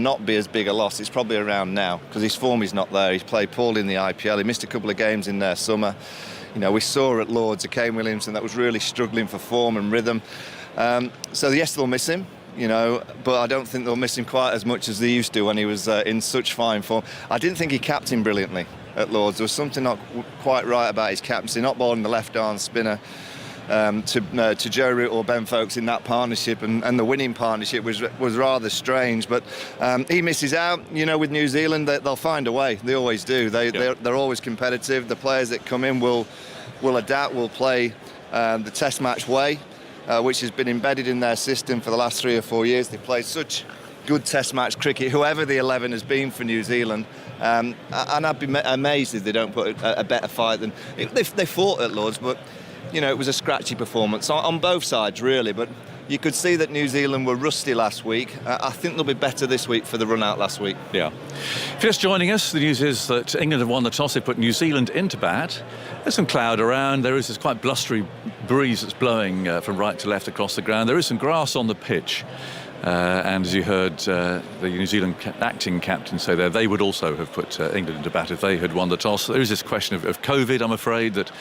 not be as big a loss, it's probably around now, because his form is not there. He's played poorly in the IPL. He missed a couple of games in their summer. We saw at Lords a Kane Williamson that was really struggling for form and rhythm. So yes, they'll miss him. But I don't think they'll miss him quite as much as they used to when he was in such fine form. I didn't think he captained brilliantly at Lords. There was something not quite right about his captaincy, not bowling the left-arm spinner to Joe Root or Ben Foakes in that partnership, and the winning partnership was rather strange. But he misses out. With New Zealand, they'll find a way. They always do. They're always competitive. The players that come in will adapt, will play the Test match way, which has been embedded in their system for the last 3 or 4 years. They've played such good Test match cricket, whoever the 11 has been for New Zealand. And I'd be amazed if they don't put a better fight than... They fought at Lords, but... it was a scratchy performance on both sides, really. But you could see that New Zealand were rusty last week. I think they'll be better this week for the run out last week. Yeah. If you're just joining us, the news is that England have won the toss. They put New Zealand into bat. There's some cloud around. There is this quite blustery breeze that's blowing from right to left across the ground. There is some grass on the pitch. And as you heard the New Zealand acting captain say there, they would also have put England into bat if they had won the toss. There is this question of COVID, I'm afraid, that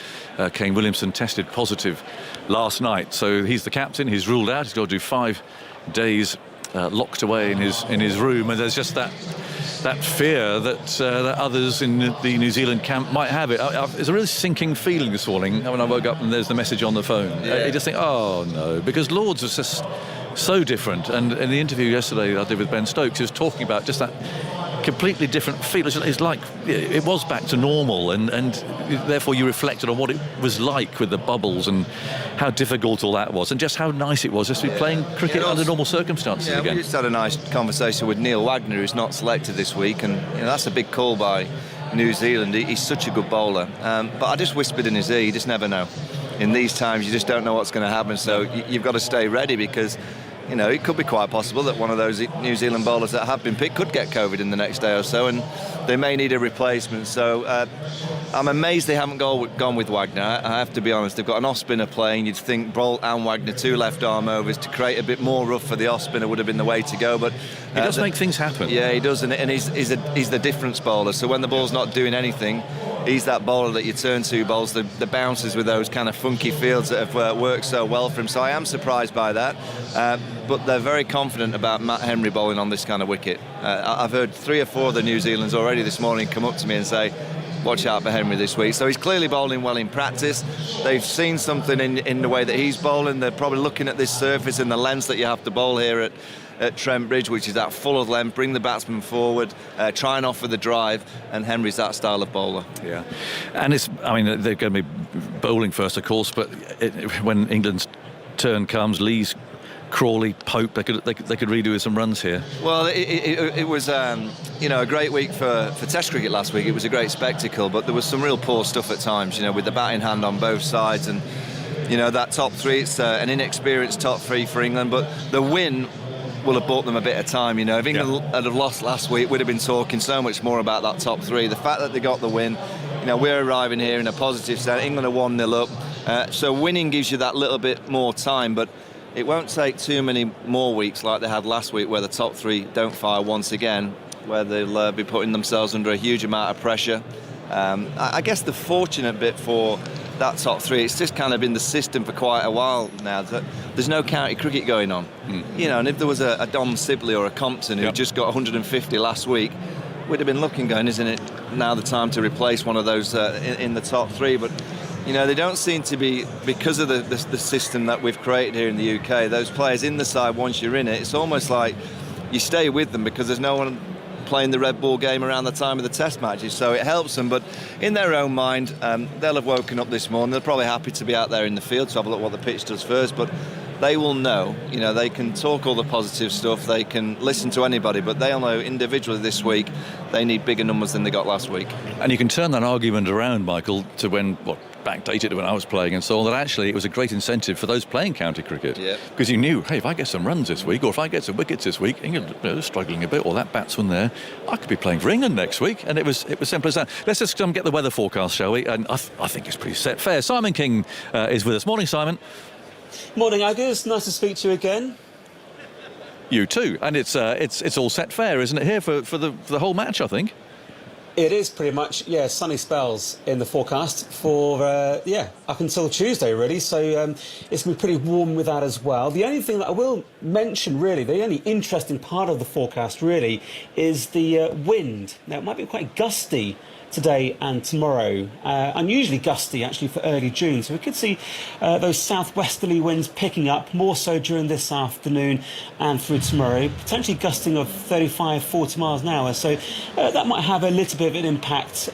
Kane Williamson tested positive last night. So he's the captain, he's ruled out, he's got to do 5 days locked away in his room. And there's just that fear that others in the New Zealand camp might have it. It's a really sinking feeling this morning when I woke up and there's the message on the phone. Yeah. You just think, oh no, because Lords was just so different. And in the interview yesterday I did with Ben Stokes, he was talking about just that completely different feel. It's like it was back to normal, and therefore you reflected on what it was like with the bubbles and how difficult all that was, and just how nice it was just to be playing cricket under normal circumstances again. We just had a nice conversation with Neil Wagner, who's not selected this week, and that's a big call by New Zealand. He's such a good bowler, but I just whispered in his ear, you just never know. In these times you just don't know what's going to happen, so you've got to stay ready, because it could be quite possible that one of those New Zealand bowlers that have been picked could get COVID in the next day or so, and they may need a replacement. So I'm amazed they haven't gone with Wagner. I have to be honest. They've got an off-spinner playing. You'd think Bolt and Wagner, 2 left-arm overs, to create a bit more rough for the off-spinner would have been the way to go. But he does make things happen. Yeah, he does, and he's the difference bowler. So when the ball's not doing anything, he's that bowler that you turn to, bowls the bounces with those kind of funky fields that have worked so well for him. So I am surprised by that. But they're very confident about Matt Henry bowling on this kind of wicket. I've heard 3 or 4 of the New Zealanders already this morning come up to me and say, watch out for Henry this week. So he's clearly bowling well in practice. They've seen something in the way that he's bowling. They're probably looking at this surface and the length that you have to bowl here at Trent Bridge, which is that full of length, bring the batsman forward, try and offer the drive, and Henry's that style of bowler. Yeah, and they're going to be bowling first, of course, but when England's turn comes, Lees, Crawley, Pope, they could redo with some runs here. Well, it was a great week for Test cricket last week. It was a great spectacle, but there was some real poor stuff at times, with the batting hand on both sides, and that top 3, it's an inexperienced top 3 for England, but the win will have bought them a bit of time. If England had have lost last week, we'd have been talking so much more about that top 3. The fact that they got the win, we're arriving here in a positive sense. England are 1-0 up, so winning gives you that little bit more time, but it won't take too many more weeks like they had last week, where the top 3 don't fire once again, where they'll be putting themselves under a huge amount of pressure. I guess the fortunate bit for that top 3, it's just kind of been the system for quite a while now. There's no county cricket going on. And if there was a Dom Sibley or a Compton who just got 150 last week, we'd have been looking going, isn't it now the time to replace one of those in the top 3? But they don't seem to be, because of the system that we've created here in the UK, those players in the side, once you're in it, it's almost like you stay with them because there's no one playing the red ball game around the time of the Test matches, so it helps them. But in their own mind, they'll have woken up this morning, they're probably happy to be out there in the field to have a look at what the pitch does first, but they will know, they can talk all the positive stuff, they can listen to anybody, but they'll know individually this week they need bigger numbers than they got last week. And you can turn that argument around, Michael, to when, backdated to when I was playing and so on, that actually it was a great incentive for those playing county cricket. Yeah. Because you knew, hey, if I get some runs this week, or if I get some wickets this week, England struggling a bit, or that batsman there, I could be playing for England next week. And it was simple as that. Let's just get the weather forecast, shall we? And I think it's pretty set fair. Simon King is with us. Morning, Simon. Morning, Agus. Nice to speak to you again. You too, and it's all set fair, isn't it? Here for the whole match, I think. It is pretty much, sunny spells in the forecast for, up until Tuesday, really. So it's going to be pretty warm with that as well. The only thing that I will mention, really, the only interesting part of the forecast, really, is the wind. Now, it might be quite gusty today and tomorrow. Unusually gusty, actually, for early June. So we could see those southwesterly winds picking up, more so during this afternoon and through tomorrow, potentially gusting of 35, 40 miles an hour. So that might have a little bit of an impact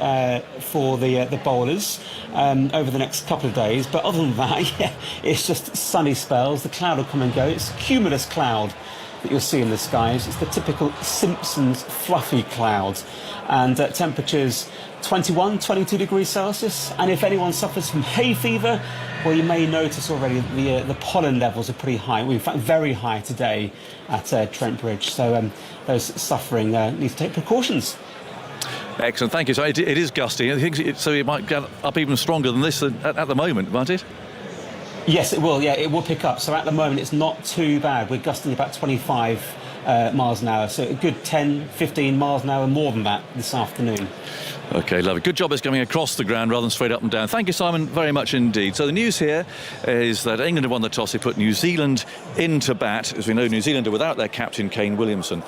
for the bowlers over the next couple of days. But other than that, it's just sunny spells. The cloud will come and go. It's cumulus cloud that you'll see in the skies. It's the typical Simpsons fluffy cloud. And temperatures 21, 22 degrees Celsius. And if anyone suffers from hay fever, well, you may notice already the pollen levels are pretty high. Well, in fact, very high today at Trent Bridge. So those suffering need to take precautions. Excellent, thank you. So it is gusty. I think so. It might get up even stronger than this at the moment, won't it? Yes, it will. Yeah, it will pick up. So at the moment, it's not too bad. We're gusting about 25 miles an hour. So a good 10, 15 miles an hour more than that this afternoon. OK, lovely. Good job it's coming across the ground rather than straight up and down. Thank you, Simon, very much indeed. So the news here is that England have won the toss. They put New Zealand into bat. As we know, New Zealand are without their captain, Kane Williamson,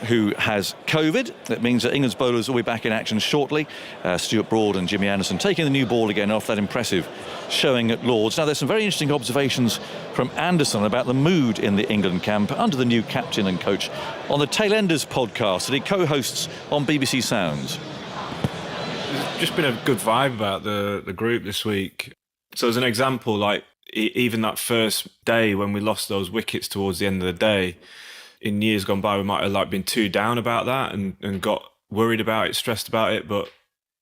who has COVID. That means that England's bowlers will be back in action shortly. Stuart Broad and Jimmy Anderson taking the new ball again off that impressive showing at Lord's. Now, there's some very interesting observations from Anderson about the mood in the England camp under the new captain and coach on the Tailenders podcast that he co-hosts on BBC Sounds. There's just been a good vibe about the group this week. So as an example, like even that first day when we lost those wickets towards the end of the day, in years gone by we might have been too down about that and got worried about it, stressed about it. But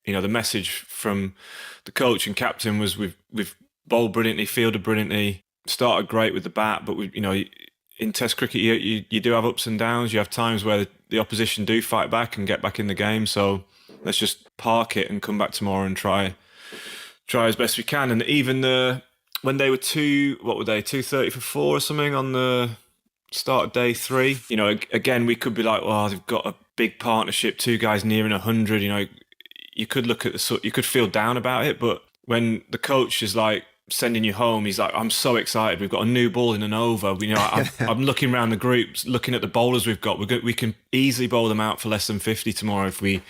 the message from the coach and captain was we've bowled brilliantly, fielded brilliantly, started great with the bat, but in Test cricket you do have ups and downs. You have times where the opposition do fight back and get back in the game. So let's just park it and come back tomorrow and try as best we can. And even when they were 230 for 4 or something on the start of day 3, again we could be like, well, they've got a big partnership, 2 guys nearing 100. You could look at you could feel down about it, but when the coach is like sending you home, he's like, I'm so excited. We've got a new ball in an over. I'm looking around the groups, looking at the bowlers we've got. We can easily bowl them out for less than 50 tomorrow if we.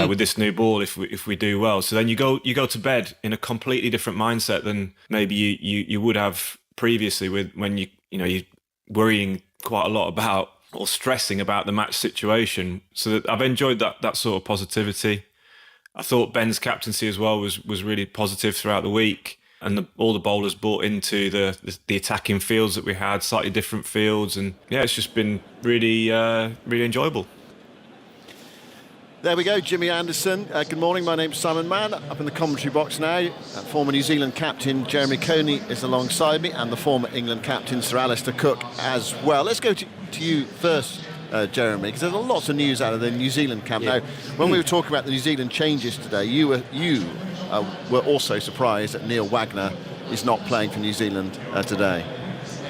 With this new ball, if we do well. So then you go to bed in a completely different mindset than maybe you would have previously when you're worrying quite a lot about or stressing about the match situation. So that I've enjoyed that sort of positivity. I thought Ben's captaincy as well was really positive throughout the week, and all the bowlers bought into the attacking fields that we had, slightly different fields, and it's just been really really enjoyable. There we go, Jimmy Anderson. Good morning, my name's Simon Mann. Up in the commentary box now. Former New Zealand captain Jeremy Coney is alongside me, and the former England captain Sir Alistair Cook as well. Let's go to you first, Jeremy, because there's lots of news out of the New Zealand camp. Now, when we were talking about the New Zealand changes today, you were also surprised that Neil Wagner is not playing for New Zealand today.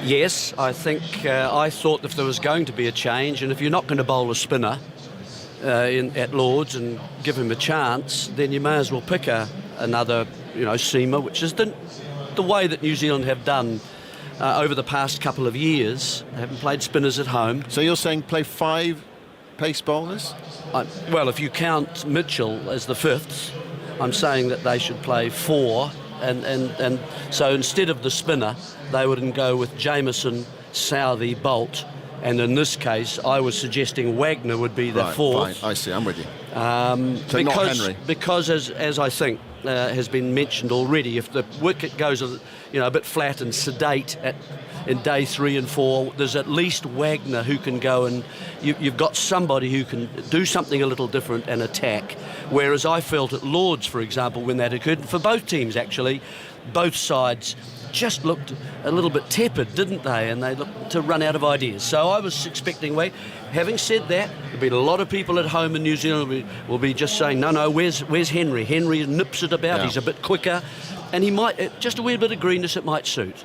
Yes, I think I thought if there was going to be a change, and if you're not going to bowl a spinner at Lord's and give him a chance, then you may as well pick another seamer, which is the way that New Zealand have done over the past couple of years. They haven't played spinners at home. So you're saying play 5 pace bowlers? Well, if you count Mitchell as the fifth, I'm saying that they should play 4, and so instead of the spinner, they wouldn't go with Jameson, Southey, Bolt. And in this case, I was suggesting Wagner would be the fourth. Fine. I see, I'm with you. So not Henry. Because as I think has been mentioned already, if the wicket goes a bit flat and sedate in day 3 and 4, there's at least Wagner who can go and you've got somebody who can do something a little different and attack. Whereas I felt at Lord's, for example, when that occurred, for both teams actually, both sides just looked a little bit tepid, didn't they? And they looked to run out of ideas. So I was expecting Wagner. Having said that, there'll be a lot of people at home in New Zealand will be just saying, no, where's Henry? Henry nips it about. Yeah. He's a bit quicker, and he might just a wee bit of greenness. It might suit.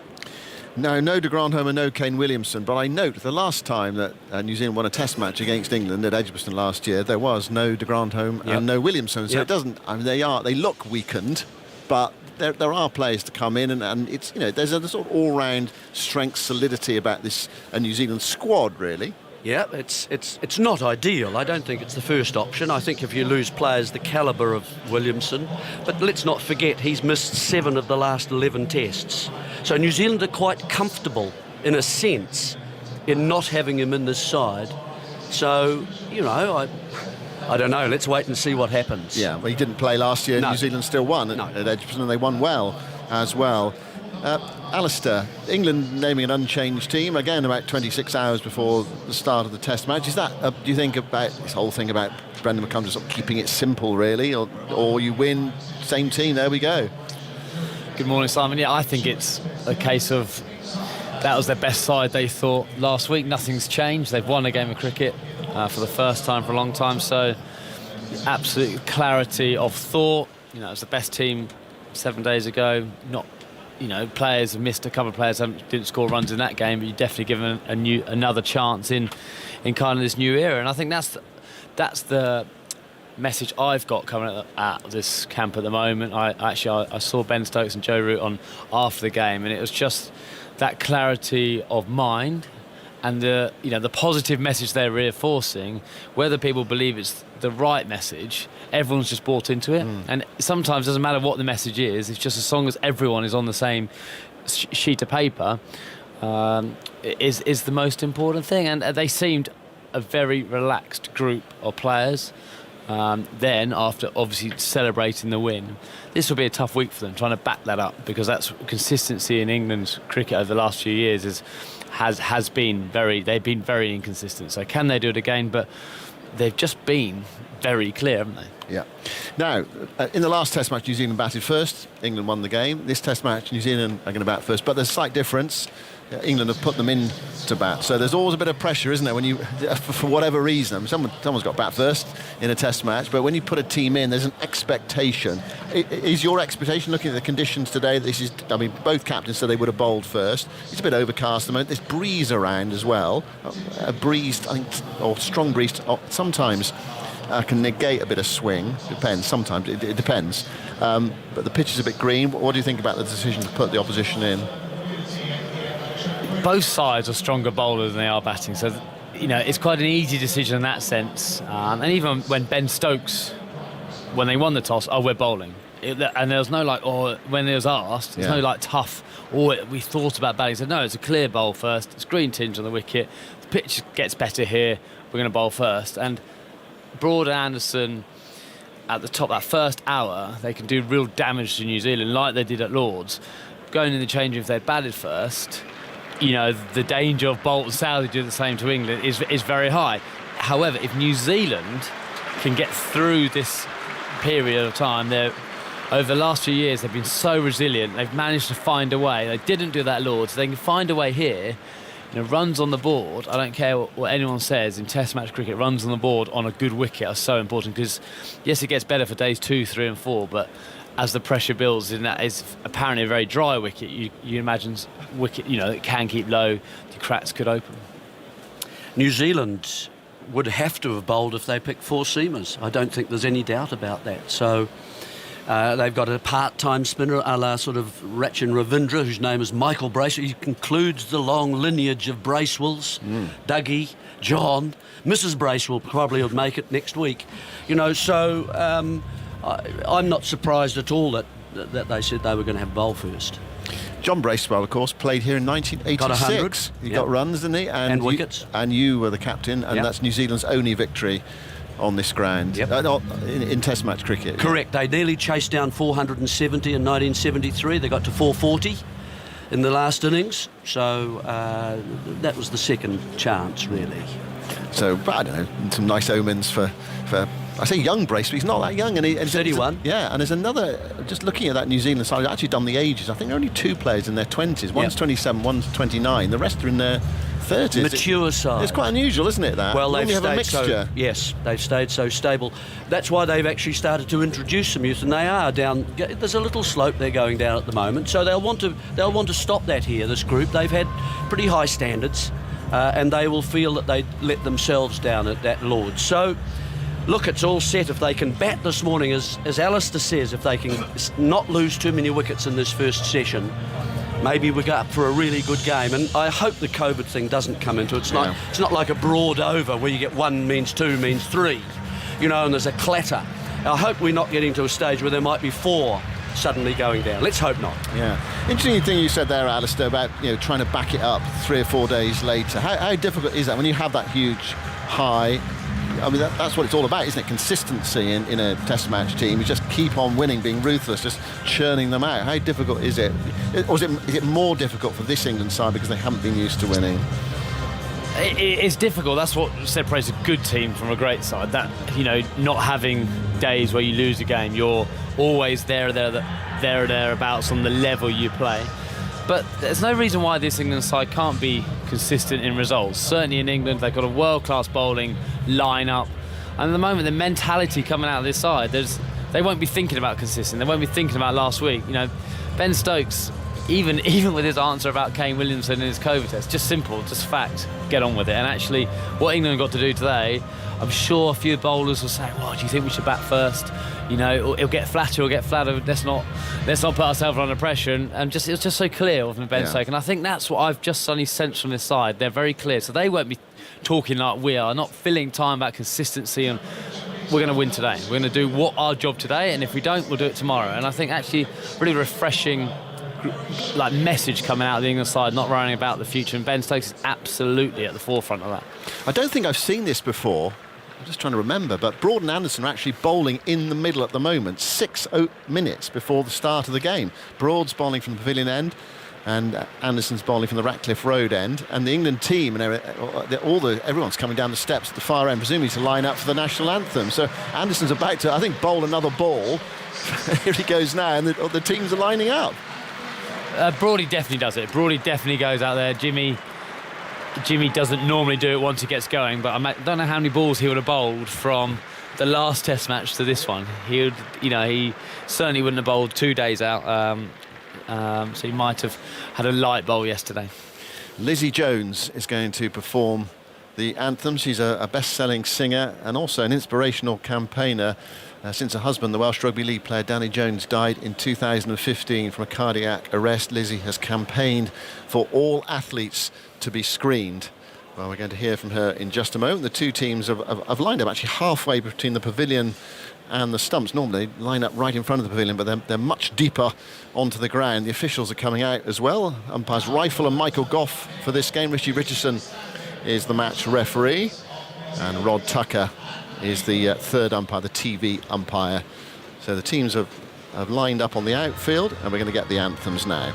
No de Grandhomme and no Kane Williamson, but I note the last time that New Zealand won a test match against England at Edgbaston last year, there was no de Grandhomme and no Williamson. So it doesn't, I mean, they look weakened, but there are players to come in, and it's, there's a sort of all-round strength, solidity about this New Zealand squad, really. Yeah, it's not ideal. I don't think it's the first option. I think if you lose players the calibre of Williamson, but let's not forget he's missed 7 of the last 11 tests. So New Zealand are quite comfortable, in a sense, in not having him in this side. So, I don't know. Let's wait and see what happens. Yeah, well, he didn't play last year. No. New Zealand still won at Edgbaston, and they won well as well. Alistair, England naming an unchanged team again about 26 hours before the start of the Test match. Is that, do you think, about this whole thing about Brendan McCumbers sort of keeping it simple, really, or you win, same team, there we go? Good morning, Simon. Yeah, I think it's a case of that was their best side, they thought, last week. Nothing's changed. They've won a game of cricket for the first time for a long time, so absolute clarity of thought. It was the best team 7 days ago. Not, players have missed, a couple of players didn't score runs in that game, but you definitely give them another chance in kind of this new era. And I think that's the message I've got coming at this camp at the moment. I saw Ben Stokes and Joe Root on after the game, and it was just that clarity of mind and the positive message they're reinforcing. Whether people believe it's the right message, everyone's just bought into it. And sometimes it doesn't matter what the message is, it's just as long as everyone is on the same sheet of paper, is the most important thing. And they seemed a very relaxed group of players. Then, after obviously celebrating the win, this will be a tough week for them, trying to back that up, because that's consistency in England's cricket over the last few years has been they've been very inconsistent. So can they do it again? But they've just been very clear, haven't they? Yeah. Now, in the last Test match, New Zealand batted first. England won the game. This Test match, New Zealand are going to bat first, but there's a slight difference. England have put them in to bat, so there's always a bit of pressure, isn't there, when you, for whatever reason, someone's got bat first in a Test match, but when you put a team in, there's an expectation. Is your expectation, looking at the conditions today, both captains said they would have bowled first. It's a bit overcast at the moment. There's breeze around as well, a breeze, I think, or strong breeze sometimes can negate a bit of swing. Depends. Sometimes it depends. But the pitch is a bit green. What do you think about the decision to put the opposition in? Both sides are stronger bowlers than they are batting, so it's quite an easy decision in that sense. And even when Ben Stokes, when they won the toss, we're bowling, and there was no when it was asked, there's no tough, we thought about batting. He said no, it's a clear bowl first. It's green tinge on the wicket. The pitch gets better here. We're going to bowl first. And Broad and Anderson at the top, that first hour, they can do real damage to New Zealand, like they did at Lords. Going in the change, if they'd batted first, the danger of Bolt and Southey doing the same to England is very high. However, if New Zealand can get through this period of time, over the last few years they've been so resilient. They've managed to find a way. They didn't do that at Lords. They can find a way here. Runs on the board, I don't care what anyone says, in Test match cricket, runs on the board on a good wicket are so important, because yes, it gets better for days 2, 3 and 4, but as the pressure builds, and that is apparently a very dry wicket, you imagine wicket, it can keep low, the cracks could open. New Zealand would have to have bowled if they picked 4 seamers. I don't think there's any doubt about that. So they've got a part-time spinner a la sort of Rachin Ravindra, whose name is Michael Bracewell. He concludes the long lineage of Bracewells. Dougie, John, Mrs. Bracewell probably will make it next week. So I'm not surprised at all that they said they were going to have bowl first. John Bracewell, of course, played here in 1986. Got 100. He got runs, didn't he? And wickets. And you were the captain, and that's New Zealand's only victory on this ground in Test match cricket. Correct. They nearly chased down 470 in 1973. They got to 440 in the last innings. So that was the second chance, really. So, but I don't know, some nice omens for I say young Bracewell, he's not that young. And 31. Yeah, and there's another, just looking at that New Zealand side, I've actually done the ages. I think there are only 2 players in their 20s. One's 27, one's 29. The rest are in their 30s. Mature side. It's quite unusual, isn't it, that? Well, Normally they've have a stayed mixture. yes, they've stayed so stable. That's why they've actually started to introduce some youth, and they are down. There's a little slope they're going down at the moment, so they'll want to stop that here. This group, they've had pretty high standards, and they will feel that they let themselves down at that Lord's. So, look, it's all set. If they can bat this morning, as Alistair says, if they can not lose too many wickets in this first session, maybe we go up for a really good game. And I hope the COVID thing doesn't come into it. It's not like a broad over where you get 1 means 2 means 3, and there's a clatter. I hope we're not getting to a stage where there might be 4 suddenly going down. Let's hope not. Yeah. Interesting thing you said there, Alistair, about trying to back it up 3 or 4 days later. How difficult is that when you have that huge high? I mean, that's what it's all about, isn't it? Consistency in a Test match team. You just keep on winning, being ruthless, just churning them out. How difficult is it? Or is it more difficult for this England side because they haven't been used to winning? It's difficult. That's what separates a good team from a great side. That, not having days where you lose a game, you're always thereabouts on the level you play. But there's no reason why this England side can't be consistent in results. Certainly in England, they've got a world-class bowling line-up. And at the moment, the mentality coming out of this side, they won't be thinking about consistent. They won't be thinking about last week. Ben Stokes, even with his answer about Kane Williamson and his COVID test, just simple, just fact, get on with it. And actually, what England got to do today, I'm sure a few bowlers will say, well, do you think we should bat first? It'll get flatter, let's not put ourselves under pressure. And it was just so clear from Ben Stokes. And I think that's what I've just suddenly sensed from this side. They're very clear. So they won't be talking like we are, not filling time about consistency and we're going to win today. We're going to do our job today, and if we don't, we'll do it tomorrow. And I think actually really refreshing message coming out of the England side, not worrying about the future. And Ben Stokes is absolutely at the forefront of that. I don't think I've seen this before. I'm just trying to remember, but Broad and Anderson are actually bowling in the middle at the moment, 6 minutes before the start of the game. Broad's bowling from the Pavilion end, and Anderson's bowling from the Ratcliffe Road end. And the England team and everyone's coming down the steps at the far end, presumably to line up for the national anthem. So Anderson's about to, I think, bowl another ball. Here he goes now, and the teams are lining up. Broady definitely does it. Broady definitely goes out there. Jimmy doesn't normally do it once he gets going, but I don't know how many balls he would have bowled from the last Test match to this one. He certainly wouldn't have bowled 2 days out, so he might have had a light bowl yesterday. Lizzie Jones is going to perform the anthem. She's a best-selling singer and also an inspirational campaigner. Since her husband, the Welsh Rugby League player Danny Jones, died in 2015 from a cardiac arrest, Lizzie has campaigned for all athletes to be screened. Well, we're going to hear from her in just a moment. The two teams have lined up actually halfway between the pavilion and the stumps. Normally they line up right in front of the pavilion, but they're much deeper onto the ground. The officials are coming out as well. Umpires Rifle and Michael Goff for this game. Richie Richardson is the match referee, and Rod Tucker is the third umpire, the TV umpire. So the teams have lined up on the outfield, and we're going to get the anthems now.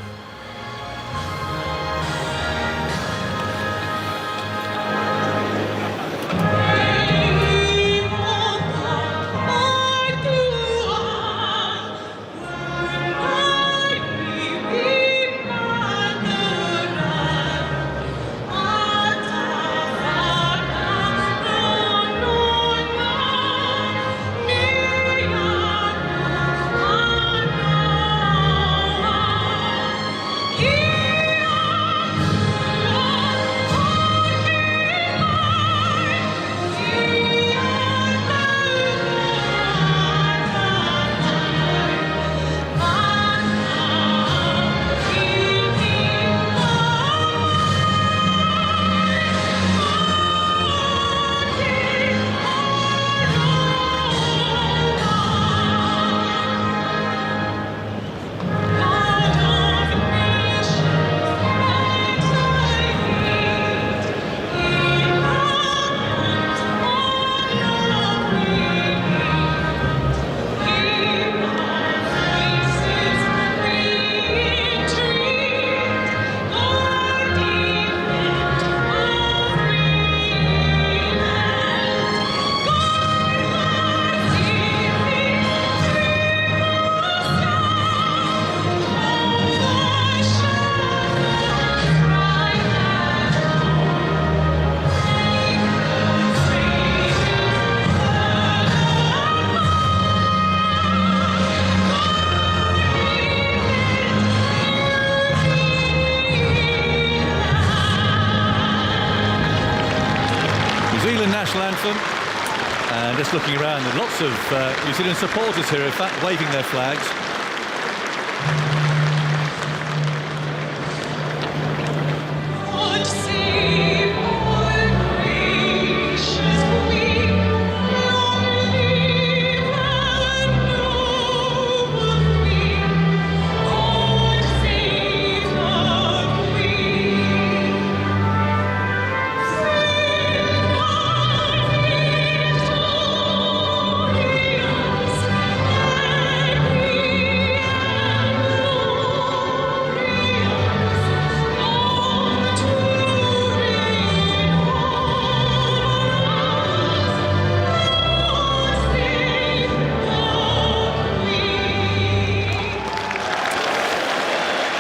And just looking around, there are lots of New Zealand supporters here, in fact, waving their flags.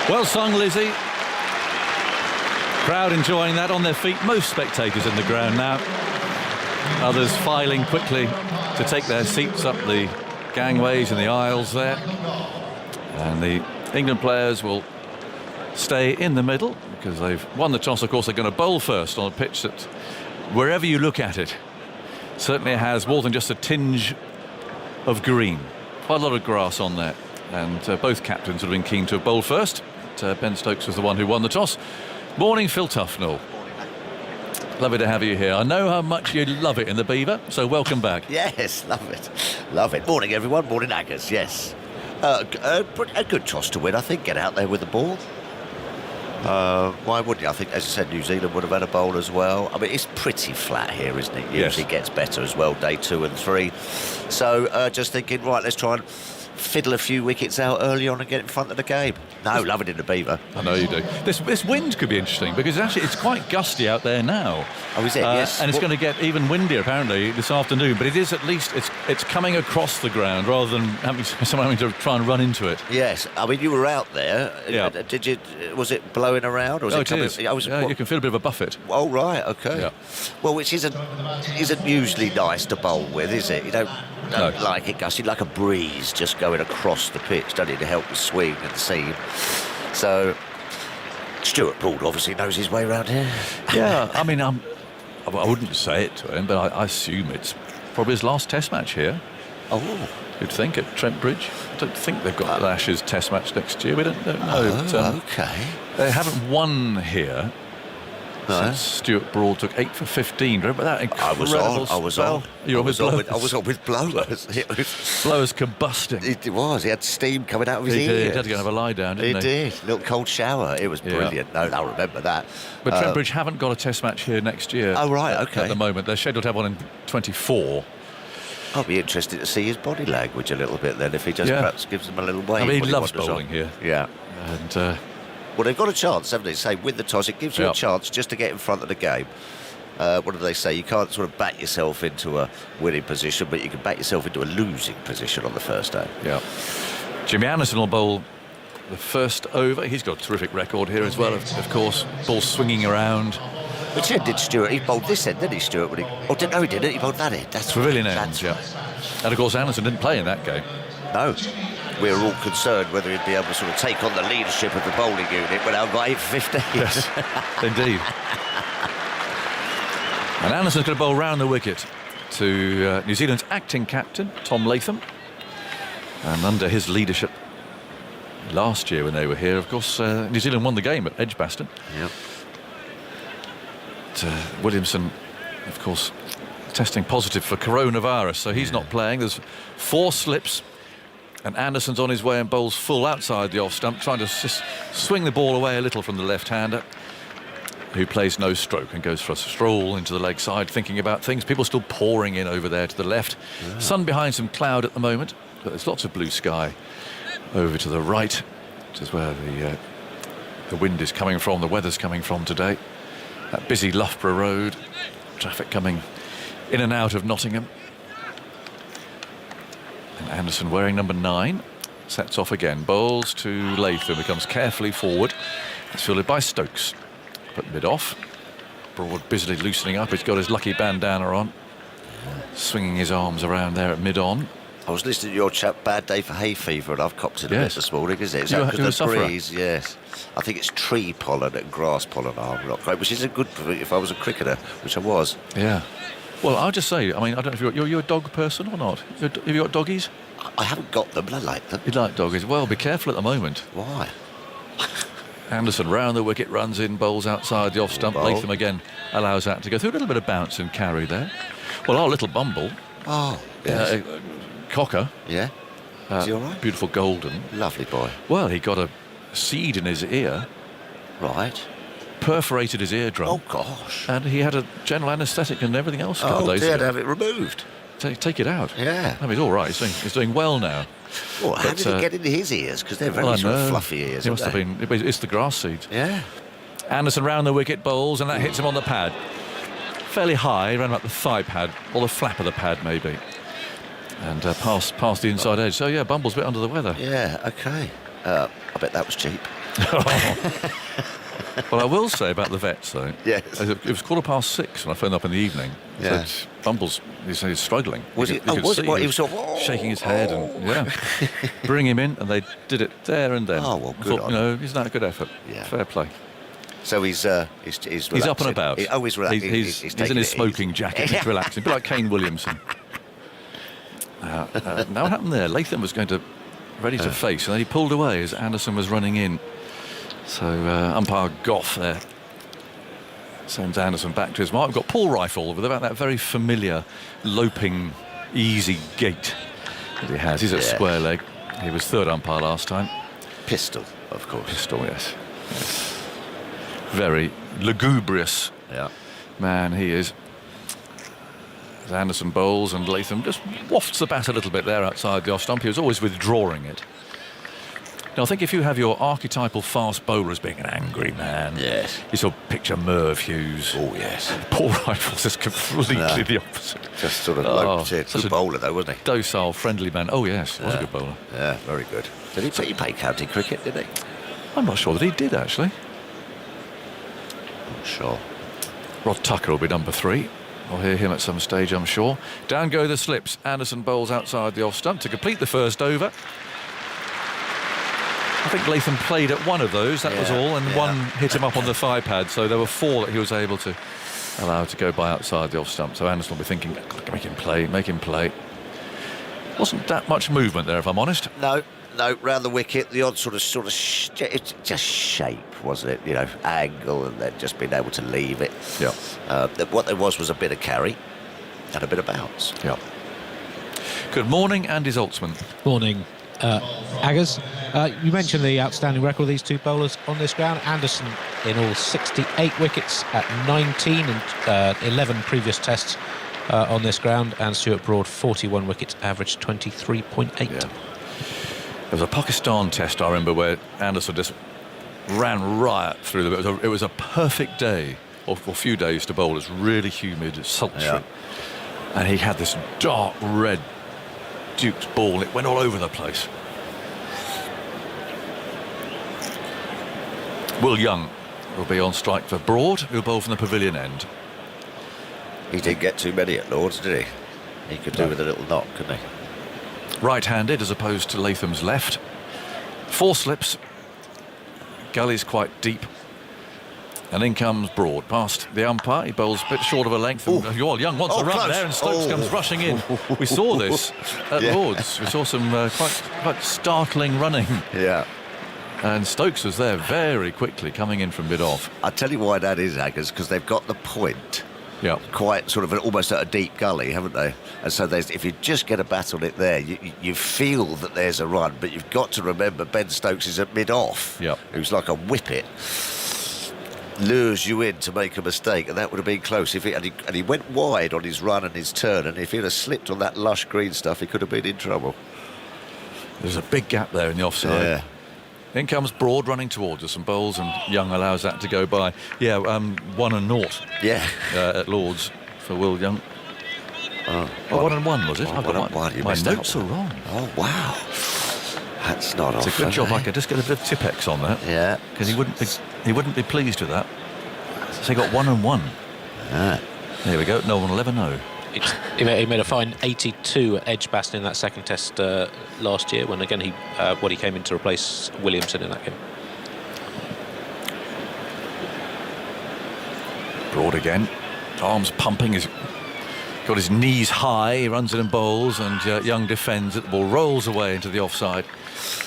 Well sung, Lizzie. Crowd enjoying that, on their feet. Most spectators in the ground now. Others filing quickly to take their seats up the gangways and the aisles there. And the England players will stay in the middle because they've won the toss. Of course, they're going to bowl first on a pitch that, wherever you look at it, certainly has more than just a tinge of green. Quite a lot of grass on there. And both captains would have been keen to have bowled first. Ben Stokes was the one who won the toss. Morning, Phil Tufnell. Lovely to have you here. I know how much you love it in the Beaver, so welcome back. Yes, love it. Love it. Morning, everyone. Morning, Aggers. Yes. A good toss to win, I think. Get out there with the ball. Why wouldn't you? I think, as I said, New Zealand would have had a bowl as well. I mean, it's pretty flat here, isn't it? Usually Yes. gets better as well, day 2 and 3. So just thinking, right, let's try and fiddle a few wickets out early on and get in front of the game. No, love it in the Beaver. I know you do. This wind could be interesting because actually it's quite gusty out there now. Oh, is it? Yes. And it's going to get even windier apparently this afternoon. But it is, at least it's coming across the ground rather than someone having to try and run into it. Yes. I mean, you were out there. Yeah. Did you? Was it blowing around? Or was it coming? Is. I was, Yeah, you can feel a bit of a buffet. Oh, right, okay. Yeah. Well, which isn't usually nice to bowl with, is it? You don't like it gusty, like a breeze just going across the pitch, doesn't it, to help the swing and seam. So, Stuart Broad obviously knows his way around here. Yeah, I mean, I wouldn't say it to him, but I assume it's probably his last Test match here. Oh. You'd think at Trent Bridge. I don't think they've got the Ashes Test match next year. We don't know. But, okay. They haven't won here since Stuart Broad took 8 for 15. Remember that incredible I was spell? on. You were with Blowers. I was on with Blowers. Blowers combusting. It was. He had steam coming out of his He ears. did. He had to go and have a lie down, didn't he? He did. A little cold shower. It was brilliant. No, I remember that. But Trent Bridge haven't got a Test match here next year. Oh, right, okay. At the moment. They're scheduled to have one in 24. I'll be interested to see his body language a little bit then, if he just perhaps gives them a little wave. I mean, he when loves wanders bowling on. here. Yeah. And well, they've got a chance, haven't they? Say, with the toss, it gives you a chance just to get in front of the game. What do they say? You can't sort of back yourself into a winning position, but you can back yourself into a losing position on the first day. yeah. Jimmy Anderson will bowl the first over. He's got a terrific record here as well, of course. Ball swinging around. Which end did Stuart? He bowled this end, didn't he, Stuart? When he... Oh, no, he didn't. He bowled that end. That's Pavilion right. end, That's yeah. right. And of course, Anderson didn't play in that game. No. We were all concerned whether he'd be able to sort of take on the leadership of the bowling unit without by 8-15. Yes, indeed. And Anderson's going to bowl round the wicket to New Zealand's acting captain, Tom Latham. And under his leadership last year when they were here, of course, New Zealand won the game at Edgbaston. Yep. Williamson, of course, testing positive for coronavirus, so he's not playing. There's 4 slips. And Anderson's on his way and bowls full outside the off stump, trying to swing the ball away a little from the left-hander, who plays no stroke and goes for a stroll into the leg side, thinking about things. People still pouring in over there to the left. Yeah. Sun behind some cloud at the moment, but there's lots of blue sky over to the right, which is where the wind is coming from, the weather's coming from today. That busy Loughborough Road, traffic coming in and out of Nottingham. And Anderson, wearing number 9, sets off again. Bowls to Latham, who comes carefully forward. It's fielded by Stokes. Put mid-off. Broad busily loosening up. He's got his lucky bandana on. Swinging his arms around there at mid-on. I was listening to your chap, Bad Day for Hay Fever, and I've copped it a bit this morning, is it? Is You that were because a of the sufferer? breeze? Yes. I think it's tree pollen and grass pollen are not great, which is a good if I was a cricketer, which I was. Yeah. Well, I'll just say, I mean, I don't know if you're a dog person or not. Have you got doggies? I haven't got them, but I like them. You like doggies? Well, be careful at the moment. Why? Anderson round the wicket, runs in, bowls outside the off stump. Bowl. Latham again allows that to go through. A little bit of bounce and carry there. Well, our little Bumble, Oh, yes. Cocker, Yeah? Is he all right? beautiful golden. Lovely boy. Well, he got a seed in his ear, Right. perforated his eardrum, Oh, gosh. and he had a general anaesthetic and everything else a couple Oh, of days dear, to ago. have it removed. Take it out. Yeah. I mean, he's all right. He's doing well now. Well, how But, did it get into his ears? Because they're very Well, I sort of know. fluffy ears, He must aren't have been. It's the grass seed. they? Yeah. Anderson round the wicket, bowls, and that hits him on the pad. Fairly high, around about the thigh pad, or the flap of the pad maybe. And past the inside edge. So, yeah, Bumble's a bit under the weather. Yeah, OK. I bet that was cheap. Well, I will say about the vets, though. Yes. It was 6:15 when I phoned up in the evening. Yeah. Said Bumble's he's struggling. Was You it? could- you Oh, could was it? see What, he was sort of, oh, shaking his head and, yeah. Bring him in, and they did it there and then. Oh, well, I good thought, on you know, isn't that a good effort? Yeah. Fair play. So he's He's up and relaxing. about. He's relaxing. He's taking in his it smoking easy. jacket. He's relaxing. A bit like Kane Williamson. Now what happened there? Latham was going to ready to face, and then he pulled away as Anderson was running in. So umpire Goff there sends Anderson back to his mark. We've got Paul Rifle with about that very familiar loping, easy gait that he has. He's at square leg. He was third umpire last time. Pistol, of course. Pistol, yes. Very lugubrious Yeah. man he is. As Anderson bowls and Latham just wafts the bat a little bit there outside the off stump. He was always withdrawing it. Now, I think if you have your archetypal fast bowler as being an angry man, Yes. you sort of picture Merv Hughes. Oh, yes. Paul Rifles is completely No. the opposite. Just sort of Oh, loped in. such Good a bowler, though, wasn't he? Docile, friendly man. Oh, yes, he was a good bowler. Yeah, very good. Did he play county cricket, did he? I'm not sure that he did, actually. I'm sure. Rod Tucker will be number 3. We'll hear him at some stage, I'm sure. Down go the slips. Anderson bowls outside the off stump to complete the first over. I think Latham played at one of those, that was Yeah, all, and yeah. one hit him up on the thigh pad, so there were 4 that he was able to allow to go by outside the off stump. So Anderson will be thinking, make him play, make him play. Wasn't that much movement there, if I'm honest. No, round the wicket, the odd it's just shape, wasn't it? You know, angle, and then just being able to leave it. Yeah. What there was a bit of carry and a bit of bounce. Yeah. Good morning, Andy Zoltzman. Morning, Aggers. You mentioned the outstanding record of these two bowlers on this ground. Anderson in all 68 wickets at 19 and 11 previous tests on this ground, and Stuart Broad 41 wickets, average 23.8. Yeah. There was a Pakistan test, I remember, where Anderson just ran riot through the... It was a perfect day, or a few days to bowl. It was really humid, sultry. Yeah. And he had this dark red Duke's ball. It went all over the place. Will Young will be on strike for Broad, who'll bowl from the pavilion end. He didn't get too many at Lord's, did he? He could do with a little knock, couldn't he? Right-handed as opposed to Latham's left. 4 slips. Gully's quite deep. And in comes Broad past the umpire. He bowls a bit short of a length. And Young wants to run close. there, and Stokes comes rushing in. We saw this at Yeah. Lord's. We saw some quite startling running. Yeah. And Stokes was there very quickly, coming in from mid-off. I'll tell you why that is, Aggers, because they've got the point Yeah. quite sort of almost at a deep gully, haven't they? And so if you just get a bat on it there, you feel that there's a run, but you've got to remember Ben Stokes is at mid-off, Yep. who's like a whippet, lures you in to make a mistake, and that would have been close. And he went wide on his run and his turn, and if he'd have slipped on that lush green stuff, he could have been in trouble. There's a big gap there in the offside. Yeah. In comes Broad running towards us, and bowls, and Young allows that to go by. Yeah, 1-0 Yeah. at Lord's for Will Young. Oh, 1-1 was it? Oh, I've got 1-1. You my missed that notes are one. wrong. Oh, wow. That's not It's off. a good job I could just get a bit of Tipex on that. Yeah. Because he wouldn't be pleased with that. So he got 1-1. Ah. There we go. No one will ever know. He made a fine 82 at Edgbaston in that second test last year, when again he came in to replace Williamson in that game. Broad again. Arms pumping. His got his knees high, he runs in and bowls, and Young defends it. The ball rolls away into the offside,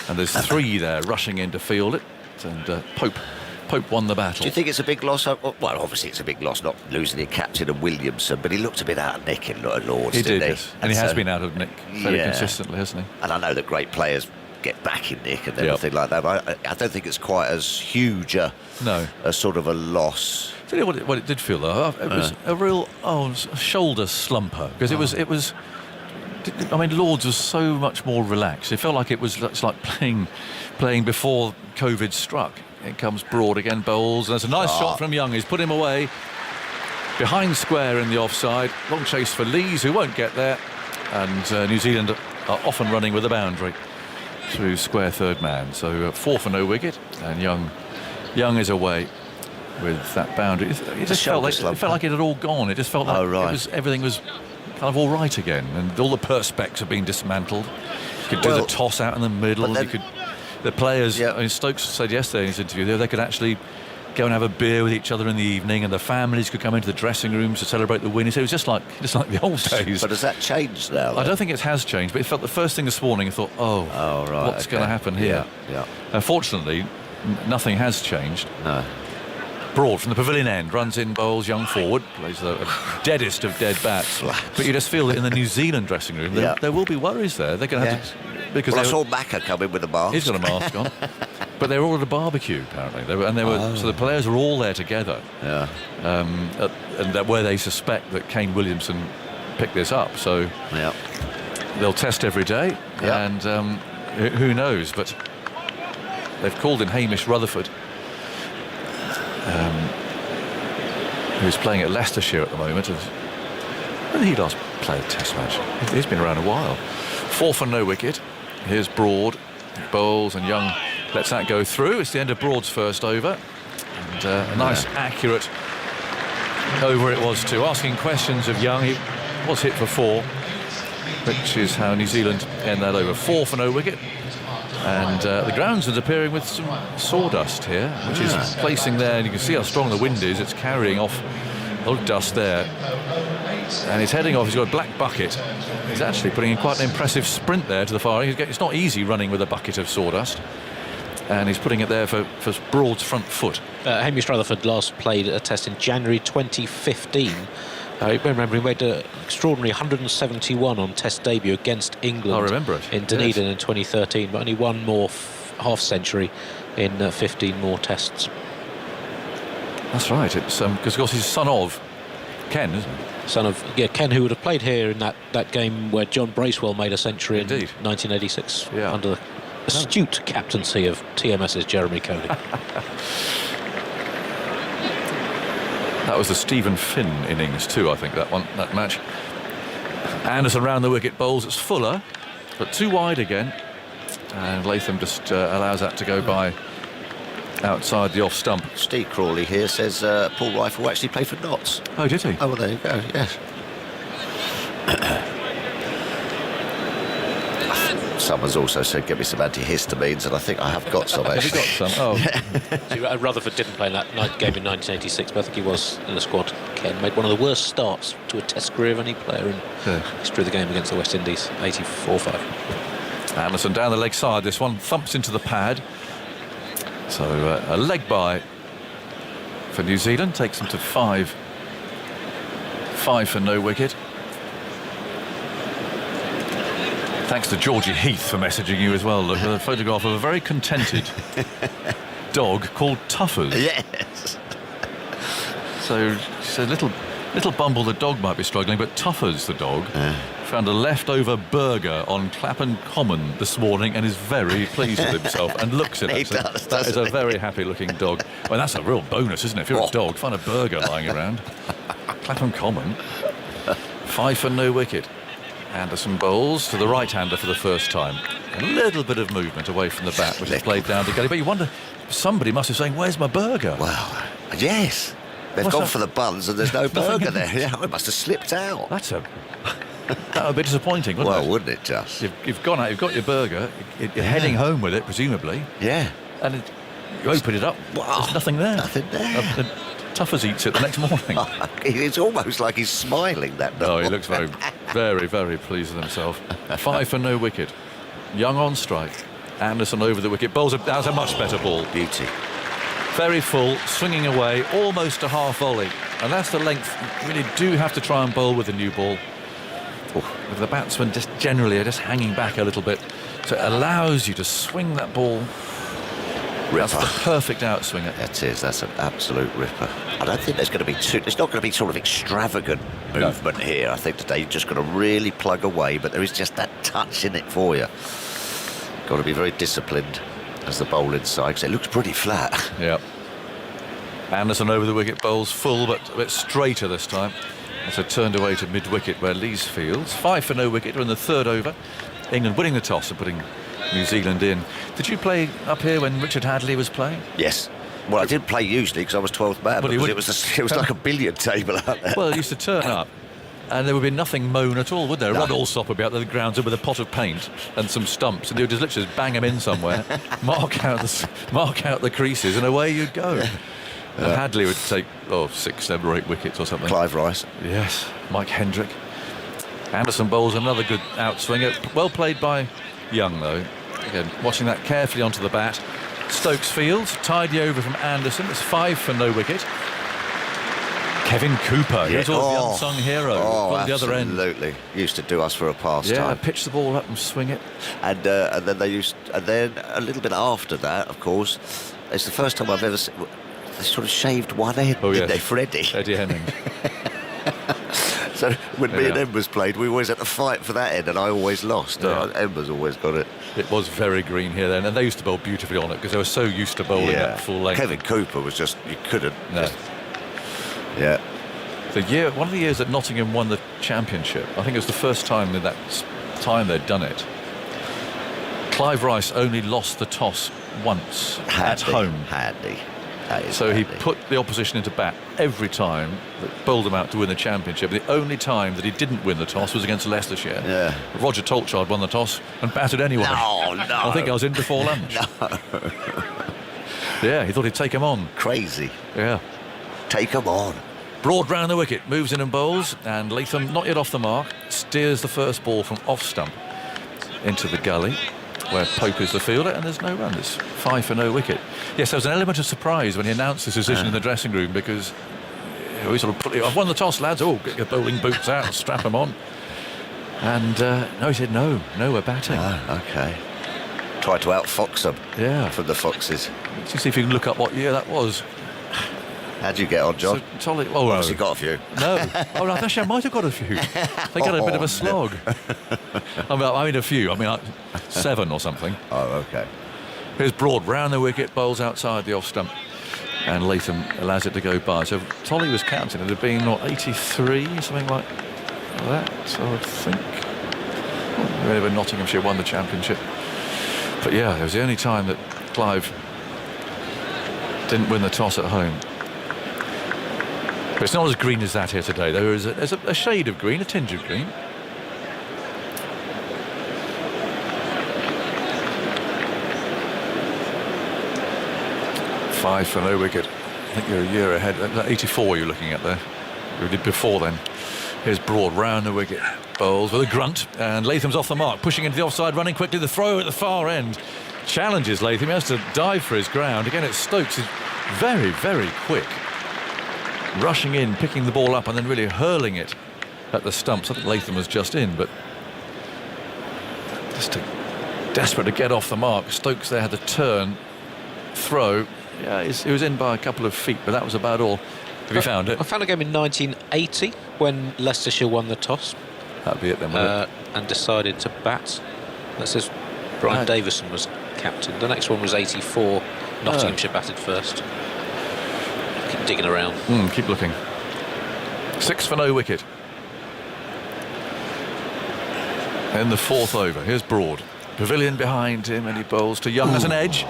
and there's 3 there rushing in to field it, and Pope won the battle. Do you think it's a big loss? Well, obviously it's a big loss not losing your captain and Williamson, but he looked a bit out of nick in Lords, He didn't did, he? yes. And he has been out of nick fairly consistently, hasn't he? And I know that great players get back in nick and everything like that, but I don't think it's quite as huge a sort of a loss. Tell you what it did feel though. It was a real shoulder slumper, because it was. I mean, Lords was so much more relaxed. It felt like it's like playing before COVID struck. It comes Broad again, bowls, and there's a nice shot from Young. He's put him away behind square in the offside. Long chase for Lees, who won't get there, and New Zealand are off and running with a boundary through square third man. So 4 for no wicket, and Young is away with that boundary. It just felt like it had all gone. It just felt like everything was kind of all right again, and all the perspex have been dismantled. You could do the toss out in the middle. The players, I mean, Stokes said yesterday in his interview, they could actually go and have a beer with each other in the evening, and the families could come into the dressing rooms to celebrate the win. He said it was just like the old days. But has that changed now? I don't think it has changed, but it felt the first thing this morning. I thought, what's going to happen here? Fortunately, nothing has changed. No. Broad from the pavilion end runs in, bowls, Young forward, plays the deadest of dead bats. But you just feel that in the New Zealand dressing room there will be worries there. They're going to have to, because I saw Macca come in with a mask. He's got a mask on. But they were all at a barbecue apparently. So the players were all there together. And where they suspect that Kane Williamson picked this up. So they'll test every day, and who knows? But they've called in Hamish Rutherford, who's playing at Leicestershire at the moment. When did he last play a test match? He's been around a while. 4 for no wicket. Here's Broad, bowls, and Young lets that go through. It's the end of Broad's first over, and a nice accurate over it was too. Asking questions of Young, he was hit for 4, which is how New Zealand end that over. 4 for no wicket. And the groundsman's appearing with some sawdust here, which is placing there, and you can see how strong the wind is. It's carrying off a lot of dust there, and he's heading off. He's got a black bucket. He's actually putting in quite an impressive sprint there to the far end. It's not easy running with a bucket of sawdust, and he's putting it there for Broad's front foot. Hamish Rutherford last played a test in January 2015. Remember, he made an extraordinary 171 on Test debut against England. I remember it. In Dunedin in 2013, but only one more half century in 15 more tests. That's right. It's because of course he's son of Ken, isn't he? Son of Ken, who would have played here in that game where John Bracewell made a century in 1986 under the astute captaincy of TMS's Jeremy Coney. That was the Stephen Finn innings too, I think, that match. Anderson round the wicket, bowls. It's Fuller, but too wide again, and Latham just allows that to go by outside the off stump. Steve Crawley here says Paul Rifle actually played for Notts. Oh, did he? Oh, well, there you go, yes. Someone's also said get me some antihistamines, and I think I have got some actually. Have you got some? Oh. So, Rutherford didn't play in that game in 1986, but I think he was in the squad. Ken made one of the worst starts to a test career of any player in history of the game against the West Indies, 84-5. Anderson down the leg side, this one thumps into the pad. So a leg bye for New Zealand, takes them to 5 for no wicket. Thanks to Georgie Heath for messaging you as well. Look at a photograph of a very contented dog called Tuffers. Yes. So she said little Bumble the dog might be struggling, but Tuffers the dog found a leftover burger on Clapham Common this morning and is very pleased with himself and looks at it. That is a very happy looking dog. Well, that's a real bonus, isn't it? If you're a dog, find a burger lying around. Clapham Common. 5 for no wicket. Anderson bowls to the right-hander for the first time. A little bit of movement away from the bat, which is played down to Gully. But you wonder, somebody must have saying, "Where's my burger?" Well, yes. They've gone for the buns and there's no burger there. Yeah, it must have slipped out. That would be disappointing, wouldn't it? Well, wouldn't it just? You've gone out, you've got your burger, you're heading home with it, presumably. Yeah. And you open it up, there's nothing there. Nothing there. tough as eats it the next morning. It's almost like he's smiling, that dog. Oh, he looks very, very, very pleased with himself. 5 for no wicket. Young on strike. Anderson over the wicket. Bowls that's a much better ball. Beauty. Very full, swinging away, almost a half volley. And that's the length you really do have to try and bowl with a new ball. With the batsmen just generally are just hanging back a little bit. So it allows you to swing that ball. That's the perfect outswinger. That is, that's an absolute ripper. I don't think there's going to be there's not going to be sort of extravagant movement here. I think today you're just going to really plug away, but there is just that touch in it for you. Got to be very disciplined as the bowling side, because it looks pretty flat. Yeah. Anderson over the wicket, bowls full, but a bit straighter this time. So turned away to mid-wicket where Lees fields. 5 for no wicket. We're in the third over. England winning the toss and putting New Zealand in. Did you play up here when Richard Hadley was playing? Yes. Well, I didn't play usually because I was 12th man. Well, It was like a billiard table out there. Well, it used to turn up and there would be nothing mown at all, would there? No. Rudd Alsop would be out there the grounds with a pot of paint and some stumps, and they would just literally bang them in somewhere, mark out the creases, and away you'd go. And Hadley would take 6, 7 or 8 wickets or something. Clive Rice. Yes, Mike Hendrick. Anderson bowls another good outswinger. Well played by Young, though. Again, watching that carefully onto the bat. Stokes fields, tidy over from Anderson. It's 5 for no wicket. Kevin Cooper, here's all the unsung hero. On the other end. Absolutely. Used to do us for a pastime. Yeah, pitch the ball up and swing it. And then a little bit after that, of course, it's the first time I've ever seen. They sort of shaved one head, didn't they, for Eddie? Eddie Hemming. So when me and Embers played, we always had to fight for that end, and I always lost. Embers always got it. It was very green here then, and they used to bowl beautifully on it because they were so used to bowling at full length. Kevin Cooper was just, you couldn't. No. One of the years that Nottingham won the championship, I think it was the first time in that time they'd done it. Clive Rice only lost the toss once at home. Handy. So he put the opposition into bat every time, that bowled them out to win the championship. The only time that he didn't win the toss was against Leicestershire. Yeah. Roger Tolchard won the toss and batted anyway. No. I think I was in before lunch. No. Yeah, he thought he'd take him on. Crazy. Yeah. Take him on. Broad round the wicket, moves in and bowls, and Latham, not yet off the mark, steers the first ball from off stump into the gully, where Pope is the fielder, and there's no run. It's 5 for no wicket. Yes, there was an element of surprise when he announced his decision in the dressing room, because he sort of put it, I've won the toss, lads. Oh, get your bowling boots out and strap them on. And no, he said, no, we're batting. Okay. Tried to outfox them. Yeah. From the Foxes. Let's see if you can look up what year that was. How'd you get on, John? So, Tolly, obviously got a few. No. Oh, actually, I might have got a few. They got a bit of a slog. I mean, a few. I mean, like 7 or something. Oh, okay. Here's Broad round the wicket, bowls outside the off stump, and Latham allows it to go by. So Tolly was captain. It had been, 83, something like that, so I think. Whenever Nottinghamshire won the championship. But yeah, it was the only time that Clive didn't win the toss at home. But it's not as green as that here today. There is a shade of green, a tinge of green. Five for no wicket. I think you're a year ahead. 84 you're looking at there. We did before then. Here's Broad round the wicket. Bowls with a grunt, and Latham's off the mark, pushing into the offside, running quickly. The throw at the far end challenges Latham. He has to dive for his ground. Again, it's Stokes. He's very, very quick. Rushing in, picking the ball up, and then really hurling it at the stumps. I think Latham was just in, but just desperate to get off the mark. Stokes there had to turn, throw. Yeah, he was in by a couple of feet, but that was about all. Have you found it? I found a game in 1980 when Leicestershire won the toss. That'd be it then, wouldn't it? And decided to bat. That says Brian Davison was captain. The next one was 84. Nottinghamshire batted first. Keep digging around. Keep looking. 6 for no wicket. In the fourth over, here's Broad. Pavilion behind him, and he bowls to Young as an edge.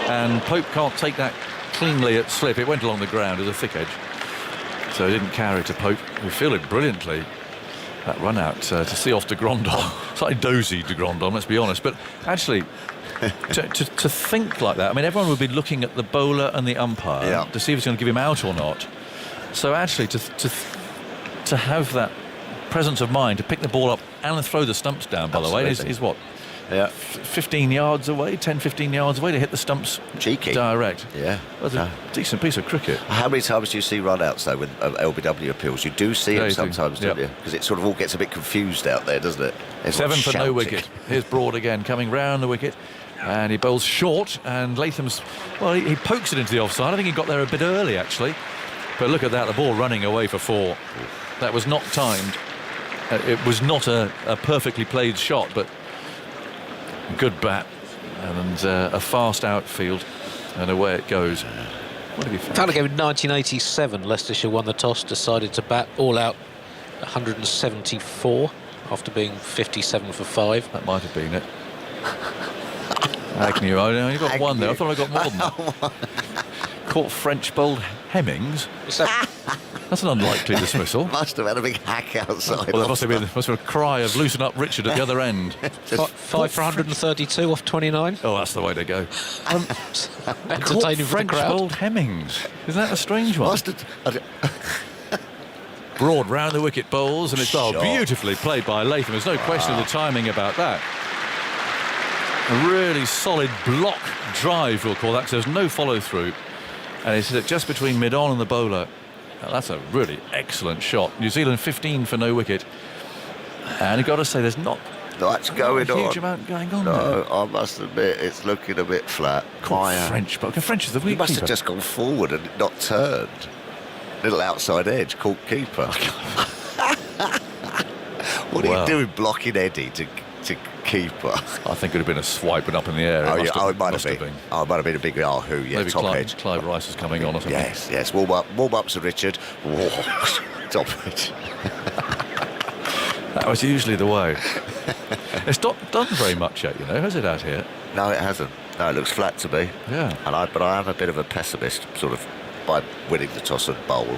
And Pope can't take that cleanly at slip. It went along the ground as a thick edge. So he didn't carry to Pope, who fielded brilliantly. that run out to see off de Grandon. Slightly dozy de Grandon, let's be honest. But actually, to think like that, I mean, everyone would be looking at the bowler and the umpire to see if he's going to give him out or not. So actually, to have that presence of mind to pick the ball up and throw the stumps down, by the way, is what? 15 yards away, 10, 15 yards away to hit the stumps. Cheeky. Direct. Yeah. That's a decent piece of cricket. How many times do you see run-outs, though, with LBW appeals? You do see them sometimes, don't you? Because it sort of all gets a bit confused out there, doesn't it? Everyone's 7 for shouting. no wicket. Here's Broad again, coming round the wicket. And he bowls short, and Latham's... Well, he pokes it into the offside. I think he got there a bit early, actually. But look at that, the ball running away for 4. That was not timed. It was not a perfectly played shot, but good bat. And a fast outfield. And away it goes. What have you found? Found a game in 1987. Leicestershire won the toss, decided to bat all out 174 after being 57 for 5. That might have been it. Agnew, oh no, you got one there. I thought I got more than that. Caught French bowled Hemmings. That's an unlikely dismissal. Must have had a big hack outside. Well, there must have been a cry of loosen up Richard at the other end. 5 for 132 off 29. Oh, that's the way to go. Entertaining for the French crowd. bowled Hemmings. Isn't that a strange one? Must have, Broad round the wicket bowls, and it's beautifully played by Latham. There's no question of the timing about that. A really solid block drive, we'll call that, because there's no follow-through. And it's just between mid-on and the bowler. Now, that's a really excellent shot. New Zealand 15 for no wicket. And you've got to say, there's not That's going a huge on. amount going on No, there. I must admit, it's looking a bit flat. French, but French is the He weak must keeper. have just gone forward and not turned. Little outside edge, caught keeper. What are you doing blocking Eddie to keeper? I think it would have been a swipe and up in the air. It might have been. Oh, it might have been a big Yahoo, yeah, Maybe top edge. Clive Rice is coming on or something. Yes, warm-ups to Richard. Whoa, top edge. That was usually the way. It's not done very much yet, you know, has it, out here? No, it hasn't. No, it looks flat to me. Yeah. But I am a bit of a pessimist, sort of, by winning the toss and bowl,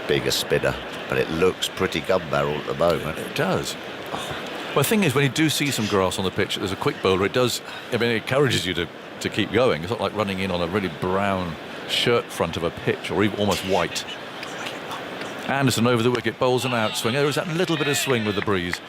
being a spinner. But it looks pretty gun barrel at the moment. It does. Well, the thing is, when you do see some grass on the pitch, there's a quick bowler, it encourages you to keep going. It's not like running in on a really brown shirt front of a pitch, or even almost white. Anderson over the wicket, bowls an outswing. There is that little bit of swing with the breeze.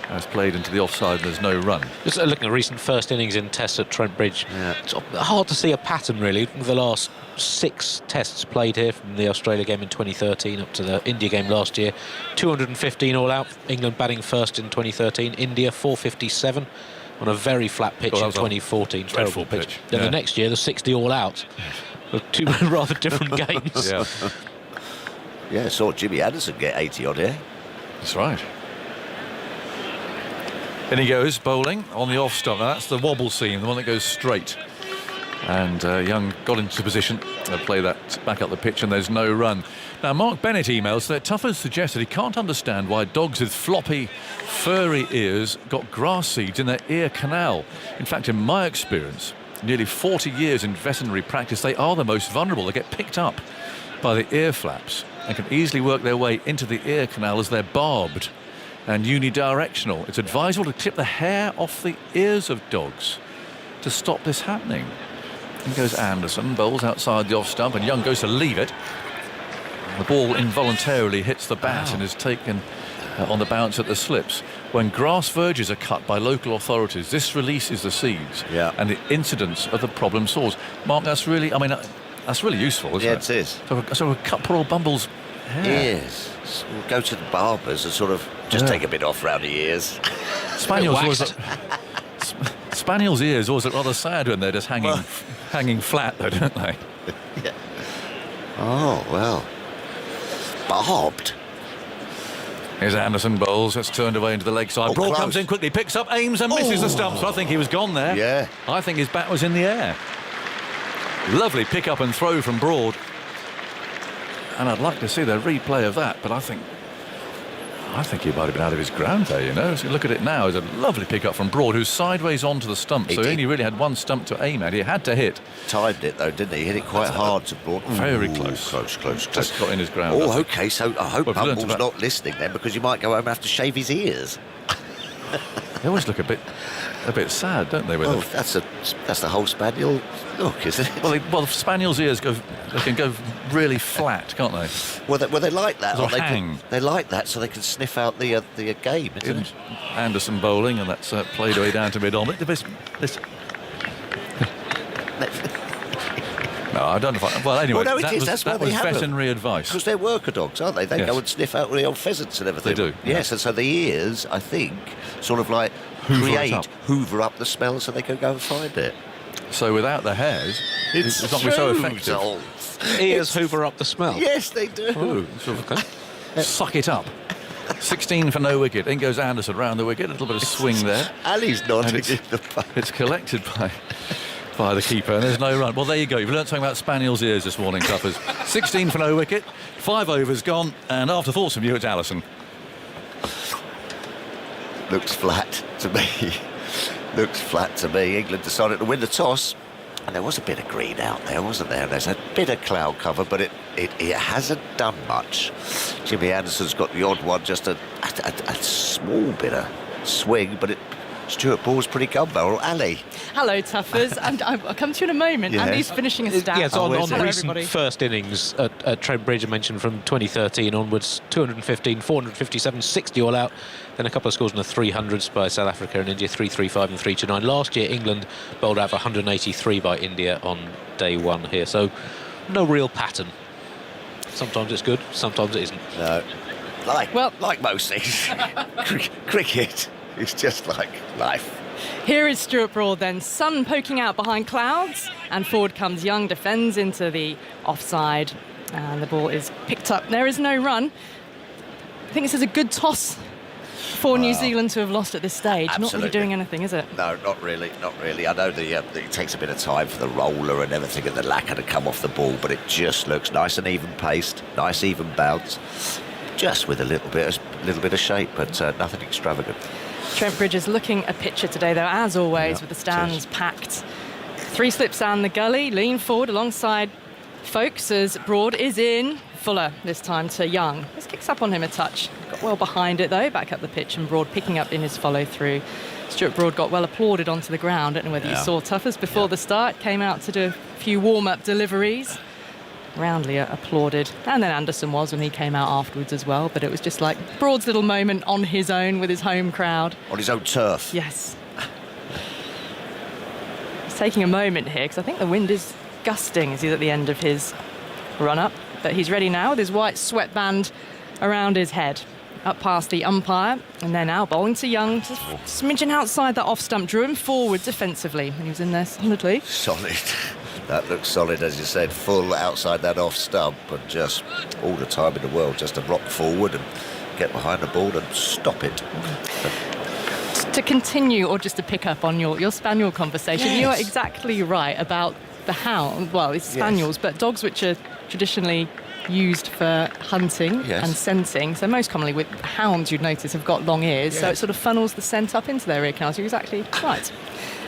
As played into the offside, there's no run. Just looking at recent first innings in tests at Trent Bridge, it's hard to see a pattern really. The last 6 tests played here, from the Australia game in 2013 up to the India game last year, 215 all out. England batting first in 2013, India 457 on a very flat pitch in 2014. Terrible pitch. Then the next year, the 60 all out. Two rather different games. Yeah, I saw Jimmy Anderson get 80 on here. That's right. In he goes, bowling on the off stump. Now that's the wobble seam, the one that goes straight. And Young got into position to play that back up the pitch, and there's no run. Now, Mark Bennett emails that Tuffers suggested he can't understand why dogs with floppy, furry ears got grass seeds in their ear canal. In fact, in my experience, nearly 40 years in veterinary practice, they are the most vulnerable. They get picked up by the ear flaps and can easily work their way into the ear canal as they're barbed and unidirectional. It's advisable to clip the hair off the ears of dogs to stop this happening. In goes Anderson, bowls outside the off stump, and Young goes to leave it. The ball involuntarily hits the bat and is taken on the bounce at the slips. When grass verges are cut by local authorities, this releases the seeds and the incidence of the problem soars. Mark, that's really, that's really useful, isn't it? Yeah, it is. So we'll cut poor old Bumble's hair. Yes. So we'll go to the barbers and sort of just take a bit off round the ears. Spaniels' ears always look rather sad when they're just hanging flat, though, don't they? Yeah. Oh, well. Barbed. Here's Anderson, bowls. It's turned away into the leg side. Broad comes in quickly, picks up, aims and misses the stumps. I think he was gone there. Yeah. I think his bat was in the air. Lovely pick up and throw from Broad. And I'd like to see the replay of that, but I think I think he might have been out of his ground there, you know. So look at it now. It's a lovely pick-up from Broad, who's sideways onto the stump. So he only really had one stump to aim at. He had to hit. Timed it, though, didn't he? Hit it quite hard to Broad. Very close. Close. Just got in his ground. Oh, OK, so I hope Well, I've learnt Humble's about- not listening then, because you might go home and have to shave his ears. They always look a bit sad, don't they? With Oh, them? that's the whole Spaniel look, isn't it? Well, Spaniel's ears they can go really flat, can't they? Well, they like that. Or aren't they? hang. They like that so they can sniff out the game, isn't it? Anderson bowling, and that's played away down to mid-on. No, I don't know if well, anyway, Well, no, that that's why that they was have them. veterinary advice. Because they're worker dogs, aren't they? They Yes. go and sniff out the old pheasants and everything. They do, Yes, and so the ears, I think, sort of like hoover up the smell so they can go and find it. So without the hairs, it's not going to be so effective. Dolph. Ears hoover up the smell. Yes, they do. Ooh, sort of, suck it up. 16 for no wicket. In goes Anderson round the wicket. A little bit of swing there. Ali's nodding And in the back. It's collected by the keeper, and there's no run. Well, there you go. You've learnt something about Spaniel's ears this morning, Tuffers. 16 for no wicket. 5 overs gone, and after thoughts from you, it's Allison. Looks flat to me. Looks flat to me. England decided to win the toss. And there was a bit of green out there, wasn't there? There's a bit of cloud cover, but it hasn't done much. Jimmy Anderson's got the odd one, just a small bit of swing, but Stuart Broad's pretty gun-barrel. Ali. Hello, Tuffers. I'll come to you in a moment. Yes. Andy's finishing a stat. Yes, on Hello, recent everybody. first innings at Trent Bridge, I mentioned from 2013 onwards, 215, 457, 60 all out. Then a couple of scores in the 300s by South Africa and India, 335 and 329. Last year, England bowled out 183 by India on day one here. So no real pattern. Sometimes it's good, sometimes it isn't. No. Like most things. Cricket is just like life. Here is Stuart Broad then, sun poking out behind clouds, and forward comes Young, defends into the offside, and the ball is picked up. There is no run. I think this is a good toss for New Zealand to have lost at this stage. Not Absolutely. really doing anything, is it? No, not really. I know it takes a bit of time for the roller and everything and the lacquer to come off the ball, but it just looks nice and even paced, nice even bounce, just with a little bit of shape, but nothing extravagant. Trent Bridge is looking a picture today, though, as always, with the stands packed. 3 slips down the gully, lean forward alongside Folkes as Broad is in. Fuller this time to Young. This kicks up on him a touch. Got well behind it, though, back up the pitch, and Broad picking up in his follow-through. Stuart Broad got well applauded onto the ground. I don't know whether you saw Tuffers before the start. Came out to do a few warm-up deliveries. Roundly applauded, and then Anderson was when he came out afterwards as well, but it was just like Broad's little moment on his own with his home crowd. On his own turf. Yes. He's taking a moment here because I think the wind is gusting as he's at the end of his run-up, but he's ready now with his white sweatband around his head. Up past the umpire, and they're now bowling to Young, just smidgen outside that off-stump, drew him forward defensively when he was in there solidly. Solid. That looks solid, as you said, full outside that off stump, and just all the time in the world just to rock forward and get behind the ball and stop it. To continue, or just to pick up on your spaniel conversation, Yes. you are exactly right about the hound. Well, it's spaniels, but dogs which are traditionally used for hunting and scenting. So most commonly with hounds, you'd notice, have got long ears, so it sort of funnels the scent up into their ear canals. You're exactly right.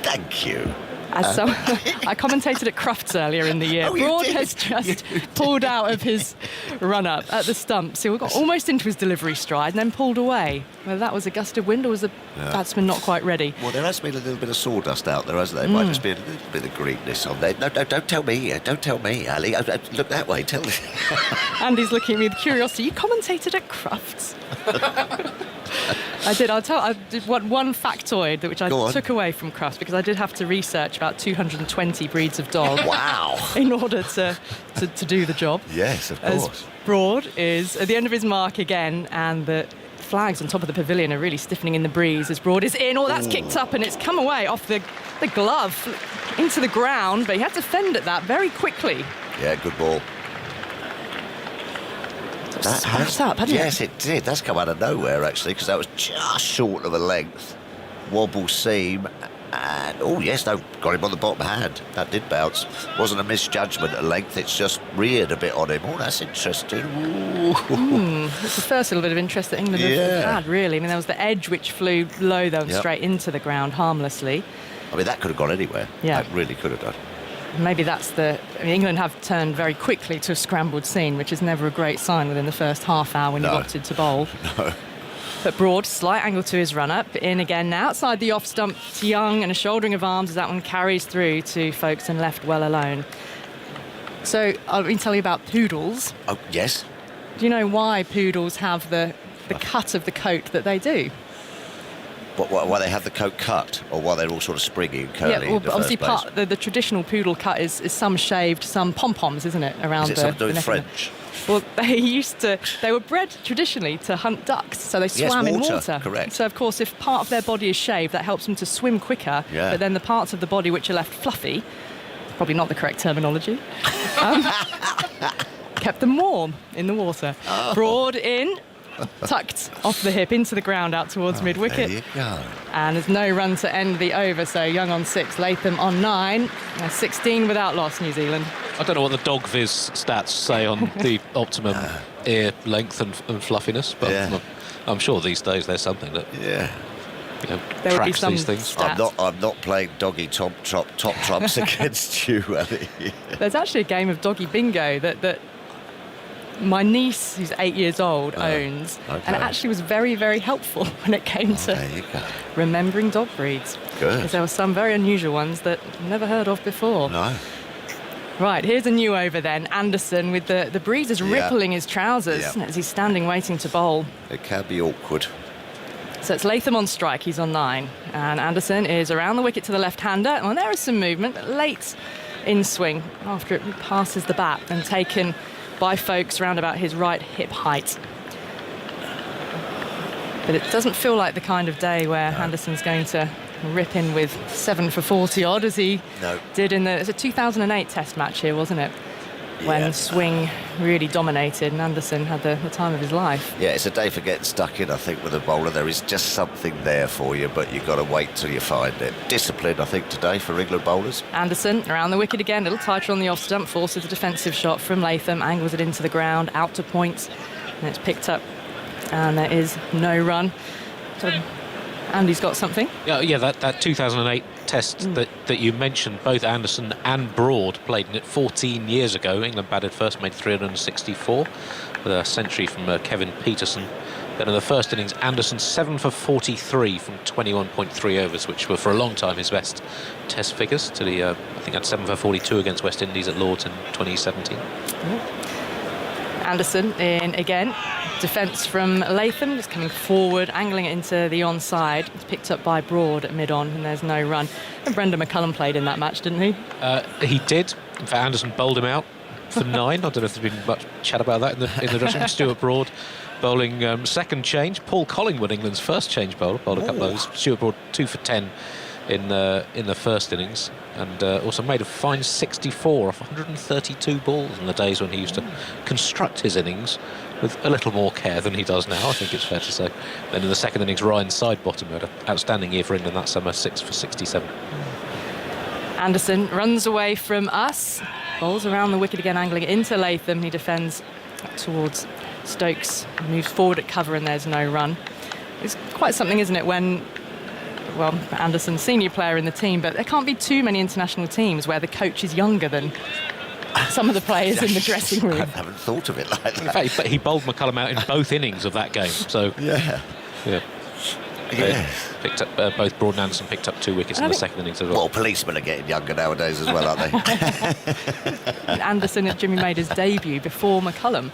Thank you. As I commentated at Crufts earlier in the year. Oh, you Broad did? has just pulled out of his run-up at the stump. So we got almost into his delivery stride and then pulled away. Whether that was a gust of wind or was the batsman not quite ready. Well, there has been a little bit of sawdust out there, hasn't there? Might just be a little bit of greenness on there. No, don't tell me. Don't tell me, Ali. Look that way. Tell me. Andy's looking at me with curiosity. You commentated at Crufts. I did. I did one factoid which I took away from Crufts because I did have to research about 220 breeds of dog. Wow. In order to do the job. Yes, of As course. Broad is at the end of his mark again, and the flags on top of the pavilion are really stiffening in the breeze as Broad is in. Oh, that's kicked up and it's come away off the glove into the ground, but he had to fend at that very quickly. Yeah, good ball. That has up, hadn't yes, it did. That's come out of nowhere, actually, because that was just short of a length. Wobble seam, And, oh, yes, no, got him on the bottom hand. That did bounce. Wasn't a misjudgment at length, it's just reared a bit on him. Oh, that's interesting. It's the first little bit of interest that England have had, really. I mean, there was the edge which flew low, though, and straight into the ground harmlessly. I mean, that could have gone anywhere. Yeah. That really could have done. Maybe that's I mean, England have turned very quickly to a scrambled scene, which is never a great sign within the first half hour when you've opted to bowl. No. But Broad, slight angle to his run-up. In again now, outside the off stump to Young, and a shouldering of arms as that one carries through to Folkestone, left well alone. So I'll tell you about poodles. Oh, yes. Do you know why poodles have the cut of the coat that they do? Why they have the coat cut, or why they're all sort of springy and curly? Yeah, well, in the obviously first place? the traditional poodle cut is some shaved, some pom-poms, isn't it, around Is it the something to do with neck of French? Well, they were bred traditionally to hunt ducks, so they swam in water. Correct. So, of course, if part of their body is shaved, that helps them to swim quicker. Yeah. But then the parts of the body which are left fluffy, probably not the correct terminology, kept them warm in the water. Oh. Broad in, tucked off the hip into the ground out towards mid-wicket. There you go. And there's no run to end the over, so Young on 6, Latham on 9, 16 without loss, New Zealand. I don't know what the dog viz stats say on the optimum ear length and fluffiness, but I'm sure these days there's something that There would be tracks some these things. stat. I'm not playing doggy top trumps against you, Ellie. There's actually a game of doggy bingo that my niece, who's 8 years old, owns, and it actually was very, very helpful when it came to There you go. remembering dog breeds. Good. Because there were some very unusual ones that I've never heard of before. No. Right, here's a new over then. Anderson with the breezes rippling his trousers as he's standing waiting to bowl. It can be awkward. So it's Latham on strike, he's on 9. And Anderson is around the wicket to the left-hander. Well, there is some movement, but late in swing after it passes the bat and taken by Folkes round about his right hip height. But it doesn't feel like the kind of day where Anderson's going to rip in with 7 for 40 odd as he did in it's a 2008 Test match here, wasn't it? When swing really dominated and Anderson had the time of his life. Yeah, it's a day for getting stuck in, I think, with a bowler. There is just something there for you, but you've got to wait till you find it. Discipline, I think, today for England bowlers. Anderson around the wicket again, a little tighter on the off stump, forces a defensive shot from Latham, angles it into the ground, out to point, and it's picked up, and there is no run. So Andy's got something. Yeah, that 2008 Test that you mentioned, both Anderson and Broad played in it 14 years ago. England batted first, made 364 with a century from Kevin Peterson. Then in the first innings, Anderson 7 for 43 from 21.3 overs, which were for a long time his best Test figures. Till he, I think, had 7 for 42 against West Indies at Lord's in 2017. Anderson in again. Defence from Latham, just coming forward, angling it into the onside. It's picked up by Broad at mid-on, and there's no run. And Brendan McCullum played in that match, didn't he? He did. In fact, Anderson bowled him out for 9. I don't know if there's been much chat about that in the dressing room. Stuart Broad bowling second change. Paul Collingwood, England's first change bowler, bowled a couple of those. Stuart Broad 2 for 10 in the first innings, and also made a fine 64 off 132 balls in the days when he used to construct his innings with a little more care than he does now, I think it's fair to say. Then in the second innings, Ryan Sidebottom had an outstanding year for England that summer, 6 for 67. Anderson runs away from us, bowls around the wicket again, angling it into Latham. He defends towards Stokes, moves forward at cover, and there's no run. It's quite something, isn't it, when, well, Anderson's senior player in the team, but there can't be too many international teams where the coach is younger than some of the players in the dressing room. I haven't thought of it like that. In fact, he bowled McCullum out in both innings of that game. So Yeah. Picked up both Broad and Anderson picked up 2 wickets in the second innings as well. Well, policemen are getting younger nowadays as well, aren't they? Anderson and Jimmy made his debut before McCullum.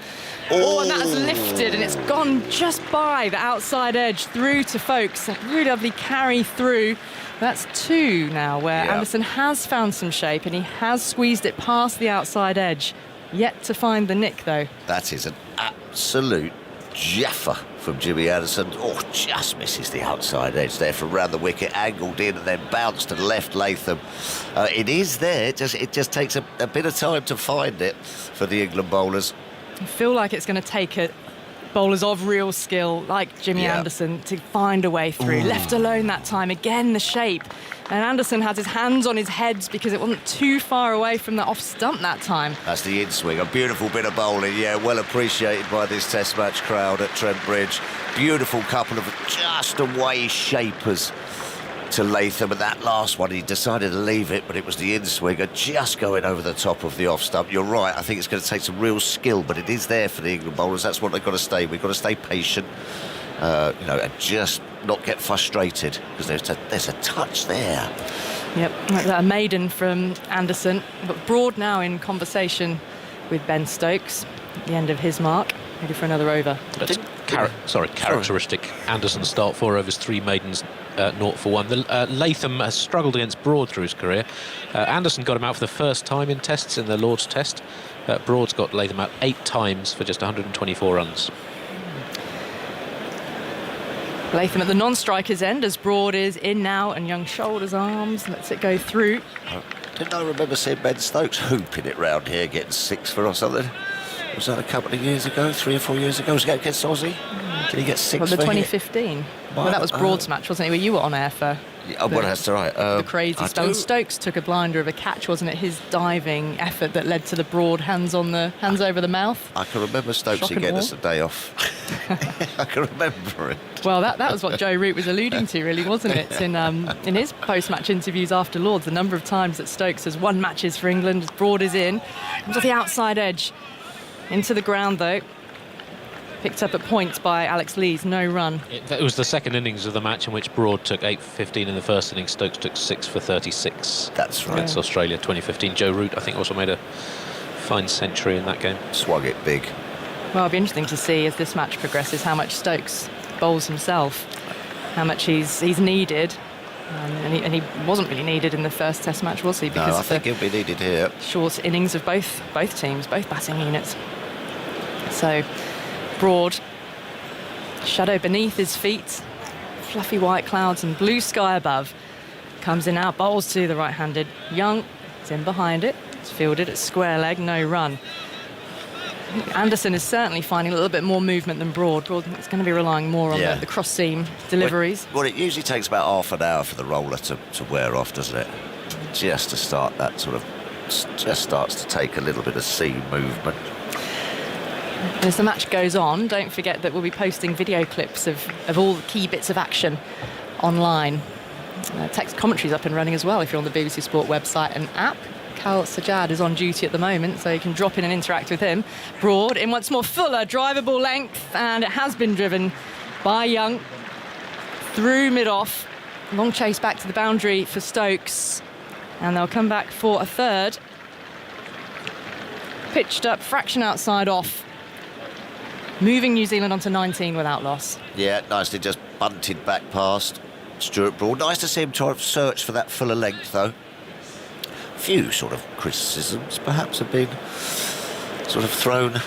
Oh, and that's lifted, and it's gone just by the outside edge through to Folkes. A really lovely carry through. That's 2 now, where Anderson has found some shape, and he has squeezed it past the outside edge. Yet to find the nick, though. That is an absolute jaffer from Jimmy Anderson. Oh, just misses the outside edge there from round the wicket, angled in and then bounced to the left Latham. It is there, it just takes a bit of time to find it for the England bowlers. I feel like it's going to take a bowlers of real skill, like Jimmy Anderson, to find a way through. Left alone that time, again the shape. And Anderson has his hands on his head because it wasn't too far away from the off stump that time. That's the in-swing. A beautiful bit of bowling, well appreciated by this Test match crowd at Trent Bridge. Beautiful couple of just away shapers to Latham, and that last one he decided to leave it, but it was the in-swinger just going over the top of the off stump. You're right, I think it's going to take some real skill, but it is there for the England bowlers. That's what they've got to stay. We've got to stay patient, and just not get frustrated, because there's a touch there. Yep, a maiden from Anderson, but Broad now in conversation with Ben Stokes at the end of his mark, ready for another over. That's characteristic Anderson start, 4 overs, 3 maidens, 0 for 1. Latham has struggled against Broad through his career. Anderson got him out for the first time in tests in the Lord's Test. Broad's got Latham out 8 times for just 124 runs. Latham at the non-striker's end as Broad is in now, and Young shoulders, arms, lets it go through. Didn't I remember seeing Ben Stokes hooping it round here, getting 6 for or something? Was that a couple of years ago, 3 or 4 years ago? Was it against Aussie? Did he get 6 well, the for 2015. Well, that was Broad's match, wasn't it? Where you were on air for well, that's right. the crazy spell. Stokes took a blinder of a catch, wasn't it? His diving effort that led to the Broad hands over the mouth. I can remember Stokes getting us a day off. I can remember it. Well, that was what Joe Root was alluding to, really, wasn't it? In his post-match interviews after Lords, the number of times that Stokes has won matches for England, as Broad is in. Comes off the outside edge. Into the ground, though. Picked up at points by Alex Lees, no run. It was the second innings of the match in which Broad took 8 for 15 in the first innings. Stokes took 6 for 36. That's right. Against Australia 2015. Joe Root, I think, also made a fine century in that game. Swung it big. Well, it'll be interesting to see as this match progresses how much Stokes bowls himself, how much he's needed. And he wasn't really needed in the first Test match, was he? Because no, I think he'll be needed here. Short innings of both teams, both batting units. So Broad, shadow beneath his feet, fluffy white clouds and blue sky above. Comes in now, bowls to the right-handed. Young is in behind it. It's fielded at square leg, no run. Anderson is certainly finding a little bit more movement than Broad. Broad is going to be relying more on the cross-seam deliveries. Well, it usually takes about half an hour for the roller to wear off, doesn't it? Just to start that sort of, just starts to take a little bit of seam movement. As the match goes on, don't forget that we'll be posting video clips of all the key bits of action online. Text commentary's up and running as well if you're on the BBC Sport website and app. Kal Sajjad is on duty at the moment, so you can drop in and interact with him. Broad in once more, Fuller, drivable length, and it has been driven by Young through mid-off. Long chase back to the boundary for Stokes, and they'll come back for a third. Pitched up, fraction outside off. Moving New Zealand onto 19 without loss. Yeah, nicely just bunted back past Stuart Broad. Nice to see him try to search for that fuller length, though. Few sort of criticisms perhaps have been sort of thrown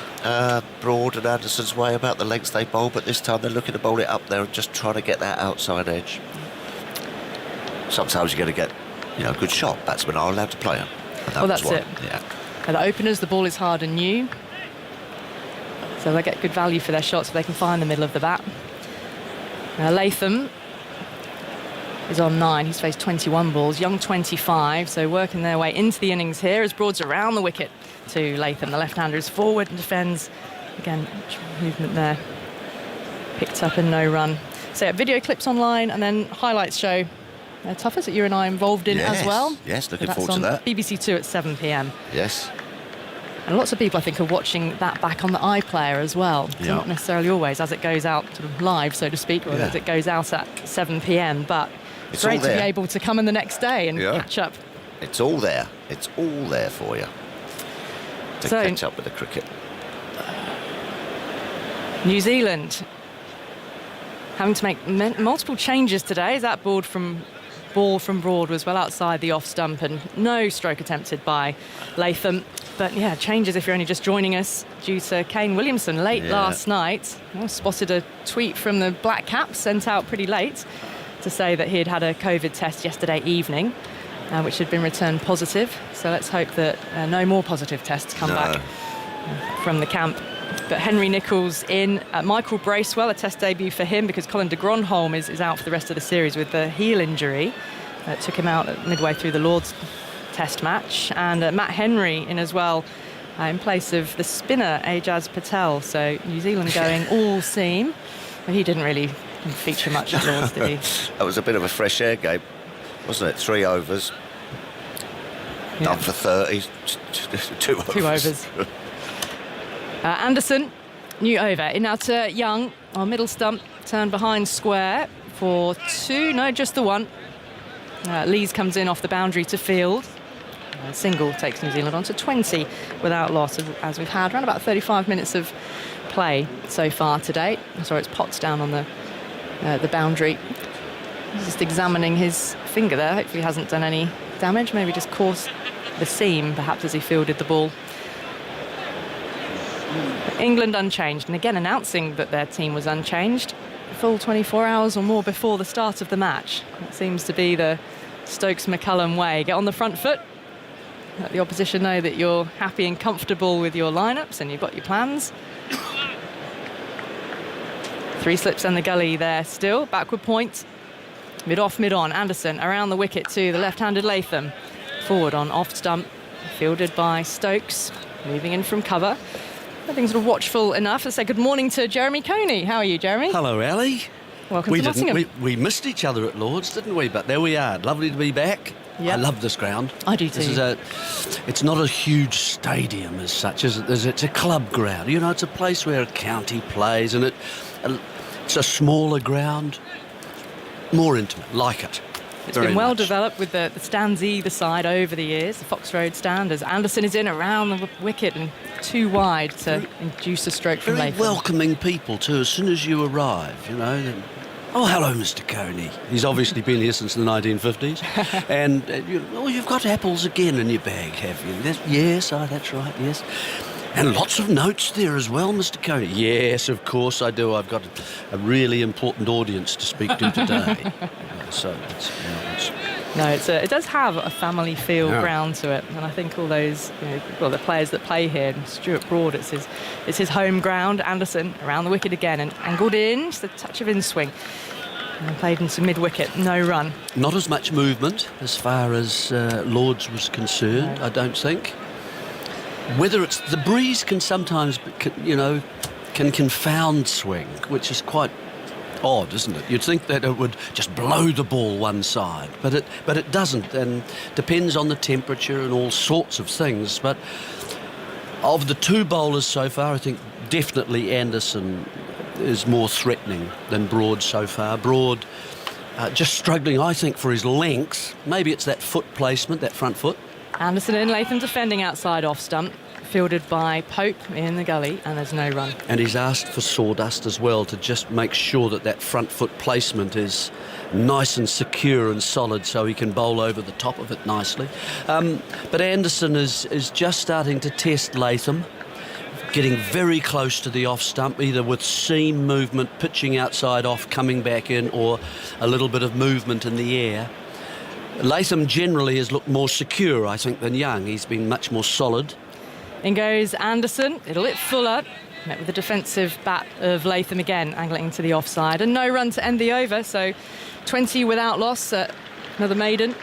Broad and Anderson's way about the lengths they bowl, but this time they're looking to bowl it up there and just trying to get that outside edge. Sometimes you're going to get, a good shot. Batsmen are allowed to play them. Well, that's it. Yeah. And the openers, the ball is hard and new, so they get good value for their shots if they can find the middle of the bat. Latham is on 9. He's faced 21 balls. Young 25, so working their way into the innings here as Broad's around the wicket to Latham. The left-hander is forward and defends. Again, movement there. Picked up and no run. So video clips online and then highlights show Tuffers that you and I are involved in as well. Yes, looking so forward to that. BBC 2 at 7 p.m. Yes. And lots of people, I think, are watching that back on the iPlayer as well. So not necessarily always as it goes out sort of live, so to speak, or as it goes out at 7 p.m. But it's great to be able to come in the next day and catch up. It's all there. It's all there for you to catch up with the cricket. New Zealand having to make multiple changes today as that ball from Broad was well outside the off stump and no stroke attempted by Latham. But changes if you're only just joining us due to Kane Williamson late last night. Spotted a tweet from the Black Caps sent out pretty late to say that he had a COVID test yesterday evening, which had been returned positive. So let's hope that no more positive tests come back from the camp. But Henry Nicholls in. Michael Bracewell, a test debut for him because Colin de Gronholm is out for the rest of the series with the heel injury. Took him out midway through the Lord's test match. And Matt Henry in as well in place of the spinner Ajaz Patel. So New Zealand going all seam. But he didn't really feature much at Lord's, did he? That was a bit of a fresh air game, wasn't it? 3 overs. Done for 30. 2 overs. 2 overs. Anderson, new over. In now to Young. Our middle stump turned behind square for 2. No, just the 1. Lees comes in off the boundary to field. Single takes New Zealand on to 20 without loss, as we've had around about 35 minutes of play so far today. So it's Potts down on the boundary. He's just examining his finger there. Hopefully he hasn't done any damage. Maybe just caught the seam, perhaps, as he fielded the ball. England unchanged, and again announcing that their team was unchanged full 24 hours or more before the start of the match. That seems to be the Stokes-McCullum way. Get on the front foot, let the opposition know that you're happy and comfortable with your lineups and you've got your plans. 3 slips and the gully there still. Backward point, mid-off, mid-on. Anderson around the wicket to the left-handed Latham. Forward on off stump, fielded by Stokes, moving in from cover. I think sort of watchful enough to say good morning to Jeremy Coney. How are you, Jeremy? Hello, Ali. Welcome to Nottingham. We missed each other at Lord's, didn't we? But there we are. Lovely to be back. Yep. I love this ground. I do too. It's not a huge stadium as such, is it? It's a club ground. You know, it's a place where a county plays, and it's a smaller ground, more intimate, like it. It's been well developed with the stands either side over the years, the Fox Road stand, as Anderson is in around the wicket and too wide to induce a stroke from Very Latham. welcoming people too, as soon as you arrive, you know. Oh, hello, Mr. Coney. He's obviously been here since the 1950s. And, you've got apples again in your bag, have you? Yes, that's right, yes. And lots of notes there as well, Mr. Coney. Yes, of course I do. I've got a really important audience to speak to today. It does have a family feel ground to it, and I think all those, the players that play here, and Stuart Broad, it's his home ground. Anderson around the wicket again and angled in, just a touch of in swing, and played into mid wicket, no run. Not as much movement as far as Lord's was concerned, I don't think. Whether it's the breeze can sometimes, can confound swing, which is quite odd, isn't it? You'd think that it would just blow the ball one side, but it doesn't, and depends on the temperature and all sorts of things. But of the 2 bowlers so far, I think definitely Anderson is more threatening than Broad so far. Broad just struggling, I think, for his length. Maybe it's that foot placement, that front foot. Anderson in, Latham defending outside off stump, fielded by Pope in the gully, and there's no run. And he's asked for sawdust as well to just make sure that front foot placement is nice and secure and solid, so he can bowl over the top of it nicely. But Anderson is just starting to test Latham, getting very close to the off stump, either with seam movement, pitching outside off, coming back in, or a little bit of movement in the air. Latham generally has looked more secure, I think, than Young. He's been much more solid. In goes Anderson, a little bit fuller, met with the defensive bat of Latham again, angling to the offside, and no run to end the over, so 20 without loss. Another maiden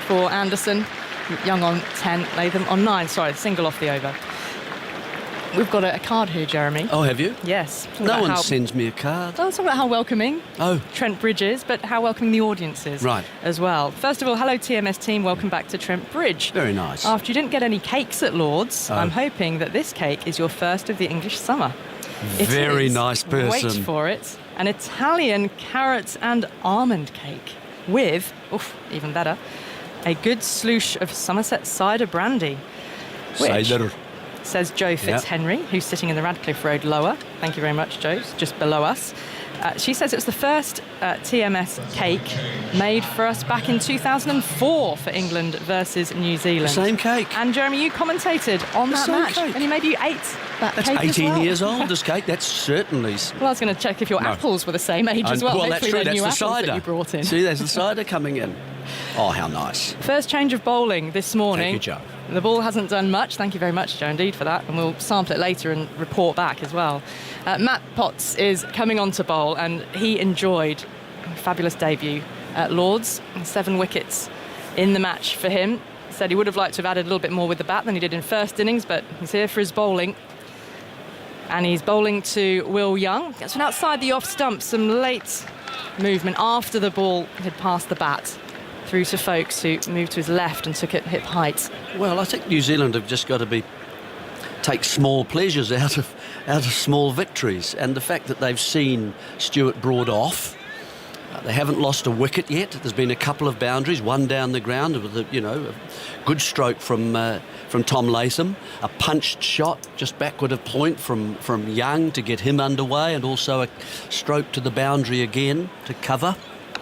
for Anderson. Young on 10, Latham on 9. Sorry, single off the over. We've got a card here, Jeremy. Oh, have you? Yes. No one sends me a card. Well, it's all about how welcoming Trent Bridge is, but how welcoming the audience is as well. First of all, hello TMS team, welcome back to Trent Bridge. Very nice. After you didn't get any cakes at Lord's, I'm hoping that this cake is your first of the English summer. Very nice person. Wait for it. An Italian carrot and almond cake with, even better, a good sloosh of Somerset cider brandy. Cider. Says Joe Fitzhenry, who's sitting in the Radcliffe Road lower. Thank you very much, Joe. It's just below us. She says it's the first TMS cake made for us back in 2004 for England versus New Zealand. Same cake. And Jeremy, you commentated on that match. Cake. And maybe you ate that That's cake 18 as well. years old, this cake. That's certainly... Well, I was going to check if your apples were the same age as well. Well, that's Hopefully true. they're That's new the apples cider. that you brought in. See, there's the cider coming in. Oh, how nice. First change of bowling this morning. Thank you, Joe. The ball hasn't done much. Thank you very much, Joe, indeed, for that. And we'll sample it later and report back as well. Matt Potts is coming on to bowl, and he enjoyed a fabulous debut at Lords. 7 wickets in the match for him. Said he would have liked to have added a little bit more with the bat than he did in first innings, but he's here for his bowling. And he's bowling to Will Young. Gets one outside the off stump, some late movement after the ball had passed the bat. Through to Folkes, who moved to his left and took it hip height. Well, I think New Zealand have just got to take small pleasures out of small victories, and the fact that they've seen Stuart Broad off. They haven't lost a wicket yet. There's been a couple of boundaries, one down the ground with a good stroke from Tom Latham, a punched shot just backward of point from Young to get him underway, and also a stroke to the boundary again to cover.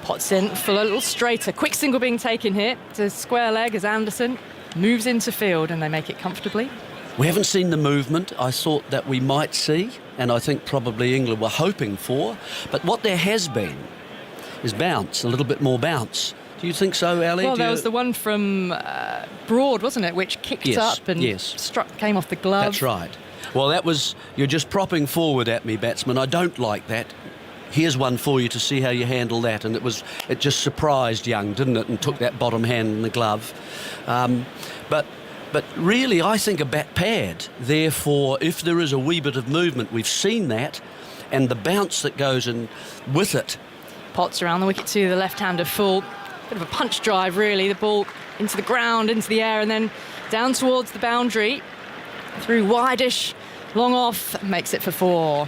Potts in for a little straighter. Quick single being taken here to square leg as Anderson moves into field, and they make it comfortably. We haven't seen the movement I thought that we might see, and I think probably England were hoping for. But what there has been is bounce, a little bit more bounce. Do you think so, Ali? Well, there was the one from Broad, wasn't it, which kicked up and came off the glove. That's right. Well, you're just propping forward at me, batsman. I don't like that. Here's one for you to see how you handle that. And it just surprised Young, didn't it, and took that bottom hand in the glove. But really, I think a bat pad. Therefore, if there is a wee bit of movement, we've seen that, and the bounce that goes in with it. Potts around the wicket to the left-hander full. Bit of a punch drive, really. The ball into the ground, into the air, and then down towards the boundary. Through wide-ish, long off, makes it for 4.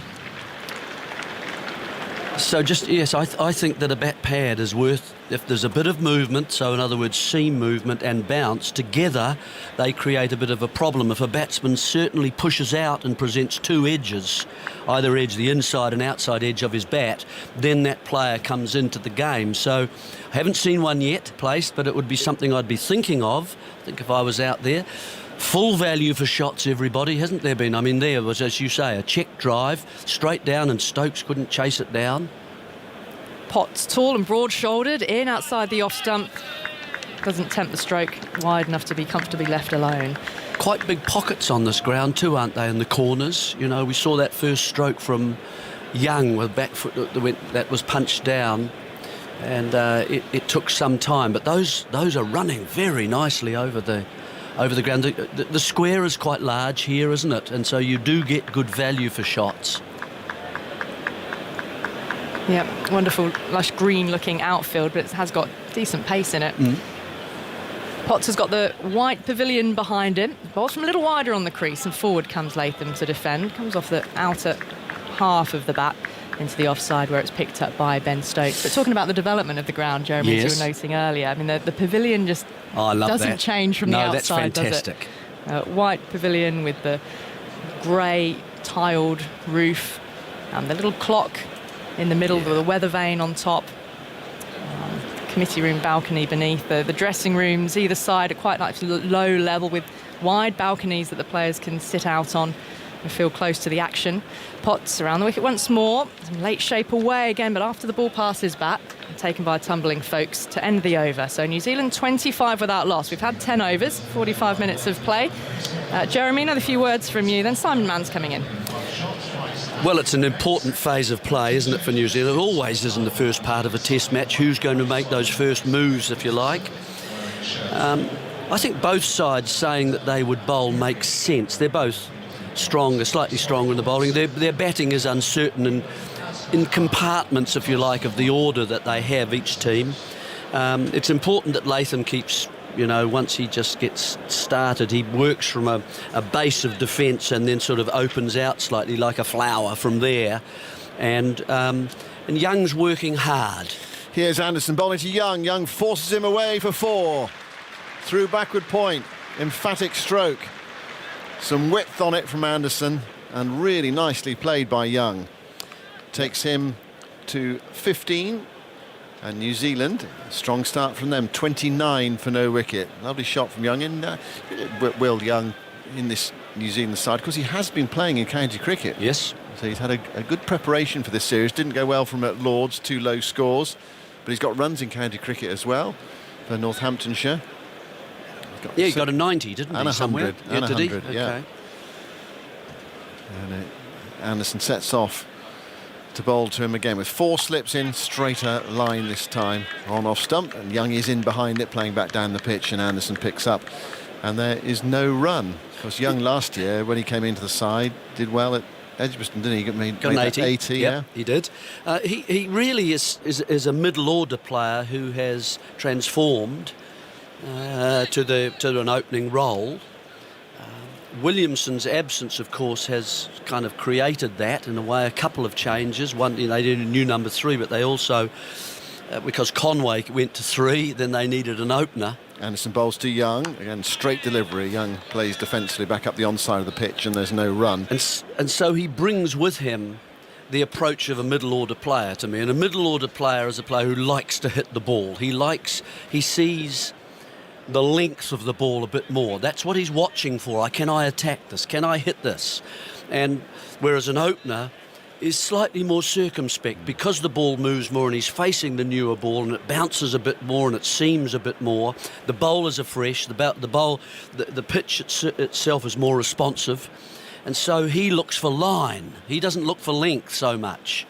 So I think that a bat pad is worth, if there's a bit of movement, so in other words seam movement and bounce, together they create a bit of a problem. If a batsman certainly pushes out and presents 2 edges, either edge, the inside and outside edge of his bat, then that player comes into the game. So I haven't seen one yet placed, but it would be something I'd be thinking of, I think, if I was out there. Full value for shots, everybody, hasn't there been? I mean, there was, as you say, a check drive, straight down, and Stokes couldn't chase it down. Potts, tall and broad-shouldered, in outside the off-stump. Doesn't tempt the stroke wide enough to be comfortably left alone. Quite big pockets on this ground too, aren't they, in the corners? You know, we saw that first stroke from Young with back foot that was punched down, and it took some time. But those are running very nicely over the ground. The square is quite large here, isn't it? And so you do get good value for shots. Yeah, wonderful, lush green-looking outfield, but it has got decent pace in it. Potts has got the white pavilion behind him. Bowls from a little wider on the crease, and forward comes Latham to defend. Comes off the outer half of the bat into the offside, where it's picked up by Ben Stokes. But talking about the development of the ground, Jeremy, as you were noting earlier, I mean, the pavilion just doesn't change from the outside, that's fantastic. Does it? White pavilion with the grey tiled roof, and the little clock in the middle with a weather vane on top. Committee room balcony beneath. The dressing rooms either side are quite like low level with wide balconies that the players can sit out on and feel close to the action. Potts around the wicket once more. Some late shape away again, but after the ball passes bat, taken by tumbling Folkes to end the over. So New Zealand 25 without loss. We've had 10 overs, 45 minutes of play. Jeremy, another few words from you, then Simon Mann's coming in. Well, it's an important phase of play, isn't it, for New Zealand? It always is in the first part of a test match. Who's going to make those first moves, if you like? I think both sides saying that they would bowl makes sense. They're both stronger, slightly stronger in the bowling. Their batting is uncertain and in compartments, if you like, of the order that they have, each team. It's important that Latham keeps, once he just gets started, he works from a base of defence and then sort of opens out slightly like a flower from there. And Young's working hard. Here's Anderson bowling to Young. Young forces him away for 4. Through backward point. Emphatic stroke. Some width on it from Anderson, and really nicely played by Young. Takes him to 15. And New Zealand, strong start from them, 29 for no wicket. Lovely shot from Young. And Will Young in this New Zealand side, because he has been playing in county cricket. Yes. So he's had a good preparation for this series. Didn't go well from at Lords, 2 low scores. But he's got runs in county cricket as well for Northamptonshire. He's Yeah, he got a 90, didn't and he, somewhere? 100, and did he? 100, yeah. Okay. And Anderson sets off to bowl to him again with 4 slips in, straighter line this time on off stump, and Young is in behind it, playing back down the pitch, and Anderson picks up, and there is no run. Because Young last year, when he came into the side, did well at Edgbaston, didn't he? Got an 80. 80, Yep, yeah. he did. He really is a middle order player who has transformed to an opening role. Williamson's absence, of course, has kind of created that in a way. A couple of changes. One, they did a new number 3, but they also, because Conway went to 3, then they needed an opener. Anderson bowls to Young, again straight delivery. Young plays defensively back up the onside of the pitch, and there's no run. And so he brings with him the approach of a middle order player to me. And a middle order player is a player who likes to hit the ball. He sees the length of the ball a bit more. That's what he's watching for. Can I attack this? Can I hit this? And whereas an opener is slightly more circumspect because the ball moves more and he's facing the newer ball and it bounces a bit more and it seams a bit more. The bowlers are fresh. The pitch itself is more responsive, and so he looks for line. He doesn't look for length so much.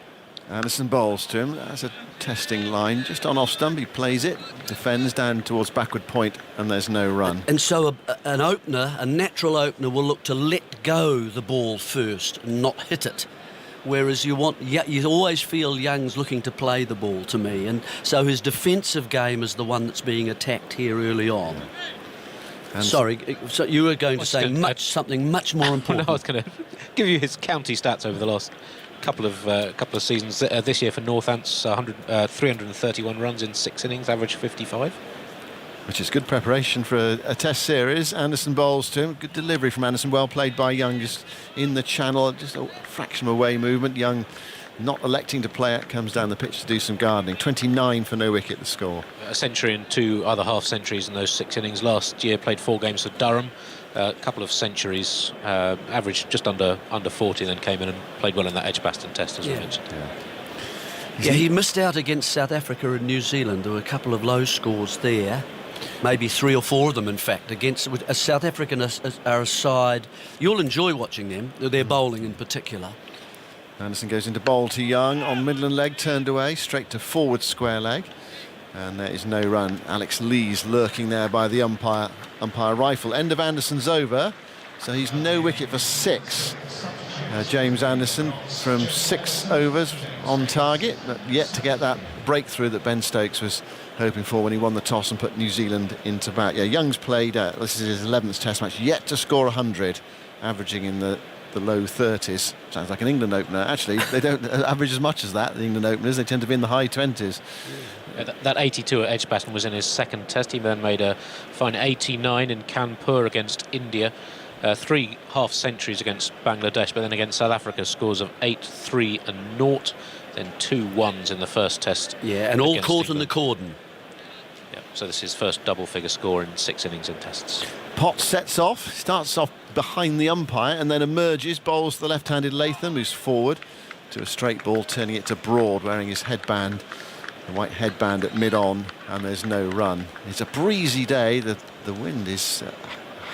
Anderson bowls to him. That's a testing line. Just on off stump, he plays it, defends down towards backward point, and there's no run. And so an opener, a natural opener, will look to let go the ball first and not hit it. Whereas you always feel Young's looking to play the ball to me. And so his defensive game is the one that's being attacked here early on. Sorry, so you were going to say something much more important. I was going to give you his county stats over the last couple of seasons. This year for Northants, 331 runs in 6 innings, average 55. Which is good preparation for a test series. Anderson bowls to him. Good delivery from Anderson. Well played by Young, just in the channel. Just a fraction of away movement. Young not electing to play it. Comes down the pitch to do some gardening. 29 for no wicket, the score. A century and 2 other half centuries in those 6 innings. Last year played 4 games for Durham. A couple of centuries, averaged just under 40, then came in and played well in that Edgbaston test, as we mentioned. Yeah, he missed out against South Africa and New Zealand. There were a couple of low scores there. Maybe 3 or 4 of them, in fact, against South African are a side. You'll enjoy watching them, their bowling in particular. Anderson goes into bowl to Young on Midland leg, turned away, straight to forward square leg. And there is no run. Alex Lees lurking there by the umpire rifle. End of Anderson's over, so he's no wicket for 6. James Anderson from 6 overs on target, but yet to get that breakthrough that Ben Stokes was hoping for when he won the toss and put New Zealand into bat. Yeah, Young's played, this is his 11th test match, yet to score 100, averaging in the low 30s. Sounds like an England opener. Actually, they don't average as much as that, the England openers. They tend to be in the high 20s. That 82 at Edgbaston was in his 2nd test. He then made a fine 89 in Kanpur against India. 3 half centuries against Bangladesh, but then against South Africa, scores of 8, 3 and 0. Then 2 ones in the first test. Yeah, and all caught in the cordon. Yeah, so this is his first double-figure score in 6 innings in tests. Potts sets off, starts off behind the umpire and then emerges, bowls the left-handed Latham, who's forward to a straight ball, turning it to Broad, wearing his headband, the white headband at mid-on, and there's no run. It's a breezy day. The wind is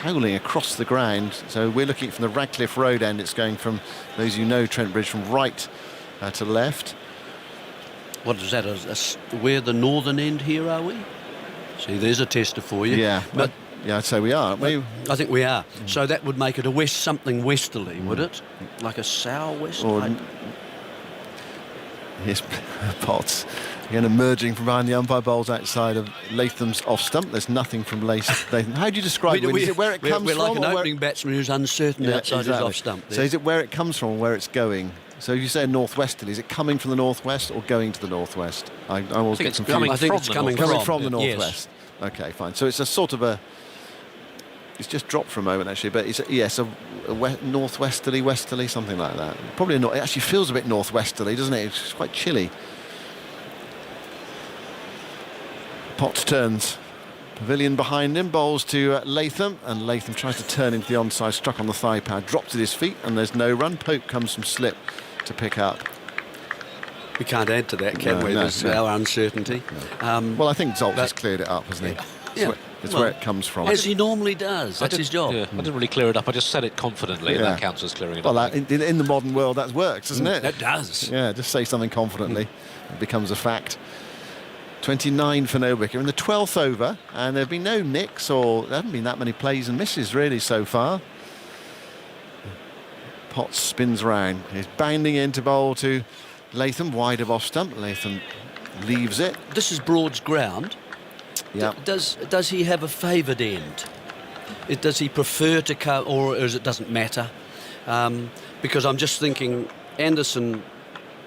howling across the ground, so we're looking from the Radcliffe Road end. It's going from, those who know Trent Bridge, from right to left. What is that? We're the northern end here, are we? See, there's a tester for you. Yeah, but yeah, I'd say we are, aren't we? I think we are. So that would make it a something westerly, would it? Like a southwest? Here's Potts again emerging from behind the umpire, bowls outside of Latham's off stump. There's nothing from Latham. How do you describe wind? Is it where it comes we're from? We're like an opening batsman who's uncertain outside his off stump. So is it where it comes from or where it's going? So if you say northwesterly, is it coming from the northwest or going to the northwest? I always get confused. I think it's coming from the northwest. Yes. Okay, fine. So it's a sort of a... It's just dropped for a moment, actually, but it's a northwesterly, westerly, something like that. Probably not. It actually feels a bit northwesterly, doesn't it? It's quite chilly. Potts turns. Pavilion behind him, bowls to Latham, and Latham tries to turn into the onside, struck on the thigh pad, drops at his feet, and there's no run. Pope comes from slip to pick up. We can't add to that, can we? There's our uncertainty. Well, I think Zoltz has cleared it up, hasn't he? Yeah. is where it comes from. As he normally does. That's his job. Yeah, I didn't really clear it up. I just said it confidently, and that counts as clearing it Well, up. in the modern world, that works, doesn't it? That does. Yeah, just say something confidently. It becomes a fact. 29 for no wicket. We're in the 12th over, and there have been no nicks, or there haven't been that many plays and misses really so far. Potts spins round. He's bounding in to bowl to Latham, wide of off stump. Latham leaves it. This is Broad's ground. Yeah. Does he have a favoured end? Does he prefer to come, or is it doesn't matter? Because I'm just thinking, Anderson,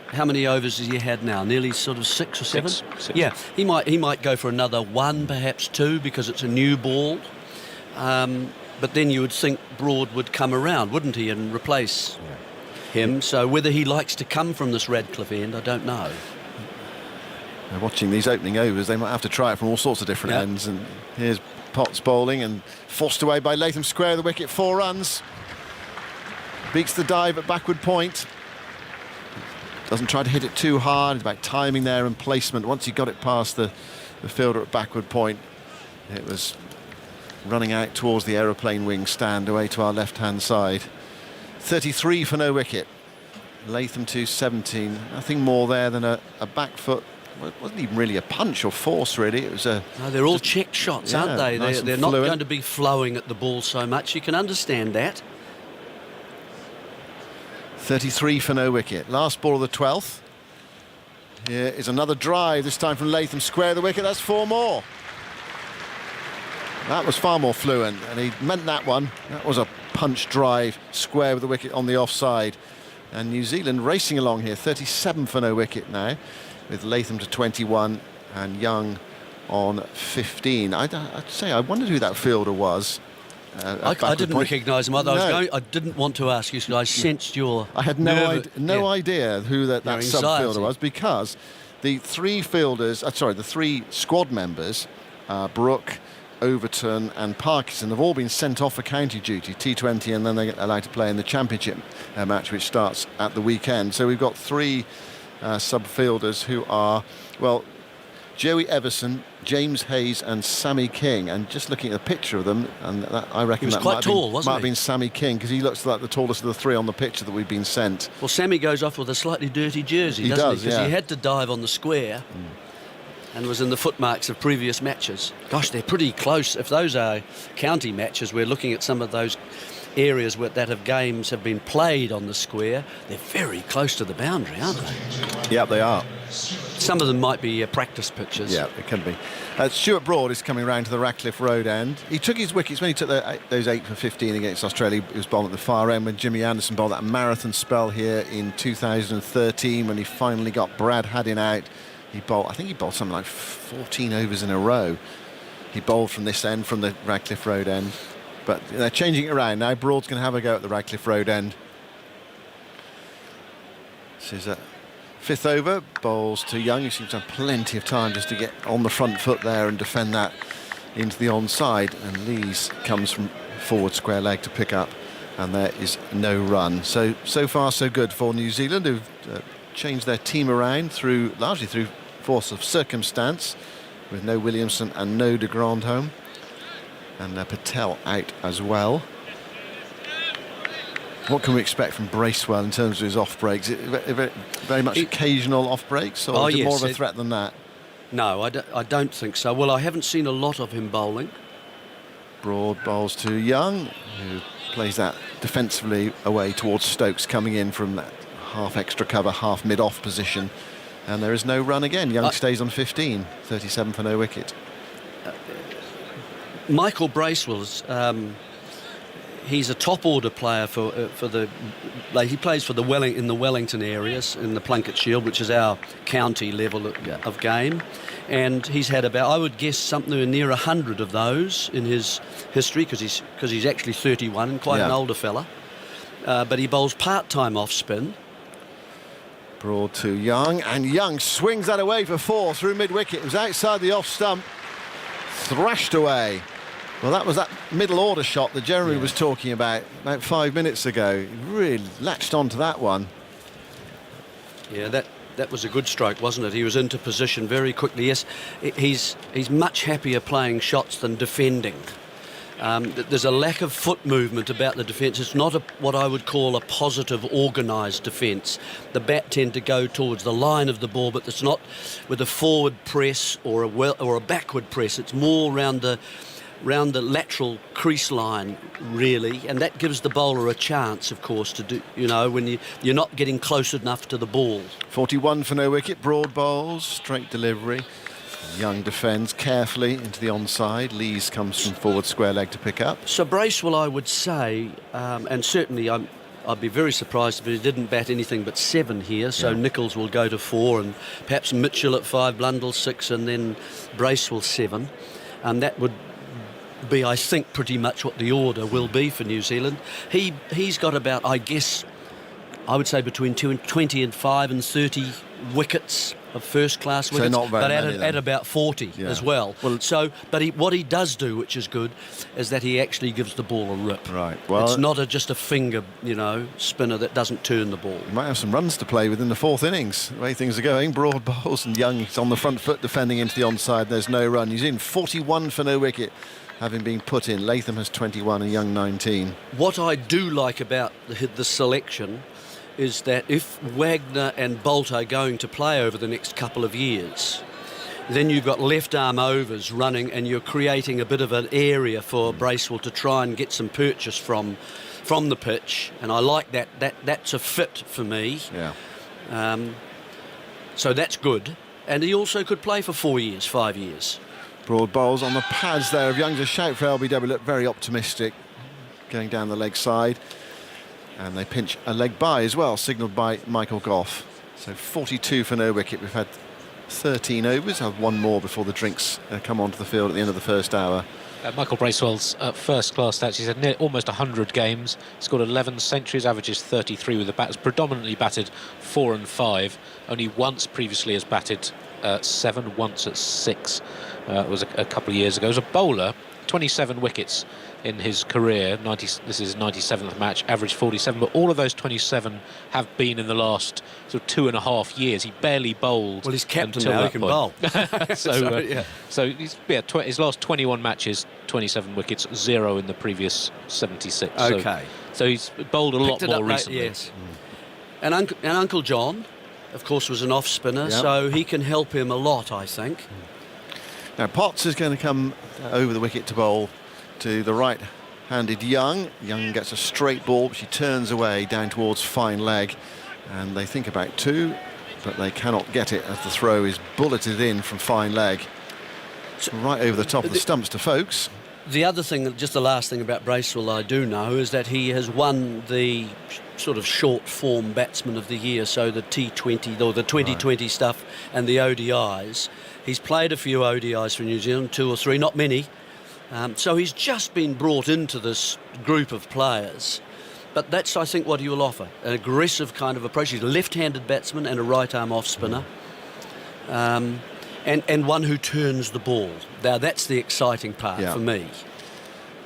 how many overs has he had now? Nearly sort of 6 or 7? Six. Yeah, he might go for another 1, perhaps 2, because it's a new ball. But then you would think Broad would come around, wouldn't he, and replace him. So whether he likes to come from this Radcliffe end, I don't know. They're watching these opening overs, they might have to try it from all sorts of different ends. And here's Potts bowling and forced away by Latham, square of the wicket, 4 runs. Beats the dive at backward point. Doesn't try to hit it too hard. It's about timing there and placement. Once he got it past the fielder at backward point, it was running out towards the aeroplane wing stand away to our left-hand side. 33 for no wicket. Latham to 17. Nothing more there than a back foot. Well, it wasn't even really a punch or force, really. It was a... No, they're all checked shots, aren't they? Nice They're not going to be flowing at the ball so much. You can understand that. 33 for no wicket. Last ball of the 12th. Here is another drive, this time from Latham, square of the wicket. That's 4 more. That was far more fluent, and he meant that one. That was a punch drive, square with the wicket on the offside. And New Zealand racing along here, 37 for no wicket now, with Latham to 21 and Young on 15. I'd say I wondered who that fielder was. I didn't recognise him either. No. I didn't want to ask you, because I sensed your... I had no idea who that sub-fielder was, because the 3 fielders, the 3 squad members, Brooke, Overton and Parkinson, have all been sent off for county duty, T20, and then they get allowed to play in the championship match, which starts at the weekend. So we've got 3 sub-fielders who are, well, Joey Everson, James Hayes and Sammy King. And just looking at a picture of them, and I reckon that might have been Sammy King, because he looks like the tallest of the 3 on the picture that we've been sent. Well, Sammy goes off with a slightly dirty jersey, doesn't he? Because he had to dive on the square and was in the footmarks of previous matches. Gosh, they're pretty close. If those are county matches, we're looking at some of those areas that have games have been played on the square. They're very close to the boundary, aren't they? Yeah, they are. Some of them might be practice pitches. Yeah, it can be. Stuart Broad is coming round to the Radcliffe Road end. He took his wickets when he took those 8 for 15 against Australia. He was bowling at the far end when Jimmy Anderson bowled that marathon spell here in 2013 when he finally got Brad Haddin out. I think he bowled something like 14 overs in a row. He bowled from this end, from the Radcliffe Road end. But they're changing it around now. Broad's going to have a go at the Radcliffe Road end. This is a 5th over, bowls to Young. He seems to have plenty of time just to get on the front foot there and defend that into the onside. And Lees comes from forward square leg to pick up, and there is no run. So far so good for New Zealand, who've changed their team around largely through force of circumstance, with no Williamson and no de Grandhomme, and Patel out as well. What can we expect from Bracewell in terms of his off breaks? Very much occasional off breaks, or is it more of a threat than that? No, I don't think so. Well, I haven't seen a lot of him bowling. Broad bowls to Young, who plays that defensively away towards Stokes, coming in from that half extra cover, half mid-off position. And there is no run again. Young stays on 15, 37 for no wicket. Michael Bracewell's, he's a top-order player for the... he plays for in the Wellington areas, in the Plunket Shield, which is our county level of game. And he's had about, I would guess, something near 100 of those in his history, because he's actually 31 and quite an older fella. But he bowls part-time off-spin. Broad to Young, and Young swings that away for 4 through mid-wicket. It was outside the off-stump, thrashed away. Well, that was that middle-order shot that Jeremy was talking about 5 minutes ago. He really latched onto that one. Yeah, That was a good stroke, wasn't it? He was into position very quickly. Yes, he's much happier playing shots than defending. There's a lack of foot movement about the defence. It's not what I would call a positive, organised defence. The bat tend to go towards the line of the ball, but it's not with a forward press or a backward press. It's more round the lateral crease line, really, and that gives the bowler a chance, of course, to do, when you're not getting close enough to the ball. 41 for no wicket. Broad bowls, straight delivery. Young defends carefully into the onside. Lees comes from forward square leg to pick up. So Bracewell, I would say, and certainly I'd be very surprised if he didn't bat anything but 7 here. So Nicholls will go to 4, and perhaps Mitchell at 5, Blundell 6, and then Bracewell 7. And that would be, I think, pretty much what the order will be for New Zealand. He's got about, I guess, I would say between 25 and 30 wickets of first-class wickets, not very but many, at about 40 as well. What he does do, which is good, is that he actually gives the ball a rip. Right. Well, it's not just a finger, spinner that doesn't turn the ball. He might have some runs to play within the 4th innings. The way things are going, broad bowls, and Young is on the front foot defending into the onside. There's no run. He's in 41 for no wicket, having been put in. Latham has 21 and Young 19. What I do like about the selection is that if Wagner and Bolt are going to play over the next couple of years, then you've got left-arm overs running and you're creating a bit of an area for Bracewell to try and get some purchase from the pitch, and I like that. That's a fit for me. Yeah. So that's good. And he also could play for 4 years, 5 years. Broad bowls on the pads there of Young's. A shout for LBW, look very optimistic, going down the leg side. And they pinch a leg by as well, signalled by Michael Gough. So 42 for no wicket. We've had 13 overs. I'll have one more before the drinks come onto the field at the end of the first hour. Michael Bracewell's first-class stats. He's had almost 100 games. Scored 11 centuries, averages 33 with the bat. Has predominantly batted 4 and 5. Only once previously has batted 7, once at 6. It was a couple of years ago. As a bowler, 27 wickets in his career. This is his 97th match, average 47, but all of those 27 have been in the last sort of 2.5 years. He barely bowled. Well, he's captain now, he can bowl. So his last 21 matches, 27 wickets, 0 in the previous 76. Okay. So he's bowled a lot more recently. Yes. And Uncle John, of course, was an off spinner, so he can help him a lot, I think. Now Potts is going to come over the wicket to bowl to the right-handed Young. Young gets a straight ball, but she turns away down towards fine leg, and they think about 2, but they cannot get it as the throw is bulleted in from fine leg, right over the top of the stumps to Folkes. The other thing, just the last thing about Bracewell I do know, is that he has won the sort of short-form batsman of the year, so the T20 or the 2020 stuff and the ODIs. He's played a few ODIs for New Zealand, 2 or 3, not many. So he's just been brought into this group of players. But that's, I think, what he will offer. An aggressive kind of approach. He's a left-handed batsman and a right-arm off-spinner. And one who turns the ball. Now, that's the exciting part for me.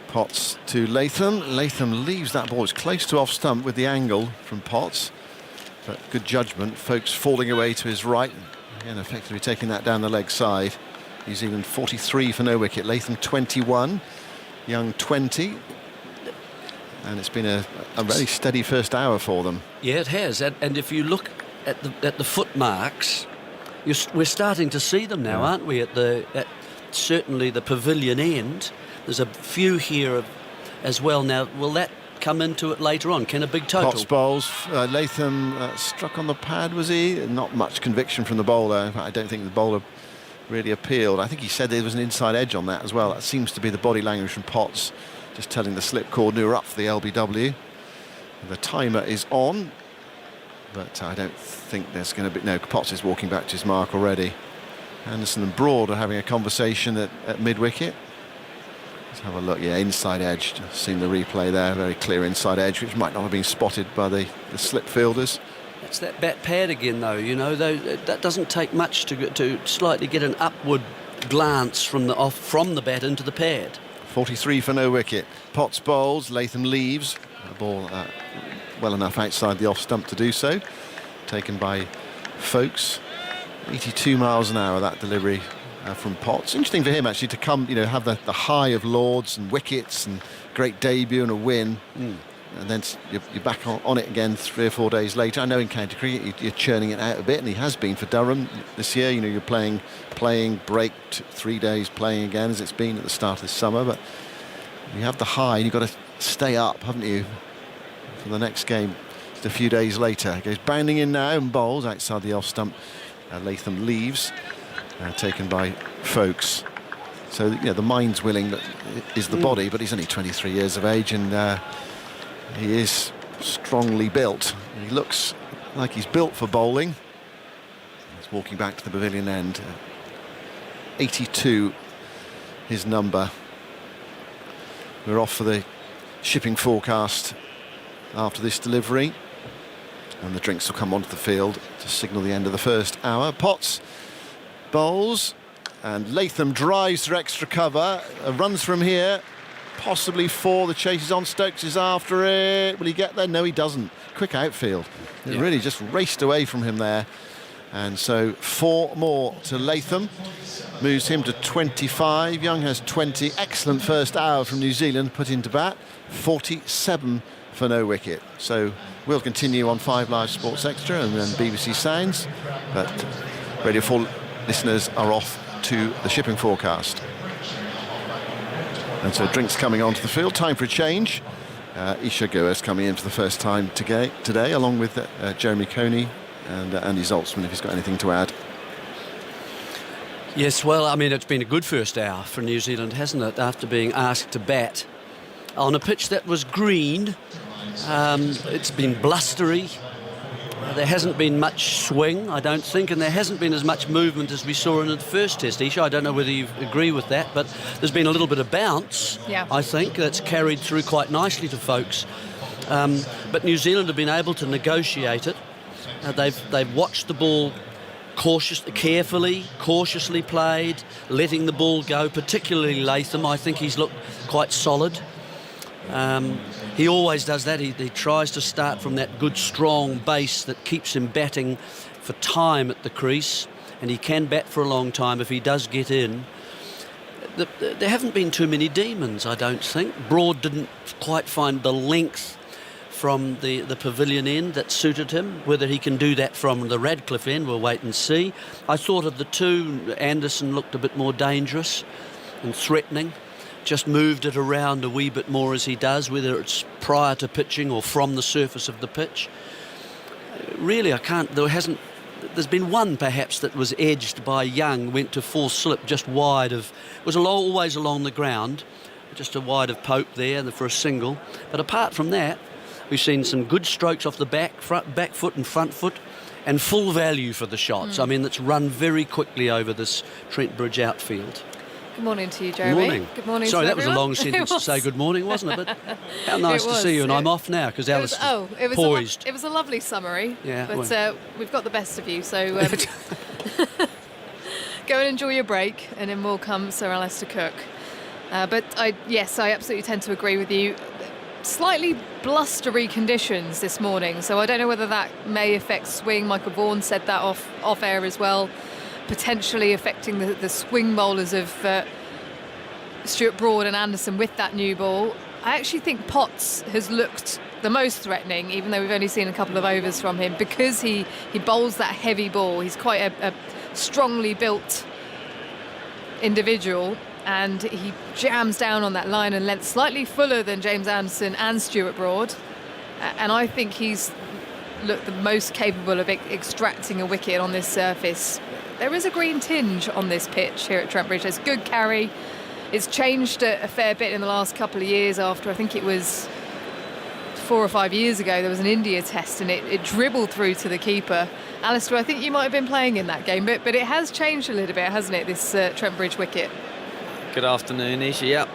Potts to Latham. Latham leaves that ball. It's close to off-stump with the angle from Potts. But good judgment. Folkes falling away to his right. Again, effectively taking that down the leg side. New Zealand 43 for no wicket. Latham 21, Young 20, and it's been a very steady first hour for them. Yeah, it has. And if you look at the foot marks, we're starting to see them now, aren't we? At certainly the pavilion end. There's a few here as well. Now, will that come into it later on? Can a big total? Potts bowls. Latham struck on the pad, was he? Not much conviction from the bowler. In fact, I don't think the bowler really appealed. I think he said there was an inside edge on that as well. That seems to be the body language from Potts, just telling the slip cord we're up for the LBW. And the timer is on, but I don't think there's going to be... No, Potts is walking back to his mark already. Anderson and Broad are having a conversation at mid-wicket. Let's have a look. Yeah, inside edge. Just seen the replay there. Very clear inside edge, which might not have been spotted by the slip fielders. It's that bat pad again, though. That doesn't take much to slightly get an upward glance from the bat into the pad. 43 for no wicket. Potts bowls. Latham leaves. The ball well enough outside the off stump to do so. Taken by Folkes. 82 miles an hour, that delivery from Potts. Interesting for him, actually, to come, have the high of Lords and wickets and great debut and a win. And then you're back on it again 3 or 4 days later. I know in county cricket you're churning it out a bit, and he has been for Durham this year. You're playing, break, 3 days, playing again, as it's been at the start of this summer. But you have the high, and you've got to stay up, haven't you, for the next game just a few days later. He goes bounding in now and bowls outside the off stump. Latham leaves, taken by Folkes. So the mind's willing, but is the body. But he's only 23 years of age, and he is strongly built. He looks like he's built for bowling. He's walking back to the pavilion end. 82, his number. We're off for the shipping forecast after this delivery, and the drinks will come onto the field to signal the end of the first hour. Potts bowls, and Latham drives for extra cover, runs from here, possibly 4. The chase is on. Stokes is after it. Will he get there? No, he doesn't. Quick outfield. It really just raced away from him there. And so 4 more to Latham. Moves him to 25. Young has 20. Excellent first hour from New Zealand put into bat. 47 for no wicket. So we'll continue on 5 Live Sports Extra and then BBC Sounds. But Radio 4 listeners are off to the shipping forecast. And so drinks coming onto the field. Time for a change. Isha Goes coming in for the first time today, along with Jeremy Coney and Andy Zaltzman, if he's got anything to add. Yes, well, I mean, it's been a good first hour for New Zealand, hasn't it, after being asked to bat on a pitch that was green. It's been blustery. There hasn't been much swing, I don't think, and there hasn't been as much movement as we saw in the first test, Isha. I don't know whether you agree with that, but there's been a little bit of bounce, I think, that's carried through quite nicely to Folkes. But New Zealand have been able to negotiate it. They've watched the ball carefully, cautiously played, letting the ball go, particularly Latham. I think he's looked quite solid. He always does that. He tries to start from that good, strong base that keeps him batting for time at the crease, and he can bat for a long time if he does get in. There haven't been too many demons, I don't think. Broad didn't quite find the length from the pavilion end that suited him. Whether he can do that from the Radcliffe end, we'll wait and see. I thought of the two, Anderson looked a bit more dangerous and threatening. Just moved it around a wee bit more as he does, whether it's prior to pitching or from the surface of the pitch. Really, there's been one perhaps that was edged by Young, went to full slip just wide of, was always along the ground, just a wide of Pope there for a single. But apart from that, we've seen some good strokes off the back foot and front foot, and full value for the shots. I mean, that's run very quickly over this Trent Bridge outfield. Good morning to you, Jeremy. Good morning. Good morning. Sorry, to that was a long sentence to say good morning, wasn't it? But how nice to see you, and I'm off now because Alice is poised. It was a lovely summary, but we've got the best of you, so go and enjoy your break, and then will come Sir Alistair Cook. But I absolutely tend to agree with you. Slightly blustery conditions this morning, so I don't know whether that may affect swing. Michael Vaughan said that off air as well, potentially affecting the swing bowlers of Stuart Broad and Anderson with that new ball. I actually think Potts has looked the most threatening, even though we've only seen a couple of overs from him, because he bowls that heavy ball. He's quite a strongly built individual, and he jams down on that line and length slightly fuller than James Anderson and Stuart Broad. And I think he's looked the most capable of extracting a wicket on this surface. There is a green tinge on this pitch here at Trent Bridge. There's good carry. It's changed a fair bit in the last couple of years after, I think it was 4 or 5 years ago, there was an India test and it dribbled through to the keeper. Alistair, I think you might have been playing in that game, but it has changed a little bit, hasn't it, this Trent Bridge wicket? Good afternoon, Isha. Yep,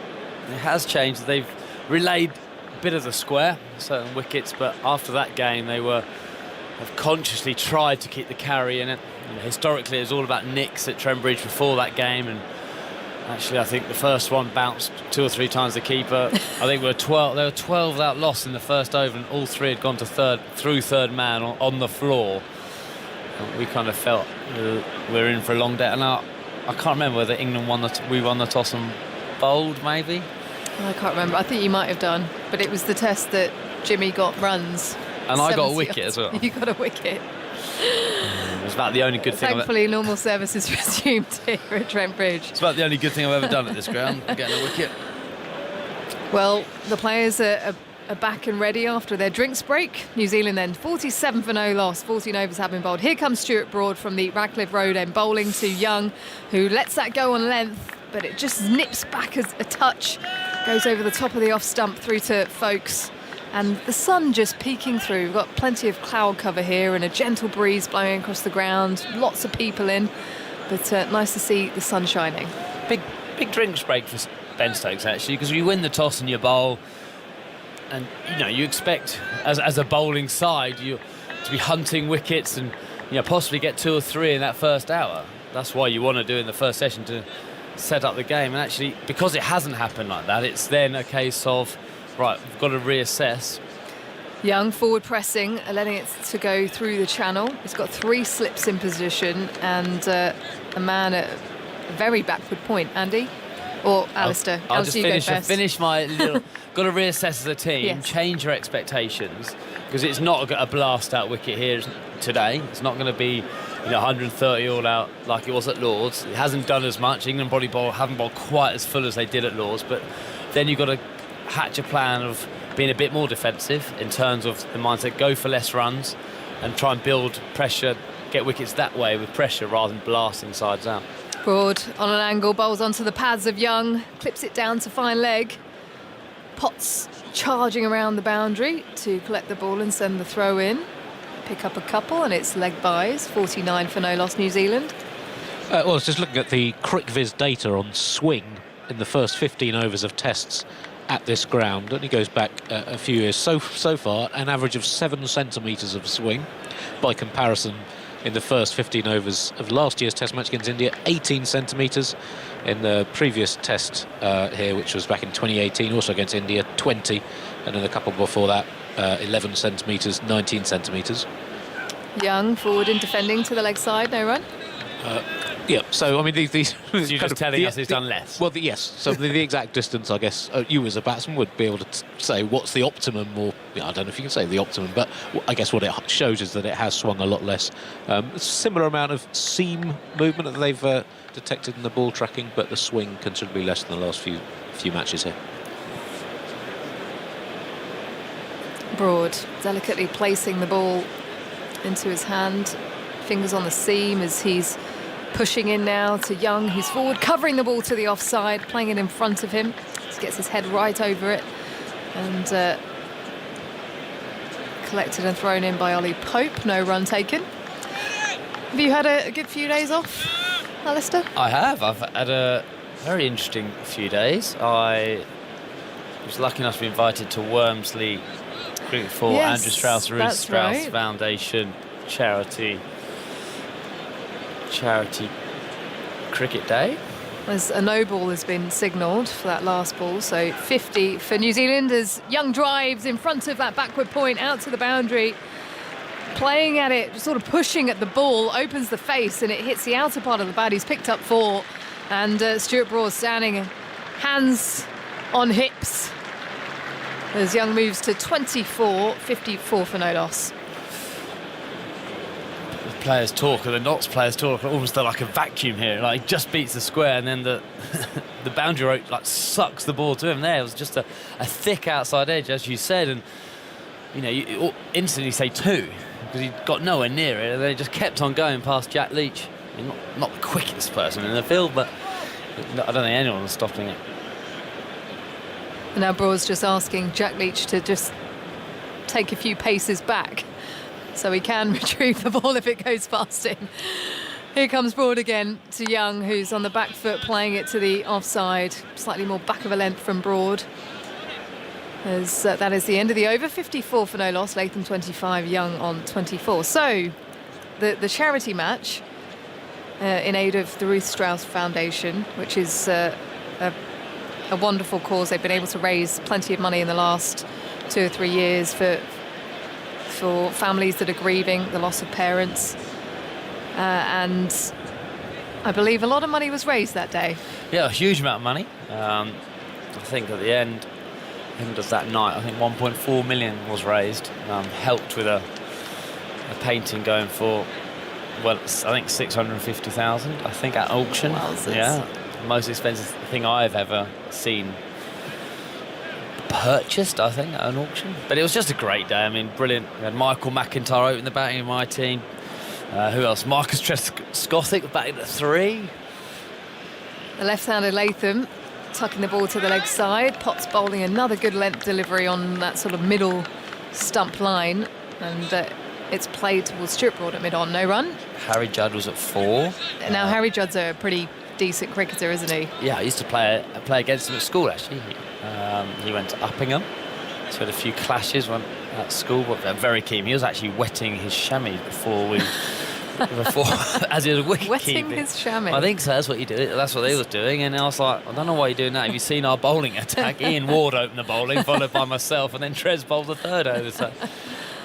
it has changed. They've relayed a bit of the square, certain wickets, but after that game they have consciously tried to keep the carry in it. Historically, it was all about nicks at Trent Bridge before that game, and actually I think the first one bounced 2 or 3 times the keeper. I think there were 12 without loss in the first over, and all 3 had gone to third man on the floor. We kind of felt we're in for a long day. And I can't remember whether England we won the toss and bowled, maybe. I can't remember. I think you might have done, but it was the test that Jimmy got runs. And I got a wicket as well. You got a wicket. It was about the only good thing. Thankfully, normal service is resumed here at Trent Bridge. It's about the only good thing I've ever done at this ground, getting a wicket. Well, the players are back and ready after their drinks break. New Zealand then 47 for no loss, 14 overs have been bowled. Here comes Stuart Broad from the Radcliffe Road end, bowling to Young, who lets that go on length, but it just nips back as a touch, goes over the top of the off stump through to Folkes. And the sun just peeking through. We've got plenty of cloud cover here and a gentle breeze blowing across the ground. Lots of people in, but nice to see the sun shining. Big drinks break for Ben Stokes, actually, because you win the toss and you bowl, and you expect as a bowling side you to be hunting wickets and possibly get 2 or 3 in that first hour. That's why you want to do in the first session, to set up the game. And actually, because it hasn't happened like that, it's then a case of, right, we've got to reassess. Young forward pressing, letting it to go through the channel. He's got 3 slips in position and a man at a very backward point. Andy? Or Alistair? I'll just finish my little... Got to reassess as a team, Yes. change your expectations, because it's not a blast-out wicket here today. It's not going to be 130 all out like it was at Lords. It hasn't done as much. England haven't bowled quite as full as they did at Lords, but then you've got to hatch a plan of being a bit more defensive in terms of the mindset, go for less runs and try and build pressure, get wickets that way with pressure rather than blasting sides out. Broad on an angle, bowls onto the pads of Young, clips it down to fine leg. Potts charging around the boundary to collect the ball and send the throw in. Pick up a couple and it's leg byes, 49 for no loss New Zealand. Well, I was just looking at the CricViz data on swing in the first 15 overs of tests at this ground. Only goes back a few years. So far, an average of 7 centimetres of swing. By comparison, in the first 15 overs of last year's test match against India, 18 centimetres. In the previous test here, which was back in 2018, also against India, 20. And in the couple before that, 11 centimetres, 19 centimetres. Young forward and defending to the leg side, no run. Yeah, so I mean these So you're just telling us he's done less. Well, yes. So the exact distance, I guess, you as a batsman would be able to say what's the optimum, or I don't know if you can say the optimum, but I guess what it shows is that it has swung a lot less. Similar amount of seam movement that they've detected in the ball tracking, but the swing considerably less than the last few matches here. Broad delicately placing the ball into his hand, fingers on the seam as he's pushing in now to Young, who's forward, covering the ball to the offside, playing it in front of him. Just gets his head right over it and collected and thrown in by Ollie Pope. No run taken. Have you had a good few days off, Alistair? I have. I've had a very interesting few days. I was lucky enough to be invited to Wormsley Cricket for Yes, Andrew Strauss, Ruth that's Strauss right. Foundation charity cricket day. As a no ball has been signalled for that last ball, so 50 for New Zealand as Young drives in front of that backward point out to the boundary, playing at it, sort of pushing at the ball, opens the face and it hits the outer part of the bat. He's picked up 4 and Stuart Broad standing hands on hips as Young moves to 24, 54 for no loss. Players talk, and the Notts players talk almost like a vacuum here. Like, he just beats the square, and then the the boundary rope like sucks the ball to him. There, it was just a thick outside edge, as you said, and you instantly say 2 because he got nowhere near it, and they just kept on going past Jack Leach. I mean, not the quickest person in the field, but I don't think anyone was stopping it. And now Broad's just asking Jack Leach to just take a few paces back so he can retrieve the ball if it goes past him. Here comes Broad again to Young, who's on the back foot playing it to the offside. Slightly more back of a length from Broad. As that is the end of the over. 54 for no loss. Latham 25, Young on 24. So the charity match in aid of the Ruth Strauss Foundation, which is a wonderful cause. They've been able to raise plenty of money in the last 2 or 3 years for families that are grieving the loss of parents. and I believe a lot of money was raised that day. Yeah, a huge amount of money. I think at the end of that night, I think 1.4 million was raised. Helped with a painting going for, well, I think 650,000. I think at auction. Wowzers. Yeah, most expensive thing I've ever seen purchased, I think, at an auction. But it was just a great day. I mean, brilliant. We had Michael McIntyre open the batting in my team. Who else? Marcus Trescothick batting at 3. The left-handed Latham tucking the ball to the leg side. Potts bowling another good length delivery on that sort of middle stump line, and it's played towards Stuart Broad at mid-on, no run. Harry Judd was at 4. Now Harry Judd's a pretty decent cricketer, isn't he? Yeah, I used to play against him at school, actually. He went to Uppingham, so had a few clashes at school, but they're very keen. He was actually wetting his chamois before as he was wicket Wetting keeping. his chamois. I think so. That's what you do. That's what they was doing, and I was like, I don't know why you're doing that. Have you seen our bowling attack? Ian Ward opened the bowling, followed by myself, and then Trez bowled the third over. So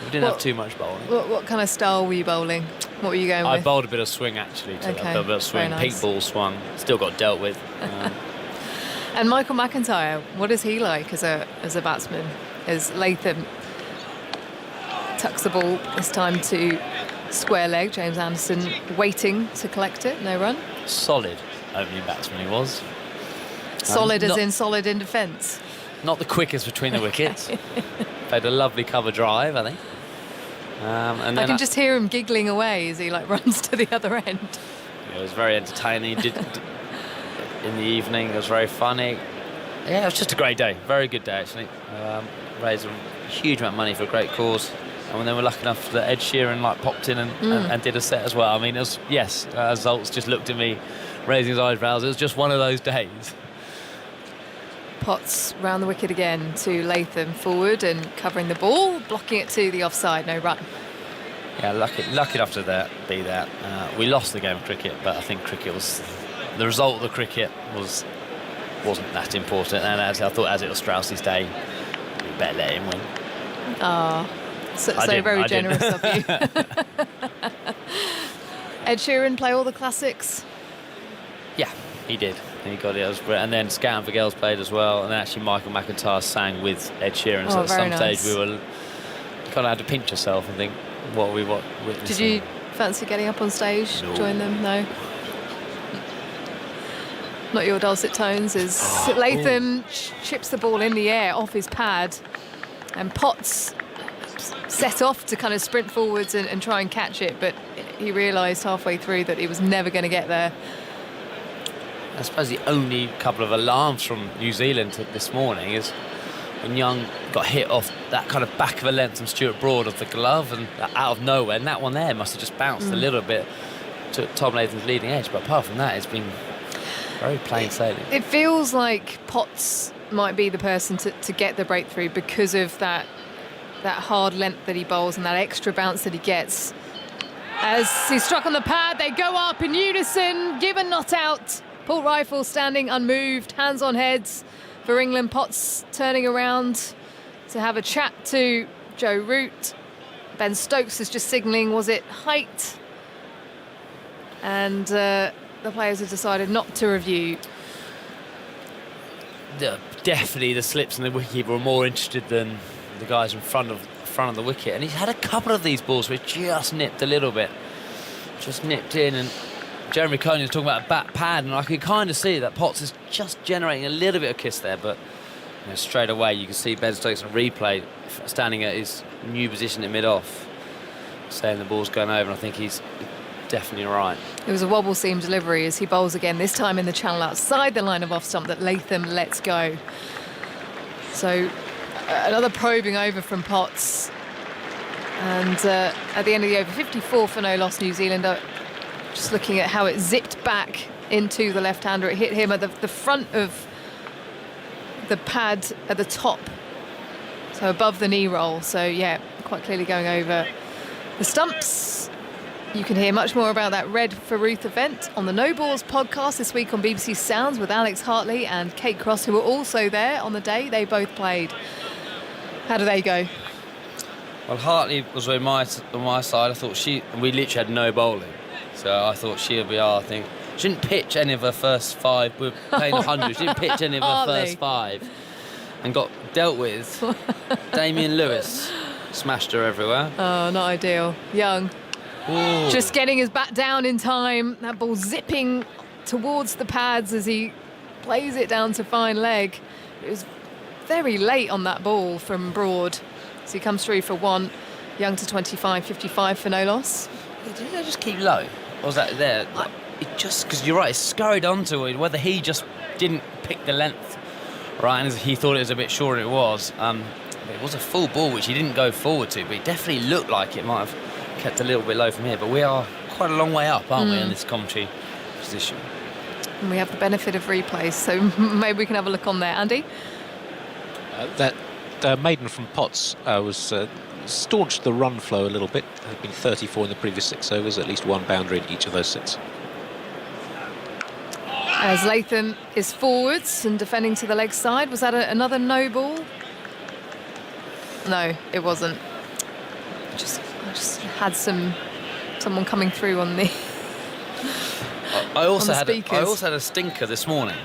we didn't have too much bowling. What kind of style were you bowling? What were you going with? I bowled a bit of swing, actually. Okay, A bit of swing. very nice. Pink ball swung. Still got dealt with. And Michael McIntyre, what is he like as a batsman? As Latham tucks the ball this time to square leg, James Anderson waiting to collect it, no run. Solid opening batsman he was. Solid as in solid in defence. Not the quickest between the wickets. Played a lovely cover drive, I think. And I then can just hear him giggling away as he runs to the other end. it was very entertaining. In the evening, it was very funny. Yeah, it was just a great day. Very good day, actually. Raised a huge amount of money for a great cause. And then we're lucky enough that Ed Sheeran popped in and did a set as well. I mean, it was, yes, Zoltz just looked at me, raising his eyebrows. It was just one of those days. Potts round the wicket again to Latham forward and covering the ball, blocking it to the offside, no run. Yeah, lucky enough to be that. We lost the game of cricket, but I think cricket was... The result of the cricket wasn't that important. And I thought, as it was Strauss's day, we better let him win. So very generous of you. Ed Sheeran play all the classics? Yeah, he did. He got it. It was great. And then Scouting for Girls played as well. And then actually Michael McIntyre sang with Ed Sheeran. So at some stage we were kind of had to pinch yourself and think, what are we witnessing? Did you fancy getting up on stage, join them? No? Not your dulcet tones. As Latham chips the ball in the air off his pad, and Potts set off to kind of sprint forwards and try and catch it, but he realised halfway through that he was never going to get there. I suppose the only couple of alarms from New Zealand this morning is when Young got hit off that kind of back of a length from Stuart Broad of the glove and out of nowhere, and that one there must have just bounced a little bit to Tom Latham's leading edge, but apart from that, it's been very plain sailing. It feels like Potts might be the person to get the breakthrough because of that hard length that he bowls and that extra bounce that he gets. As he's struck on the pad, they go up in unison, Given not out. Paul Rifle standing unmoved, hands on heads for England. Potts turning around to have a chat to Joe Root. Ben Stokes is just signalling, was it height? And the players have decided not to review. Definitely the slips and the wicketkeeper were more interested than the guys in front of the wicket, and he's had a couple of these balls which just nipped a little bit, just nipped in, and Jeremy Coney was talking about a bat pad, and I could kind of see that Potts is just generating a little bit of kiss there, but straight away you can see Ben Stokes on replay standing at his new position at mid-off saying the ball's going over, and I think he's definitely right. It was a wobble seam delivery as he bowls again, this time in the channel outside the line of off stump that Latham lets go. So another probing over from Potts, and at the end of the over, 54 for no loss New Zealand. Just looking at how it zipped back into the left-hander, it hit him at the front of the pad at the top, so above the knee roll, so yeah, quite clearly going over the stumps. You can hear much more about that Red for Ruth event on the No Balls podcast this week on BBC Sounds with Alex Hartley and Kate Cross, who were also there on the day they both played. How do they go? Well, Hartley was on my side. I thought we literally had no bowling. So I thought she'll be our thing. She didn't pitch any of her first 5. We're playing 100. She didn't pitch any of her first 5 and got dealt with. Damien Lewis smashed her everywhere. Oh, not ideal. Young. Ooh. Just getting his bat down in time. That ball zipping towards the pads as he plays it down to fine leg. It was very late on that ball from Broad. So he comes through for 1. Young to 25, 55 for no loss. Did they just keep low? Or was that there? It just, because you're right, it scurried onto it. Whether he just didn't pick the length right, and he thought it was a bit shorter, it was. It was a full ball, which he didn't go forward to, but it definitely looked like it might have kept a little bit low from here. But we are quite a long way up, aren't we, in this commentary position? And we have the benefit of replays, so maybe we can have a look on there. Andy? That maiden from Potts was staunched the run flow a little bit. Had been 34 in the previous 6 overs, at least 1 boundary in each of those 6. As Latham is forwards and defending to the leg side. Was that another no ball? No, it wasn't. I just had someone coming through on the I also had speakers. a stinker this morning,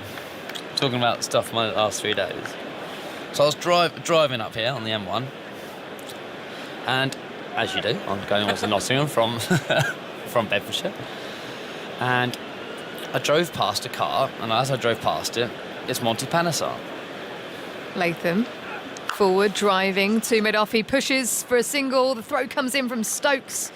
talking about stuff my last 3 days. So I was driving up here on the M1, and as you do, I'm going on to Nottingham from Bedfordshire, and I drove past a car, and as I drove past it, it's Monty Panesar. Latham forward, driving to mid-off. He pushes for a single. The throw comes in from Stokes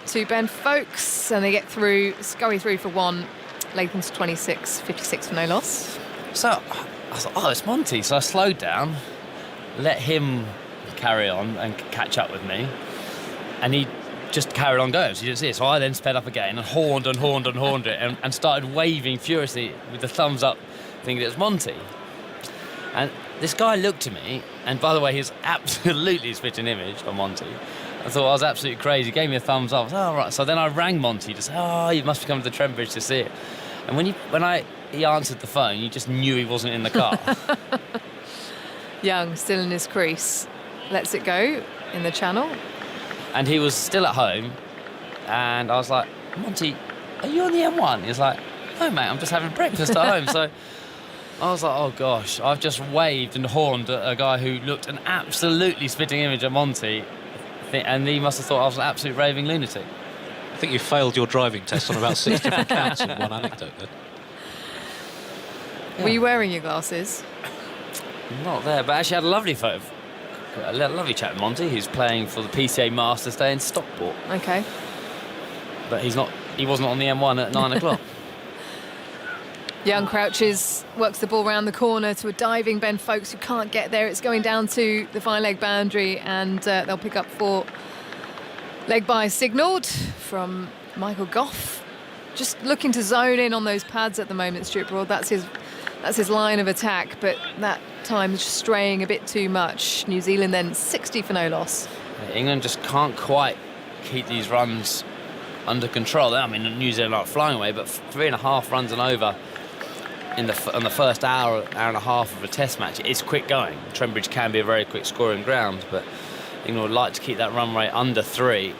to Ben Folkes, and they get through, scurry through for 1. Latham's 26, 56 for no loss. So I thought, oh, it's Monty. So I slowed down, let him carry on and catch up with me, and he just carried on going. So you didn't see it. So I then sped up again and horned it and started waving furiously with the thumbs up, thinking it was Monty. And this guy looked at me, and by the way, he was absolutely spitting image on Monty. I thought I was absolutely crazy. He gave me a thumbs up. I was, oh, right. So then I rang Monty to say, oh, you must have come to the Trent Bridge to see it. And when he answered the phone, you just knew he wasn't in the car. Young, still in his crease. Lets it go in the channel. And he was still at home. And I was like, Monty, are you on the M1? He was like, no, mate, I'm just having breakfast at home. So I was like, oh, gosh, I've just waved and horned at a guy who looked an absolutely spitting image at Monty. And he must have thought I was an absolute raving lunatic. I think you failed your driving test on about 6 different counts in one anecdote then. Were you wearing your glasses? Not there, but actually had a lovely photo. A lovely chat with Monty, who's playing for the PCA Masters Day in Stockport. Okay. But he wasn't on the M1 at 9 o'clock. Young crouches, works the ball round the corner to a diving Ben Folkes who can't get there. It's going down to the fine leg boundary, and they'll pick up 4. Leg by signalled from Michael Goff. Just looking to zone in on those pads at the moment, Stuart Broad. That's his line of attack, but that time is just straying a bit too much. New Zealand then 60 for no loss. England just can't quite keep these runs under control. I mean, New Zealand aren't flying away, but 3.5 runs and over on the first hour and a half of a test match. It's quick going. Trent Bridge can be a very quick scoring ground, but England would like to keep that run rate under 3.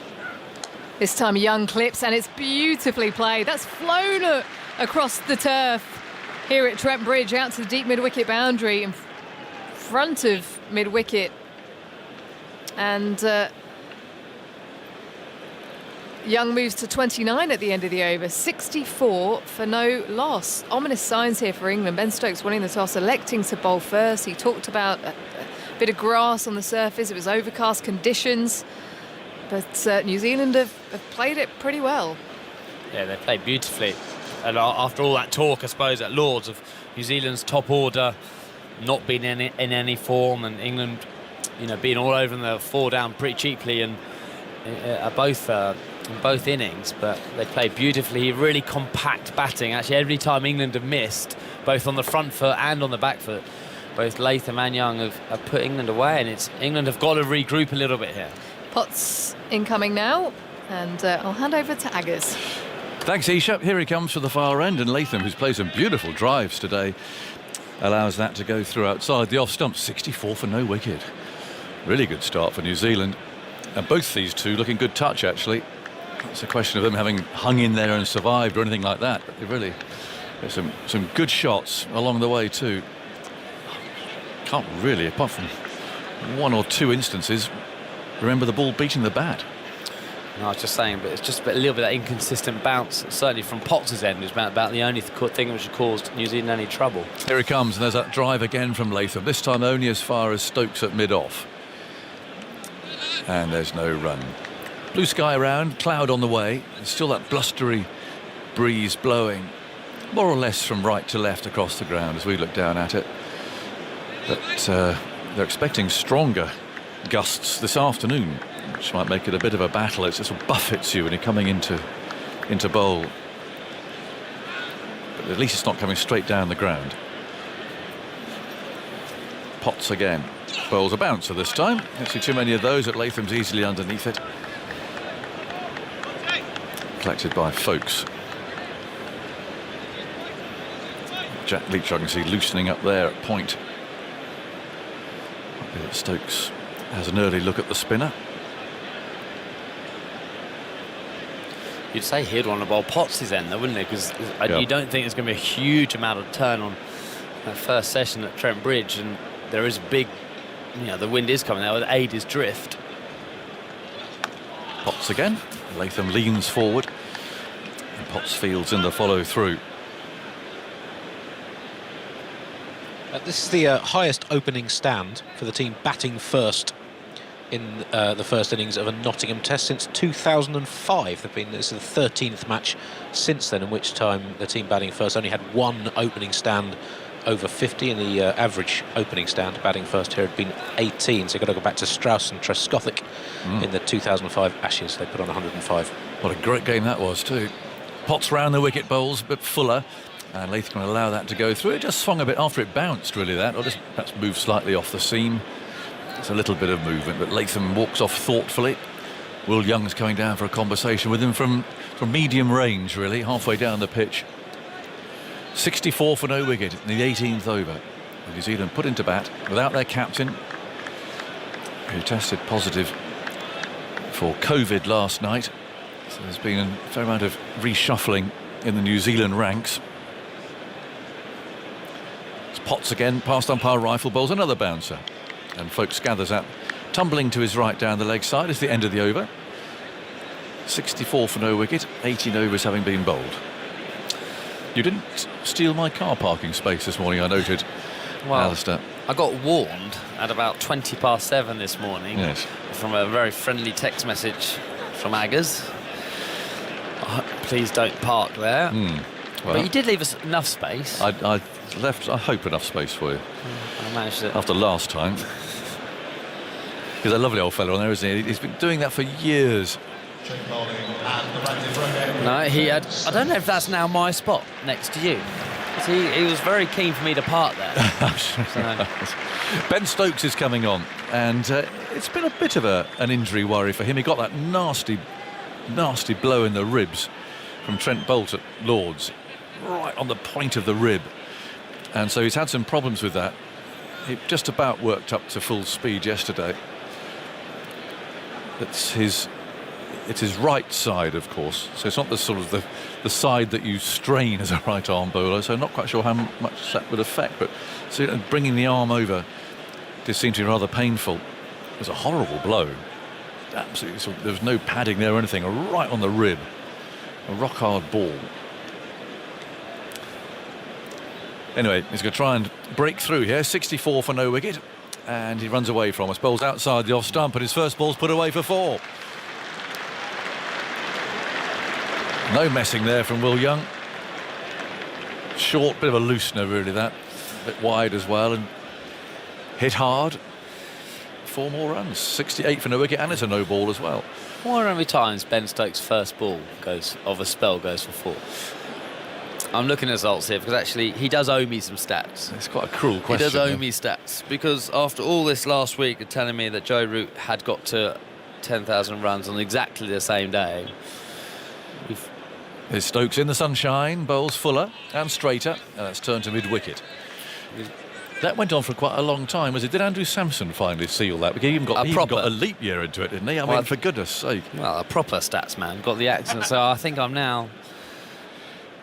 This time Young clips, and it's beautifully played. That's flown across the turf here at Trent Bridge, out to the deep mid-wicket boundary in front of mid-wicket. And Young moves to 29 at the end of the over, 64 for no loss. Ominous signs here for England. Ben Stokes winning the toss, electing to bowl first. He talked about a bit of grass on the surface. It was overcast conditions. But New Zealand have played it pretty well. Yeah, they played beautifully. And after all that talk, I suppose, at Lords of New Zealand's top order not being in any form, and England, being all over them, they were 4 down pretty cheaply and both innings, but they played beautifully. Really compact batting. Actually, every time England have missed, both on the front foot and on the back foot, both Latham and Young have put England away, and England have got to regroup a little bit here. Potts incoming now, and I'll hand over to Aggers. Thanks, Isha. Here he comes for the far end, and Latham, who's played some beautiful drives today, allows that to go through outside the off stump. 64 for no wicket. Really good start for New Zealand. And both these two looking good touch, actually. it's a question of them having hung in there and survived or anything like that. But they really, there's some good shots along the way too. Can't really, apart from one or two instances, remember the ball beating the bat. No, I was just saying, but it's just a little bit of that inconsistent bounce, certainly from Potts' end, is about the only thing which caused New Zealand any trouble. Here it comes, and there's that drive again from Latham, this time only as far as Stokes at mid-off. And there's no run. Blue sky around, cloud on the way, and still that blustery breeze blowing, more or less from right to left across the ground as we look down at it. But they're expecting stronger gusts this afternoon, which might make it a bit of a battle. It sort of buffets you when you're coming into bowl. But at least it's not coming straight down the ground. Potts again. Bowls a bouncer this time. Don't see too many of those. At Latham's easily underneath it. Collected by Folkes. Jack Leach, I can see loosening up there at point. Stokes has an early look at the spinner. You'd say he'd want to bowl Potts' end, though, wouldn't he? Because you don't think there's going to be a huge amount of turn on that first session at Trent Bridge, and there is a big, the wind is coming there with aid his drift. Potts again. Latham leans forward, and Potts fields in the follow through. This is the highest opening stand for the team batting first in the first innings of a Nottingham Test since 2005. This is the 13th match since then, in which time the team batting first only had one opening stand over 50, and the average opening stand batting first here had been 18. So you've got to go back to Strauss and Trescothick in the 2005 Ashes. They put on 105. What a great game that was too. Potts round the wicket bowls, but fuller. And Latham can allow that to go through. It just swung a bit after it bounced, really, that, or just perhaps moved slightly off the seam. It's a little bit of movement, but Latham walks off thoughtfully. Will Young's coming down for a conversation with him from medium range, really, halfway down the pitch. 64 for no wicket in the 18th over. New Zealand put into bat without their captain, who tested positive for COVID last night. So there's been a fair amount of reshuffling in the New Zealand ranks. Potts again, past umpire rifle, bowls another bouncer, and Folkes gathers that, tumbling to his right down the leg side. It's the end of the over. 64 for no wicket, 18 overs having been bowled. You didn't steal my car parking space this morning, I noted. Well, Alistair, I got warned at about 7:20 this morning from a very friendly text message from Aggers. Please don't park there. Well, but you did leave us enough space. I left, I hope, enough space for you. I managed it. After last time. He's a lovely old fellow on there, isn't he? He's been doing that for years. No, he had. I don't know if that's now my spot next to you. He was very keen for me to park there. So. Ben Stokes is coming on, and it's been a bit of an injury worry for him. He got that nasty blow in the ribs from Trent Boult at Lords, right on the point of the rib, and so he's had some problems with that. He just about worked up to full speed yesterday. It's his right side, of course, so it's not the sort of the side that you strain as a right arm bowler, so not quite sure how much that would affect, but so bringing the arm over did seem to be rather painful. It was a horrible blow, absolutely. There was no padding there or anything, right on the rib, a rock hard ball. Anyway, he's going to try and break through here. 64 for no wicket, and he runs away from us. Bowls outside the off stump, and his first ball's put away for 4. No messing there from Will Young. Short, bit of a loosener, really, that. A bit wide as well, and hit hard. 4 more runs. 68 for no wicket, and it's a no ball as well. Why how many times Ben Stokes' first ball of a spell goes for 4? I'm looking at results here because actually he does owe me some stats. It's quite a cruel question. He does owe me stats because after all this last week of telling me that Joe Root had got to 10,000 runs on exactly the same day. There's Stokes in the sunshine, bowls fuller and straighter, and that's turned to mid-wicket. That went on for quite a long time, was it? Did Andrew Sampson finally seal that? Because he even got a leap year into it, didn't he? I mean, for goodness sake. Well, a proper stats man, got the accent. So I think I'm now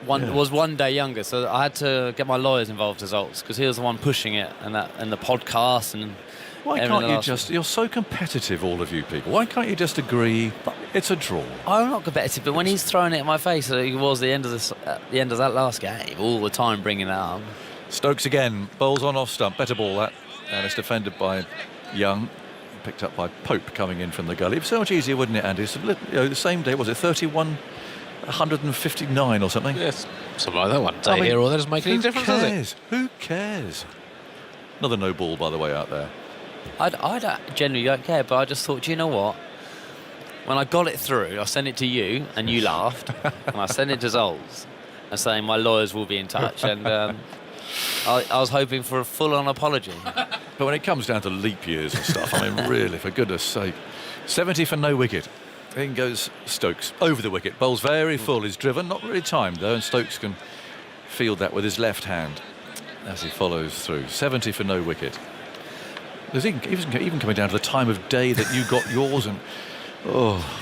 was one day younger. So I had to get my lawyers involved as Olds, because he was the one pushing it, and the podcast and. Why can't you just... You're so competitive, all of you people. Why can't you just agree it's a draw? I'm not competitive, but when he's throwing it in my face, like he was at the end of that last game, all the time bringing it up. Stokes again, bowls on off stump, better ball that, and it's defended by Young, picked up by Pope coming in from the gully. It was so much easier, wouldn't it, Andy? It's the same day, was it 159 or something? Yes, something like that. One day here or there doesn't make any difference, does it? Who cares? Another no ball, by the way, out there. I generally don't care, but I just thought, do you know what? When I got it through, I sent it to you, and you laughed, and I sent it to Zols, and saying my lawyers will be in touch, and I was hoping for a full-on apology. But when it comes down to leap years and stuff, I mean, really, for goodness sake. 70 for no wicket. In goes Stokes, over the wicket. Bowls very full, is driven, not really timed, though, and Stokes can field that with his left hand as he follows through. 70 for no wicket. There's even coming down to the time of day that you got yours, and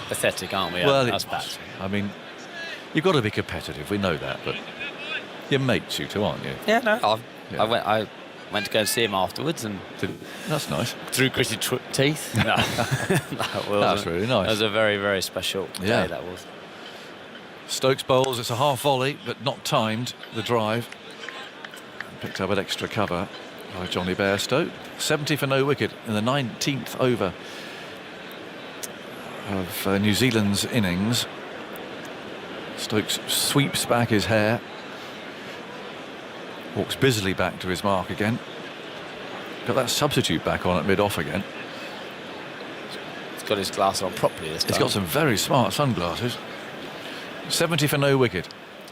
pathetic, aren't we? Well, that's bad. I mean, you've got to be competitive. We know that, but you're mates, you two, aren't you? Yeah, no. I went to go and see him afterwards, and that's nice. Through gritted teeth. No, that's really nice. It was a very, very special day. That was. Stokes bowls. It's a half volley, but not timed. The drive picked up an extra cover by Johnny Bairstow. 70 for no wicket in the 19th over of New Zealand's innings. Stokes sweeps back his hair, walks busily back to his mark again. Got that substitute back on at mid-off again. He's got his glass on properly this time. He's got some very smart sunglasses. 70 for no wicket.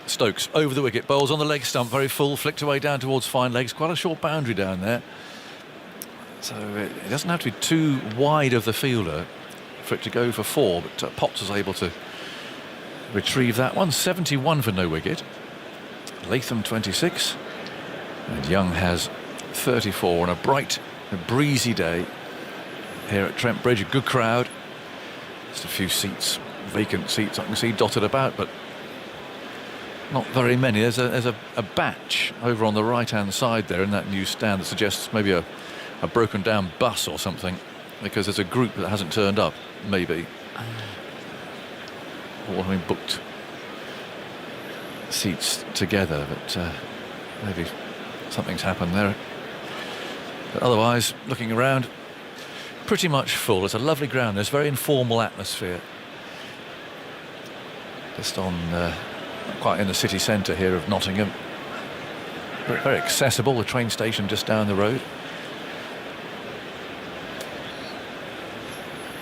Stokes over the wicket, bowls on the leg stump, very full, flicked away down towards fine legs. Quite a short boundary down there. So it doesn't have to be too wide of the fielder for it to go for 4, but Potts was able to retrieve that one. 71 for no wicket. Latham 26, and Young has 34 on a bright, breezy day here at Trent Bridge. A good crowd. Just a few seats, vacant seats I can see dotted about, but not very many. There's a batch over on the right-hand side there in that new stand that suggests maybe a broken down bus or something, because there's a group that hasn't turned up, maybe. Or having booked seats together, but maybe something's happened there. But otherwise, looking around, pretty much full. It's a lovely ground. There's very informal atmosphere. Just on, quite in the city centre here of Nottingham. Very accessible. The train station just down the road.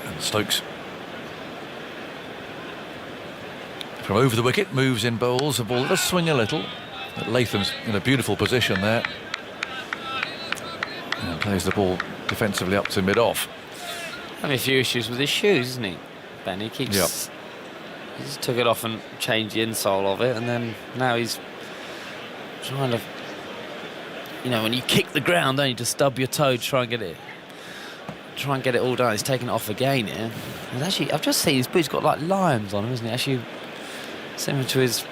And Stokes, from over the wicket, moves in bowls. The ball does swing a little. But Latham's in a beautiful position there. And plays the ball defensively up to mid-off. Having a few issues with his shoes, isn't he, Ben? He keeps... Yep. He just took it off and changed the insole of it, and then now he's trying to... You know, when you kick the ground, don't you, to stub your toe to try and get it all down. He's taking it off again here. And actually, I've just seen his boots got like lions on him, isn't it? Actually, similar to his...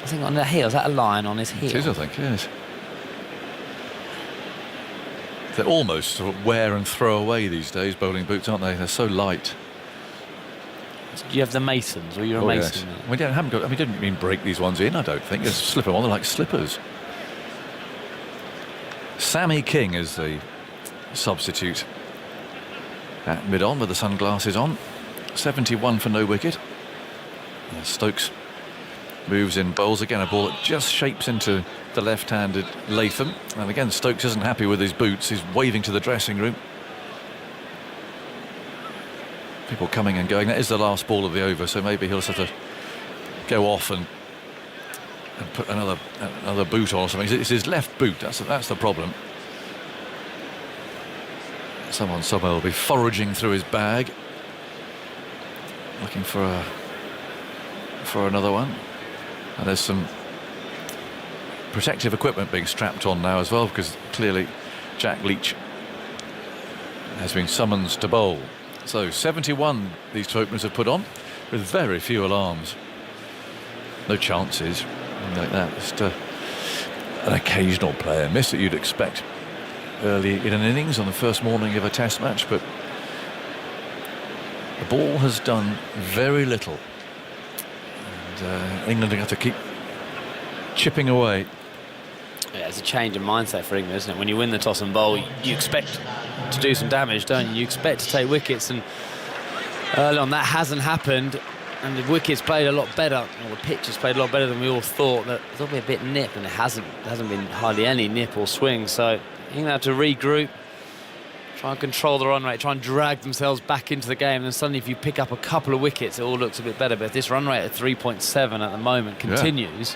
I think on the heel. Is that a lion on his heel? It is, I think, yes. They're almost sort of wear and throw away these days, bowling boots, aren't they? They're so light. Do you have the Masons, or you're a Mason? Yes. We didn't mean break these ones in, I don't think. Just slip them on, they're like slippers. Sammy King is the substitute at mid-on with the sunglasses on. 71 for no wicket. And Stokes moves in, bowls again, a ball that just shapes into the left-handed Latham. And again, Stokes isn't happy with his boots. He's waving to the dressing room. People coming and going. That is the last ball of the over, so maybe he'll sort of go off and put another boot on or something. It's his left boot. That's the problem. Someone somewhere will be foraging through his bag, looking for another one. And there's some protective equipment being strapped on now as well, because clearly Jack Leach has been summoned to bowl. So 71 these two openers have put on, with very few alarms. No chances like that. Just an occasional player miss that you'd expect early in an innings on the first morning of a test match, but the ball has done very little, and England are going to have to keep chipping away. Yeah, it's a change in mindset for England, isn't it? When you win the toss and bowl, you expect to do some damage, don't you? You expect to take wickets, and early on that hasn't happened, and the wickets played a lot better, or the pitch has played a lot better than we all thought. There'll be a bit nip, and it hasn't been hardly any nip or swing, so England have to regroup, try and control the run rate, try and drag themselves back into the game, and then suddenly if you pick up a couple of wickets, it all looks a bit better. But if this run rate at 3.7 at the moment continues,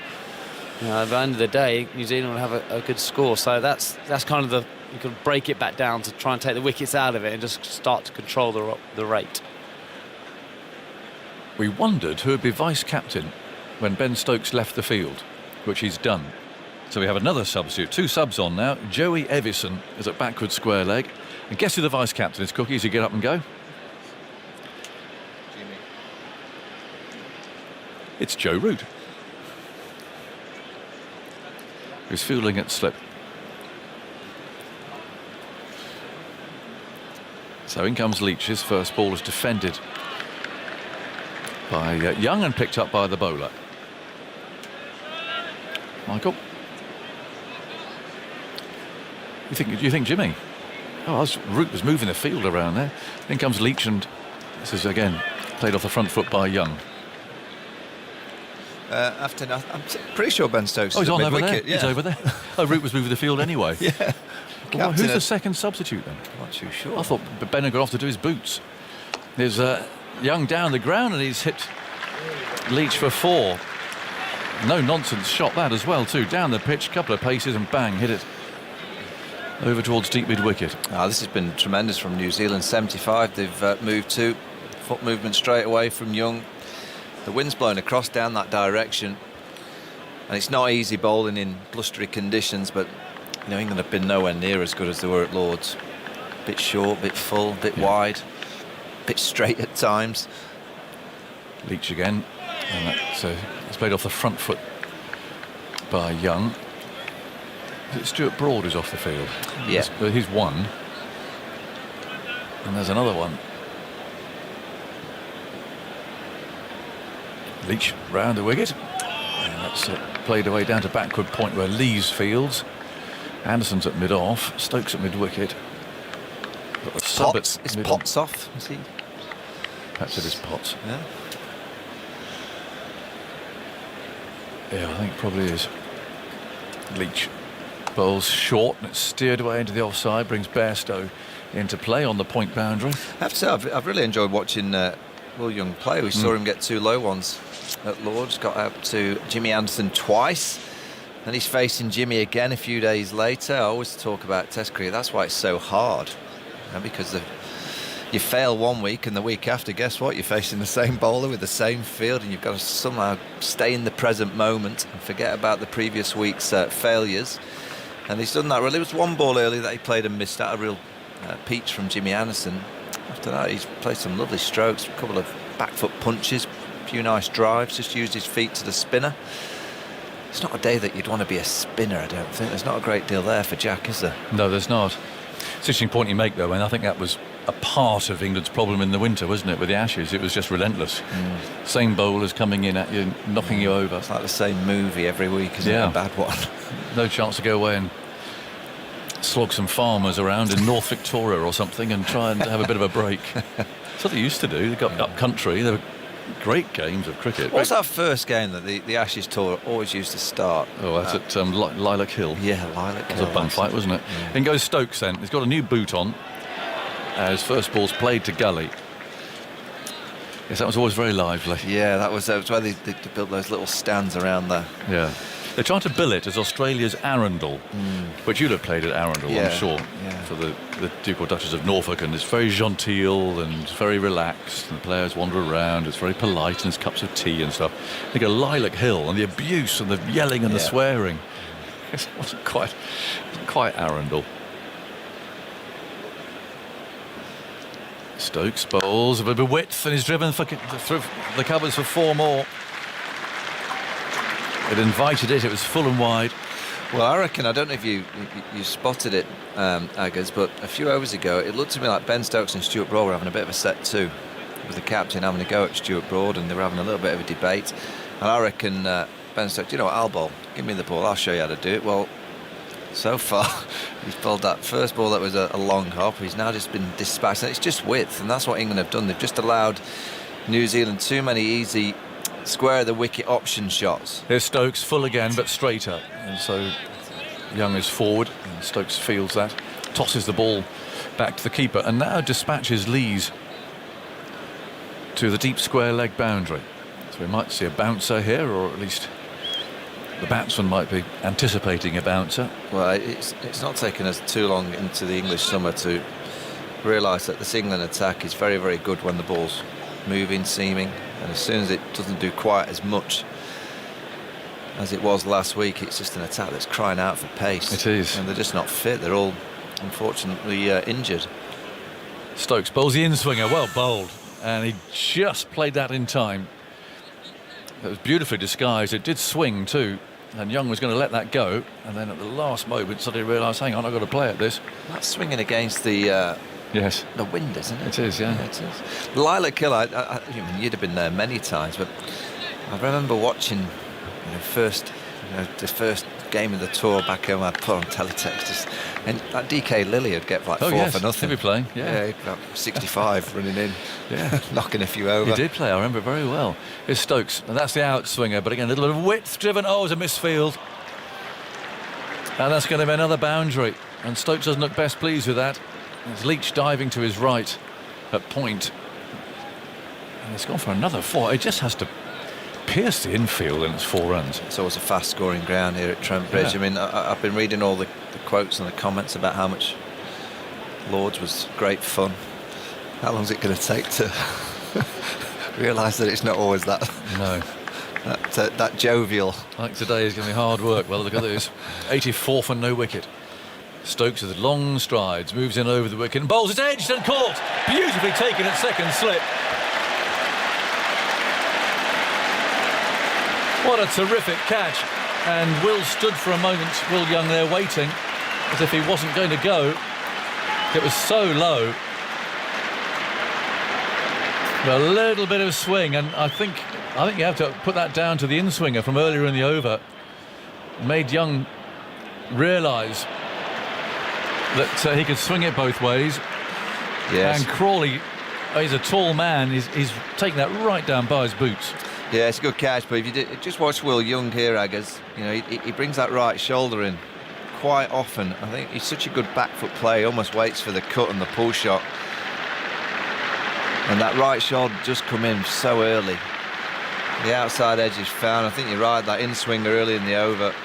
at the end of the day, New Zealand will have a good score. So that's kind of you can break it back down to try and take the wickets out of it and just start to control the rate. We wondered who would be vice-captain when Ben Stokes left the field, which he's done. So we have another substitute, 2 subs on now. Joey Evison is at backward square leg. And guess who the vice-captain is, Cookie, as you get up and go? Jimmy. It's Joe Root, who's fielding at slip. So in comes Leach. His first ball is defended by Young and picked up by the bowler. Michael? Do you think Jimmy? Root was moving the field around there. In comes Leach, and this is again played off the front foot by Young. I'm pretty sure Ben Stokes he's is on over mid-wicket. there. He's over there. Root was moving the field anyway. Yeah. Well, who's the second substitute then? Not too sure. I thought Ben had gone off to do his boots. There's Young down the ground, and he's hit Leach for 4. No nonsense shot that as well too. Down the pitch, couple of paces, and bang, hit it over towards deep mid-wicket. This has been tremendous from New Zealand. 75 they've moved to. Foot movement straight away from Young. The wind's blowing across down that direction, and it's not easy bowling in blustery conditions, but England have been nowhere near as good as they were at Lord's. Bit short, bit full, bit wide, bit straight at times. Leach again, and it's played off the front foot by Young. Is it Stuart Broad who's off the field? Yeah. He's one. And there's another one. Leach round the wicket. And that's played away down to backward point where Lees fields. Anderson's at mid-off. Stokes at mid-wicket. Potts. Is Potts off? Is he? Perhaps it is Potts. Yeah. Yeah, I think it probably is. Leach bowls short, and it's steered away into the offside, brings Bairstow into play on the point boundary. I have to say, I've really enjoyed watching Will Young play. We saw him get 2 low ones at Lord's, got out to Jimmy Anderson twice, and he's facing Jimmy again a few days later. I always talk about Test cricket. That's why it's so hard, because you fail one week, and the week after, guess what? You're facing the same bowler with the same field, and you've got to somehow stay in the present moment and forget about the previous week's failures. And he's done that. Well, there was one ball earlier that he played and missed out, a real peach from Jimmy Anderson. After that, he's played some lovely strokes, a couple of back foot punches, a few nice drives, just used his feet to the spinner. It's not a day that you'd want to be a spinner, I don't think. There's not a great deal there for Jack, is there? No, there's not. It's an interesting point you make, though, and I think that was a part of England's problem in the winter, wasn't it, with the Ashes? It was just relentless. Same bowlers coming in at you, knocking you over. It's like the same movie every week, isn't it? A bad one. No chance to go away and slog some farmers around in North Victoria or something and try and have a bit of a break. That's what they used to do. They got up country. They were great games of cricket. What's our first game that the Ashes tour always used to start? Oh, that's at Lilac Hill. Yeah, Lilac Hill. It was a bum fight, wasn't it? In goes Stokes then. He's got a new boot on. His first ball's played to gully. Yes, that was always very lively. Yeah, that was where they built those little stands around there. Yeah. They're trying to bill it as Australia's Arundel, which you'd have played at Arundel, I'm sure, for the Duke or Duchess of Norfolk, and it's very genteel and very relaxed, and the players wander around, it's very polite, and there's cups of tea and stuff. They go Lilac Hill, and the abuse and the yelling and the swearing. It wasn't quite Arundel. Stokes bowls a bit of width and is driven through the covers for 4 more. It invited it. It was full and wide. Well, I reckon, I don't know if you spotted it, Aggers, but a few overs ago, it looked to me like Ben Stokes and Stuart Broad were having a bit of a set too, with the captain having a go at Stuart Broad, and they were having a little bit of a debate. And I reckon Ben Stokes, you know what, I'll bowl. Give me the ball, I'll show you how to do it. Well, so far, he's bowled that first ball that was a long hop. He's now just been dispatched, and it's just width, and that's what England have done. They've just allowed New Zealand too many easy square of the wicket option shots. Here's Stokes, full again, but straighter. And so Young is forward, and Stokes fields that, tosses the ball back to the keeper, and now dispatches Lees to the deep square leg boundary. So we might see a bouncer here, or at least the batsman might be anticipating a bouncer. Well, it's not taken us too long into the English summer to realise that this England attack is very, very good when the ball's moving, seaming, and as soon as it doesn't do quite as much as it was last week, it's just an attack that's crying out for pace. It is. And they're just not fit. They're all, unfortunately, injured. Stokes bowls the in-swinger, well bowled, and he just played that in time. It was beautifully disguised. It did swing too, and Young was going to let that go, and then at the last moment suddenly realised, hang on, I've got to play at this. That's swinging against the yes, the wind, isn't it? It is, yeah. It is. Lilac Hill, I mean, you'd have been there many times, but I remember watching the first game of the tour back home. I'd put on teletext, and that DK Lilly would get like 4 for nothing. He'd be playing, yeah. About 65 running in, yeah, knocking a few over. He did play, I remember very well. Here's Stokes, and that's the outswinger, but again, a little bit of width driven. Oh, it was a misfield. And that's going to be another boundary, and Stokes doesn't look best pleased with that. There's Leach diving to his right at point, and it's gone for another 4. It just has to pierce the infield, and it's 4 runs. It's always a fast scoring ground here at Trent Bridge. Yeah. I mean, I've been reading all the quotes and the comments about how much Lords was great fun. How long is it going to take to realise that it's not always that? No. that jovial. Like today is going to be hard work. Well, look at this. 84 for no wicket. Stokes with long strides, moves in over the wicket and bowls it edged and caught. Beautifully taken at second slip. What a terrific catch. And Will stood for a moment, Will Young there waiting, as if he wasn't going to go. It was so low. A little bit of swing, and I think you have to put that down to the in-swinger from earlier in the over. Made Young realise that he could swing it both ways. Yes. And Crawley, he's a tall man, he's taking that right down by his boots. Yeah, it's a good catch, but if you just watch Will Young here, Aggers, you know, he brings that right shoulder in quite often. I think he's such a good back foot play, he almost waits for the cut and the pull shot. And that right shoulder just come in so early. The outside edge is found. I think you're right, that in-swinger early in the over.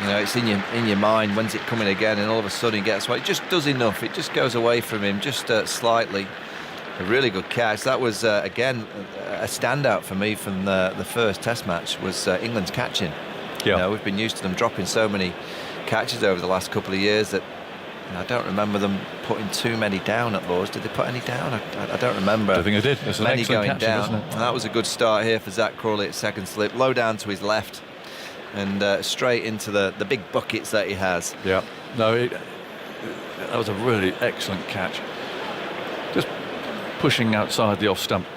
You know, it's in your mind, when's it coming again, and all of a sudden he gets away. It just does enough, it just goes away from him, just slightly. A really good catch. That was, again, a standout for me from the first Test match, was England's catching. Yeah. You know, we've been used to them dropping so many catches over the last couple of years that I don't remember them putting too many down at Lords. Did they put any down? I don't remember. I think they did. It's many excellent going catching, down. isn't it? And that was a good start here for Zach Crawley at second slip. Low down to his left and straight into the big buckets that he has. Yeah. No, that was a really excellent catch. Just pushing outside the off stump.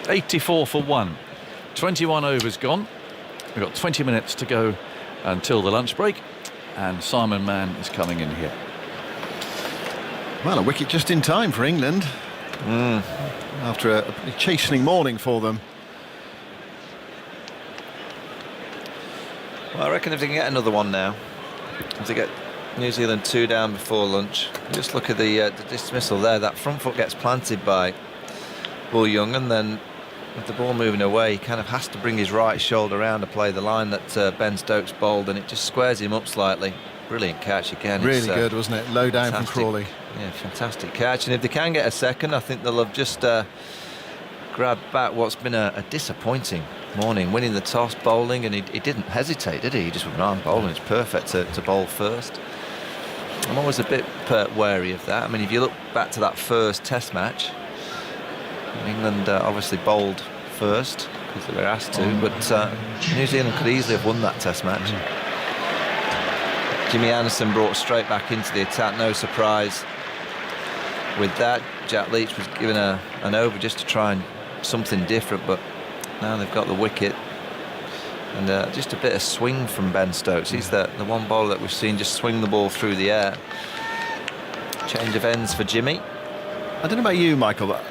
84 for 1. 21 overs gone. We've got 20 minutes to go until the lunch break, and Simon Mann is coming in here. Well, a wicket just in time for England after a chastening morning for them. Well, I reckon if they can get another one now, if they get New Zealand 2 down before lunch, just look at the dismissal there. That front foot gets planted by Will Young, and then with the ball moving away, he kind of has to bring his right shoulder around to play the line that Ben Stokes bowled, and it just squares him up slightly. Brilliant catch again. Really good, wasn't it? Low down from Crawley. Yeah, fantastic catch. And if they can get a second, I think they'll have just grabbed back what's been a disappointing morning, winning the toss, bowling, and he didn't hesitate, did he? He just went, no, I'm bowling, it's perfect to bowl first. I'm always a bit wary of that. I mean, if you look back to that first Test match, England obviously bowled first because they were asked to, but New Zealand could easily have won that Test match. Jimmy Anderson brought straight back into the attack, no surprise with that. Jack Leach was given an over just to try and something different, but now they've got the wicket. And just a bit of swing from Ben Stokes. He's the one bowler that we've seen just swing the ball through the air. Change of ends for Jimmy. I don't know about you, Michael, but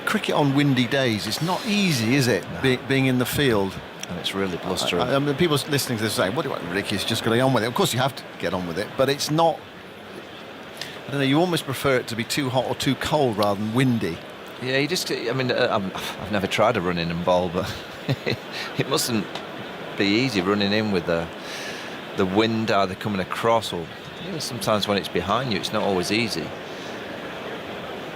cricket on windy days, it's not easy, is it, being in the field? And it's really blustery. I mean, people listening to this saying, what do you want, Ricky's just getting on with it. Of course you have to get on with it, but it's not, I don't know, you almost prefer it to be too hot or too cold rather than windy. Yeah, I mean, I've never tried to run in and bowl, but it mustn't be easy running in with the wind either coming across, or sometimes when it's behind you, it's not always easy.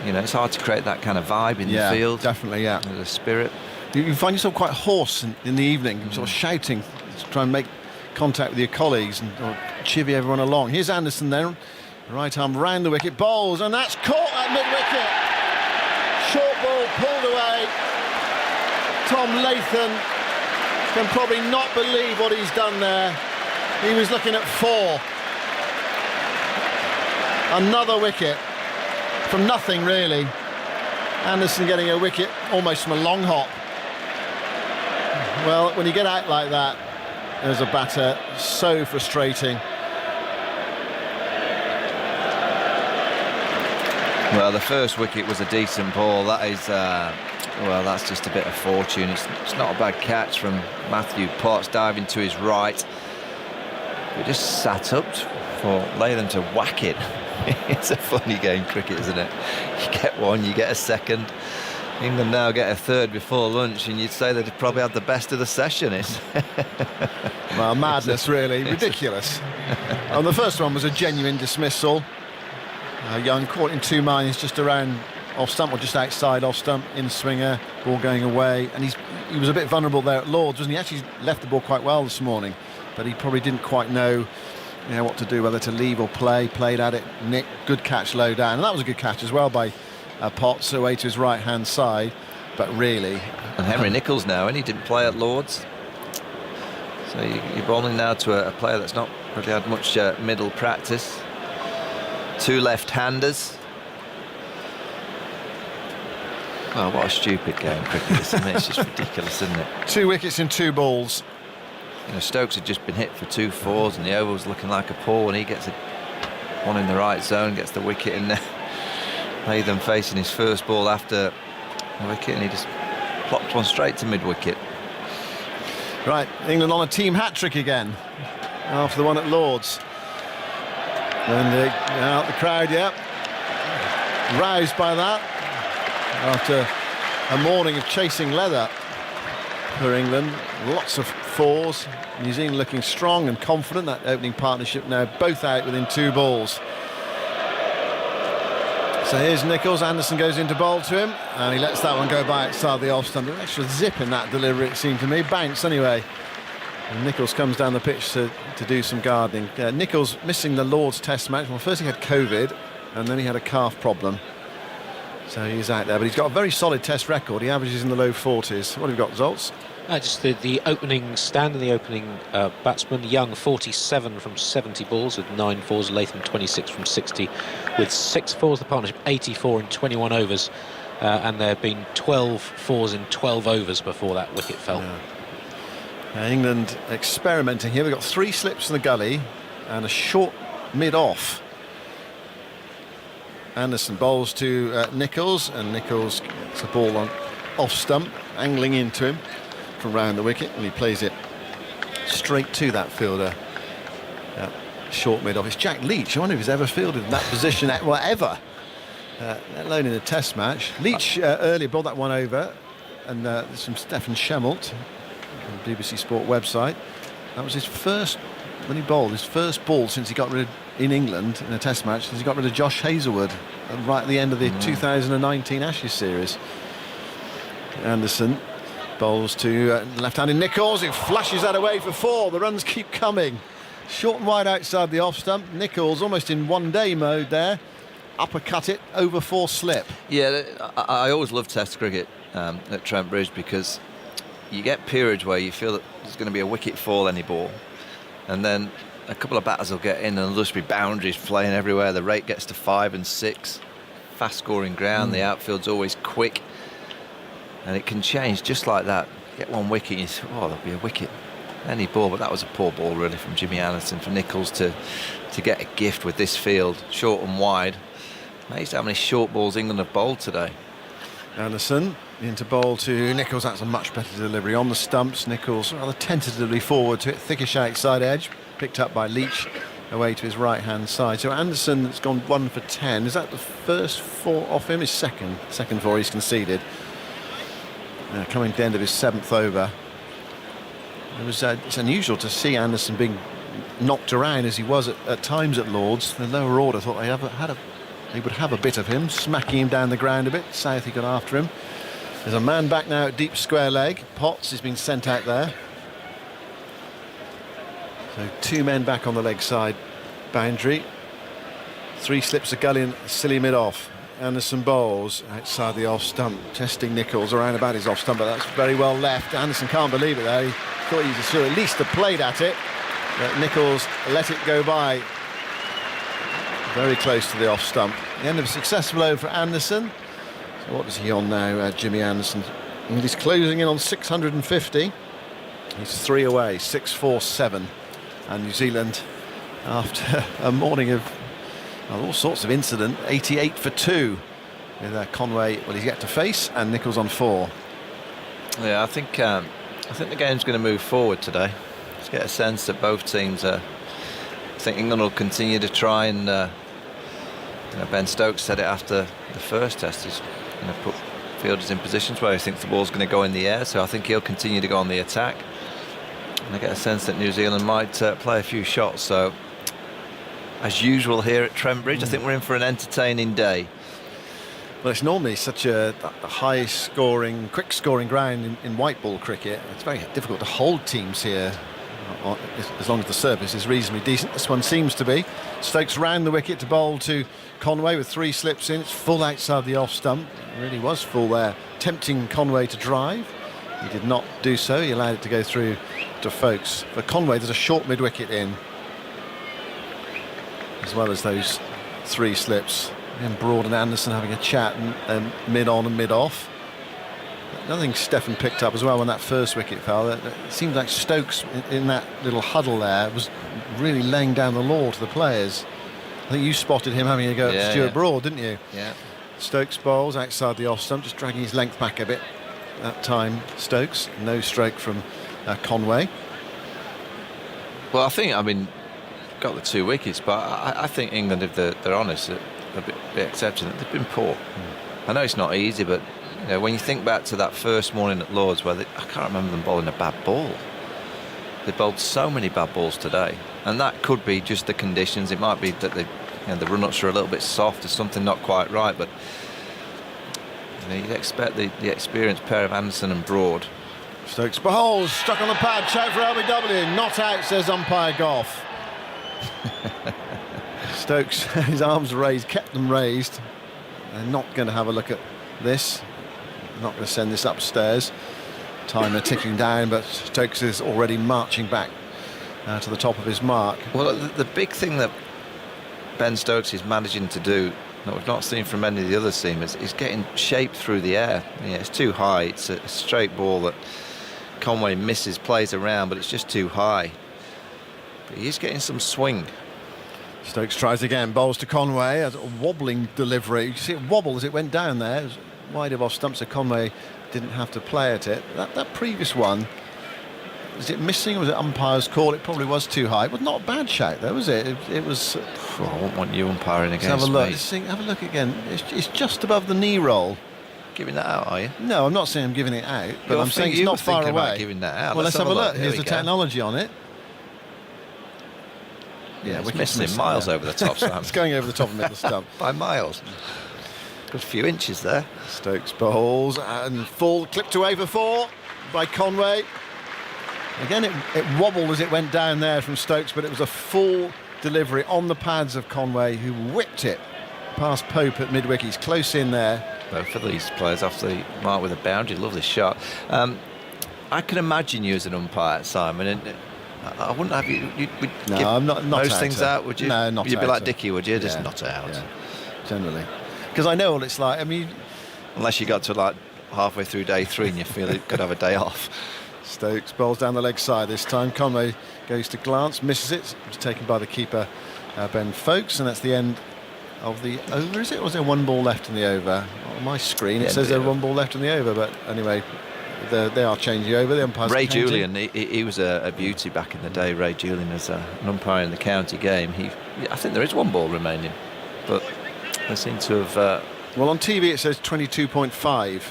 It's hard to create that kind of vibe in the field. Definitely, yeah. The spirit. You find yourself quite hoarse in the evening, sort of shouting to try and make contact with your colleagues and or chivvy everyone along. Here's Anderson then, right arm round the wicket, bowls, and that's caught at mid-wicket. Short ball pulled away. Tom Latham can probably not believe what he's done there. He was looking at 4. Another wicket from nothing, really. Anderson getting a wicket almost from a long hop. Well, when you get out like that as a batter, so frustrating. Well, the first wicket was a decent ball. That is, well, that's just a bit of fortune. It's not a bad catch from Matthew Potts, diving to his right. It just sat up for Latham to whack it. It's a funny game, cricket, isn't it? You get one, you get a second. England now get a third before lunch, and you'd say they'd probably had the best of the session. It's well, madness, really, ridiculous. And the first one was a genuine dismissal. Young caught in 2 minds just around off stump, or just outside off stump, in swinger, ball going away, and he was a bit vulnerable there at Lords, wasn't he? Actually left the ball quite well this morning, but he probably didn't quite know what to do, whether to leave or play. Played at it. Nick, good catch low down, and that was a good catch as well by Potts, away to his right hand side. But really, and Henry Nicholls now, and he didn't play at Lords, so you're bowling now to a player that's not really had much middle practice. 2 left-handers. Oh, what a stupid game, cricket. It's just ridiculous, isn't it? 2 wickets in 2 balls. Stokes had just been hit for 2 fours, and the over was looking like a paw, and he gets one in the right zone, gets the wicket in there. Latham facing his first ball after the wicket, and he just plopped one straight to mid-wicket. Right, England on a team hat-trick again after the one at Lords. And the crowd, roused by that after a morning of chasing leather for England. Lots of 4s. New Zealand looking strong and confident. That opening partnership now both out within 2 balls. So here's Nicholls. Anderson goes into bowl to him, and he lets that one go by outside the off stump. An extra zip in that delivery, it seemed to me. Bounce anyway. And Nicholls comes down the pitch to do some gardening. Nicholls missing the Lord's Test match. Well, first he had COVID, and then he had a calf problem. So he's out there, but he's got a very solid Test record. He averages in the low 40s. What have you got, Zoltz? Just the opening stand and the opening batsman. Young 47 from 70 balls with 9 fours. Latham 26 from 60 with 6 fours. The partnership 84 in 21 overs. And there have been 12 fours in 12 overs before that wicket fell. Yeah. England experimenting here. We've got 3 slips in the gully and a short mid-off. Anderson bowls to Nicholls, and Nicholls gets the ball on off stump, angling into him from round the wicket, and he plays it straight to that fielder. Short mid-off. It's Jack Leach. I wonder if he's ever fielded in that position, whatever, let alone in a Test match. Leach earlier bowled that one over, and there's some Stefan Schemmelt on the BBC Sport website. That was his first, when he bowled, his first ball since he got rid of, in England in a Test match, since he got rid of Josh Hazlewood right at the end of the 2019 Ashes series. Anderson Bowls to left-handed Nichols, who flashes that away for 4. The runs keep coming. Short and wide outside the off stump. Nichols almost in one-day mode there. Uppercut it over 4 slip. Yeah, I always love Test cricket at Trent Bridge, because you get periods where you feel that there's going to be a wicket fall any ball, and then a couple of batters will get in and there'll just be boundaries flying everywhere. The rate gets to 5 and 6. Fast scoring ground, the outfield's always quick, and it can change just like that. Get one wicket and you say, oh, there'll be a wicket any ball. But that was a poor ball really from Jimmy Anderson, for Nichols to get a gift with this field, short and wide. Amazed how many short balls England have bowled today. Anderson into bowl to Nichols. That's a much better delivery on the stumps. Nichols rather tentatively forward to it, thickish outside edge, picked up by Leach away to his right hand side. So Anderson has gone 1 for 10. Is that the first 4 off him? His second 4 he's conceded. Coming to the end of his 7th over. It's unusual to see Anderson being knocked around as he was at times at Lords. The lower order thought they would have a bit of him, smacking him down the ground a bit. Southey got after him. There's a man back now at deep square leg. Potts is being sent out there. So 2 men back on the leg side boundary. 3 slips of gully and silly mid-off. Anderson bowls outside the off stump, testing Nichols around about his off stump, but that's very well left. Anderson can't believe it though. He thought he should at least have played at it, but Nichols let it go by. Very close to the off stump. The end of a successful over for Anderson. So what is he on now, Jimmy Anderson? And he's closing in on 650. He's 3 away, 6-4-7. And New Zealand, after a morning of all sorts of incident, 88 for 2. With Conway, well, he's yet to face, and Nichols on 4. Yeah, I think the game's going to move forward today. Just get a sense that both teams I think England will continue to try and Ben Stokes said it after the first test. He's going to put fielders in positions where he thinks the ball's going to go in the air, so I think he'll continue to go on the attack. And I get a sense that New Zealand might play a few shots. So, as usual here at Trent Bridge, I think we're in for an entertaining day. Well, it's normally such a high-scoring, quick-scoring ground in white ball cricket. It's very difficult to hold teams here, as long as the surface is reasonably decent. This one seems to be. Stokes round the wicket to bowl to Conway with 3 slips in. It's full outside the off stump. It really was full there, tempting Conway to drive. He did not do so. He allowed it to go through to Folkes. For Conway, there's a short mid-wicket in, as well as those 3 slips. And Broad and Anderson having a chat and mid-on and mid-off. Another thing Stephen picked up as well when that first wicket fell, it seemed like Stokes in that little huddle there was really laying down the law to the players. I think you spotted him having a go at Stuart Broad, didn't you? Yeah. Stokes bowls outside the off stump, just dragging his length back a bit. That time Stokes, no stroke from Conway. Well, I mean, got the 2 wickets, but I think England, if they're honest, are a bit accepting that they've been poor. I know it's not easy, but when you think back to that first morning at Lords, where I can't remember them bowling a bad ball. They bowled so many bad balls today, and that could be just the conditions. It might be that the run-ups are a little bit soft, or something not quite right, but you'd expect the experienced pair of Anderson and Broad. Stokes bowls, stuck on the pad, shout for LBW, not out, says umpire Goff. Stokes, his arms raised, kept them raised. They're not going to have a look at this. They're not going to send this upstairs. Timer ticking down, but Stokes is already marching back to the top of his mark. Well, the big thing that Ben Stokes is managing to do that we've not seen from many of the other seamers is getting shape through the air. It's too high. It's a straight ball that Conway misses, plays around, but it's just too high. But he's getting some swing. Stokes tries again, bowls to Conway, a wobbling delivery. You see it wobble as it went down there. It was wide of off stump, so Conway didn't have to play at it. That previous one, was it missing or was it umpire's call? It probably was too high. It was not a bad shout though, was it? It was... I won't want you umpiring against have a look. me. Have a look again. It's just above the knee roll. Giving that out, are you? No, I'm not saying I'm giving it out, but I'm saying it's not far away. About giving that out. Well, let's have a look. Here's the technology on it. Yeah, we're missing miles over the top. It's going over the top of middle stump. By miles. Good few inches there. Stokes bowls and full, clipped away for 4. by Conway. Again, it wobbled as it went down there from Stokes, but it was a full delivery on the pads of Conway, who whipped it past Pope at mid-wicket. He's close in there. Both of these players off the mark with a boundary. Lovely shot. I can imagine you as an umpire, Simon, and I wouldn't have you. You'd No, give I'm not those out things to- out, would you? No, not You'd be out like to- Dickie, would you? Just Yeah, not out. yeah, generally. Because I know what it's like. I mean, Unless you got to like halfway through day 3 and you feel you could have a day off. Stokes bowls down the leg side this time. Conway goes to glance, misses it. It's taken by the keeper, Ben Folkes, and that's the end of the over, is it? Or was there one ball left in the over? On my screen it says there's one ball left in the over, but anyway, they are changing over. The umpires Ray are counting. Julian, he was a beauty back in the day. Ray Julian as an umpire in the county game. I think there is one ball remaining, but they seem to have. Well, on TV it says 22.5,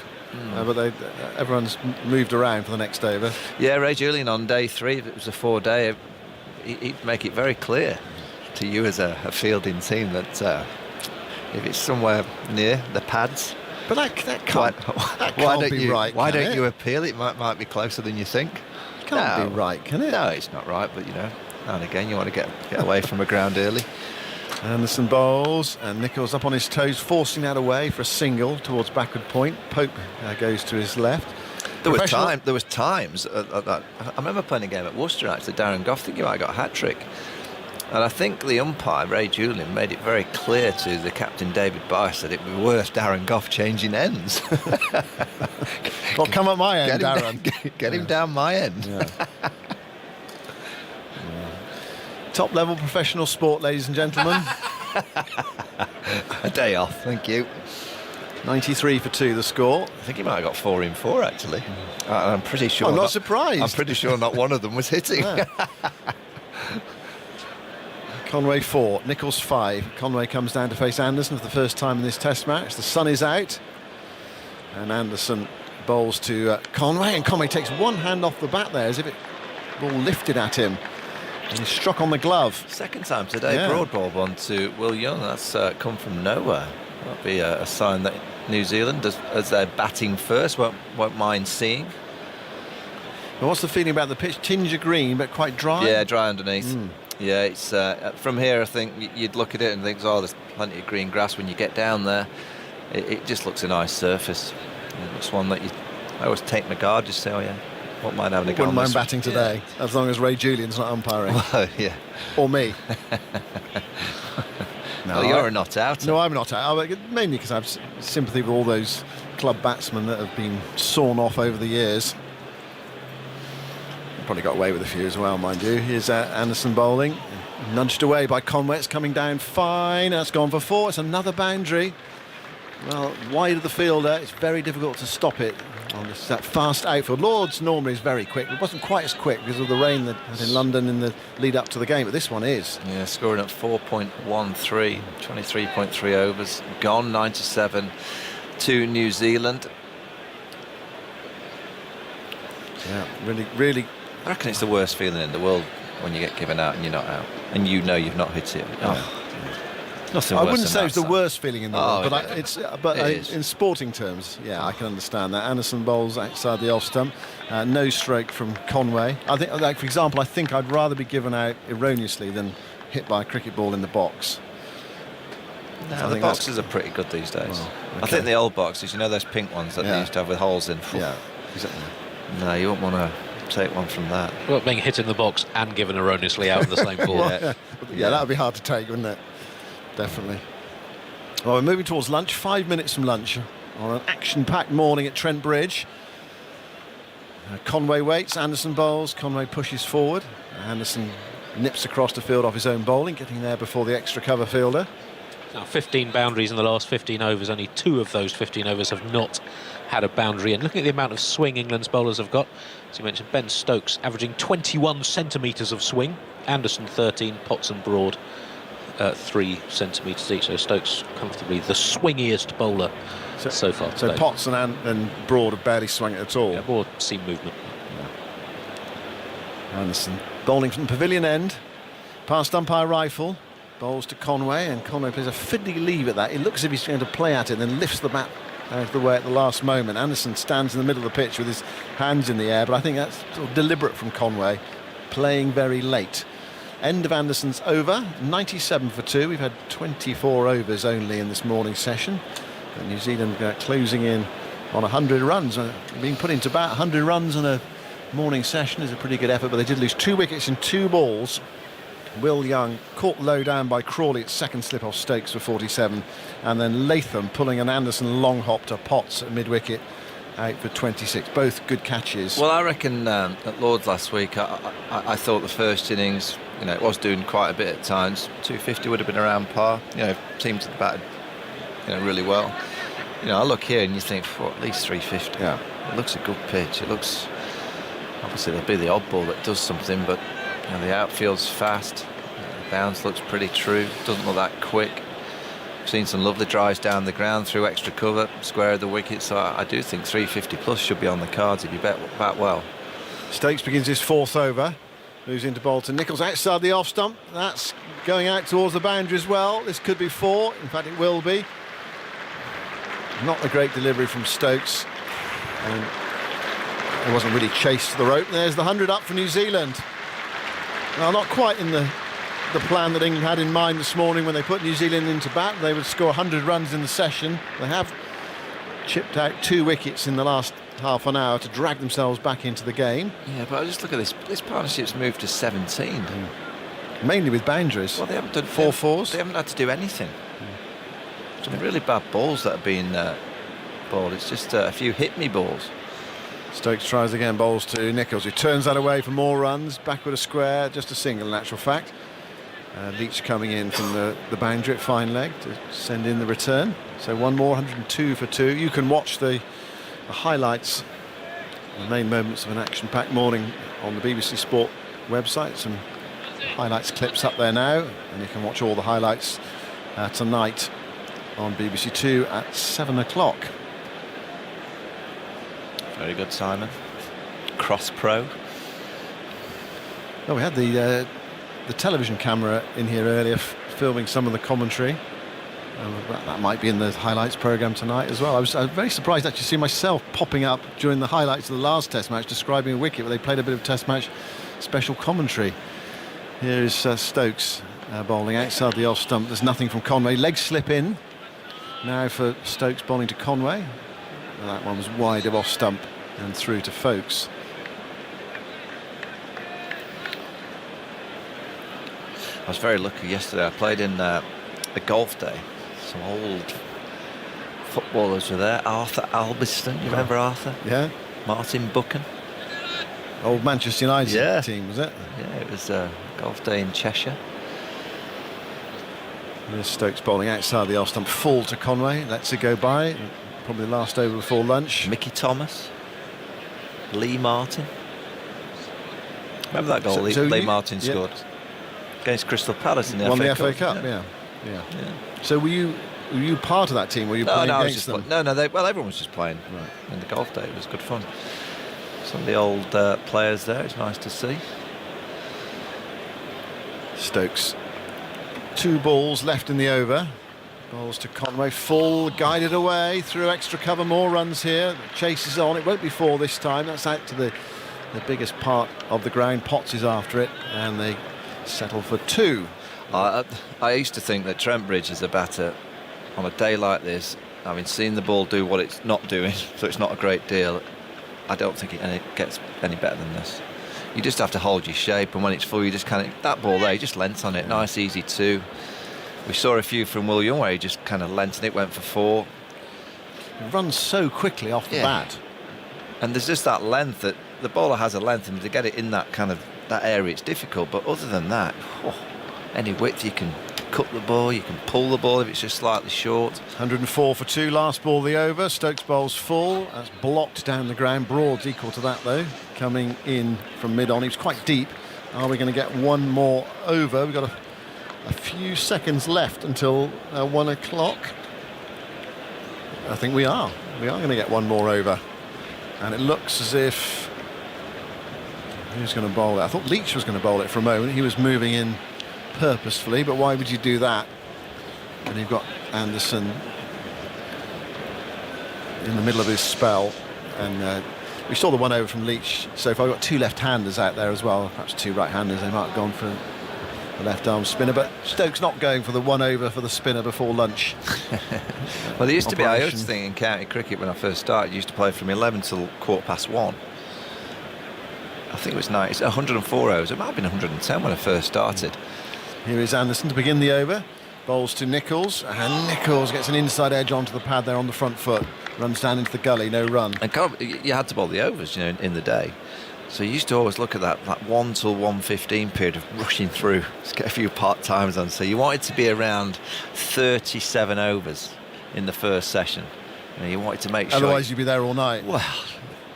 but everyone's moved around for the next over. Yeah, Ray Julian on day 3, if it was a 4-day, he'd make it very clear to you as a fielding team that if it's somewhere near the pads. But that can't be right. Why can don't it? you appeal? It might be closer than you think. Can't be right, can it? No, it's not right. But now and again, you want to get away from a ground early. Anderson bowls, and Nicholls up on his toes, forcing that away for a single towards backward point. Pope goes to his left. There was times. I remember playing a game at Worcester. Actually, Darren Goff. I think he might have got a hat trick. And I think the umpire, Ray Julian, made it very clear to the captain, David Byers, that it would be worth Darren Goff changing ends. Well, come at my end, Darren. Get him down my end. Yeah. Top level professional sport, ladies and gentlemen. A day off, thank you. 93 for 2 the score. I think he might have got 4 in 4 actually. I'm pretty sure. I'm not surprised. I'm pretty sure not one of them was hitting. Yeah. Conway 4, Nicholls 5. Conway comes down to face Anderson for the first time in this test match. The sun is out, and Anderson bowls to Conway, and Conway takes one hand off the bat there as if it ball lifted at him, and he struck on the glove. Second time today, Yeah. broad ball one to Will Young. That's come from nowhere. That'll be a sign that New Zealand, as they're batting first, won't mind seeing. But what's the feeling about the pitch? Tinge of green, but quite dry. Yeah, dry underneath. Yeah, it's from here. I think you'd look at it and think, oh, there's plenty of green grass. When you get down there, it just looks a nice surface. It looks one that I always take my guard, just say, oh yeah, wouldn't mind having a go. Wouldn't on mind this batting today, as long as Ray Julian's not umpiring. Well, yeah. Or me. No, you're not out. No, I'm not out. Mainly because I have sympathy with all those club batsmen that have been sawn off over the years. Probably got away with a few as well, mind you. Here's Anderson bowling, nudged away by Conway. It's coming down fine. That's gone for 4. It's another boundary. Well, wide of the fielder, it's very difficult to stop it on that fast outfield. Lord's normally is very quick. It wasn't quite as quick because of the rain that was in London in the lead up to the game, but this one is. Yeah, scoring at 4.13, 23.3 overs, gone 97 to New Zealand. Yeah, really. I reckon it's the worst feeling in the world when you get given out and you're not out, and you know you've not hit it. Oh. Nothing I worse wouldn't than say that, it's the Sam. worst feeling in the world, but it is. in sporting terms, yeah, I can understand that. Anderson bowls outside the off stump, no stroke from Conway. I think, like for example, I think I'd rather be given out erroneously than hit by a cricket ball in the box. No, the boxes are pretty good these days. Well, I okay. think the old boxes, you know those pink ones that they used to have with holes in? Yeah, exactly. No, you won't want to take one from that. Well, being hit in the box and given erroneously out in the same ball. Yeah, that would be hard to take, wouldn't it? Definitely. Well, we're moving towards lunch. 5 minutes from lunch on an action-packed morning at Trent Bridge. Conway waits, Anderson bowls, Conway pushes forward. Anderson nips across the field off his own bowling, getting there before the extra cover fielder. Now, 15 boundaries in the last 15 overs. Only 2 of those 15 overs have not had a boundary. And looking at the amount of swing England's bowlers have got, as you mentioned, Ben Stokes averaging 21 centimetres of swing. Anderson 13, Potts and Broad 3 centimetres each. So Stokes comfortably the swingiest bowler so far So today. Potts and Broad have barely swung it at all. Yeah, more seam movement. Anderson bowling from the pavilion end, past umpire rifle, bowls to Conway, and Conway plays a fiddly leave at that. It looks as if he's going to play at it, and then lifts the bat out of the way at the last moment. Anderson stands in the middle of the pitch with his hands in the air, but I think that's sort of deliberate from Conway, playing very late. End of Anderson's over, 97 for 2. We've had 24 overs only in this morning session. And New Zealand closing in on 100 runs. Being put into bat, 100 runs in a morning session is a pretty good effort, but they did lose 2 wickets in 2 balls. Will Young caught low down by Crawley at second slip off Stokes for 47, and then Latham pulling an Anderson long hop to Potts at mid-wicket out for 26. Both good catches. Well, I reckon at Lord's last week, I thought the first innings, it was doing quite a bit at times. 250 would have been around par. Seemed to bat, really well. I look here and you think, at least 350. Yeah. It looks a good pitch. It looks, obviously there'll be the odd ball that does something, but the outfield's fast. The bounce looks pretty true. Doesn't look that quick. I've seen some lovely drives down the ground through extra cover, square of the wicket. So I do think 350 plus should be on the cards if you bat well. Stokes begins his 4th over. Moves into Bolton. Nicholls outside the off stump. That's going out towards the boundary as well. This could be 4. In fact, it will be. Not a great delivery from Stokes. And it wasn't really chased to the rope. There's the 100 up for New Zealand. Well, not quite in the plan that England had in mind this morning when they put New Zealand into bat. They would score 100 runs in the session. They have chipped out 2 wickets in the last half an hour to drag themselves back into the game. Yeah, but I just look at this. This partnership's moved to 17. Mainly with boundaries. Well, they haven't done 4 fours. They haven't had to do anything. Some really bad balls that have been bowled. It's just a few hit-me balls. Stokes tries again, bowls to Nicholls, who turns that away for more runs. Backward a square, just a single in actual fact. Leach coming in from the boundary at fine leg to send in the return. So one more, 102 for 2. You can watch the highlights, the main moments of an action-packed morning on the BBC Sport website. Some highlights clips up there now, and you can watch all the highlights tonight on BBC 2 at 7 o'clock. Very good, Simon. Cross Pro. Oh, we had the television camera in here earlier filming some of the commentary. That might be in the highlights programme tonight as well. I was very surprised actually to see myself popping up during the highlights of the last Test match describing a wicket where they played a bit of Test match special commentary. Here is Stokes bowling outside the off stump. There's nothing from Conway. Leg slip in. Now for Stokes bowling to Conway. Well, that one was wide of off stump and through to Folkes. I was very lucky yesterday. I played in a golf day. Some old footballers were there. Arthur Albiston, you remember Arthur? Yeah. Martin Buchan. Old Manchester United team, was it? Yeah, it was a golf day in Cheshire. Here's Stokes bowling outside the off stump, full to Conway. Lets it go by. Probably the last over before lunch. Mickey Thomas. Lee Martin. Remember that goal Lee Martin scored? Against Crystal Palace in the Won FA the Cup. FA Cup, yeah. So were you part of that team? Were you playing against them? No, everyone was just playing in the golf day. It was good fun. Some of the old players there. It's nice to see. Stokes. 2 balls left in the over. Balls to Conway, full, guided away through extra cover, more runs here. Chase is on, it won't be 4 this time. That's out to the biggest part of the ground. Potts is after it, and they settle for 2. I used to think that Trent Bridge as a batter on a day like this, having seen the ball do what it's not doing, so it's not a great deal, I don't think it gets any better than this. You just have to hold your shape, and when it's full, you just kind of, that ball there, he just lent on it, nice easy 2. We saw a few from Will Young where he just kind of lent and it went for 4. It runs so quickly off the bat. And there's just that length that the bowler has a length, and to get it in that kind of that area, it's difficult. But other than that, any width, you can cut the ball, you can pull the ball if it's just slightly short. 104 for 2, last ball the over. Stokes bowls full. That's blocked down the ground. Broad's equal to that though. Coming in from mid-on, he was quite deep. Are we going to get one more over? We've got a few seconds left until 1 o'clock. I think we are. We are going to get one more over. And it looks as if... Who's going to bowl it? I thought Leach was going to bowl it for a moment. He was moving in purposefully, but why would you do that? And you've got Anderson in the middle of his spell, and we saw the one over from Leach so far. We've got 2 left-handers out there as well, perhaps 2 right-handers. They might have gone for the left-arm spinner, but Stokes not going for the one over for the spinner before lunch. Well, there used to be, I used to Operation. think in county cricket when I first started, you used to play from 11 till 1:15. I think it was 104 overs. It might have been 110 when I first started. Here is Anderson to begin the over. Bowls to Nichols, and Nichols gets an inside edge onto the pad there on the front foot. Runs down into the gully, no run. And you had to bowl the overs, in the day. So you used to always look at that 1 till 1:15 period of rushing through to get a few part-times on. So you wanted to be around 37 overs in the first session. You wanted to make sure... Otherwise you'd be there all night. Well,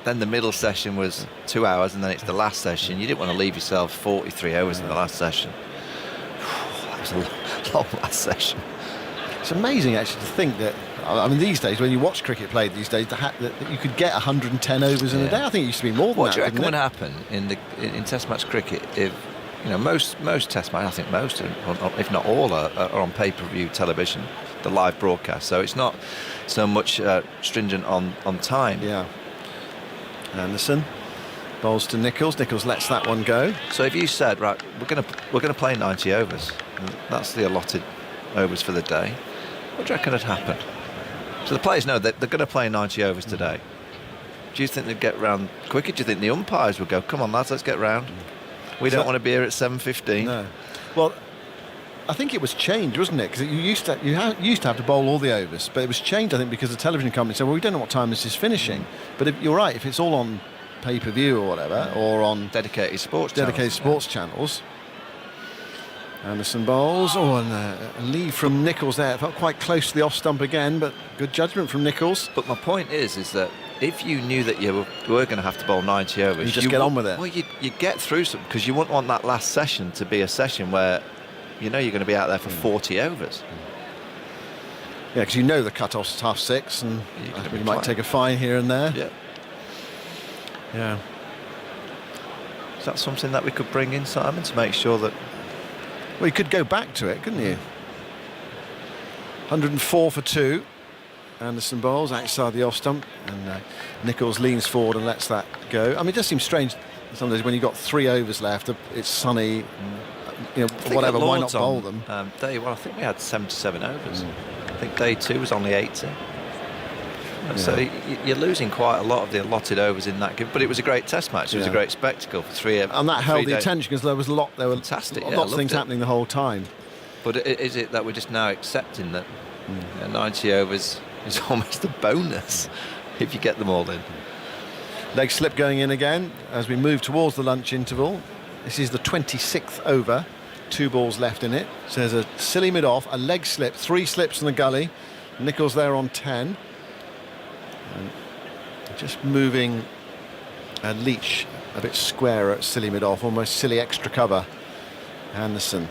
then the middle session was 2 hours, and then it's the last session. You didn't want to leave yourself 43 overs in the last session. That was a long last session. It's amazing actually to think that, I mean, these days when you watch cricket played these days, that you could get 110 overs in a day. I think it used to be more than What that. do you reckon didn't would it? happen in Test match cricket if most Test match? I think most, if not all, are on pay-per-view television, the live broadcast. So it's not so much stringent on time. Yeah. Anderson bowls to Nichols. Nichols lets that one go. So if you said, right, we're gonna play 90 overs, and that's the allotted overs for the day, what do you reckon would happen? So the players know that they're going to play 90 overs today. Do you think they'd get round quicker? Do you think the umpires would go, come on lads, let's get round? We don't want to be here at 7:15. No. Well, I think it was changed, wasn't it? Because you used to have to bowl all the overs, but it was changed, I think, because the television company said, well, we don't know what time this is finishing. But if you're right, if it's all on pay-per-view or whatever, or on dedicated sports channels. Anderson bowls. Oh, and a lead from Nichols there. Felt quite close to the off stump again, but good judgment from Nichols. But my point is that if you knew that you were going to have to bowl 90 overs, you just get on with it. Well, you get through some, because you wouldn't want that last session to be a session where you're going to be out there for 40 overs. Yeah, because the cut-off's 6:30, and you might take a fine here and there. Yeah. Is that something that we could bring in, Simon, to make sure that... Well, you could go back to it, couldn't you? 104 for 2. Anderson bowls outside the off stump, and Nichols leans forward and lets that go. I mean, it just seems strange sometimes when you've got 3 overs left, it's sunny, whatever, why not bowl them? Day 1, I think we had 77 overs. I think day 2 was only 80. So you're losing quite a lot of the allotted overs in that game, but it was a great Test match. It was a great spectacle for 3 hours. And that held the attention because there were fantastic. Lots of things happening the whole time. But is it that we're just now accepting that 90 overs is almost a bonus if you get them all in? Leg slip going in again as we move towards the lunch interval. This is the 26th over. 2 balls left in it. So there's a silly mid-off, a leg slip, 3 slips in the gully. Nichols there on 10. And just moving Leach a bit square at silly mid-off, almost silly extra cover. Anderson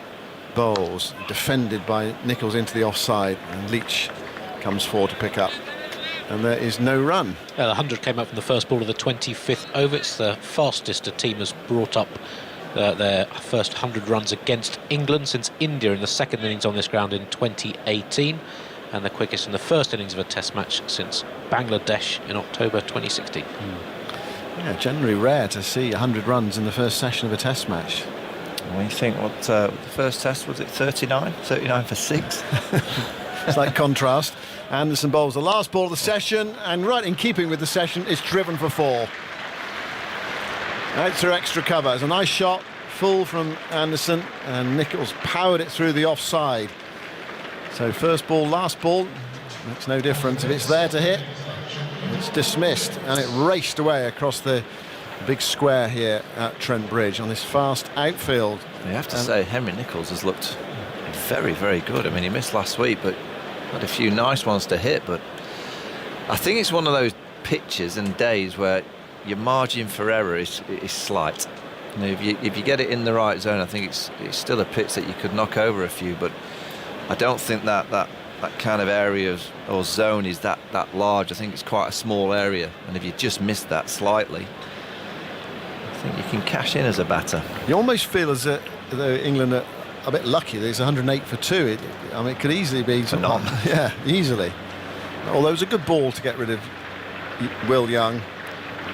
bowls, defended by Nichols into the offside, and Leach comes forward to pick up. And there is no run. The 100 came up from the first ball of the 25th over. It's the fastest a team has brought up their first 100 runs against England since India in the second innings on this ground in 2018, and the quickest in the first innings of a Test match since Bangladesh in October 2016. Yeah, generally rare to see 100 runs in the first session of a Test match. When you think the first Test, was it 39 for 6? It's like contrast. Anderson bowls the last ball of the session, and right in keeping with the session, it's driven for 4. Out through extra cover. It's a nice shot, full from Anderson, and Nichols powered it through the offside. So first ball, last ball, makes no difference. If it's there to hit, it's dismissed, and it raced away across the big square here at Trent Bridge on this fast outfield. You have to say Henry Nichols has looked very, very good. I mean, he missed last week, but had a few nice ones to hit. But I think it's one of those pitches and days where your margin for error is slight. If you get it in the right zone, I think it's still a pitch that you could knock over a few, but I don't think that kind of area or zone is that large. I think it's quite a small area, and if you just miss that slightly, I think you can cash in as a batter. You almost feel as though England are a bit lucky. There's 108 for 2. It could easily be none. Yeah, easily. Although it was a good ball to get rid of Will Young.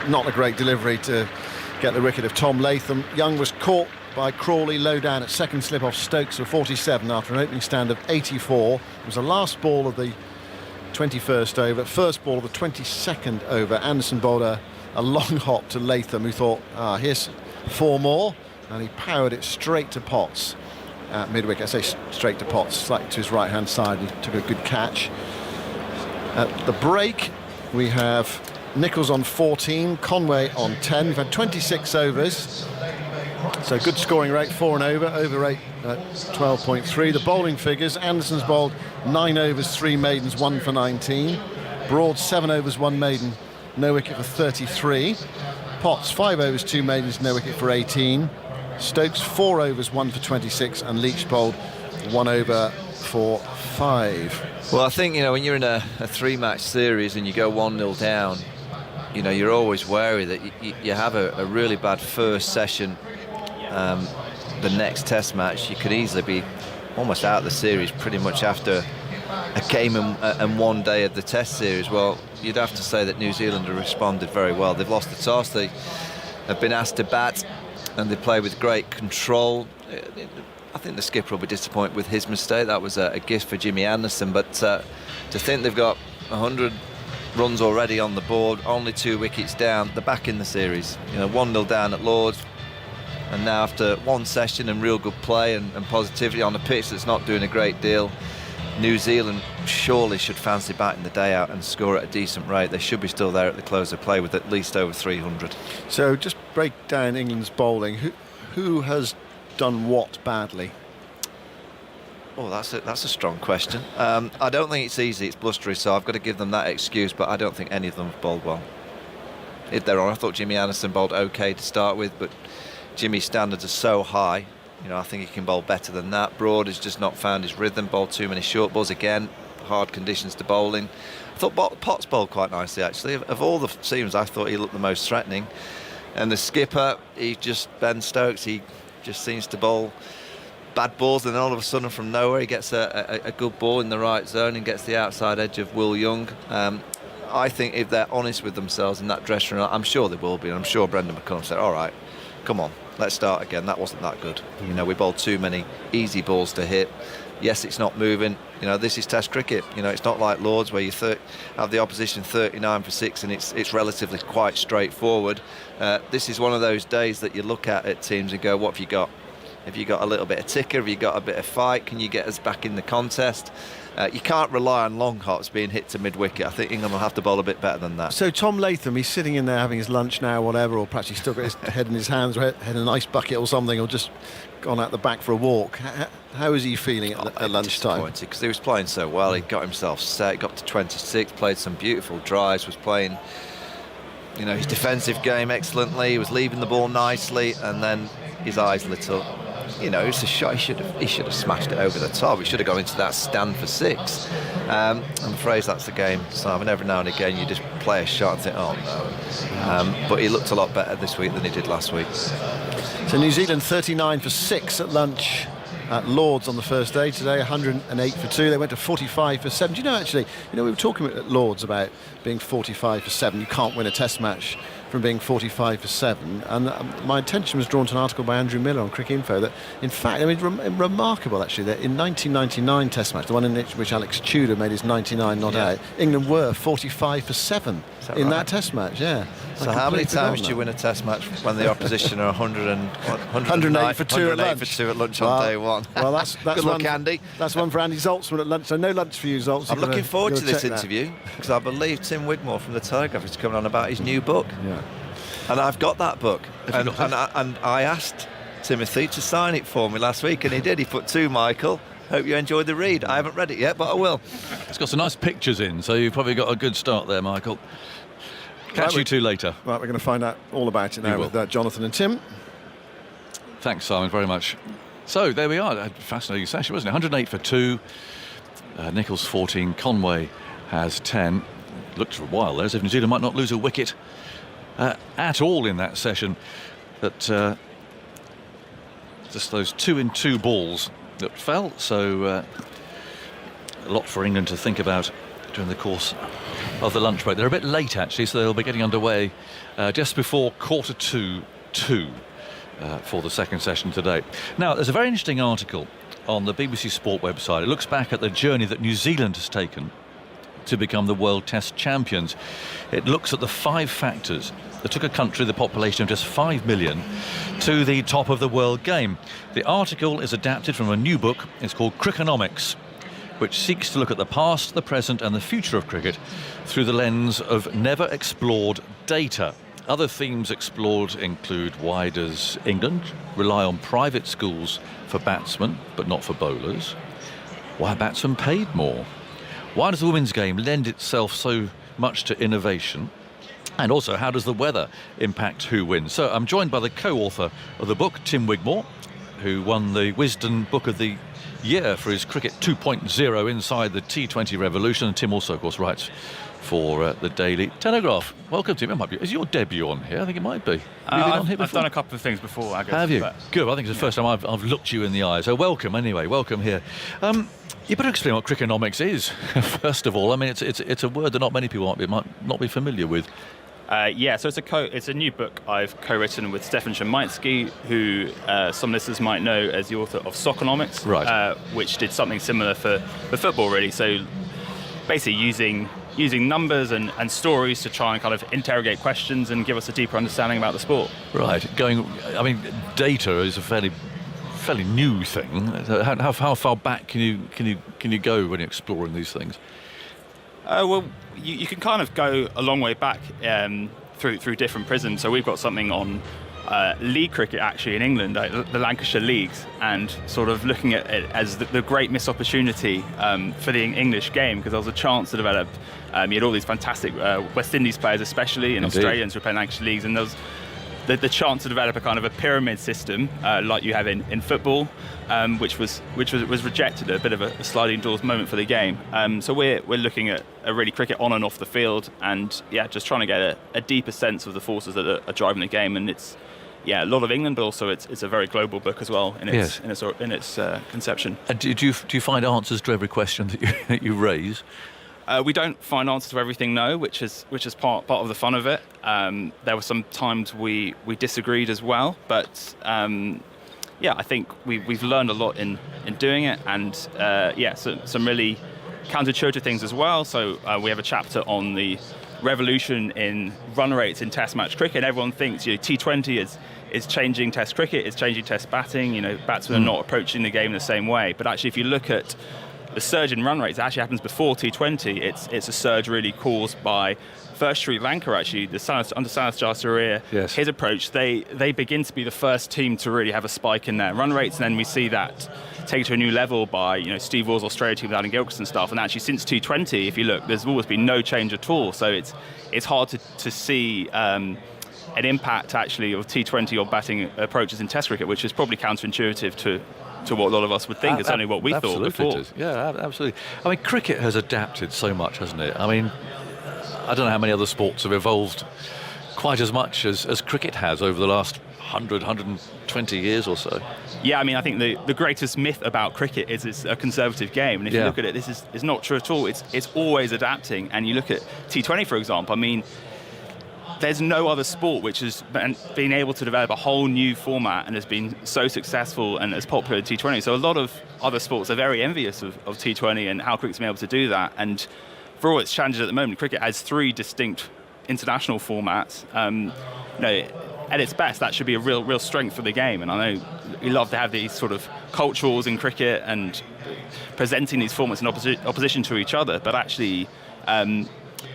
Not a great delivery to get the wicket of Tom Latham. Young was caught by Crawley low down at second slip off Stokes for 47 after an opening stand of 84. It was the last ball of the 21st over, first ball of the 22nd over. Anderson bowled a long hop to Latham, who thought, here's 4 more, and he powered it straight to Potts at mid-wicket. I say straight to Potts, slightly to his right-hand side. He took a good catch. At the break, we have Nicholls on 14, Conway on 10. We've had 26 overs, so good scoring rate, 4 and over rate at 12.3. The bowling figures: Anderson's bowled 9 overs, 3 maidens, 1 for 19. Broad 7 overs, 1 maiden, no wicket for 33. Potts 5 overs, 2 maidens, no wicket for 18. Stokes 4 overs, 1 for 26, and Leach bowled 1 over for 5. Well, I think, when you're in a 3-match series and you go 1-0 down, you're always wary that you have a really bad first session. The next test match, you could easily be almost out of the series pretty much after a game and 1 day of the test series. Well, you'd have to say that New Zealand have responded very well. They've lost the toss, they have been asked to bat, and they play with great control. I think the skipper will be disappointed with his mistake. That was a gift for Jimmy Anderson, but to think they've got 100 runs already on the board, only 2 wickets down, they're back in the series. 1-0 down at Lords, and now after 1 session and real good play and positivity on a pitch that's not doing a great deal, New Zealand surely should fancy batting the day out and score at a decent rate. They should be still there at the close of play with at least over 300. So just break down England's bowling. Who has done what badly? Oh, that's a strong question. I don't think it's easy. It's blustery, so I've got to give them that excuse, but I don't think any of them have bowled well. If they're on, I thought Jimmy Anderson bowled okay to start with, but Jimmy's standards are so high. I think he can bowl better than that. Broad has just not found his rhythm, bowled too many short balls again, hard conditions to bowling. I thought Potts bowled quite nicely, actually. Of all the seams, I thought he looked the most threatening. And the skipper, Ben Stokes, he just seems to bowl bad balls, and then all of a sudden from nowhere he gets a good ball in the right zone and gets the outside edge of Will Young. I think if they're honest with themselves in that dressing room, I'm sure they will be, and I'm sure Brendan McCullum said, all right, come on, let's start again. That wasn't that good. We bowled too many easy balls to hit. Yes, it's not moving. This is Test cricket. It's not like Lords where you have the opposition 39 for 6 and it's relatively quite straightforward. This is one of those days that you look at teams and go, what have you got? Have you got a little bit of ticker? Have you got a bit of fight? Can you get us back in the contest? You can't rely on long hops being hit to mid-wicket. I think England will have to bowl a bit better than that. So Tom Latham, he's sitting in there having his lunch now, whatever, or perhaps he's still got his head in his hands, or head in an ice bucket or something, or just gone out the back for a walk. How is he feeling at lunchtime? Because he was playing so well. He got himself set, got to 26, played some beautiful drives, was playing his defensive game excellently. He was leaving the ball nicely, and then his eyes lit up. It's a shot. He should have smashed it over the top. He should have gone into that stand for 6. I'm afraid that's the game, Simon. Every now and again you just play a shot and think, oh no. But he looked a lot better this week than he did last week. So New Zealand 39 for 6 at lunch at Lords on the first day. Today 108 for 2. They went to 45 for 7. Do you know, actually, we were talking at Lords about being 45 for 7. You can't win a test match from being 45 for 7, and my attention was drawn to an article by Andrew Miller on Cricinfo that, in fact, remarkable actually, that in 1999 test match, the one in which Alex Tudor made his 99 not out, England were 45 for 7 in that test match. Yeah. So how many times do you win a test match when the opposition are 108 for 2 at lunch? For 2 at lunch on day one. Well, that's good luck, Andy. That's one for Andy Zaltzman at lunch. So no lunch for you, Zaltz. I'm looking forward to this interview because I believe Tim Wigmore from the Telegraph is coming on about his new book. Yeah. And I've got that book, and I asked Timothy to sign it for me last week, and he did. He put 2, Michael. Hope you enjoyed the read. I haven't read it yet, but I will. It's got some nice pictures in, so you've probably got a good start there, Michael. Catch you two later. Right, we're going to find out all about it now with Jonathan and Tim. Thanks, Simon, very much. So there we are. A fascinating session, wasn't it? 108 for 2. Nicholls 14. Conway has 10. Looked for a while there as if New Zealand might not lose a wicket at all in that session. But just those 2-in-2 balls that fell. So a lot for England to think about during the course of the lunch break. They're a bit late, actually, so they'll be getting underway just before 1:45 for the second session today. Now, there's a very interesting article on the BBC Sport website. It looks back at the journey that New Zealand has taken to become the World Test champions. It looks at the 5 factors that took a country, the population of just 5 million, to the top of the world game. The article is adapted from a new book. It's called Crickonomics, which seeks to look at the past, the present and the future of cricket through the lens of never explored data. Other themes explored include, why does England rely on private schools for batsmen but not for bowlers? Why are batsmen paid more? Why does the women's game lend itself so much to innovation? And also, how does the weather impact who wins? So I'm joined by the co-author of the book, Tim Wigmore, who won the Wisden Book of the Year for his Cricket 2.0 inside the T20 revolution. And Tim also, of course, writes for the Daily Telegraph. Welcome, Tim. Is your debut on here? I think it might be. Have you been on here before? I've done a couple of things before, I guess. Have you? Good. I think it's the first time I've looked you in the eye. So welcome, anyway. Welcome here. You better explain what Crickonomics is, first of all. I mean, it's a word that not many people might not be familiar with. So it's a new book I've co-written with Stefan Szymański, who some listeners might know as the author of Soccernomics, right. Which did something similar for football, really. So basically using numbers and stories to try and kind of interrogate questions and give us a deeper understanding about the sport. Right. Data is a fairly new thing. How far back can you go when you're exploring these things? You can kind of go a long way back through different prisms. So we've got something on league cricket actually in England, the Lancashire Leagues, and sort of looking at it as the great missed opportunity for the English game, because there was a chance to develop. You had all these fantastic West Indies players, especially, and Indeed. Australians who were playing Lancashire Leagues, and there was the chance to develop a kind of a pyramid system like you have in football, which was rejected, a bit of a sliding doors moment for the game. So we're looking at really cricket on and off the field, and just trying to get a deeper sense of the forces that are driving the game. And it's a lot of England, but also it's a very global book as well in its conception. And do you find answers to every question that you raise? We don't find answers to everything, no, which is part of the fun of it. There were some times we disagreed as well, but I think we've learned a lot in doing it, and some really counterintuitive things as well. So we have a chapter on the revolution in run rates in Test match cricket. Everyone thinks T20 is changing Test cricket, it's changing Test batting. Batsmen are not approaching the game in the same way. But actually, if you look at the surge in run rates, actually happens before T20. It's a surge really caused by first Sri Lanka, actually, under Sanath Jayasuriya. Yes. His approach, they begin to be the first team to really have a spike in their run rates, and then we see that take it to a new level by Steve Waugh's Australia team with Adam Gilchrist and stuff. And actually, since T20, if you look, there's always been no change at all. So it's hard to see an impact actually of T20 or batting approaches in Test cricket, which is probably counterintuitive to what a lot of us would think. It's only what we thought before. Yeah, absolutely. I mean, cricket has adapted so much, hasn't it? I mean, I don't know how many other sports have evolved quite as much as cricket has over the last 120 years or so. Yeah, I mean, I think the greatest myth about cricket is it's a conservative game. And if you look at it, this is not true at all. It's always adapting. And you look at T20, for example, I mean, there's no other sport which has been able to develop a whole new format and has been so successful and as popular as T20. So a lot of other sports are very envious of T20 and how cricket's been able to do that. And for all its challenges at the moment, cricket has 3 distinct international formats. At its best, that should be a real strength for the game. And I know we love to have these sort of culturals in cricket and presenting these formats in opposition to each other, but actually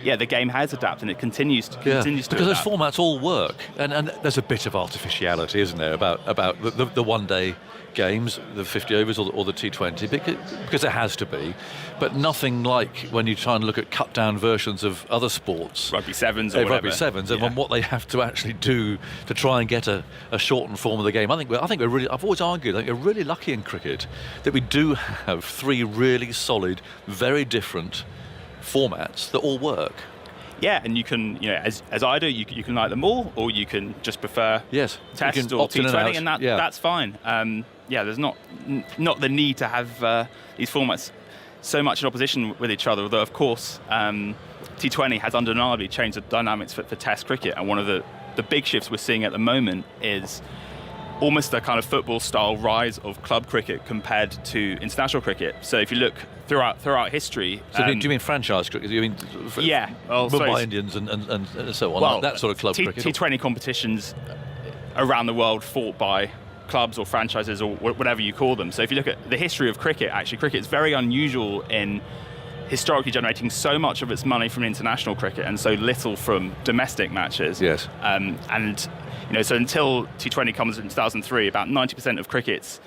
the game has adapted and it continues to because adapt. those formats all work, and there's a bit of artificiality, isn't there, about the one-day games, the 50 overs or the T20, because it has to be, but nothing like when you try and look at cut-down versions of other sports, rugby sevens or whatever. Rugby sevens, and what they have to actually do to try and get a shortened form of the game. I think we're really. I've always argued, I think we're really lucky in cricket that we do have 3 really solid, very different formats that all work. Yeah, and you can, as I do, you can like them all, or you can just prefer Test or T20, and that's fine. There's not the need to have these formats so much in opposition with each other, although of course T20 has undeniably changed the dynamics for Test cricket, and one of the big shifts we're seeing at the moment is almost a kind of football-style rise of club cricket compared to international cricket. So if you look throughout history... So do you mean franchise cricket? Do you mean Mumbai Indians and so on, well, that sort of club cricket? T20 competitions around the world fought by clubs or franchises or whatever you call them. So if you look at the history of cricket, actually cricket is very unusual in historically generating so much of its money from international cricket and so little from domestic matches. Yes. And so until T20 comes in 2003, about 90% of cricket's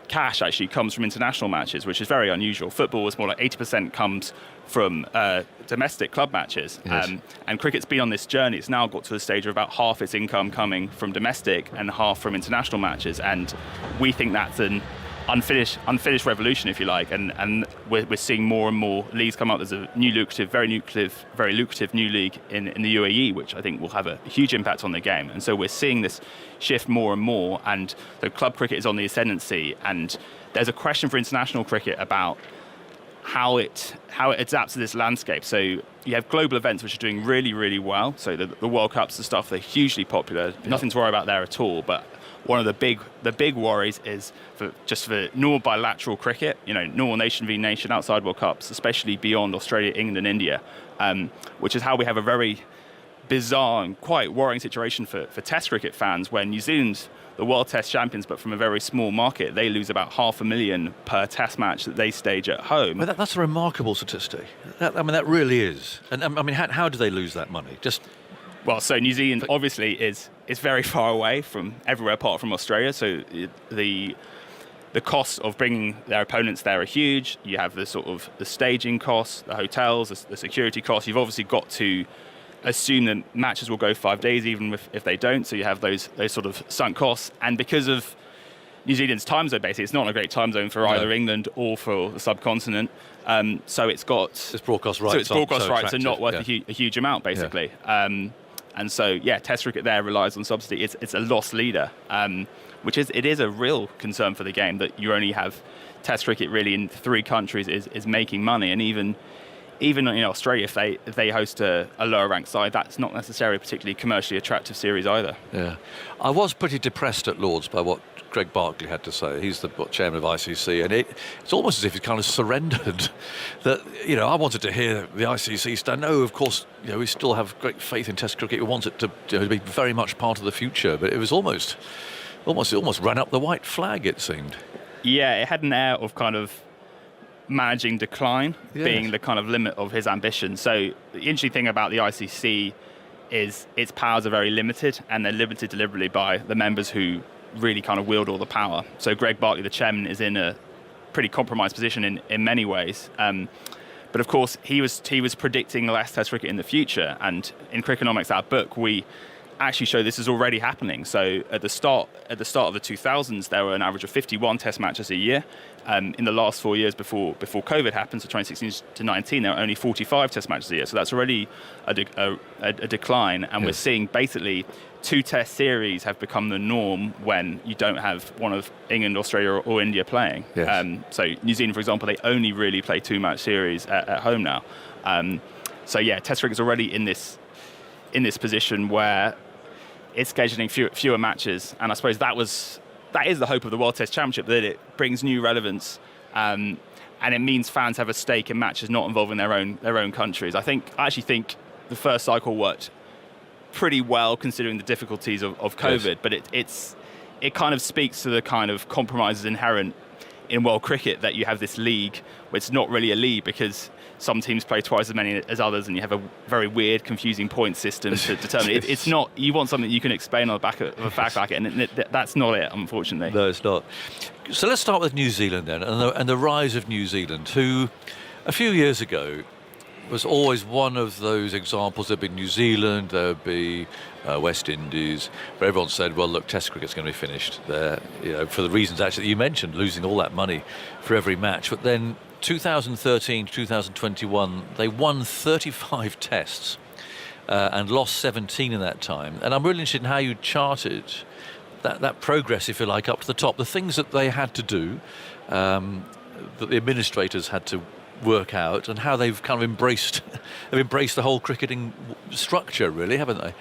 cash actually comes from international matches, which is very unusual. Football was more like 80% comes from domestic club matches. Yes. And cricket's been on this journey. It's now got to the stage of about half its income coming from domestic and half from international matches. And we think that's an unfinished revolution, if you like, and we're seeing more and more leagues come up. There's a new very lucrative new league in the UAE, which I think will have a huge impact on the game. And so we're seeing this shift more and more, and the club cricket is on the ascendancy. And there's a question for international cricket about how it adapts to this landscape. So you have global events which are doing really, really well. So the World Cups and stuff, they're hugely popular. Nothing to worry about there at all. But one of the big worries is for normal bilateral cricket, normal nation v nation outside World Cups, especially beyond Australia, England and India, which is how we have a very bizarre and quite worrying situation for Test cricket fans, where New Zealand, the World Test champions, but from a very small market, they lose about $500,000 per Test match that they stage at home. Well, that's a remarkable statistic. That really is. And how do they lose that money? Well, so New Zealand obviously is very far away from everywhere apart from Australia. So the costs of bringing their opponents there are huge. You have the staging costs, the hotels, the security costs. You've obviously got to assume that matches will go 5 days, even if they don't. So you have those sort of sunk costs. And because of New Zealand's time zone, basically, it's not a great time zone for either England or for the subcontinent. So it's broadcast rights. So it's broadcast rights are not worth a huge amount, basically. Yeah. And so, Test cricket there relies on subsidy. It's a loss leader, which is a real concern for the game, that you only have Test cricket really in 3 countries is making money. And even in Australia, if they host a lower ranked side, that's not necessarily a particularly commercially attractive series either. Yeah, I was pretty depressed at Lords by what Greg Barclay had to say. He's the chairman of ICC, and it's almost as if he kind of surrendered. That I wanted to hear the ICC stand. No, of course, we still have great faith in Test cricket. We want it to be very much part of the future. But it was almost ran up the white flag, it seemed. Yeah, it had an air of kind of managing decline being the kind of limit of his ambition. So the interesting thing about the ICC is its powers are very limited, and they're limited deliberately by the members who really kind of wield all the power. So Greg Barclay, the chairman, is in a pretty compromised position in many ways. But of course, he was predicting less Test cricket in the future, and in Crickonomics, our book, we actually show this is already happening. So at the start of the 2000s, there were an average of 51 Test matches a year. In the last 4 years before COVID happened, so 2016 to 19, there were only 45 Test matches a year. So that's already a decline, and we're seeing basically 2 Test series have become the norm when you don't have one of England, Australia or India playing. Yes. So New Zealand, for example, they only really play 2-match series at home now. Test cricket's already in this position where it's scheduling fewer matches, and I suppose that is the hope of the World Test Championship, that it brings new relevance, and it means fans have a stake in matches not involving their own countries. I actually think the first cycle worked pretty well considering the difficulties of COVID, but it kind of speaks to the kind of compromises inherent in world cricket, that you have this league where it's not really a league because some teams play twice as many as others, and you have a very weird, confusing point system to determine it. It's not. You want something you can explain on the back of a fact packet, and that's not it, unfortunately. No, it's not. So let's start with New Zealand then, and the rise of New Zealand, who a few years ago was always one of those examples. There'd be New Zealand, there'd be West Indies, where everyone said, well, look, Test cricket's going to be finished there, for the reasons actually that you mentioned, losing all that money for every match. But then 2013 to 2021, they won 35 tests and lost 17 in that time. And I'm really interested in how you charted that progress, if you like, up to the top. The things that they had to do, that the administrators had to work out, and how they've kind of embraced the whole cricketing structure, really, haven't they?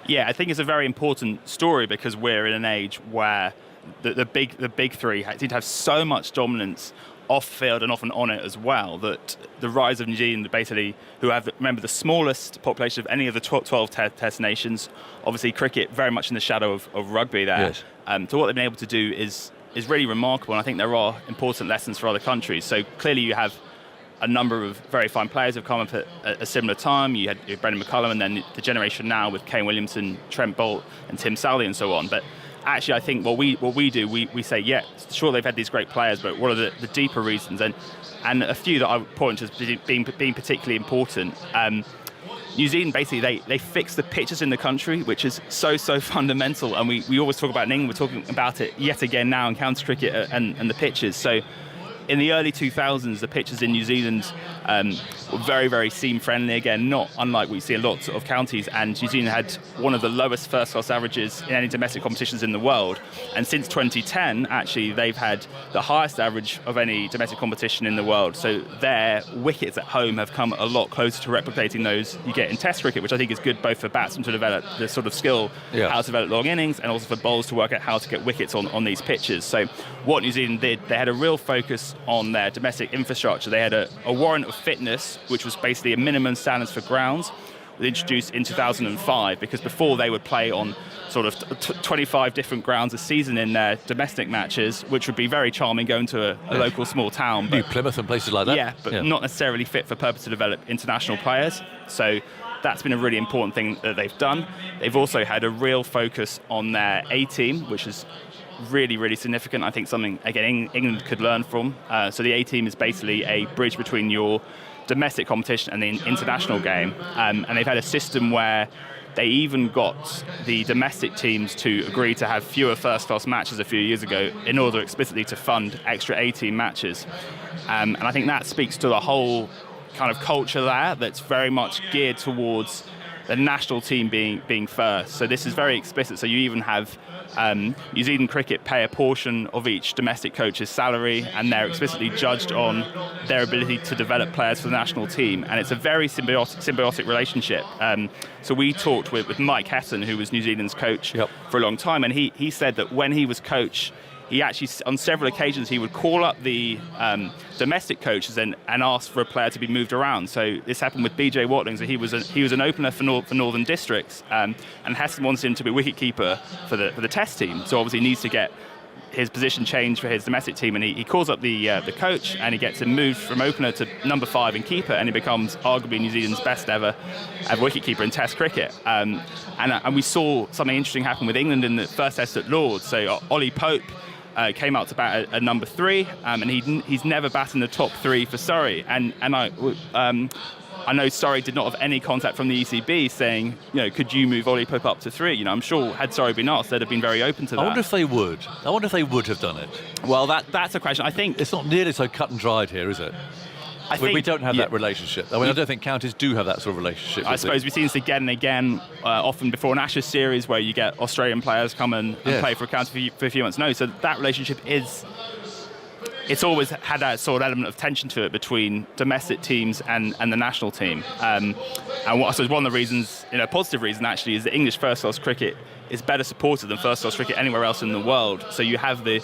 Yeah, I think it's a very important story because we're in an age where the big three seem to have so much dominance off field and often on it as well, that the rise of New Zealand, basically, who have, remember, the smallest population of any of the 12 test nations, obviously cricket very much in the shadow of rugby there. Yes. So what they've been able to do is really remarkable, and I think there are important lessons for other countries. So clearly you have a number of very fine players who have come up at a similar time. You had Brendan McCullum, and then the generation now with Kane Williamson, Trent Boult and Tim Southee and so on. But actually, I think what we do, we say, yeah, sure, they've had these great players, but what are the deeper reasons? And a few that I would point as being particularly important. New Zealand, basically, they fix the pitches in the country, which is so fundamental. And we always talk about it in England, we're talking about it yet again now in county cricket and the pitches. So in the early 2000s, the pitches in New Zealand were very, very seam-friendly. Again, not unlike what you see a lot of counties. And New Zealand had one of the lowest first-class averages in any domestic competitions in the world. And since 2010, actually, they've had the highest average of any domestic competition in the world. So their wickets at home have come a lot closer to replicating those you get in Test cricket, which I think is good both for batsmen to develop the sort of skill, how to develop long innings, and also for bowlers to work out how to get wickets on these pitches. So what New Zealand did, they had a real focus on their domestic infrastructure. They had a warrant of fitness, which was basically a minimum standards for grounds, was introduced in 2005, because before they would play on sort of 25 different grounds a season in their domestic matches, which would be very charming going to a local small town. New Plymouth and places like that. Yeah, but not necessarily fit for purpose to develop international players. So that's been a really important thing that they've done. They've also had a real focus on their A-team, which is really, really significant. I think something, again, England could learn from. So the A-team is basically a bridge between your domestic competition and the international game. And they've had a system where they even got the domestic teams to agree to have fewer first-class matches a few years ago in order explicitly to fund extra A-team matches. And I think that speaks to the whole kind of culture there that's very much geared towards the national team being first. So this is very explicit. So you even have New Zealand Cricket pay a portion of each domestic coach's salary, and they're explicitly judged on their ability to develop players for the national team. And it's a very symbiotic relationship. So we talked with Mike Hetton, who was New Zealand's coach for a long time, and he said that when he was coach, he actually, on several occasions, he would call up the domestic coaches and ask for a player to be moved around. So this happened with BJ Watling. So he was an opener for Northern Districts, and Heston wanted him to be wicketkeeper for the Test team. So obviously he needs to get his position changed for his domestic team, and he calls up the coach, and he gets him moved from opener to number 5 in keeper, and he becomes arguably New Zealand's best ever wicketkeeper in Test cricket. And we saw something interesting happen with England in the first Test at Lords. So Ollie Pope came out to bat at number 3, and he's never batted in the top 3 for Surrey. And I know Surrey did not have any contact from the ECB saying, could you move Ollie Pope up to 3? I'm sure had Surrey been asked, they'd have been very open to that. I wonder if they would have done it. Well, that's a question. I think it's not nearly so cut and dried here, is it? We don't have that relationship. I don't think counties do have that sort of relationship. I suppose we've seen this again and again, often before an Ashes series where you get Australian players come and play for a county for a few months. No, so that relationship it's always had that sort of element of tension to it between domestic teams and the national team. And I suppose one of the reasons, a positive reason actually, is that English first-class cricket is better supported than first-class cricket anywhere else in the world. So you have the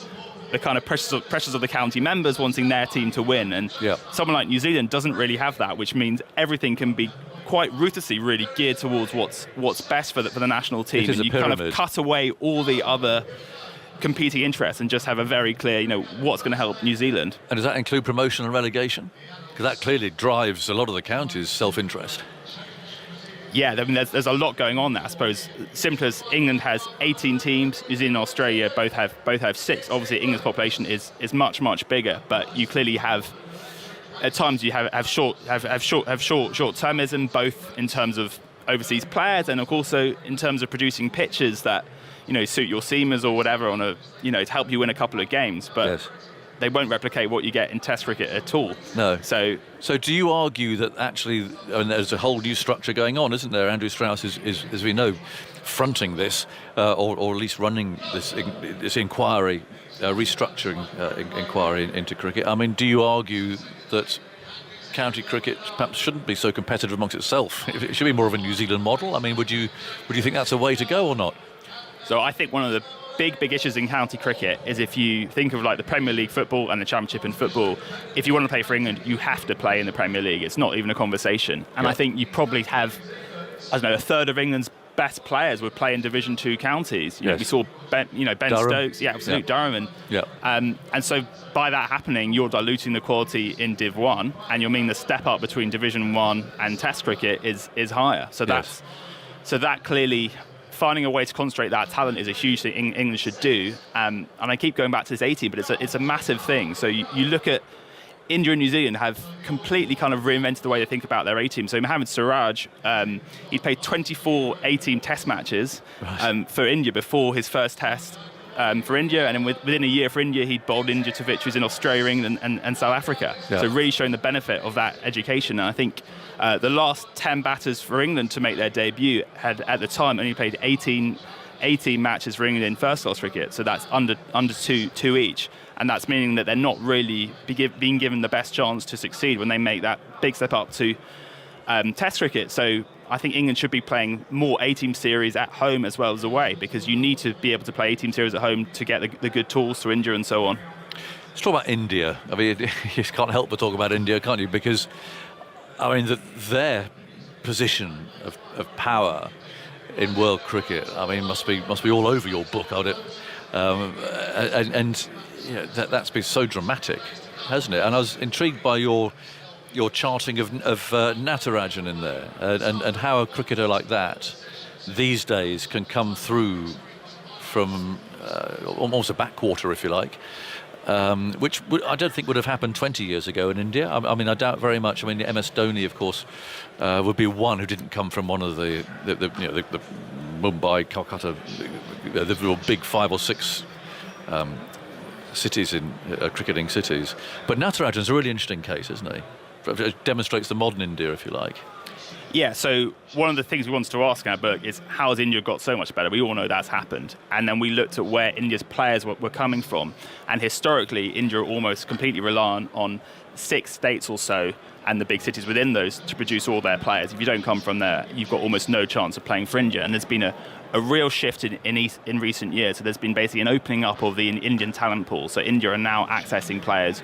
kind of pressures of the county members wanting their team to win, and someone like New Zealand doesn't really have that, which means everything can be quite ruthlessly really geared towards what's best for the national team. And you kind of cut away all the other competing interests and just have a very clear, what's going to help New Zealand. And does that include promotion and relegation? Because that clearly drives a lot of the counties' self-interest. Yeah, I mean, there's a lot going on there. I suppose simple as England has 18 teams, New Zealand and Australia both have 6. Obviously, England's population is much bigger, but you clearly have at times you have short-termism, both in terms of overseas players and also in terms of producing pitches that suit your seamers or whatever to help you win a couple of games, but they won't replicate what you get in Test cricket at all. No. So do you argue that actually, there's a whole new structure going on, isn't there? Andrew Strauss is as we know, fronting this, or at least running this inquiry, restructuring inquiry into cricket. I mean, do you argue that county cricket perhaps shouldn't be so competitive amongst itself? It should be more of a New Zealand model. I mean, would you think that's a way to go or not? So I think one of the big issues in county cricket is, if you think of like the Premier League football and the Championship in football, if you want to play for England, you have to play in the Premier League. It's not even a conversation. And I think you probably have, I don't know, a third of England's best players would play in Division 2 counties. Yes. We saw Ben Durham. Stokes, Durham, and so by that happening, you're diluting the quality in Div 1, and you'll mean the step up between Division 1 and Test cricket is higher. So that clearly, finding a way to concentrate that talent is a huge thing England should do. And I keep going back to this 80, but it's a massive thing. So you look at India and New Zealand have completely kind of reinvented the way they think about their A-team. So Mohammad Siraj, he played 24 A-team test matches for India before his first test for India, and then within a year for India, he'd bowled India to victories in Australia, England and South Africa. Yeah. So really showing the benefit of that education. And I think the last 10 batters for England to make their debut had at the time only played 18 matches for England in first class cricket. So that's under two each. And that's meaning that they're not really being given the best chance to succeed when they make that big step up to Test cricket. So I think England should be playing more A-team series at home as well as away, because you need to be able to play A-team series at home to get the good tools to India and so on. Let's talk about India. I mean, you just can't help but talk about India, can't you? Because, I mean, their position of power in world cricket, I mean, must be all over your book, and you know, that's been so dramatic, hasn't it? And I was intrigued by your charting of Natarajan in there, and how a cricketer like that these days can come through from almost a backwater, if you like, which I don't think would have happened 20 years ago in India. I mean, I doubt very much. I mean, MS Dhoni, of course, would be one who didn't come from one of the Mumbai, Calcutta, the real big 5 or 6 cities in cricketing cities. But Natarajan's a really interesting case, isn't he? It demonstrates the modern India, if you like. Yeah, so one of the things we wanted to ask in our book is, how has India got so much better? We all know that's happened. And then we looked at where India's players were coming from. And historically, India are almost completely reliant on 6 states or so and the big cities within those to produce all their players. If you don't come from there, you've got almost no chance of playing for India. And there's been a real shift in recent years. So there's been basically an opening up of the Indian talent pool. So India are now accessing players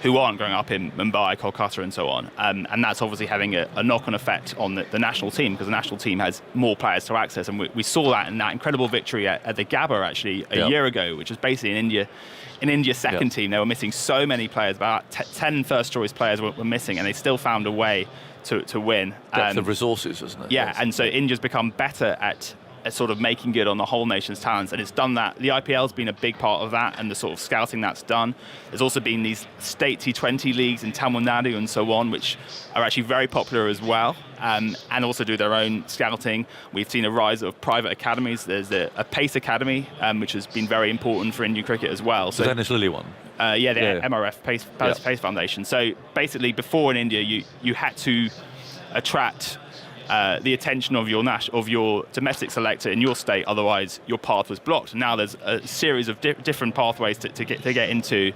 who aren't growing up in Mumbai, Kolkata and so on. And that's obviously having a knock-on effect on the national team, because the national team has more players to access. And we saw that in that incredible victory at the Gabba, actually, a year ago, which was basically in India's second team. They were missing so many players, about 10 first-choice players were missing, and they still found a way to win. Depth of resources, isn't it? Yeah, yes. And so India's become better at sort of making good on the whole nation's talents, and it's done that. The IPL's been a big part of that, and the sort of scouting that's done. There's also been these state T20 leagues in Tamil Nadu and so on, which are actually very popular as well, and also do their own scouting. We've seen a rise of private academies. There's a PACE Academy, which has been very important for Indian cricket as well. So Dennis Lilly one? MRF PACE Foundation. So basically, before in India, you had to attract the attention of your domestic selector in your state, otherwise your path was blocked. Now there's a series of different pathways to get into.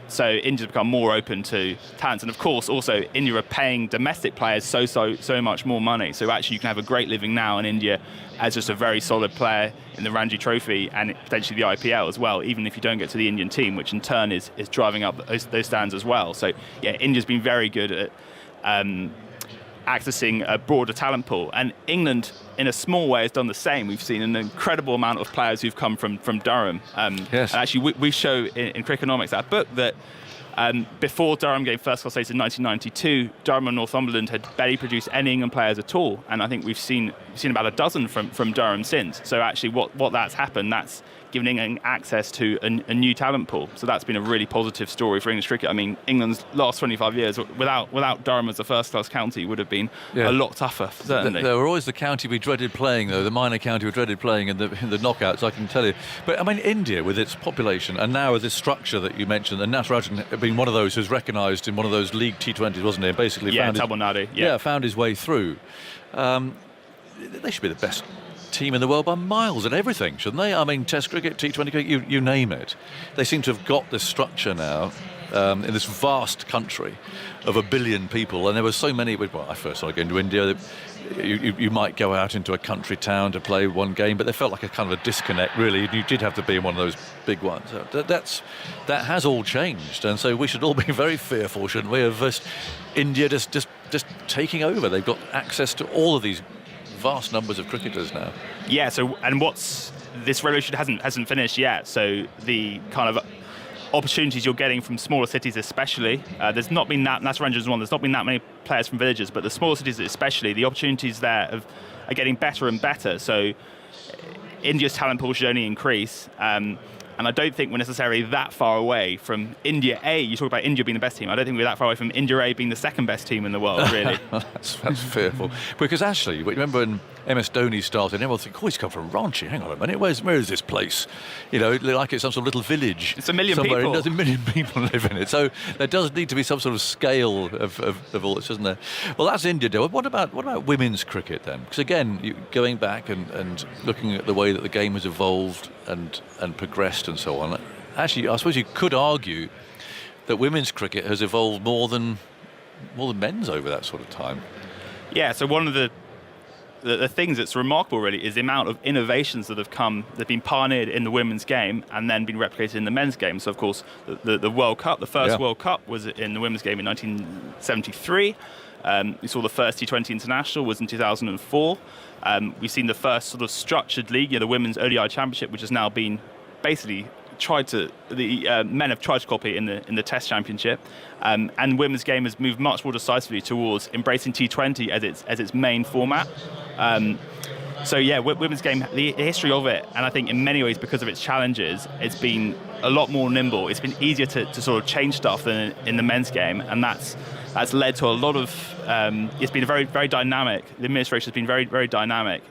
So India's become more open to talents, and of course also India are paying domestic players so much more money. So actually you can have a great living now in India as just a very solid player in the Ranji Trophy and potentially the IPL as well, even if you don't get to the Indian team, which in turn is driving up those stands as well. So yeah, India's been very good at accessing a broader talent pool, and England in a small way has done the same. We've seen an incredible amount of players who've come from Durham. Yes. And actually we show in Crickonomics, our book, that before Durham gained first class status in 1992, Durham and Northumberland had barely produced any England players at all, and I think we've seen about a dozen from Durham since. So actually what that's happened, that's given England access to a new talent pool. So that's been a really positive story for English cricket. I mean, England's last 25 years without Durham as a first-class county would have been a lot tougher, certainly. They were always the county we dreaded playing, though, the minor county we dreaded playing in the knockouts, I can tell you. But I mean, India, with its population, and now with this structure that you mentioned, and Natarajan being one of those who's recognised in one of those league T20s, wasn't he? Basically Tamil Nadu. Found his way through. They should be the best team in the world by miles at everything, shouldn't they? I mean, Test cricket, T20 cricket, you name it. They seem to have got this structure now in this vast country of 1 billion people, and there were so many. Well, I first started going to India. You might go out into a country town to play one game, but there felt like a kind of a disconnect, really. You did have to be in one of those big ones. That has all changed, and so we should all be very fearful, shouldn't we, of India just taking over. They've got access to all of these vast numbers of cricketers now. Yeah. So, and this revolution hasn't finished yet. So the kind of opportunities you're getting from smaller cities, especially, there's not been that. That's Rangers one. There's not been that many players from villages, but the smaller cities, especially, the opportunities there are getting better and better. So India's talent pool should only increase. And I don't think we're necessarily that far away from India A. You talk about India being the best team. I don't think we're that far away from India A being the second best team in the world, really. That's fearful. Because actually, remember when MS Dhoni started, everyone think, he's come from Ranchi. Hang on a minute, where is this place? Like it's some sort of little village. It's 1 million somewhere. people. There's 1 million people live in it. So there does need to be some sort of scale of all this, isn't there? Well, that's India. What about women's cricket then? Because again, going back and looking at the way that the game has evolved and progressed and so on, actually, I suppose you could argue that women's cricket has evolved more than men's over that sort of time. Yeah. So one of the things that's remarkable, really, is the amount of innovations that have been pioneered in the women's game and then been replicated in the men's game. So, of course, the World Cup, the first World Cup was in the women's game in 1973. We saw the first T20 International was in 2004. We've seen the first sort of structured league, the Women's ODI Championship, which has now been basically men have tried to copy in the Test Championship, and women's game has moved much more decisively towards embracing T20 as its main format. So yeah, women's game, the history of it, and I think in many ways because of its challenges, it's been a lot more nimble. It's been easier to sort of change stuff than in the men's game, and that's led to a lot of. It's been very, very dynamic. The administration has been very, very dynamic,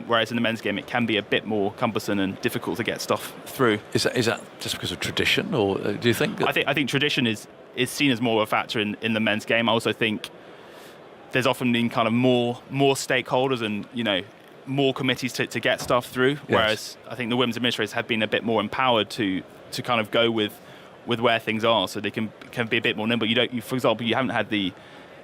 whereas in the men's game it can be a bit more cumbersome and difficult to get stuff through. Is that just because of tradition, or do you think? I think tradition is seen as more of a factor in the men's game. I also think there's often been kind of more stakeholders and more committees to get stuff through, whereas I think the women's administrators have been a bit more empowered to kind of go with where things are, so they can be a bit more nimble. For example, you haven't had the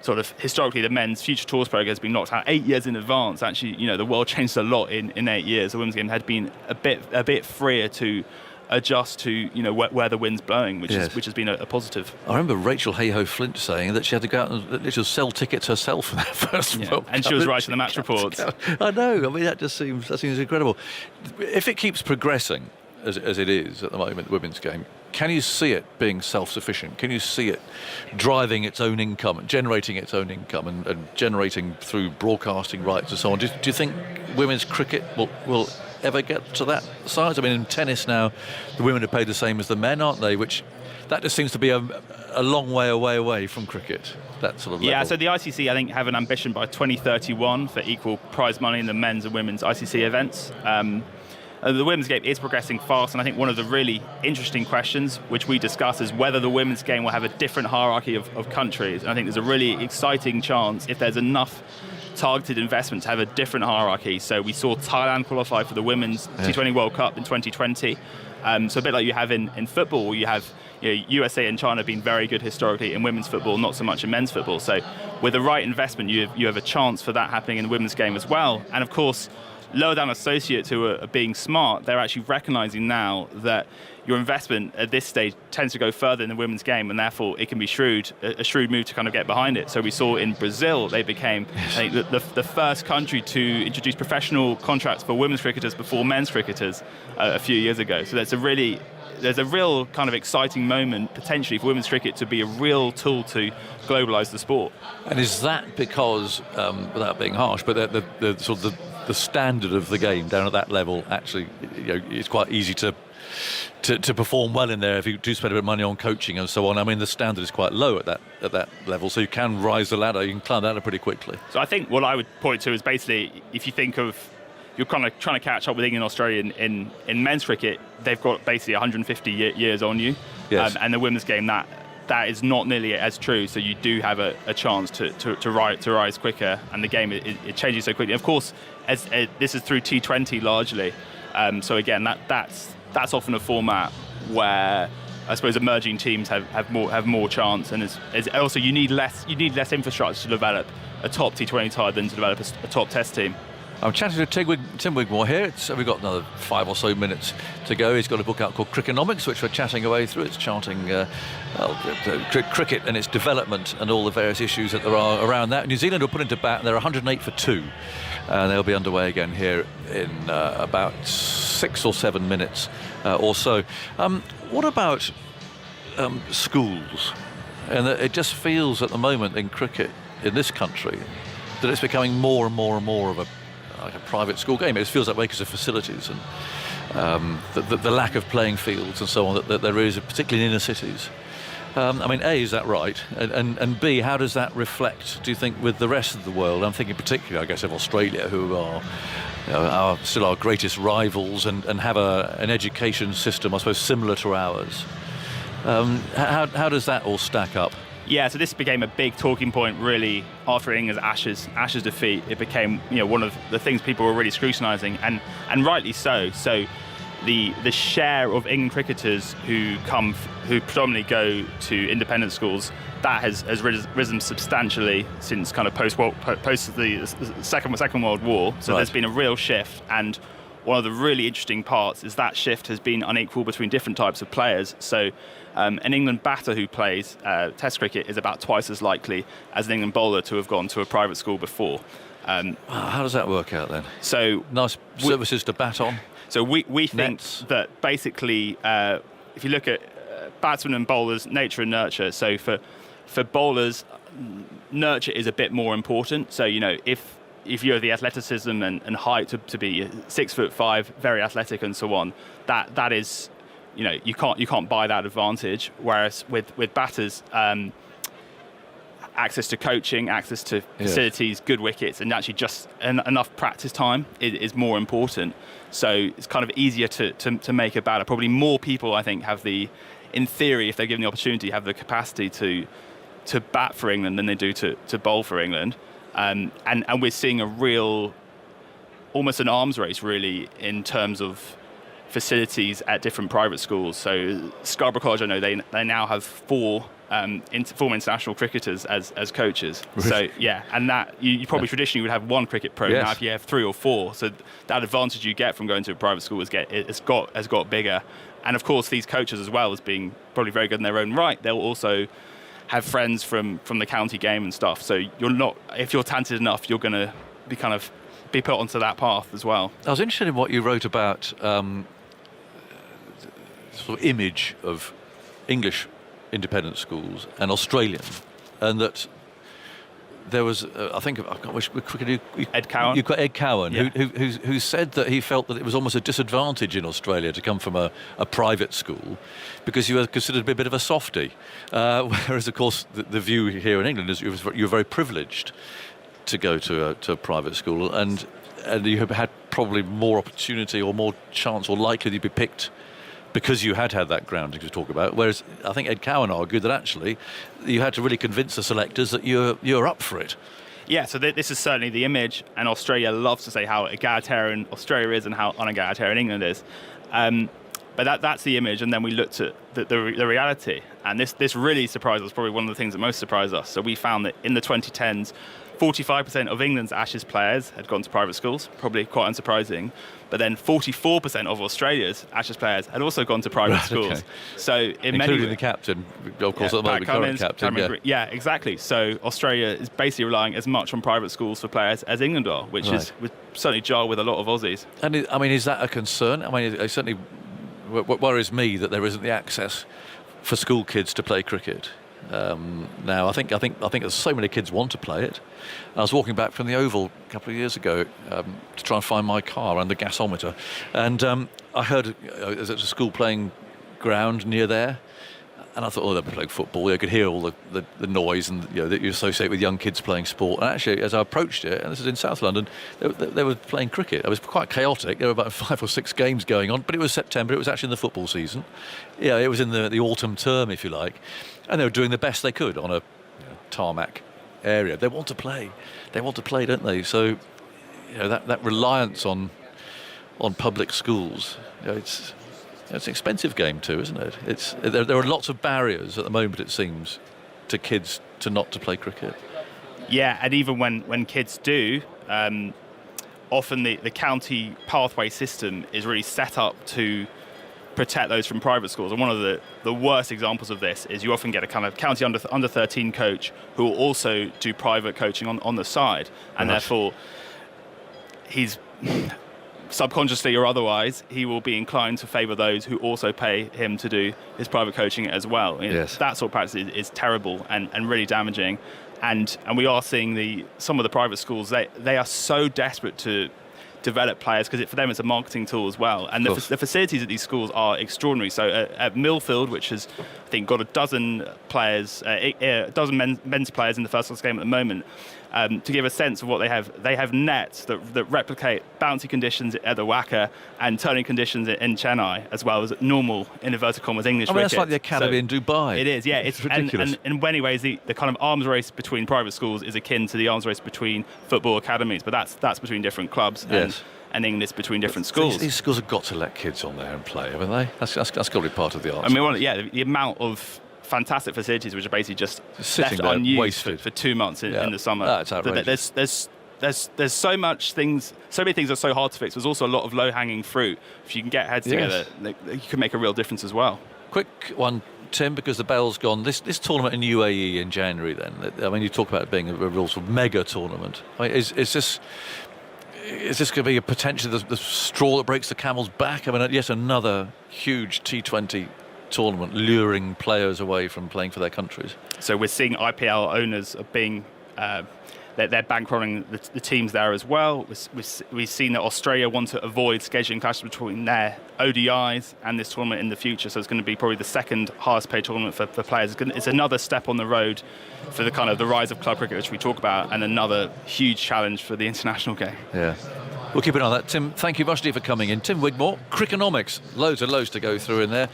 sort of historically the men's Future Tours program has been knocked out 8 years in advance. Actually, the world changed a lot in 8 years. The women's game had been a bit freer to adjust to where the wind's blowing, which has been a positive. I remember Rachel Hayhoe Flint saying that she had to go out and literally sell tickets herself for that first World and Cup. she was writing the match reports. I know. I mean, that seems incredible. If it keeps progressing as it is at the moment, the women's game, can you see it being self-sufficient? Can you see it driving its own income, generating its own income, and generating through broadcasting rights and so on? Do you think women's cricket will ever get to that size? I mean, in tennis now, the women are paid the same as the men, aren't they? Which that just seems to be a long way away from cricket. That sort of level. Yeah. So the ICC, I think, have an ambition by 2031 for equal prize money in the men's and women's ICC events. The women's game is progressing fast, and I think one of the really interesting questions which we discuss is whether the women's game will have a different hierarchy of countries. And I think there's a really exciting chance if there's enough targeted investment to have a different hierarchy. So we saw Thailand qualify for the Women's T20 World Cup in 2020. So a bit like you have in football, you have USA and China being very good historically in women's football, not so much in men's football. So with the right investment, you have a chance for that happening in the women's game as well. And of course, lower down associates who are being smart, they're actually recognising now that your investment at this stage tends to go further in the women's game, and therefore it can be a shrewd move to kind of get behind it. So we saw in Brazil, they became I think, the first country to introduce professional contracts for women's cricketers before men's cricketers a few years ago. So there's a real kind of exciting moment potentially for women's cricket to be a real tool to globalise the sport. And is that because, without being harsh, but the sort of the standard of the game down at that level actually, it's quite easy to perform well in there if you do spend a bit of money on coaching and so on. I mean, the standard is quite low at that level, so you can rise the ladder, you can climb the ladder pretty quickly. So I think what I would point to is basically, if you think of you're kind of trying to catch up with England and Australia in men's cricket, they've got basically 150 years on you. Yes. And the women's game, that is not nearly as true. So you do have a chance to rise quicker, and the game it changes so quickly. Of course, as this is through T20 largely. So again, that's often a format where I suppose emerging teams have more chance, and also you need less infrastructure to develop a top T20 side than to develop a top Test team. I'm chatting to Tim Wigmore here. We've got another 5 or so minutes to go. He's got a book out called Crickonomics, which we're chatting away through. It's charting cricket and its development and all the various issues that there are around that. New Zealand will put into bat. They're 108 for 2. And they'll be underway again here in about 6 or 7 minutes or so. What about schools? And it just feels at the moment in cricket in this country that it's becoming more and more and more of a private school game. It feels that way because of facilities and the lack of playing fields and so on that there is, particularly in inner cities. I mean, A, is that right? And B, how does that reflect, do you think, with the rest of the world? I'm thinking particularly, I guess, of Australia, who are still our greatest rivals and have an education system, I suppose, similar to ours. How does that all stack up? Yeah, so this became a big talking point really after England's Ashes defeat. It became one of the things people were really scrutinising, and rightly so. So the share of England cricketers who predominantly go to independent schools, that has risen substantially since kind of post the Second World War. So There's been a real shift, and one of the really interesting parts is that shift has been unequal between different types of players. So an England batter who plays Test cricket is about twice as likely as an England bowler to have gone to a private school before. How does that work out then? So nice surfaces to bat on. So we think that basically, if you look at batsmen and bowlers, nature and nurture. So for bowlers, nurture is a bit more important. So if you have the athleticism and height to be 6'5", very athletic and so on, that is, you can't buy that advantage. Whereas with batters, access to coaching, access to facilities, good wickets, and actually just enough practice time is more important. So it's kind of easier to make a batter. Probably more people, I think, in theory, if they're given the opportunity, have the capacity to bat for England than they do to bowl for England. And we're seeing a real, almost an arms race really in terms of facilities at different private schools. So Scarborough College, I know they now have 4 former international cricketers as coaches. So and that you probably traditionally would have 1 cricket pro. Now if you have 3 or 4, so that advantage you get from going to a private school has got bigger. And of course these coaches, as well as being probably very good in their own right, they'll also have friends from the county game and stuff. So if you're talented enough, you're going to be put onto that path as well. I was interested in what you wrote about sort of image of English independent schools and Australian, and that there was, I think, Ed Cowan. You've got Ed Cowan, who said that he felt that it was almost a disadvantage in Australia to come from a private school because you were considered to be a bit of a softie. Whereas, of course, the view here in England is you're very privileged to go to a private school, and you have had probably more opportunity or more chance or likely to be picked because you had that grounding to talk about. Whereas I think Ed Cowan argued that actually you had to really convince the selectors that you're up for it. Yeah, so this is certainly the image, and Australia loves to say how egalitarian Australia is and how unegalitarian England is. But that's the image, and then we looked at the reality, and this really surprised us, probably one of the things that most surprised us. So we found that in the 2010s, 45% of England's Ashes players had gone to private schools, probably quite unsurprising. But then 44% of Australia's Ashes players had also gone to private schools. Okay. So including the captain, of course, the current captain. Yeah, exactly. So Australia is basically relying as much on private schools for players as England are, which would certainly jar with a lot of Aussies. And is that a concern? I mean, it certainly worries me that there isn't the access for school kids to play cricket. Now, I think there's so many kids want to play it. I was walking back from the Oval a couple of years ago to try and find my car and the gasometer, and I heard there's a school playing ground near there, and I thought, they'll be playing football. I could hear all the noise and that you associate with young kids playing sport. And actually, as I approached it, and this is in South London, they were playing cricket. It was quite chaotic. There were about 5 or 6 games going on, but it was September. It was actually in the football season. Yeah, it was in the autumn term, if you like, and they were doing the best they could on a tarmac area. They want to play. They want to play, don't they? So, that reliance on public schools, It's an expensive game too, isn't it? There are lots of barriers at the moment, it seems, to kids to play cricket. Yeah, and even when kids do, often the county pathway system is really set up to protect those from private schools. And one of the worst examples of this is you often get a kind of county under 13 coach who will also do private coaching on the side, and therefore he's subconsciously or otherwise, he will be inclined to favour those who also pay him to do his private coaching as well. Yes. That sort of practice is terrible and really damaging. And we are seeing some of the private schools, they are so desperate to develop players because for them it's a marketing tool as well. And the facilities at these schools are extraordinary. So at Millfield, which has, I think, got a dozen players, a dozen men's players in the first class game at the moment, to give a sense of what they have nets that replicate bouncy conditions at the Wacker and turning conditions in Chennai, as well as normal, in inverted commas, English wickets. That's like the academy in Dubai. It is, yeah. It's ridiculous. And in many ways, the kind of arms race between private schools is akin to the arms race between football academies, but that's between different clubs. Yes. And English between different schools. These schools have got to let kids on there and play, haven't they? That's got to be part of the answer. I mean, the amount of fantastic facilities which are basically just sitting left there, unused wasted for 2 months in the summer. That's outrageous. There's so many things are so hard to fix. There's also a lot of low-hanging fruit. If you can get heads together, you can make a real difference as well. Quick one, Tim, because the bell's gone. This tournament in UAE in January, then, I mean, you talk about it being a real sort of mega tournament. I mean, is this going to be a potentially the straw that breaks the camel's back? I mean, yet another huge T20 tournament luring players away from playing for their countries. So we're seeing IPL owners being they're bankrolling the teams there as well. We've seen that Australia want to avoid scheduling clashes between their ODIs and this tournament in the future. So it's going to be probably the second highest paid tournament for players. It's another step on the road for the kind of the rise of club cricket, which we talk about, and another huge challenge for the international game. Yeah. We'll keep an eye on that. Tim, thank you, Rushdie, for coming in. Tim Wigmore, Crickonomics. Loads and loads to go through in there.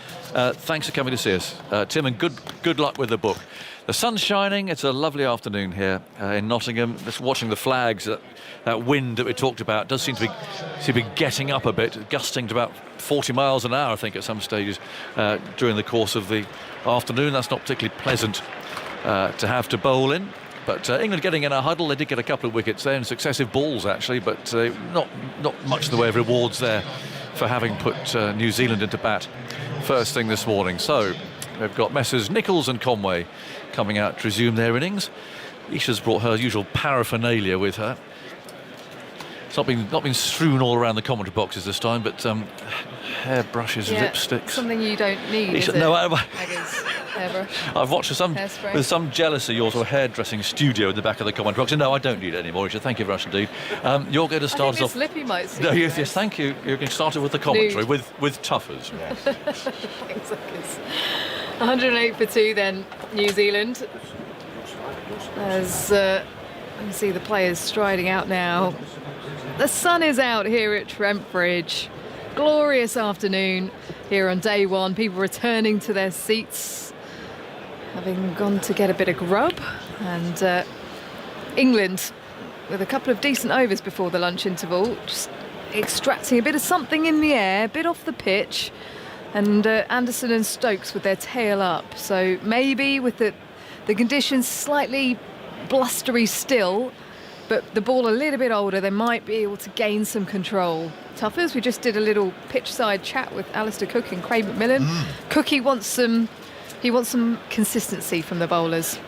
Thanks for coming to see us. Tim, and good luck with the book. The sun's shining. It's a lovely afternoon here in Nottingham. Just watching the flags, that wind that we talked about does seem to be getting up a bit, gusting to about 40 miles an hour, I think, at some stages during the course of the afternoon. That's not particularly pleasant to have to bowl in. But England getting in a huddle. They did get a couple of wickets there in successive balls, actually, but not much in the way of rewards there for having put New Zealand into bat first thing this morning. So we've got Messrs Nicholls and Conway coming out to resume their innings. Isha's brought her usual paraphernalia with her. It's not been strewn all around the commentary boxes this time, but hair brushes, lipsticks. Something you don't need. Isha, is no, hairbrush. I've watched with some jealousy your sort of hairdressing studio in the back of the commentary box. No, I don't need it anymore, Isha. Thank you very much indeed. You're going to start us off. Lippy might suit no, yes, thank you. You're going to start it with the commentary with Tuffers. Thanks, Lucas. 108 for 2 then, New Zealand. As you can see the players striding out now. The sun is out here at Trent Bridge. Glorious afternoon here on day one. People returning to their seats, having gone to get a bit of grub. And England, with a couple of decent overs before the lunch interval, just extracting a bit of something in the air, a bit off the pitch. And Anderson and Stokes with their tail up. So maybe with the conditions slightly blustery still, but the ball a little bit older, they might be able to gain some control. Tuffers, we just did a little pitch-side chat with Alistair Cook and Craig McMillan. Cookie wants some consistency from the bowlers.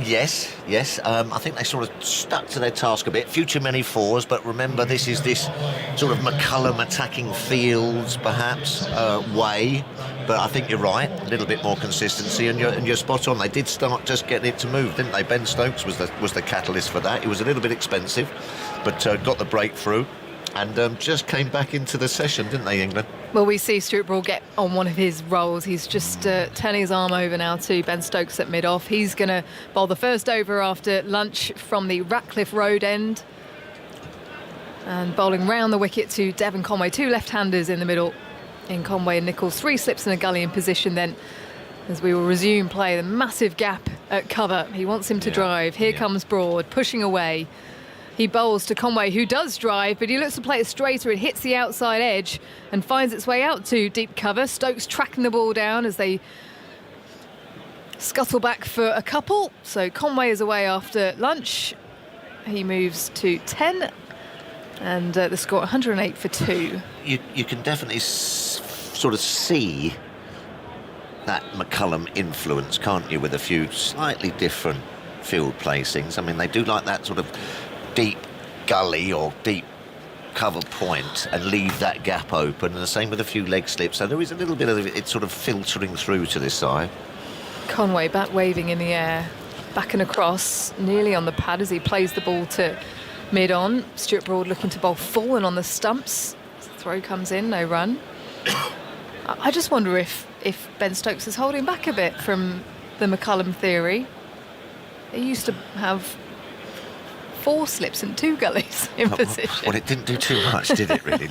Yes. I think they sort of stuck to their task a bit. Few too many fours, but remember this is this sort of McCullum attacking fields, perhaps, way. But I think you're right, a little bit more consistency, and you're spot on. They did start just getting it to move, didn't they? Ben Stokes was the catalyst for that. It was a little bit expensive, but got the breakthrough. And just came back into the session, didn't they, England? Well, we see Stuart Broad get on one of his rolls. He's just turning his arm over now to Ben Stokes at mid-off. He's going to bowl the first over after lunch from the Ratcliffe Road end. And bowling round the wicket to Devon Conway. 2 left-handers in the middle in Conway and Nicholls. 3 slips and a gully in position then as we will resume play. The massive gap at cover. He wants him to drive. Here comes Broad, pushing away. He bowls to Conway, who does drive, but he looks to play it straighter. It hits the outside edge and finds its way out to deep cover. Stokes tracking the ball down as they scuttle back for a couple. So Conway is away after lunch. He moves to 10, and the score 108 for 2. You can definitely sort of see that McCullum influence, can't you, with a few slightly different field placings. I mean, they do like that sort of deep gully or deep cover point and leave that gap open, and the same with a few leg slips. So there is a little bit of it sort of filtering through to this side. Conway bat waving in the air, back and across, nearly on the pad as he plays the ball to mid-on. Stuart Broad looking to bowl full and on the stumps. Throw comes in, no run. I just wonder if Ben Stokes is holding back a bit from the McCullum theory. He used to have 4 slips and 2 gullies in position. Well, it didn't do too much, did it, really?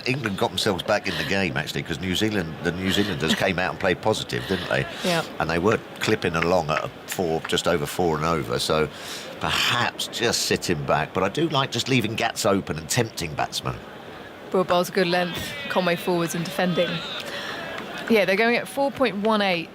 England got themselves back in the game, actually, because the New Zealanders came out and played positive, didn't they? Yeah. And they were clipping along at just over 4 and over, so perhaps just sitting back. But I do like just leaving gaps open and tempting batsmen. Broad bowls a good length, Conway forwards and defending. Yeah, they're going at 4.18,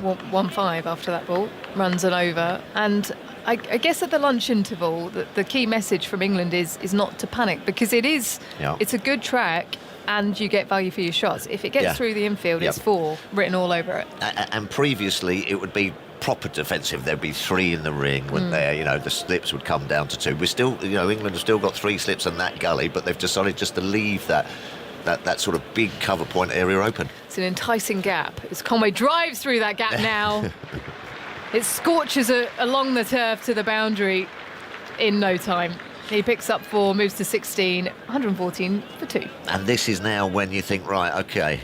1.5 after that ball, runs and over. And I guess at the lunch interval, the key message from England is not to panic, because it's a good track and you get value for your shots. If it gets through the infield, it's 4 written all over it. And previously, it would be proper defensive. There'd be 3 in the ring, wouldn't there? You know, the slips would come down to 2. We still, England have still got 3 slips and that gully, but they've decided just to leave that sort of big cover point area open. It's an enticing gap as Conway drives through that gap now. It scorches along the turf to the boundary in no time. He picks up 4, moves to 16, 114 for 2. And this is now when you think, right, OK,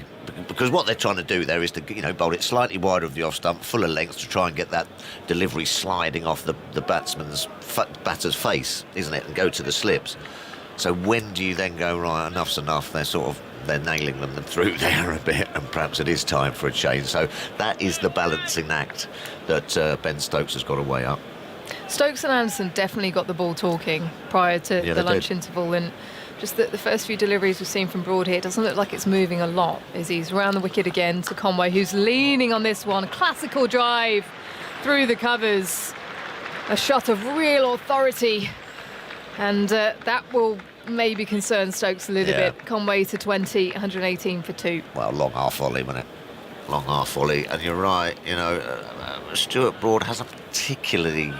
because what they're trying to do there is to, bowl it slightly wider of the off stump, full of length, to try and get that delivery sliding off the batter's face, isn't it, and go to the slips. So when do you then go, right, enough's enough? They're nailing them through there a bit, and perhaps it is time for a change. So that is the balancing act that Ben Stokes has got to weigh up. Stokes and Anderson definitely got the ball talking prior to the lunch interval, and just the first few deliveries we've seen from Broad here, it doesn't look like it's moving a lot as he's round the wicket again to Conway, who's leaning on this one. Classical drive through the covers. A shot of real authority, and that will maybe concern Stokes a little bit. Conway to 20, 118 for 2. Well, long half volley, wasn't it? Long half volley, and you're right, Stuart Broad hasn't particularly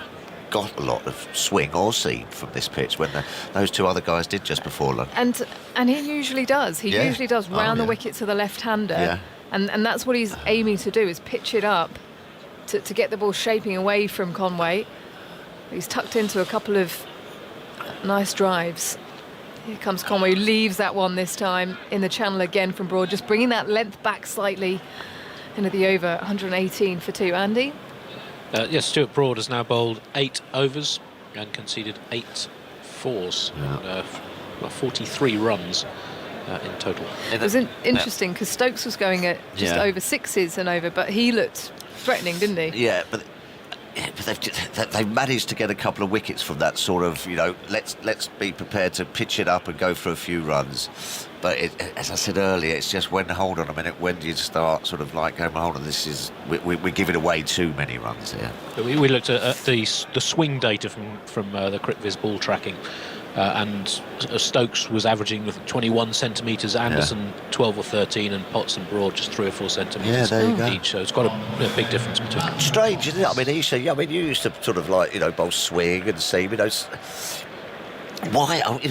got a lot of swing or seam from this pitch when those 2 other guys did just before lunch. And he usually does. He usually does round the wicket to the left-hander. Yeah. And that's what he's aiming to do, is pitch it up to get the ball shaping away from Conway. He's tucked into a couple of nice drives. Here comes Conway, who leaves that one this time in the channel again from Broad, just bringing that length back slightly into the over. 118 for 2. Andy? Yes, Stuart Broad has now bowled 8 overs and conceded 8 fours. And, 43 runs in total. It was interesting because Stokes was going at just over 6s and over, but he looked threatening, didn't he? Yeah, but they've managed to get a couple of wickets from that sort of, let's be prepared to pitch it up and go for a few runs. But as I said earlier, it's just hold on a minute, when do you start sort of like going, hold on, we're giving away too many runs here. We looked at the swing data from the CricViz ball tracking, and Stokes was averaging 21 centimetres, Anderson 12 or 13, and Potts and Broad just 3 or 4 centimetres each. So it's got a big difference between them. Strange, isn't it? I mean, you used to sort of like, bowl swing and seam, why were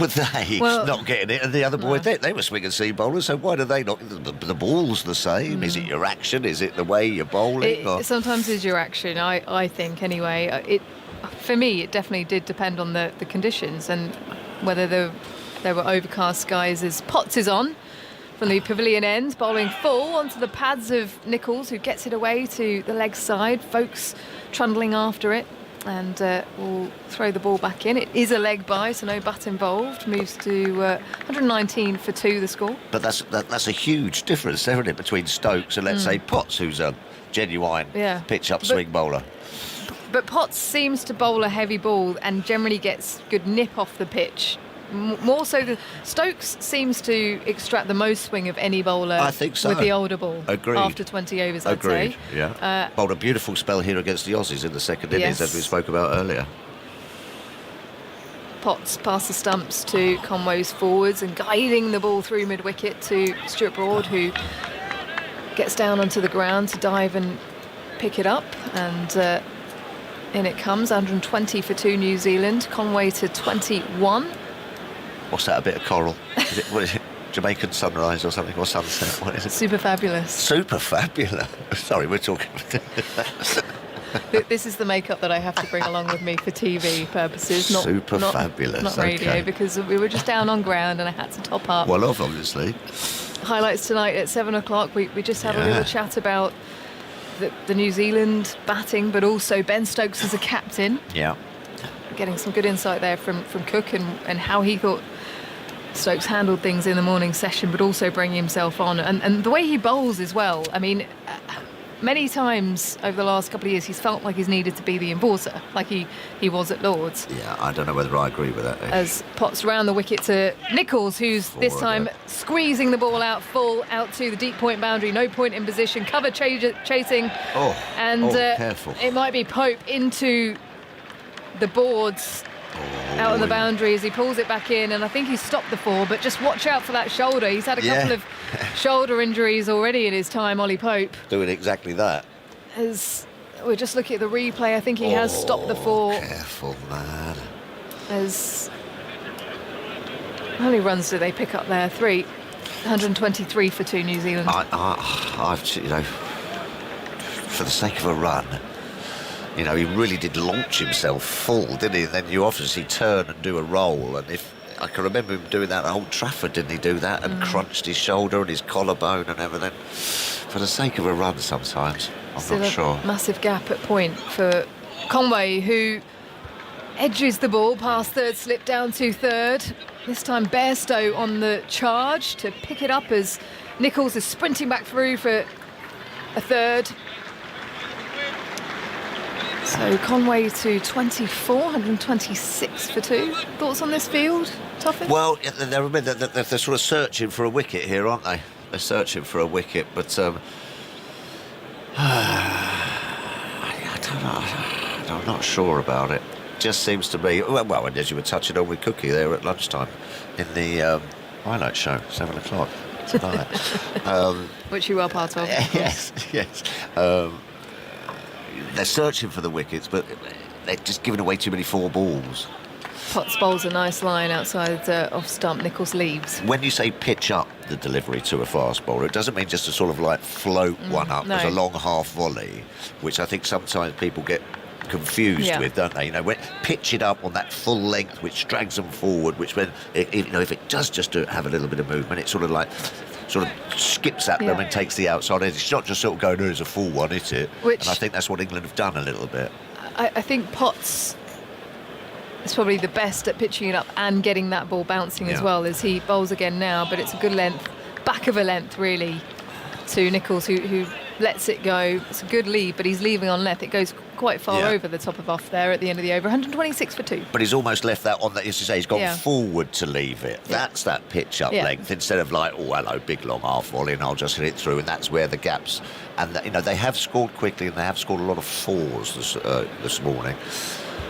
they not getting it? And the other boys, they were swing and seam bowlers, so why do they not? The ball's the same. Is it your action? Is it the way you're bowling? It sometimes is your action, I think, anyway. For me, it definitely did depend on the conditions and whether there were overcast skies, as Potts is on from the pavilion end, bowling full onto the pads of Nichols, who gets it away to the leg side. Folks trundling after it, and will throw the ball back in. It is a leg bye, so no bat involved. Moves to 119 for 2, the score. But that's a huge difference, isn't it, between Stokes and, let's say, Potts, who's a genuine pitch-up swing bowler. But Potts seems to bowl a heavy ball and generally gets good nip off the pitch. More so than Stokes seems to extract the most swing of any bowler. I think so. With the older ball. Agreed. After 20 overs, I'd Agreed. say. Yeah. Bowled a beautiful spell here against the Aussies in the second innings, as we spoke about earlier. Potts past the stumps to Conway's forwards and guiding the ball through mid-wicket to Stuart Broad, who gets down onto the ground to dive and pick it up. And in it comes, 120 for 2 New Zealand. Conway to 21. What's that, a bit of coral? What is it? Jamaican sunrise or something, or sunset? What is it? Super fabulous. Super fabulous. Sorry, we're talking. This is the makeup that I have to bring along with me for TV purposes, not fabulous. not radio, okay. Because we were just down on ground and I had to top up. Well, obviously. Highlights tonight at 7 o'clock. We just had a little chat about the New Zealand batting, but also Ben Stokes as a captain. Yeah. Getting some good insight there from Cook and how he thought Stokes handled things in the morning session, but also bringing himself on. And the way he bowls as well. I mean, many times over the last couple of years, he's felt like he's needed to be the enforcer, like he was at Lord's. Yeah, I don't know whether I agree with that. As Potts round the wicket to Nicholls, who's this time squeezing the ball out full, out to the deep point boundary, no point in position, cover chasing. Careful. It might be Pope into the boards out on the boundary as he pulls it back in, and I think he's stopped the 4, but just watch out for that shoulder. He's had a couple of shoulder injuries already in his time, Ollie Pope. Doing exactly that. As we're just looking at the replay, I think he has stopped the 4. Careful, man. As how many runs do they pick up there? 3. 123 for 2 New Zealand. I've, for the sake of a run, he really did launch himself full, didn't he? And then you obviously turn and do a roll. And if I can remember him doing that at Old Trafford, didn't he do that? And crunched his shoulder and his collarbone and everything. For the sake of a run sometimes, I'm not sure. Massive gap at point for Conway, who edges the ball past third slip down to third. This time Bairstow on the charge to pick it up as Nicholls is sprinting back through for a third. So Conway to 24, 126 for 2. Thoughts on this field, Toffee? Well, they're sort of searching for a wicket here, aren't they? They're searching for a wicket, but I don't know. I'm not sure about it. Just seems to be, well, as you were touching on with Cookie there at lunchtime in the highlight show, 7 o'clock tonight. Which you are part of. Yes. They're searching for the wickets, but they're just giving away too many 4 balls. Potts bowls a nice line outside off stump. Nicholls leaves. When you say pitch up the delivery to a fast bowler, it doesn't mean just to sort of like float one up as a long half volley, which I think sometimes people get confused with, don't they? When pitch it up on that full length, which drags them forward, which when if it does just have a little bit of movement, it sort of skips at them and takes the outside edge. It's not just sort of going, there's a full one, is it? And I think that's what England have done a little bit. I think Potts is probably the best at pitching it up and getting that ball bouncing as well, as he bowls again now, but it's a good length, back of a length really, to Nicholls, who lets it go. It's a good lead, but he's leaving on length. It goes quite far over the top of off there at the end of the over. 126 for 2. But he's almost left that on that, as you say, he's gone forward to leave it. That's that pitch up length, instead of like, oh, hello, big long half volley and I'll just hit it through, and that's where the gaps. And they have scored quickly, and they have scored a lot of 4s this morning.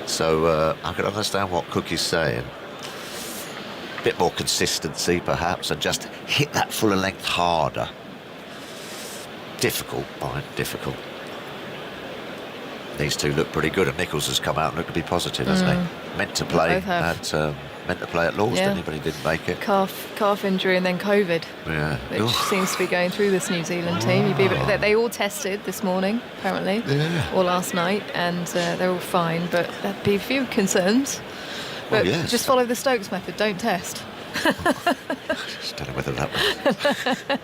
So I can understand what Cookie's saying. A bit more consistency, perhaps, and just hit that fuller length harder. Difficult, fine, difficult. These two look pretty good, and Nicholls has come out and looked to be positive, hasn't he? Meant to play at Lord's, didn't he? But he didn't make it. Calf injury and then COVID, which seems to be going through this New Zealand team. They all tested this morning, apparently, or last night, and they're all fine. But there'd be a few concerns. But just follow the Stokes method. Don't test. Just don't know whether that was.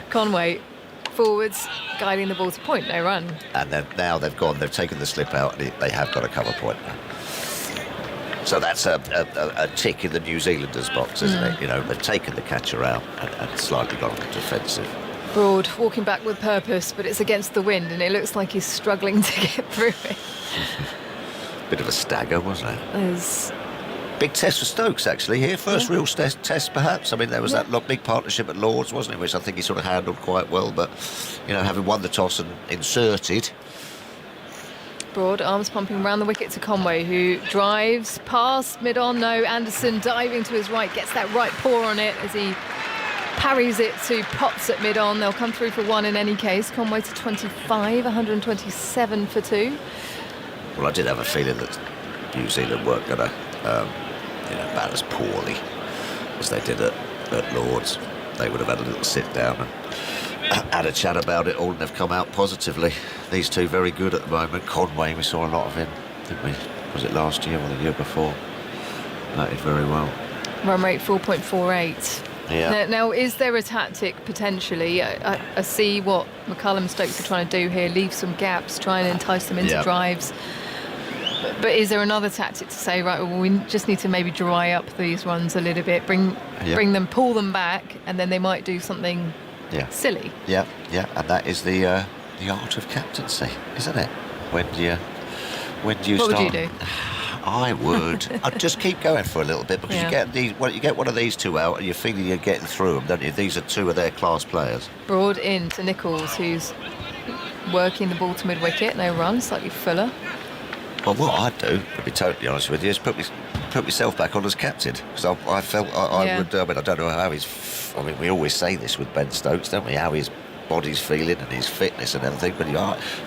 Conway forwards, guiding the ball to point, no run. And then now they've taken the slip out, and they have got a cover point now. So that's a tick in the New Zealanders' box, isn't it? They've taken the catcher out and slightly gone defensive. Broad walking back with purpose, but it's against the wind, and it looks like he's struggling to get through it. Bit of a stagger, wasn't it? There's Big test for Stokes, actually, here. First real test, perhaps. I mean, there was that big partnership at Lords, wasn't it, which I think he sort of handled quite well, but, you know, having won the toss and inserted. Broad, arms pumping round the wicket to Conway, who drives past mid-on. No, Anderson diving to his right, gets that right paw on it as he parries it to Potts at mid-on. They'll come through for 1 in any case. Conway to 25, 127 for 2. Well, I did have a feeling that New Zealand weren't going to bat as poorly as they did at Lords. They would have had a little sit down and had a chat about it all, and they've come out positively. These two very good at the moment. Conway, we saw a lot of him, didn't we? Was it last year or the year before? Batted very well. Run rate 4.48. Yeah. Now, is there a tactic potentially? I see what McCullum Stokes are trying to do here, leave some gaps, try and entice them into drives. But is there another tactic to say, right, well, we just need to maybe dry up these runs a little bit, bring them, pull them back, and then they might do something silly? Yeah, and that is the art of captaincy, isn't it? When do you What start? would you do? I would. I'd just keep going for a little bit, because you get one of these two out and you're feeling you're getting through them, don't you? These are two of their class players. Broad in to Nicholls, who's working the ball to mid-wicket. No run, slightly fuller. Well, what I'd do, to be totally honest with you, is put myself back on as captain, because I felt I would. I mean, I don't know how he's. I mean, we always say this with Ben Stokes, don't we? How his body's feeling and his fitness and everything. But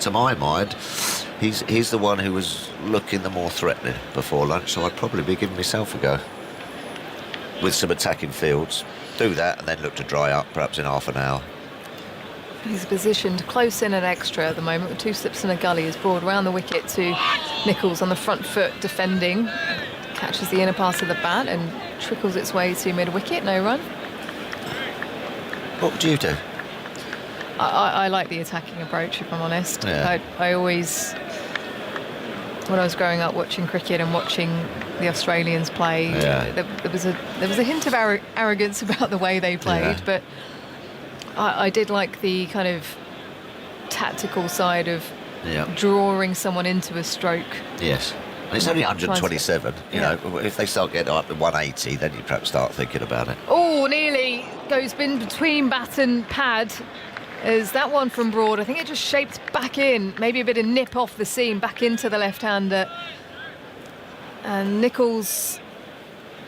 to my mind, he's the one who was looking the more threatening before lunch. So I'd probably be giving myself a go with some attacking fields. Do that and then look to dry up, perhaps in half an hour. He's positioned close in and extra at the moment with 2 slips and a gully. Is Broad round the wicket to Nicholls on the front foot defending. Catches the inner part of the bat and trickles its way to mid-wicket. No run. What would you do? I like the attacking approach, if I'm honest. Yeah. I always, when I was growing up watching cricket and watching the Australians play, there was a hint of arrogance about the way they played, but I did like the kind of tactical side of drawing someone into a stroke. Yes. And it's only 127. You know, if they start getting up to 180, then you perhaps start thinking about it. Oh, nearly goes in between bat and pad. Is that one from Broad? I think it just shaped back in. Maybe a bit of nip off the seam, back into the left-hander. And Nicholls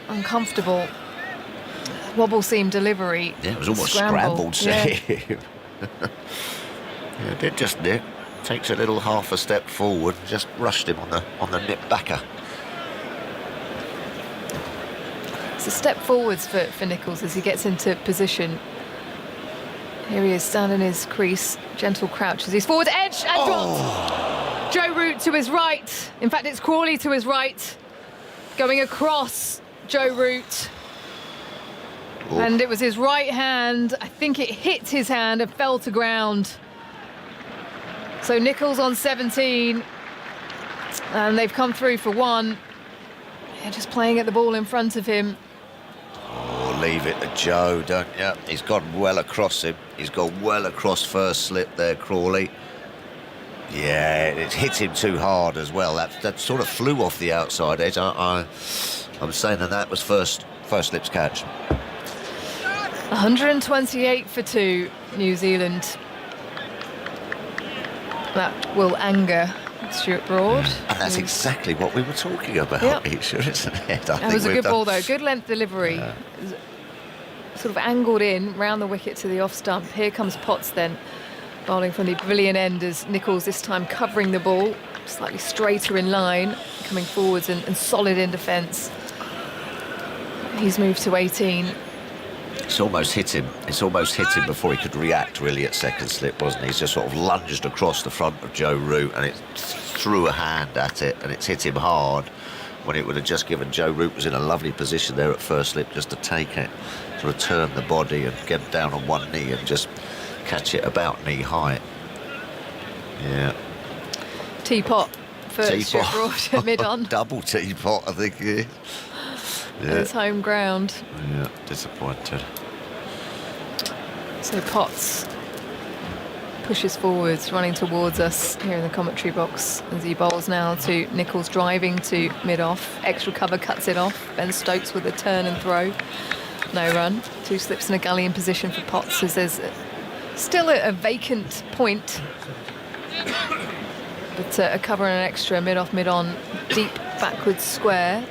uncomfortable. Wobble seam delivery. Yeah, it was almost scrambled seam. It did just nip. Takes a little half a step forward, just rushed him on the nip backer. It's a step forwards for Nicholls as he gets into position. Here he is standing in his crease, gentle crouch as he's forward edge and dropped. Joe Root to his right. In fact, it's Crawley to his right, going across Joe Root. And it was his right hand. I think it hit his hand and fell to ground. So Nicholls on 17, and they've come through for 1. They're just playing at the ball in front of him. Oh, leave it to Joe, don't you? He's gone well across him. He's gone well across first slip there, Crawley. Yeah, it hit him too hard as well. That sort of flew off the outside edge. I'm saying that was first slip's catch. 128 for 2, New Zealand. That will anger Stuart Broad. And that's exactly what we were talking about, isn't it? That was a good ball, though. Good length delivery. Sort of angled in, round the wicket to the off stump. Here comes Potts then, bowling from the pavilion end as Nicholls this time covering the ball, slightly straighter in line, coming forwards and solid in defence. He's moved to 18. It's almost hit him. It's almost hit him before he could react, really, at second slip, wasn't he? He's just sort of lunged across the front of Joe Root and it threw a hand at it, and it's hit him hard when it would have just given Joe Root was in a lovely position there at first slip just to take it, sort of turn the body and get down on one knee and just catch it about knee height. Yeah. Teapot for Stuart Broad at mid-on. Double teapot, I think it is. His home ground. Yeah, disappointed. So Potts pushes forwards, running towards us here in the commentary box as he bowls now to Nicholls, driving to mid-off. Extra cover cuts it off. Ben Stokes with a turn and throw. No run. 2 slips and a gully in position for Potts as there's still a vacant point. But a cover and an extra mid-off, mid-on, deep backwards square.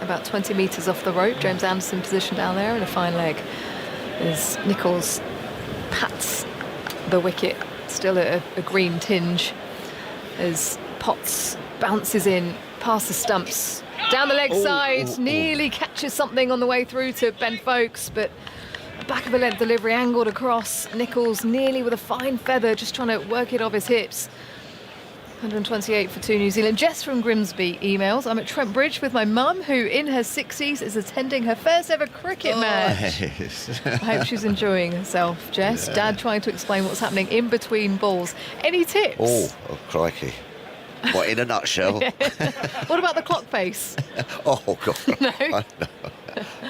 About 20 metres off the rope. James Anderson positioned down there and a fine leg as Nicholls pats the wicket. Still a green tinge as Potts bounces in past the stumps. Down the leg side, nearly catches something on the way through to Ben Foakes, but back of a length delivery angled across. Nicholls nearly with a fine feather, just trying to work it off his hips. 128 for 2 New Zealand. Jess from Grimsby emails, I'm at Trent Bridge with my mum, who in her 60s is attending her first ever cricket match. I hope she's enjoying herself, Jess. Yeah. Dad trying to explain what's happening in between balls. Any tips? Oh, crikey. What, in a nutshell? What about the clock face? Oh, God. No.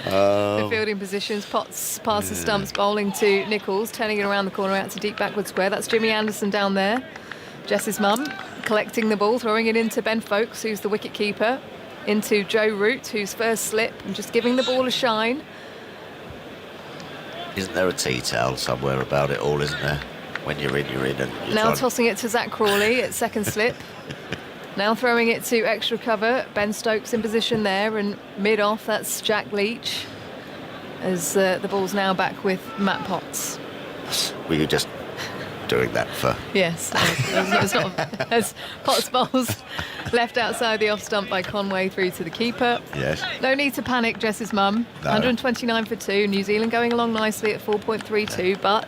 The fielding positions, Potts past the stumps, bowling to Nicholls, turning it around the corner out to deep backward square. That's Jimmy Anderson down there. Jess's mum collecting the ball, throwing it into Ben Foakes, who's the wicket keeper, into Joe Root, who's first slip, and just giving the ball a shine. Isn't there a tea towel somewhere about it all, isn't there? When you're in, you're in. And you're Now tossing it to Zach Crawley at second slip. Now throwing it to extra cover. Ben Stokes in position there, and mid-off, that's Jack Leach, as the ball's now back with Matt Potts. Were you just doing that for... Yes, it's not, as Potts bowls left outside the off stump by Conway through to the keeper. Yes. No need to panic, Jess's mum. No. 129 for 2. New Zealand going along nicely at 4.32, but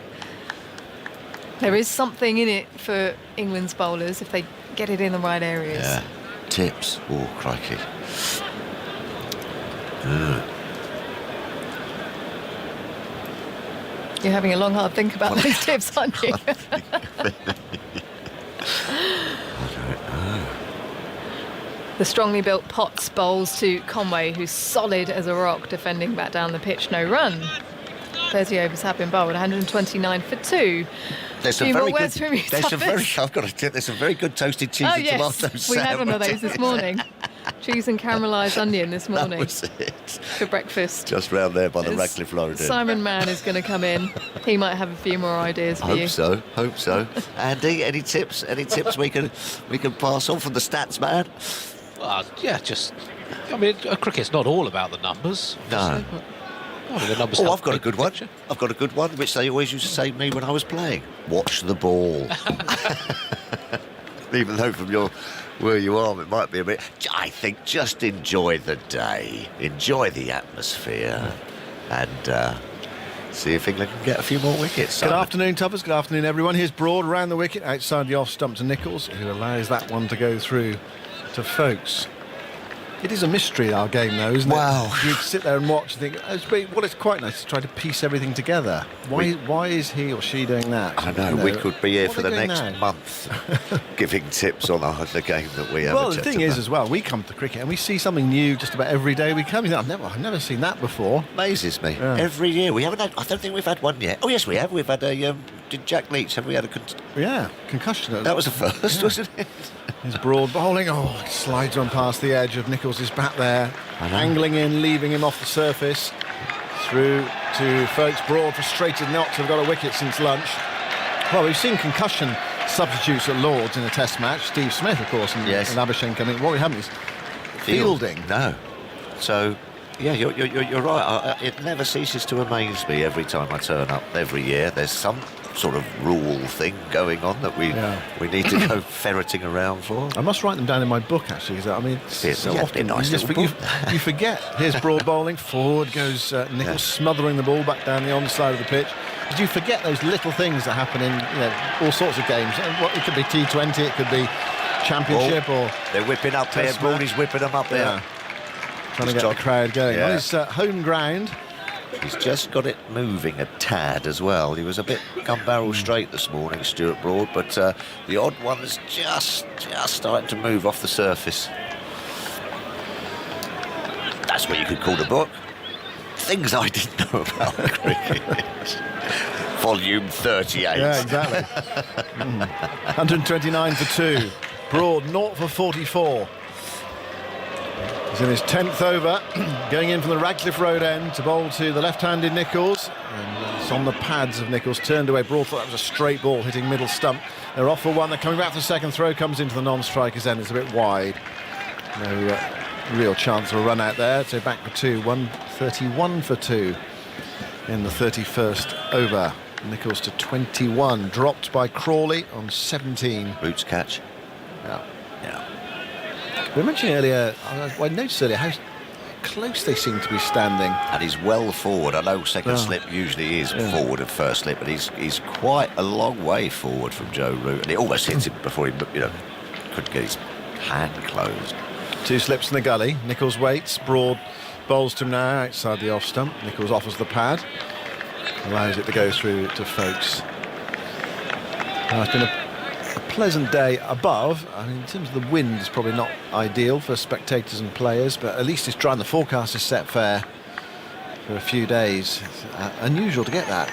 there is something in it for England's bowlers if they get it in the right areas. Yeah. Tips. Oh, crikey. You're having a long, hard think about those tips, aren't you? The strongly built Potts bowls to Conway, who's solid as a rock, defending back down the pitch. No run. 30 overs have been bowled, 129 for 2. There's Few some more very words good. from you, There's some Thomas. very. I've got to tip. There's some very good toasted cheese Oh, and yes, tomato we had one of those this morning. Cheese and caramelised onion this morning. That was it. For breakfast. Just round there by the As Radcliffe Road. Simon Mann is going to come in. He might have a few more ideas for you. Hope so. Andy, any tips? Any tips we can pass on from the stats man? Yeah, just... I mean, cricket's not all about the numbers. No. I mean, the numbers Oh, help I've got a paint good the one. picture. I've got a good one, which they always used to say to me when I was playing. Watch the ball. Even though from where you are, it might be a bit... I think just enjoy the day. Enjoy the atmosphere. And see if England can get a few more wickets. Good afternoon, Tuppers. Good afternoon, everyone. Here's Broad around the wicket outside the off stump to Nicholls, who allows that one to go through to Foakes. It is a mystery, our game, though, isn't Wow. it? You sit there and watch and think, well, it's quite nice to try to piece everything together. Why is he or she doing that? I know, You we could be here what for are the they next doing now? month giving tips on the game that we have. Well, the thing is, as well, we come to cricket and we see something new just about every day we come. You know, I've never seen that before. Amazes me. Yeah. Every year. We haven't had... I don't think we've had one yet. Oh, yes, we have. We've had a... did Jack Leach, have we had a... Yeah, concussion. That was the first, wasn't it? His Broad bowling. Oh, it slides on past the edge of Nicholls' bat there. Angling in, leaving him off the surface. Through to Foakes. Broad frustrated not to have got a wicket since lunch. Well, we've seen concussion substitutes at Lords in a test match. Steve Smith, of course, and Abhishek coming. What we haven't is fielding. No. So, yeah, you're right. It never ceases to amaze me every time I turn up. Every year there's some sort of rule thing going on that we need to go ferreting around for. I must write them down in my book, actually, because I mean, so often nice you little forget. Here's Broad bowling. Forward goes Nicholls, smothering the ball back down the onside of the pitch. But you forget those little things that happen in all sorts of games. It could be T20, it could be Championship, or they're whipping up there. Broadie's whipping them up there. Yeah. Trying to get the crowd going. Yeah. On his home ground. He's just got it moving a tad as well. He was a bit gun barrel straight this morning, Stuart Broad, but the odd one is just starting to move off the surface. That's what you could call the book. Things I didn't know about cricket. Volume 38. Yeah, exactly. 129 for 2. Broad, 0 for 44. He's in his 10th over, going in from the Radcliffe Road end to bowl to the left-handed Nicholls. And it's on the pads of Nicholls, turned away. Broad thought that was a straight ball hitting middle stump. They're off for one. They're coming back for the second throw. Comes into the non-striker's end. It's a bit wide. No real chance of a run out there. So back for 2. 131 for 2 in the 31st over. Nicholls to 21. Dropped by Crawley on 17. Boots catch. Yeah. Yeah. We mentioned earlier, I noticed earlier how close they seem to be standing. And he's well forward. I know second slip usually is forward of first slip, but he's quite a long way forward from Joe Root, and it almost hits him before he couldn't get his hand closed. 2 slips in the gully. Nicholls waits. Broad bowls to him now outside the off stump. Nicholls offers the pad, allows it to go through to Folkes. It's been a pleasant day above. I mean, in terms of the wind, it's probably not ideal for spectators and players, but at least it's dry and the forecast is set fair for a few days. It's unusual to get that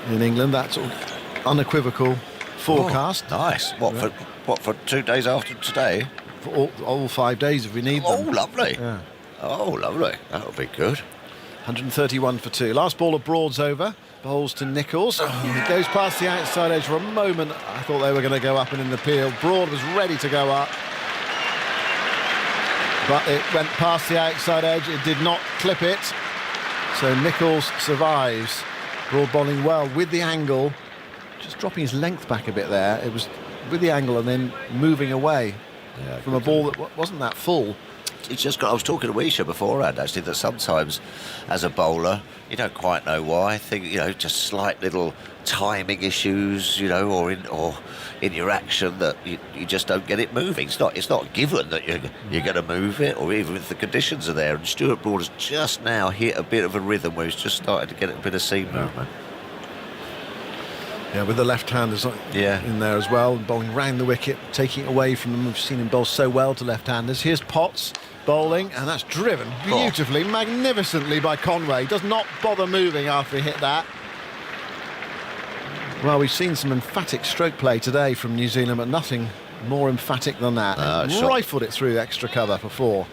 in England, that sort of unequivocal forecast. Oh, nice. What for 2 days after today? For all 5 days if we need them. Oh, lovely. Yeah. Oh, lovely. That'll be good. 131 for 2. Last ball of Broad's over. Bowls to Nicholls. He goes past the outside edge for a moment. I thought they were going to go up and in the peel. Broad was ready to go up, but it went past the outside edge. It did not clip it. So Nicholls survives. Broad bowling well with the angle, just dropping his length back a bit there. It was with the angle and then moving away from a ball that wasn't that full. It's just got. I was talking to Isha beforehand, actually, that sometimes, as a bowler, you don't quite know why. I think just slight little timing issues, or in your action that you just don't get it moving. It's not given that you're going to move it, or even if the conditions are there. And Stuart Broad has just now hit a bit of a rhythm where he's just started to get a bit of seam movement. Yeah, with the left-handers in there as well, bowling round the wicket, taking it away from them. We've seen him bowl so well to left-handers. Here's Potts bowling, and that's driven beautifully, magnificently by Conway. Does not bother moving after he hit that. Well, we've seen some emphatic stroke play today from New Zealand, but nothing more emphatic than that. Rifled it through extra cover for 4.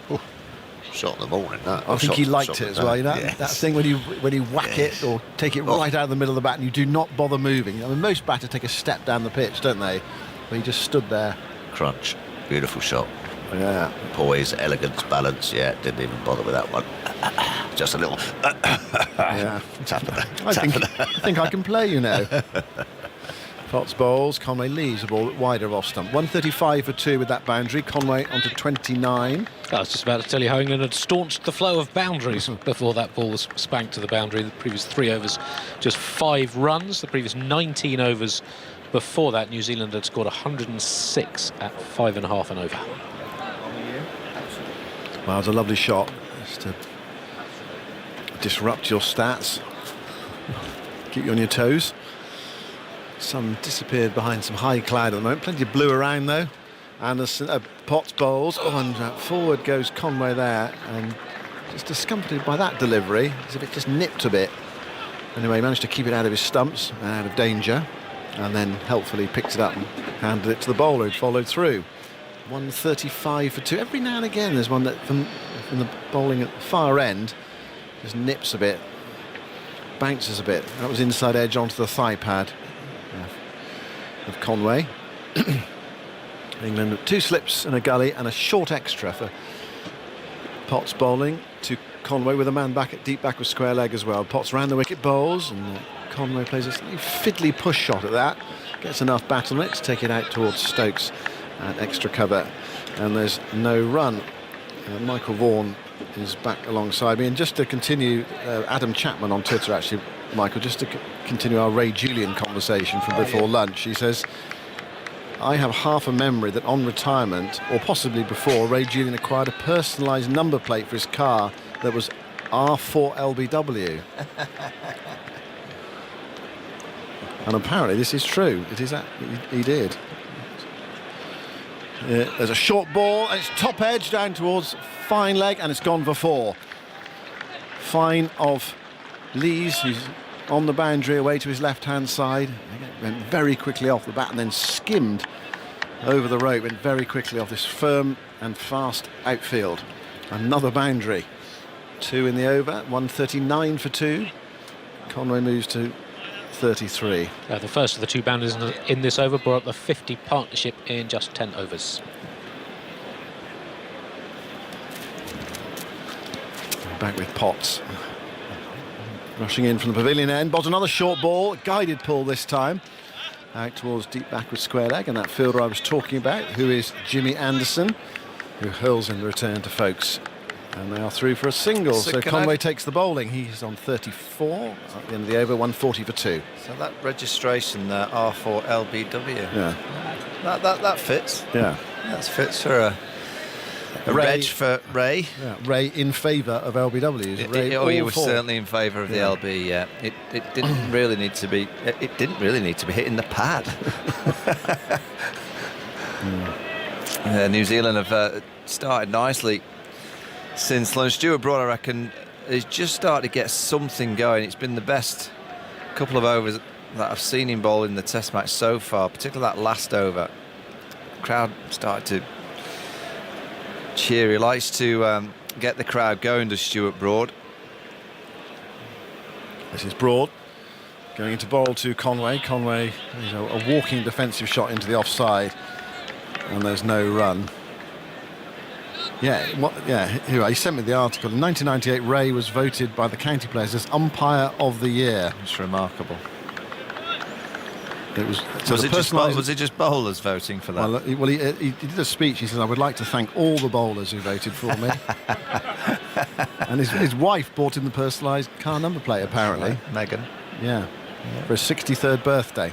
Shot in the morning. I think he liked it as well. That thing when you whack it or take it right out of the middle of the bat and you do not bother moving. I mean, most batters take a step down the pitch, don't they? But he just stood there. Crunch. Beautiful shot. Yeah. Poise, elegance, balance. Yeah, didn't even bother with that one. Just a little. I think I can play, Potts bowls. Conway leaves a ball wider of off stump. 135 for 2 with that boundary. Conway onto 29. I was just about to tell you how England had staunched the flow of boundaries before that ball was spanked to the boundary. The previous 3 overs, just 5 runs. The previous 19 overs before that, New Zealand had scored 106 at 5.5 and over. Well, it's a lovely shot. Just to disrupt your stats. Keep you on your toes. Sun disappeared behind some high cloud at the moment. Plenty of blue around though. Anderson, Potts bowls. And forward goes Conway there, and just discomforted by that delivery, as if it just nipped a bit. Anyway, he managed to keep it out of his stumps and out of danger, and then helpfully picked it up and handed it to the bowler who followed through. 135 for 2. Every now and again there's one that from the bowling at the far end just nips a bit, bounces a bit. That was inside edge onto the thigh pad of Conway. England 2 slips and a gully and a short extra for Potts bowling to Conway with a man back at deep back with square leg as well. Potts round the wicket bowls, and Conway plays a fiddly push shot at that. Gets enough bat on it to take it out towards Stokes at extra cover, and there's no run. Michael Vaughan is back alongside me, and just to continue, Adam Chapman on Twitter actually, Michael, just to continue our Ray Julian conversation from before lunch. He says, I have half a memory that on retirement, or possibly before, Ray Julian acquired a personalised number plate for his car that was R4LBW. And apparently this is true. It is. He did. There's a short ball, and it's top edge down towards fine leg, and it's gone for 4. Fine of Lees, who's on the boundary away to his left-hand side. Went very quickly off the bat and then skimmed over the rope, went very quickly off this firm and fast outfield. Another boundary. 2 in the over, 139 for 2. Conway moves to 33. The first of the 2 boundaries in this over brought up the 50 partnership in just 10 overs. Back with Potts. Rushing in from the pavilion end. Bowls another short ball. Guided pull this time. Out towards deep backward square leg. And that fielder I was talking about, who is Jimmy Anderson, who hurls in the return to Folkes. And they are through for a single. So Conway takes the bowling. He's on 34 at the end of the over, 140 for 2. So that registration there, R4LBW. Yeah. That fits. Yeah. That fits for a reg for Ray. Yeah, Ray in favour of LBWs. You were certainly in favour of the LB. Yeah, it didn't really need to be. It didn't really need to be hitting the pad. New Zealand have started nicely since lunch. Stuart Broad, I reckon, has just started to get something going. It's been the best couple of overs that I've seen him bowl in the Test match so far, particularly that last over. The crowd started to cheer. He likes to get the crowd going, does Stuart Broad. This is Broad going into bowl to Conway. Conway, a walking defensive shot into the offside, and there's no run. Here he sent me the article. In 1998, Ray was voted by the county players as umpire of the year. It's remarkable. It was, was it just bowlers voting for that? Well, he did a speech. He says, "I would like to thank all the bowlers who voted for me." And his wife bought him the personalised car number plate, apparently. Megan. Yeah. For his 63rd birthday.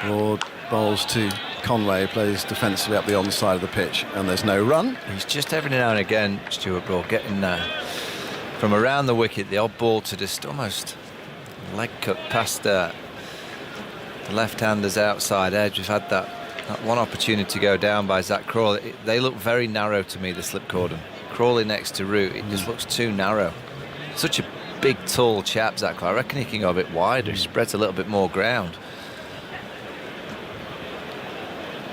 Broad bowls to Conway, plays defensively up the onside of the pitch, and there's no run. He's just every now and again, Stuart Broad, getting from around the wicket, the odd ball to just almost leg cut past the left-hander's outside edge. We've had that one opportunity to go down by Zach Crawley. They look very narrow to me, the slip cordon. Crawley next to Root, it just looks too narrow. Such a big, tall chap, Zach Crawley. I reckon he can go a bit wider. He spreads a little bit more ground.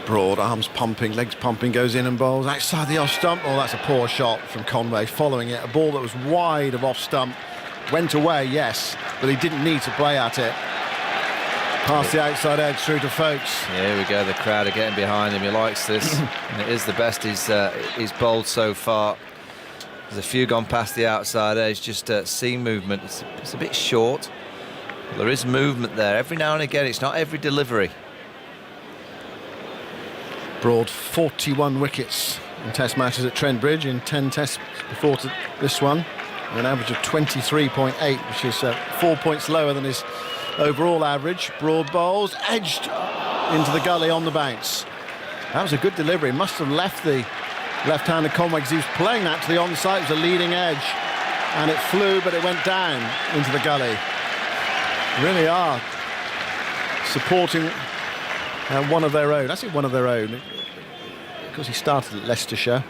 Broad, arms pumping, legs pumping, goes in and bowls outside the off stump. Oh, that's a poor shot from Conway. Following it, a ball that was wide of off stump. Went away, yes, but he didn't need to play at it. Past the outside edge through to Folkes. Yeah, here we go. The crowd are getting behind him. He likes this, and it is the best he's bowled so far. There's a few gone past the outside edge. Just seam movement. It's a bit short. There is movement there. Every now and again, it's not every delivery. Broad 41 wickets in Test matches at Trent Bridge in 10 tests before this one. An average of 23.8, which is 4 points lower than his overall average. Broad bowls, edged into the gully on the bounce. That was a good delivery. Must have left the left-hander Conway because he was playing that to the onside. It was a leading edge, and it flew, but it went down into the gully. Really are supporting one of their own. I say one of their own because he started at Leicestershire.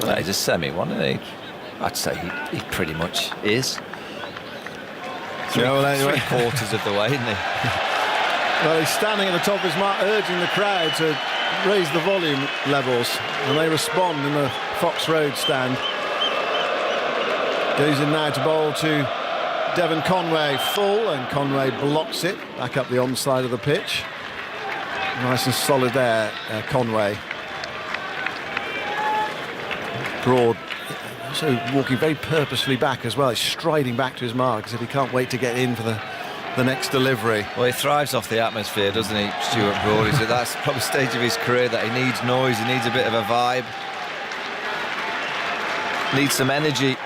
Well, he's a semi one, isn't he? I'd say he pretty much is. Three quarters of the way, isn't he? Well, he's standing at the top of his mark, urging the crowd to raise the volume levels, and they respond in the Fox Road stand. Goes in now to bowl to Devon Conway, full, and Conway blocks it back up the onside of the pitch. Nice and solid there, Conway. Broad also walking very purposefully back as well. He's striding back to his mark as if he can't wait to get in for the next delivery. Well, he thrives off the atmosphere, doesn't he, Stuart Broad? That's probably the stage of his career that he needs noise, he needs a bit of a vibe, needs some energy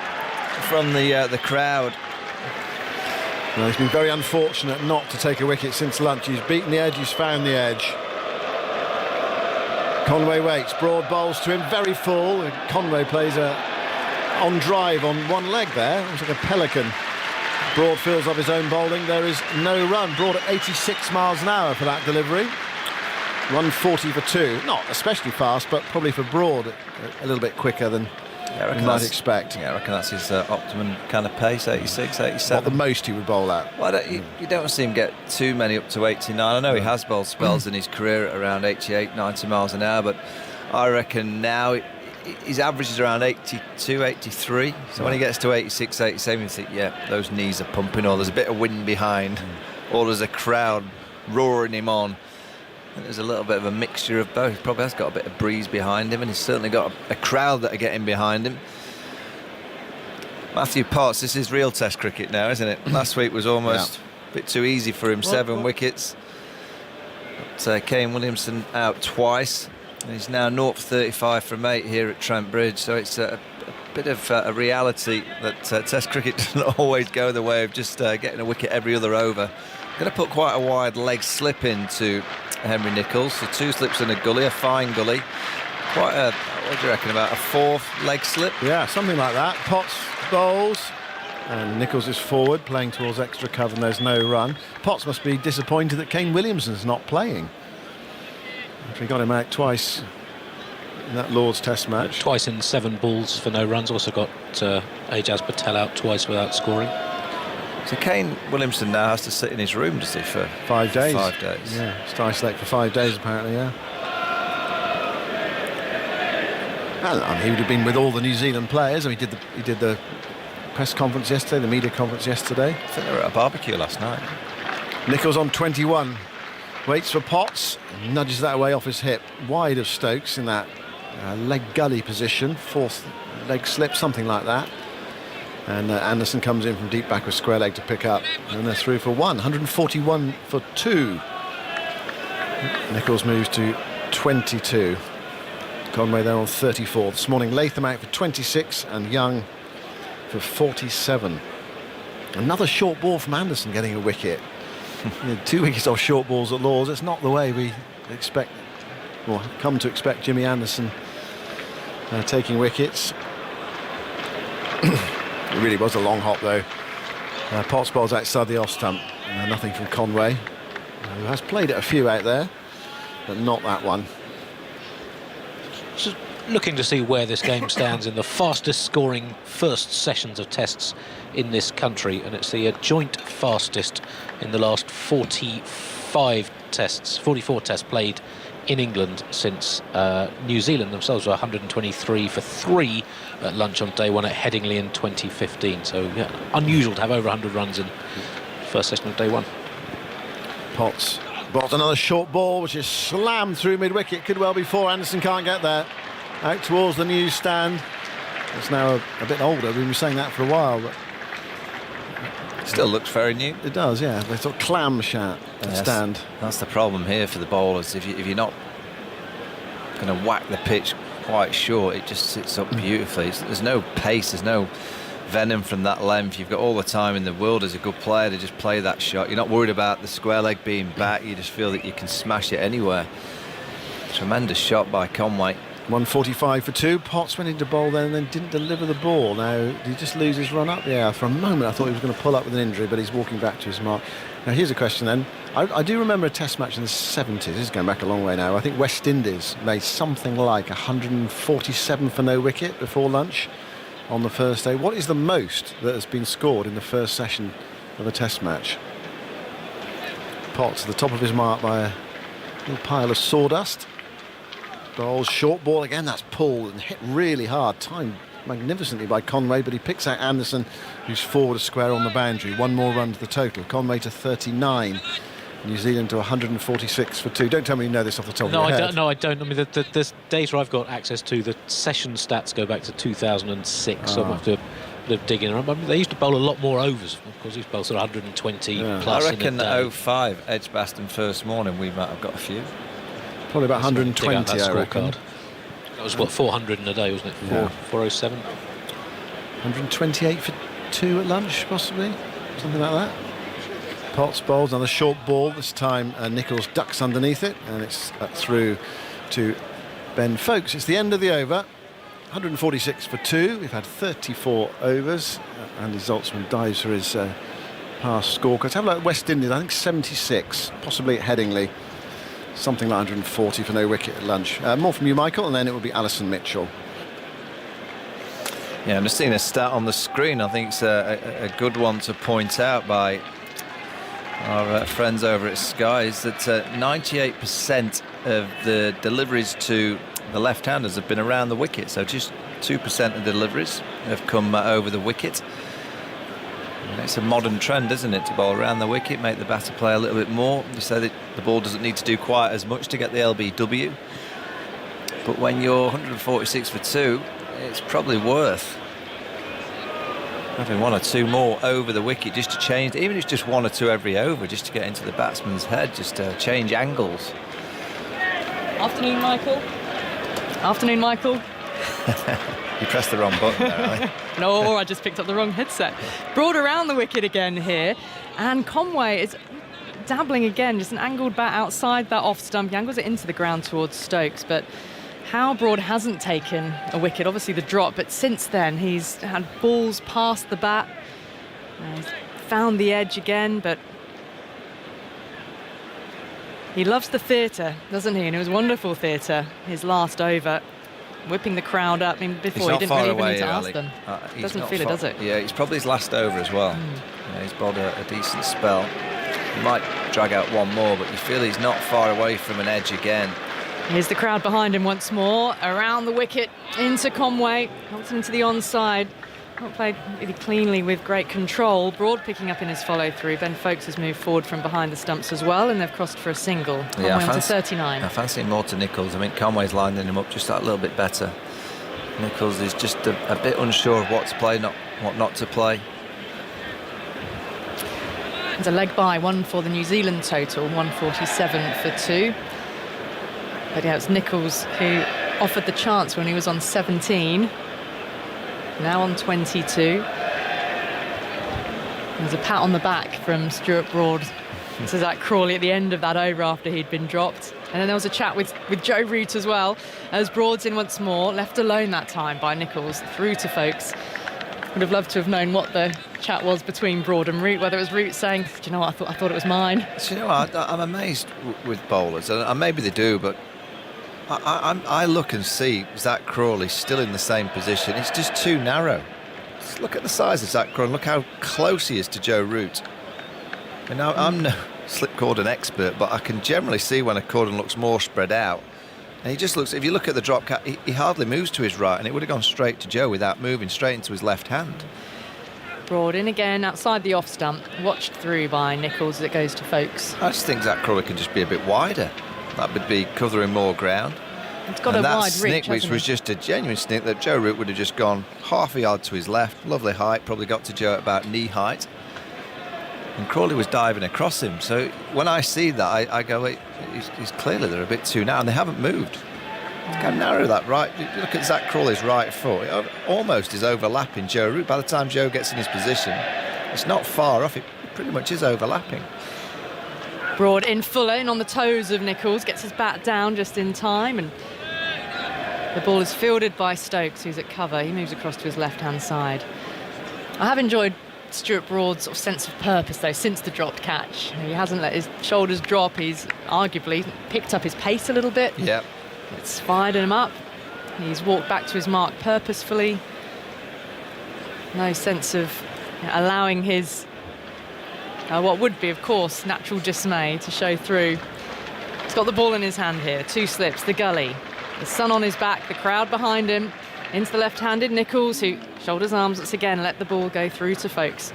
from the crowd. Well, he's been very unfortunate not to take a wicket since lunch. He's beaten the edge, he's found the edge. Conway waits, Broad bowls to him, very full. Conway plays on drive on one leg there. Looks like a pelican. Broad fills up his own bowling. There is no run. Broad at 86 miles an hour for that delivery. 140 for 2. Not especially fast, but probably for Broad a little bit quicker than Yeah, I reckon you might that's- expect. Yeah, I reckon that's his optimum kind of pace, 86, 87. What the most he would bowl at? Well, you don't see him get too many up to 89. I know he has bowled spells in his career at around 88, 90 miles an hour, but I reckon now his average is around 82, 83. So when he gets to 86, 87, you think, yeah, those knees are pumping, or there's a bit of wind behind, or there's a crowd roaring him on. And there's a little bit of a mixture of both. He probably has got a bit of breeze behind him, and he's certainly got a crowd that are getting behind him. Matthew Potts, this is real Test cricket now, isn't it? Last week was almost a bit too easy for him, 7 wickets. But Kane Williamson out twice, and he's now 0 for 35 from 8 here at Trent Bridge. So it's a bit of a reality that Test cricket doesn't always go the way of just getting a wicket every other over. Going to put quite a wide leg slip into Henry Nicholls. So 2 slips and a gully, a fine gully. Quite a, what do you reckon, about a 4th leg slip? Yeah, something like that. Potts bowls, and Nicholls is forward, playing towards extra cover, and there's no run. Potts must be disappointed that Kane Williamson's not playing. After he got him out twice in that Lord's Test match. Twice in 7 balls for no runs. Also got Ajaz Patel out twice without scoring. So Kane Williamson now has to sit in his room, does he, for 5 days? 5 days. Yeah, Sty Select for 5 days apparently, yeah. And he would have been with all the New Zealand players. I mean, he did the press conference yesterday, the media conference yesterday. I think they were at a barbecue last night. Nicholls on 21. Waits for Potts, nudges that away off his hip. Wide of Stokes in that leg gully position. 4th leg slip, something like that. And Anderson comes in from deep back with square leg to pick up. And they're through for 1. 141 for 2. Nicholls moves to 22. Conway there on 34. This morning Latham out for 26 and Young for 47. Another short ball from Anderson getting a wicket. 2 wickets off short balls at Lord's. It's not the way we expect, or come to expect, Jimmy Anderson taking wickets. It really was a long hop though. Potts bowls outside the off stump. Nothing from Conway, who has played it a few out there, but not that one. Just looking to see where this game stands in the fastest scoring first sessions of tests in this country, and it's the joint fastest in the last 44 tests played in England since New Zealand themselves were 123 for 3 at lunch on day 1 at Headingley in 2015. So yeah, unusual to have over 100 runs in first session of day 1. Potts bowls another short ball which is slammed through mid-wicket. Could well be 4. Anderson can't get there. Out towards the newsstand. It's now a bit older. We've been saying that for a while, but Still looks very new. It does, yeah. They sort of clam stand. That's the problem here for the bowlers. If you're not going to whack the pitch quite short, it just sits up beautifully. There's no pace, there's no venom from that length. You've got all the time in the world as a good player to just play that shot. You're not worried about the square leg being back. You just feel that you can smash it anywhere. Tremendous shot by Conway. 145 for 2. Potts went into bowl then and then didn't deliver the ball. Now, did he just lose his run up? Yeah, for a moment I thought he was going to pull up with an injury, but he's walking back to his mark. Now, here's a question then. I do remember a test match in the 70s. This is going back a long way now. I think West Indies made something like 147 for no wicket before lunch on the first day. What is the most that has been scored in the first session of a test match? Potts at the top of his mark by a little pile of sawdust. Bowls short ball again. That's pulled and hit really hard. Timed magnificently by Conway, but he picks out Anderson, who's forward a square on the boundary. One more run to the total. Conway to 39. New Zealand to 146 for 2. Don't tell me you know this off the top of your head. No, I don't. I mean, the data I've got access to, the session stats go back to 2006. So I'll have to bit of digging around. I mean, they used to bowl a lot more overs. Of course, these bowls are 120 plus. I reckon that 05 Edgbaston first morning we might have got a few. Probably about 120, I reckon. That was what, 400 in a day, wasn't it? 407. 128 for 2 at lunch, possibly, something like that. Potts bowls another short ball. This time Nicholls ducks underneath it, and it's through to Ben Foakes. It's the end of the over. 146 for 2. We've had 34 overs. Andy Zaltzman dives for his past scorecards. Have a look at West Indies. I think 76, possibly at Headingley. Something like 140 for no wicket at lunch. More from you, Michael, and then it will be Alison Mitchell. Yeah, I'm just seeing a stat on the screen. I think it's a good one to point out by our friends over at Sky, is that 98% of the deliveries to the left-handers have been around the wicket, so just 2% of the deliveries have come over the wicket. And it's a modern trend, isn't it, to bowl around the wicket, make the batter play a little bit more. You say that the ball doesn't need to do quite as much to get the LBW, but when you're 146 for 2, it's probably worth having 1 or 2 more over the wicket just to change, even if it's just 1 or 2 every over, just to get into the batsman's head, just to change angles. Afternoon, Michael. Afternoon, Michael. You pressed the wrong button there, Ali. No, or I just picked up the wrong headset. Broad around the wicket again here, and Conway is dabbling again, just an angled bat outside that off stump. He angles it into the ground towards Stokes, but how Broad hasn't taken a wicket, obviously the drop, but since then he's had balls past the bat. He's found the edge again, but he loves the theatre, doesn't he? And it was wonderful theatre, his last over, whipping the crowd up. I mean, before he didn't really even need to ask them. Doesn't feel it, does it? Yeah, it's probably his last over as well. Yeah, he's bowled a decent spell. He might drag out 1 more, but you feel he's not far away from an edge again. Here's the crowd behind him once more, around the wicket, into Conway, knocks into the onside. Not played really cleanly with great control. Broad picking up in his follow-through. Ben Foakes has moved forward from behind the stumps as well, and they've crossed for a single. Conway on to 39. I fancy him more to Nicholls. I mean, Conway's lining him up just that little bit better. Nicholls is just a bit unsure of what to play, what not to play. There's a leg by, 1 for the New Zealand total, 147 for 2. But yeah, it's Nicholls who offered the chance when he was on 17. Now on 22. There's a pat on the back from Stuart Broad to Zach Crawley at the end of that over after he'd been dropped. And then there was a chat with Joe Root as well, as Broad's in once more, left alone that time by Nicholls, through to Foakes. Would have loved to have known what the chat was between Broad and Root, whether it was Root saying, do you know what, I thought it was mine. Do you know what, I'm amazed with bowlers, and maybe they do, but I look and see Zach Crawley still in the same position. It's just too narrow. Just look at the size of Zach Crawley. Look how close he is to Joe Root. And now I'm no slip cordon expert, but I can generally see when a cordon looks more spread out. And he just looks, if you look at the drop cat, he hardly moves to his right, and it would have gone straight to Joe without moving straight into his left hand. Broad in again outside the off stump, watched through by Nicholls as it goes to Foakes. I just think Zach Crawley can just be a bit wider. That would be covering more ground. It's got and a that wide snick, reach, which was just a genuine snick, that Joe Root would have just gone half a yard to his left. Lovely height, probably got to Joe at about knee height. And Crawley was diving across him. So when I see that, I go, wait, he's clearly they're a bit too narrow, and they haven't moved. Look how narrow that right. Look at Zach Crawley's right foot. It almost is overlapping Joe Root. By the time Joe gets in his position, it's not far off. It pretty much is overlapping. Broad in fuller, in on the toes of Nicholls, gets his bat down just in time, and the ball is fielded by Stokes, who's at cover. He moves across to his left-hand side. I have enjoyed Stuart Broad's sort of sense of purpose, though, since the dropped catch. He hasn't let his shoulders drop. He's arguably picked up his pace a little bit. Yeah. It's fired him up. He's walked back to his mark purposefully. No sense of allowing his what would be, of course, natural dismay to show through. He's got the ball in his hand here. 2 slips, the gully. The sun on his back, the crowd behind him. Into the left-handed Nicholls, who shoulders arms once again, let the ball go through to Foakes.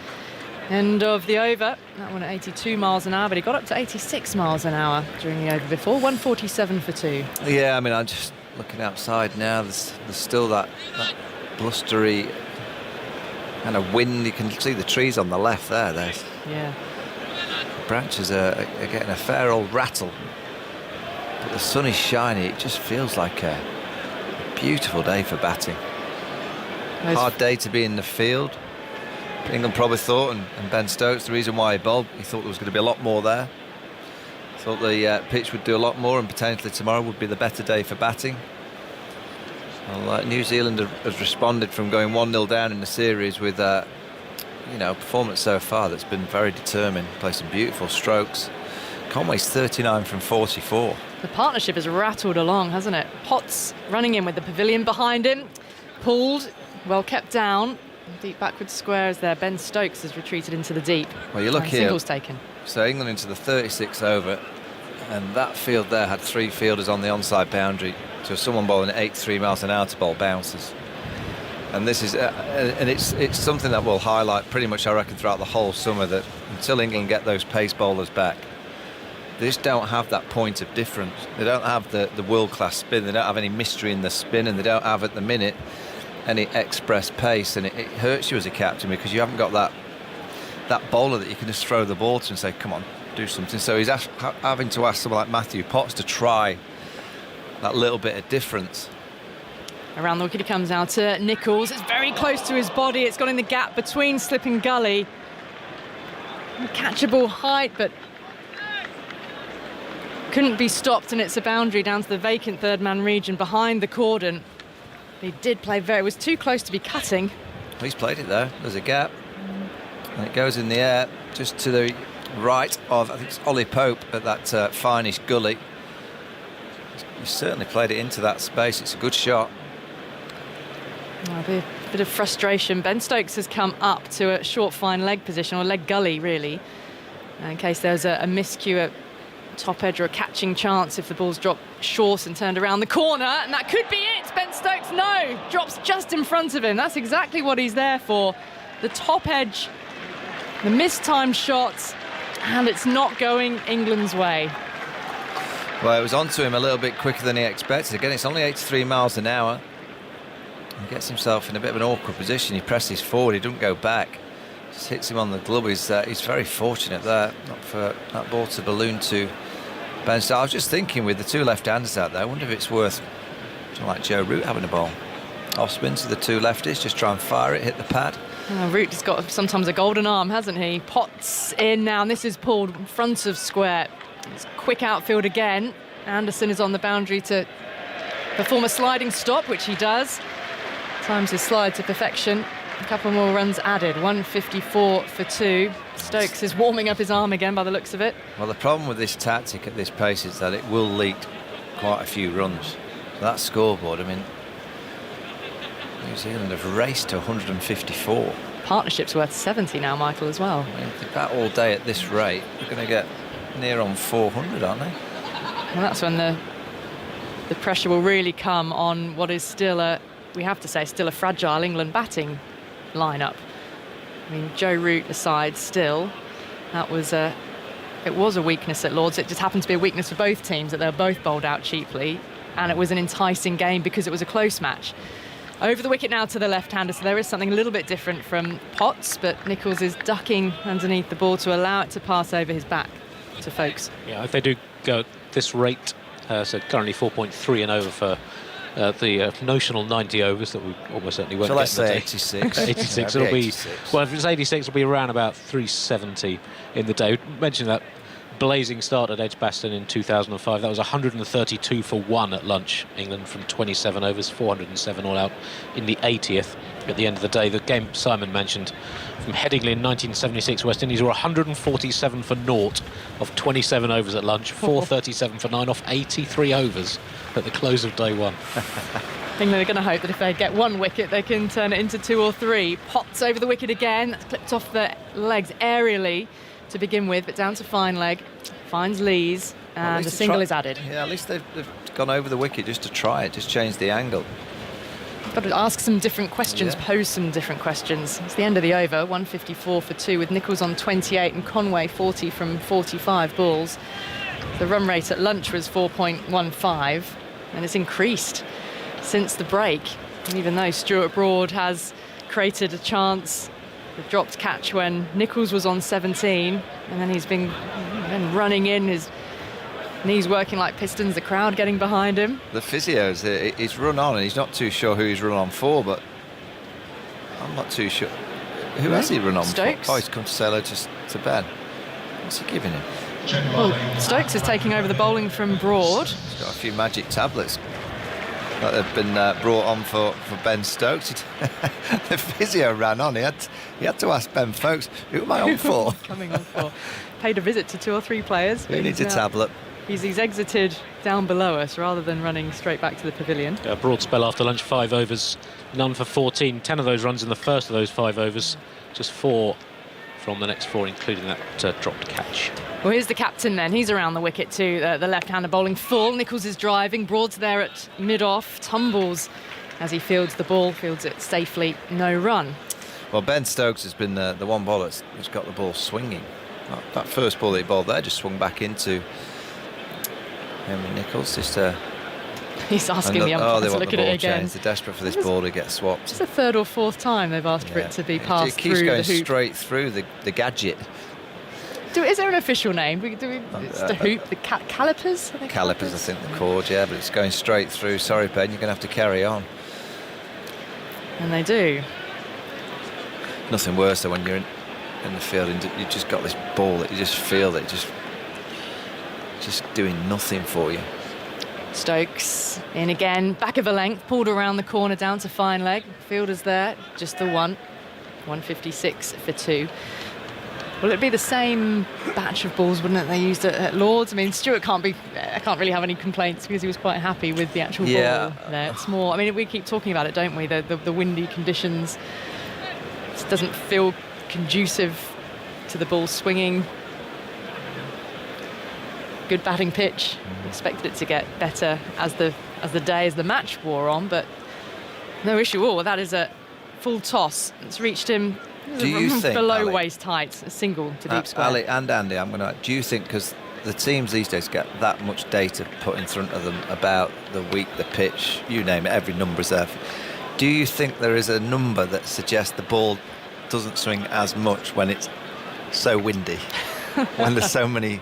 End of the over. That one at 82 miles an hour, but he got up to 86 miles an hour during the over before. 147 for 2. Yeah, I mean, I'm just looking outside now. There's still that blustery kind of wind. You can see the trees on the left there. Yeah. The branches are getting a fair old rattle. But the sun is shining. It just feels like a beautiful day for batting. Hard day to be in the field. England probably thought, and Ben Stokes, the reason why he bowled, he thought there was going to be a lot more there. Thought the pitch would do a lot more, and potentially tomorrow would be the better day for batting. Well, New Zealand has responded from going 1-0 down in the series with a performance so far that's been very determined. Played some beautiful strokes. Conway's 39 from 44. The partnership has rattled along, hasn't it? Potts running in with the pavilion behind him. Pulled, well kept down. Deep backward squares there. Ben Stokes has retreated into the deep. Well, you look and here. Singles taken. So England into the 36th over, and that field there had 3 fielders on the onside boundary. So someone bowling at 83 miles an hour to bowl bounces. And this is, and it's something that will highlight pretty much, I reckon, throughout the whole summer, that until England get those pace bowlers back, they just don't have that point of difference. They don't have the world-class spin. They don't have any mystery in the spin, and they don't have at the minute any express pace. And it hurts you as a captain because you haven't got that bowler that you can just throw the ball to and say, come on, do something. So he's having to ask someone like Matthew Potts to try that little bit of difference. Around the wicket he comes now to Nicholls. It's very close to his body. It's got in the gap between slip and gully. Catchable height, but couldn't be stopped, and it's a boundary down to the vacant third man region behind the cordon. He did play it was too close to be cutting. He's played it though. There's a gap, and it goes in the air just to the right of, I think it's Ollie Pope at that finest gully. He certainly played it into that space. It's a good shot. A bit of frustration. Ben Stokes has come up to a short fine leg position, or leg gully really, in case there's a miscue at top edge or a catching chance if the ball's dropped short and turned around the corner, and that could be it. Ben Stokes, no, drops just in front of him. That's exactly what he's there for. The top edge, the mistimed shots, and it's not going England's way. Well, it was onto him a little bit quicker than he expected. Again, it's only 83 miles an hour. He gets himself in a bit of an awkward position. He presses forward, he doesn't go back. Just hits him on the glove. He's very fortunate there, not for that ball to balloon to Ben. So I was just thinking, with the 2 left-handers out there, I wonder if it's worth someone like Joe Root having a ball. Off spin to the 2 lefties, just try and fire it, hit the pad. Root has got sometimes a golden arm, hasn't he? Potts in now, and this is pulled in front of square. It's quick outfield again. Anderson is on the boundary to perform a sliding stop, which he does. Times his slide to perfection. A couple more runs added, 154 for 2. Stokes is warming up his arm again by the looks of it. Well, the problem with this tactic at this pace is that it will leak quite a few runs. That scoreboard, I mean, New Zealand have raced to 154. Partnership's worth 70 now, Michael, as well. I mean, if they bat all day at this rate, they're going to get near on 400, aren't they? Well, that's when the pressure will really come on what is still we have to say, still a fragile England batting lineup. I mean, Joe Root aside, still, it was a weakness at Lords. It just happened to be a weakness for both teams, that they were both bowled out cheaply, and it was an enticing game because it was a close match. Over the wicket now to the left-hander, so there is something a little bit different from Potts, but Nicholls is ducking underneath the ball to allow it to pass over his back to Folkes. Yeah, if they do go at this rate, so currently 4.3 and over for the notional 90 overs that we almost certainly won't so get. let's say 86. 86. Yeah, It'll be 86. well, if it's 86, it'll be around about 370 in the day. Mentioned that blazing start at Edgbaston in 2005. That was 132 for 1 at lunch. England from 27 overs, 407 all out in the 80th. At the end of the day, the game Simon mentioned from Headingley in 1976, West Indies were 147 for 0 of 27 overs at lunch, 437 for 9 off 83 overs at the close of day 1. England are going to hope that if they get 1 wicket, they can turn it into 2 or 3. Potts over the wicket again. That's clipped off the legs aerially to begin with, but down to fine leg. Finds Lees, and a single is added. Yeah, at least they've gone over the wicket just to try it, just change the angle. Got to ask some different questions, pose some different questions. It's the end of the over, 154 for 2, with Nicholls on 28 and Conway 40 from 45 balls. The run rate at lunch was 4.15, and it's increased since the break. And even though Stuart Broad has created a chance, the dropped catch when Nicholls was on 17, and then he's been running in, his knees working like pistons, the crowd getting behind him. The physios, he's run on, and he's not too sure who he's run on for, but I'm not too sure. Who has he run on Stokes? for? Oh, he's come to say hello to Ben. What's he giving him? Well, Stokes is taking over the bowling from Broad. He's got a few magic tablets that have been brought on for Ben Stokes. The physio ran on. He had to ask Ben Folkes, who am I on for? Coming on for. Paid a visit to 2 or 3 players. Who needs a tablet? He's exited down below us rather than running straight back to the pavilion. A broad spell after lunch, 5 overs, none for 14. 10 of those runs in the first of those 5 overs, just 4 from the next 4, including that dropped catch. Well, here's the captain then. He's around the wicket too. The left-hander bowling full. Nichols is driving. Broad's there at mid-off. Tumbles as he fields the ball. Fields it safely. No run. Well, Ben Stokes has been the one bowler who's got the ball swinging. That first ball that he bowled there just swung back into Henry Nichols. He's asking the umpire to look at it again. They're desperate for this ball to get swapped. It's the 3rd or 4th time they've asked for it to be passed through the hoop. It keeps going straight through the gadget. Is there an official name? It's the hoop, the calipers? Calipers, I think they're called, yeah, but it's going straight through. Sorry, Ben, you're going to have to carry on. And they do. Nothing worse than when you're in the field and you've just got this ball that you just feel that just doing nothing for you. Stokes in again, back of a length, pulled around the corner down to fine leg. Fielders there, just the one. 156 for 2. Will it be the same batch of balls, wouldn't it, they used at Lords? I mean, Stewart can't really have any complaints because he was quite happy with the actual ball there. It's more, I mean, we keep talking about it, don't we? The windy conditions. It doesn't feel conducive to the ball swinging. Good batting pitch. Expected it to get better as the match wore on, but no issue at all. That is a full toss. It's reached him. Do you think, below Ali, waist height, a single to deep square? Ali and Andy, do you think, because the teams these days get that much data put in front of them about the week, the pitch, you name it, every number's there. Do you think there is a number that suggests the ball doesn't swing as much when it's so windy, when there's so many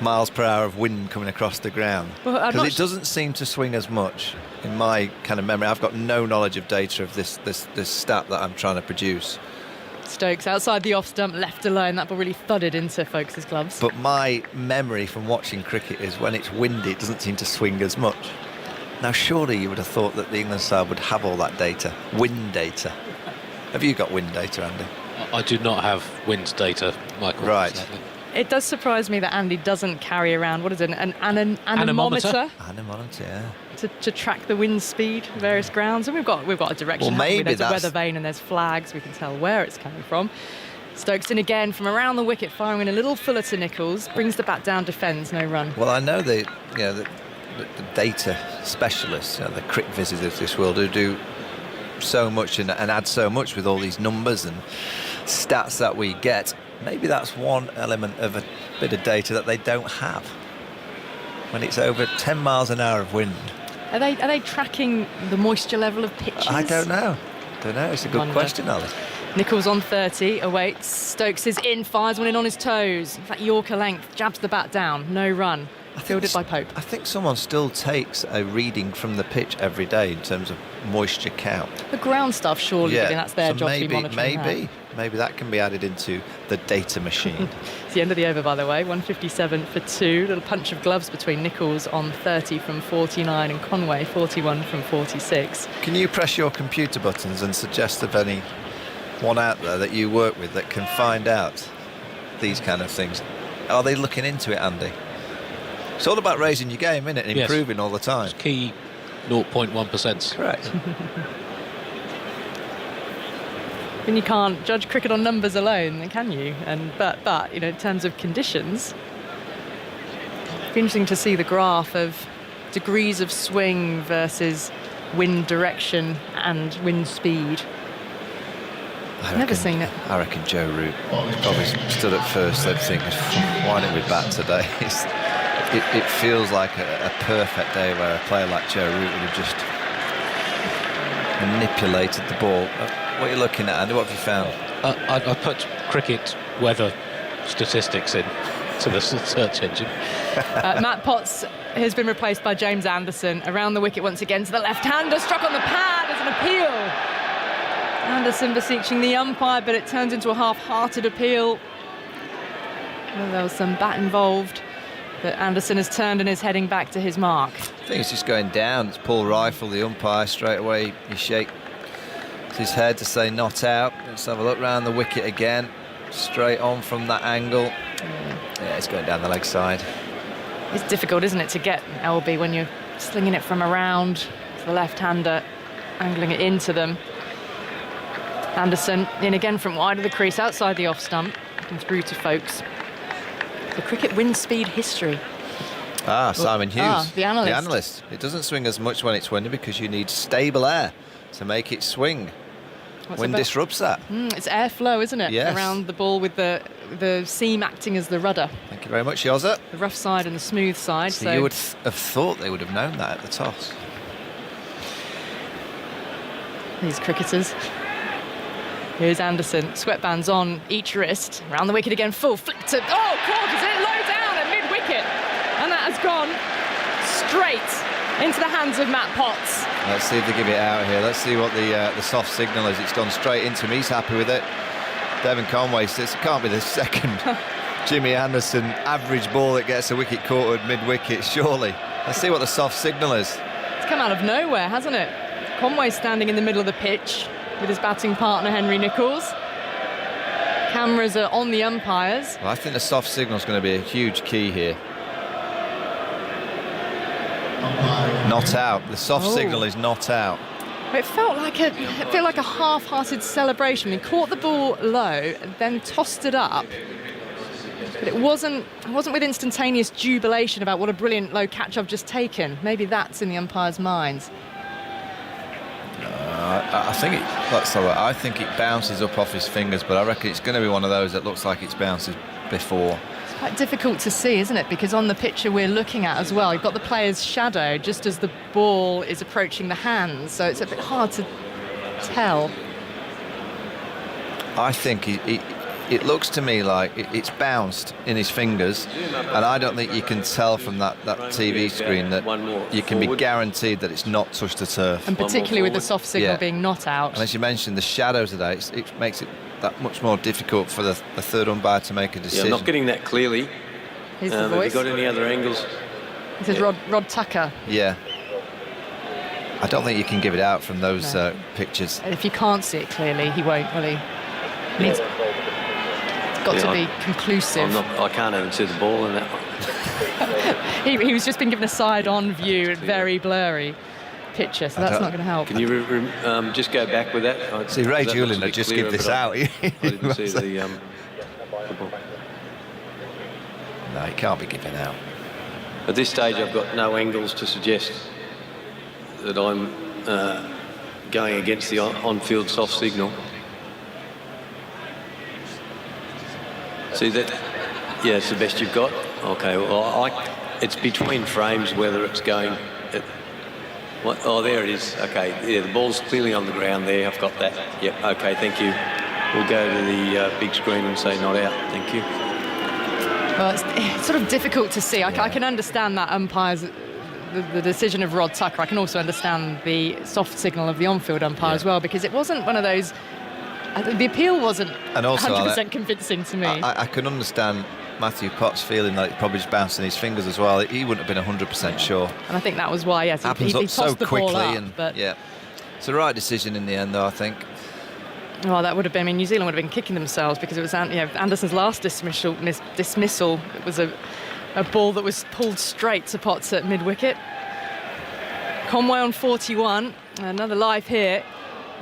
miles per hour of wind coming across the ground? Because it doesn't seem to swing as much in my kind of memory. I've got no knowledge of data of this stat that I'm trying to produce. Stokes outside the off stump, left alone. That ball really thudded into Folkes' gloves. But my memory from watching cricket is when it's windy, it doesn't seem to swing as much. Now, surely you would have thought that the England side would have all that data, wind data. Have you got wind data, Andy? I do not have wind data, Michael. Right. Sadly. It does surprise me that Andy doesn't carry around, what is it, an anemometer? Anemometer, yeah. To track the wind speed, various grounds. And we've got a direction. Well, maybe there's a weather vane and there's flags. We can tell where it's coming from. Stokes in again from around the wicket, firing in a little fuller to Nichols. Brings the bat down, defends, no run. Well, I know the data specialists, the cricket visitors of this world, who do so much and add so much with all these numbers and stats that we get. Maybe that's one element of a bit of data that they don't have. When it's over 10 miles an hour of wind. Are they tracking the moisture level of pitches? I don't know. It's a good question, Ali. Nichols on 30, awaits. Stokes is in, fires one in on his toes. In fact, Yorker length, jabs the bat down, no run. Fielded by Pope. I think someone still takes a reading from the pitch every day in terms of moisture count. The ground stuff, surely, I mean, that's their job to be monitoring. Maybe that can be added into the data machine. It's the end of the over, by the way. 157 for 2. Little punch of gloves between Nichols on 30 from 49 and Conway 41 from 46. Can you press your computer buttons and suggest of anyone out there that you work with that can find out these kind of things? Are they looking into it, Andy? It's all about raising your game, isn't it? And improving all the time. It's key 0.1%. Correct. And you can't judge cricket on numbers alone, can you? But in terms of conditions, it'd be interesting to see the graph of degrees of swing versus wind direction and wind speed. I've never seen it. I reckon Joe Root probably stood at first thinking, why don't we bat today? It feels like a perfect day where a player like Joe Root would have just manipulated the ball. What are you looking at, Andy? What have you found? I put cricket weather statistics in to the search engine. Matt Potts has been replaced by James Anderson. Around the wicket once again to the left-hander, struck on the pad as an appeal. Anderson beseeching the umpire, but it turns into a half-hearted appeal. Well, there was some bat involved, but Anderson has turned and is heading back to his mark. I think it's just going down. It's Paul Rifle, the umpire, straight away. He shakes his head to say not out. Let's have a look round the wicket again. Straight on from that angle. Yeah, it's going down the leg side. It's difficult, isn't it, to get LB when you're slinging it from around to the left-hander, angling it into them. Anderson in again from wide of the crease, outside the off stump, and through to Folkes. The cricket wind speed history. Simon Hughes. The analyst. The analyst. It doesn't swing as much when it's windy because you need stable air to make it swing. Wind disrupts that. It's airflow, isn't it? Yes. Around the ball with the seam acting as the rudder. Thank you very much, Yozza. The rough side and the smooth side. So you would have thought they would have known that at the toss. These cricketers. Here's Anderson, sweatbands on each wrist, round the wicket again, full flick to, corkers it low down at mid-wicket, and that has gone straight into the hands of Matt Potts. Let's see if they give it out here. Let's see what the soft signal is. It's gone straight into him. He's happy with it. Devon Conway says it can't be the second Jimmy Anderson average ball that gets a wicket caught at mid-wicket, surely. Let's see what the soft signal is. It's come out of nowhere, hasn't it? Conway standing in the middle of the pitch with his batting partner Henry Nicholls. Cameras are on the umpires. Well, I think the soft signal is going to be a huge key here. Not out. The soft signal is not out. It felt like a half-hearted celebration. He caught the ball low, then tossed it up. But it wasn't with instantaneous jubilation about what a brilliant low catch I've just taken. Maybe that's in the umpires' minds. I think it bounces up off his fingers, but I reckon it's going to be one of those that looks like it's bounced before. It's quite difficult to see, isn't it? Because on the picture we're looking at as well, you've got the player's shadow just as the ball is approaching the hands, so it's a bit hard to tell. I think it looks to me like it's bounced in his fingers, and I don't think you can tell from that TV screen that you can be guaranteed that it's not touched the turf. And particularly with the soft signal being not out. And as you mentioned, the shadows of that, it makes it that much more difficult for the third umpire to make a decision. Yeah, I'm not getting that clearly. Here's the voice. Have you got any other angles? This is Rod Tucker. Yeah. I don't think you can give it out from those pictures. And if you can't see it clearly, he won't, will he? It's got to be conclusive. I can't even see the ball in that one. he was just been given a side-on view and very blurry picture, so that's not going to help. Can you just go back with that? See, Ray Julian had just give this out. I didn't see the ball. No, it can't be given out. At this stage, I've got no angles to suggest that I'm going against the on-field soft signal. See that? Yeah, it's the best you've got. Okay, well, it's between frames whether it's going. There it is. Okay, yeah, the ball's clearly on the ground there. I've got that. Yep. Okay, thank you. We'll go to the big screen and say not out. Thank you. Well, it's sort of difficult to see. I can understand that umpires. The decision of Rod Tucker. I can also understand the soft signal of the on-field umpire as well, because it wasn't one of those. The appeal wasn't 100% convincing to me. I can understand Matthew Potts feeling that it probably just bounced in his fingers as well. He wouldn't have been 100% sure. And I think that was why, yes, he tossed so the quickly. ball up. But it's the right decision in the end, though, I think. Well, that would have been. I mean, New Zealand would have been kicking themselves because it was Anderson's last dismissal. It was a ball that was pulled straight to Potts at mid-wicket. Conway on 41. Another live here.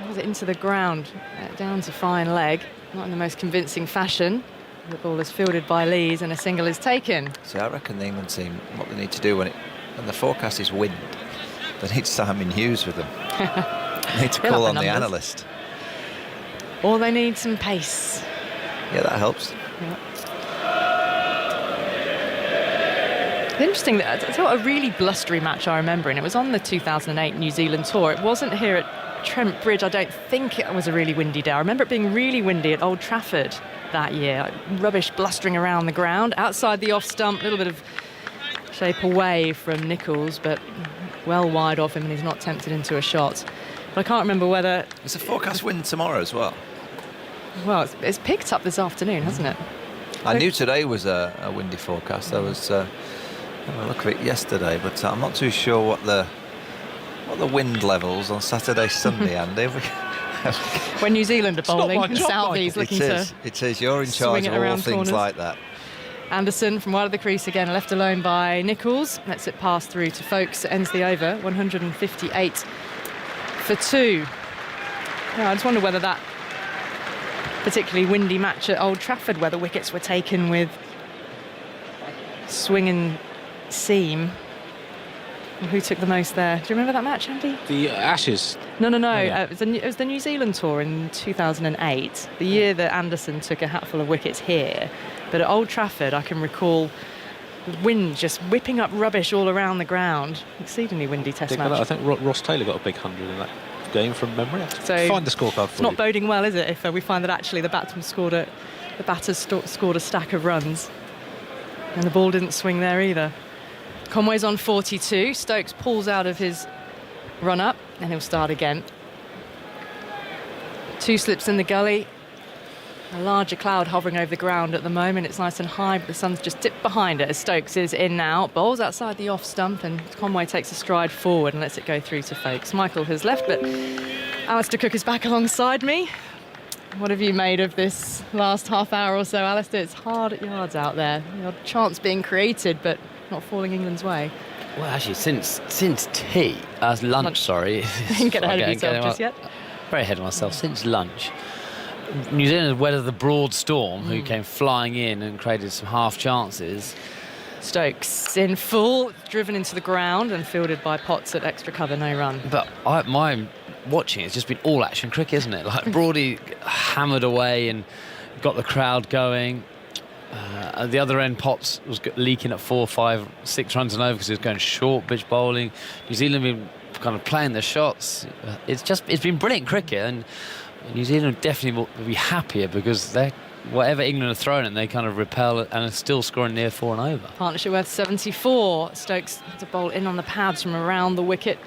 Was it into the ground, down to fine leg, not in the most convincing fashion. The ball is fielded by Lees and a single is taken. So I reckon the England team, what they need to do when the forecast is wind, they need Simon Hughes with them. They need to call on the analyst. Or they need some pace. Yeah, that helps. Yeah. Interesting, that's a really blustery match I remember, and it was on the 2008 New Zealand tour. It wasn't here at Trent Bridge. I don't think it was a really windy day. I remember it being really windy at Old Trafford that year. Rubbish blustering around the ground. Outside the off stump, a little bit of shape away from Nicholls, but well wide of him, and he's not tempted into a shot. But I can't remember whether... There's a forecast wind tomorrow as well. Well, it's picked up this afternoon, hasn't it? I knew today was a windy forecast. I was having a look at it yesterday, but I'm not too sure what the wind levels on Saturday, Sunday, Andy. When New Zealand are bowling and Southees looking to... It is. You're in charge of all things like that. Anderson from wide of the crease again, left alone by Nichols. Lets it pass through to Folkes. Ends the over, 158 for 2. I just wonder whether that particularly windy match at Old Trafford, where the wickets were taken with swing and seam. Who took the most there? Do you remember that match, Andy? The Ashes. No. It was the New Zealand tour in 2008, the year that Anderson took a hatful of wickets here. But at Old Trafford, I can recall the wind just whipping up rubbish all around the ground. Exceedingly windy test match. I think Ross Taylor got a big 100 in that game from memory. So find the scorecard for it's not boding well, is it, if we find that actually the batters scored a stack of runs and the ball didn't swing there either. Conway's on 42. Stokes pulls out of his run-up and he'll start again. 2 slips in the gully. A larger cloud hovering over the ground at the moment. It's nice and high, but the sun's just dipped behind it as Stokes is in now. Bowls outside the off stump, and Conway takes a stride forward and lets it go through to Folkes. Michael has left, but Alistair Cook is back alongside me. What have you made of this last half hour or so, Alistair? It's hard at yards out there. A chance being created, but not falling England's way. Well, actually, since lunch, sorry. Didn't get ahead of yourself just yet. Very ahead of myself. Since lunch, New Zealand weathered the Broad storm, who came flying in and created some half chances. Stokes in full, driven into the ground and fielded by Potts at extra cover, no run. But my watching, it's just been all action cricket, isn't it? Like Broady hammered away and got the crowd going. At the other end, Potts was leaking at 4, 5, 6 runs and over because he was going short pitch bowling. New Zealand been kind of playing the shots. It's been brilliant cricket, and New Zealand definitely will be happier because whatever England are throwing at, they kind of repel and are still scoring near 4 and over. Partnership worth 74. Stokes to bowl in on the pads from around the wicket.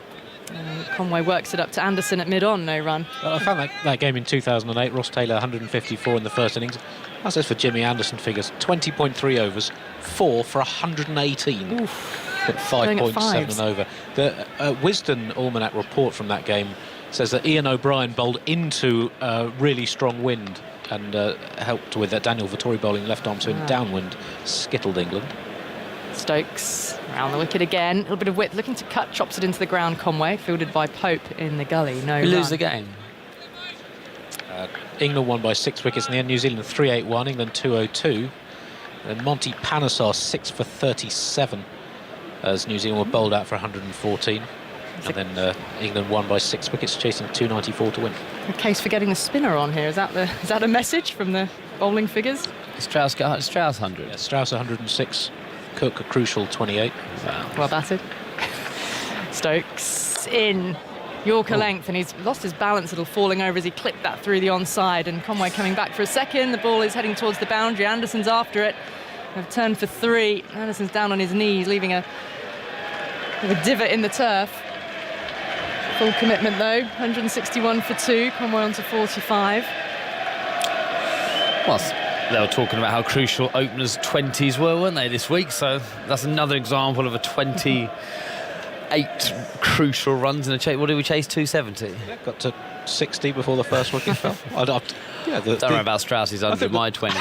Conway works it up to Anderson at mid-on, no run. Well, I found that game in 2008, Ross Taylor 154 in the first innings. That's as for Jimmy Anderson figures, 20.3 overs, 4 for 118. Oof. At 5.7 and over. The Wisden Almanac report from that game says that Ian O'Brien bowled into really strong wind and helped with that Daniel Vettori bowling left arm swing downwind, skittled England. Stokes around the wicket again, a little bit of width, looking to cut, chops it into the ground. Conway, fielded by Pope in the gully, no run. Lose the game. England won by 6 wickets in the end. New Zealand 381, England 202. And Monty Panesar 6 for 37 as New Zealand were bowled out for 114. And then England won by 6 wickets, chasing 294 to win. A case for getting a spinner on here. Is that a message from the bowling figures? Strauss 100. Yeah, Strauss 106. Cook a crucial 28. Wow. Well batted. Stokes in Yorker length, and he's lost his balance a little, falling over as he clipped that through the onside, and Conway coming back for a second. The ball is heading towards the boundary. Anderson's after it. They've turned for 3. Anderson's down on his knees, leaving a divot in the turf. Full commitment though, 161 for 2. Conway on to 45. Well, they were talking about how crucial openers' 20s were, weren't they, this week? So that's another example of a 28 crucial runs in a chase. What did we chase? 270? Yeah, got to 60 before the first wicket fell. Don't worry about Strauss's 100, my 20.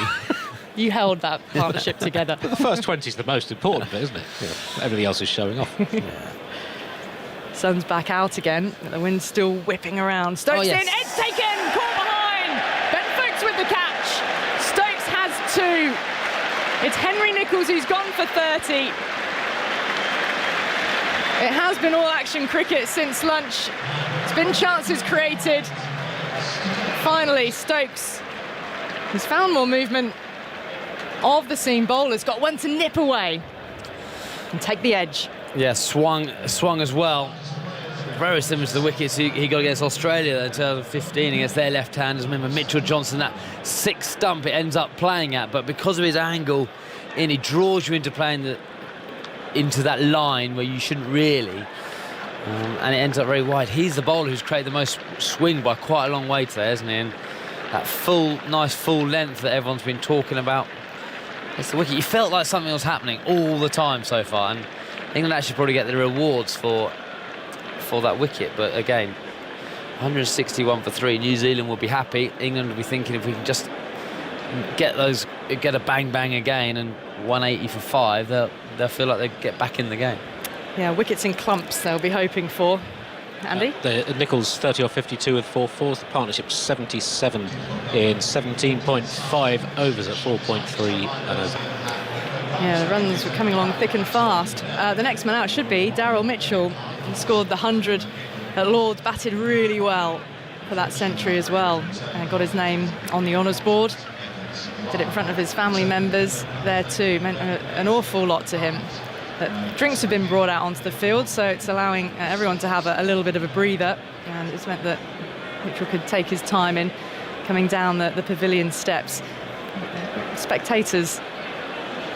You held that partnership together. But the first 20 is the most important bit, isn't it? Yeah. Everything else is showing off. Sun's back out again. The wind's still whipping around. Stokes in. Ed's taken. Caught behind. Ben Folkes with the catch. Stokes has 2. It's Henry Nichols who's gone for 30. It has been all-action cricket since lunch. It's been chances created. Finally, Stokes has found more movement of the seam bowlers. Got one to nip away and take the edge. Yeah, swung as well. Very similar to the wickets he got against Australia in 2015 against their left-handers. Remember Mitchell Johnson, that 6 stump it ends up playing at, but because of his angle in, he draws you into playing into that line where you shouldn't really, and it ends up very wide. He's the bowler who's created the most swing by quite a long way today, hasn't he? And that nice full length that everyone's been talking about. It's the wicket. You felt like something was happening all the time so far, and England actually probably get the rewards for that wicket. But again, 161 for 3. New Zealand will be happy. England will be thinking if we can just get a bang again and 180 for 5, they'll feel like they get back in the game. Yeah, wickets in clumps they'll be hoping for. Andy? Nichols 30 or 52 with 4 fours. The partnership 77 in 17.5 overs at 4.3 and over. Yeah, the runs were coming along thick and fast. The next man out should be Daryl Mitchell. He scored the 100 at Lord's, batted really well for that century as well, and got his name on the honours board. Did it in front of his family members there too. Meant an awful lot to him. Drinks have been brought out onto the field, so it's allowing everyone to have a little bit of a breather, and it's meant that Mitchell could take his time in coming down the pavilion steps. Spectators,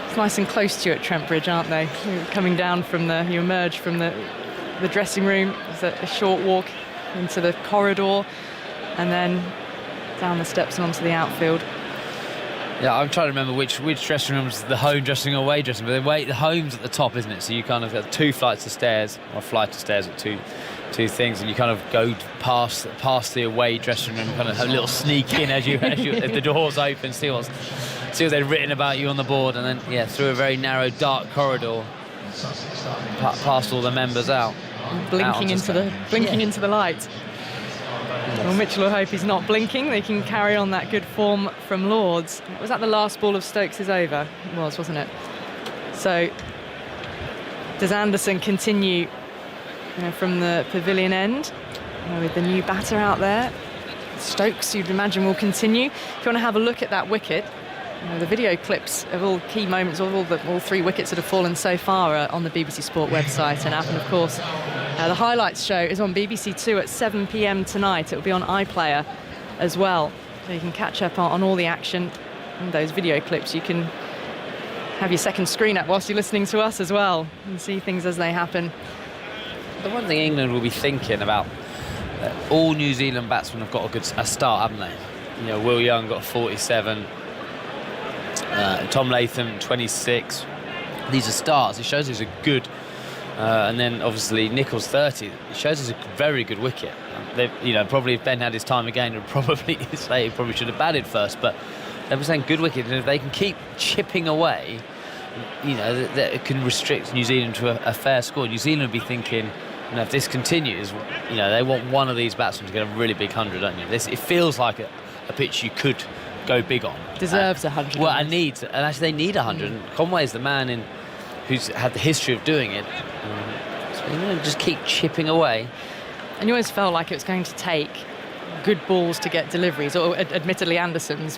it's nice and close to you at Trent Bridge, aren't they? You're coming down from you emerge from the dressing room. There's a short walk into the corridor, and then down the steps and onto the outfield. Yeah, I'm trying to remember which dressing room's the home dressing room, away dressing room. The home's at the top, isn't it? So you kind of got 2 flights of stairs, or a flight of stairs at two things, and you kind of go past the away dressing room, kind of have a little sneak in as the doors open, see what they've written about you on the board, and then through a very narrow, dark corridor, past all the members out. Blinking into the light. Well, Mitchell will hope he's not blinking. They can carry on that good form from Lord's. Was that the last ball of Stokes' over? It was, wasn't it? So does Anderson continue from the pavilion end with the new batter out there? Stokes, you'd imagine, will continue. If you want to have a look at that wicket, the video clips of all key moments of all 3 wickets that have fallen so far are on the BBC Sport website and app, and of course the highlights show is on BBC 2 at 7 p.m. tonight. It will be on iPlayer as well, so you can catch up on all the action and those video clips. You can have your second screen up whilst you're listening to us as well and see things as they happen. The one thing England will be thinking about, all New Zealand batsmen have got a start, haven't they? Will Young got 47, Tom Latham 26. These are starts. It shows he's a good, and then obviously Nichols 30. It shows he's a very good wicket. Probably if Ben had his time again, he'd probably say he probably should have batted first. But they were saying good wicket, and if they can keep chipping away, that it can restrict New Zealand to a fair score. New Zealand will be thinking, if this continues, they want one of these batsmen to get a really big 100, don't you? It feels like a pitch you could go big on. Deserves 100. Well, actually they need 100. And Conway's the man who's had the history of doing it. So, just keep chipping away. And you always felt like it was going to take good balls to get deliveries. Or admittedly, Anderson's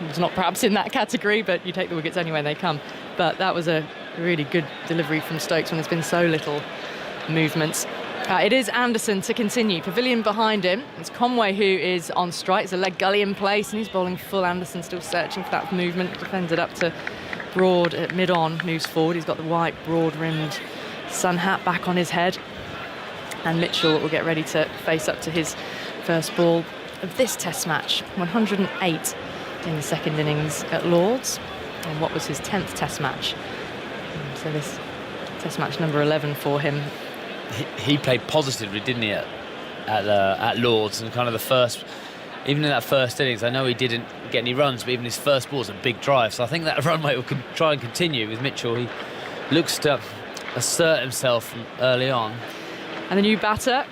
was not perhaps in that category, but you take the wickets anyway they come. But that was a really good delivery from Stokes when there's been so little movements. It is Anderson to continue. Pavilion behind him. It's Conway who is on strike. There's a leg gully in place, and he's bowling full. Anderson still searching for that movement. Defended up to Broad at mid-on. Moves forward. He's got the white, broad-rimmed sun hat back on his head. And Mitchell will get ready to face up to his first ball of this Test match. 108 in the second innings at Lord's. And what was his 10th Test match? So this Test match number 11 for him. He played positively, didn't he, at Lord's, and kind of the first, even in that first innings, I know he didn't get any runs, but even his first ball was a big drive. So I think that run rate will try and continue with Mitchell. He looks to assert himself from early on. And the new batter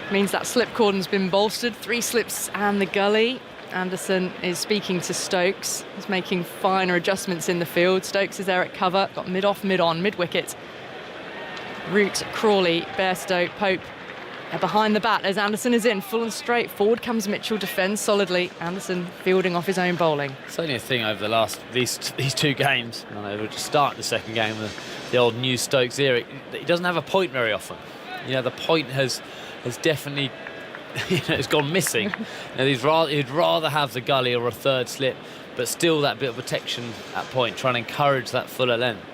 means that slip cordon's been bolstered. 3 slips and the gully. Anderson is speaking to Stokes. He's making finer adjustments in the field. Stokes is there at cover. Got mid-off, mid-on, mid-wicket. Root, Crawley, Bairstow, Pope behind the bat as Anderson is in, full and straight. Forward comes Mitchell, defends solidly. Anderson fielding off his own bowling. It's only a thing over the last these 2 games. We'll just start the second game with the old new Stokes era. He doesn't have a point very often. The point has definitely it's gone missing. He'd rather have the gully or a third slip, but still that bit of protection at point, trying to encourage that fuller length.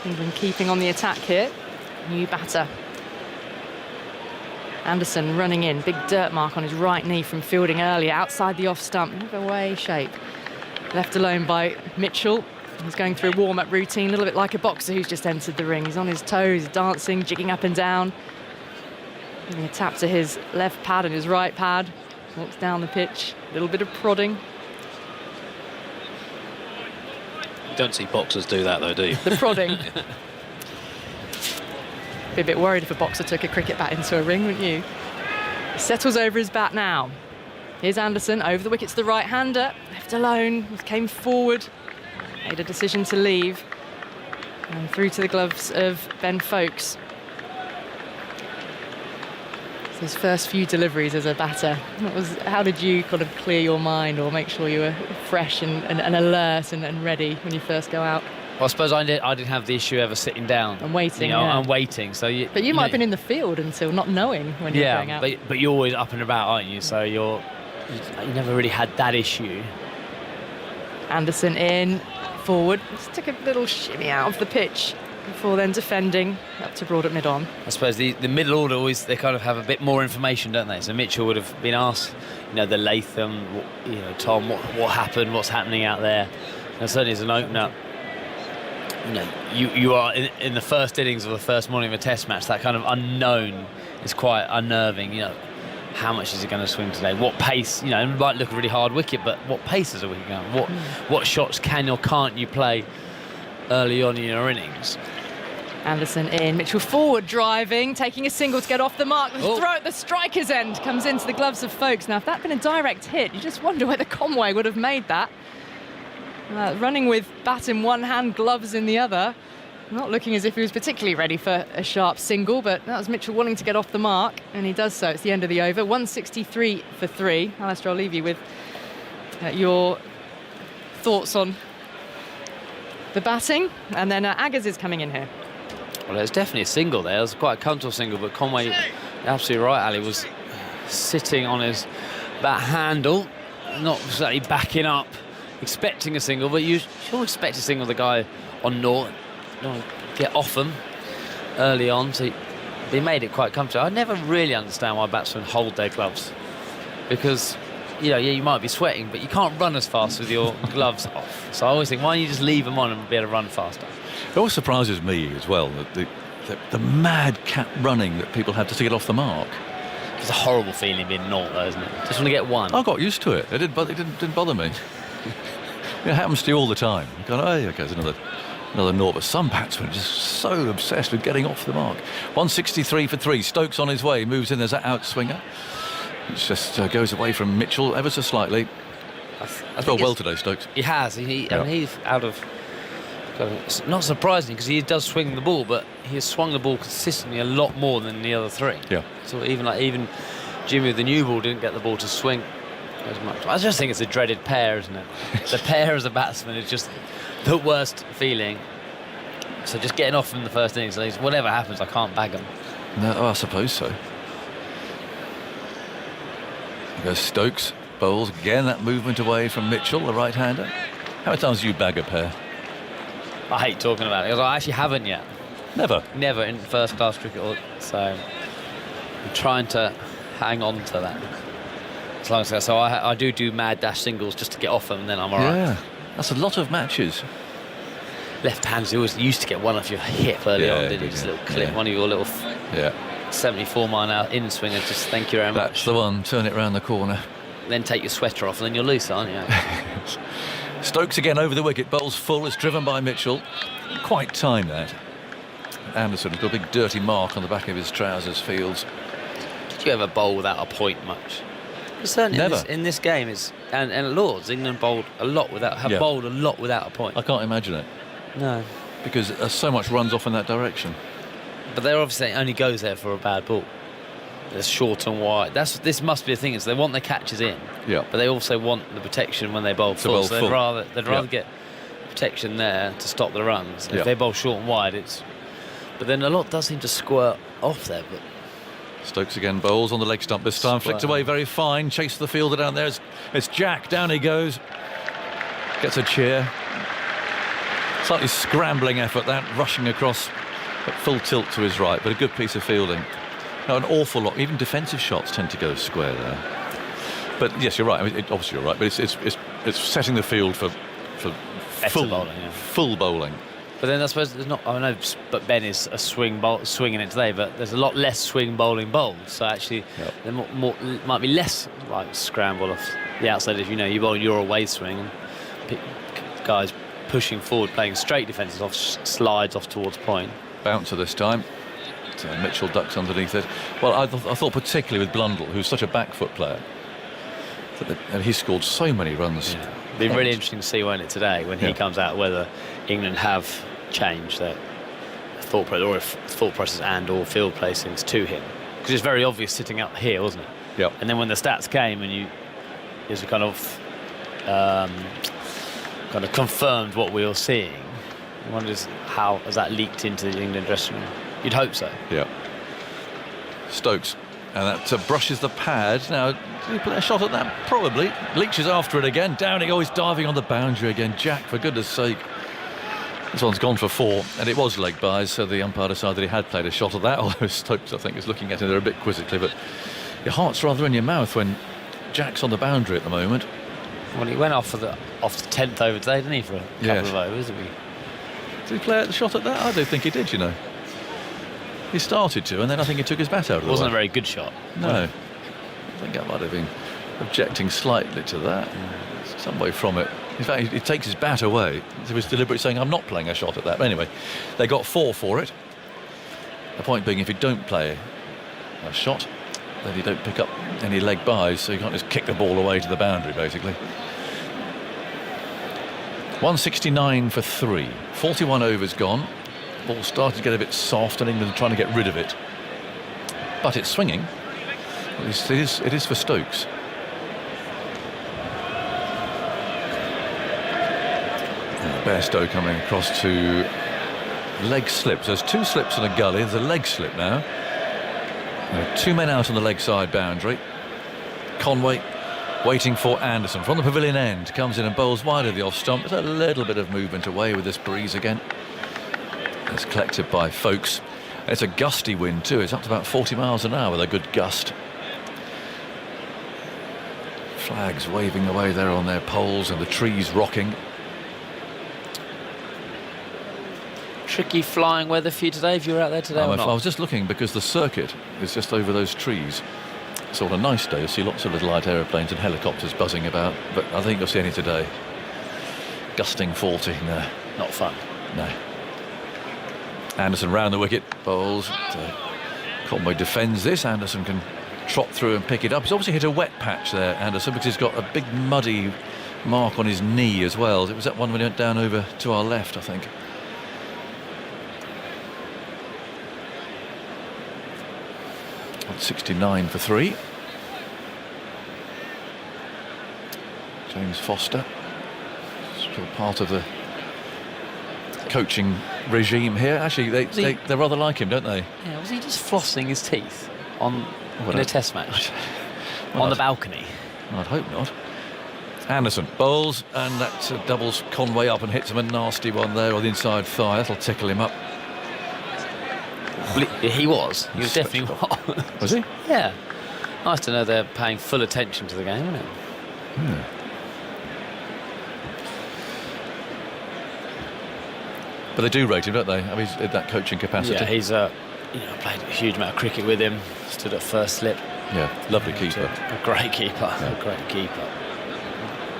England keeping on the attack here. New batter. Anderson running in. Big dirt mark on his right knee from fielding earlier. Outside the off stump. Move away shape. Left alone by Mitchell. He's going through a warm-up routine, a little bit like a boxer who's just entered the ring. He's on his toes, dancing, jigging up and down. Giving a tap to his left pad and his right pad. walks down the pitch, a little bit of prodding. You don't see boxers do that though, do you? The prodding. Be a bit worried if a boxer took a cricket bat into a ring, wouldn't you? Settles over his bat now. Here's Anderson over the wickets, the right-hander, left alone, came forward, made a decision to leave, and through to the gloves of Ben Foakes. His first few deliveries as a batter. How did you kind of clear your mind or make sure you were fresh and alert and ready when you first go out? Well, I suppose I didn't have the issue ever sitting down and waiting. And waiting. So but you might have been in the field until not knowing when you were going out. But you're always up and about, aren't you? So you never really had that issue. Anderson in, forward, just took a little shimmy out of the pitch before then defending up to Broad at mid-on. I suppose the middle order always, they kind of have a bit more information, don't they? So Mitchell would have been asked, the Latham, Tom, what happened, what's happening out there. And certainly as an opener, you are in the first innings of the first morning of a test match, that kind of unknown is quite unnerving. How much is he going to swing today? What pace? It might look a really hard wicket, but what pace is a wicket going? What shots can or can't you play early on in your innings? Anderson in, Mitchell forward driving, taking a single to get off the mark. The throw at the striker's end comes into the gloves of Foakes. Now, if that had been a direct hit, you just wonder whether Conway would have made that. Running with bat in one hand, gloves in the other. Not looking as if he was particularly ready for a sharp single, but that was Mitchell wanting to get off the mark, and he does so. It's the end of the over. 163 for 3. Alistair, I'll leave you with your thoughts on the batting. And then Aggers is coming in here. Well, there's definitely a single there. It was quite a comfortable single, but Conway, you're absolutely right, Ali, was sitting on his bat handle, not exactly backing up, expecting a single, but you should expect to single the guy on naught. Get off them early on, so they made it quite comfortable. I never really understand why batsmen hold their gloves, because you might be sweating, but you can't run as fast with your gloves off. So I always think, why don't you just leave them on and be able to run faster? It always surprises me as well that the mad cat running that people have to get off the mark. It's a horrible feeling being naught, though, isn't it? Just want to get one. I got used to it. It didn't bother me. It happens to you all the time. You go, oh, okay, there's another naught. But some batsmen are just so obsessed with getting off the mark. 163 for 3. Stokes on his way, moves in as an outswinger. It just goes away from Mitchell ever so slightly. He's done well today, Stokes. He has. He's out of... It's not surprising, because he does swing the ball, but he has swung the ball consistently a lot more than the other three. Yeah. So even Jimmy with the new ball didn't get the ball to swing as much. I just think it's a dreaded pair, isn't it? The pair as a batsman is just the worst feeling. So just getting off from the first innings, whatever happens, I can't bag them. No, I suppose so. There goes Stokes, bowls again. That movement away from Mitchell, the right-hander. How many times do you bag a pair? I hate talking about it, because I actually haven't yet. Never in first-class cricket. So I'm trying to hang on to that. As long as so I do mad dash singles just to get off them, and then I'm all right. Yeah, that's a lot of matches. Left hands, you always used to get one off your hip early on, didn't you? Just a little clip, one of your little 74 mile an hour in swinger. Just thank you very much. That's the one. Turn it round the corner. Then take your sweater off, and then you're loose, aren't you? Stokes again over the wicket. Bowls full. It's driven by Mitchell. Quite time that. Anderson with a big dirty mark on the back of his trousers. Fields. Did you ever bowl without a point much? Certainly never. In this game, and at Lords, England bowled a lot without a point. I can't imagine it. No, because so much runs off in that direction. But they're obviously only goes there for a bad ball. It's short and wide. This must be the thing, is they want the catches in. Yeah. But they also want the protection when they bowl full. So they'd rather get protection there to stop the runs. If they bowl short and wide, it's. But then a lot does seem to squirt off there. But Stokes again bowls on the leg stump this time. Flicked away very fine. Chased the fielder down there. It's Jack. Down he goes. Gets a cheer. Slightly scrambling effort, that rushing across at full tilt to his right, but a good piece of fielding. Now, an awful lot, even defensive shots tend to go square there. But yes, you're right. I mean, obviously you're right, but it's setting the field for full bowling. Full bowling. But then I suppose there's not. I know, but Ben is a swinging it today. But there's a lot less swing bowling bowls. So actually, there might be less like scramble off the outside if you bowl your away swing and guys pushing forward, playing straight defences off slides off towards point. Bouncer this time. Mitchell ducks underneath it. Well, I thought particularly with Blundell, who's such a back foot player, and he scored so many runs. Yeah. It'll be really interesting to see, won't it, today when he comes out, whether England have changed their thought process and or field placings to him, because it's very obvious sitting up here, wasn't it? Yeah. And then when the stats came and it's kind of confirmed what we were seeing. I wonder how has that leaked into the England dressing room. You'd hope so. Yeah. Stokes, and that brushes the pad. Now, did he play a shot at that? Probably. Leach is after it again. Downing, he's diving on the boundary again. Jack, for goodness sake. This one's gone for 4, and it was leg byes, so the umpire decided he had played a shot at that, although Stokes, I think, is looking at it a bit quizzically, but your heart's rather in your mouth when Jack's on the boundary at the moment. Well, he went off the 10th over today, didn't he, for a couple of overs? Did he play the shot at that? I don't think he did, He started to, and then I think he took his bat out of the way. It wasn't a very good shot. No. I think I might have been objecting slightly to that. Some way from it. In fact, he takes his bat away. He was deliberately saying, I'm not playing a shot at that. But anyway, they got 4 for it. The point being, if you don't play a shot, then you don't pick up any leg byes, so you can't just kick the ball away to the boundary, basically. 169 for 3. 41 overs gone. Ball started to get a bit soft, and England are trying to get rid of it. But it's swinging. It is for Stokes. Bairstow coming across to leg slips. There's 2 slips and a gully. There's a leg slip now. There are 2 men out on the leg side boundary. Conway waiting for Anderson from the pavilion end. Comes in and bowls wide of the off stump. There's a little bit of movement away with this breeze again. It's collected by Folkes. It's a gusty wind too. It's up to about 40 miles an hour with a good gust. Flags waving away there on their poles and the trees rocking. Tricky flying weather for you today, if you were out there today or not? I was just looking because the circuit is just over those trees. So on a nice day you'll see lots of little light aeroplanes and helicopters buzzing about, but I think you'll see any today. Gusting 40, no. Not fun. No. Anderson round the wicket, bowls. Conway defends this. Anderson can trot through and pick it up. He's obviously hit a wet patch there, Anderson, because he's got a big muddy mark on his knee as well. It was that one when he went down over to our left, I think. On 69 for 3. James Foster, still part of the coaching regime here. Actually, they rather like him, don't they? Yeah, was he just flossing his teeth in a test match on the balcony? I'd hope not. Anderson bowls, and that doubles Conway up and hits him a nasty one there on the inside thigh. That'll tickle him up. He was definitely was he? Yeah. Nice to know they're paying full attention to the game, isn't it? But they do rate him, don't they? I mean, he's in that coaching capacity. Yeah, he's played a huge amount of cricket with him. Stood at first slip. Yeah, lovely keeper. A great keeper. Yeah. A great keeper.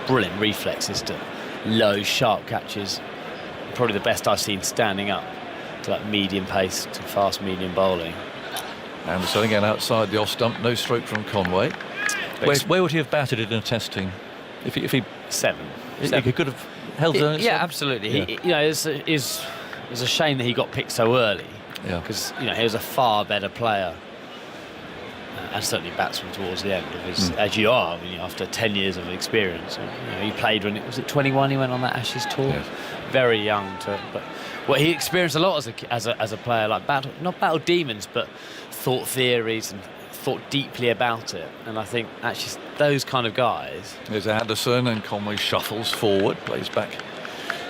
Brilliant reflexes to low, sharp catches. Probably the best I've seen standing up to that medium pace to fast medium bowling. Anderson again outside the off stump. No stroke from Conway. Where would he have batted it in a test team? If he 7. If he could have held it. Yeah, absolutely. Yeah. It's a shame that he got picked so early. Yeah. Because he was a far better player. And certainly batsman towards the end of his, as you are after 10 years of experience. He played when was it 21? He went on that Ashes tour. Yes. Very young, but he experienced a lot as a player, like not battle demons, but thought theories and thought deeply about it. And I think actually those kind of guys. There's Anderson, and Conway shuffles forward, plays back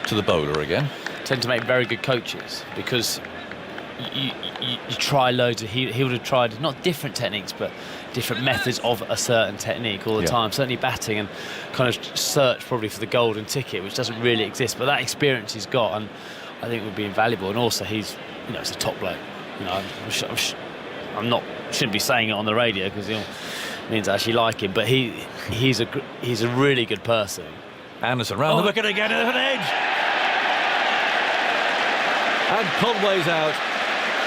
to the bowler again. Tend to make very good coaches because. You try loads of. He would have tried not different techniques, but different methods of a certain technique all the time. Certainly batting, and kind of search probably for the golden ticket, which doesn't really exist. But that experience he's got, and I think would be invaluable. And also he's, it's a top bloke. I'm not shouldn't be saying it on the radio because it means I actually like him, but he's a really good person. Anderson round the wicket again at an edge. And Conway's out.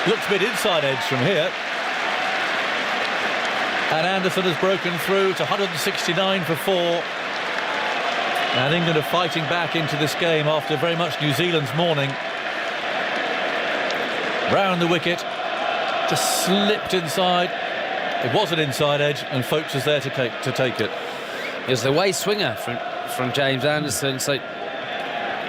Looks a bit inside edge from here. And Anderson has broken through to 169 for 4. And England are fighting back into this game after very much New Zealand's morning. Round the wicket. Just slipped inside. It was an inside edge, and Folkes was there to take it. It was the way swinger from James Anderson. So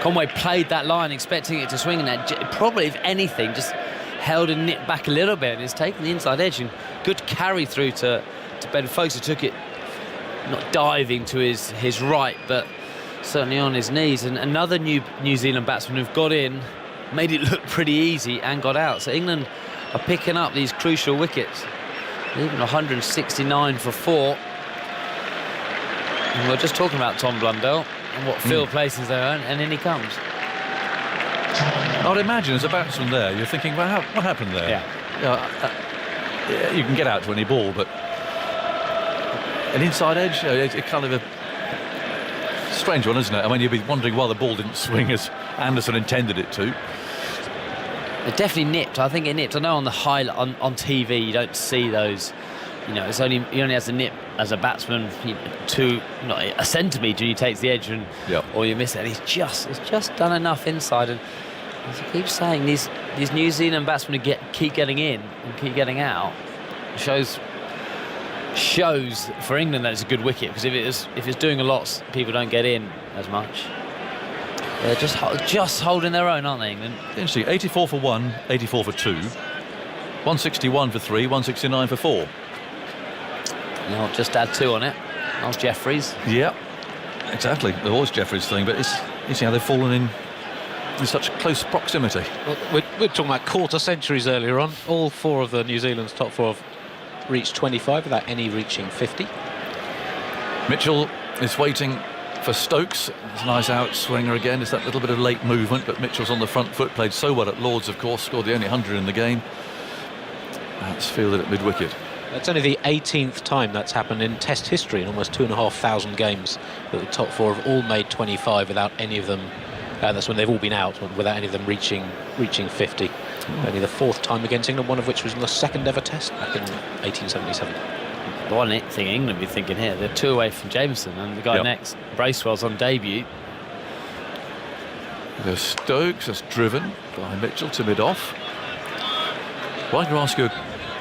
Conway played that line expecting it to swing, and that probably, if anything, just held and nipped back a little bit, and it's taken the inside edge, and good carry through to Ben Folkes, who took it not diving to his right, but certainly on his knees. And another New Zealand batsman who've got in, made it look pretty easy and got out. So England are picking up these crucial wickets. Even 169 for 4. And we're just talking about Tom Blundell and what field places they're in, and in he comes. I'd imagine as a batsman there, you're thinking, well, what happened there? Yeah. You can get out to any ball, but an inside edge, it's kind of a strange one, isn't it? I mean, you'd be wondering why the ball didn't swing as Anderson intended it to. It definitely nipped. I think it nipped. I know on the highlight on TV you don't see those. It's only he only has to nip as a batsman to not a centimetre. He takes the edge or you miss it. And he's just done enough inside. And as I keep saying, these New Zealand batsmen keep getting in and keep getting out. Shows for England that it's a good wicket, because if it's doing a lot, people don't get in as much. They're just holding their own, aren't they, England? Interesting. 84 for 1, 84 for 2, 161 for 3, 169 for 4. I'll just add 2 on it. That was Jeffries. Yeah, exactly. The was Jeffries thing, but you see how they've fallen in such close proximity. Well, we're talking about quarter centuries earlier on. All 4 of the New Zealand's top 4 have reached 25 without any reaching 50. Mitchell is waiting for Stokes. It's a nice outswinger again. It's that little bit of late movement, but Mitchell's on the front foot, played so well at Lords, of course, scored the only 100 in the game. That's fielded at mid-wicket. That's only the 18th time that's happened in Test history, in almost 2,500 games, that the top 4 have all made 25 without any of them. That's when they've all been out, without any of them reaching 50. Only the 4th time against England, one of which was in the 2nd ever Test back in 1877. The one thing England will be thinking here, they're 2 away from Jameson, and the guy next, Bracewell's on debut. There's Stokes, that's driven by Mitchell to mid-off. Well, I can ask you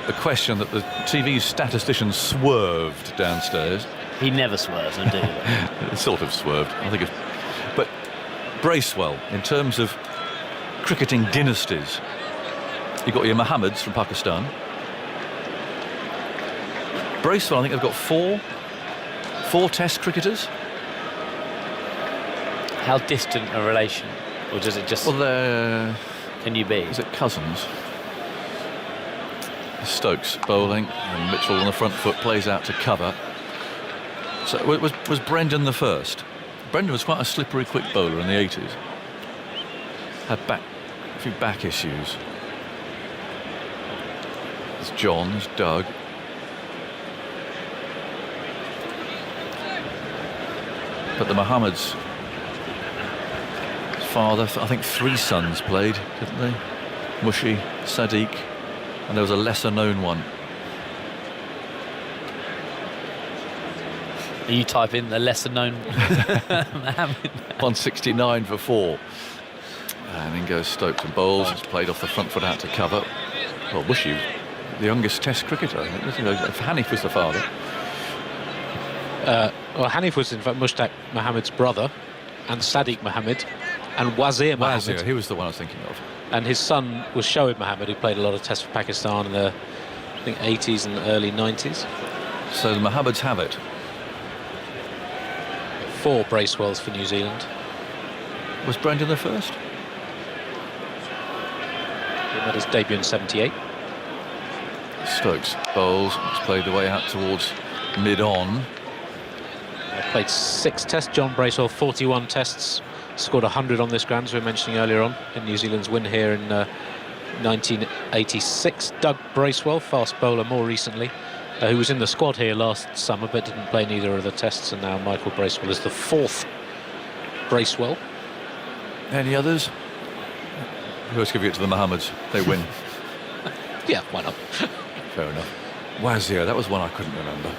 a question that the TV statistician swerved downstairs. He never swerves, indeed. Sort of swerved, I think. But Bracewell, in terms of cricketing dynasties, you've got your Mohammeds from Pakistan. Bracewell, I think they've got four Test cricketers. How distant a relation, or does it just? Well, can you be? Is it cousins? Stokes bowling, and Mitchell on the front foot plays out to cover. So was Brendan the first? Brendan was quite a slippery, quick bowler in the 80s. Had a few back issues. There's Johns, Doug. But the Mohammeds' father, I think 3 sons played, didn't they? Mushi, Sadiq, and there was a lesser-known one. Are you typing the lesser-known Mohammed? 169 for 4. And in goes Stokes and bowls. It's played off the front foot out to cover. Well, Mushi, the youngest Test cricketer, I think. Hanif was the father. Well, Hanif was in fact Mushtaq Mohammed's brother, and Sadiq Mohammed, and Wazir Mohammed. He was the one I was thinking of. And his son was Shoaib Mohammed, who played a lot of Tests for Pakistan in the, I think, 80s and early 90s. So the Mohammeds have it. 4 Bracewells for New Zealand. Was Brendan the first? He made his debut in 78. Stokes bowls. It's played the way out towards mid-on. Played 6 Tests. John Bracewell, 41 Tests. scored 100 on this ground, as we were mentioning earlier on, in New Zealand's win here in 1986. Doug Bracewell, fast bowler more recently, who was in the squad here last summer but didn't play neither of the tests, and now Michael Bracewell is the 4th Bracewell. Any others? Let's give it to the Mohammeds. They win. Yeah, why not? Fair enough. Wazir, that was one I couldn't remember.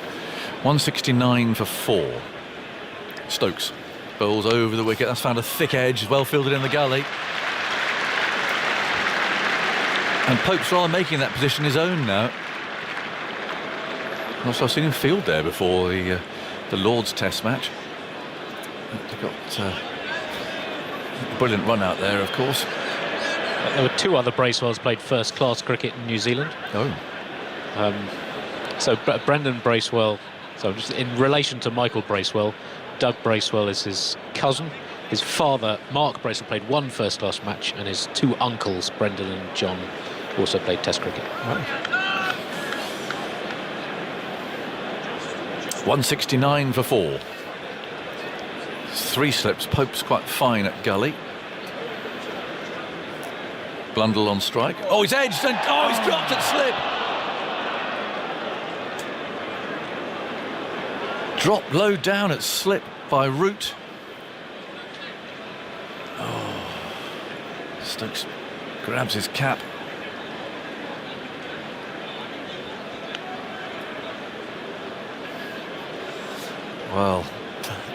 169 for 4. Stokes bowls over the wicket. That's found a thick edge, well fielded in the gully. And Pope's rather making that position his own now. Also, I've seen him field there before the Lord's Test match. They've got a brilliant run out there, of course. There were 2 other Bracewells played first-class cricket in New Zealand. Oh. So Brendan Bracewell, so just in relation to Michael Bracewell, Doug Bracewell is his cousin. His father, Mark Bracewell, played 1 first-class match, and his 2 uncles, Brendan and John, also played Test cricket. Right. 169 for 4. 3 slips. Pope's quite fine at gully. Blundell on strike. Oh, he's edged and he's dropped at slip. Dropped low down at slip by Root. Oh, Stokes grabs his cap. Well,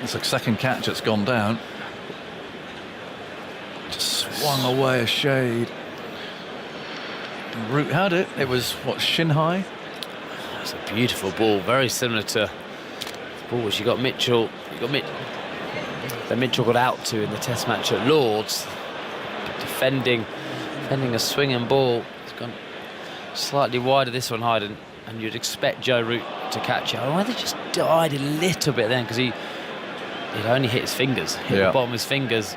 it's a second catch that's gone down. Just swung away a shade. Root had it. It was, what, shin high? It's a beautiful ball, very similar to the ball which you got Mitchell. That Mitchell got out to in the Test match at Lords, defending a swinging ball. It's gone slightly wider this one, Hayden, and you'd expect Joe Root to catch it. I wonder, just died a little bit then because he'd only hit his fingers, hit the bottom of his fingers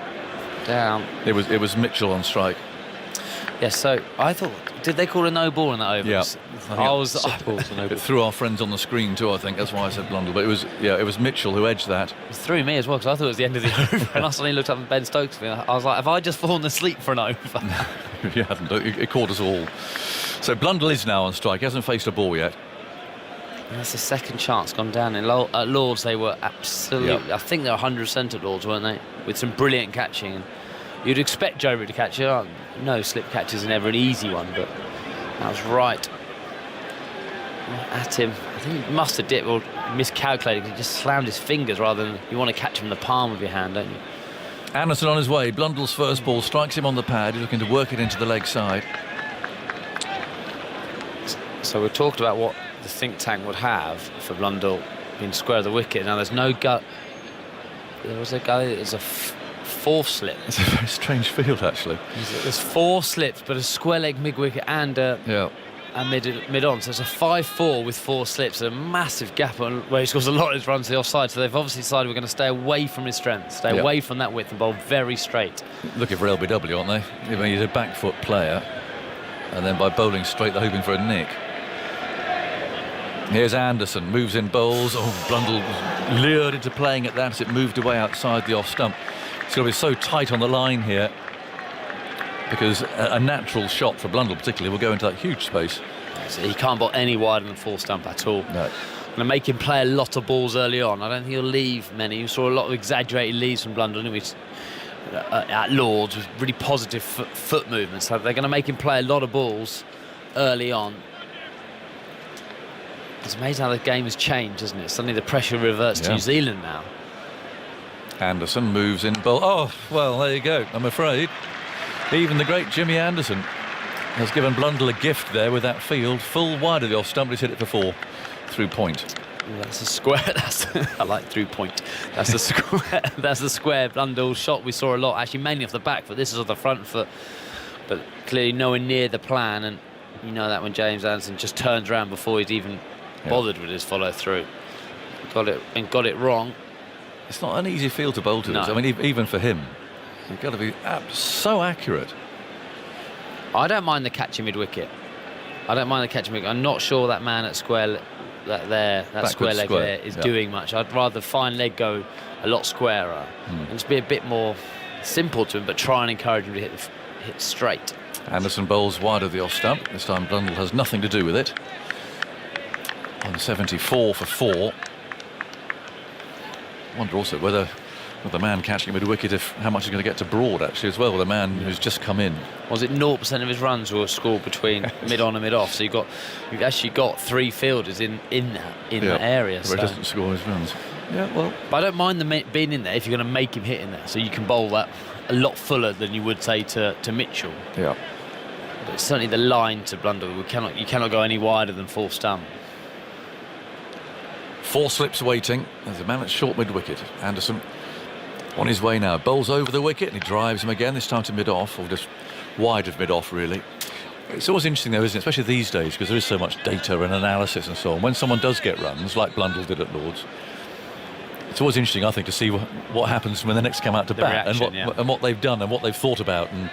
down. It was Mitchell on strike. Yes, so I thought, did they call a no ball in that over? Yeah. It threw our friends on the screen too, I think. That's why I said Blundell. But it was Mitchell who edged that. It threw me as well, because I thought it was the end of the over. And I suddenly looked up at Ben Stokes. I was like, have I just fallen asleep for an over? You haven't. It caught us all. So Blundell is now on strike. He hasn't faced a ball yet. And that's the second chance gone down. At Lords, they were absolutely... I think they were 100% at Lords, weren't they? With some brilliant catching. You'd expect Joe Root to catch it. No slip catches are never an easy one, but that was right at him. I think he must have dipped or miscalculated. He just slammed his fingers rather than you want to catch him in the palm of your hand, don't you? Anderson on his way. Blundell's first ball strikes him on the pad. He's looking to work it into the leg side. So we talked about what the think tank would have for Blundell being square of the wicket. Now there's no gut. There was a guy. There's a 4 slip. It's a very strange field, actually. There's 4 slips, but a square leg mid wicket and mid on. So it's a 5-4 with 4 slips. A massive gap on where he scores a lot of his runs to the offside. So they've obviously decided we're going to stay away from his strength, stay away from that width and bowl very straight. Looking for LBW, aren't they? I mean, he's a back foot player, and then by bowling straight, they're hoping for a nick. Here's Anderson, moves in bowls. Oh, Blundell lured into playing at that as it moved away outside the off stump. It's going to be so tight on the line here because a natural shot for Blundell particularly will go into that huge space. So he can't bowl any wider than full stump at all. No. Going to make him play a lot of balls early on. I don't think he'll leave many. You saw a lot of exaggerated leaves from Blundell, didn't we? At Lords with really positive foot movements. So they're going to make him play a lot of balls early on. It's amazing how the game has changed, isn't it? Suddenly the pressure reverts to New Zealand now. Anderson moves in bowl. Oh, well, there you go. I'm afraid even the great Jimmy Anderson has given Blundell a gift there with that field full wide of the off stump. He's hit it for 4 through point. That's a square. I like through point. That's a square. That's a square Blundell shot we saw a lot, actually mainly off the back foot. This is off the front foot, but clearly nowhere near the plan. And you know that when James Anderson just turns around before he's even bothered with his follow through, got it wrong. It's not an easy field to bowl to. No. I mean, even for him, you've got to be so accurate. I don't mind the catching mid wicket. I'm not sure that man at square, that square leg there is doing much. I'd rather fine leg go a lot squarer and just be a bit more simple to him, but try and encourage him to hit straight. Anderson bowls wide of the off stump. This time Blundell has nothing to do with it. 174 for 4. Wonder also whether with the man catching mid-wicket, how much is going to get to Broad actually as well, with the man who's just come in. Was it 0% of his runs were scored between mid-on and mid-off? So you've actually got 3 fielders in that area. Where he doesn't score his runs. Yeah, well, but I don't mind them being in there if you're going to make him hit in there, so you can bowl that a lot fuller than you would say to Mitchell. Yeah. But it's certainly the line to Blundell. You cannot go any wider than full stump. 4 slips waiting. There's a man at short mid-wicket. Anderson on his way now. Bowls over the wicket and he drives him again, this time to mid-off, or just wide of mid-off, really. It's always interesting, though, isn't it? Especially these days, because there is so much data and analysis and so on. When someone does get runs, like Blundell did at Lord's, it's always interesting, I think, to see what happens when the next come out to bat, and what they've done and what they've thought about and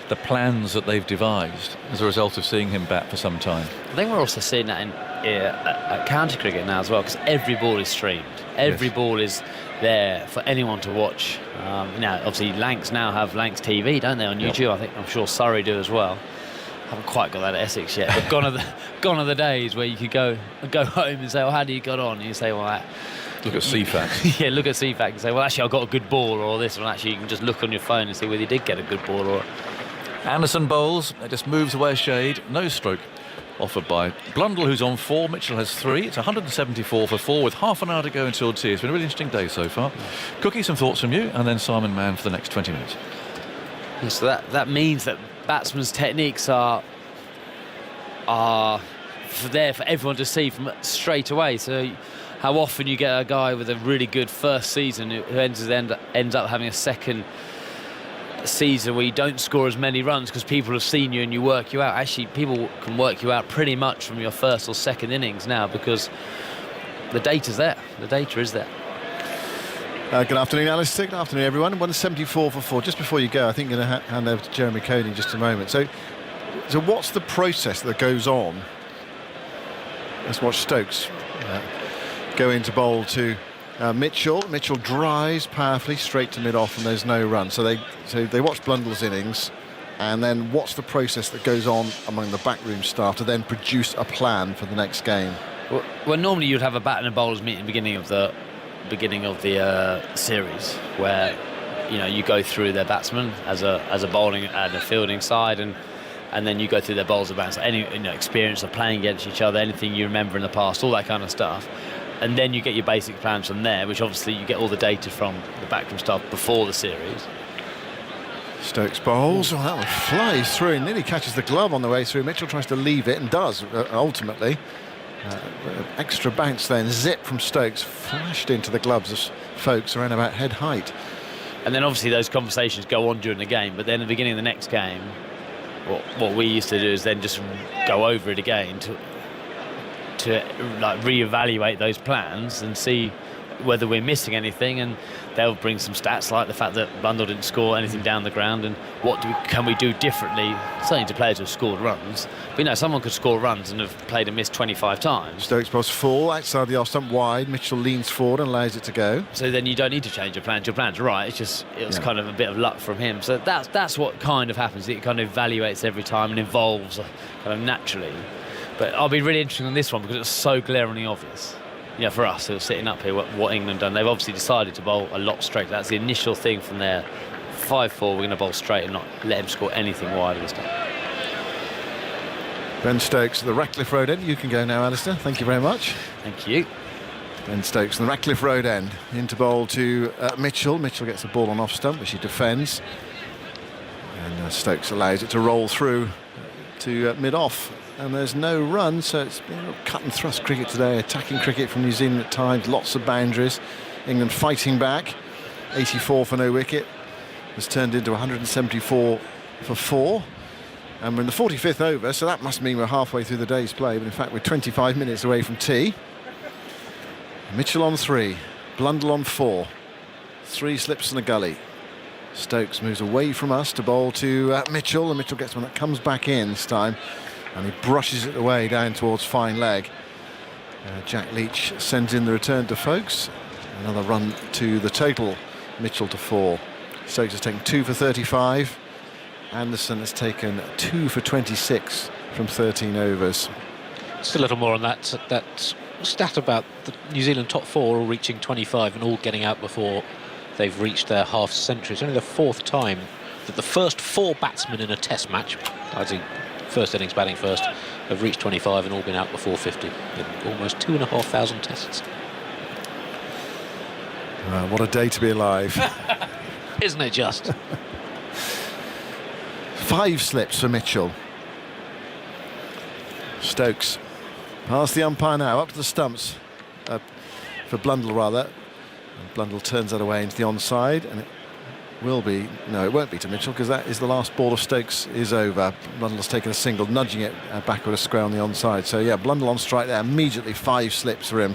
the plans that they've devised as a result of seeing him bat for some time. I think we're also seeing that at county cricket now as well, because every ball is streamed. Every ball is there for anyone to watch. Now, obviously, Lancs now have Lancs TV, don't they, on YouTube? I'm sure Surrey do as well. Haven't quite got that at Essex yet. But gone are the days where you could go home and say, "Well, how do you got on?" And you say, "Well, look at CFAC." Yeah, look at CFAC and say, "Well, actually, I got a good ball," or this. Well, actually, you can just look on your phone and see whether you did get a good ball or. Anderson bowls. It just moves away a shade. No stroke offered by Blundell, who's on 4. Mitchell has 3. It's 174 for 4 with half an hour to go until tea. It's been a really interesting day so far. Cookie, some thoughts from you, and then Simon Mann for the next 20 minutes. So that means that batsmen's techniques are there for everyone to see from straight away. So how often you get a guy with a really good first season who ends up having a second season where you don't score as many runs because people have seen you and you work you out. Actually, people can work you out pretty much from your first or second innings now because the data's there. The data is there. Good afternoon, Alistair. Good afternoon, everyone. 174 for 4. Just before you go, I think I'm going to hand over to Jeremy Coney in just a moment. So what's the process that goes on? Let's watch Stokes go into bowl to Mitchell. Mitchell drives powerfully straight to mid-off, and there's no run. So they watch Blundell's innings, and then what's the process that goes on among the backroom staff to then produce a plan for the next game? Well, normally you'd have a bat and a bowlers meeting beginning of the series, where you go through their batsmen as a bowling and a fielding side, and then you go through their bowlers and bats, any experience of playing against each other, anything you remember in the past, all that kind of stuff. And then you get your basic plans from there, which obviously you get all the data from the backroom staff before the series. Stokes bowls. Oh, that one flies through and nearly catches the glove on the way through. Mitchell tries to leave it and does, ultimately. Extra bounce then, zip from Stokes, flashed into the gloves of folks around about head height. And then obviously those conversations go on during the game, but then at the beginning of the next game, what we used to do is then just go over it again to reevaluate those plans and see whether we're missing anything, and they'll bring some stats like the fact that Blundell didn't score anything down the ground, and what can we do differently, certainly to players who have scored runs. But someone could score runs and have played and missed 25 times. Stokes bowls full outside the off stump wide. Mitchell leans forward and allows it to go. So then you don't need to change your plan. Your plan's right. It was kind of a bit of luck from him. So that's what kind of happens. It kind of evaluates every time and evolves kind of naturally. But I'll be really interested on this one because it's so glaringly obvious. For us who are sitting up here, what England done. They've obviously decided to bowl a lot straight. That's the initial thing from there. 5-4, we're going to bowl straight and not let him score anything wider this time. Ben Stokes at the Ratcliffe Road end. You can go now, Alistair. Thank you very much. Thank you. Ben Stokes on the Ratcliffe Road end. Into bowl to Mitchell. Mitchell gets the ball on off stump, which he defends. And Stokes allows it to roll through to mid-off. And there's no run, so it's been a cut and thrust cricket today, attacking cricket from New Zealand at times, lots of boundaries. England fighting back. 84 for no wicket has turned into 174 for 4. And we're in the 45th over, so that must mean we're halfway through the day's play, but in fact we're 25 minutes away from tea. Mitchell on 3, Blundell on 4. 3 slips in the gully. Stokes moves away from us to bowl to Mitchell, and Mitchell gets one that comes back in this time. And he brushes it away down towards fine leg. Jack Leach sends in the return to folks. Another run to the total. Mitchell to 4. Stokes has taken 2 for 35. Anderson has taken 2 for 26 from 13 overs. Just a little more on that stat about the New Zealand top 4 all reaching 25 and all getting out before they've reached their half century. It's only the 4th time that the first 4 batsmen in a test match, I think first innings batting first, have reached 25 and all been out before 50 in almost 2,500 tests. What a day to be alive. Isn't it just? 5 slips for Mitchell. Stokes past the umpire now, up to the stumps for Blundell rather. And Blundell turns that away into the onside, and it will be, no, it won't be to Mitchell, because that is the last ball of Stokes is over. Blundell's taken a single, nudging it backward a square on the onside. So yeah, Blundell on strike there, immediately 5 slips for him.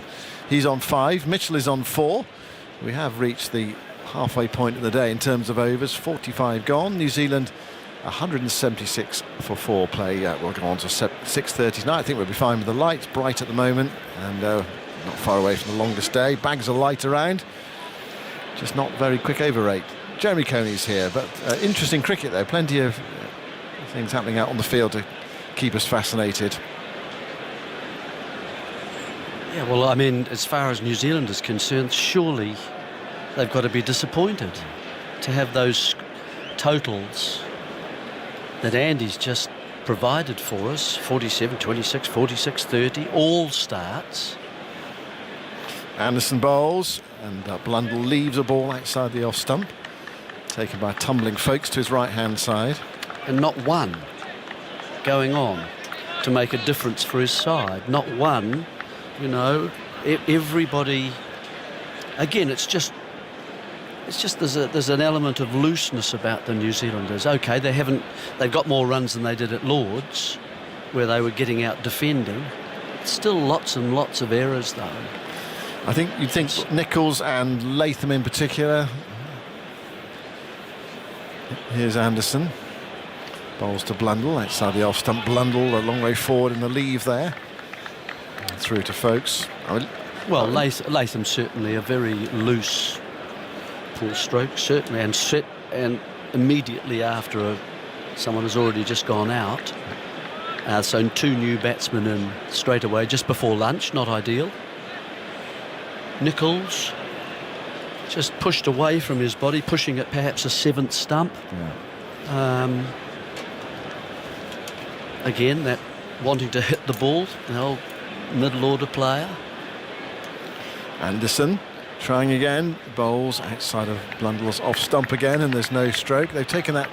He's on 5, Mitchell is on 4. We have reached the halfway point of the day in terms of overs, 45 gone. New Zealand 176 for 4 play. We'll go on to 6:30 tonight. I think we'll be fine with the lights, bright at the moment, and not far away from the longest day. Bags of light around, just not very quick over rate. Jeremy Coney's here, but interesting cricket though. Plenty of things happening out on the field to keep us fascinated. Yeah, well, I mean, as far as New Zealand is concerned, surely they've got to be disappointed to have those totals that Andy's just provided for us. 47, 26, 46, 30, all starts. Anderson bowls, and Blundell leaves a ball outside the off stump, taken by tumbling Folkes to his right hand side. And not one going on to make a difference for his side. Not one, you know, everybody. Again, it's just there's an element of looseness about the New Zealanders. Okay, they've got more runs than they did at Lords, where they were getting out defending. Still lots and lots of errors though. I think you'd think Nicholls and Latham in particular. Here's Anderson. Bowls to Blundell outside the off stump. Blundell a long way forward in the leave there. Through to Folkes. Well, Latham certainly a very loose pull stroke, certainly, and immediately after someone has already just gone out. So 2 new batsmen in straight away, just before lunch, not ideal. Nicholls just pushed away from his body, pushing at perhaps a 7th stump. Yeah. Again, that wanting to hit the ball, the old middle order player. Anderson trying again, bowls outside of Blundell's off stump again, and there's no stroke. They've taken that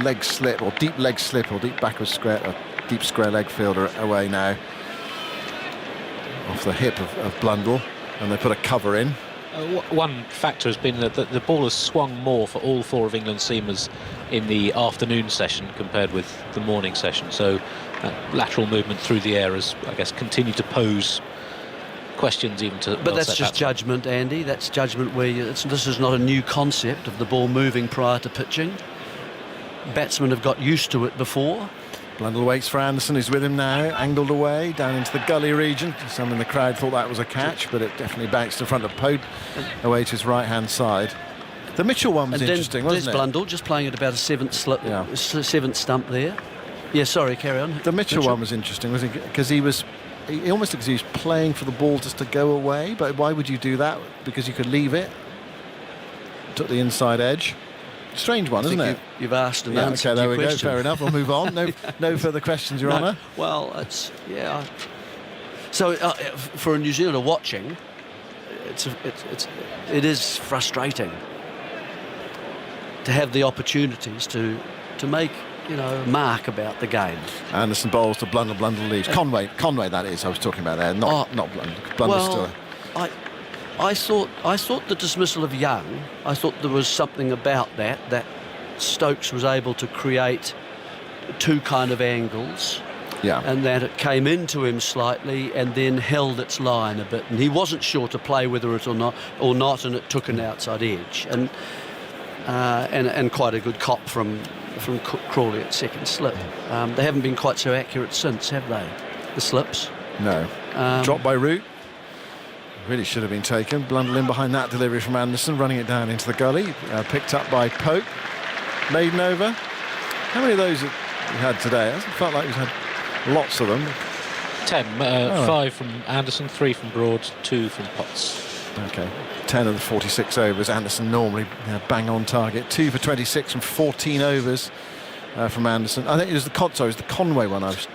leg slip or deep leg slip or deep backward square, deep square leg fielder away now off the hip of Blundell, and they put a cover in. One factor has been that the ball has swung more for all 4 of England's seamers in the afternoon session compared with the morning session, so lateral movement through the air has, I guess, continued to pose questions even to. But that's just judgment, Andy. That's judgment where this is not a new concept of the ball moving prior to pitching. Batsmen have got used to it before. Blundell waits for Anderson, who's with him now, angled away down into the gully region. Some in the crowd thought that was a catch, but it definitely bounced in front of Pope away to his right hand side. The Mitchell one was interesting, wasn't it? There's Blundell just playing at about a 7th slip, 7th stump there. Yeah, sorry, carry on. The Mitchell one was interesting, wasn't it? Because he almost looked as he was playing for the ball just to go away. But why would you do that? Because you could leave it. Took the inside edge. Strange one, isn't it? You've asked and answered. Okay, there we question. go. Fair enough. We'll move on. No further questions, Your Honour. Well, So for a New Zealander watching, it is frustrating to have the opportunities to make a mark about the game. Anderson bowls to Blundell. Blundell leaves. Conway that is. I was talking about there. Not Blundell. Blundell's still. I thought the dismissal of Young, I thought there was something about that Stokes was able to create 2 kind of angles. Yeah. And that it came into him slightly and then held its line a bit, and he wasn't sure to play with it or not, and it took an outside edge, and quite a good cop from Crawley at 2nd slip. They haven't been quite so accurate since, have they? The slips. No. Dropped by Root. Really should have been taken. Blundell in behind that delivery from Anderson, running it down into the gully. Picked up by Pope. Maiden over. How many of those have we had today? It felt like we've had lots of them. 10. 5 from Anderson, 3 from Broad, 2 from Potts. Okay. 10 of the 46 overs. Anderson normally bang on target. 2 for 26 from 14 overs. From Anderson. I think it was the Conway one I was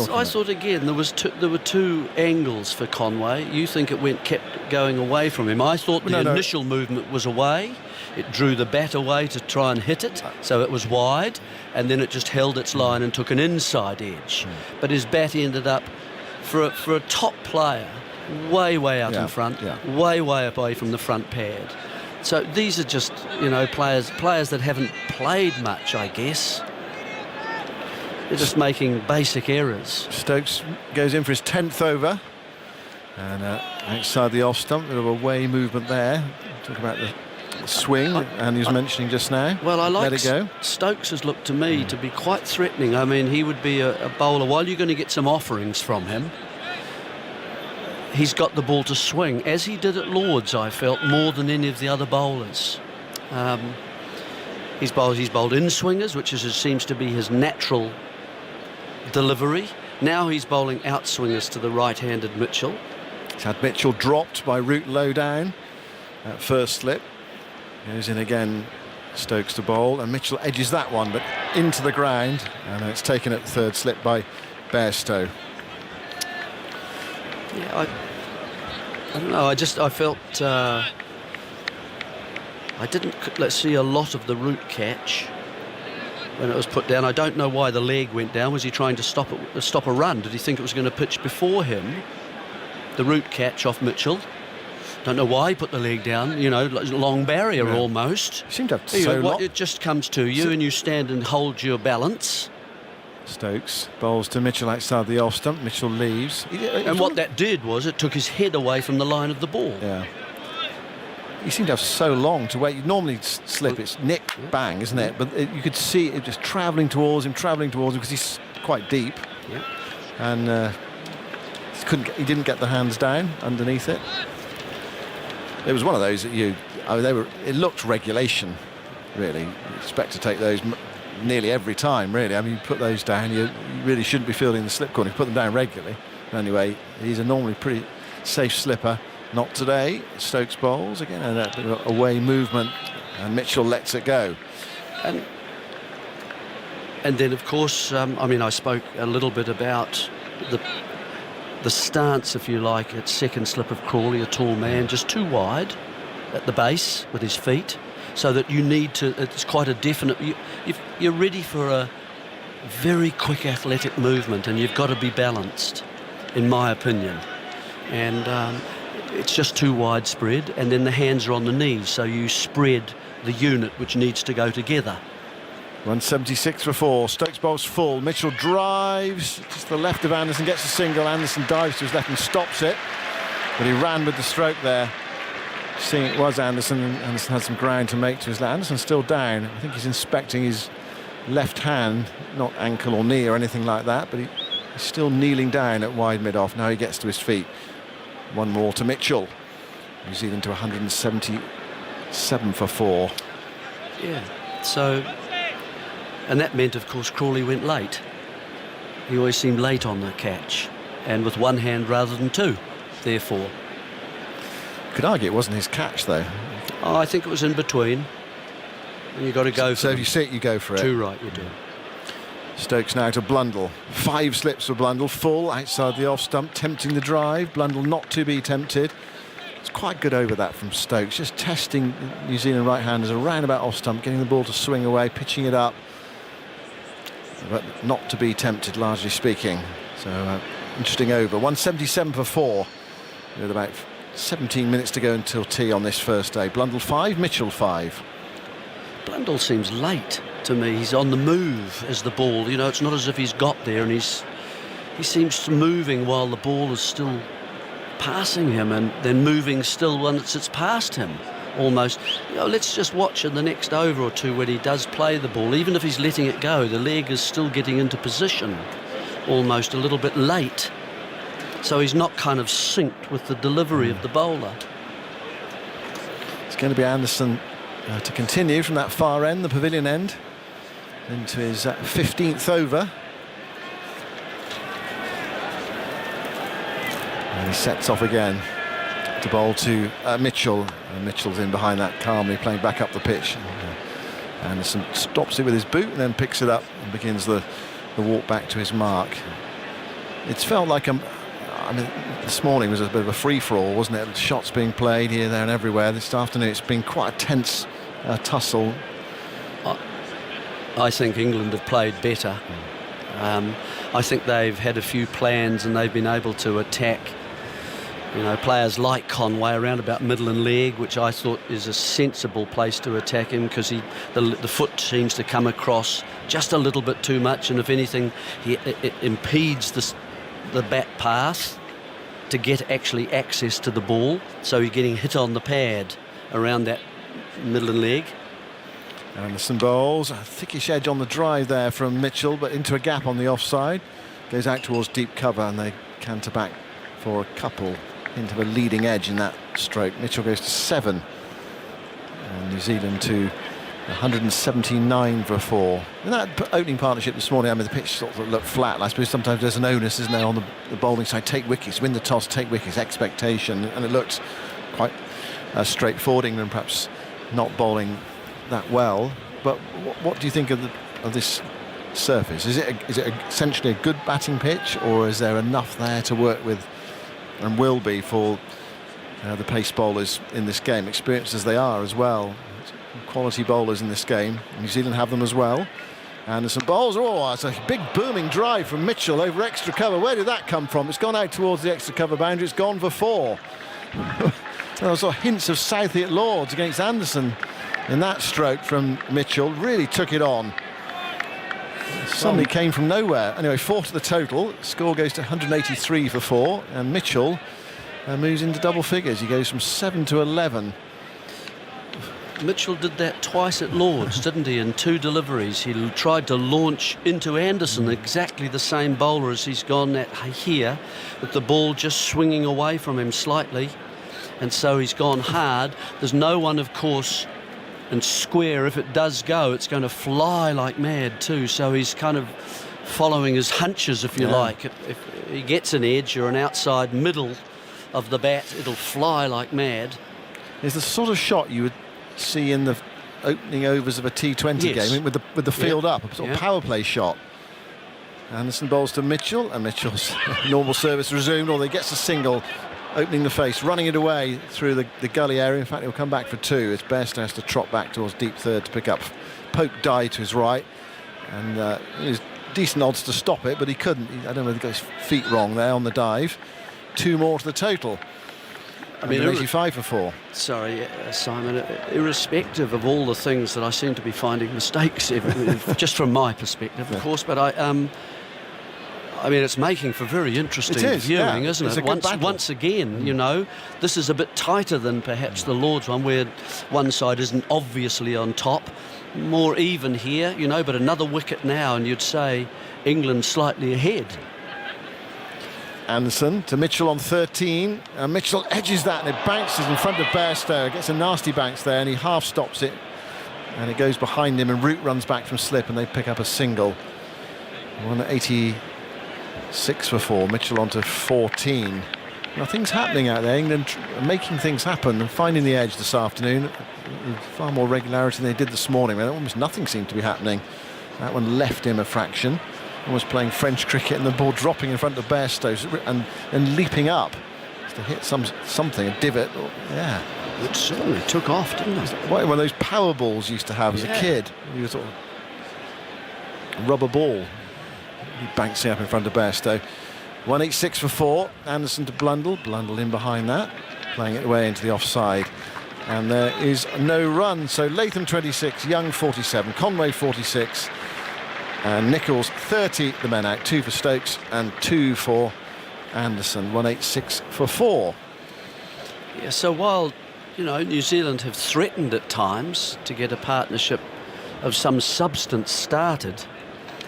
I thought again there were two angles for Conway. You think it kept going away from him. I thought the initial movement was away. It drew the bat away to try and hit it, so it was wide, and then it just held its line and took an inside edge. But his bat ended up, for a top player, way out in front, way away from the front pad. So these are just, players that haven't played much, I guess. They're just making basic errors. Stokes goes in for his 10th over, and outside the off stump, bit of a way movement there. Talk about the swing, and he was mentioning just now. Well, I like let it go. Stokes has looked to me to be quite threatening. I mean, he would be a bowler. While you're going to get some offerings from him, he's got the ball to swing, as he did at Lord's, I felt, more than any of the other bowlers. He's bowled in swingers, which seems to be his natural delivery. Now he's bowling out swingers to the right-handed Mitchell. He's had Mitchell dropped by Root low down. That first slip goes in again. Stokes to bowl, and Mitchell edges that one, but into the ground, and it's taken at the third slip by Bairstow. Yeah, I don't know. I felt I didn't see a lot of the Root catch when it was put down. I don't know why the leg went down. Was he trying to stop a run? Did he think it was going to pitch before him? The Root catch off Mitchell. Don't know why he put the leg down. Long barrier almost. Seemed to have it just comes to you, and you stand and hold your balance. Stokes bowls to Mitchell outside the off stump. Mitchell leaves. And what that did was it took his head away from the line of the ball. Yeah. He seemed to have so long to wait. You normally slip, it's nick, bang, isn't it? But you could see it just travelling towards him because he's quite deep. Yeah. And he didn't get the hands down underneath it. It was one of those that it looked regulation, really. You expect to take those nearly every time, really. I mean, you put those down, you really shouldn't be fielding the slip corner. You put them down regularly. But anyway, he's a normally pretty safe slipper. Not today. Stokes bowls again, and a bit of away movement, and Mitchell lets it go. And then, of course, I spoke a little bit about the stance, if you like, at second slip of Crawley, a tall man, just too wide at the base with his feet, so that you need to. It's quite a definite. If you're ready for a very quick athletic movement, and you've got to be balanced, in my opinion, and. It's just too widespread, and then the hands are on the knees, so you spread the unit which needs to go together. 176 for 4. Stokes bowls full. Mitchell drives just to the left of Anderson, gets a single. Anderson dives to his left and stops it, but he ran with the stroke there. Seeing it was Anderson, and Anderson had some ground to make to his left. Anderson's still down. I think he's inspecting his left hand, not ankle or knee or anything like that, but he's still kneeling down at wide mid-off. Now he gets to his feet. One more to Mitchell. New Zealand to 177 for 4. Yeah, so... And that meant, of course, Crawley went late. He always seemed late on the catch, and with one hand rather than two, therefore. Could argue it wasn't his catch, though. Oh, I think it was in between. And you've got to go for So if you see it, you go for it. Too right, you do. Stokes now to Blundell. 5 slips for Blundell, full outside the off stump, tempting the drive. Blundell not to be tempted. It's quite good over that from Stokes, just testing New Zealand right-handers around about off stump, getting the ball to swing away, pitching it up, but not to be tempted, largely speaking. So interesting over. 177 for 4 with about 17 minutes to go until tea on this first day. Blundell 5, Mitchell 5. Blundell seems late to me. He's on the move as the ball. It's not as if he's got there, and he seems moving while the ball is still passing him, and then moving still once it's past him. Almost. Let's just watch in the next over or two when he does play the ball. Even if he's letting it go, the leg is still getting into position. Almost a little bit late. so he's not kind of synced with the delivery of the bowler. It's going to be Anderson to continue from that far end, the pavilion end, into his 15th over. And he sets off again to bowl to Mitchell. And Mitchell's in behind that calmly, playing back up the pitch. Anderson stops it with his boot and then picks it up and begins the walk back to his mark. It's felt like this morning was a bit of a free-for-all, wasn't it? Shots being played here, there and everywhere. This afternoon it's been quite a tense tussle. I think England have played better. I think they've had a few plans and they've been able to attack, players like Conway around about middle and leg, which I thought is a sensible place to attack him, because the foot seems to come across just a little bit too much, and if anything, it impedes the bat pass to get actually access to the ball, so you're getting hit on the pad around that middle and leg. Anderson bowls, a thickish edge on the drive there from Mitchell, but into a gap on the offside. Goes out towards deep cover and they canter back for a couple into the leading edge in that stroke. Mitchell goes to 7 and New Zealand to 179 for 4. In that opening partnership this morning, the pitch sort of looked flat. I suppose sometimes there's an onus, isn't there, on the bowling side. Take wickets, win the toss, take wickets, expectation, and it looked quite straightforward. England perhaps not bowling that well, but what do you think of this surface? Is it essentially a good batting pitch, or is there enough there to work with, and will be, for the pace bowlers in this game, experienced as they are as well? Quality bowlers in this game. New Zealand have them as well. Anderson bowls. Oh, it's a big booming drive from Mitchell over extra cover. Where did that come from? It's gone out towards the extra cover boundary. It's gone for 4. There was sort of hints of Southey at Lords against Anderson in that stroke from Mitchell. Really took it on. Suddenly came from nowhere. Anyway, 4 to the total. Score goes to 183 for 4, and Mitchell moves into double figures. He goes from 7 to 11. Mitchell did that twice at Lords, didn't he, in 2 deliveries. He tried to launch into Anderson, exactly the same bowler as he's gone at here, with the ball just swinging away from him slightly, and so he's gone hard. There's no one, of course, and square. If it does go, it's going to fly like mad too, so he's kind of following his hunches, if you like. If he gets an edge or an outside middle of the bat, it'll fly like mad. It's the sort of shot you would see in the opening overs of a T20 game, with the field up, a sort of power play shot. Anderson bowls to Mitchell, and Mitchell's normal service resumed, or he gets a single, opening the face, running it away through the gully area. In fact, he'll come back for 2. It's Bairstow has to trot back towards deep third to pick up. Pope died to his right, and it was decent odds to stop it, but he couldn't. I don't know whether he got his feet wrong there on the dive. 2 more to the total. 85 for 4. Sorry, Simon, irrespective of all the things that I seem to be finding mistakes, just from my perspective, of course, but it's making for very interesting viewing, isn't it? Once again, this is a bit tighter than perhaps the Lords one, where one side isn't obviously on top. More even here, but another wicket now, and you'd say England slightly ahead. Anderson to Mitchell on 13, and Mitchell edges that and it bounces in front of Bairstow. Gets a nasty bounce there, and he half stops it, and it goes behind him, and Root runs back from slip, and they pick up a single. 186 for 4. Mitchell on to 14. Nothing's happening out there. England making things happen and finding the edge this afternoon with far more regularity than they did this morning. Almost nothing seemed to be happening. That one left him a fraction. Almost playing French cricket, and the ball dropping in front of Bairstow and leaping up to hit something, a divot. It certainly took off, didn't it? One of those power balls used to have as a kid. You were sort of rubber ball. He bouncing up in front of Bairstow. 186 for 4. Anderson to Blundell. Blundell in behind that, playing it away into the offside. And there is no run. So Latham 26, Young 47, Conway 46. And Nicholls 30, the men out, 2 for Stokes and 2 for Anderson. 186 for 4. Yeah, so while, New Zealand have threatened at times to get a partnership of some substance started,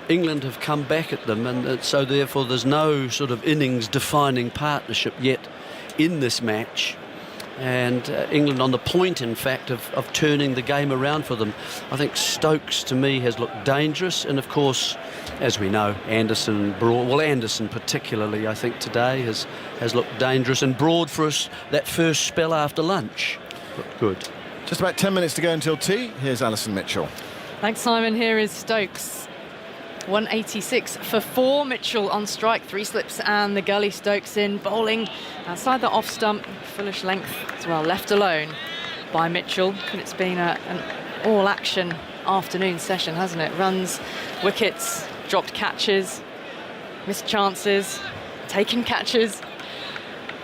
England have come back at them, and so therefore there's no sort of innings-defining partnership yet in this match. And England on the point, in fact, of turning the game around for them. I think Stokes, to me, has looked dangerous, and of course, as we know, Anderson, Broad, well, Anderson particularly, I think today has looked dangerous, and Broad for us that first spell after lunch looked good. Just about 10 minutes to go until tea. Here's Alison Mitchell. Thanks, Simon. Here is Stokes. 186 for 4. Mitchell on strike, 3 slips and the gully. Stokes in, bowling outside the off stump, fullish length as well, left alone by Mitchell. And it's been an all-action afternoon session, hasn't it? Runs, wickets, dropped catches, missed chances, taken catches.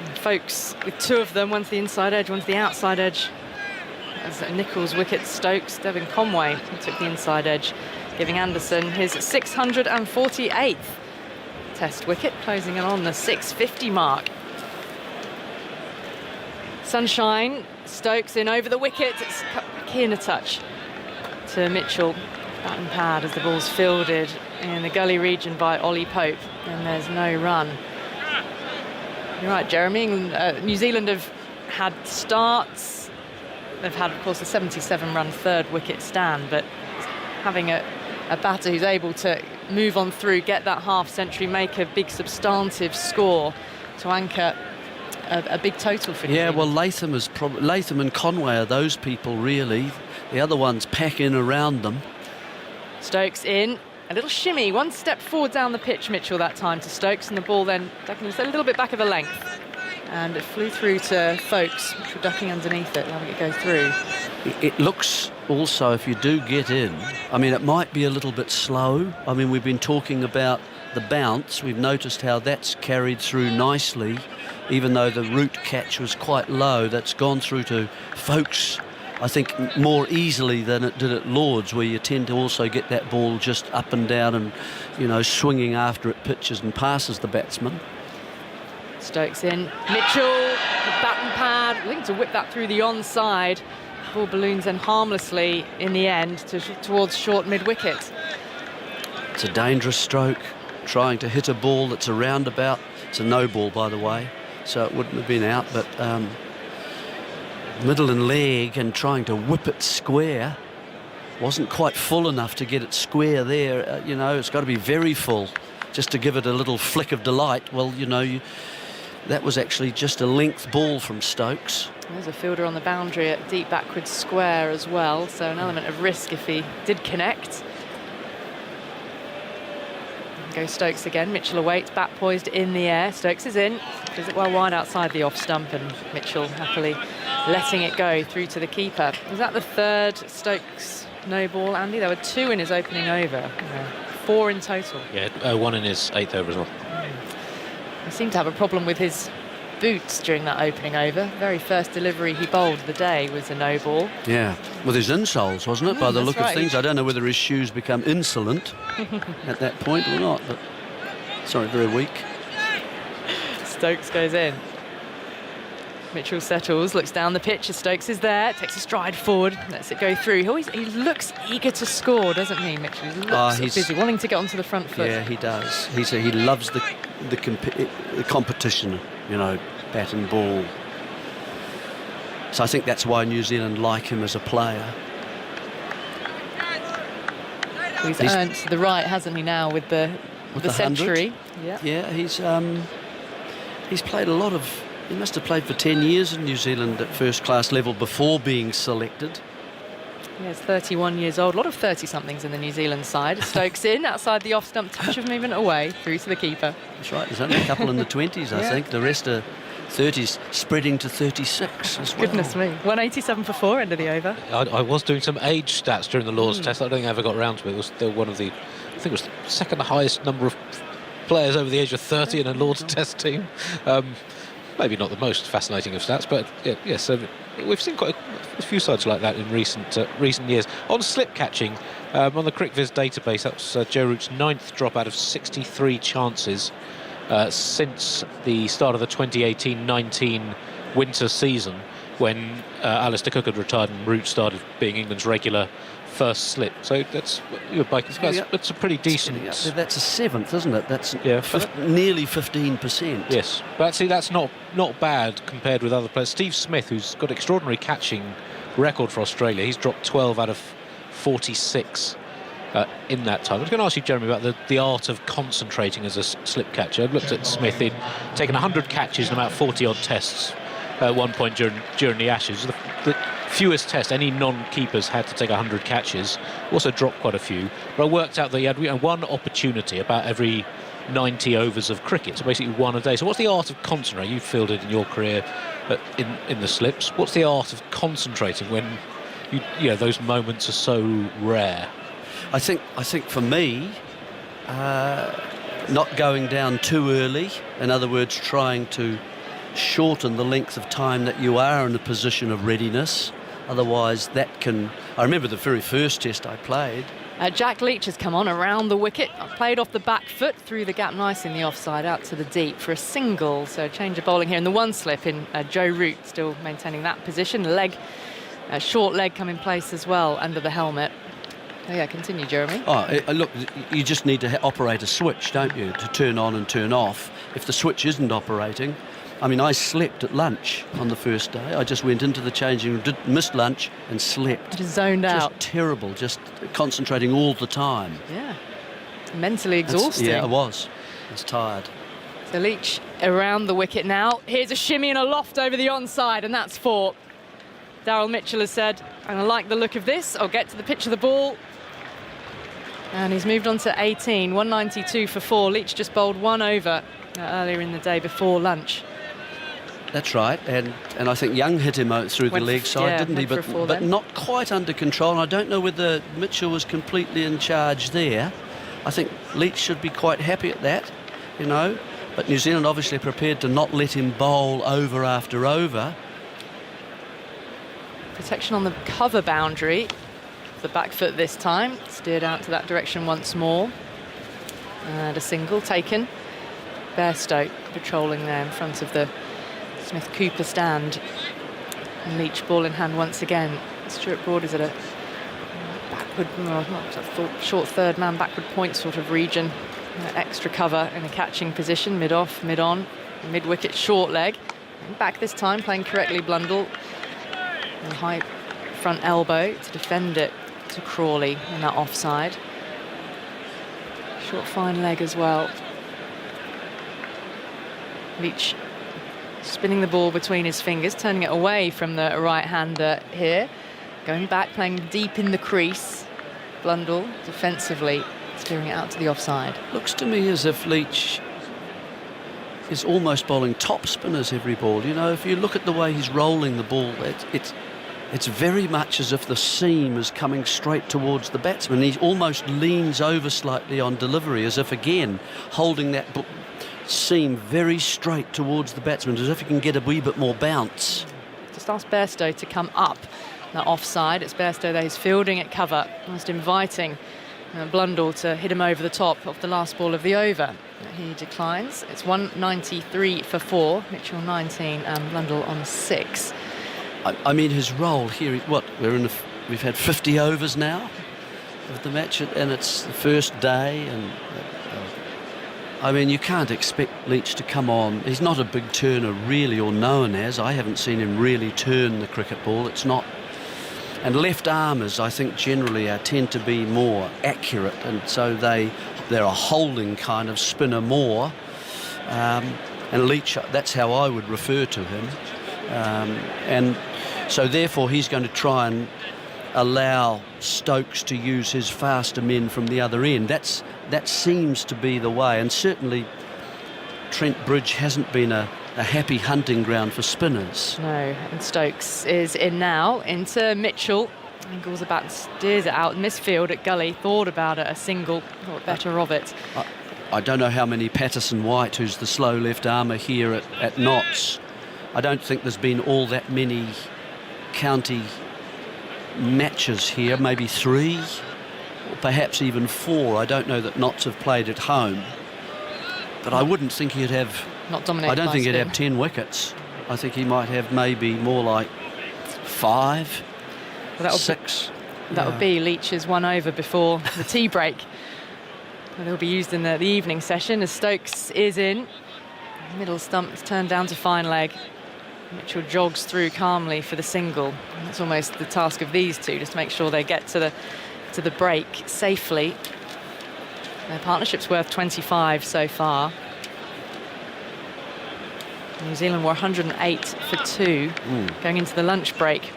And Folks with 2 of them, one's the inside edge, one's the outside edge. As Nicholls wickets Stokes, Devon Conway took the inside edge, giving Anderson his 648th Test wicket, closing in on the 650 mark. Sunshine, Stokes in over the wicket. It's cut back in a touch to Mitchell. Bat and pad as the ball's fielded in the gully region by Ollie Pope, and there's no run. You're right, Jeremy. New Zealand have had starts. They've had, of course, a 77-run 3rd wicket stand, but having a batter who's able to move on through, get that half-century, make a big substantive score to anchor a big total for New Zealand. Well, Latham and Conway are those people, really. The other ones pack in around them. Stokes in, a little shimmy, 1 step forward down the pitch, Mitchell, that time to Stokes, and the ball then ducking a little bit back of a length. And it flew through to Folks, which were ducking underneath it, letting it go through. It looks also, if you do get in, I mean, it might be a little bit slow. I mean, we've been talking about the bounce. We've noticed how that's carried through nicely, even though the root catch was quite low. That's gone through to Folks, I think, more easily than it did at Lords, where you tend to also get that ball just up and down and, you know, swinging after it pitches and passes the batsman. Stokes in, Mitchell, the bat and pad, looking to whip that through the onside. Ball balloons then harmlessly in the end towards short mid-wicket. It's a dangerous stroke, trying to hit a ball that's a roundabout. It's a no ball, by the way, so it wouldn't have been out, but middle and leg and trying to whip it square. Wasn't quite full enough to get it square there. You know, it's got to be very full just to give it a little flick of delight. Well, you know, that was actually just a length ball from Stokes. There's a fielder on the boundary at deep backwards square as well, so an element of risk if he did connect. Go Stokes again, Mitchell awaits, bat poised in the air. Stokes is in, does it well wide outside the off stump, and Mitchell happily letting it go through to the keeper. Was that the 3rd Stokes no ball, Andy? There were 2 in his opening over, 4 in total. Yeah, 1 in his 8th over as well. He seemed to have a problem with his boots during that opening over. Very first delivery he bowled of the day was a no ball. Yeah, with his insoles, wasn't it? By the look right. of things, I don't know whether his shoes become insolent at that point or not, but sorry, very weak. Stokes goes in. Mitchell settles, looks down the pitch as Stokes is there, takes a stride forward, lets it go through. He looks eager to score, doesn't he, Mitchell? He looks busy, wanting to get onto the front foot. Yeah, he does. He loves the competition, you know, bat and ball. So I think that's why New Zealand like him as a player. He's earned the right, hasn't he, now with the century? Yeah, he's played a lot of. He must have played for 10 years in New Zealand at first-class level before being selected. Yeah, he's 31 years old. A lot of 30-somethings in the New Zealand side. Stokes in, outside the off-stump, touch of movement away, through to the keeper. That's right, there's only a couple in the 20s, I think. The rest are 30s, spreading to 36 as well. Goodness me. 187 for 4, end of the over. I was doing some age stats during the Lord's Test. I don't think I ever got around to it. It was still one of the, I think it was the second highest number of players over the age of 30 in a Lord's Test team. Maybe not the most fascinating of stats, but yes, we've seen quite a few sides like that in recent years. On slip catching, on the CricViz database, that was Joe Root's 9th drop out of 63 chances since the start of the 2018-19 winter season, when Alistair Cook had retired and Root started being England's regular first slip. So that's that's a pretty decent. That's a 7th, isn't it? That's nearly 15%. Yes, but see, that's not bad compared with other players. Steve Smith, who's got extraordinary catching record for Australia, he's dropped 12 out of 46 in that time. I was going to ask you, Jeremy, about the art of concentrating as a slip catcher. I've looked at Smith. He'd taken 100 catches in about 40-odd tests at one point during the Ashes. The fewest tests any non-keepers had to take 100 catches. Also dropped quite a few. But I worked out that he had one opportunity about every 90 overs of cricket, so basically one a day. So what's the art of concentrating? You've fielded in your career in the slips. What's the art of concentrating when those moments are so rare? I think for me, not going down too early. In other words, trying to shorten the length of time that you are in a position of readiness. Otherwise, that can... I remember the very first test I played. Jack Leach has come on around the wicket, played off the back foot, through the gap nice in the offside, out to the deep for a single. So change of bowling here in the one slip in Joe Root, still maintaining that position. Short leg come in place as well under the helmet. Oh, yeah, continue, Jeremy. Look, you just need to operate a switch, don't you, to turn on and turn off. If the switch isn't operating... I mean, I slept at lunch on the first day. I just went into the changing room, missed lunch and slept. Just zoned out. Just terrible, just concentrating all the time. Yeah, mentally exhausting. I was tired. So Leach around the wicket now. Here's a shimmy and a loft over the onside, and that's 4. Daryl Mitchell has said, I like the look of this. I'll get to the pitch of the ball. And he's moved on to 18, 192 for 4. Leach just bowled 1 over earlier in the day before lunch. That's right, and I think Young hit him out through the leg side, didn't he? But not quite under control. And I don't know whether Mitchell was completely in charge there. I think Leach should be quite happy at that, But New Zealand obviously prepared to not let him bowl over after over. Protection on the cover boundary. The back foot this time. Steered out to that direction once more. And a single taken. Bairstow patrolling there in front of the Smith-Cooper stand. And Leach ball in hand once again. Stuart Broad is at a backward, short third man backward point sort of region. Extra cover in a catching position, mid-off, mid-on, mid-wicket, short leg. And back this time, playing correctly Blundell. And high front elbow to defend it to Crawley in that offside. Short fine leg as well. Leach spinning the ball between his fingers, turning it away from the right-hander here. Going back, playing deep in the crease. Blundell defensively steering it out to the offside. Looks to me as if Leach is almost bowling top spinners every ball. If you look at the way he's rolling the ball, it's very much as if the seam is coming straight towards the batsman. He almost leans over slightly on delivery, as if, again, holding that seam very straight towards the batsman, as if he can get a wee bit more bounce. Just ask Bairstow to come up that offside. It's Bairstow there, he's fielding at cover, almost inviting Blundell to hit him over the top of the last ball of the over. He declines. It's 193 for 4, Mitchell 19 and Blundell on 6. I mean, his role here, we've had 50 overs now of the match, and it's the first day, and I mean, you can't expect Leach to come on. He's not a big turner really, or known as. I haven't seen him really turn the cricket ball. It's not. And left armers, I think, generally tend to be more accurate, and so they're a holding kind of spinner more. And Leach, that's how I would refer to him. And so therefore he's going to try and allow Stokes to use his faster men from the other end. That seems to be the way, and certainly Trent Bridge hasn't been a happy hunting ground for spinners. No, and Stokes is in now into Mitchell. Angles about, steers it out, misfield at Gully, thought about it, a single, thought better of it. I don't know how many Patterson White, who's the slow left armour here at Notts. I don't think there's been all that many county matches here, maybe 3 or perhaps even 4. I don't know that Notts have played at home, but I wouldn't think he'd have, not dominated. I don't think he'd have 10 wickets. I think he might have maybe more like 5, 6. that would be Leach's one over before the tea break. And they'll be used in the evening session as Stokes is in. Middle stump turned down to fine leg. Mitchell jogs through calmly for the single. And that's almost the task of these two, just to make sure they get to the break safely. Their partnership's worth 25 so far. New Zealand were 108 for 2 going into the lunch break.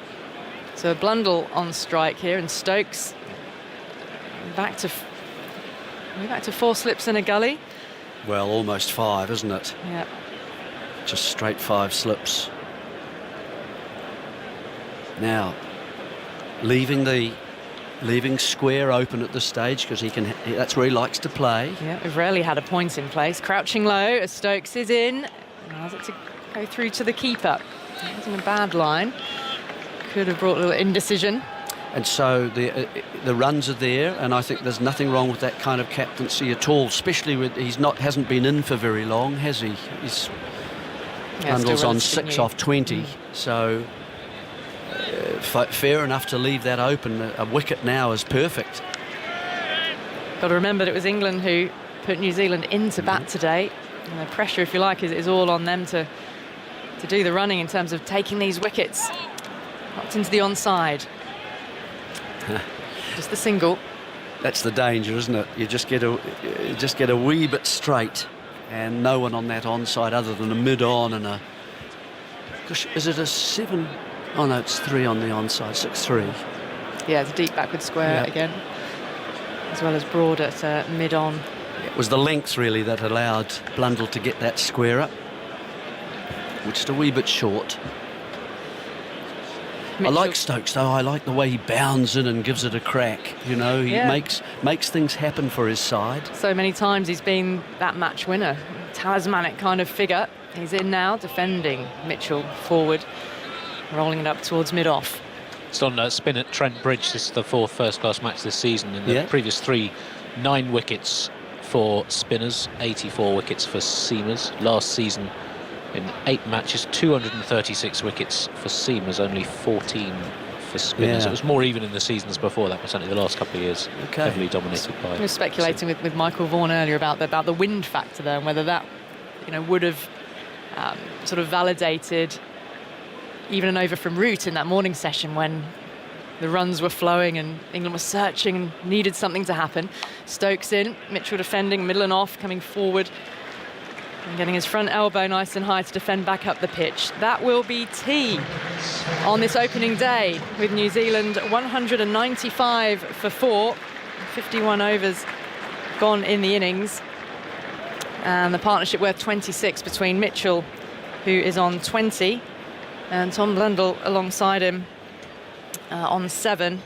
So Blundell on strike here, and Stokes back to 4 slips and a gully. Well, almost 5, isn't it? Yeah. Just straight 5 slips. Now, leaving square open at this stage, because that's where he likes to play. Yeah, we've rarely had a point in place. Crouching low as Stokes is in. Allows it to go through to the keeper. That wasn't a bad line. Could have brought a little indecision. And so the runs are there, and I think there's nothing wrong with that kind of captaincy at all. Especially with hasn't been in for very long, has he? Blundell's on 6 off 20, so fair enough to leave that open. A wicket now is perfect. Got to remember that it was England who put New Zealand into bat today, and the pressure, if you like, is all on them to do the running in terms of taking these wickets. Knocked into the onside. Just the single. That's the danger, isn't it? You just get a wee bit straight, and no one on that onside other than a mid-on and a. Gosh, is it a 7? Oh no, it's 3 on the onside. 6-3. Yeah, it's a deep backward square again, as well as Broad at mid-on. It was the length really that allowed Blundell to get that square up, which is a wee bit short. Mitchell. I like Stokes though. I like the way he bounds in and gives it a crack. You know, he makes things happen for his side. So many times he's been that match winner, talismanic kind of figure. He's in now, defending. Mitchell forward, rolling it up towards mid-off. It's on spin at Trent Bridge. This is the 4th first-class match this season. In the previous 3, 9 wickets for spinners, 84 wickets for seamers. Last season, in 8 matches, 236 wickets for seamers, only 14 for spinners. Yeah. It was more even in the seasons before that, but certainly the last couple of years heavily dominated by. I was speculating with Michael Vaughan earlier about the wind factor there, and whether that would have sort of validated even an over from Root in that morning session when the runs were flowing and England was searching and needed something to happen. Stokes in, Mitchell defending, middle and off, coming forward and getting his front elbow nice and high to defend back up the pitch. That will be tea on this opening day, with New Zealand 195 for 4, 51 overs gone in the innings, and the partnership worth 26 between Mitchell, who is on 20, and Tom Blundell alongside him on 7.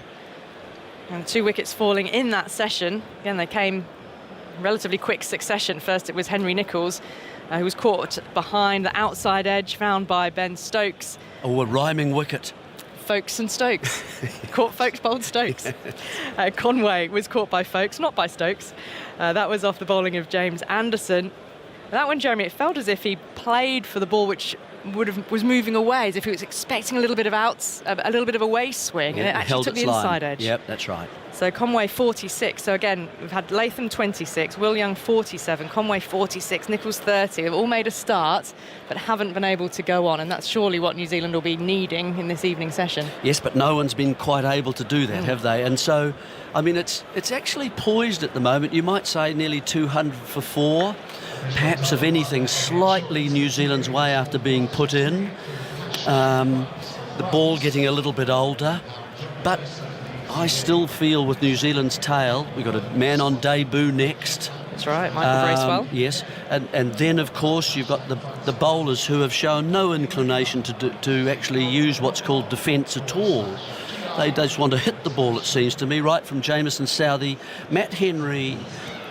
And 2 wickets falling in that session. Again, they came relatively quick succession. First it was Henry Nicholls, who was caught behind the outside edge, found by Ben Stokes. Oh, a rhyming wicket. Folkes and Stokes. Caught Folkes, bowled Stokes. Conway was caught by Folkes, not by Stokes. That was off the bowling of James Anderson. That one, Jeremy, it felt as if he played for the ball which was moving away, as if he was expecting a little bit of a little bit of away swing, and it actually took the inside edge. Yep, that's right. So Conway 46. So again, we've had Latham 26, Will Young 47, Conway 46, Nicholls 30. They've all made a start, but haven't been able to go on, and that's surely what New Zealand will be needing in this evening session. Yes, but no one's been quite able to do that, have they? And so, I mean, it's actually poised at the moment. You might say nearly 200 for 4. Perhaps, if anything, slightly New Zealand's way after being put in. The ball getting a little bit older, but I still feel with New Zealand's tail, we've got a man on debut next. That's right, Michael Bracewell. Yes, and then of course you've got the bowlers who have shown no inclination to actually use what's called defence at all. They just want to hit the ball, it seems to me, right from Jamieson Southey. Matt Henry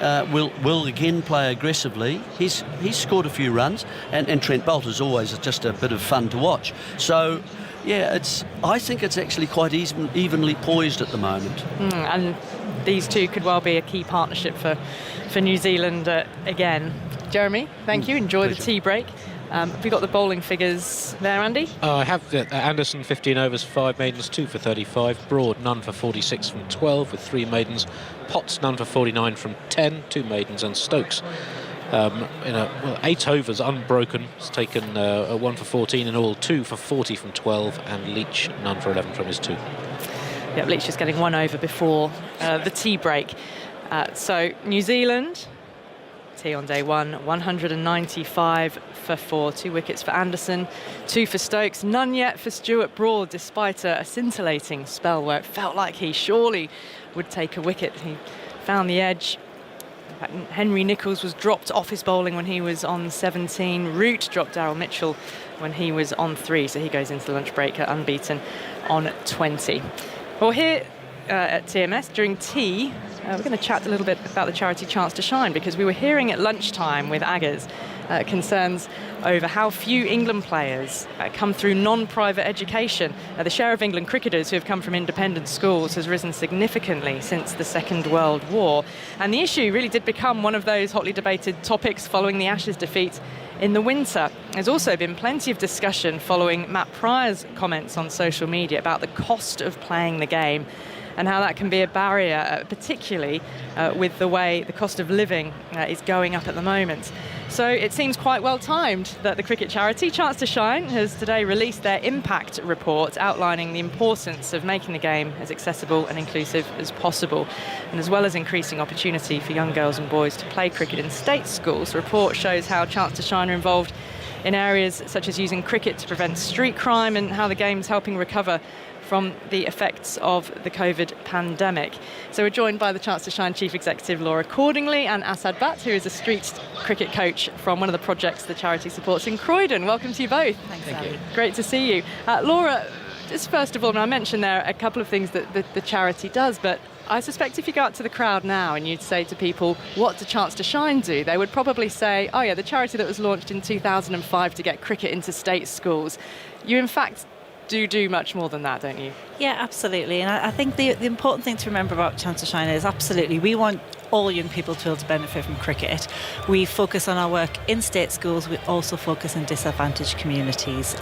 will again play aggressively. He's scored a few runs, and Trent Boult is always just a bit of fun to watch. So, yeah, I think it's actually quite evenly poised at the moment. And these two could well be a key partnership for New Zealand again. Jeremy, thank you. Enjoy the tea break. Have you got the bowling figures there, Andy? I have Anderson 15 overs, 5 maidens, 2 for 35. Broad, none for 46 from 12 with 3 maidens. Potts, none for 49 from 10, 2 maidens, and Stokes. 8 overs unbroken. It's taken 1 for 14 in all, 2 for 40 from 12, and Leach, none for 11 from his 2. Yeah, Leach just getting 1 over before the tea break. So New Zealand, tea on day 1, 195 for 4, 2 wickets for Anderson, 2 for Stokes, none yet for Stuart Broad, despite a scintillating spell where it felt like he surely would take a wicket. He found the edge. In fact, Henry Nicholls was dropped off his bowling when he was on 17. Root dropped Daryl Mitchell when he was on 3, so he goes into the lunch break unbeaten on 20. Well, here at TMS during tea, we're going to chat a little bit about the charity Chance to Shine, because we were hearing at lunchtime with Aggers concerns over how few England players come through non-private education. The share of England cricketers who have come from independent schools has risen significantly since the Second World War. And the issue really did become one of those hotly debated topics following the Ashes defeat in the winter. There's also been plenty of discussion following Matt Pryor's comments on social media about the cost of playing the game and how that can be a barrier, particularly with the way the cost of living is going up at the moment. So it seems quite well timed that the cricket charity Chance to Shine has today released their impact report outlining the importance of making the game as accessible and inclusive as possible, and as well as increasing opportunity for young girls and boys to play cricket in state schools. The report shows how Chance to Shine are involved in areas such as using cricket to prevent street crime and how the game's helping recover from the effects of the COVID pandemic. So we're joined by the Chance to Shine Chief Executive Laura Cordingley and Asad Bhatt, who is a street cricket coach from one of the projects the charity supports in Croydon. Welcome to you both. Thank you. Great to see you. Laura, just first of all, I mentioned there a couple of things that the charity does, but I suspect if you go out to the crowd now and you'd say to people, what does Chance to Shine do? They would probably say, oh yeah, the charity that was launched in 2005 to get cricket into state schools. You in fact do much more than that, don't you? Yeah, absolutely. And I think the important thing to remember about Chance to Shine is absolutely we want all young people to be able to benefit from cricket. We focus on our work in state schools. We also focus in disadvantaged communities.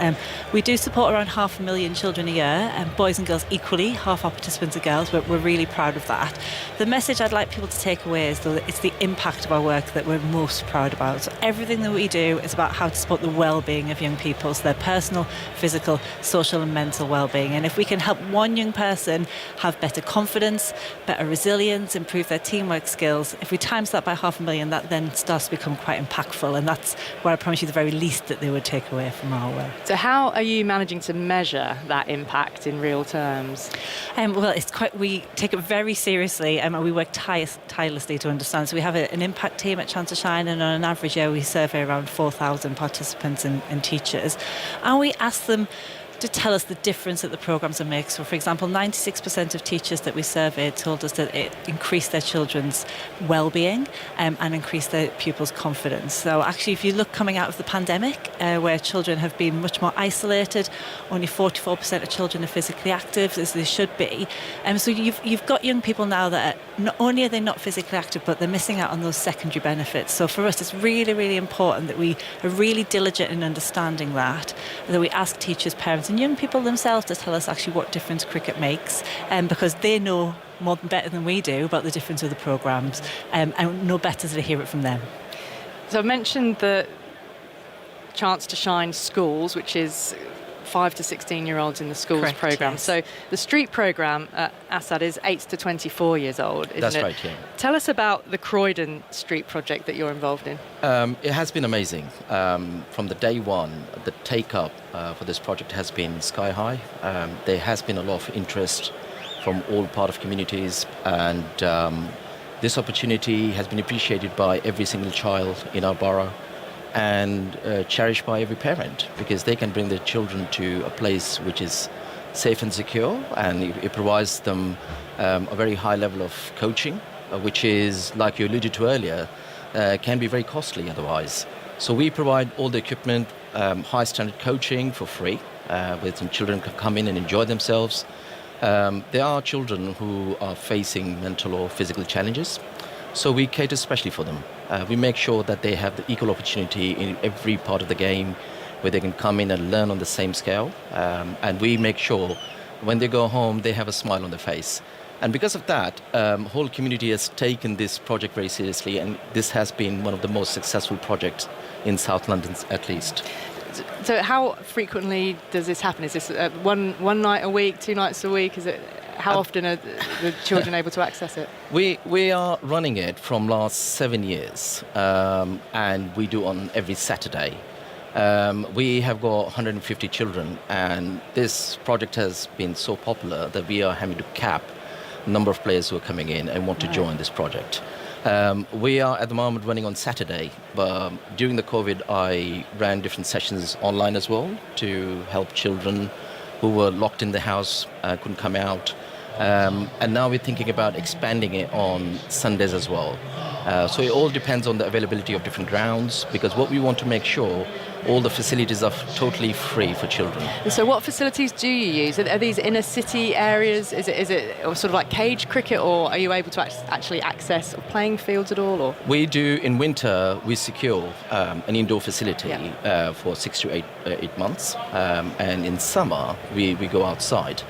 We do support around 500,000 children a year, boys and girls equally. Half our participants are girls, but we're really proud of that. The message I'd like people to take away is that it's the impact of our work that we're most proud about. So everything that we do is about how to support the well-being of young people, so their personal, physical, social and mental well-being. And if we can help one young person have better confidence, better resilience, improve their teamwork skills, if we times that by 500,000, that then starts to become quite impactful, and that's what I promise you the very least that they would take away from our work. So how are you managing to measure that impact in real terms? Well, we take it very seriously, and we work tirelessly to understand. So we have an impact team at Chance to Shine, and on an average year we survey around 4,000 participants and teachers, and we ask them to tell us the difference that the programmes will make. So, for example, 96% of teachers that we surveyed told us that it increased their children's well-being and increased their pupils' confidence. So actually, if you look coming out of the pandemic, where children have been much more isolated, only 44% of children are physically active, as they should be. So you've got young people now that not only are they not physically active, but they're missing out on those secondary benefits. So for us, it's really, really important that we are really diligent in understanding that we ask teachers, parents and young people themselves to tell us actually what difference cricket makes, because they know better than we do about the difference of the programmes, and no better to hear it from them. So I mentioned the Chance to Shine schools, which is 5 to 16-year-olds in the schools programme. Yes. So the street programme at Asad is 8 to 24 years old, isn't That's it? right, yeah. Tell us about the Croydon Street project that you're involved in. It has been amazing. From the day one, the take-up for this project has been sky high. There has been a lot of interest from all part of communities, and this opportunity has been appreciated by every single child in our borough, and cherished by every parent, because they can bring their children to a place which is safe and secure, and it provides them a very high level of coaching, which is, like you alluded to earlier, can be very costly otherwise. So we provide all the equipment, high standard coaching for free, where some children can come in and enjoy themselves. There are children who are facing mental or physical challenges, So we cater especially for them. We make sure that they have the equal opportunity in every part of the game where they can come in and learn on the same scale. And we make sure when they go home, they have a smile on their face. And because of that, whole community has taken this project very seriously, and this has been one of the most successful projects in South London, at least. So how frequently does this happen? Is this one night a week, 2 nights a week? Is it? How often are the children able to access it? We are running it from last 7 years, and we do on every Saturday. We have got 150 children, and this project has been so popular that we are having to cap the number of players who are coming in and want to join this project. We are at the moment running on Saturday, but during the COVID I ran different sessions online as well to help children who were locked in the house, couldn't come out. And now we're thinking about expanding it on Sundays as well. So it all depends on the availability of different grounds, because what we want to make sure all the facilities are totally free for children. And so what facilities do you use? Are these inner city areas? Is it sort of like cage cricket, or are you able to actually access playing fields at all? Or? We do, in winter, we secure an indoor facility for 6 to 8 months. And in summer, we go outside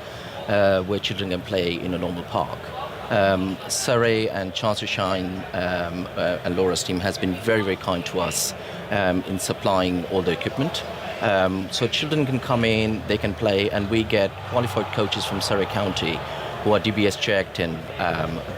where children can play in a normal park. Surrey and Chance to Shine and Laura's team has been very, very kind to us in supplying all the equipment. So children can come in, they can play, and we get qualified coaches from Surrey County who are DBS checked, and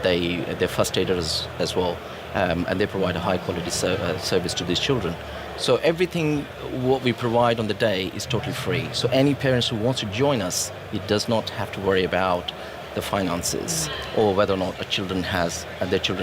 they're first aiders as well, and they provide a high quality service to these children. So everything what we provide on the day is totally free. So any parents who wants to join us, it does not have to worry about the finances or whether or not their children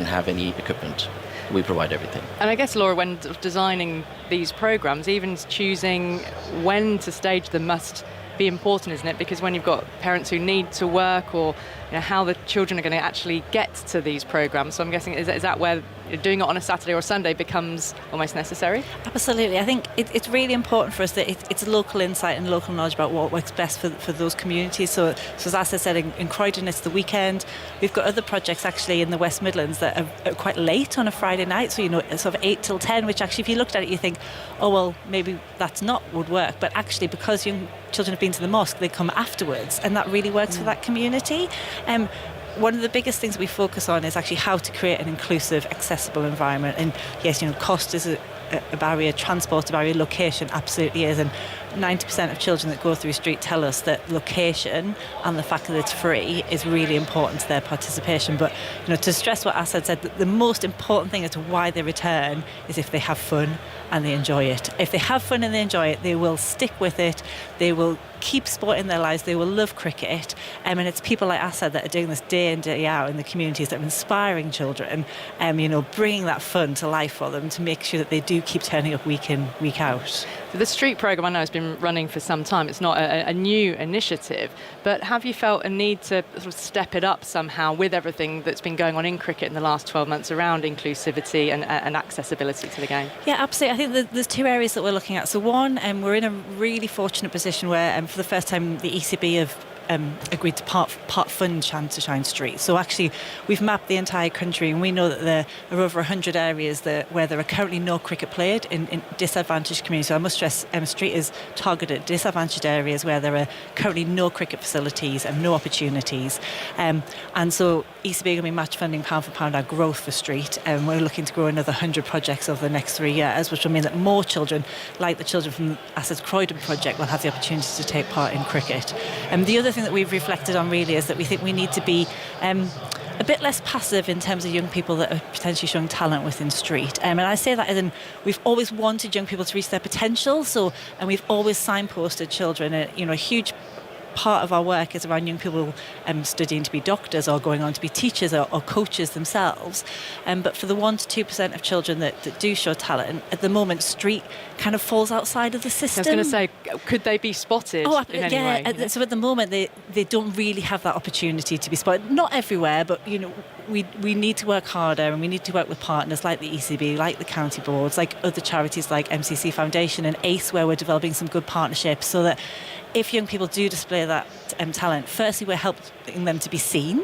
have any equipment. We provide everything. And I guess, Laura, when designing these programs, even choosing when to stage them must be important, isn't it? Because when you've got parents who need to work, or how the children are going to actually get to these programs. So I'm guessing, is that where doing it on a Saturday or Sunday becomes almost necessary? Absolutely. I think it's really important for us that it's local insight and local knowledge about what works best for those communities. So as Asa said, in Croydon it's the weekend. We've got other projects actually in the West Midlands that are quite late on a Friday night, so sort of 8 till 10, which actually if you looked at it you think, oh well, maybe that's not would work, but actually because young children have been to the mosque, they come afterwards, and that really works for that community. One of the biggest things we focus on is actually how to create an inclusive, accessible environment. And yes, cost is a barrier, transport a barrier, location absolutely is. And 90% of children that go through Street tell us that location and the fact that it's free is really important to their participation. But to stress what Asad said, the most important thing as to why they return is if they have fun and they enjoy it. If they have fun and they enjoy it, they will stick with it. They will keep sport in their lives. They will love cricket. And it's people like Asad that are doing this day in, day out in the communities that are inspiring children, bringing that fun to life for them to make sure that they do keep turning up week in, week out. So the street programme, I know, has been running for some time. It's not a new initiative, but have you felt a need to sort of step it up somehow with everything that's been going on in cricket in the last 12 months around inclusivity and accessibility to the game? Yeah, absolutely. I think there's 2 areas that we're looking at. So one, we're in a really fortunate position where for the first time the ECB have agreed to part fund Chance to Shine Street. So actually we've mapped the entire country, and we know that there are over 100 areas where there are currently no cricket played in disadvantaged communities. So I must stress Street is targeted disadvantaged areas where there are currently no cricket facilities and no opportunities. And so ECB are going to be match funding pound for pound our growth for Street, and we're looking to grow another 100 projects over the next 3 years, which will mean that more children, like the children from Asad's Croydon project, will have the opportunity to take part in cricket. The other thing that we've reflected on really is that we think we need to be a bit less passive in terms of young people that are potentially showing talent within Street. And I say that as in we've always wanted young people to reach their potential, and we've always signposted children. A huge part of our work is around young people studying to be doctors or going on to be teachers or coaches themselves. But for the 1 to 2% of children that do show talent, at the moment, Street kind of falls outside of the system. I was going to say, could they be spotted in any way? So at the moment, they don't really have that opportunity to be spotted. Not everywhere, but we need to work harder, and we need to work with partners like the ECB, like the county boards, like other charities like MCC Foundation and ACE, where we're developing some good partnerships, so that if young people do display that talent, firstly, we're helping them to be seen,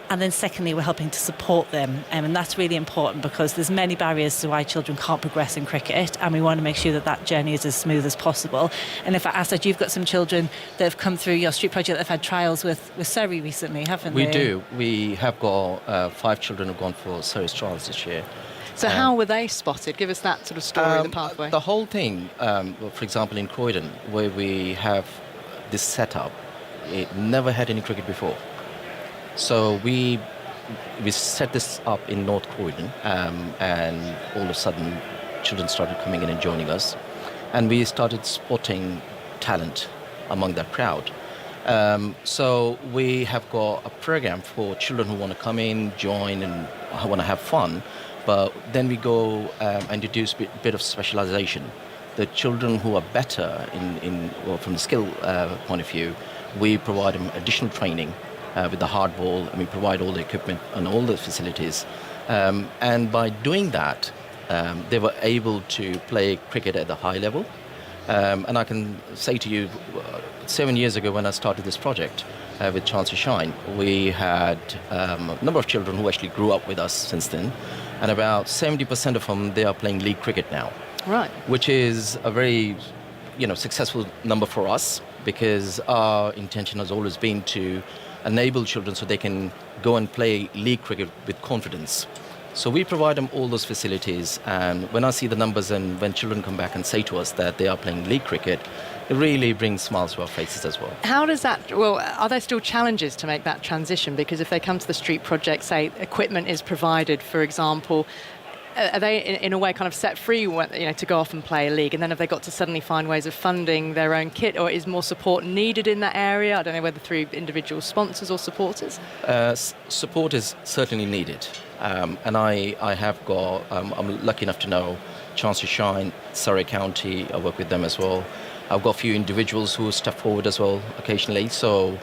and then secondly, we're helping to support them. And that's really important, because there's many barriers to why children can't progress in cricket, and we want to make sure that that journey is as smooth as possible. And if I ask that, you've got some children that have come through your street project that have had trials with Surrey recently, haven't they? We do. We have got 5 children who've gone for Surrey's trials this year. So how were they spotted? Give us that sort of story, the pathway. The whole thing, for example, in Croydon, where we have this setup, it never had any cricket before. So we set this up in North Croydon, and all of a sudden children started coming in and joining us, and we started spotting talent among that crowd. So we have got a program for children who want to come in, join, and want to have fun, but then we go and introduce a bit of specialization. The children who are better well, from the skill point of view, we provide them additional training with the hard ball, and we provide all the equipment and all the facilities. And by doing that, they were able to play cricket at a high level. And I can say to you, 7 years ago when I started this project with Chance to Shine, we had a number of children who actually grew up with us since then, and about 70% of them, they are playing league cricket now. Right. Which is a very, successful number for us, because our intention has always been to enable children so they can go and play league cricket with confidence. So we provide them all those facilities, and when I see the numbers and when children come back and say to us that they are playing league cricket, it really brings smiles to our faces as well. How does that, are there still challenges to make that transition? Because if they come to the street project, say equipment is provided, for example, are they in a way kind of set free, to go off and play a league, and then have they got to suddenly find ways of funding their own kit, or is more support needed in that area? I don't know whether through individual sponsors or supporters. Support is certainly needed, and I have got. I'm lucky enough to know Chance to Shine, Surrey County. I work with them as well. I've got a few individuals who step forward as well occasionally. So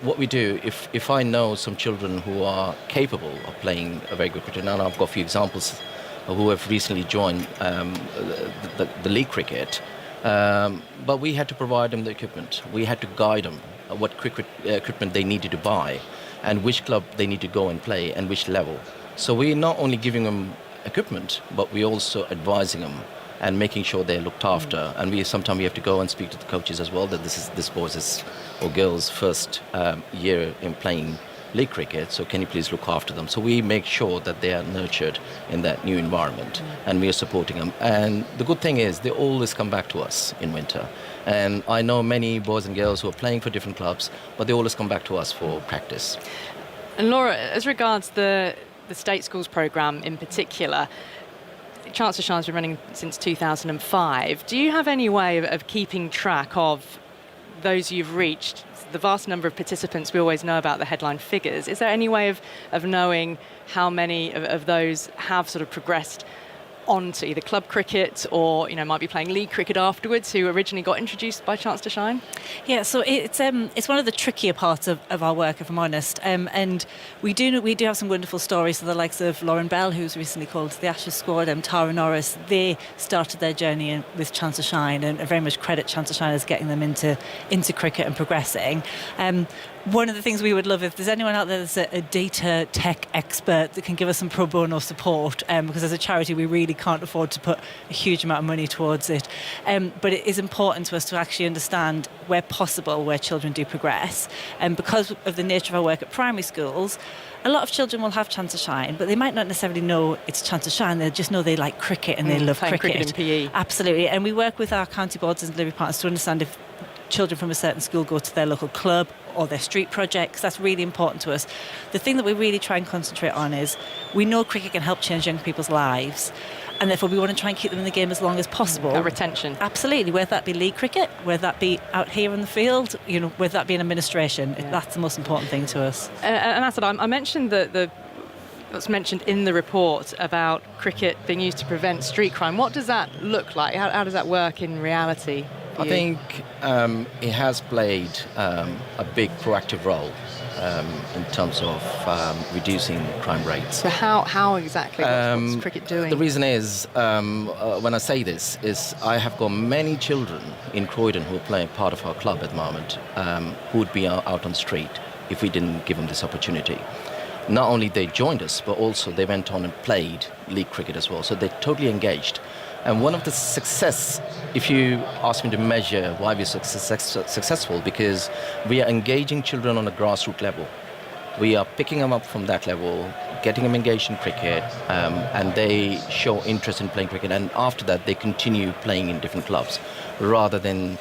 what we do, if I know some children who are capable of playing a very good cricket, and I've got a few examples who have recently joined the league cricket, but we had to provide them the equipment. We had to guide them what cricket equipment they needed to buy, and which club they need to go and play, and which level. So we're not only giving them equipment, but we're also advising them and making sure they're looked after. And sometimes we have to go and speak to the coaches as well, that this boy's or girl's first year in playing league cricket, so can you please look after them? So we make sure that they are nurtured in that new environment, and we are supporting them. And the good thing is they always come back to us in winter. And I know many boys and girls who are playing for different clubs, but they always come back to us for practice. And Laura, as regards the State Schools programme in particular, Chance to Shine's been running since 2005. Do you have any way of keeping track of those you've reached? The vast number of participants, we always know about the headline figures. Is there any way of knowing how many of those have sort of progressed onto either club cricket or might be playing league cricket afterwards, who originally got introduced by Chance to Shine? Yeah, so it's one of the trickier parts of our work, if I'm honest, and we do have some wonderful stories. So the likes of Lauren Bell, who's recently called to the Ashes squad, Tara Norris, they started their journey with Chance to Shine, and I very much credit Chance to Shine as getting them into cricket and progressing. One of the things we would love, if there's anyone out there that's a data tech expert that can give us some pro bono support, because as a charity we really can't afford to put a huge amount of money towards it. But it is important to us to actually understand where possible where children do progress. And because of the nature of our work at primary schools, a lot of children will have Chance to Shine, but they might not necessarily know it's Chance to Shine. They just know they like cricket and they love cricket in PE. Absolutely. And we work with our county boards and delivery partners to understand if children from a certain school go to their local club or their street projects. That's really important to us. The thing that we really try and concentrate on is we know cricket can help change young people's lives, and therefore we want to try and keep them in the game as long as possible. That retention. Absolutely, whether that be league cricket, whether that be out here in the field, whether that be in administration. Yeah. That's the most important thing to us. And Asad, I mentioned what's mentioned in the report about cricket being used to prevent street crime. What does that look like? How does that work in reality I think it has played a big proactive role in terms of reducing crime rates. So how exactly? What's cricket doing? The reason is, when I say this, is I have got many children in Croydon who are playing part of our club at the moment, who would be out on the street if we didn't give them this opportunity. Not only they joined us, but also they went on and played league cricket as well. So they're totally engaged. And one of the success, if you ask me to measure why we're successful, because we are engaging children on a grassroots level. We are picking them up from that level, getting them engaged in cricket, and they show interest in playing cricket. And after that, they continue playing in different clubs, rather than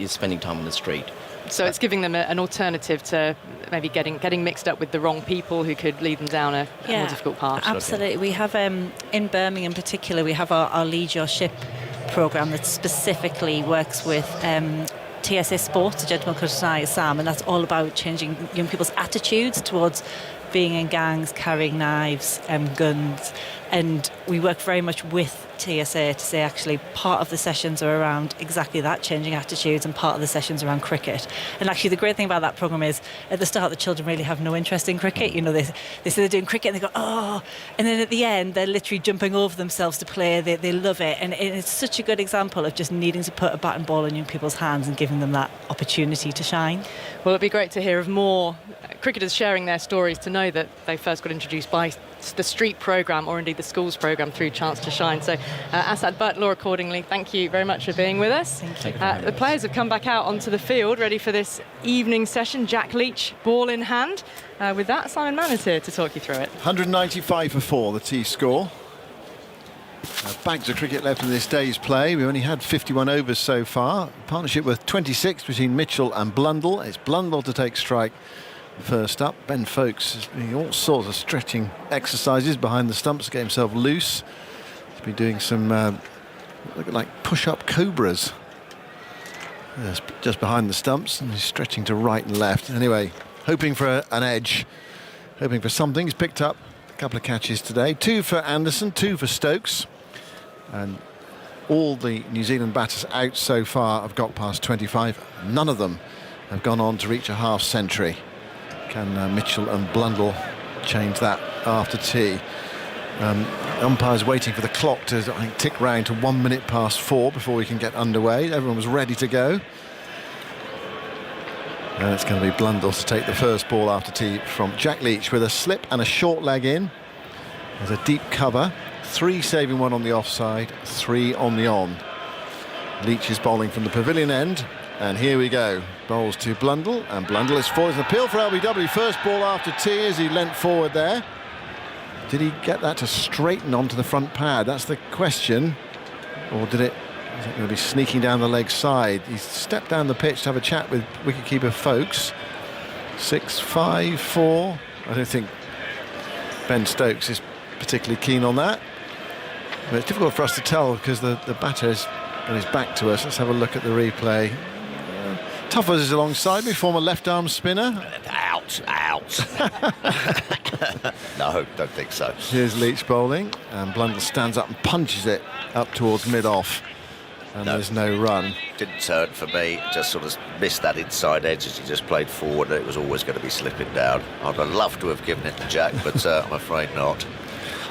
spending time on the street. So it's giving them an alternative to maybe getting mixed up with the wrong people who could lead them down a more difficult path. Absolutely. We have, in Birmingham in particular, we have our Lead Your Ship programme that specifically works with TSA Sports, a gentleman called Sam, and that's all about changing young people's attitudes towards being in gangs, carrying knives, guns. And we work very much with TSA to say actually part of the sessions are around exactly that, changing attitudes, and part of the sessions around cricket. And actually the great thing about that programme is at the start the children really have no interest in cricket. You know, they say they're doing cricket and they go, oh, and then at the end they're literally jumping over themselves to play. They love it, and it's such a good example of just needing to put a bat and ball in young people's hands and giving them that opportunity to shine. Well, it'd be great to hear of more cricketers sharing their stories, to know that they first got introduced by the street programme or indeed the schools programme through Chance to Shine. So Asad Butt, Laura Cordingley, thank you very much for being with us. Thank you. The players have come back out onto the field ready for this evening session. Jack Leach, ball in hand. With that, Simon Mann is here to talk you through it. 195 for 4, the T score. Bags of cricket left in this day's play. We've only had 51 overs so far. Partnership with 26 between Mitchell and Blundell. It's Blundell to take strike first up. Ben Folkes is doing all sorts of stretching exercises behind the stumps to get himself loose. He's been doing some look like push-up cobras just behind the stumps, and he's stretching to right and left. Anyway, hoping for an edge, hoping for something. He's picked up a couple of catches today. 2 for Anderson, 2 for Stokes. And all the New Zealand batters out so far have got past 25. None of them have gone on to reach a half century. Can Mitchell and Blundell change that after tea? Umpires waiting for the clock to, I think, tick round to 1 minute past 4 before we can get underway. Everyone was ready to go. And it's going to be Blundell to take the first ball after tea from Jack Leach with a slip and a short leg in. There's a deep cover. 3 saving, 1 on the offside, 3 on the on. Leach is bowling from the pavilion end. And here we go. Bowls to Blundell, and Blundell is forward. An appeal for LBW. First ball after tea as he leant forward there. Did he get that to straighten onto the front pad? That's the question. Or is it going to be sneaking down the leg side? He's stepped down the pitch to have a chat with wicketkeeper Folkes. 6-5-4. I don't think Ben Stokes is particularly keen on that. But it's difficult for us to tell because the batter is on his back to us. Let's have a look at the replay. Tuffers is alongside me, former left-arm spinner. Out. No, don't think so. Here's Leach bowling, and Blundell stands up and punches it up towards mid-off. And there's no run. Didn't turn for me, just sort of missed that inside edge as he just played forward, and it was always going to be slipping down. I'd have loved to have given it to Jack, but I'm afraid not.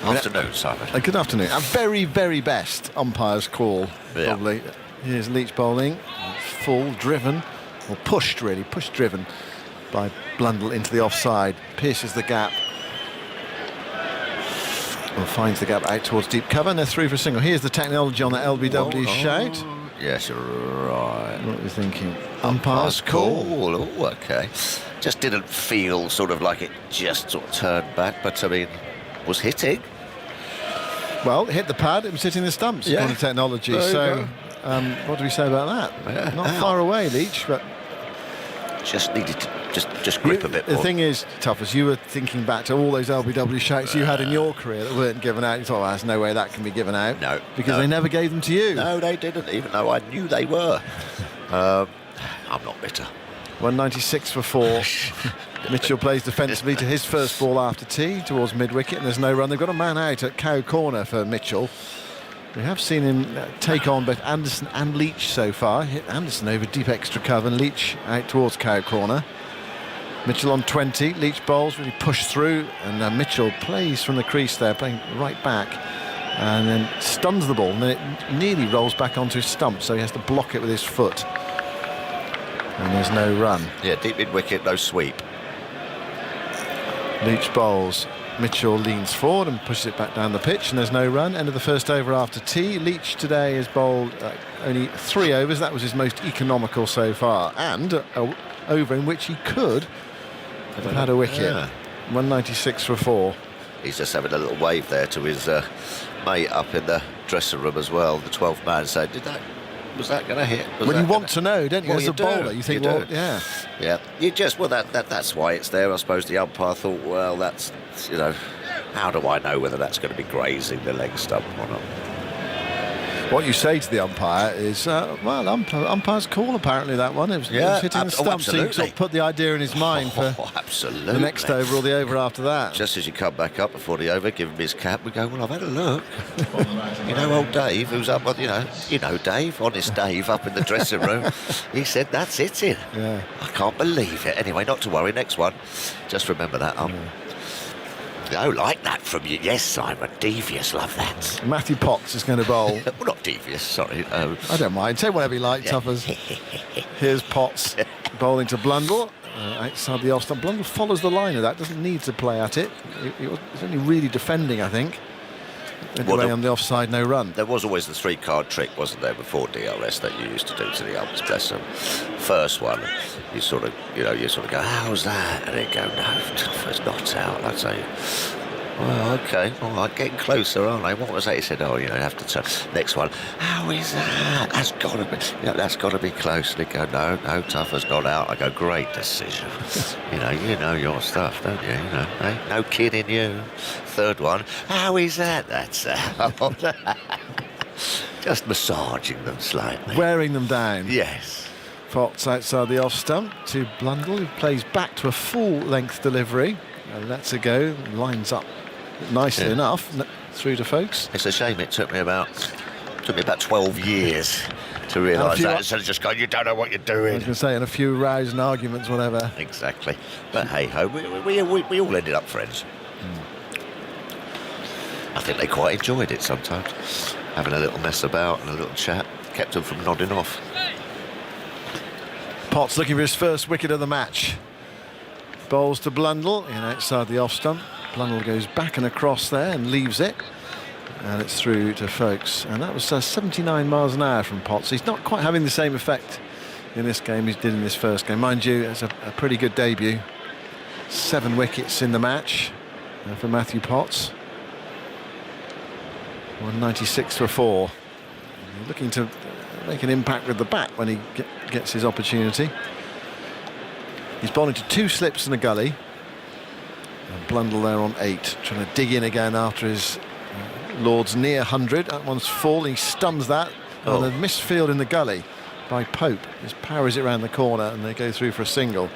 Afternoon, Simon. Good afternoon. A very, very best umpire's call, probably. Here's Leach bowling, full, driven, or pushed really, push-driven by Blundell into the offside. Pierces the gap. Well, finds the gap out towards deep cover, and they're through for a single. Here's the technology on the LBW shout. Yes, you're right. What are you thinking? Umpire's call. Oh, okay. Just didn't feel sort of like it just sort of turned back, but I mean, was hitting. Well, it hit the pad, it was hitting the stumps, according to technology. So, what do we say about that? Not far away, Leach, but just needed to just grip a bit more. The thing is, Tuffers, you were thinking back to all those LBW shouts you had in your career that weren't given out. You thought, well, there's no way that can be given out. No. Because they never gave them to you. No, they didn't, even though I knew they were. I'm not bitter. 196 for 4. Mitchell plays defensively to his first ball after tea towards mid-wicket, and there's no run. They've got a man out at Cow Corner for Mitchell. We have seen him take on both Anderson and Leach so far. Hit Anderson over deep extra cover and Leach out towards cow corner. Mitchell on 20. Leach bowls, really pushed through, and Mitchell plays from the crease there, playing right back, and then stuns the ball, and then it nearly rolls back onto his stump, so he has to block it with his foot. And there's no run. Yeah, deep mid wicket, no sweep. Leach bowls. Mitchell leans forward and pushes it back down the pitch, and there's no run. End of the first over after tea. Leach today has bowled only 3 overs. That was his most economical so far, and an over in which he could have had a wicket. Yeah. 196 for 4. He's just having a little wave there to his mate up in the dressing room as well, the 12th man, saying, was that going to hit? Well, you want to know, don't you? Well, As a bowler, you think, well, yeah. Yeah, you just, well, that's why it's there. I suppose the umpire thought, well, that's, you know, how do I know whether that's going to be grazing the leg stump or not? What you say to the umpire is, well, umpire's call, apparently, that one. It was hitting the stump, so you sort of put the idea in his mind for absolutely. The next over or the over after that. Just as you come back up before the over, give him his cap, we go, well, I've had a look. You know, old Dave, who's up, you know Dave, honest Dave, up in the dressing room, he said, that's it. Yeah. I can't believe it. Anyway, not to worry, next one. Just remember that, Oh, like that from you. Yes, Simon. Devious, love that. Matthew Potts is going to bowl. Well, not devious, sorry. I don't mind. Say whatever you like, Tuffers. Here's Potts bowling to Blundell. Outside the off stump. Blundell follows the line of that. Doesn't need to play at it. He's only really defending, I think. Anyway, on the offside, no run. There was always the 3-card trick, wasn't there, before DRS that you used to do to the umps, bless them. First one, you sort of go, how's that? And they go, no, Tuffer's not out. I'd say, well, okay, all right, getting closer, aren't they? What was that? He said, oh, you know, have to turn. Next one, how is that? That's got to be close. And they go, no, Tuffer's not out. I go, great decision. you know your stuff, don't you? You know, eh? No kidding you. Third one, how is that? That's out. Just massaging them slightly. Wearing them down. Yes. Potts outside the off stump to Blundell, who plays back to a full-length delivery and lets it go, lines up nicely enough through to folks. It's a shame it took me about 12 years to realise that, instead of just going, you don't know what you're doing. I was going to say, and a few rows and arguments, whatever. Exactly. But hey-ho, we all ended up friends. I think they quite enjoyed it sometimes, having a little mess about and a little chat, kept them from nodding off. Potts looking for his first wicket of the match. Bowls to Blundell, in outside the off stump. Blundell goes back and across there and leaves it. And it's through to folks. And that was 79 miles an hour from Potts. He's not quite having the same effect in this game as he did in this first game. Mind you, it's a pretty good debut. 7 wickets in the match for Matthew Potts. 196 for 4. Looking to make an impact with the bat when he gets his opportunity. He's bowling to 2 slips and a gully. And Blundell there on 8, trying to dig in again after his Lord's near 100. That one's full. He stuns that. Oh. And a missed field in the gully by Pope. Just powers it around the corner and they go through for a single.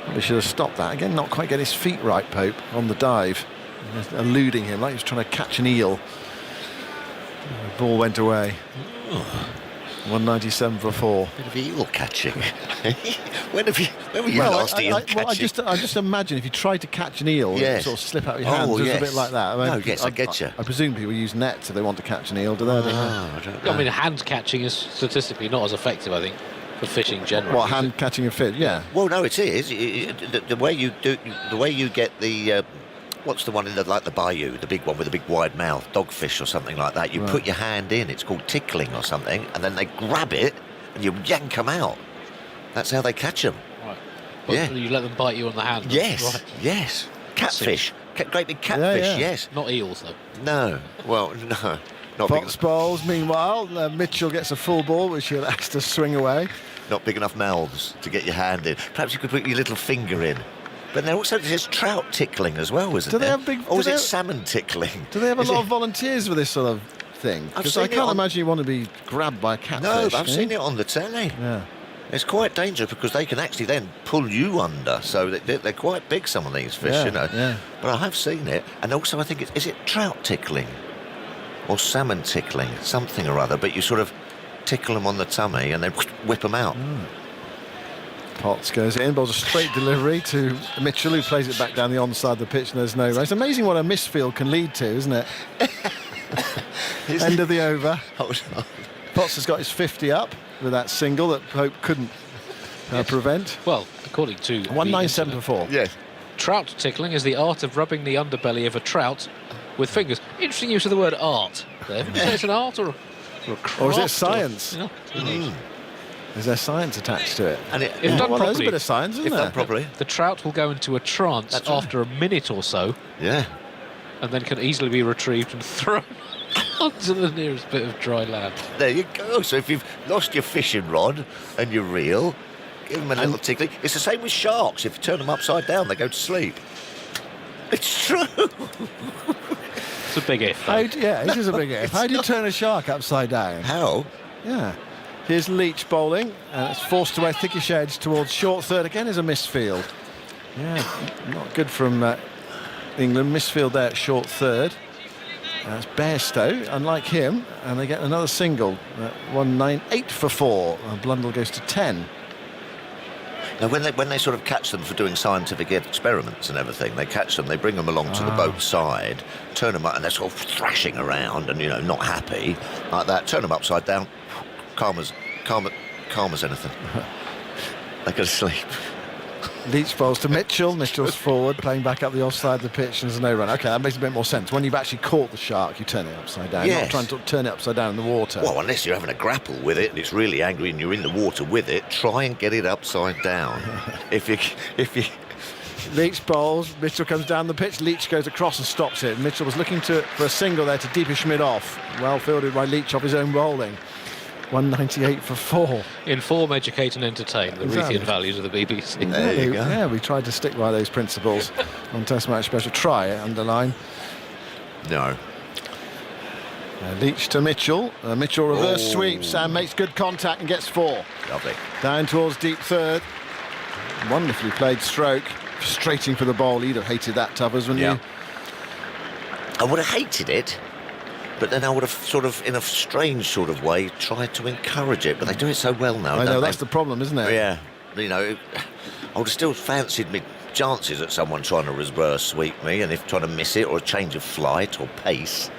Probably should have stopped that. Again, not quite get his feet right, Pope, on the dive. Eluding him like he was trying to catch an eel. The ball went away. 197 for 4. Bit of eel catching. when were you last eel catching? I just imagine if you tried to catch an eel, it would sort of slip out of your hands. It's a bit like that. I get you. I presume people use nets if they want to catch an eel, do they? I don't know. I mean, hand catching is statistically not as effective, I think, for fishing generally. What, hand catching a fish? Yeah. Well, no, it is. The way you get the. What's the one in the bayou, the big one with the big wide mouth, dogfish or something like that? You put your hand in, it's called tickling or something, and then they grab it and you yank them out. That's how they catch them. Right. But you let them bite you on the hand? Yes, right. yes. Catfish. Great big catfish, yes. Not eels, though? No. Well, no. Not Potts bowls, meanwhile, Mitchell gets a full ball, which he'll ask to swing away. Not big enough mouths to get your hand in. Perhaps you could put your little finger in. But there's trout tickling as well, isn't there? Do they have big? Or is it salmon tickling? Do they have a lot of volunteers for this sort of thing? Because I can't imagine you want to be grabbed by a catfish. No, but I've seen it on the telly. Yeah. It's quite dangerous because they can actually then pull you under. So they're quite big, some of these fish, you know. Yeah. But I have seen it. And also I think is it trout tickling? or salmon tickling, something or other, but you sort of tickle them on the tummy and then whip them out. Potts goes in, bowls a straight delivery to Mitchell, who plays it back down the onside of the pitch, and there's no run. It's amazing what a misfield can lead to, isn't it? End of the over. Potts has got his 50 up with that single that Pope couldn't prevent. Well, according to 197 for 4. Yes. Trout tickling is the art of rubbing the underbelly of a trout with fingers. Interesting use of the word art there. Would you say it's an art or a craft? Or is it science? Or, Is there science attached to it? And if done properly, there's a bit of science, isn't if there? done properly. The trout will go into a trance after a minute or so. Yeah. And then can easily be retrieved and thrown onto the nearest bit of dry land. There you go. So if you've lost your fishing rod and your reel, give them a little tickling. It's the same with sharks. If you turn them upside down, they go to sleep. It's true. It's a big if. It is a big if. How do you turn a shark upside down? How? Yeah. Here's Leach bowling, and it's forced away thickish edge towards short third. Again is a misfield. Yeah, not good from England. Misfield there at short third. That's Bairstow, unlike him, and they get another single. 198 for 4. Blundell goes to 10. Now, when they sort of catch them for doing scientific experiments and everything, they catch them, they bring them along to the boat side, turn them up, and they're sort of thrashing around and, not happy, like that. Turn them upside down, calm as anything. They go to sleep. Leach bowls to Mitchell. Mitchell's forward, playing back up the offside of the pitch, and there's no run. OK, that makes a bit more sense. When you've actually caught the shark, you turn it upside down. Yes. Not trying to turn it upside down in the water. Well, unless you're having a grapple with it and it's really angry and you're in the water with it, try and get it upside down. if you Leach bowls, Mitchell comes down the pitch, Leach goes across and stops it. Mitchell was looking for a single there to deepish mid off. Well fielded by Leach off his own bowling. 198 for 4. Inform, educate and entertain, the Ruthian values of the BBC. There you go. Yeah, we tried to stick by those principles on Test Match Special. Try it, underline. No. Leach to Mitchell. Mitchell reverse sweeps and makes good contact and gets 4. Lovely. Down towards deep third. Wonderfully played stroke. Frustrating for the bowl. You'd have hated that, Tubbers, wouldn't you? I would have hated it, but then I would have sort of, in a strange sort of way, tried to encourage it. But they do it so well now. I know, don't that's they? the problem, isn't it? Yeah. I would have still fancied me chances at someone trying to reverse sweep me, and if trying to miss it, or a change of flight or pace.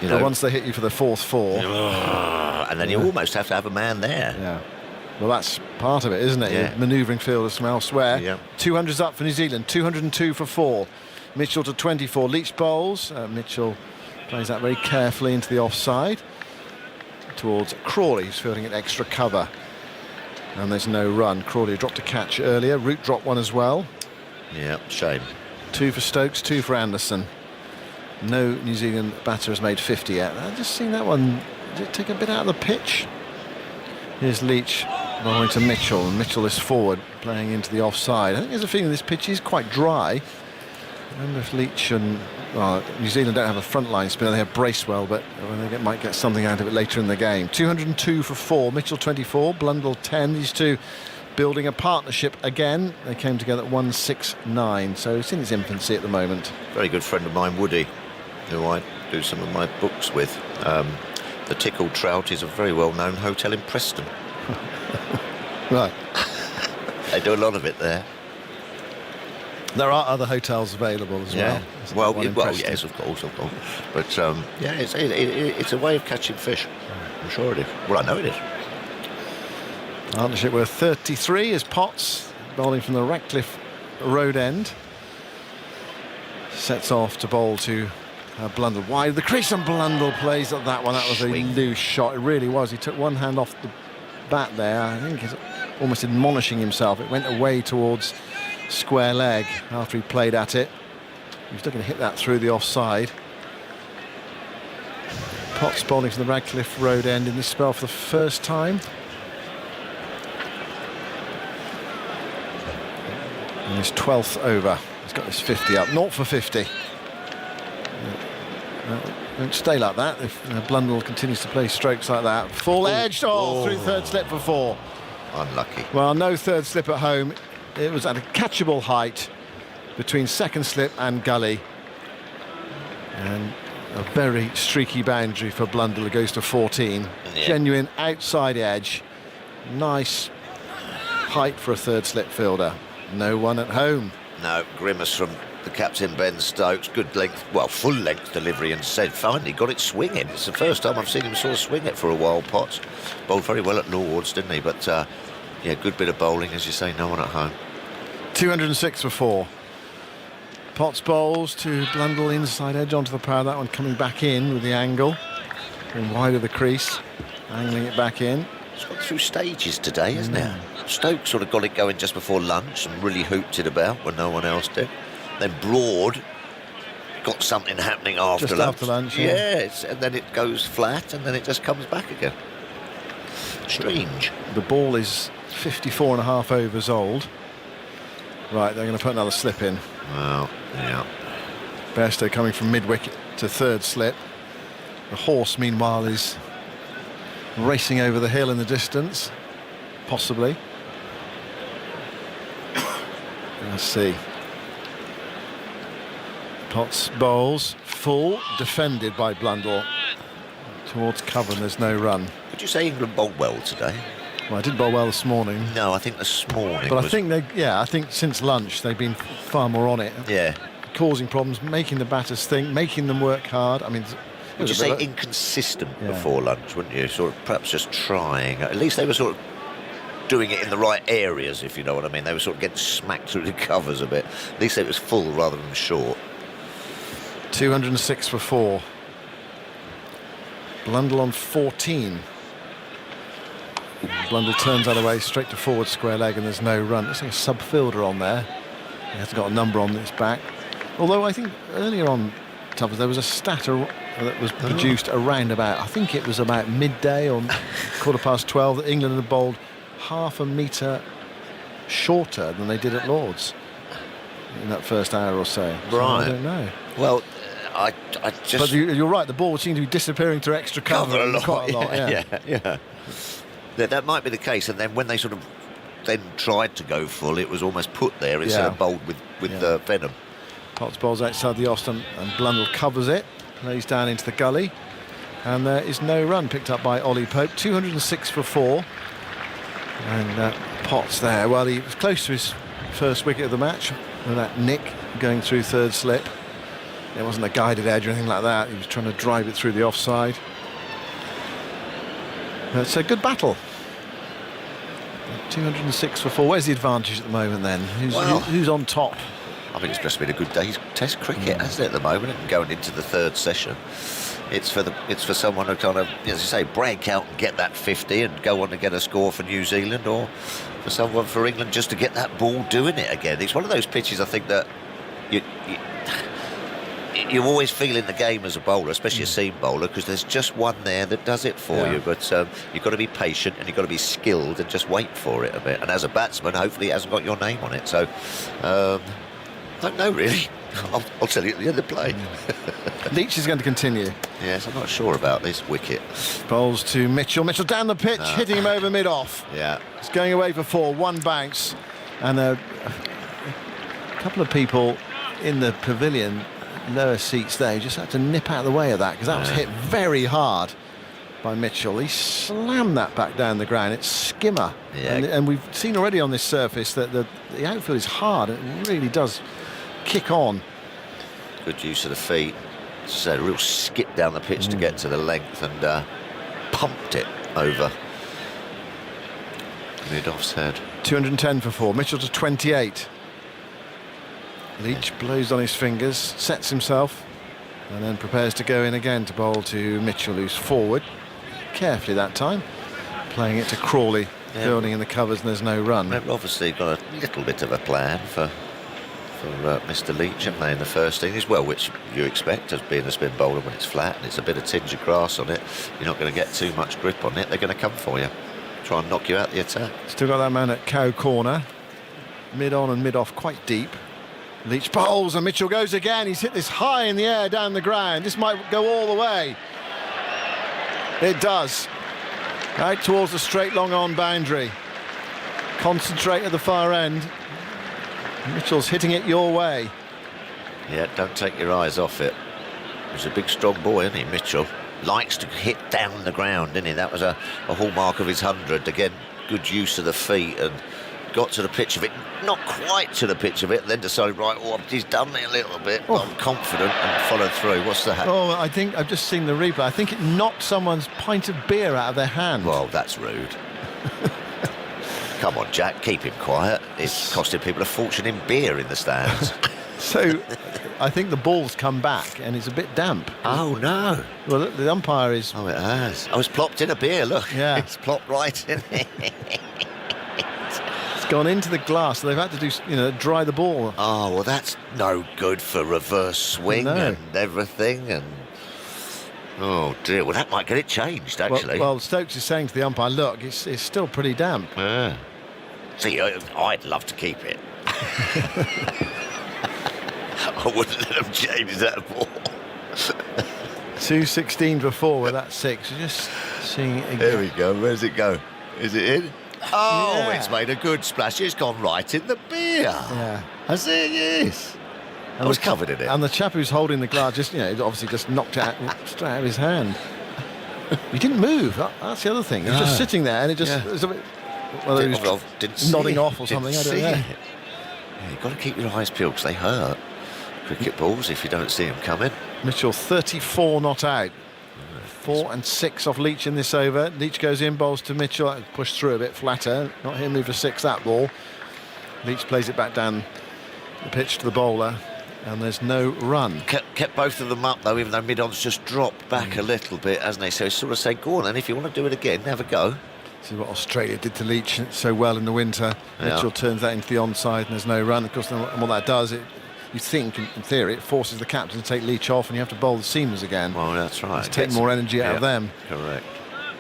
But once they hit you for the 4th 4. And then you almost have to have a man there. Yeah. Well, that's part of it, isn't it? Yeah. You're manoeuvring fielders from elsewhere. Yeah. 200's up for New Zealand. 202 for 4. Mitchell to 24. Leach bowls. Mitchell plays that very carefully into the offside towards Crawley, who's fielding an extra cover. And there's no run. Crawley dropped a catch earlier. Root dropped one as well. Yeah, shame. 2 for Stokes, 2 for Anderson. No New Zealand batter has made 50 yet. I've just seen that one. Did it take a bit out of the pitch? Here's Leach bowling to Mitchell, and Mitchell is forward, playing into the offside. I think there's a feeling this pitch is quite dry. I wonder if Leach and New Zealand don't have a front line spinner. They have Bracewell, but they might get something out of it later in the game. 202 for 4. Mitchell 24, Blundell 10. These two building a partnership again. They came together at 169, so it's in its infancy at the moment. Very good friend of mine, Woody, who I do some of my books with. The Tickled Trout is a very well-known hotel in Preston. Right. They do a lot of it there. There are other hotels available as well. Yes, of course. But it's a way of catching fish. I'm sure it is. Well, I know it is. Partnership worth 33 is Potts, bowling from the Ratcliffe Road end. Sets off to bowl to Blundell wide of the crease, and Blundell plays at that one. That was a loose shot. It really was. He took one hand off the bat there. I think he's almost admonishing himself. It went away towards square leg after he played at it. He was looking to hit that through the offside. Potts bowling from the Ratcliffe Road end in this spell for the first time. And his 12th over. He's got his 50 up. 0 for 50. Don't stay like that if Blundell continues to play strokes like that. Full edge. Through third slip for 4. Unlucky. Well, no third slip at home. It was at a catchable height between second slip and gully. And A very streaky boundary for Blundell. It goes to 14. Yeah. Genuine outside edge. Nice height for a third slip fielder. No one at home. No, grimace from the captain, Ben Stokes. Good length, well, full length delivery, and said finally got it swinging. It's the first time I've seen him sort of swing it for a while. Potts bowled very well at Lords, didn't he? But yeah, good bit of bowling, as you say. No one at home. 206 for 4. Potts bowls to Blundell inside edge onto the power. That one coming back in with the angle. Going wide of the crease, angling it back in. It's gone through stages today, isn't it? Stokes sort of got it going just before lunch and really hooped it about when no one else did. Then Broad got something happening after Just lunch. after lunch, yeah. Yes, and then it goes flat and then it just comes back again. Strange. The ball is 54.5 overs old. Right, they're going to put another slip in. Well, yeah. Bairstow coming from mid-wicket to third slip. The horse, meanwhile, is racing over the hill in the distance. Possibly. Let's see. Potts bowls full, defended by Blundell. Towards cover, and there's no run. Would you say England bowled well today? Well, I did bowl well this morning. No, I think this morning. But I think I think since lunch they've been far more on it. Yeah. Causing problems, making the batters think, making them work hard. I mean, would you say inconsistent before lunch, wouldn't you? Sort of perhaps just trying. At least they were sort of doing it in the right areas, if you know what I mean. They were sort of getting smacked through the covers a bit. At least it was full rather than short. 206 for 4. Blundell on 14. Blundell turns that away straight to forward square leg, and there's no run. There's a sub-fielder on there. He hasn't got a number on his back. Although I think earlier on, Tubbs, there was a stat that was produced around about, I think it was about midday or 12:15, that England had bowled half a metre shorter than they did at Lords in that first hour or so. Right. So I don't know. Well, I just... But you're right, the ball seemed to be disappearing through extra cover quite a lot. Yeah. That might be the case, and then when they sort of then tried to go full, it was almost put there instead of bowled with the venom. Potts bowls outside the off, and Blundell covers it, lays down into the gully, and there is no run picked up by Ollie Pope. 206 for 4, and Potts there. Well, he was close to his first wicket of the match with that nick going through third slip. It wasn't a guided edge or anything like that. He was trying to drive it through the offside. It's a good battle. 206 for 4. Where's the advantage at the moment then? Who's on top? I think it's just been a good day's Test cricket, hasn't it, at the moment, and going into the third session. It's for someone to kind of, as you say, break out and get that 50 and go on to get a score for New Zealand, or for someone for England just to get that ball doing it again. It's one of those pitches, I think, that you always feel in the game as a bowler, especially a seam bowler, because there's just one there that does it for you. But you've got to be patient and you've got to be skilled and just wait for it a bit. And as a batsman, hopefully it hasn't got your name on it. So, I don't know, really. I'll tell you at the end of the play. Leach is going to continue. Yes, I'm not sure about this wicket. Bowls to Mitchell. Mitchell down the pitch, hitting him over mid-off. Yeah. It's going away for 4, one bounce. And a couple of people in the pavilion, lower seats there, just had to nip out of the way of that, because that was hit very hard by Mitchell. He slammed that back down the ground. It's skimmer. Yeah. And we've seen already on this surface that the outfield is hard. It really does kick on. Good use of the feet. Just a real skip down the pitch to get to the length, and pumped it over mid-off's head. 210 for 4. Mitchell to 28. Leach blows on his fingers, sets himself, and then prepares to go in again to bowl to Mitchell, who's forward. Carefully that time. Playing it to Crawley, building in the covers, and there's no run. They've obviously got a little bit of a plan for Mr. Leach, haven't they, in the first innings? Well, which you expect as being a spin bowler when it's flat and it's a bit of tinge of grass on it. You're not going to get too much grip on it. They're going to come for you. Try and knock you out the attack. Still got that man at cow corner. Mid-on and mid-off quite deep. Leach bowls and Mitchell goes again. He's hit this high in the air down the ground. This might go all the way. It does. Out towards the straight long on boundary. Concentrate at the far end. Mitchell's hitting it your way. Yeah, don't take your eyes off it. He's a big, strong boy, isn't he, Mitchell? Likes to hit down the ground, didn't he? That was a hallmark of his 100. Again, good use of the feet and got to the pitch of it. Not quite to the pitch of it, then decided, right, he's done me a little bit, but I'm confident and followed through. What's that? Oh, I think I've just seen the replay. I think it knocked someone's pint of beer out of their hand. Well, that's rude. Come on, Jack, keep him quiet. It's costing people a fortune in beer in the stands. So, I think the ball's come back and it's a bit damp. Oh, no. Well, the umpire is... Oh, it has. I was plopped in a beer, look. Yeah. It's plopped right in. It's gone into the glass, so they've had to do, dry the ball. Oh, well, that's no good for reverse swing and everything. And oh, dear. Well, that might get it changed, actually. Well, Stokes is saying to the umpire, look, it's still pretty damp. Yeah. See, I'd love to keep it. I wouldn't let them change that ball. 2:16 before with that 6. You're just seeing it again. There we go. Where's it go? Is it in? Oh, It's made a good splash. It's gone right in the beer. Yeah. Has it? Yes. I was covered in it. And the chap who's holding the glass just, obviously just knocked it out, straight out of his hand. He didn't move. That's the other thing. He was just sitting there and it just... It was a bit, whether he was nodding off or something, I don't know. Yeah, you've got to keep your eyes peeled because they hurt. Cricket balls if you don't see them coming. Mitchell 34 not out. 4 and 6 off Leach in this over. Leach goes in, bowls to Mitchell, pushed through a bit flatter. Not him move for 6 that ball. Leach plays it back down the pitch to the bowler, and there's no run. Kept both of them up though, even though mid-on's just dropped back a little bit, hasn't he? So sort of say, go on, and if you want to do it again, have a go. See what Australia did to Leach so well in the winter. Mitchell turns that into the onside, and there's no run. Of course, then what that does, you think, in theory, it forces the captain to take Leach off, and you have to bowl the seamers again. Well, that's right. It's take more energy out of them. Correct.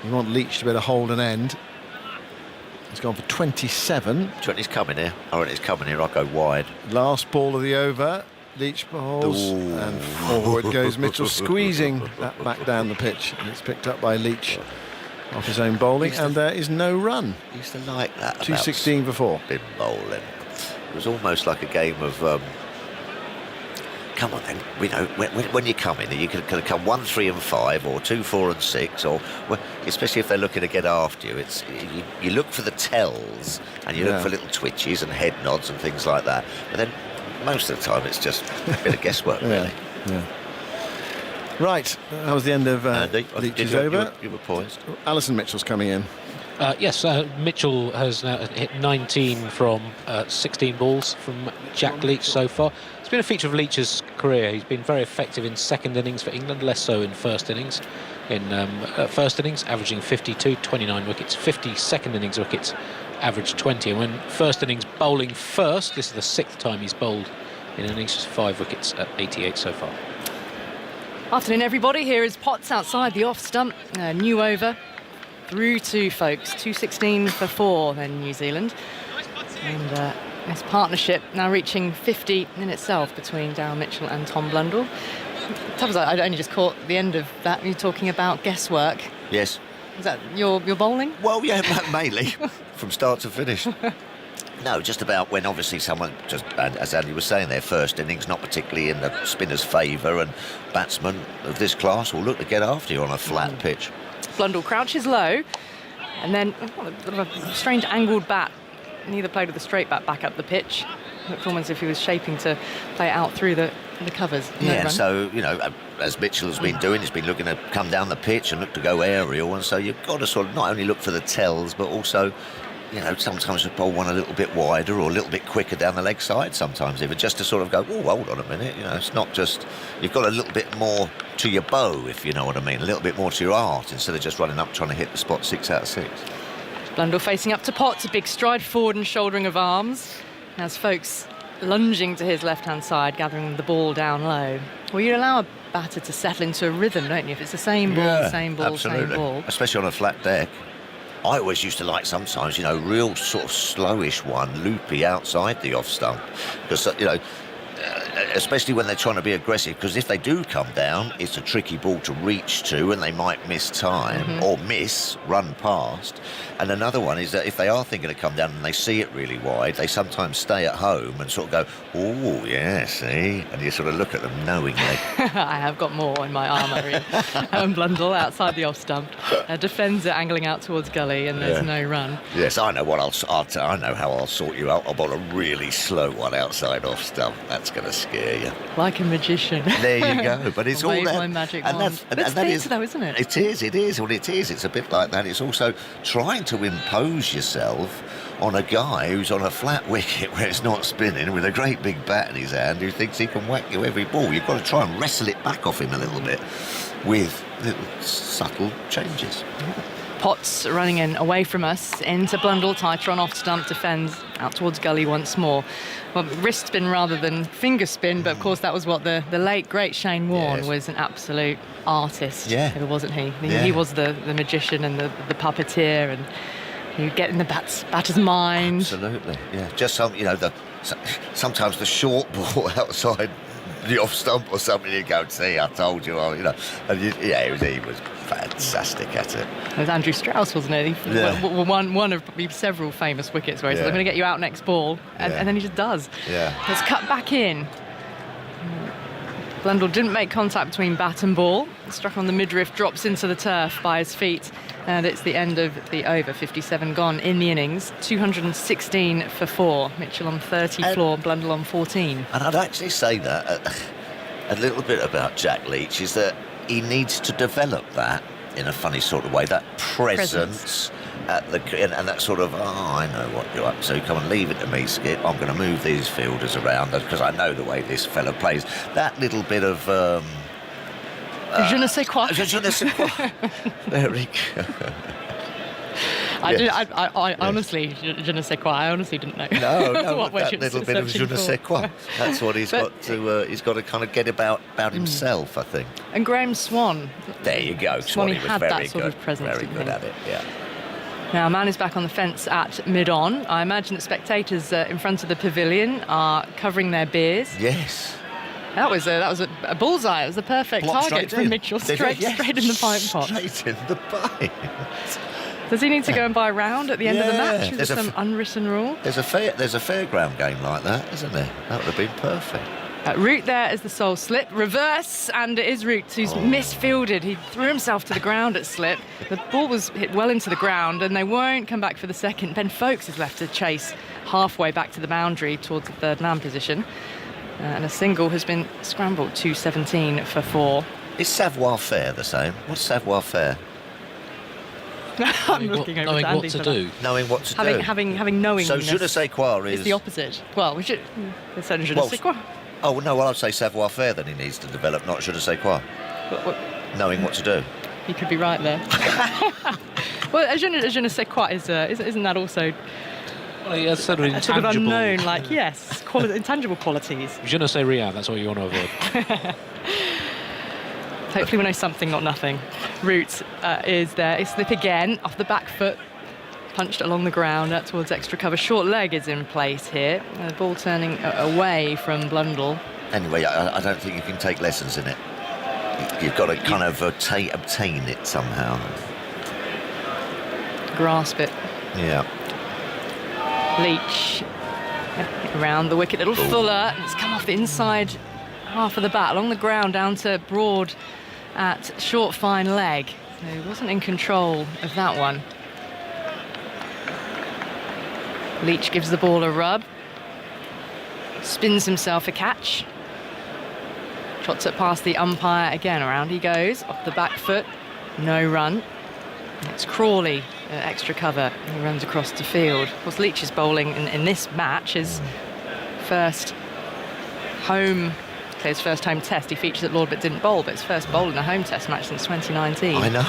You want Leach to be able to hold an end. He's gone for 27. 20's coming here. Oh, it's coming here. I'll go wide. Last ball of the over. Leach bowls, and forward goes Mitchell, squeezing that back down the pitch. And it's picked up by Leach off his own bowling, and there is no run. I used to like that. 2:16 before. Been bowling. It was almost like a game of. Come on then, when you come in, you can come 1, 3 and 5 or 2, 4 and 6, or especially if they're looking to get after you. It's you look for the tells and you look for little twitches and head nods and things like that. But then most of the time it's just a bit of guesswork, really. Yeah. Right, that was the end of Leach's over. You were poised. Alison Mitchell's coming in. Yes, Mitchell has now hit 19 from 16 balls from Jack Leach so far. It's been a feature of Leach's career. He's been very effective in second innings for England, less so in first innings. In first innings, averaging 52, 29 wickets. 50 second innings wickets, averaged 20. And when first innings bowling first, this is the 6th time he's bowled in innings, 5 wickets at 88 so far. Afternoon, everybody. Here is Potts outside the off stump. New over. Through to folks, 2:16 for 4 then New Zealand. And this partnership now reaching 50 in itself between Darren Mitchell and Tom Blundell. I only just caught the end of that. You're talking about guesswork. Yes. Is that your bowling? Well, yeah, mainly from start to finish. No, just about when obviously someone, just as Andy was saying, their first innings not particularly in the spinner's favour, and batsmen of this class will look to get after you on a flat pitch. Blundell crouches low, and then a strange angled bat. Neither played with a straight bat back up the pitch. Looked almost as if he was shaping to play it out through the covers. Yeah, so, as Mitchell has been doing, he's been looking to come down the pitch and look to go aerial, and so you've got to sort of not only look for the tells, but also, sometimes the ball one a little bit wider or a little bit quicker down the leg side sometimes, even just to sort of go, oh, hold on a minute, it's not just, you've got a little bit more to your bow, if you know what I mean, a little bit more to your art, instead of just running up trying to hit the spot 6 out of 6. Blundell facing up to Potts, a big stride forward and shouldering of arms. As folks lunging to his left-hand side, gathering the ball down low. Well, you allow a batter to settle into a rhythm, don't you? If it's the same ball, same ball, absolutely. Same ball. Especially on a flat deck. I always used to like sometimes, real sort of slowish one, loopy outside the off stump. Because, especially when they're trying to be aggressive, because if they do come down, it's a tricky ball to reach to, and they might miss time or run past. And another one is that if they are thinking to come down and they see it really wide, they sometimes stay at home and sort of go, oh, yeah, see? And you sort of look at them knowingly. I have got more in my armoury. Blundell outside the off stump. Defends it, angling out towards gully, and there's no run. Yes, I know what I know how I'll sort you out. I'll bowl a really slow one outside off stump. That's going to scare you. Like a magician. There you go. But it's all wave that. my magic and wand. that is though, isn't it? It is. Well, it is. It's a bit like that. It's also trying to impose yourself on a guy who's on a flat wicket where it's not spinning with a great big bat in his hand who thinks he can whack you every ball. You've got to try and wrestle it back off him a little bit with little subtle changes. Potts running in away from us into Blundell. Tighter on off stump, defends out towards gully once more. Well, wrist spin rather than finger spin, but of course that was what the late great Shane Warne was, an absolute artist. Ever, wasn't he? He was the magician and the puppeteer, and you get in the batter's mind. Absolutely, yeah. Just sometimes the short ball outside the off stump or something, you go, see, I told you, and he was fantastic at it. It was Andrew Strauss, wasn't it? One of several famous wickets where he said, I'm going to get you out next ball, and then he just does. Let's cut back in. Blundell didn't make contact between bat and ball. Struck on the midriff, drops into the turf by his feet, and it's the end of the over. 57 gone in the innings. 216 for 4. Mitchell on 30 floor, Blundell on 14. And I'd actually say that a little bit about Jack Leach is that he needs to develop that in a funny sort of way, that presence. And that sort of, I know what you're up to, come and leave it to me, Skip. I'm going to move these fielders around because I know the way this fella plays. That little bit of je ne sais quoi. Je ne sais quoi. Very good. I honestly, je ne sais quoi. I honestly didn't know. No, what that little bit of je ne sais quoi. That's what he's got to kind of get about himself, I think. And Graham Swan. There you go. Swanee was had very that sort of presence. Very good at it, yeah. Now, man is back on the fence at mid-on. I imagine that spectators in front of the pavilion are covering their beers. Yes. That was a bullseye. It was the perfect target for Mitchell. Straight in the pint pot. Straight in the pint. Does he need to go and buy a round at the end of the match? Is there some unwritten rule? There's a fairground game like that, isn't there? That would have been perfect. Root there as the sole slip. Reverse, and it is Root who's misfielded. He threw himself to the ground at slip. The ball was hit well into the ground, and they won't come back for the second. Ben Foakes is left to chase halfway back to the boundary towards the third man position. And a single has been scrambled. 217 for 4. Is savoir faire the same? What's savoir faire? I'm looking over to Andy for that. Knowing what to do. Having knowingness. So je ne sais quoi is the opposite. Well, we should say je ne sais quoi. Oh no, well I'd say savoir faire that he needs to develop, not je ne sais quoi. Knowing what to do. You could be right there. Well, je ne sais quoi isn't that also? Well, yeah, sort of sort of unknown, like yes, intangible qualities. Je ne sais rien. That's what you want to avoid. Hopefully we know something, not nothing. Root is there. It's slip again off the back foot. Punched along the ground towards extra cover. Short leg is in place here. The ball turning away from Blundell. Anyway, I don't think you can take lessons in it. You've got to kind of obtain it somehow. Grasp it. Yeah. Leach around the wicket. Little Fuller. It's come off the inside half of the bat along the ground down to Broad at short fine leg. So he wasn't in control of that one. Leach gives the ball a rub. Spins himself a catch. Trots it past the umpire again. Around he goes, off the back foot. No run. It's Crawley, extra cover. He runs across the field. Of course, Leach's bowling in this match, his first home test. He featured at Lord but didn't bowl, but his first bowl in a home test match since 2019. I know.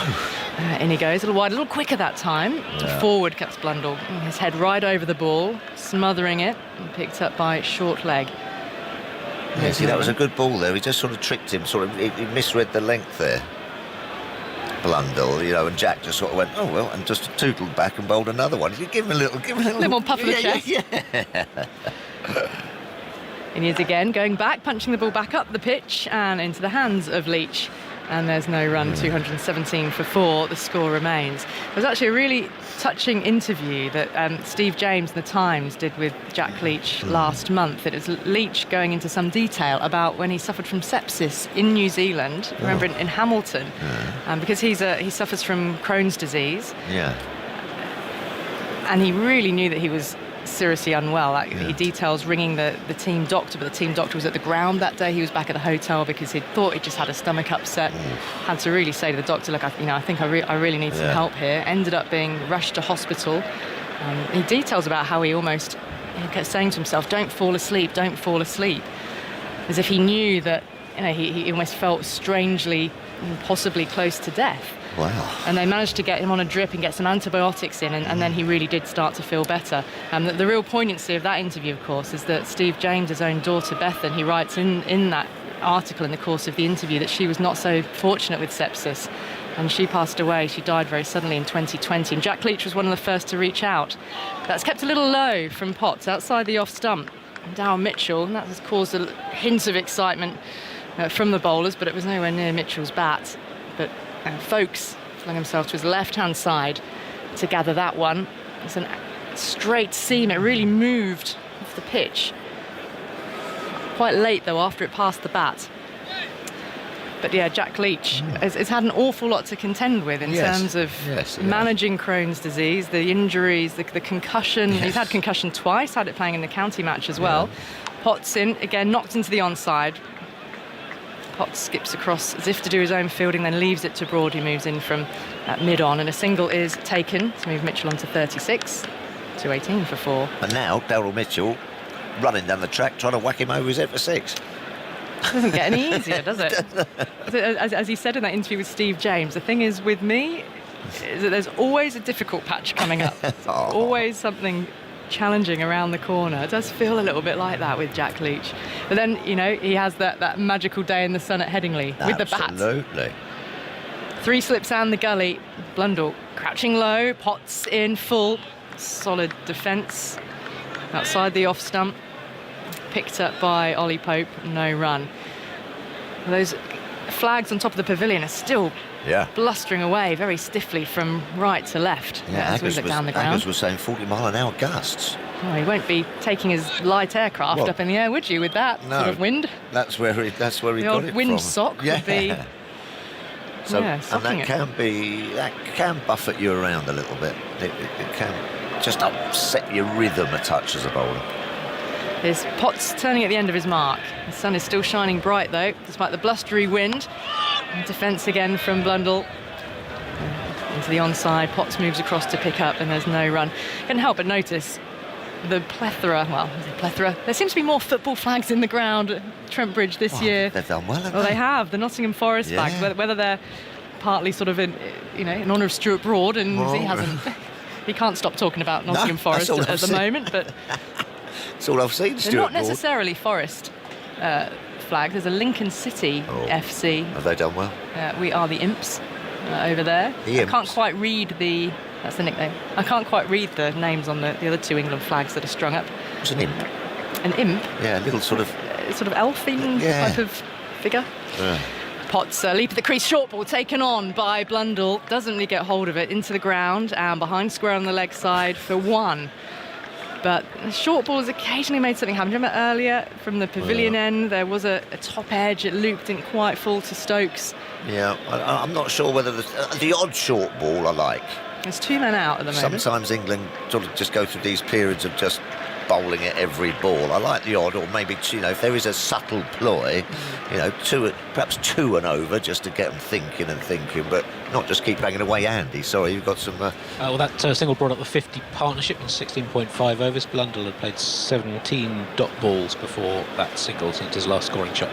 In he goes, a little wide, a little quicker that time. Yeah. Forward cuts Blundell. His head right over the ball, smothering it, and picked up by short leg. Yeah, see, that was a good ball there. He just sort of tricked him, he misread the length there. Blundell, and Jack just sort of went, oh well, and just tootled back and bowled another one. Give him a little more puff of the chest. Yeah. In he is again, going back, punching the ball back up the pitch and into the hands of Leach. And there's no run, 217 for 4. The score remains. There was actually a really touching interview that Steve James in The Times did with Jack Leach last month. It was Leach going into some detail about when he suffered from sepsis in New Zealand, remember in Hamilton, because he suffers from Crohn's disease. Yeah. And he really knew that he was seriously unwell. He details ringing the team doctor, but the team doctor was at the ground that day. He was back at the hotel because he thought he'd just had a stomach upset. Had to really say to the doctor, look, I think I really need some help here. Ended up being rushed to hospital. He details about how he kept saying to himself, don't fall asleep, as if he knew that he almost felt strangely, possibly close to death. Wow. And they managed to get him on a drip and get some antibiotics in, and then he really did start to feel better. The real poignancy of that interview, of course, is that Steve James' own daughter, Bethan, he writes in that article in the course of the interview that she was not so fortunate with sepsis, and she passed away. She died very suddenly in 2020, and Jack Leach was one of the first to reach out. That's kept a little low from Potts outside the off stump. Darryl Mitchell, and that has caused a hint of excitement from the bowlers, but it was nowhere near Mitchell's bat. But Folkes flung himself to his left-hand side to gather that one. It's a straight seam. It really moved off the pitch. Quite late, though, after it passed the bat. But yeah, Jack Leach has had an awful lot to contend with in terms of managing Crohn's disease, the injuries, the concussion. He's had concussion twice, had it playing in the county match as well. Potts in, again, knocked into the onside. Potts skips across as if to do his own fielding, then leaves it to Broad, who moves in from mid-on, and a single is taken to move Mitchell on to 36, 218 for 4. And now Darryl Mitchell running down the track trying to whack him over his head for 6. It doesn't get any easier, does it? As he said in that interview with Steve James, the thing is with me is that there's always a difficult patch coming up. Always something challenging around the corner. It does feel a little bit like that with Jack Leach. But then, he has that magical day in the sun at Headingley with the bat. Absolutely. 3 slips and the gully. Blundell crouching low, Potts in full. Solid defence outside the off stump. Picked up by Ollie Pope, no run. Those flags on top of the pavilion are still blustering away very stiffly from right to left. As we look down the ground. Agus was saying 40-mile-an-hour gusts. Oh, he won't be taking his light aircraft up in the air, would you, with that sort of wind? That's where he got it from. The old wind sock would be. So, and that can buffet you around a little bit. It can just upset your rhythm a touch as a bowler. There's Potts turning at the end of his mark. The sun is still shining bright, though, despite the blustery wind. Defence again from Blundell. Into the onside, Potts moves across to pick up, and there's no run. Can't help but notice the plethora. There seems to be more football flags in the ground at Trent Bridge this year. They've done well, haven't they? They have. The Nottingham Forest flags, whether they're partly sort of in honour of Stuart Broad, and he can't stop talking about Nottingham Forest at the moment, but that's all I've seen, Stuart they're not Broad. necessarily Forest flags. There's a Lincoln City FC. Have they done well? We are the Imps over there. The Imps. I can't quite read that's the nickname. I can't quite read the names on the other 2 England flags that are strung up. What's an imp? An imp? Yeah, a little sort of elfin type of figure. Yeah. Potts leap at the crease, short ball taken on by Blundell. Doesn't really get hold of it, into the ground and behind square on the leg side for 1. But the short ball has occasionally made something happen. Do you remember earlier from the pavilion end, there was a top edge, it looped, didn't quite fall to Stokes. Yeah, I'm not sure whether the odd short ball I like. There's 2 men out at the moment. Sometimes England sort of just go through these periods of just bowling at every ball. I like the odd, or maybe if there is a subtle ploy, perhaps 2 and over just to get them thinking, but not just keep banging away. Andy, sorry, you've got some. That single brought up the 50 partnership in 16.5 overs. Blundell had played 17 dot balls before that single since his last scoring shot.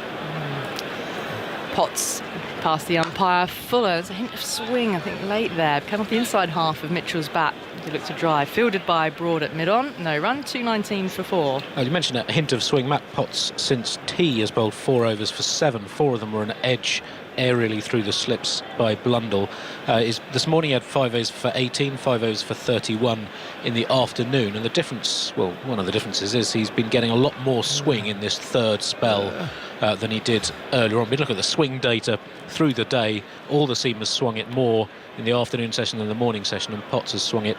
Potts past the umpire. Fuller, there's a hint of swing, I think, late there. Came off the inside half of Mitchell's bat. He looked to drive. Fielded by Broad at mid-on. No run, 219 for 4. You mentioned a hint of swing. Matt Potts, since tee, has bowled 4 overs for 7. 4 of them were an edge aerially through the slips by Blundell. This morning he had 5 overs for 18, 5 overs for 31 in the afternoon, and the difference, well, one of the differences is he's been getting a lot more swing in this third spell than he did earlier on. We look at the swing data through the day. All the seamers swung it more in the afternoon session than the morning session, and Potts has swung it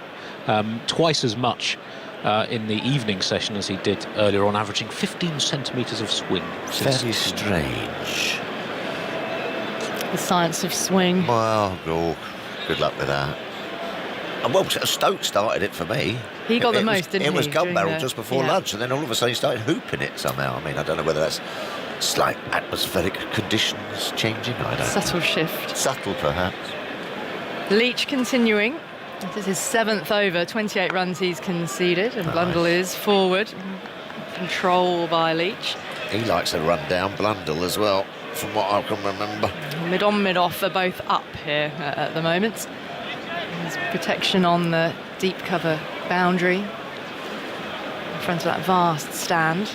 twice as much in the evening session as he did earlier on, averaging 15 centimetres of swing. Very strange. The science of swing. Well, good luck with that. And well, Stoke started it for me. He got the most, didn't he? It was gun barrel during just before lunch, and then all of a sudden he started hooping it somehow. I mean, I don't know whether that's slight atmospheric conditions changing. I don't know. Subtle shift. Subtle, perhaps. Leach continuing. This is his 7th over, 28 runs he's conceded, and Blundell is forward. Control by Leach. He likes a run down Blundell as well, from what I can remember. Mid on, mid off are both up here at the moment. There's protection on the deep cover boundary in front of that vast stand.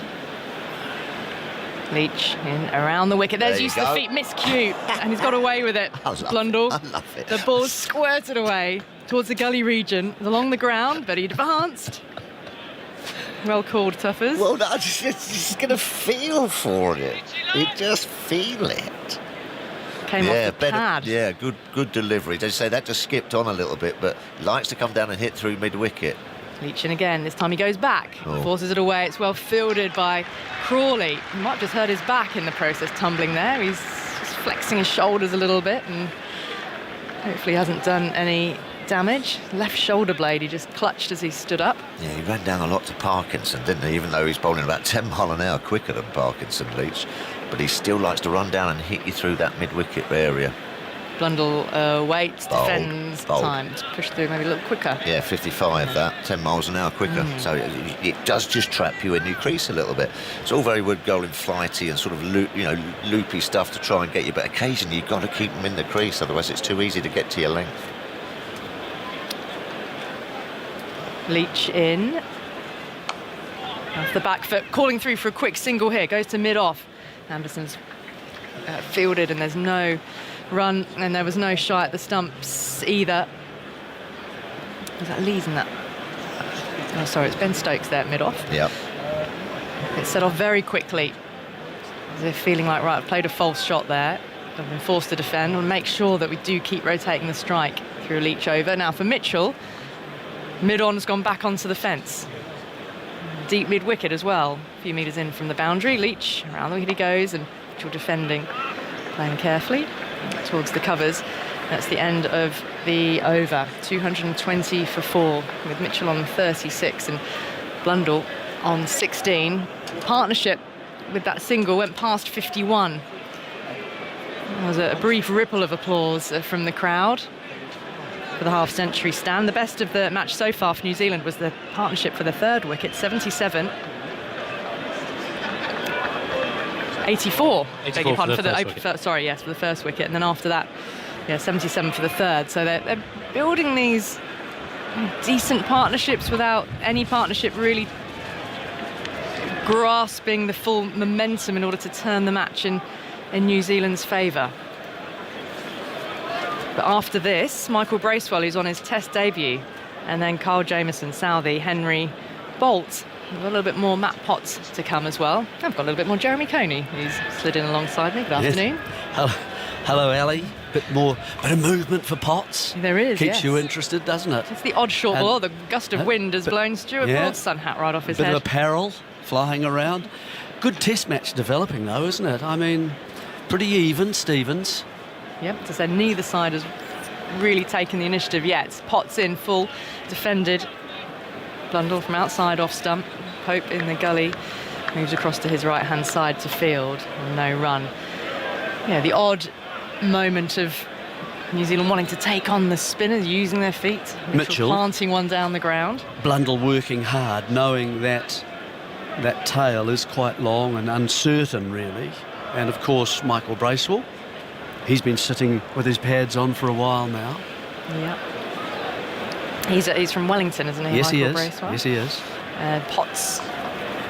Leach in around the wicket. There's use of the feet, miscue, and he's got away with it. Blundell. I love it. The ball squirted away towards the gully region, along the ground, but he advanced. Well called, Tuffers. Well, no, just going to feel for it. You just feel it. Came off the pad. Yeah, good delivery. They say that just skipped on a little bit, but likes to come down and hit through mid-wicket. Leach in again. This time he goes back, forces it away. It's well fielded by Crawley. He might have just hurt his back in the process, tumbling there. He's just flexing his shoulders a little bit, and hopefully hasn't done any damage. Left shoulder blade, he just clutched as he stood up. Yeah, he ran down a lot to Parkinson, didn't he? Even though he's bowling about 10 mile an hour quicker than Parkinson, Leach. But he still likes to run down and hit you through that mid-wicket area. Blundell waits, defends time to push through maybe a little quicker. Yeah, 55, that, 10 miles an hour quicker. So it does just trap you in your crease a little bit. It's all very good going flighty and sort of loopy stuff to try and get you, but occasionally you've got to keep them in the crease, otherwise it's too easy to get to your length. Leach in. Off the back foot, calling through for a quick single here, goes to mid-off. Anderson's fielded and there's no run, and there was no shy at the stumps either. Was that Lees in that? Oh, sorry, it's Ben Stokes there at mid-off. Yep. It's set off very quickly. They're feeling like, right, I've played a false shot there. I've been forced to defend. We'll make sure that we do keep rotating the strike through Leach over. Now for Mitchell, mid-on's gone back onto the fence. Deep mid-wicket as well, a few metres in from the boundary. Leach, around the wicket he goes, and Mitchell defending, playing carefully towards the covers. That's the end of the over. 220 for 4, with Mitchell on 36 and Blundell on 16. Partnership with that single went past 51. There was a brief ripple of applause from the crowd for the half-century stand. The best of the match so far for New Zealand was the partnership for the third wicket, 77. 84. Beg your pardon, for the first wicket, and then after that, 77 for the third. So they're building these decent partnerships without any partnership really grasping the full momentum in order to turn the match in New Zealand's favour. But after this, Michael Bracewell, who's on his Test debut, and then Kyle Jamieson, Southey, Henry, Bolt. We've got a little bit more Matt Potts to come as well. I've got a little bit more Jeremy Coney, who's slid in alongside me. Good afternoon. Hello, Ellie. Bit of movement for Potts. There is, Keeps you interested, doesn't it? It's the odd short ball. The gust of wind has blown Stuart Broad's sun hat right off his head. Bit of apparel flying around. Good test match developing, though, isn't it? I mean, pretty even, Stevens. Yep, as I said, neither side has really taken the initiative yet. Potts in full, defended. Blundell from outside off stump. Pope in the gully, moves across to his right-hand side to field. No run. Yeah, the odd moment of New Zealand wanting to take on the spinners, using their feet. Mitchell planting one down the ground. Blundell working hard, knowing that that tail is quite long and uncertain, really. And, of course, Michael Bracewell. He's been sitting with his pads on for a while now. Yeah. He's from Wellington, isn't he? Yes, Michael he is. Bracewell? Yes, he is. Potts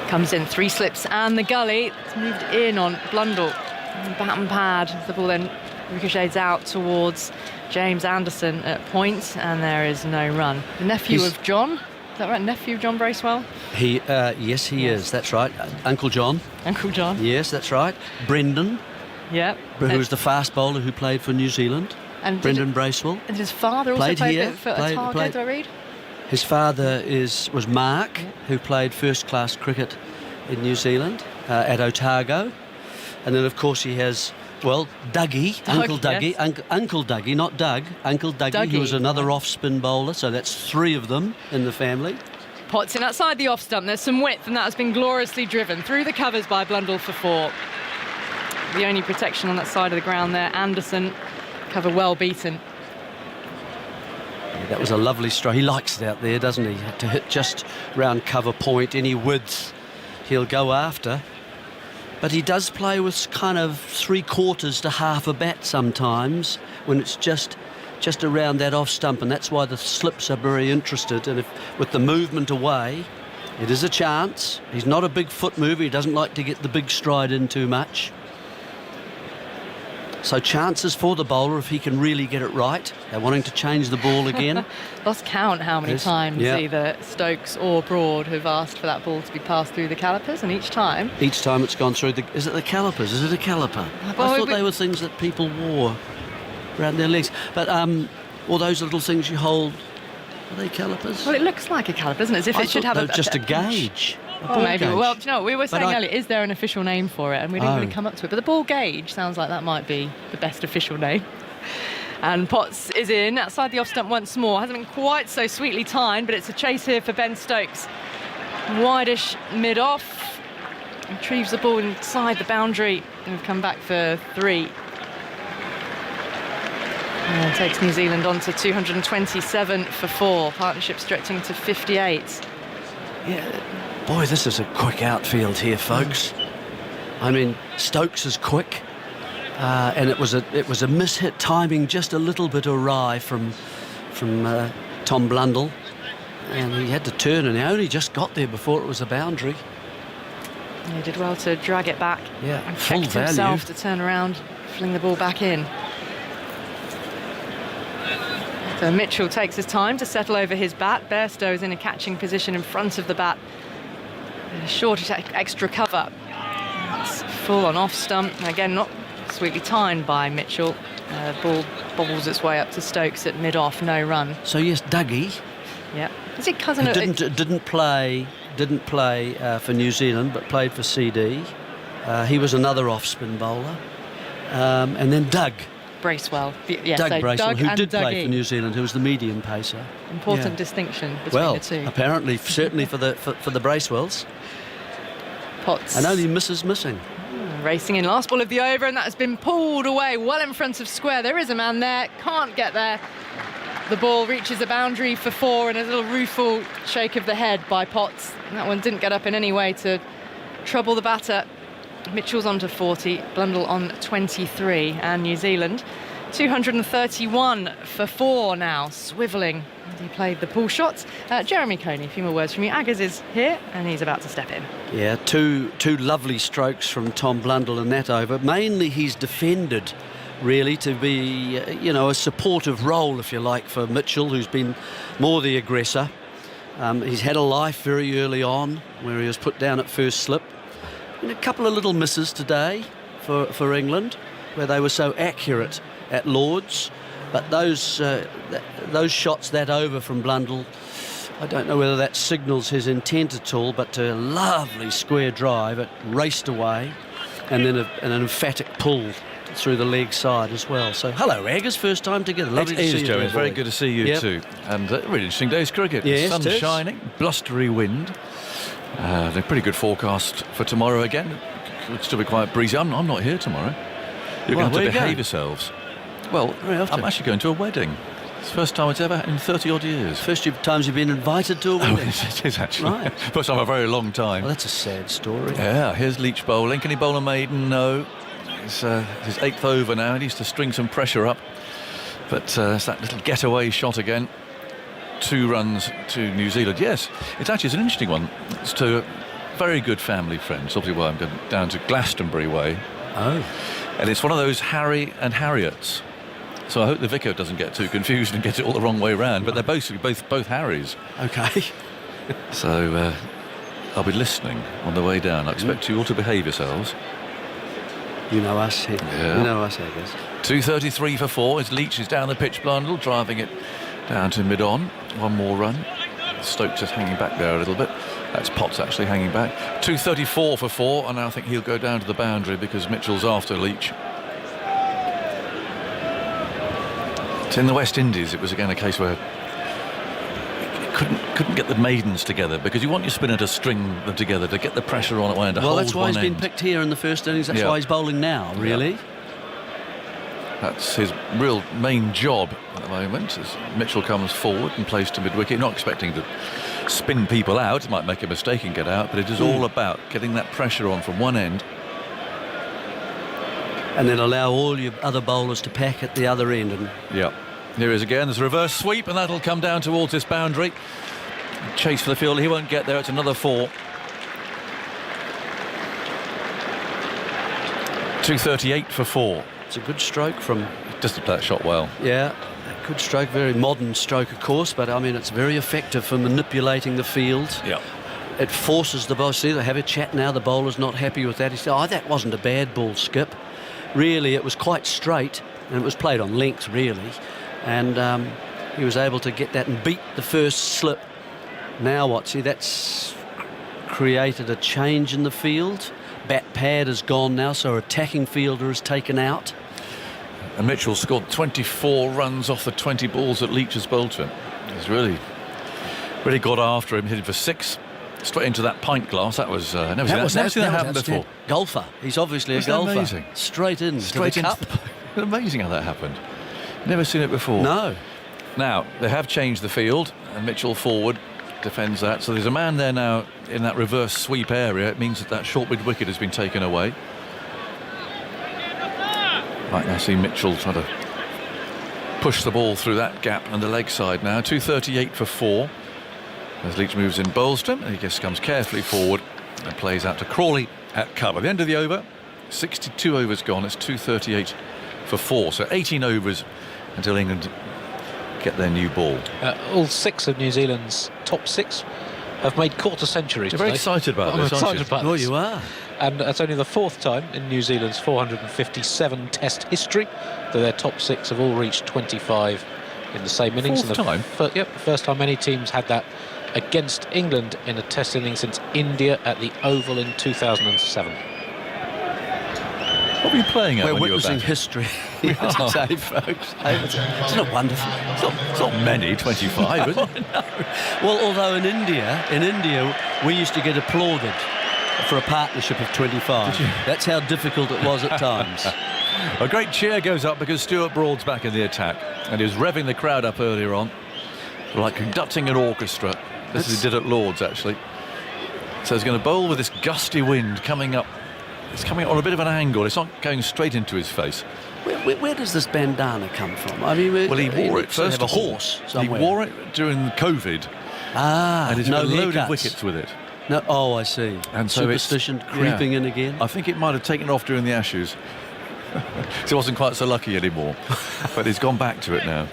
comes in, 3 slips and the gully. It's moved in on Blundell. Bat and pad. The ball then ricochets out towards James Anderson at point, and there is no run. The nephew of John, is that right? Nephew of John Bracewell? Yes, he is. That's right. Uncle John. Uncle John. Yes, that's right. Brendan. Yep. Who was the fast bowler who played for New Zealand. And Brendan Bracewell. And his father also played for Otago, do I read? His father was Mark, who played first-class cricket in New Zealand at Otago. And then, of course, he has, Dougie, Uncle Dougie, yes. Uncle Dougie, not Doug, Uncle Dougie, who was another off-spin bowler. So that's 3 of them in the family. Potts in outside the off stump. There's some width, and that has been gloriously driven through the covers by Blundell for 4. The only protection on that side of the ground there. Anderson, cover well beaten. Yeah, that was a lovely strike. He likes it out there, doesn't he? To hit just round cover point, any width he'll go after. But he does play with kind of 3/4 to half a bat sometimes when it's just around that off stump, and that's why the slips are very interested. And with the movement away, it is a chance. He's not a big foot mover. He doesn't like to get the big stride in too much. So chances for the bowler if he can really get it right. They're wanting to change the ball again. Lost count how many times yeah. either Stokes or Broad have asked for that ball to be passed through the calipers, and each time it's gone through the... Is it the calipers? Is it a caliper? Well, I thought they were things that people wore around their legs. But all those little things you hold, are they calipers? Well, it looks like a caliper, doesn't it? As if I it should thought have they were just a gauge. Oh, maybe. Gauge. Well, do you know what? We were saying earlier, is there an official name for it? And we didn't really come up to it. But the ball gauge sounds like that might be the best official name. And Potts is in outside the off stump once more. Hasn't been quite so sweetly timed, but it's a chase here for Ben Stokes. Wideish mid-off. Retrieves the ball inside the boundary. And we've come back for 3. And takes New Zealand on to 227 for 4. Partnership stretching to 58. Yeah. Boy, this is a quick outfield here, folks. I mean, Stokes is quick, and it was a mishit timing, just a little bit awry from Tom Blundell, and he had to turn, and he only just got there before it was a boundary. He did well to drag it back. Yeah, and full checked value. himself to turn around, fling the ball back in. So Mitchell takes his time to settle over his bat. Bairstow is in a catching position in front of the bat. A short extra cover. It's full on off stump. Again, not sweetly timed by Mitchell. Ball bobbles its way up to Stokes at mid-off, no run. So yes, Dougie. Yeah. Is he cousin of... Didn't play for New Zealand, but played for CD. He was another off-spin bowler. And then Doug. Bracewell. Yeah, Doug so Bracewell, Doug who and did Dougie. play for New Zealand, who was the medium pacer. Important distinction between the two. Apparently, certainly for the Bracewells. Potts. And only misses missing. Racing in, last ball of the over, and that has been pulled away well in front of square. There is a man there, can't get there. The ball reaches the boundary for 4, and a little rueful shake of the head by Potts. And that one didn't get up in any way to trouble the batter. Mitchell's on to 40, Blundell on 23, and New Zealand 231 for 4 now, swivelling. He played the pull shots. Jeremy Coney, a few more words from you. Aggers is here, and he's about to step in. Yeah, two lovely strokes from Tom Blundell in that over. Mainly he's defended, really, to be, a supportive role, if you like, for Mitchell, who's been more the aggressor. He's had a life very early on, where he was put down at first slip. And a couple of little misses today for England, where they were so accurate at Lord's. But those shots that over from Blundell, I don't know whether that signals his intent at all, but a lovely square drive, it raced away, and then an emphatic pull through the leg side as well. So hello, Aggers, first time together. Lovely to see you. Joe. It's very good to see you too. And really interesting day's cricket. Yes, the sun's shining, blustery wind. A pretty good forecast for tomorrow again. It'll still be quite breezy. I'm not here tomorrow. You're going to have to behave yourselves. Well, I'm actually going to a wedding. It's the first time it's ever in 30 odd years. First times you've been invited to a wedding? Oh, it is actually. Right. First time in a very long time. Well, that's a sad story. Yeah, here's Leach bowling. Can he bowl a maiden? No. It's his 8th over now. He needs to string some pressure up. But it's that little getaway shot again. 2 runs to New Zealand. Yes, it's an interesting one. It's to very good family friends. Obviously, I'm going down to Glastonbury way. Oh. And it's one of those Harry and Harriets. So I hope the vicar doesn't get too confused and get it all the wrong way round. But they're basically both Harrys. Okay. So I'll be listening on the way down. I expect you all to behave yourselves. You know us. Yeah. You know us, I guess. 2:33 for 4 as Leach is down the pitch, Blundell, driving it down to mid-on. One more run. Stokes is hanging back there a little bit. That's Potts actually hanging back. 2:34 for 4, and I think he'll go down to the boundary because Mitchell's after Leach. In the West Indies, it was again a case where couldn't get the maidens together, because you want your spinner to string them together, to get the pressure on it and to hold one end. Well, that's why he's been picked here in the first innings. That's why he's bowling now, really. Yeah. That's his real main job at the moment, as Mitchell comes forward and plays to mid-wicket, not expecting to spin people out. He might make a mistake and get out, but it is all about getting that pressure on from one end. And then allow all your other bowlers to pack at the other end. And yeah. Here he is again. There's a reverse sweep, and that'll come down towards this boundary. Chase for the field. He won't get there. It's another 4. 2:38 for 4. It's a good stroke from... Just to play that shot well. Yeah, a good stroke. Very modern stroke, of course, but I mean, it's very effective for manipulating the field. Yeah. It forces the bowler. See, they have a chat now. The bowler's not happy with that. He said, that wasn't a bad ball, Skip. Really, it was quite straight, and it was played on length, really. And he was able to get that and beat the first slip. Now what? See, that's created a change in the field. Bat pad is gone now, so attacking fielder is taken out. And Mitchell scored 24 runs off the 20 balls that Leach has bowled to him. He's really got after him, hit him for 6. Straight into that pint glass. That was never seen that happen before. Golfer. He's obviously a golfer. Amazing. Straight into the cup. Amazing how that happened. Never seen it before. No. Now they have changed the field, and Mitchell forward defends that. So there's a man there now in that reverse sweep area. It means that short mid wicket has been taken away. Right now, see Mitchell trying to push the ball through that gap and the leg side now. 2:38 for 4. As Leach moves in bowls to him, and he just comes carefully forward and plays out to Crawley at cover. The end of the over, 62 overs gone. It's 2:38 for 4. So 18 overs until England get their new ball. All 6 of New Zealand's top 6 have made quarter centuries. You're very excited about this, aren't you? Oh, you are. And that's only the 4th time in New Zealand's 457 Test history that their top 6 have all reached 25 in the same innings. 4th time? First time any teams had that against England in a Test inning since India at the Oval in 2007. What were you playing at We're when you were witnessing back? history, you have to say, folks. It's not wonderful. It's not many, 25, is it? No. Well, although in India, we used to get applauded for a partnership of 25. That's how difficult it was at times. A great cheer goes up because Stuart Broad's back in the attack, and he was revving the crowd up earlier on, like conducting an orchestra. This is he did at Lord's, actually. So he's going to bowl with this gusty wind coming up. It's coming on a bit of an angle. It's not going straight into his face. Where does this bandana come from? I mean, well, he wore it first. Have a horse somewhere. He wore it during COVID. And he's no got a load haircuts. of wickets with it. No, oh, I see. And so superstition creeping in again. I think it might have taken off during the Ashes. So he wasn't quite so lucky anymore. But he's gone back to it now.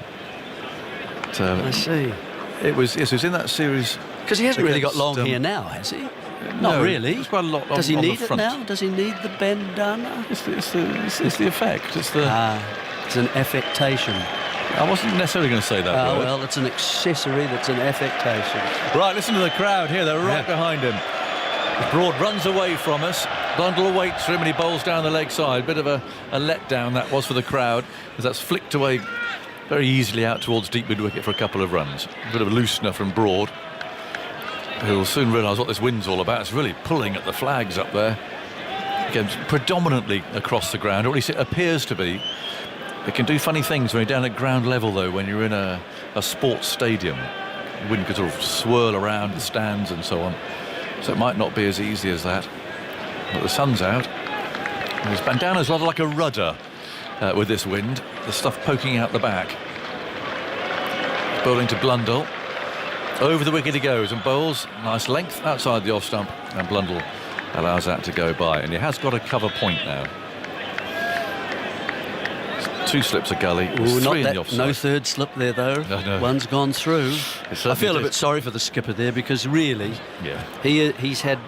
I see. It was in that series. Because he hasn't really got long hair now, has he? No, Not really. There's quite a lot Does he on need the it front. now? Does he need the bandana? It's the effect. It's an affectation. I wasn't necessarily going to say that word. Well, it's an accessory that's an affectation. Right, listen to the crowd here. They're right behind him. Broad runs away from us. Blundell waits for him and he bowls down the leg side. Bit of a letdown that was for the crowd, as that's flicked away very easily out towards deep mid-wicket for a couple of runs. A bit of a loosener from Broad, who'll soon realise what this wind's all about. It's really pulling at the flags up there. Again, predominantly across the ground, or at least it appears to be. It can do funny things when you're down at ground level, though, when you're in a sports stadium. The wind can sort of swirl around the stands and so on. So it might not be as easy as that. But the sun's out. And his bandana's rather like a rudder with this wind. The stuff poking out the back. Bowling to Blundell. Over the wicket he goes and bowls. Nice length outside the off stump. And Blundell allows that to go by. And he has got a cover point now. 2 slips a gully, Ooh, 3 in the offside. No third slip there, though. No. One's gone through. I feel a bit sorry for the skipper there, because really, he's had,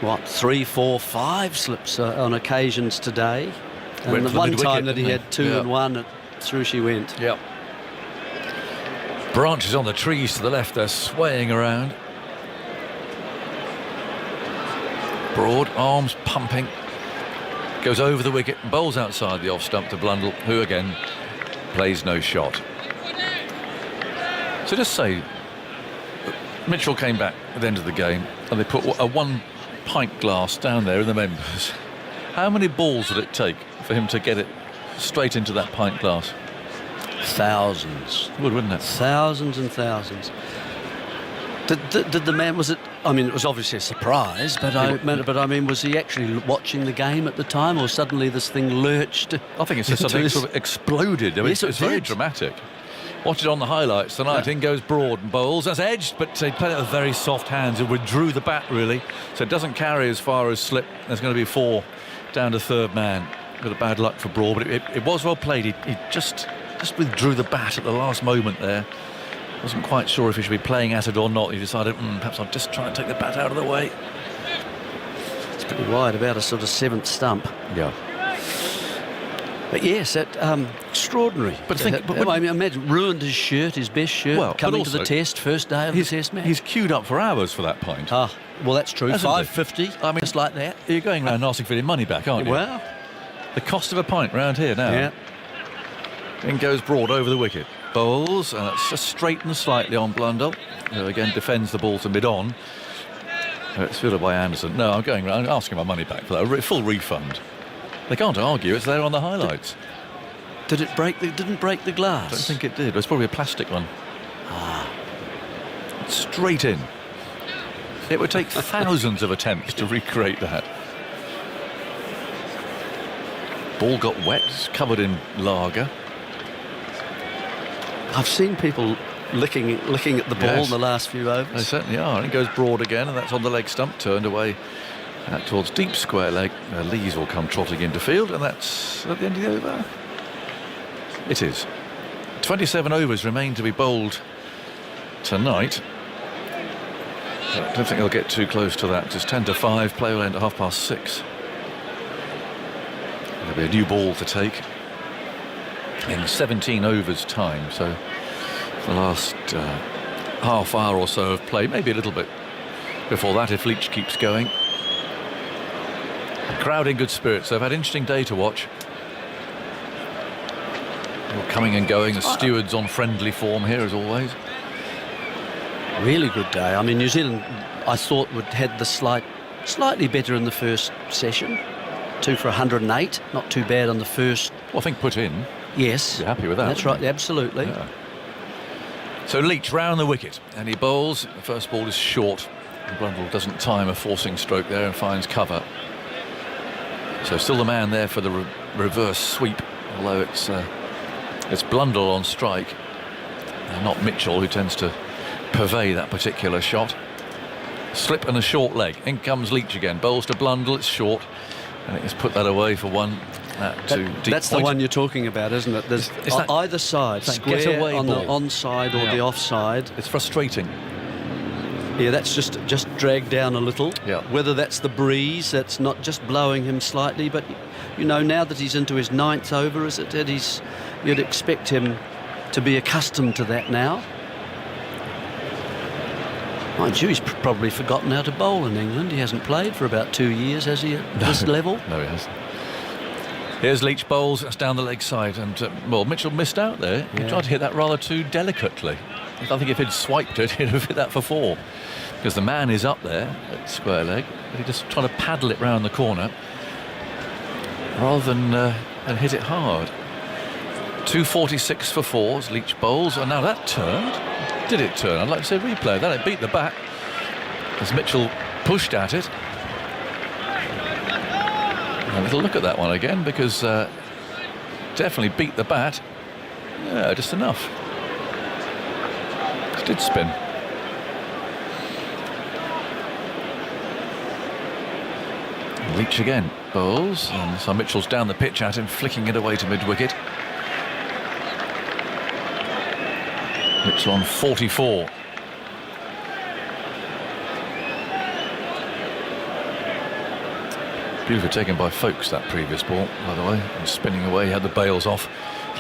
3, 4, 5 slips on occasions today. And the one time that he had 2 and 1, through she went. Yep. Branches on the trees to the left, they're swaying around. Broad, arms pumping. Goes over the wicket, bowls outside the off stump to Blundell, who again plays no shot. So just say, Mitchell came back at the end of the game and they put a 1 pint glass down there in the members. How many balls would it take for him to get it straight into that pint glass? Thousands. Wouldn't it? Thousands and thousands. Did the man, was it, I mean, it was obviously a surprise, but I mean, was he actually watching the game at the time, or suddenly this thing lurched? I think it's just something sort of exploded. I mean, Yes, it's very dramatic. Watch it on the highlights tonight. In goes Broad and bowls. That's edged, but he played it with very soft hands and withdrew the bat, really. So it doesn't carry as far as slip. There's going to be 4 down to third man. Bit of bad luck for Broad, but it was well played. He just withdrew the bat at the last moment there. Wasn't quite sure if he should be playing at it or not. He decided, perhaps I'll just try and take the bat out of the way. It's pretty wide, about a sort of 7th stump. Yeah. But yes, extraordinary. But I mean, imagine, ruined his shirt, his best shirt, coming to the test, first day of the test match. He's queued up for hours for that point. Well, that's true. $5.50, I mean, just like that. You're going around asking for your money back, aren't you? Well, the cost of a pint round here now. Yeah. In goes Broad over the wicket. Bowls, and it's just straightens slightly on Blundell, who again defends the ball to mid-on. It's fielded by Anderson. No, I'm going around asking my money back for that. A full refund. They can't argue, it's there on the highlights. Did it break? Didn't break the glass? I don't think it did. It's probably a plastic one. Straight in. It would take thousands of attempts to recreate that. Ball got wet, it's covered in lager. I've seen people licking at the ball in the last few overs. They certainly are. And it goes Broad again, and that's on the leg stump, turned away out towards deep square leg. Lees will come trotting into field, and that's at the end of the over. It is. 27 overs remain to be bowled tonight. I don't think they'll get too close to that. It's 10-5. Play will end at 6:30. There'll be a new ball to take in 17 overs time. So the last half hour or so of play, maybe a little bit before that if Leach keeps going. The crowd in good spirits. They've had an interesting day to watch. All coming and going. The stewards on friendly form here as always. Really good day. I mean, New Zealand, I thought, would had the slightly better in the first session. 2 for 108, not too bad on the first. Well, I think put in. Yes. You're happy with that? That's right, absolutely. Yeah. So Leach round the wicket, and he bowls. The first ball is short. Blundell doesn't time a forcing stroke there and finds cover. So still the man there for the reverse sweep, although it's Blundell on strike, and not Mitchell, who tends to purvey that particular shot. Slip and a short leg. In comes Leach again. Bowls to Blundell. It's short. And he's put that away for one. That's the one you're talking about, isn't it? There's either side, square on the onside or the offside. It's frustrating. Yeah, that's just dragged down a little. Yeah. Whether that's the breeze, that's not just blowing him slightly, but you know, now that he's into his 9th over, is it? You'd expect him to be accustomed to that now. Mind you, he's probably forgotten how to bowl in England. He hasn't played for about 2 years, has he, at this level? No, he hasn't. Here's Leach bowls. That's down the leg side. And, Mitchell missed out there. He tried to hit that rather too delicately. I think if he'd swiped it, he'd have hit that for 4. Because the man is up there at square leg. But he just tried to paddle it round the corner rather than and hit it hard. 246 for 4s. Leach bowls. And now that turned. Did it turn? I'd like to say replay. Then it beat the bat as Mitchell pushed at it. A little look at that one again, because definitely beat the bat. Yeah, just enough. It did spin. Leach again bowls, and so Mitchell's down the pitch at him, flicking it away to mid-wicket. Mitchell on 44. Beautifully taken by Folkes, that previous ball, by the way. And spinning away, he had the bails off.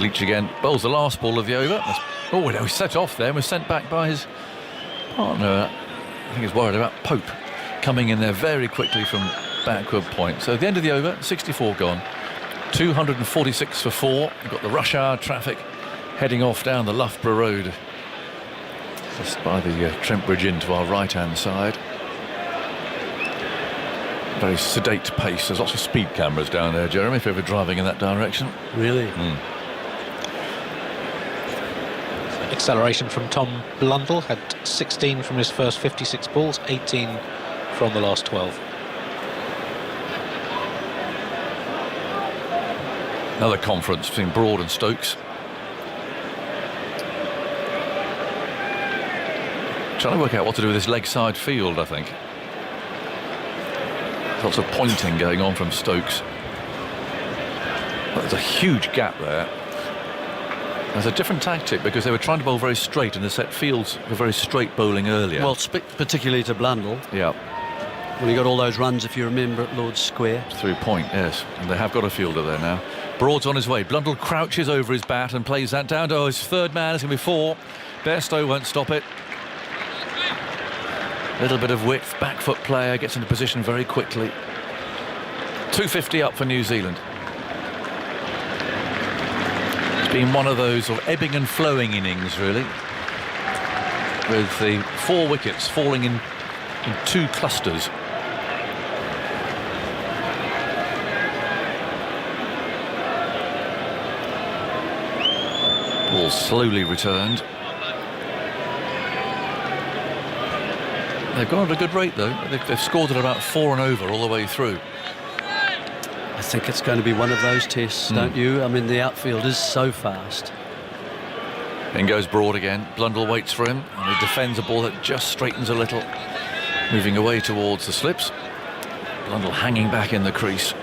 Leach again. Bowls the last ball of the over. Oh, no, he set off there and was sent back by his partner. I think he's worried about Pope coming in there very quickly from backward point. So at the end of the over, 64 gone. 246 for 4. You've got the rush hour traffic heading off down the Loughborough Road. Just by the Trent Bridge Inn to our right-hand side. Very sedate pace. There's lots of speed cameras down there, Jeremy, if you're ever driving in that direction. Really? Acceleration from Tom Blundell, had 16 from his first 56 balls, 18 from the last 12. Another conference between Broad and Stokes. Trying to work out what to do with this leg side field, I think. Lots of pointing going on from Stokes. But there's a huge gap there. There's a different tactic because they were trying to bowl very straight and the set fields were very straight bowling earlier. Well, particularly to Blundell. Yeah. When he got all those runs, if you remember, at Lord's Square. Through point, yes. And they have got a fielder there now. Broad's on his way. Blundell crouches over his bat and plays that down to his third man. It's going to be 4. Bairstow won't stop it. Little bit of width. Back foot player gets into position very quickly. 250 up for New Zealand. It's been one of those sort of ebbing and flowing innings, really, with the 4 wickets falling in 2 clusters. Ball slowly returned. They've gone at a good rate, though. They've scored at about 4 and over all the way through. I think it's going to be one of those tests, don't you? I mean, the outfield is so fast. In goes Broad again. Blundell waits for him, and he defends a ball that just straightens a little, moving away towards the slips. Blundell hanging back in the crease.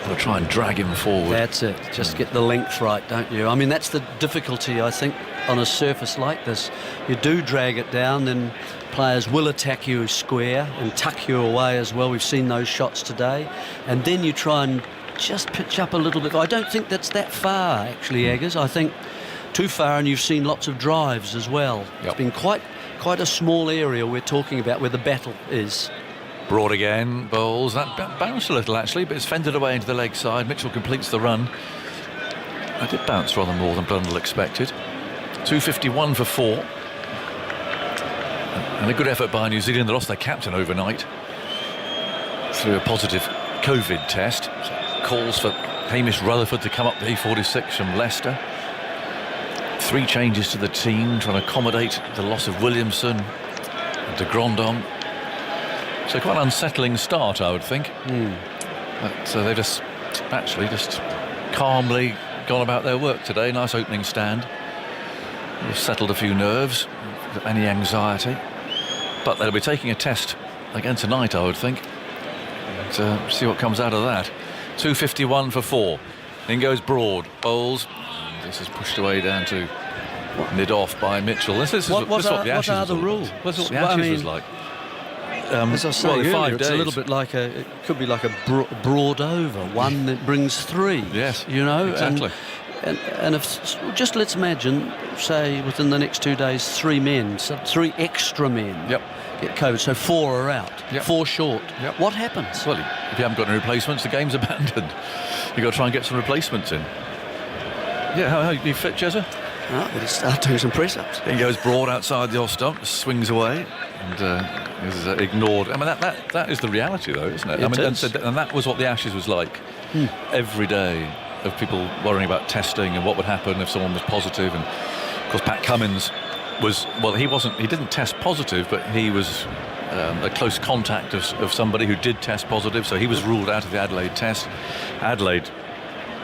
They'll try and drag him forward. That's it. Just get the length right, don't you? I mean, that's the difficulty, I think, on a surface like this. You do drag it down, then players will attack you square and tuck you away as well. We've seen those shots today. And then you try and just pitch up a little bit. I don't think that's that far, actually, Aggers. I think too far, and you've seen lots of drives as well. Yep. It's been quite a small area we're talking about where the battle is. Broad again, bowls. That bounced a little, actually, but it's fended away into the leg side. Mitchell completes the run. I did bounce rather more than Blundell expected. 251 for 4. And a good effort by New Zealand. They lost their captain overnight through a positive COVID test. So calls for Hamish Rutherford to come up the E46 from Leicester. 3 changes to the team, trying to accommodate the loss of Williamson and de Grandhomme. So quite an unsettling start, I would think. But they've just calmly gone about their work today. Nice opening stand. They've settled a few nerves, any anxiety. But they'll be taking a test again tonight, I would think. And see what comes out of that. 251 for 4. In goes Broad. Bowls. This is pushed away down to mid-off by Mitchell. This is what the Ashes are the rules? This is what the Ashes was like. As I say earlier, it's a little bit like it could be like a broad over, one that brings 3. Yes, you know, exactly. And if just let's imagine, say within the next 2 days, 3 men, so 3 extra men, get COVID, so 4 are out, 4 short. What happens? Well, if you haven't got any replacements, the game's abandoned. You've got to try and get some replacements in. Yeah, how you fit, Jezza? We'll start doing some press-ups. He goes Broad outside the off stump, swings away, and is ignored. I mean, that is the reality, though, isn't it? And that was what the Ashes was like. Every day of people worrying about testing and what would happen if someone was positive. And of course, Pat Cummins he didn't test positive, but he was a close contact of somebody who did test positive, so he was ruled out of the Adelaide test. Adelaide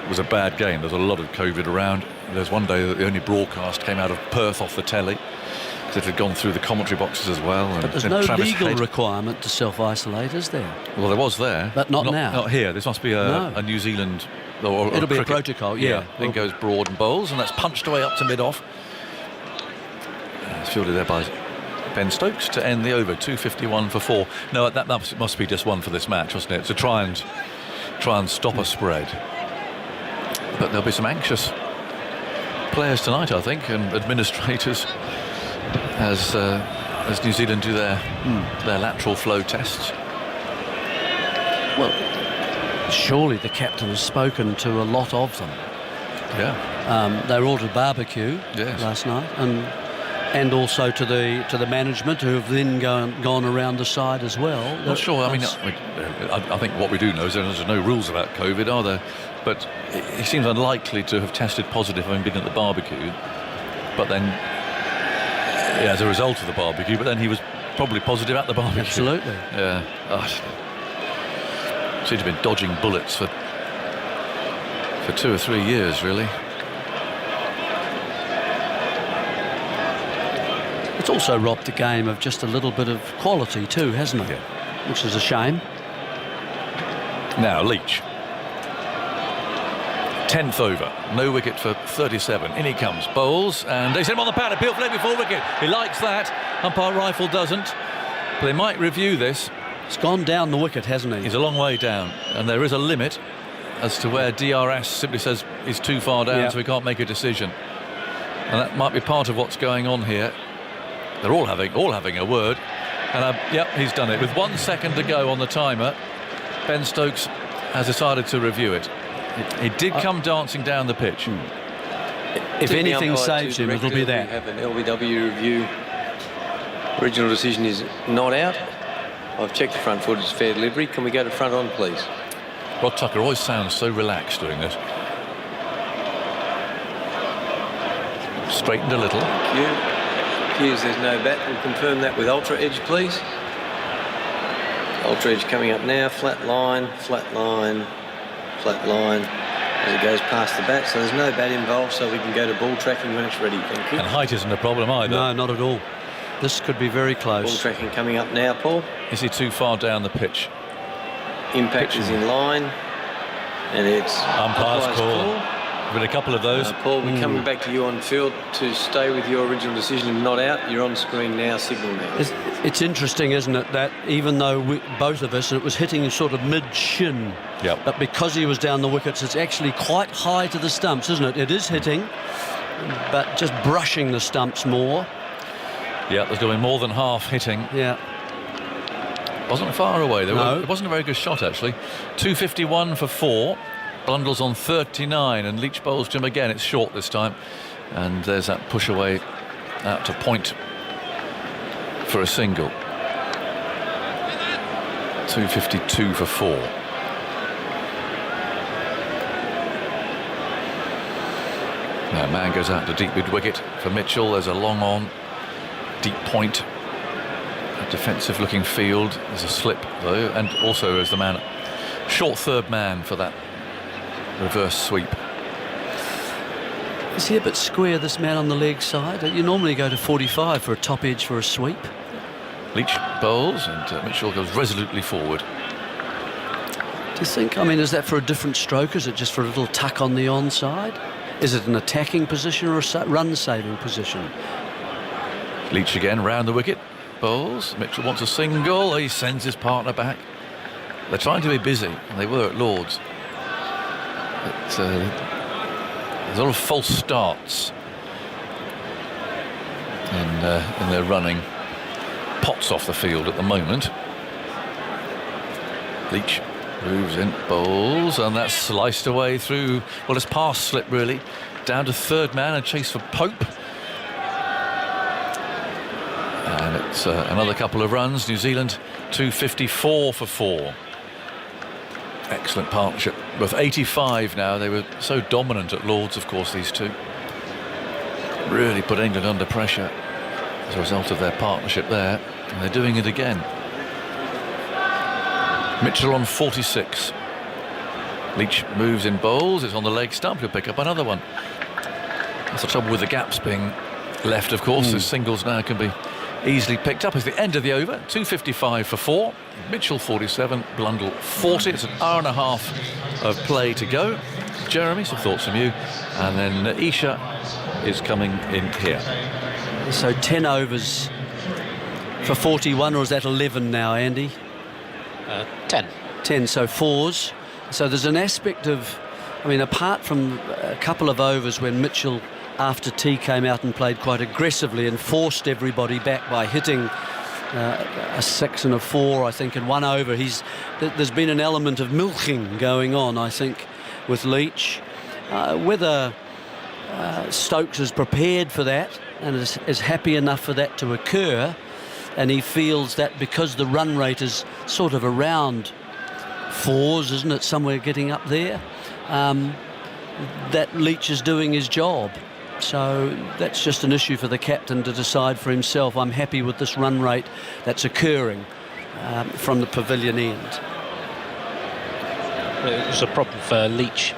was a bad game. There's a lot of COVID around. There's one day that the only broadcast came out of Perth off the telly. that had gone through the commentary boxes as well. But there's and no Travis legal Head. requirement to self-isolate, is there? Well, there was there. But not now. Not here. This must be a New Zealand... Or It'll be a cricket. protocol, yeah. In goes Broad and bowls, and that's punched away up to mid-off. It's fielded there by Ben Stokes to end the over, 251 for 4. No, that must be just one for this match, wasn't it? To try and stop a spread. But there'll be some anxious players tonight, I think, and administrators as New Zealand do their lateral flow tests. Well, surely the captain has spoken to a lot of them. Yeah. They were all to barbecue last night, and also to the management, who have then gone around the side as well. Not sure. I mean, I think what we do know is there's no rules about COVID, are there? But he seems unlikely to have tested positive having been at the barbecue. But then, as a result of the barbecue, but then he was probably positive at the barbecue. Absolutely. Yeah. Seems to have been dodging bullets for 2 or 3 years, really. It's also robbed the game of just a little bit of quality too, hasn't it? Yeah. Which is a shame. Now Leach. 10th over, no wicket for 37. In he comes, bowls, and they send him on the pad. Appeal flag before wicket. He likes that. Umpire Rifle doesn't. But they might review this. It's gone down the wicket, hasn't he? He's a long way down, and there is a limit as to where DRS simply says he's too far down, so he can't make a decision. And that might be part of what's going on here. They're all having a word, and he's done it. With 1 second to go on the timer, Ben Stokes has decided to review it. He did come dancing down the pitch. If anything saves him, it'll be that. We have an LBW review. Original decision is not out. I've checked the front foot, it's fair delivery. Can we go to front on, please? Rod Tucker always sounds so relaxed doing this. Straightened a little. Thank you. Appears there's no bat. We'll confirm that with Ultra Edge, please. Ultra Edge coming up now. Flat line, flat line, flat line as it goes past the bat. So there's no bat involved, so we can go to ball tracking when it's ready. Thank you. And height isn't a problem either. No, not at all. This could be very close. Ball tracking coming up now, Paul. Is he too far down the pitch? Impact is in line, and it's umpire's call. With a couple of those. Paul, we're coming back to you on field to stay with your original decision of not out. You're on screen now, signal now. It's interesting, isn't it, that even though both of us, it was hitting sort of mid-shin, but because he was down the wickets, it's actually quite high to the stumps, isn't it? It is hitting, but just brushing the stumps more. Yeah, there's doing more than half hitting. Yeah. Wasn't far away. No. It wasn't a very good shot, actually. 251 for 4. Blundell's on 39, and Leach bowls to him again. It's short this time, and there's that push away out to point for a single. 252 for 4. Now man goes out to deep mid wicket for Mitchell. There's a long on, deep point, a defensive looking field. There's a slip though, and also as the man, short third man for that reverse sweep. Is he a bit square, this man on the leg side? You normally go to 45 for a top edge for a sweep. Leach bowls, and Mitchell goes resolutely forward. Do you think, I mean, is that for a different stroke? Is it just for a little tuck on the onside? Is it an attacking position or a run-saving position? Leach again round the wicket, bowls. Mitchell wants a single. He sends his partner back. They're trying to be busy, and they were at Lord's. But there's a lot of false starts in their running. Potts off the field at the moment. Leach moves in, bowls, and that's sliced away through, well, it's past slip really, down to third man, a chase for Pope. And it's another couple of runs. New Zealand 254 for 4. Excellent partnership. With 85 now, they were so dominant at Lord's, of course, these two. Really put England under pressure as a result of their partnership there, and they're doing it again. Mitchell on 46. Leach moves in bowls, it's on the leg stump, he'll pick up another one. That's the trouble with the gaps being left, of course. The singles now can be easily picked up. It's the end of the over. 2:55 for 4. Mitchell 47, Blundell 40. It's an hour and a half of play to go. Jeremy, some thoughts from you. And then Isha is coming in here. So 10 overs for 41, or is that 11 now, Andy? 10. 10, so 4s. So there's an aspect of, I mean, apart from a couple of overs when Mitchell, after tea, came out and played quite aggressively and forced everybody back by hitting a 6 and a 4, I think, in 1 over. There's been an element of milking going on, I think, with Leach. Whether Stokes is prepared for that and is happy enough for that to occur, and he feels that because the run rate is sort of around 4s, isn't it, somewhere getting up there, that Leach is doing his job. So that's just an issue for the captain to decide for himself. I'm happy with this run rate that's occurring from the pavilion end. It was a problem for Leach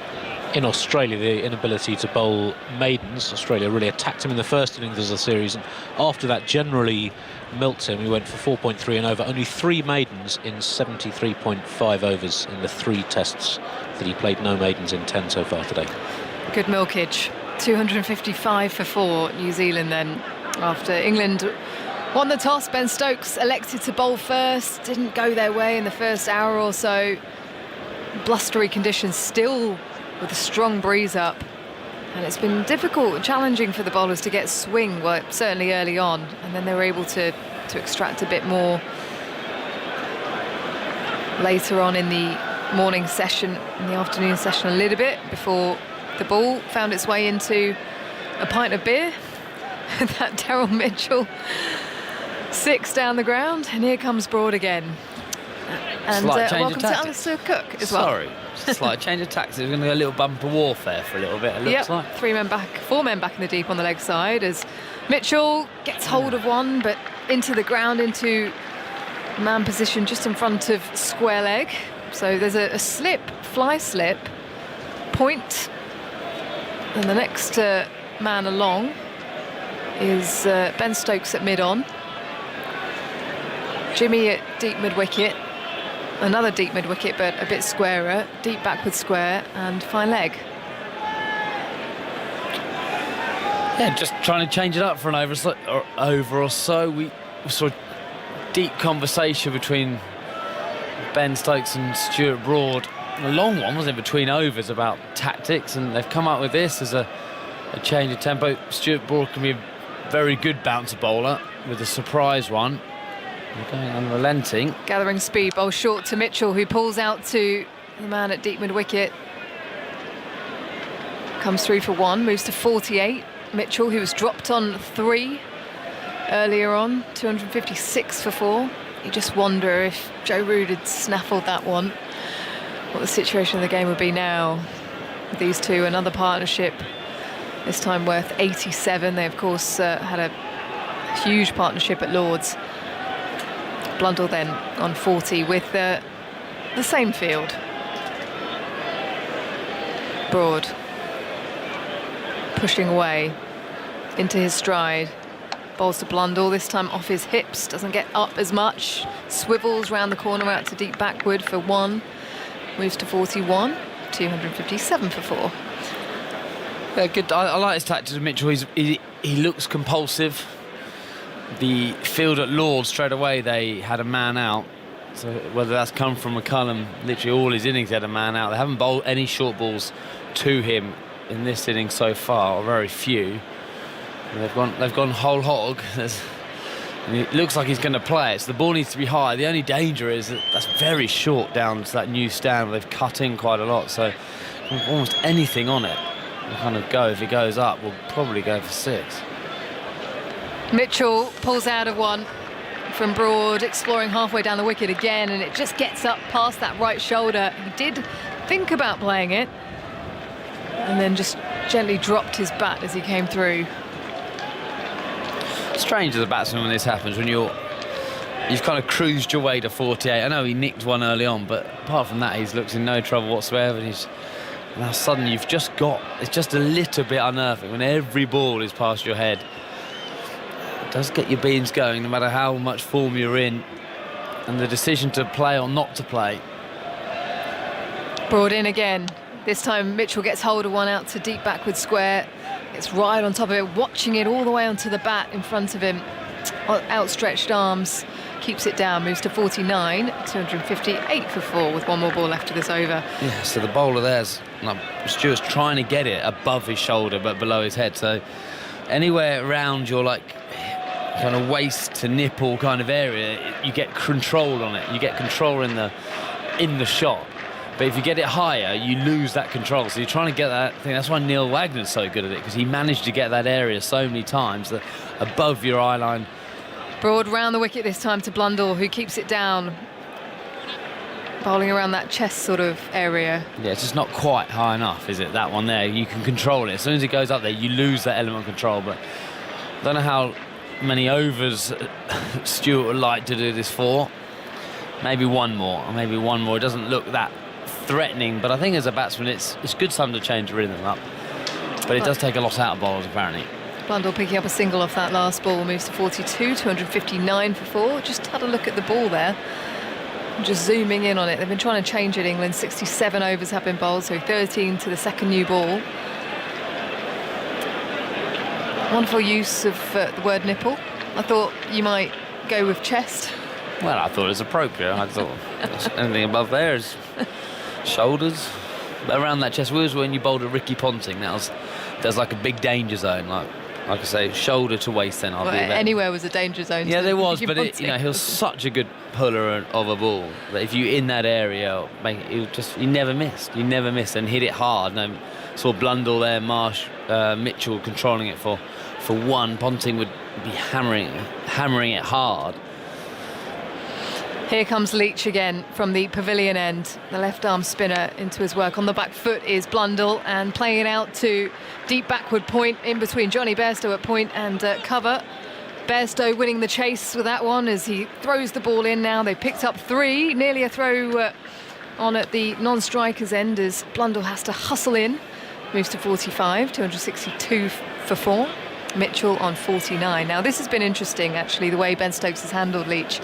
in Australia, the inability to bowl maidens. Australia really attacked him in the first innings of the series, and after that generally milked him. He went for 4.3 and over. Only 3 maidens in 73.5 overs in the 3 tests that he played. No maidens in 10 so far today. Good milkage. 255 for 4, New Zealand then. After England won the toss, Ben Stokes elected to bowl first. Didn't go their way in the first hour or so. Blustery conditions still with a strong breeze up. And it's been difficult and challenging for the bowlers to get swing, well, certainly early on. And then they were able to extract a bit more later on in the morning session, in the afternoon session a little bit, before the ball found its way into a pint of beer. That Daryl Mitchell 6 down the ground, and here comes Broad again. And welcome to Alistair Cook as well. Sorry, slight change of tactics. We're going to go a little bumper warfare for a little bit, it looks like. 4 men back in the deep on the leg side as Mitchell gets hold of one, but into the ground, into man position just in front of square leg. So there's a slip, fly slip, point. And the next man along is Ben Stokes at mid-on. Jimmy at deep mid-wicket. Another deep mid-wicket, but a bit squarer. Deep backward square and fine leg. Yeah, just trying to change it up for an over or so. We saw deep conversation between Ben Stokes and Stuart Broad. A long one, wasn't it, between overs about tactics, and they've come up with this as a change of tempo. Stuart Broad can be a very good bouncer bowler with a surprise one. They're going unrelenting. Gathering speed, bowl short to Mitchell, who pulls out to the man at deep mid-wicket. Comes through for 1, moves to 48. Mitchell, who was dropped on 3 earlier on, 256 for 4. You just wonder if Joe Root had snaffled that one, what the situation of the game would be now. These two, another partnership, this time worth 87. They, of course, had a huge partnership at Lord's. Blundell then on 40 with the same field. Broad pushing away into his stride. Bowls to Blundell, this time off his hips, doesn't get up as much. Swivels round the corner out to deep backward for 1. Moves to 41, 257 for 4. Yeah, good. I like his tactics with Mitchell. He looks compulsive. The field at Lord's, straight away they had a man out. So whether that's come from McCullum, literally all his innings he had a man out. They haven't bowled any short balls to him in this inning so far, or very few. And they've gone whole hog. And it looks like he's going to play it, so the ball needs to be high. The only danger is that that's very short down to that new stand where they've cut in quite a lot, so almost anything on it will kind of go. If it goes up, we'll probably go for 6. Mitchell pulls out of one from Broad, exploring halfway down the wicket again, and it just gets up past that right shoulder. He did think about playing it, and then just gently dropped his bat as he came through. Strange as a batsman when this happens, when you've kind of cruised your way to 48. I know he nicked one early on, but apart from that, he looks in no trouble whatsoever. And now suddenly it's just a little bit unnerving when every ball is past your head. does get your beams going, no matter how much form you're in, and the decision to play or not to play. Broad in again. This time Mitchell gets hold of one out to deep backward square. It's right on top of it, watching it all the way onto the bat in front of him. Outstretched arms, keeps it down, moves to 49, 258 for 4 with one more ball left of this over. Yeah, so the bowler there's, Stewart's trying to get it above his shoulder but below his head. So anywhere around your kind of waist to nipple kind of area, you get control on it. You get control in the shot. But if you get it higher, you lose that control. So you're trying to get that thing. That's why Neil Wagner's so good at it, because he managed to get that area so many times that above your eye line. Broad round the wicket this time to Blundell, who keeps it down. Bowling around that chest sort of area. Yeah, it's just not quite high enough, is it? That one there, you can control it. As soon as it goes up there, you lose that element of control. But I don't know how many overs Stewart would like to do this for. Maybe one more. It doesn't look that threatening, but I think as a batsman it's good time to change the rhythm up, but it does take a lot out of bowlers apparently. Blundell picking up a single off that last ball, moves to 42, 259 for 4. Just had a look at the ball there, just zooming in on it. They've been trying to change it, England. 67 overs have been bowled, so 13 to the second new ball. Wonderful use of the word nipple. I thought you might go with chest. Well, I thought it was appropriate. I thought anything above there is shoulders. Around that chest was when you bowled a Ricky Ponting. There's like a big danger zone. Like I say, shoulder to waist. Then anywhere was a danger zone. Yeah, there was, but he was such a good puller of a ball that if you in that area, you never missed. You never missed and hit it hard. And saw Blundell there, Marsh, Mitchell controlling it for one. Ponting would be hammering it hard. Here comes Leach again from the pavilion end. The left arm spinner into his work. On the back foot is Blundell, and playing it out to deep backward point in between Johnny Bairstow at point and cover. Bairstow winning the chase with that one as he throws the ball in now. They picked up 3, nearly a throw on at the non-striker's end as Blundell has to hustle in. Moves to 45, 262 for 4. Mitchell on 49. Now this has been interesting actually, the way Ben Stokes has handled Leach,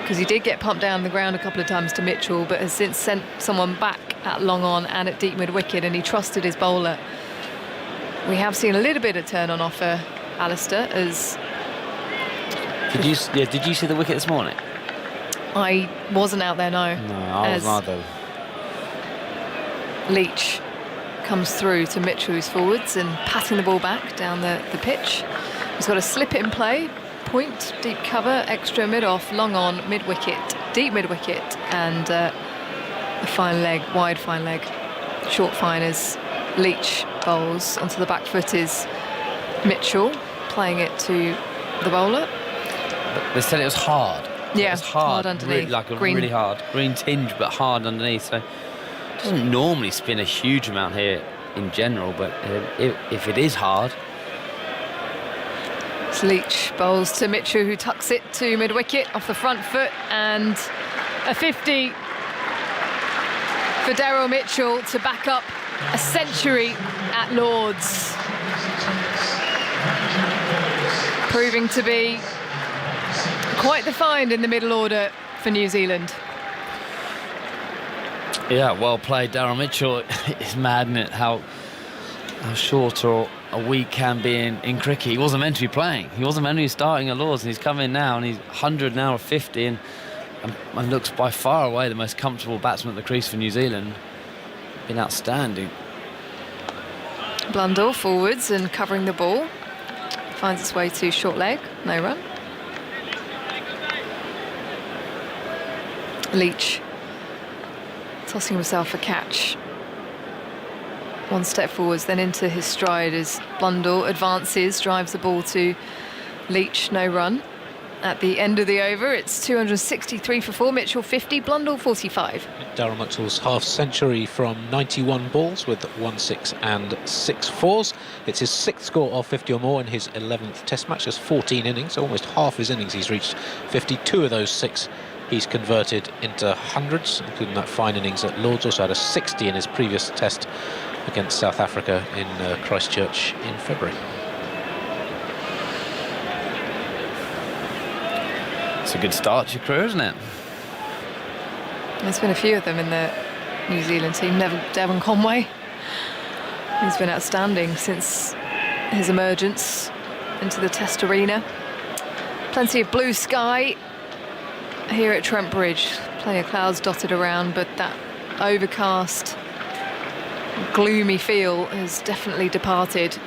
because he did get pumped down the ground a couple of times to Mitchell, but has since sent someone back at long on and at deep mid wicket, and he trusted his bowler. We have seen a little bit of turn on offer, Alistair, as... Did you see the wicket this morning? I wasn't out there, no. No, I was not though. Leach comes through to Mitchell, who's forwards, and patting the ball back down the pitch. He's got to slip it in play. Point, deep cover, extra mid-off, long on, mid-wicket, deep mid-wicket, and a fine leg, wide fine leg, short fine as Leach bowls. Onto the back foot is Mitchell, playing it to the bowler. They said it was hard. Yeah, it was hard underneath. Really hard. Green tinge, but hard underneath. So it doesn't normally spin a huge amount here in general, but if it is hard... Leach bowls to Mitchell, who tucks it to mid-wicket off the front foot, and a 50 for Daryl Mitchell to back up a century at Lord's. Proving to be quite the find in the middle order for New Zealand. Yeah, well played, Daryl Mitchell. It's mad, isn't it, how short or a week can be in cricket. He wasn't meant to be playing. He wasn't meant to be starting at Lord's, and he's come in now, and he's 100 now or 50, and looks by far away the most comfortable batsman at the crease for New Zealand. Been outstanding. Blundell forwards and covering the ball. Finds its way to short leg, no run. Leach tossing himself a catch. One step forwards, then into his stride as Blundell advances, drives the ball to Leach, no run. At the end of the over, it's 263 for 4, Mitchell 50, Blundell 45. Daryl Mitchell's half century from 91 balls with 1 6 and 6 fours. It's his 6th score of 50 or more in his 11th Test match. Just 14 innings, so almost half his innings he's reached 52 of those 6 he's converted into hundreds, including that fine innings at Lord's. Also had a 60 in his previous Test against South Africa in Christchurch in February. It's a good start to your career, isn't it? There's been a few of them in the New Zealand team. Devon Conway, he's been outstanding since his emergence into the Test arena. Plenty of blue sky here at Trent Bridge. Plenty of clouds dotted around, but that overcast, gloomy feel has definitely departed.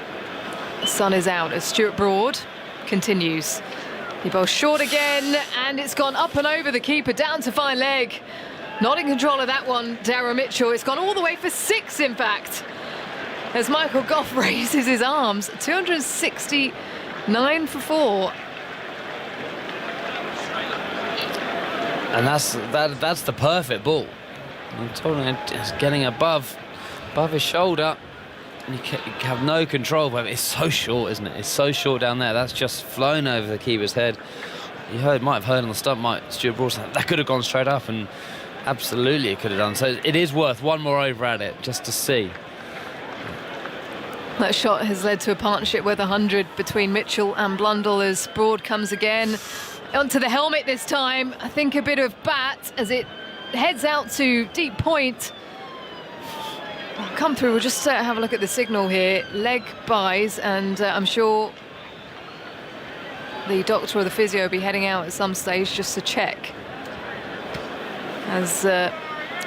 The sun is out as Stuart Broad continues. He bowls short again, and it's gone up and over the keeper, down to fine leg. Not in control of that one, Darragh Mitchell. It's gone all the way for 6, in fact, as Michael Goff raises his arms. 269 for 4. And that's the perfect ball. I'm telling you, it's getting above his shoulder. And you have no control over it. It's so short, isn't it? It's so short down there. That's just flown over the keeper's head. You might have heard on the stump, Stuart Broad saying that could have gone straight up, and absolutely it could have done. So it is worth one more over at it, just to see. That shot has led to a partnership worth 100 between Mitchell and Blundell as Broad comes again. Onto the helmet this time. I think a bit of bat as it heads out to deep point. I'll come through. We'll just have a look at the signal here. Leg buys, and I'm sure the doctor or the physio will be heading out at some stage just to check. As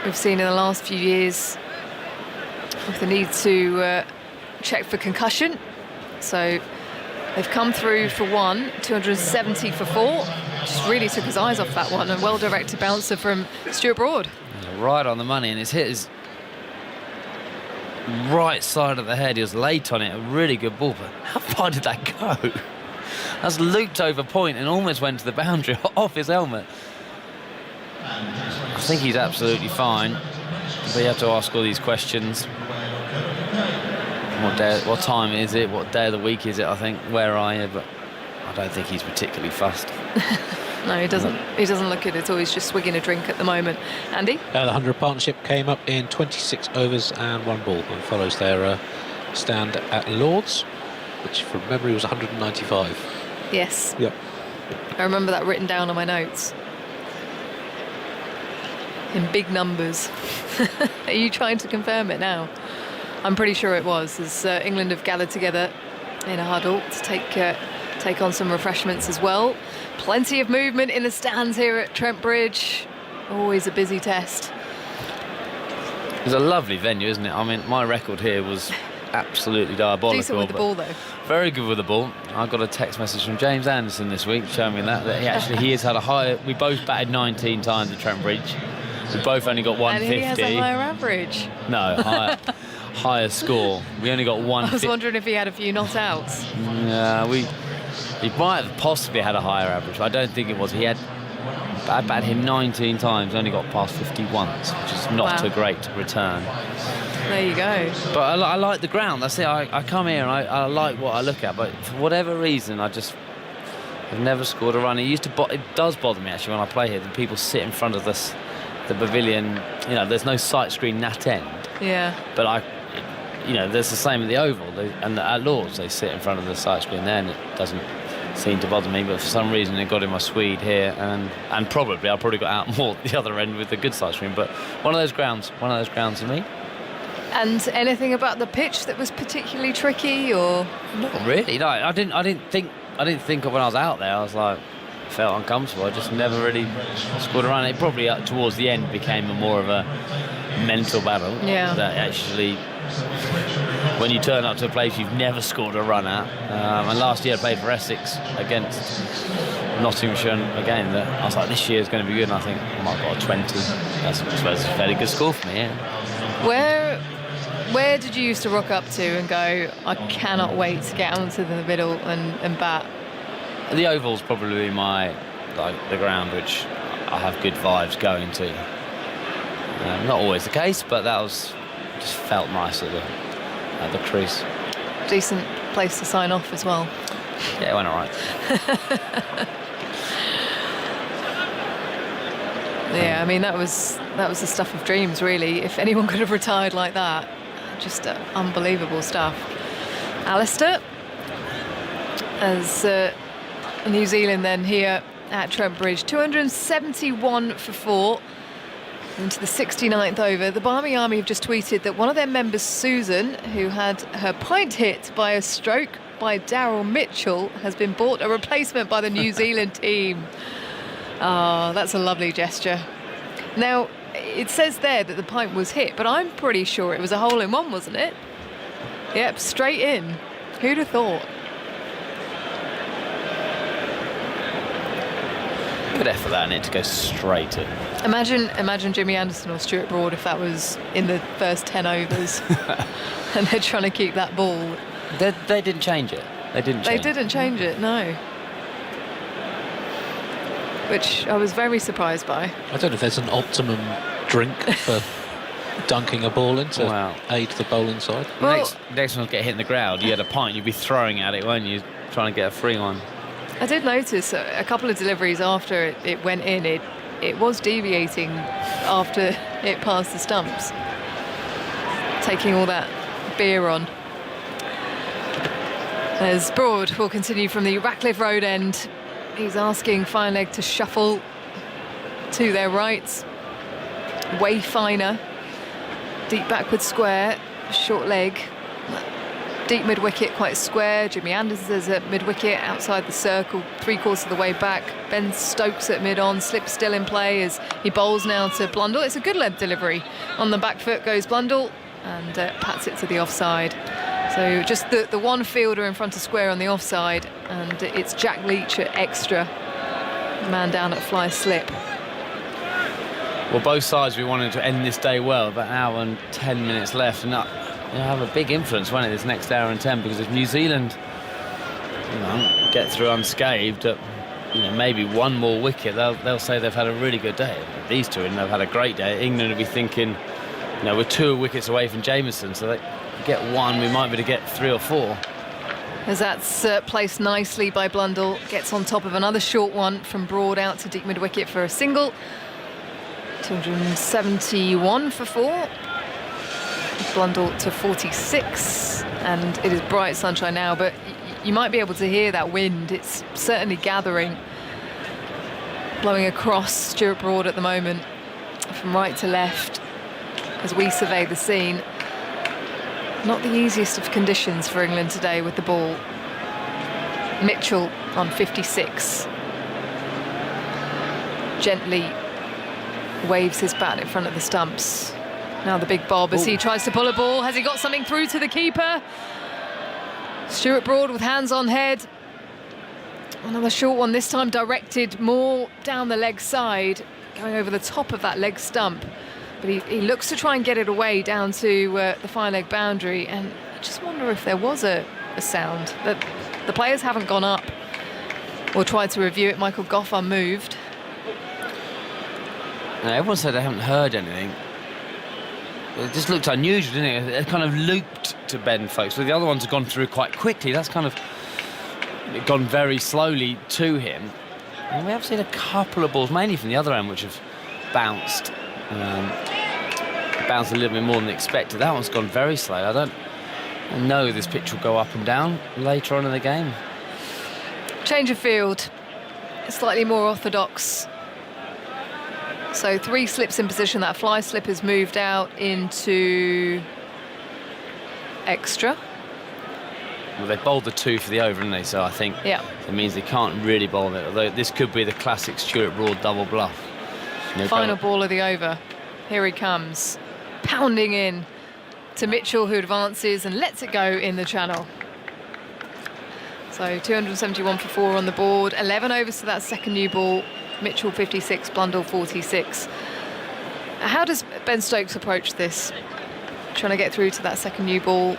we've seen in the last few years, with the need to check for concussion. So they've come through for 1, 270 for 4. Just really took his eyes off that one. A well-directed bouncer from Stuart Broad. Right on the money, and it's hit his right side of the head. He was late on it. A really good ball, but how far did that go? That's looped over point and almost went to the boundary off his helmet. I think he's absolutely fine, but you have to ask all these questions. What time is it? What day of the week is it? I think. Where are you? But I don't think he's particularly fussed. No, he doesn't. He doesn't look at it at all. He's just swigging a drink at the moment. Andy? The 100 partnership came up in 26 overs and 1 ball, and follows their stand at Lords, which from memory was 195. Yes. Yep. I remember that written down on my notes. In big numbers. Are you trying to confirm it now? I'm pretty sure it was, as England have gathered together in a huddle to take on some refreshments as well. Plenty of movement in the stands here at Trent Bridge. Always a busy test. It's a lovely venue, isn't it? I mean, my record here was absolutely diabolical. Decent with the ball, though. Very good with the ball. I got a text message from James Anderson this week showing me that he has had a higher. We both batted 19 times at Trent Bridge. We both only got 150. And he has a higher average. No, higher score. We only got 150. I was wondering if he had a few not outs. Yeah, he might have possibly had a higher average, but I don't think it was. I batted him 19 times, only got past 50 once, which is not a great return. There you go. But I like the ground. That's it. I come here and I like what I look at, but for whatever reason, I've never scored a run. It does bother me actually when I play here. The people sit in front of the pavilion. You know, there's no sight screen that end. Yeah. But there's the same at the Oval, and at Lords they sit in front of the sight screen there, and it doesn't seem to bother me. But for some reason it got in my Swede here, and I probably got out more at the other end with the good sight screen. But one of those grounds for me. And anything about the pitch that was particularly tricky, or not really? No, I didn't think of when I was out there. I was like, felt uncomfortable. I just never really scored a run. It probably towards the end became more of a mental battle. Yeah. That actually, when you turn up to a place you've never scored a run at, and last year I played for Essex against Nottinghamshire again. I was like, this year's going to be good, and I think I might have got a 20. That's, I suppose, a fairly good score for me. Yeah. Where did you used to rock up to and go, I cannot wait to get onto the middle and bat? The Oval's probably the ground which I have good vibes going to. Not always the case, but that just felt nice at the crease. Decent place to sign off as well. Yeah, it went all right. Yeah, I mean that was the stuff of dreams, really. If anyone could have retired like that, just unbelievable stuff. Alistair, as New Zealand then here at Trent Bridge. 271 for 4 into the 69th over. The Barmy Army have just tweeted that one of their members, Susan, who had her pint hit by a stroke by Daryl Mitchell, has been bought a replacement by the New Zealand team. Oh, that's a lovely gesture. Now, it says there that the pint was hit, but I'm pretty sure it was a hole-in-one, wasn't it? Yep, straight in. Who'd have thought? Good effort that in it to go straight in. Imagine Jimmy Anderson or Stuart Broad if that was in the first 10 overs and they're trying to keep that ball. They didn't change it. They didn't change it, no. Which I was very surprised by. I don't know if there's an optimum drink for dunking a ball in to aid the bowling side. Well, next one will get hit in the ground. You had a pint, you'd be throwing at it, won't you? Trying to get a free one. I did notice a couple of deliveries after it went in, it was deviating after it passed the stumps, taking all that beer on. As Broad will continue from the Ratcliffe Road end, he's asking fine leg to shuffle to their right. Way finer, deep backward square, short leg, deep mid-wicket, quite square. Jimmy Anderson is at mid-wicket, outside the circle, 3/4 of the way back. Ben Stokes at mid-on, slip still in play as he bowls now to Blundell. It's a good length delivery. On the back foot goes Blundell and pats it to the offside. So just the one fielder in front of square on the offside, and it's Jack Leach at extra, man down at fly slip. Well, both sides, we wanted to end this day well, about an hour and 10 minutes left, and that have a big influence, won't it, this next hour and 10, because if New Zealand get through unscathed at maybe one more wicket, they'll say they've had a really good day. These two, and they've had a great day. England will be thinking, we're 2 wickets away from Jameson, so they get one, we might be able to get 3 or 4. As that's placed nicely by Blundell, gets on top of another short one from Broad out to deep mid-wicket for a single. 271 for 4. Blundell to 46, and it is bright sunshine now, but you might be able to hear that wind. It's certainly gathering, blowing across Stuart Broad at the moment, from right to left, as we survey the scene. Not the easiest of conditions for England today with the ball. Mitchell on 56. Gently waves his bat in front of the stumps. Now the big bob as he tries to pull a ball. Has he got something through to the keeper? Stuart Broad with hands on head. Another short one, this time directed more down the leg side, going over the top of that leg stump. But he looks to try and get it away down to the fine leg boundary. And I just wonder if there was a sound. That the players haven't gone up or tried to review it. Michael Goff unmoved. Everyone said they haven't heard anything. It just looked unusual, didn't it? It kind of looped to Ben Stokes. So the other ones have gone through quite quickly. That's kind of gone very slowly to him. And we have seen a couple of balls, mainly from the other end, which have bounced. Bounced a little bit more than expected. That one's gone very slow. I don't know this pitch will go up and down later on in the game. Change of field. Slightly more orthodox. So 3 slips in position. That fly slip has moved out into extra. Well, they bowled the 2 for the over, didn't they? So I think it means they can't really bowl it. Although this could be the classic Stuart Broad double bluff. Final ball of the over. Here he comes, pounding in to Mitchell, who advances and lets it go in the channel. So 271 for 4 on the board. 11 overs to that second new ball. Mitchell 56, Blundell 46. How does Ben Stokes approach this? Trying to get through to that second new ball.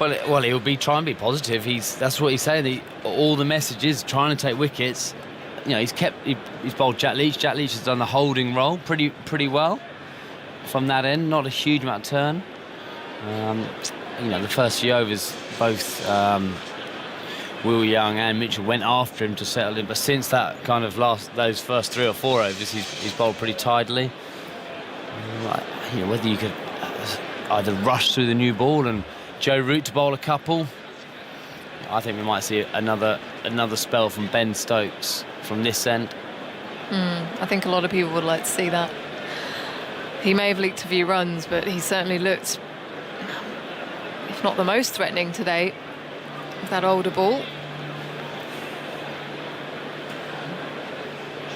Well, he'll be trying to be positive. That's what he's saying. All the messages trying to take wickets. He's bowled Jack Leach. Jack Leach has done the holding role pretty well from that end. Not a huge amount of turn. The first few overs, both Will Young and Mitchell went after him to settle in, but since that kind of those first 3 or 4 overs, he's bowled pretty tidily. Whether you could either rush through the new ball and Joe Root to bowl a couple, I think we might see another spell from Ben Stokes. from this end. I think a lot of people would like to see that. He may have leaked a few runs, but he certainly looked, if not the most threatening today, with that older ball.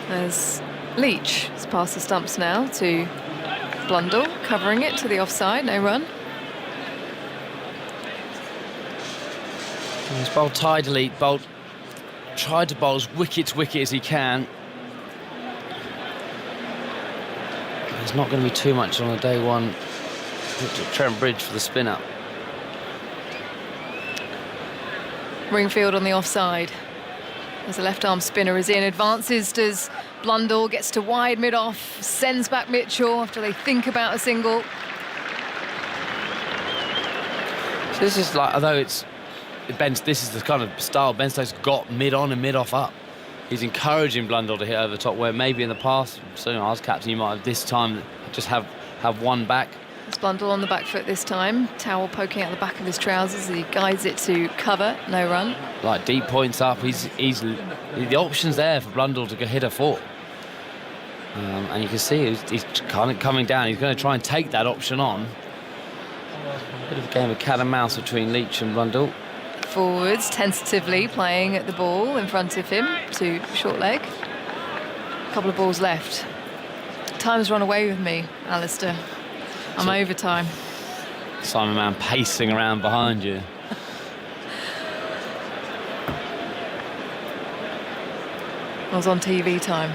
There's Leach. It's past the stumps now to Blundell, covering it to the offside, no run. He's bowled tidily, tried to bowl as wicket as he can. There's not going to be too much on the day one. Trent Bridge for the spin-up. Ringfield on the offside. As a left-arm spinner is in, advances, does Blundell, gets to wide mid-off, sends back Mitchell after they think about a single. So this is like, although it's this is the kind of style Ben Stokes got mid-on and mid-off up. He's encouraging Blundell to hit over the top, where maybe in the past, so I was captain, you might have this time just have one back. It's Blundell on the back foot this time. Towel poking out the back of his trousers as he guides it to cover, no run. Like deep points up, the option's there for Blundell to hit a four. And you can see he's kind of coming down. He's going to try and take that option on. A bit of a game of cat and mouse between Leach and Blundell. Forwards, tentatively playing at the ball in front of him to short leg. A couple of balls left. Time's run away with me, Alistair. I'm overtime. Simon Mann pacing around behind you. I was on TV time.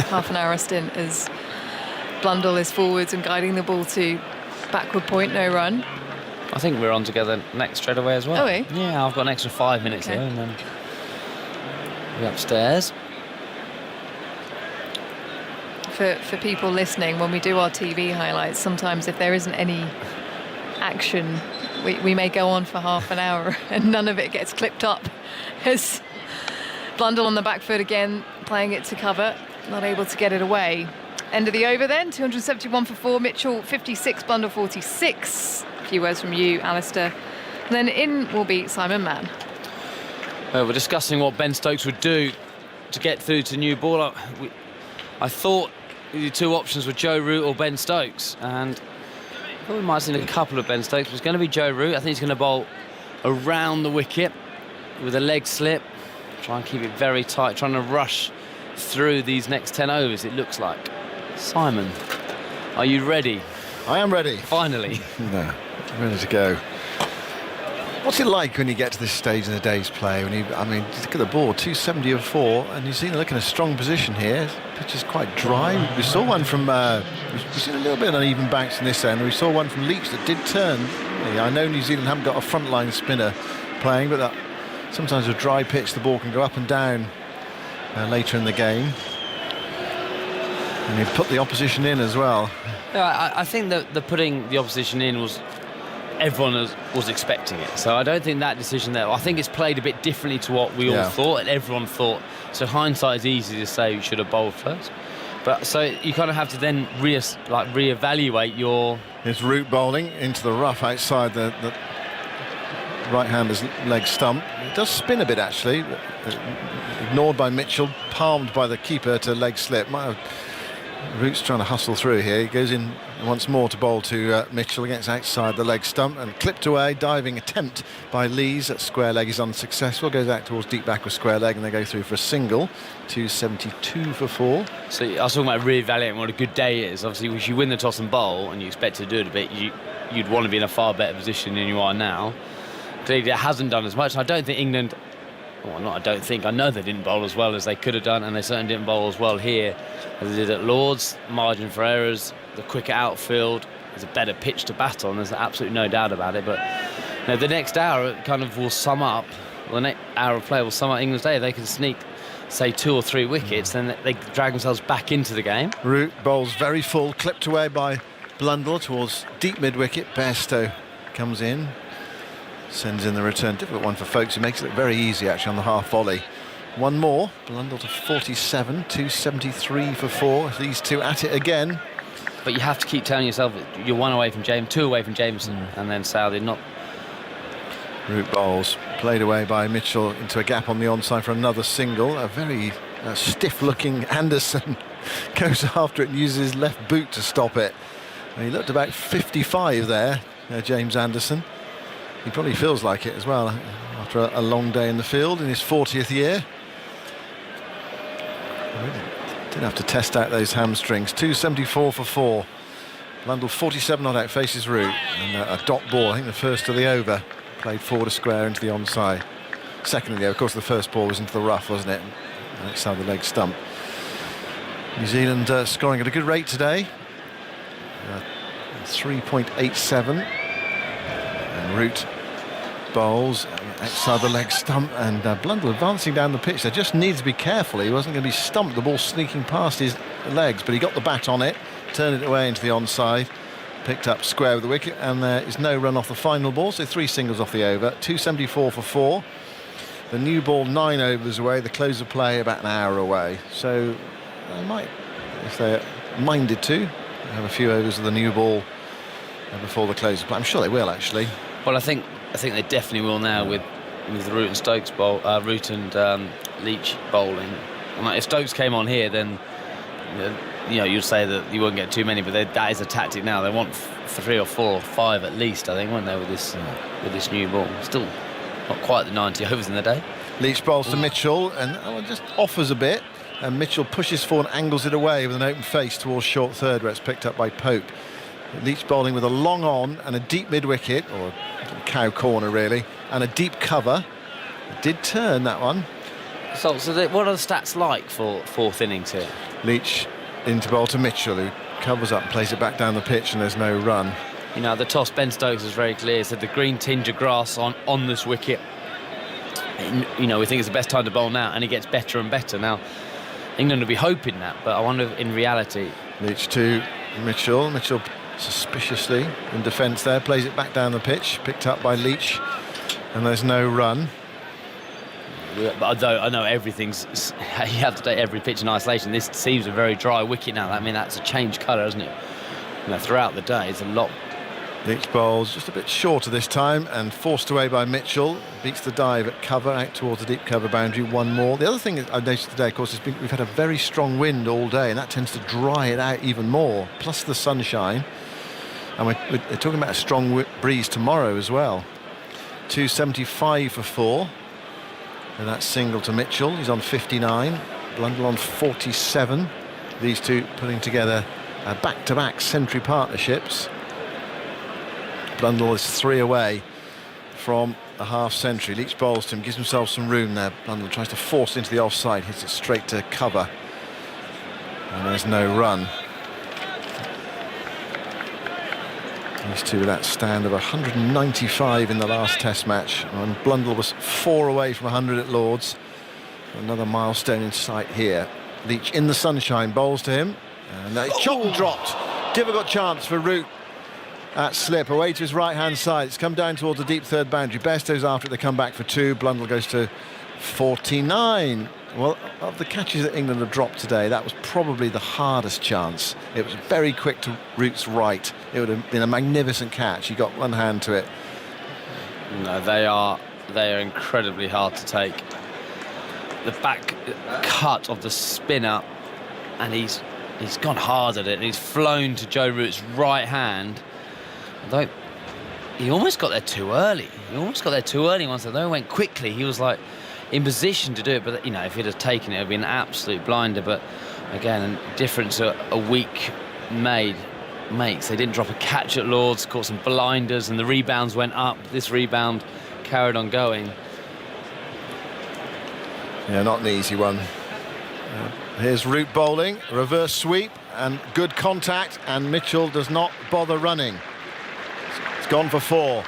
Half an hour stint as Blundell is forwards and guiding the ball to backward point, no run. I think we're on together next straight away as well. Oh, we? Yeah, I've got an extra 5 minutes here, and then we're upstairs. For people listening, when we do our TV highlights, sometimes if there isn't any action, we may go on for half an hour and none of it gets clipped up. As Blundell on the back foot again, playing it to cover, not able to get it away. End of the over then, 271 for 4, Mitchell 56, Blundell 46. A few words from you, Alistair. And then in will be Simon Mann. We're discussing what Ben Stokes would do to get through to new ball. I thought the two options were Joe Root or Ben Stokes, and I thought we might have seen a couple of Ben Stokes. It's going to be Joe Root. I think he's going to bowl around the wicket with a leg slip, try and keep it very tight, trying to rush through these next 10 overs, it looks like. Simon, are you ready? I am ready. Finally. No, I'm ready to go. What's it like when you get to this stage in the day's play? When look at the board, 270 of 4, and New Zealand look in a strong position here. The pitch is quite dry. We saw one from, we've seen a little bit of uneven banks in this end. We saw one from Leach that did turn. I know New Zealand haven't got a frontline spinner playing, but that sometimes a dry pitch, the ball can go up and down later in the game. And you've put the opposition in as well. Yeah, I think that the putting the opposition in was, everyone was expecting it. So I don't think that decision there, I think it's played a bit differently to what we all thought and everyone thought. So hindsight is easy to say you should have bowled first. But so you kind of have to then re-evaluate your... His Root bowling into the rough outside the right-hander's leg stump. It does spin a bit actually. Ignored by Mitchell, palmed by the keeper to leg slip. Root's trying to hustle through here. He goes in once more to bowl to Mitchell against outside the leg stump and clipped away. Diving attempt by Lees at square leg is unsuccessful. Goes out towards deep back with square leg and they go through for a single. 272 for 4. So I was talking about re-evaluating what a good day is. Obviously, if you win the toss and bowl and you expect to do it a bit, you'd want to be in a far better position than you are now. Clearly, it hasn't done as much. I don't think England... Well, not I don't think. I know they didn't bowl as well as they could have done, and they certainly didn't bowl as well here as they did at Lord's. Margin for errors, the quicker outfield, there's a better pitch to bat on. There's absolutely no doubt about it. But the next hour kind of will sum up. Well, the next hour of play will sum up England's day. They can sneak, say, 2 or 3 wickets, then they drag themselves back into the game. Root bowls very full, clipped away by Blundell towards deep mid wicket. Bairstow comes in. Sends in the return. Difficult one for folks. Who makes it look very easy actually on the half volley. One more. Blundell to 47. 273 for 4. These two at it again. But you have to keep telling yourself you're 1 away from James, 2 away from Jameson, and then Southey not. Root bowls played away by Mitchell into a gap on the onside for another single. A very stiff-looking Anderson goes after it and uses his left boot to stop it. And he looked about 55 there, James Anderson. He probably feels like it as well after a long day in the field in his 40th year. Didn't have to test out those hamstrings. 274 for 4. Blundell 47 not out, faces Root, and a dot ball, I think the first of the over, played forward a square into the onside. Second of the over, of course the first ball was into the rough, wasn't it? And outside the leg stump. New Zealand scoring at a good rate today. 3.87. And Root bowls outside the leg stump, and Blundell advancing down the pitch. They just needs to be careful. He wasn't going to be stumped, the ball sneaking past his legs, but he got the bat on it, turned it away into the onside, picked up square with the wicket, and there is no run off the final ball, so 3 singles off the over. 274 for 4. The new ball 9 overs away, the close of play about an hour away. So they might, if they're minded to, have a few overs of the new ball before the close of play. I'm sure they will, actually. Well, I think they definitely will now with Root and Stokes Root and Leach bowling. And if Stokes came on here, then you'd say that you won't get too many, but that is a tactic now. They want 3 or 4 or 5 at least, I think, won't they, with this new ball? Still not quite the 90 overs in the day. Leach bowls to Mitchell and just offers a bit, and Mitchell pushes forward and angles it away with an open face towards short third, where it's picked up by Pope. Leach bowling with a long on and a deep mid-wicket, or cow corner really, and a deep cover. It did turn that one. So what are the stats like for 4th innings here? Leach into bowl to Mitchell, who covers up, plays it back down the pitch, and there's no run. The toss, Ben Stokes was very clear. He said the green tinge of grass on this wicket. We think it's the best time to bowl now, and it gets better and better. Now, England will be hoping that, but I wonder if in reality... Leach to Mitchell. Mitchell suspiciously in defence there, plays it back down the pitch, picked up by Leach, and there's no run. But I know everything's... You have to take every pitch in isolation. This seems a very dry wicket now. I mean, that's a changed colour, isn't it? Throughout the day, it's a lot... Leach bowls just a bit shorter this time and forced away by Mitchell. Beats the dive at cover, out towards the deep cover boundary. One more. The other thing I've noticed today, of course, is we've had a very strong wind all day, and that tends to dry it out even more, plus the sunshine. And we're talking about a strong breeze tomorrow as well. 275 for 4. And that's single to Mitchell. He's on 59. Blundell on 47. These two putting together back-to-back century partnerships. Blundell is 3 away from a half-century. Leach bowls to him, gives himself some room there. Blundell tries to force it into the offside, hits it straight to cover. And there's no run. These two with that stand of 195 in the last Test match. And Blundell was 4 away from 100 at Lord's. Another milestone in sight here. Leach in the sunshine, bowls to him. And that chop dropped. Difficult chance for Root. At slip, away to his right-hand side. It's come down towards the deep third boundary. Bairstow's after it, they come back for 2. Blundell goes to 49. Well, of the catches that England have dropped today, that was probably the hardest chance. It was very quick to Root's right. It would have been a magnificent catch. He got one hand to it. No, they are incredibly hard to take. The back cut of the spinner, and he's gone hard at it, and he's flown to Joe Root's right hand. Although he almost got there too early. Once they went quickly. He was like in position to do it, but if he'd have taken it, it'd been an absolute blinder. But again, a difference a week makes. They didn't drop a catch at Lord's, caught some blinders, and the rebounds went up. This rebound carried on going. Yeah, not an easy one. Here's Root bowling, reverse sweep, and good contact, and Mitchell does not bother running. It's gone for 4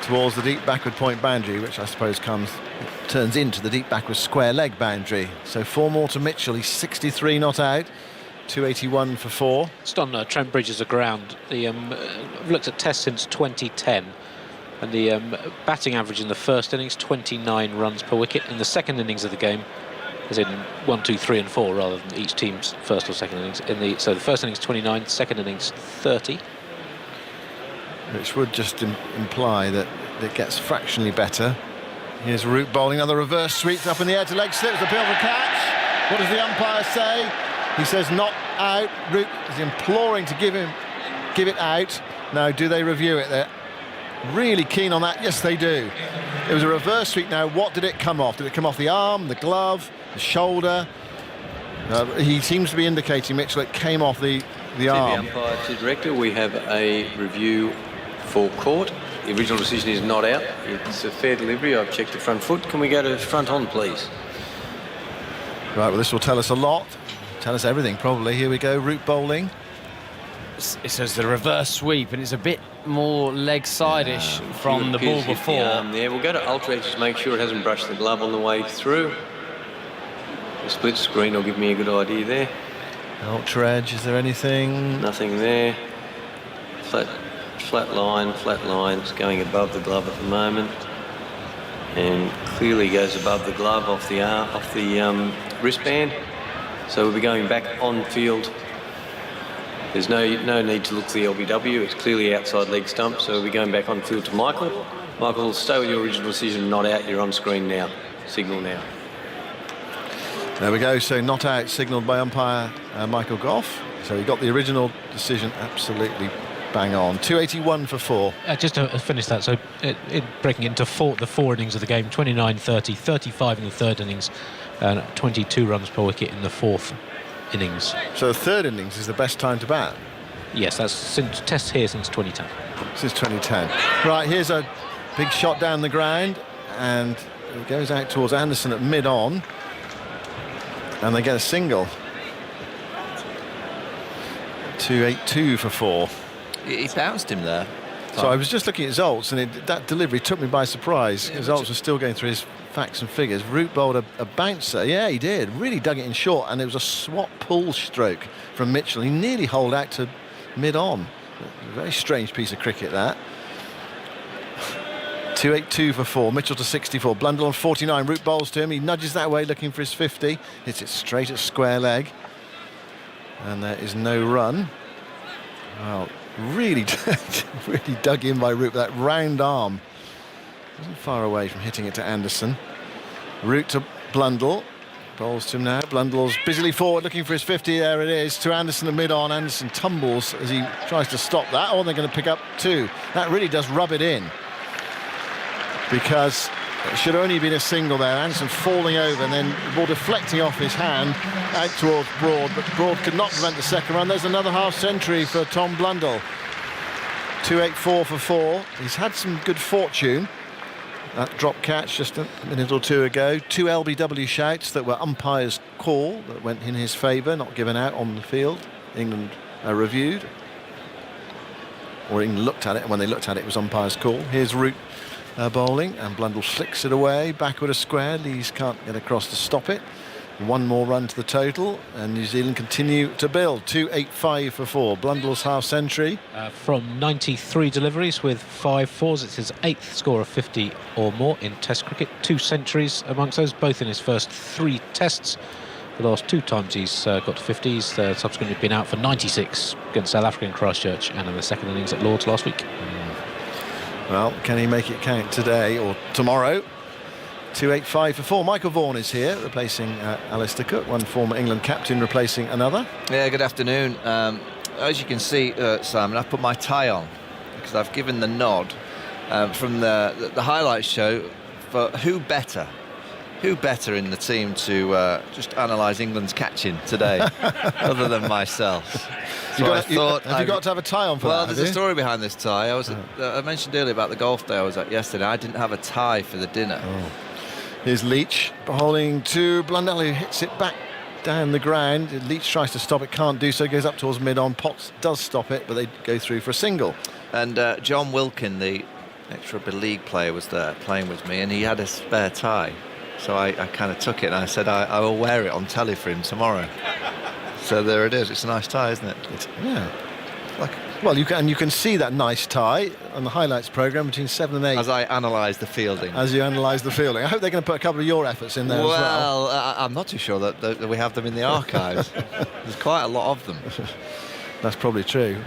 towards the deep backward point boundary, which I suppose turns into the deep backward square leg boundary. So 4 more to Mitchell. He's 63 not out. 281 for 4. Just on Trent Bridges ground. I've looked at tests since 2010, and the batting average in the first innings 29 runs per wicket. In the second innings of the game, as in 1, 2, 3 and 4 rather than each team's first or second innings. So the first innings 29, second innings 30. Which would just imply that it gets fractionally better. Here's Root bowling, another reverse sweep up in the air to leg slip, the appeal for catch. What does the umpire say? He says not out. Root is imploring to give it out. Now, do they review it? They're really keen on that. Yes, they do. It was a reverse sweep. Now, what did it come off? Did it come off the arm, the glove, the shoulder? He seems to be indicating, Mitchell, it came off the arm. The umpire to director, we have a review for court. The original decision is not out. It's a fair delivery. I've checked the front foot. Can we go to front on, please? Right, well, this will tell us a lot. Tell us everything, probably. Here we go, root bowling. It says the reverse sweep, and it's a bit more leg side-ish from the ball before. We'll go to ultra edge to make sure it hasn't brushed the glove on the way through. The split screen will give me a good idea there. Ultra edge, is there anything? Nothing there. Flat line, it's going above the glove at the moment. And clearly goes above the glove off the wristband. So we'll be going back on field. There's no need to look to the LBW. It's clearly outside leg stump, so we'll be going back on field to Michael. Michael, stay with your original decision, not out. You're on screen now. Signal now. There we go, so not out, signalled by umpire Michael Goff. So he got the original decision absolutely bang on. 281 for 4. Just to finish that, so breaking into the four innings of the game, 29-30, 35 in the third innings, and 22 runs per wicket in the fourth innings. So the third innings is the best time to bat? Yes, that's since 2010. Since 2010. Right, here's a big shot down the ground, and it goes out towards Anderson at mid-on, and they get a single. 282 for 4. He bounced him there. So I was just looking at Zoltz, and that delivery took me by surprise, because Zoltz was still going through his facts and figures. Root bowled a bouncer. Yeah, he did. Really dug it in short, and it was a swap pull stroke from Mitchell. He nearly holed out to mid-on. A very strange piece of cricket, that. 282 for 4. Mitchell to 64. Blundell on 49. Root bowls to him. He nudges that way, looking for his 50. Hits it straight at square leg. And there is no run. Well, really dug in by Root with that round arm. Wasn't far away from hitting it to Anderson. Root to Blundell. Bowls to him now. Blundell's busily forward, looking for his 50. There it is, to Anderson at mid-on. Anderson tumbles as he tries to stop that. Oh, they're going to pick up 2. That really does rub it in, because it should only have been a single there. Anderson falling over, and then the ball deflecting off his hand out towards Broad, but Broad could not prevent the second run. There's another half century for Tom Blundell. 284 for 4. He's had some good fortune. That drop catch just a minute or two ago. 2 LBW shouts that were umpire's call that went in his favour, not given out on the field. England reviewed, or England looked at it, and when they looked at it, it was umpire's call. Here's Root bowling, and Blundell flicks it away, backward a square. Lees can't get across to stop it. 1 more run to the total, and New Zealand continue to build. 285 for 4. Blundell's half century. From 93 deliveries with 5 fours, it's his 8th score of 50 or more in Test cricket. 2 centuries amongst those, both in his first 3 tests. The last 2 times he's got to 50s. Subsequently been out for 96 against South Africa in Christchurch, and in the second innings at Lord's last week. Well, can he make it count today or tomorrow? 285 for 4. Michael Vaughan is here, replacing Alistair Cook, one former England captain replacing another. Yeah, good afternoon. As you can see, Simon, I've put my tie on because I've given the nod from the highlights show for who better in the team to just analyse England's catching today, other than myself. So have you got to have a tie on for that? Well, there's a story behind this tie. I mentioned earlier about the golf day I was at yesterday. I didn't have a tie for the dinner. Oh. Here's Leach bowling to Blundell, who hits it back down the ground. Leach tries to stop it, can't do so, goes up towards mid-on. Potts does stop it, but they go through for a single. And John Wilkin, the extra league player, was there playing with me, and he had a spare tie. So I kind of took it, and I said I will wear it on telly for him tomorrow. So there it is. It's a nice tie, isn't it? Well, you can see that nice tie on the highlights programme between 7 and 8. As I analyse the fielding. As you analyse the fielding. I hope they're going to put a couple of your efforts in there as well. Well, I'm not too sure that we have them in the archives. There's quite a lot of them. That's probably true.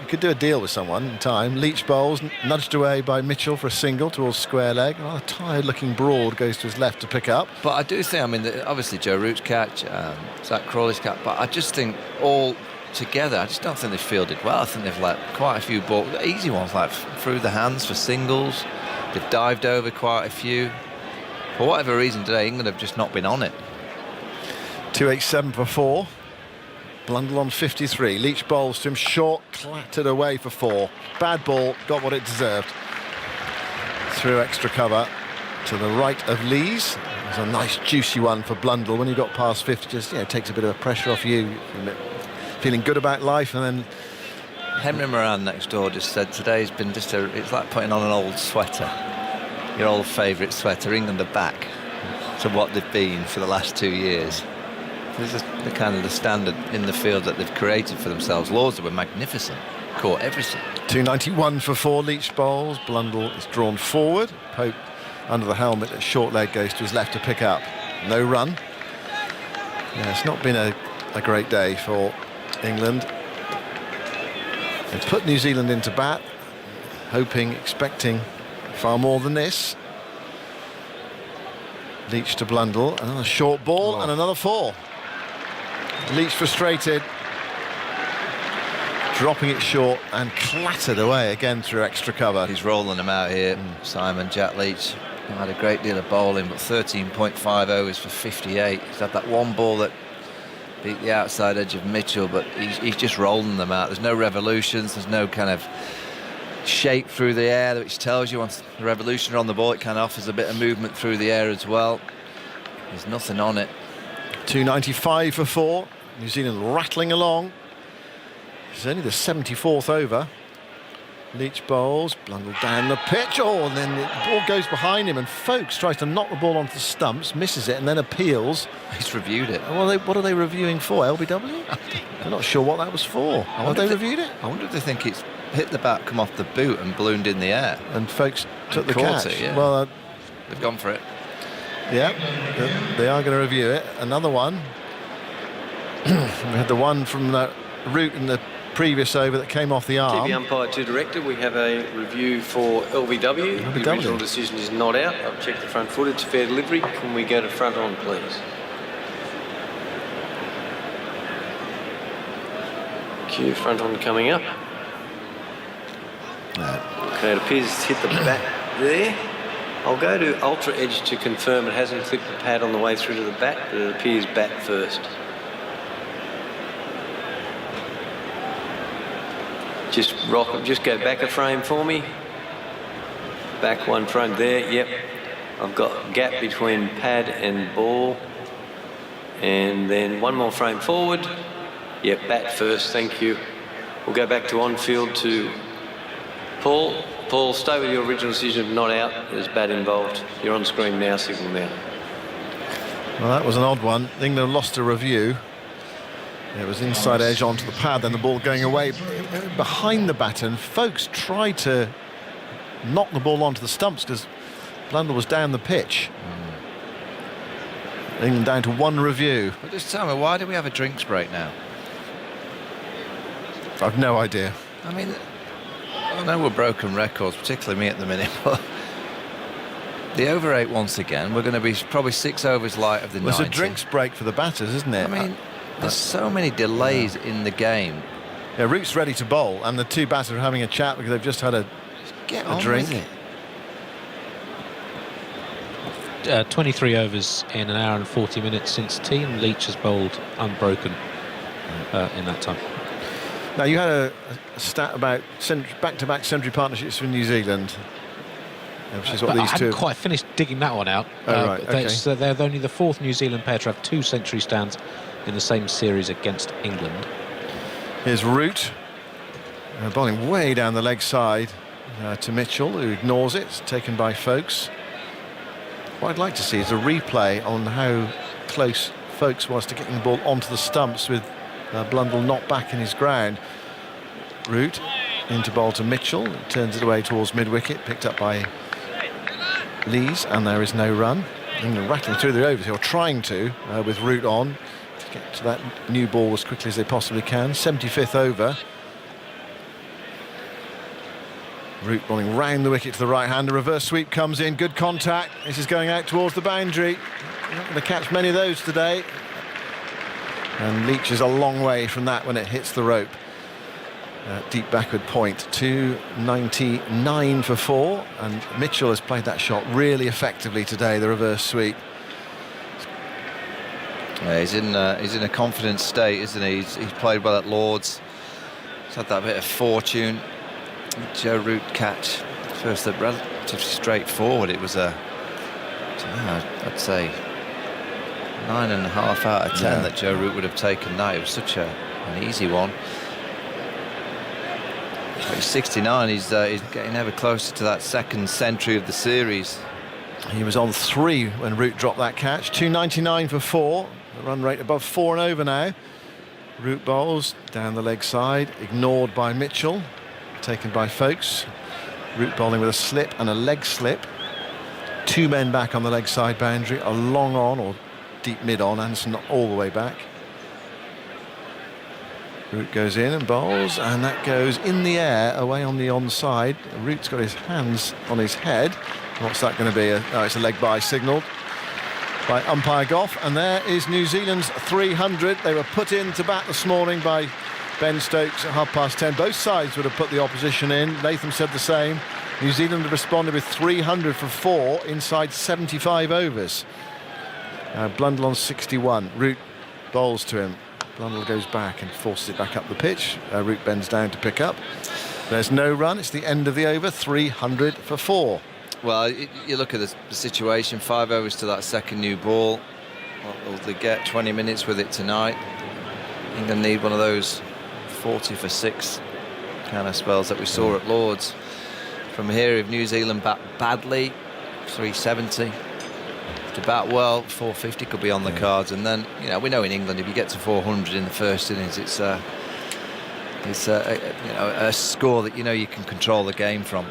You could do a deal with someone in time. Leach bowls, nudged away by Mitchell for a single towards square leg. A tired-looking Broad goes to his left to pick up. But I do think, I mean, obviously Joe Root's catch, Zach Crawley's catch, but I just think all together, I just don't think they've fielded well. I think they've let quite a few balls, easy ones, like through the hands for singles. They've dived over quite a few. For whatever reason today, England have just not been on it. 287 for 4. Blundell on 53. Leach bowls to him short, clattered away for 4. Bad ball, got what it deserved. Through extra cover to the right of Lees. It was a nice juicy one for Blundell. When you got past 50, just takes a bit of the pressure off you. Feeling good about life, and then Henry Moran next door just said today's been just it's like putting on an old sweater, your old favourite sweater. England are back to what they've been for the last 2 years. This is the kind of the standard in the field that they've created for themselves. Lords were magnificent, caught everything. 291 for 4 Leach bowls. Blundell is drawn forward. Pope under the helmet at short leg goes to his left to pick up. No run. Yeah, it's not been a great day for England. They put New Zealand into bat, hoping, expecting far more than this. Leach to Blundell, another short ball and another 4. Leach frustrated, dropping it short and clattered away again through extra cover. He's rolling them out here. Simon, Jack Leach had a great deal of bowling, but 13.5 overs for 58. He's had that one ball that beat the outside edge of Mitchell, but he's just rolling them out. There's no revolutions, there's no kind of shape through the air, which tells you once the revolution are on the ball, it kind of offers a bit of movement through the air as well. There's nothing on it. 295 for 4. New Zealand rattling along. It's only the 74th over. Leach bowls, Blundell down the pitch. Oh, and then the ball goes behind him, and Folkes tries to knock the ball onto the stumps, misses it, and then appeals. He's reviewed it. What are they reviewing for? LBW? They're not sure what that was for. Have they reviewed it? I wonder if they think it's hit the bat, come off the boot, and ballooned in the air. And Folkes took the catch. It, yeah. Well, they've gone for it. Yeah, they are going to review it. Another one. We had the one from Root in the previous over that came off the arm. TV umpire to director, we have a review for LBW. The original decision is not out. I've checked the front footage, fair delivery. Can we go to front on, please? Cue front on coming up. Okay, it appears it's hit the bat there. I'll go to ultra edge to confirm it hasn't clipped the pad on the way through to the bat, but it appears bat first. Just go back a frame for me. Back one frame there, yep. I've got gap between pad and ball. And then one more frame forward. Yep, bat first, thank you. We'll go back to on-field to Paul. Paul, stay with your original decision of not out. There's bat involved. You're on screen now, signal now. Well, that was an odd one. England lost a review. It was inside edge onto the pad, then the ball going away behind the batter, and Folkes tried to knock the ball onto the stumps because Blundell was down the pitch. England down to 1 review. But just tell me, why do we have a drinks break now? I've no idea. I mean, I know we're broken records, particularly me at the minute, but the over 8 once again, we're going to be probably 6 overs light of the 90. It's a drinks break for the batters, isn't it? I mean, there's so many delays in the game. Yeah, Root's ready to bowl, and the 2 batters are having a chat because they've just had a drink. With it. 23 overs in an hour and 40 minutes since tea, and Leach has bowled unbroken in that time. Now, you had a stat about back-to-back century partnerships for New Zealand, which is what these I haven't two... quite finished digging that one out. Right, okay. They're only the 4th New Zealand pair to have 2 century stands in the same series against England. Here's Root, bowling way down the leg side to Mitchell, who ignores it. It's taken by Folkes. What I'd like to see is a replay on how close Folkes was to getting the ball onto the stumps with Blundell not back in his ground. Root into bowl to Mitchell, turns it away towards mid-wicket, picked up by Lees, and there is no run. England rattling through the overs, or trying to, with Root on, to get to that new ball as quickly as they possibly can. 75th over. Root bowling round the wicket to the right hand. The reverse sweep comes in. Good contact. This is going out towards the boundary. You're not going to catch many of those today. And Leach is a long way from that when it hits the rope. Deep backward point. 299 for 4. And Mitchell has played that shot really effectively today, the reverse sweep. Yeah, he's in a confident state, isn't he? He's played well at Lords. He's had that bit of fortune. Joe Root catch first, that relatively straightforward. It was I'd say 9.5 out of 10 that Joe Root would have taken that. It was such an easy one. He's 69. He's getting ever closer to that second century of the series. He was on 3 when Root dropped that catch. 299 for 4. The run rate above 4 and over now. Root bowls down the leg side, ignored by Mitchell, taken by Folkes. Root bowling with a slip and a leg slip. 2 men back on the leg side boundary, a long on or deep mid on. Anderson not all the way back. Root goes in and bowls, and that goes in the air away on the onside. Root's got his hands on his head. What's that going to be? It's a leg by signalled by umpire Gough, and there is New Zealand's 300. They were put in to bat this morning by Ben Stokes at 10:30. Both sides would have put the opposition in. Latham said the same. New Zealand have responded with 300 for 4 inside 75 overs. Blundell on 61. Root bowls to him. Blundell goes back and forces it back up the pitch. Root bends down to pick up. There's no run. It's the end of the over. 300 for 4. Well, you look at the situation, 5 overs to that second new ball. Will they get 20 minutes with it tonight? England need one of those 40 for 6 kind of spells that we saw at Lords. From here, if New Zealand bat badly, 370. To bat well, 450 could be on the cards. And then, we know in England, if you get to 400 in the first innings, it's a score that you can control the game from.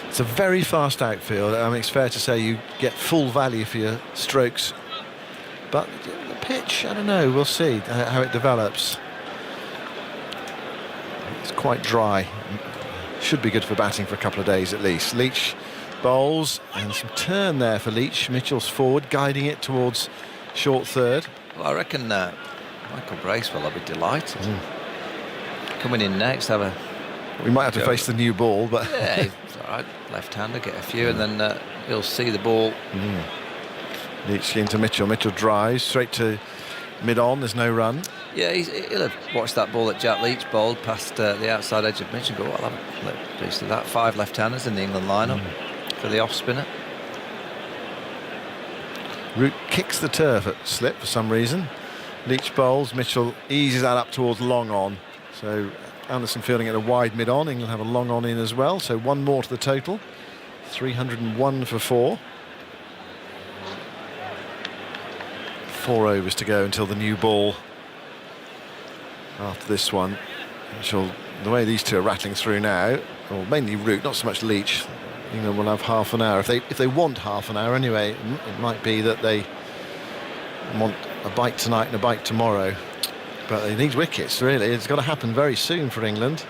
It's a very fast outfield. I mean, it's fair to say you get full value for your strokes. But the pitch, I don't know. We'll see how it develops. It's quite dry. Should be good for batting for a couple of days at least. Leach bowls, and some turn there for Leach. Mitchell's forward, guiding it towards short third. Well, I reckon Michael Bracewell will be delighted. Coming in next, we might have to face the new ball, but yeah, it's all right. Left-hander, get a few, and then he'll see the ball. Leach into Mitchell. Mitchell drives straight to mid-on. There's no run. Yeah, he'll have watched that ball that Jack Leach bowled past the outside edge of Mitchell. Go, I'll have a piece of that. 5 left-handers in the England lineup for the off-spinner. Root kicks the turf at slip for some reason. Leach bowls. Mitchell eases that up towards long on. So Anderson fielding at a wide mid-on. England have a long on in as well. So 1 more to the total. 301 for 4. 4 overs to go until the new ball. After this one, Mitchell, the way these two are rattling through now, or mainly Root, not so much Leach. England will have half an hour. If they want half an hour anyway, it might be that they want a bite tonight and a bite tomorrow. But they need wickets, really. It's got to happen very soon for England.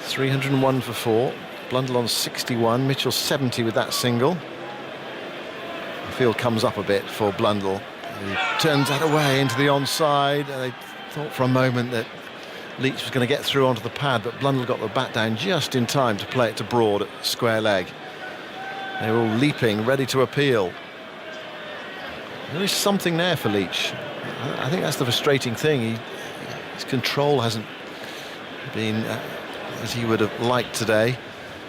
301 for 4. Blundell on 61. Mitchell 70 with that single. The field comes up a bit for Blundell. He turns that away into the onside. They thought for a moment that Leach was going to get through onto the pad, but Blundell got the bat down just in time to play it to Broad at square leg. They were all leaping, ready to appeal. There is something there for Leach. I think that's the frustrating thing. His control hasn't been as he would have liked today.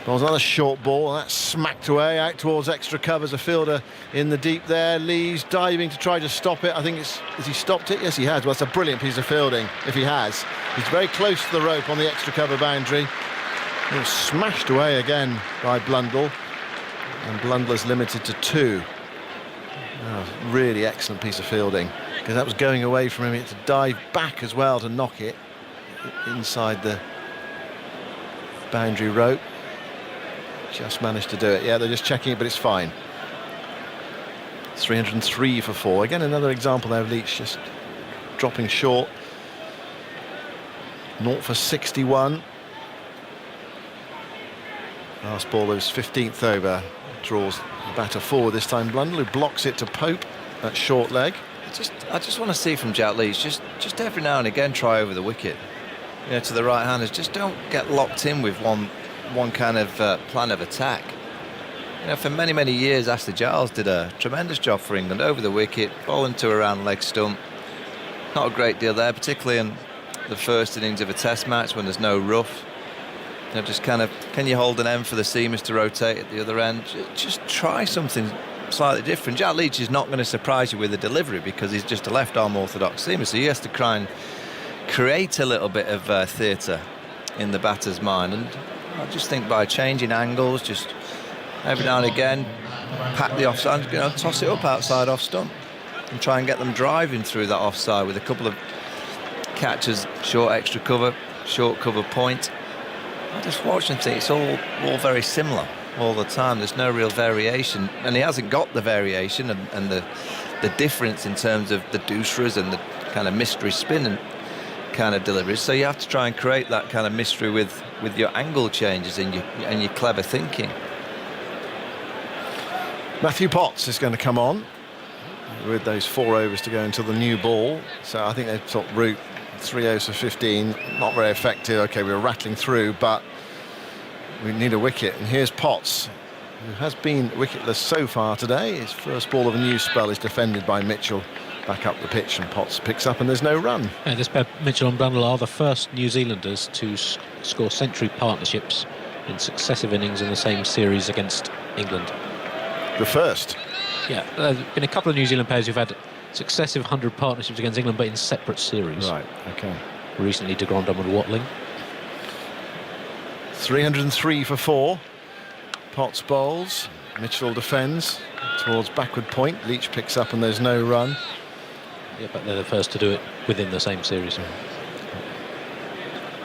Ball's another short ball, and that's smacked away out towards extra covers. A fielder in the deep there. Lee's diving to try to stop it. I think has he stopped it? Yes, he has. Well, it's a brilliant piece of fielding if he has. He's very close to the rope on the extra cover boundary. It was smashed away again by Blundell, and Blundell's limited to 2. Really excellent piece of fielding, because that was going away from him. He had to dive back as well to knock it inside the boundary rope. Just managed to do it. Yeah, they're just checking it, but it's fine. 303 for 4. Again, another example there of Leach just dropping short. 0 for 61. Last ball was 15th over. Draws the batter forward this time. Blundell, who blocks it to Pope at short leg. I just want to see from Jack Leach, just every now and again try over the wicket. To the right-handers, just don't get locked in with one kind of plan of attack. For many years, Ashley Giles did a tremendous job for England over the wicket, bowling to around leg stump. Not a great deal there, particularly in the first innings of a Test match when there's no rough. Just kind of, can you hold an end for the seamers to rotate at the other end? Just try something slightly different. Jack Leach is not going to surprise you with the delivery because he's just a left-arm orthodox seamer, so he has to try and create a little bit of theatre in the batter's mind. And I just think by changing angles, just every now and again, pack the offside, toss it up outside off stump and try and get them driving through that offside with a couple of catches, short extra cover, short cover point. I just watch and think it's all very similar all the time. There's no real variation, and he hasn't got the variation and the difference in terms of the doosras and the kind of mystery spin and kind of deliveries. So you have to try and create that kind of mystery with your angle changes and your clever thinking. Matthew Potts is going to come on with those 4 overs to go until the new ball. So I think they've got Root 3 overs for 15, not very effective. Okay, we were rattling through, but we need a wicket. And here's Potts, who has been wicketless so far today. His first ball of a new spell is defended by Mitchell back up the pitch, and Potts picks up and there's no run. Yeah, this pair, Mitchell and Blundell, are the first New Zealanders to score century partnerships in successive innings in the same series against England. The first? Yeah, there have been a couple of New Zealand players who've had successive 100 partnerships against England, but in separate series. Right, OK. Recently, de Grandhomme and Watling. 303 for 4. Potts bowls. Mitchell defends towards backward point. Leach picks up and there's no run. Yeah, but they're the first to do it within the same series.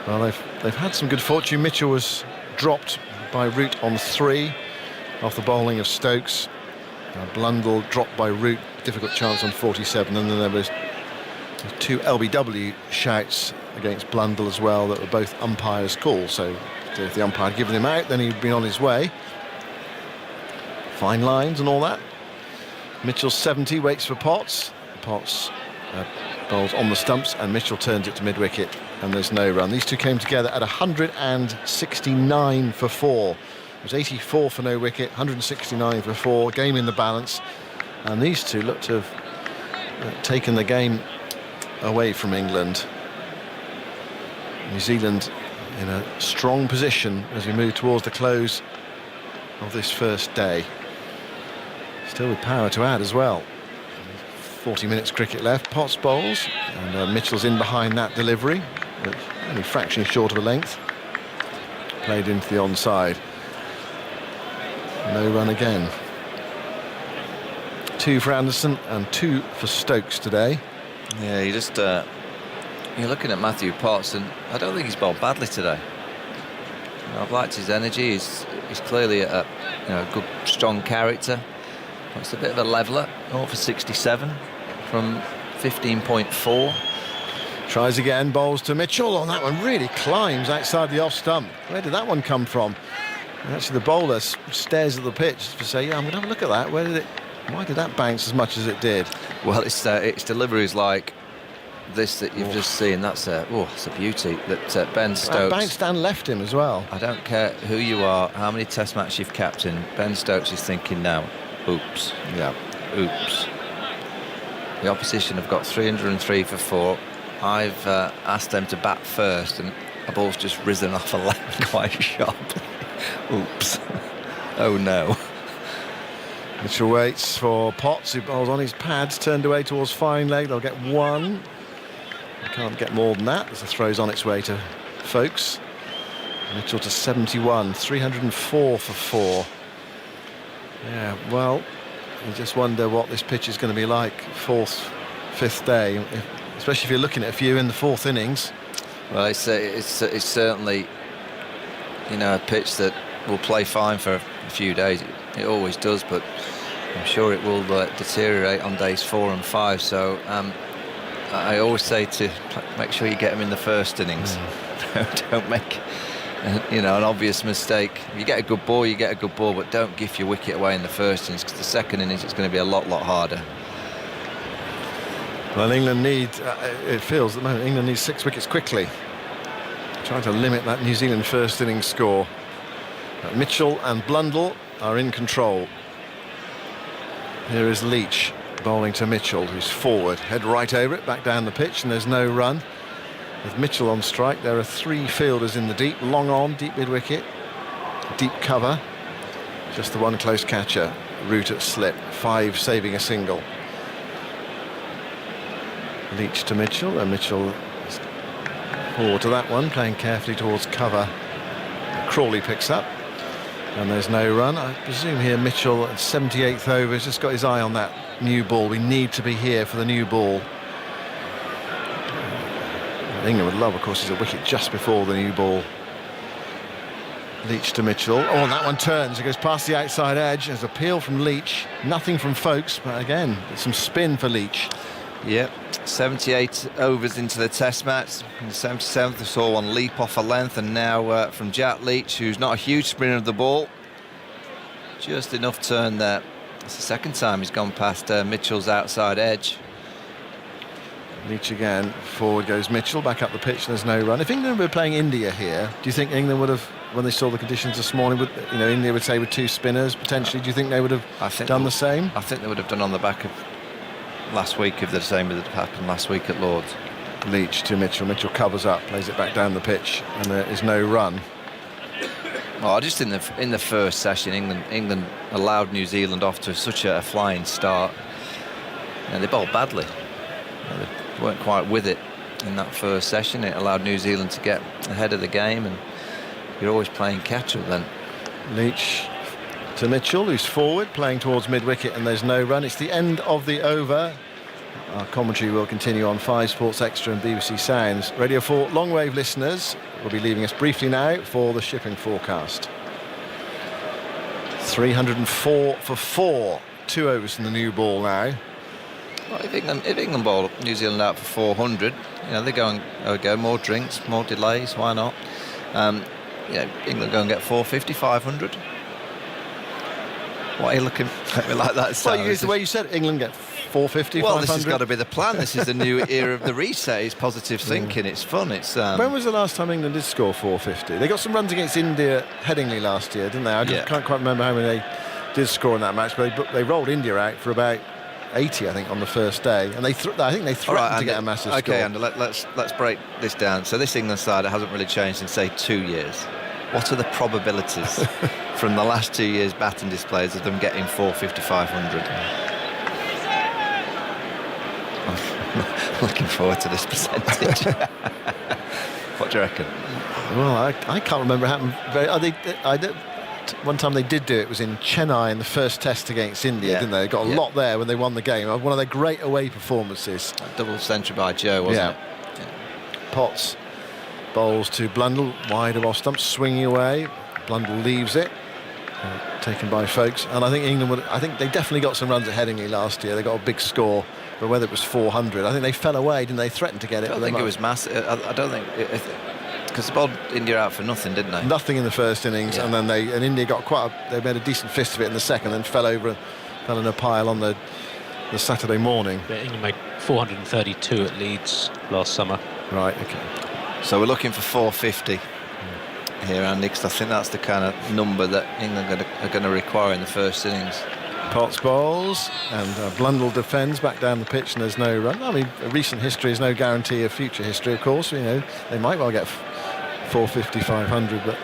Well, they've had some good fortune. Mitchell was dropped by Root on 3 off the bowling of Stokes. Blundell dropped by Root, difficult chance on 47, and then there was 2 LBW shouts against Blundell as well that were both umpires' calls. So if the umpire had given him out, then he'd been on his way. Fine lines and all that. Mitchell 70, waits for Potts. Potts bowls on the stumps, and Mitchell turns it to mid-wicket, and there's no run. These two came together at 169 for 4. It was 84 for no wicket, 169 for 4, game in the balance, and these two look to have taken the game away from England. New Zealand in a strong position as we move towards the close of this first day. Still with power to add as well. 40 minutes cricket left. Potts bowls, and Mitchell's in behind that delivery, but only fraction short of a length. Played into the onside. No run again. 2 for Anderson and 2 for Stokes today. Yeah, you're looking at Matthew Potts, and I don't think he's bowled badly today. I've liked his energy. He's clearly a good, strong character. It's a bit of a leveller. 0 for 67 from 15.4. Tries again, bowls to Mitchell on that one. Really climbs outside the off stump. Where did that one come from? And actually, the bowler stares at the pitch to say, "Yeah, I'm going to have a look at that. Why did that bounce as much as it did?" Well, it's deliveries like this that you've just seen. It's a beauty. That Ben Stokes bounced and left him as well. I don't care who you are, how many Test matches you've captained. Ben Stokes is thinking now, "Oops, yeah, oops." The opposition have got 303 for 4. I've asked them to bat first, and a ball's just risen off a leg quite sharply. Oops. Oh no. Mitchell waits for Potts, who bowls on his pads, turned away towards fine leg. They'll get 1. They can't get more than that as the throw's on its way to Folkes. Mitchell to 71, 304 for 4. Yeah, well, you just wonder what this pitch is going to be like 4th, 5th day, especially if you're looking at a few in the 4th innings. Well, it's certainly, a pitch that will play fine for a few days. It always does, but I'm sure it will deteriorate on days 4 and 5. So I always say to make sure you get them in the first innings. Don't make an obvious mistake. If you get a good ball, you get a good ball, but don't give your wicket away in the first innings, because the second innings it's going to be a lot harder. Well, England need, it feels at the moment, England needs 6 wickets quickly. Trying to limit that New Zealand first innings score. Mitchell and Blundell are in control. Here is Leach bowling to Mitchell, who's forward, head right over it, back down the pitch, and there's no run. With Mitchell on strike, there are 3 fielders in the deep, long on, deep mid-wicket, deep cover. Just the one close catcher, Root at slip, 5 saving a single. Leach to Mitchell, and Mitchell is forward to that one, playing carefully towards cover. Crawley picks up, and there's no run. I presume here Mitchell at 78th over has just got his eye on that new ball. We need to be here for the new ball. England would love, of course, is a wicket just before the new ball. Leach to Mitchell. Oh, and that one turns. It goes past the outside edge. There's a peel from Leach. Nothing from Folkes, but again, some spin for Leach. Yep, 78 overs into the Test match. In the 77th, we saw one leap off a length, and now from Jack Leach, who's not a huge spinner of the ball. Just enough turn there. It's the second time he's gone past Mitchell's outside edge. Leach again, forward goes Mitchell, back up the pitch, there's no run. If England were playing India here, do you think England would have, when they saw the conditions this morning, India would say with 2 spinners, potentially, do you think they would have done the same? I think they would have done on the back of last week if the same would have happened last week at Lord's. Leach to Mitchell, Mitchell covers up, plays it back down the pitch, and there is no run. Well, just in the first session, England allowed New Zealand off to such a flying start. And they bowled badly. They weren't quite with it in that first session. It allowed New Zealand to get ahead of the game, and you're always playing catch-up then. Leach to Mitchell, who's forward, playing towards mid-wicket, and there's no run. It's the end of the over. Our commentary will continue on 5 Sports Extra and BBC Sounds. Radio 4 long-wave listeners will be leaving us briefly now for the shipping forecast. 304 for 4. 2 overs from the new ball now. Well, if England bowl New Zealand out for 400, they go and go more drinks, more delays. Why not? England go and get 450, 500. Why are you looking at me like that? Well, the way you said it, England get 450, well, 500. This has got to be the plan. This is the new era of the reset. It's positive thinking. It's fun. It's. When was the last time England did score 450? They got some runs against India at Headingley last year, didn't they? I can't quite remember how many they did score in that match, but they rolled India out for about 80, I think, on the first day, and I think they threatened to get a massive score. Okay, and let's break this down. So this England side, it hasn't really changed in say 2 years. What are the probabilities from the last 2 years' batting displays of them getting 450, 500? I'm looking forward to this percentage. What do you reckon? Well, I can't remember how happened. One time they did do it was in Chennai in the first test against India, didn't they? They got a lot there when they won the game. One of their great away performances. A double century by Joe, wasn't it? Yeah. Potts bowls to Blundell, wide of off stump, swinging away. Blundell leaves it, taken by Folkes. And I think England would. I think they definitely got some runs at Headingley last year. They got a big score, but whether it was 400, I think they fell away, didn't they? Threatened to get it. I don't think it was massive. I don't think. Because they bowled India out for nothing, didn't they? Nothing in the first innings, and then India got they made a decent fist of it in the second, then fell in a pile on the Saturday morning. Yeah, England made 432 at Leeds last summer. Right, okay. So we're looking for 450 here, Andy, because I think that's the kind of number that England are going to require in the first innings. Potts bowls, and Blundell defends back down the pitch, and there's no run. I mean, recent history is no guarantee of future history, of course. They might well get 450, 500, but...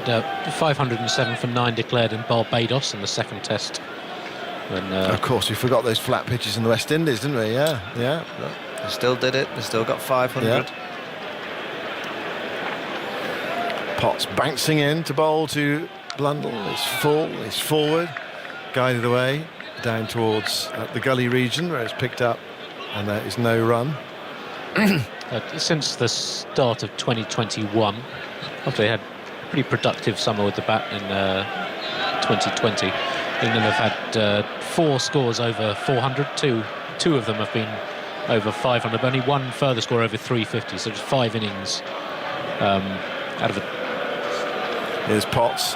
And 507 for 9 declared in Barbados in the second test. When, of course, we forgot those flat pitches in the West Indies, didn't we? Yeah. They still did it. They still got 500. Yeah. Potts bouncing in to bowl to Blundell. It's full, it's forward, guided away down towards the gully region where it's picked up, and there is no run. Since the start of 2021, after they had a pretty productive summer with the bat in 2020, England have had 4 scores over 400. Two of them have been over 500, but only one further score over 350, so just 5 innings out of it. Here's Potts,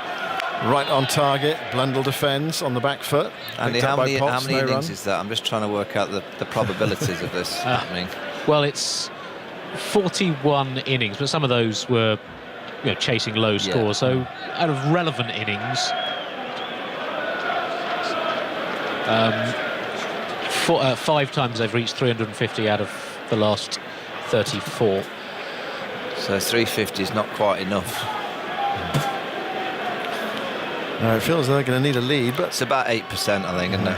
right on target. Blundell defends on the back foot. Andy, Picked up how by many Potts, no innings run. is that? I'm just trying to work out the probabilities of this happening. Well, it's 41 innings, but some of those were, chasing low scores. So out of relevant innings, 5 times they've reached 350 out of the last 34. So 350 is not quite enough. No, it feels they're going to need a lead, but it's about 8%, I think, isn't it?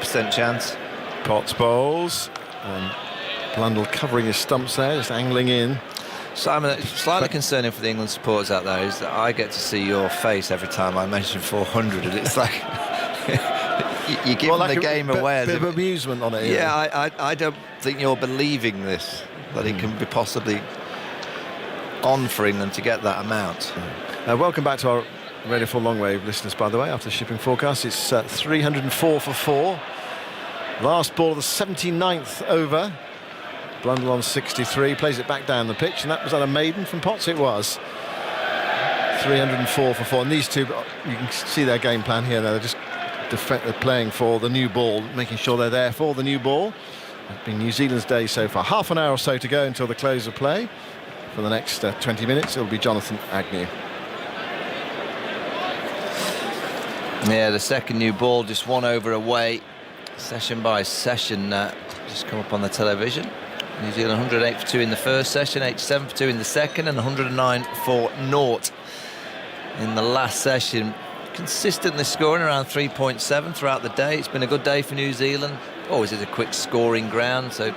8% chance. Potts bowls, and Blundell covering his stumps there, just angling in. Simon, it's slightly concerning for the England supporters out there is that I get to see your face every time I mention 400, and it's like you're giving the game away. Bit of amusement on it. Yeah, I don't think you're believing this, that it can be possibly on for England to get that amount. Welcome back to our Radio 4 Long Wave listeners, by the way, after the shipping forecast. It's 304 for 4. Last ball of the 79th over. Blundell on 63, plays it back down the pitch, and that was at a maiden from Potts. It was 304 for 4. And these two, you can see their game plan here. They're just they're playing for the new ball, making sure they're there for the new ball. It's been New Zealand's day so far. Half an hour or so to go until the close of play. For the next 20 minutes, it'll be Jonathan Agnew. Yeah, the second new ball, just 1 over away. Session by session, just come up on the television. New Zealand 108 for 2 in the first session, 87 for 2 in the second, and 109 for 0 in the last session. Consistently scoring around 3.7 throughout the day. It's been a good day for New Zealand. Always is a quick scoring ground, so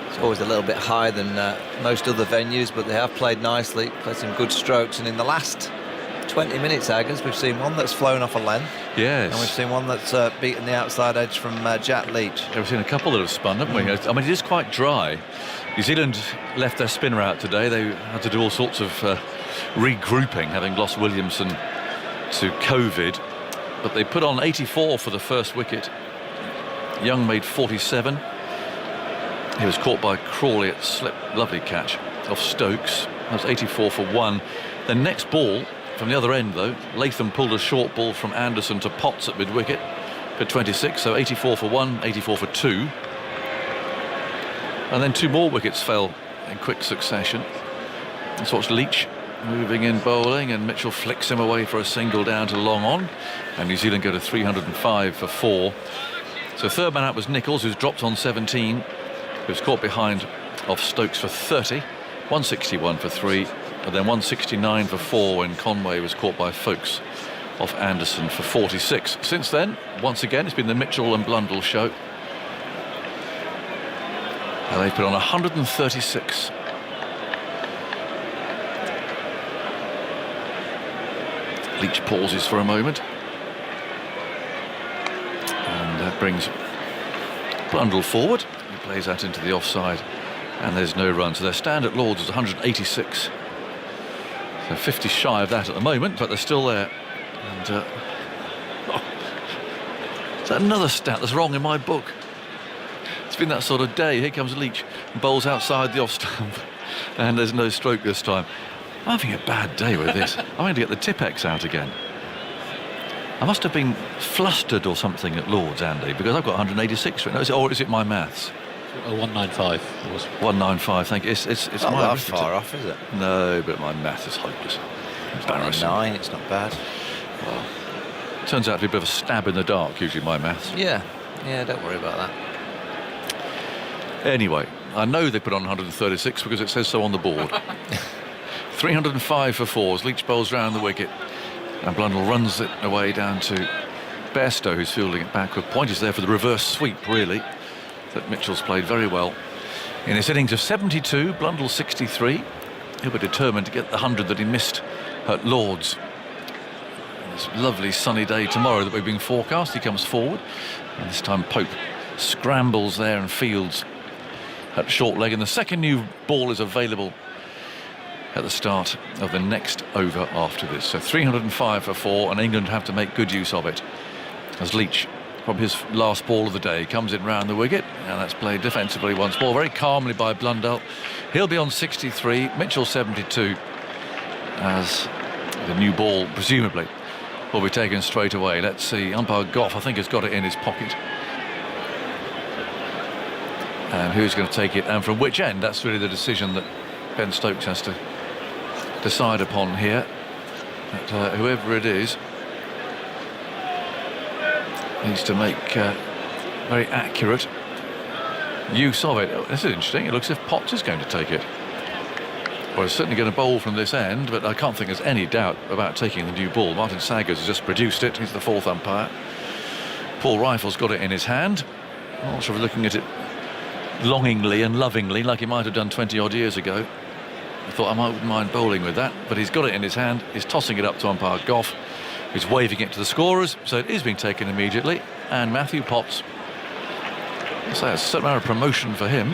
it's always a little bit higher than most other venues, but they have played nicely, played some good strokes, and in the last 20 minutes, Aggers, we've seen one that's flown off a length. Yes. And we've seen one that's beaten the outside edge from Jack Leach. We've seen a couple that have spun, haven't we? I mean, it is quite dry. New Zealand left their spinner out today. They had to do all sorts of regrouping, having lost Williamson to COVID. But they put on 84 for the first wicket. Young made 47. He was caught by Crawley at slip. Lovely catch off Stokes. That was 84 for 1. The next ball from the other end, though, Latham pulled a short ball from Anderson to Potts at mid-wicket for 26, so 84 for 1, 84 for 2. And then 2 more wickets fell in quick succession. Let's watch Leach moving in bowling, and Mitchell flicks him away for a single down to long on, and New Zealand go to 305 for 4. So third man out was Nicholls, who's dropped on 17, who's caught behind off Stokes for 30, 161 for 3. And then 169 for 4 when Conway was caught by Folkes off Anderson for 46. Since then, once again, it's been the Mitchell and Blundell show. And they put on 136. Leach pauses for a moment. And that brings Blundell forward. He plays that into the offside. And there's no run. So their stand at Lords is 186. 50 shy of that at the moment, but they're still there. And is that another stat that's wrong in my book? It's been that sort of day. Here comes Leach, bowls outside the off stump, and there's no stroke this time. I'm having a bad day with this. I'm going to get the Tipex out again. I must have been flustered or something at Lords, Andy, because I've got 186 right now. Or is it my maths? 195 was 195. Thank you. It's not my that far off, is it? No, but my math is hopeless. Embarrassing. 9, it's not bad. Well, turns out to be a bit of a stab in the dark, usually, my maths. Yeah, don't worry about that. Anyway, I know they put on 136 because it says so on the board. 305 for 4 as Leach bowls round the wicket, and Blundell runs it away down to Bairstow, who's fielding it backward. Point is there for the reverse sweep, really, that Mitchell's played very well. In his innings of 72, Blundell 63. He'll be determined to get the 100 that he missed at Lords. This lovely sunny day tomorrow that we've been forecast. He comes forward, and this time Pope scrambles there and fields at short leg, and the second new ball is available at the start of the next over after this. So 305 for 4, and England have to make good use of it as Leach probably his last ball of the day. Comes in round the wicket, and that's played defensively once more, very calmly by Blundell. He'll be on 63, Mitchell 72, as the new ball presumably will be taken straight away. Let's see, umpire Gough I think has got it in his pocket. And who's going to take it and from which end? That's really the decision that Ben Stokes has to decide upon here. But whoever it is needs to make very accurate use of it. Oh, this is interesting. It looks as if Potts is going to take it. Well, it's certainly going to bowl from this end, but I can't think there's any doubt about taking the new ball. Martin Saggers has just produced it. He's the fourth umpire. Paul Rifle's got it in his hand. I'm not sure if we're looking at it longingly and lovingly like he might have done 20 odd years ago. I thought I wouldn't mind bowling with that, but he's got it in his hand. He's tossing it up to umpire Gough, who's waving it to the scorers, so it is being taken immediately. And Matthew Potts, so it's a certain amount of promotion for him,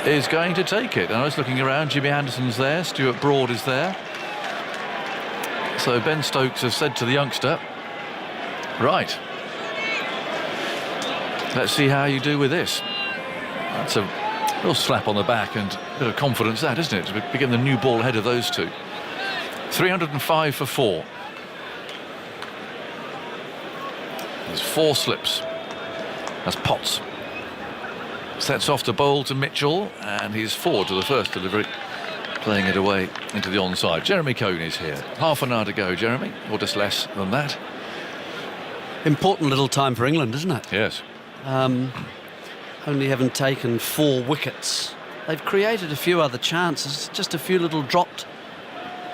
is going to take it. And I was looking around, Jimmy Anderson's there, Stuart Broad is there. So Ben Stokes has said to the youngster, right, let's see how you do with this. That's a real slap on the back and a bit of confidence, that, isn't it, to begin the new ball ahead of those two. 305 for 4. There's 4 slips. That's Potts. Sets off to bowl to Mitchell, and he's forward to the first delivery, playing it away into the onside. Jeremy Coney's here. Half an hour to go, Jeremy, or just less than that. Important little time for England, isn't it? Yes. Only having taken 4 wickets. They've created a few other chances, just a few little dropped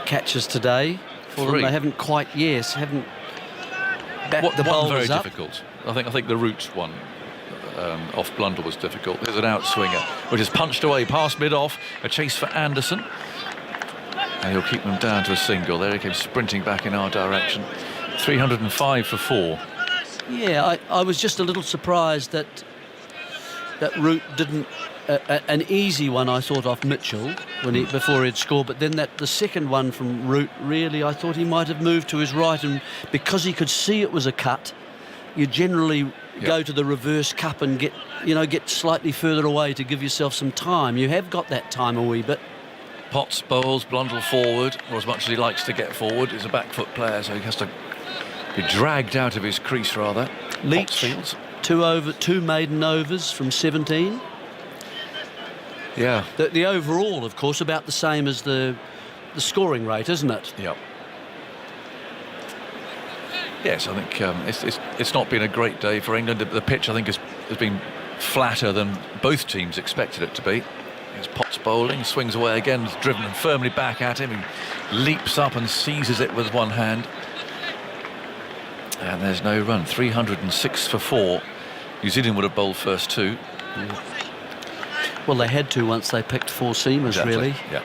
catches today for them. They haven't quite, haven't backed the bowlers very up. Difficult. I think the Root one off Blundell was difficult. There's an outswinger which is punched away past mid-off. A chase for Anderson, and he'll keep them down to a single. There he came sprinting back in our direction. 305 for 4. Yeah, I was just a little surprised that Root didn't an easy one, I thought, off Mitchell before he'd scored, but then the second one from Root, really I thought he might have moved to his right, and because he could see it was a cut, you generally go to the reverse cup and get slightly further away to give yourself some time. You have got that time a wee bit. Potts bowls, Blundell forward, or as much as he likes to get forward. He's a back foot player, so he has to be dragged out of his crease rather. Leach, 2 maiden overs from 17. Yeah. The overall, of course, about the same as the scoring rate, isn't it? Yep. Yes, I think it's not been a great day for England. The pitch, I think, has been flatter than both teams expected it to be. Here's Potts bowling, swings away again, driven firmly back at him. He leaps up and seizes it with one hand. And there's no run. 306 for 4. New Zealand would have bowled first 2. Well, they had to once they picked 4 seamers, really. Yeah.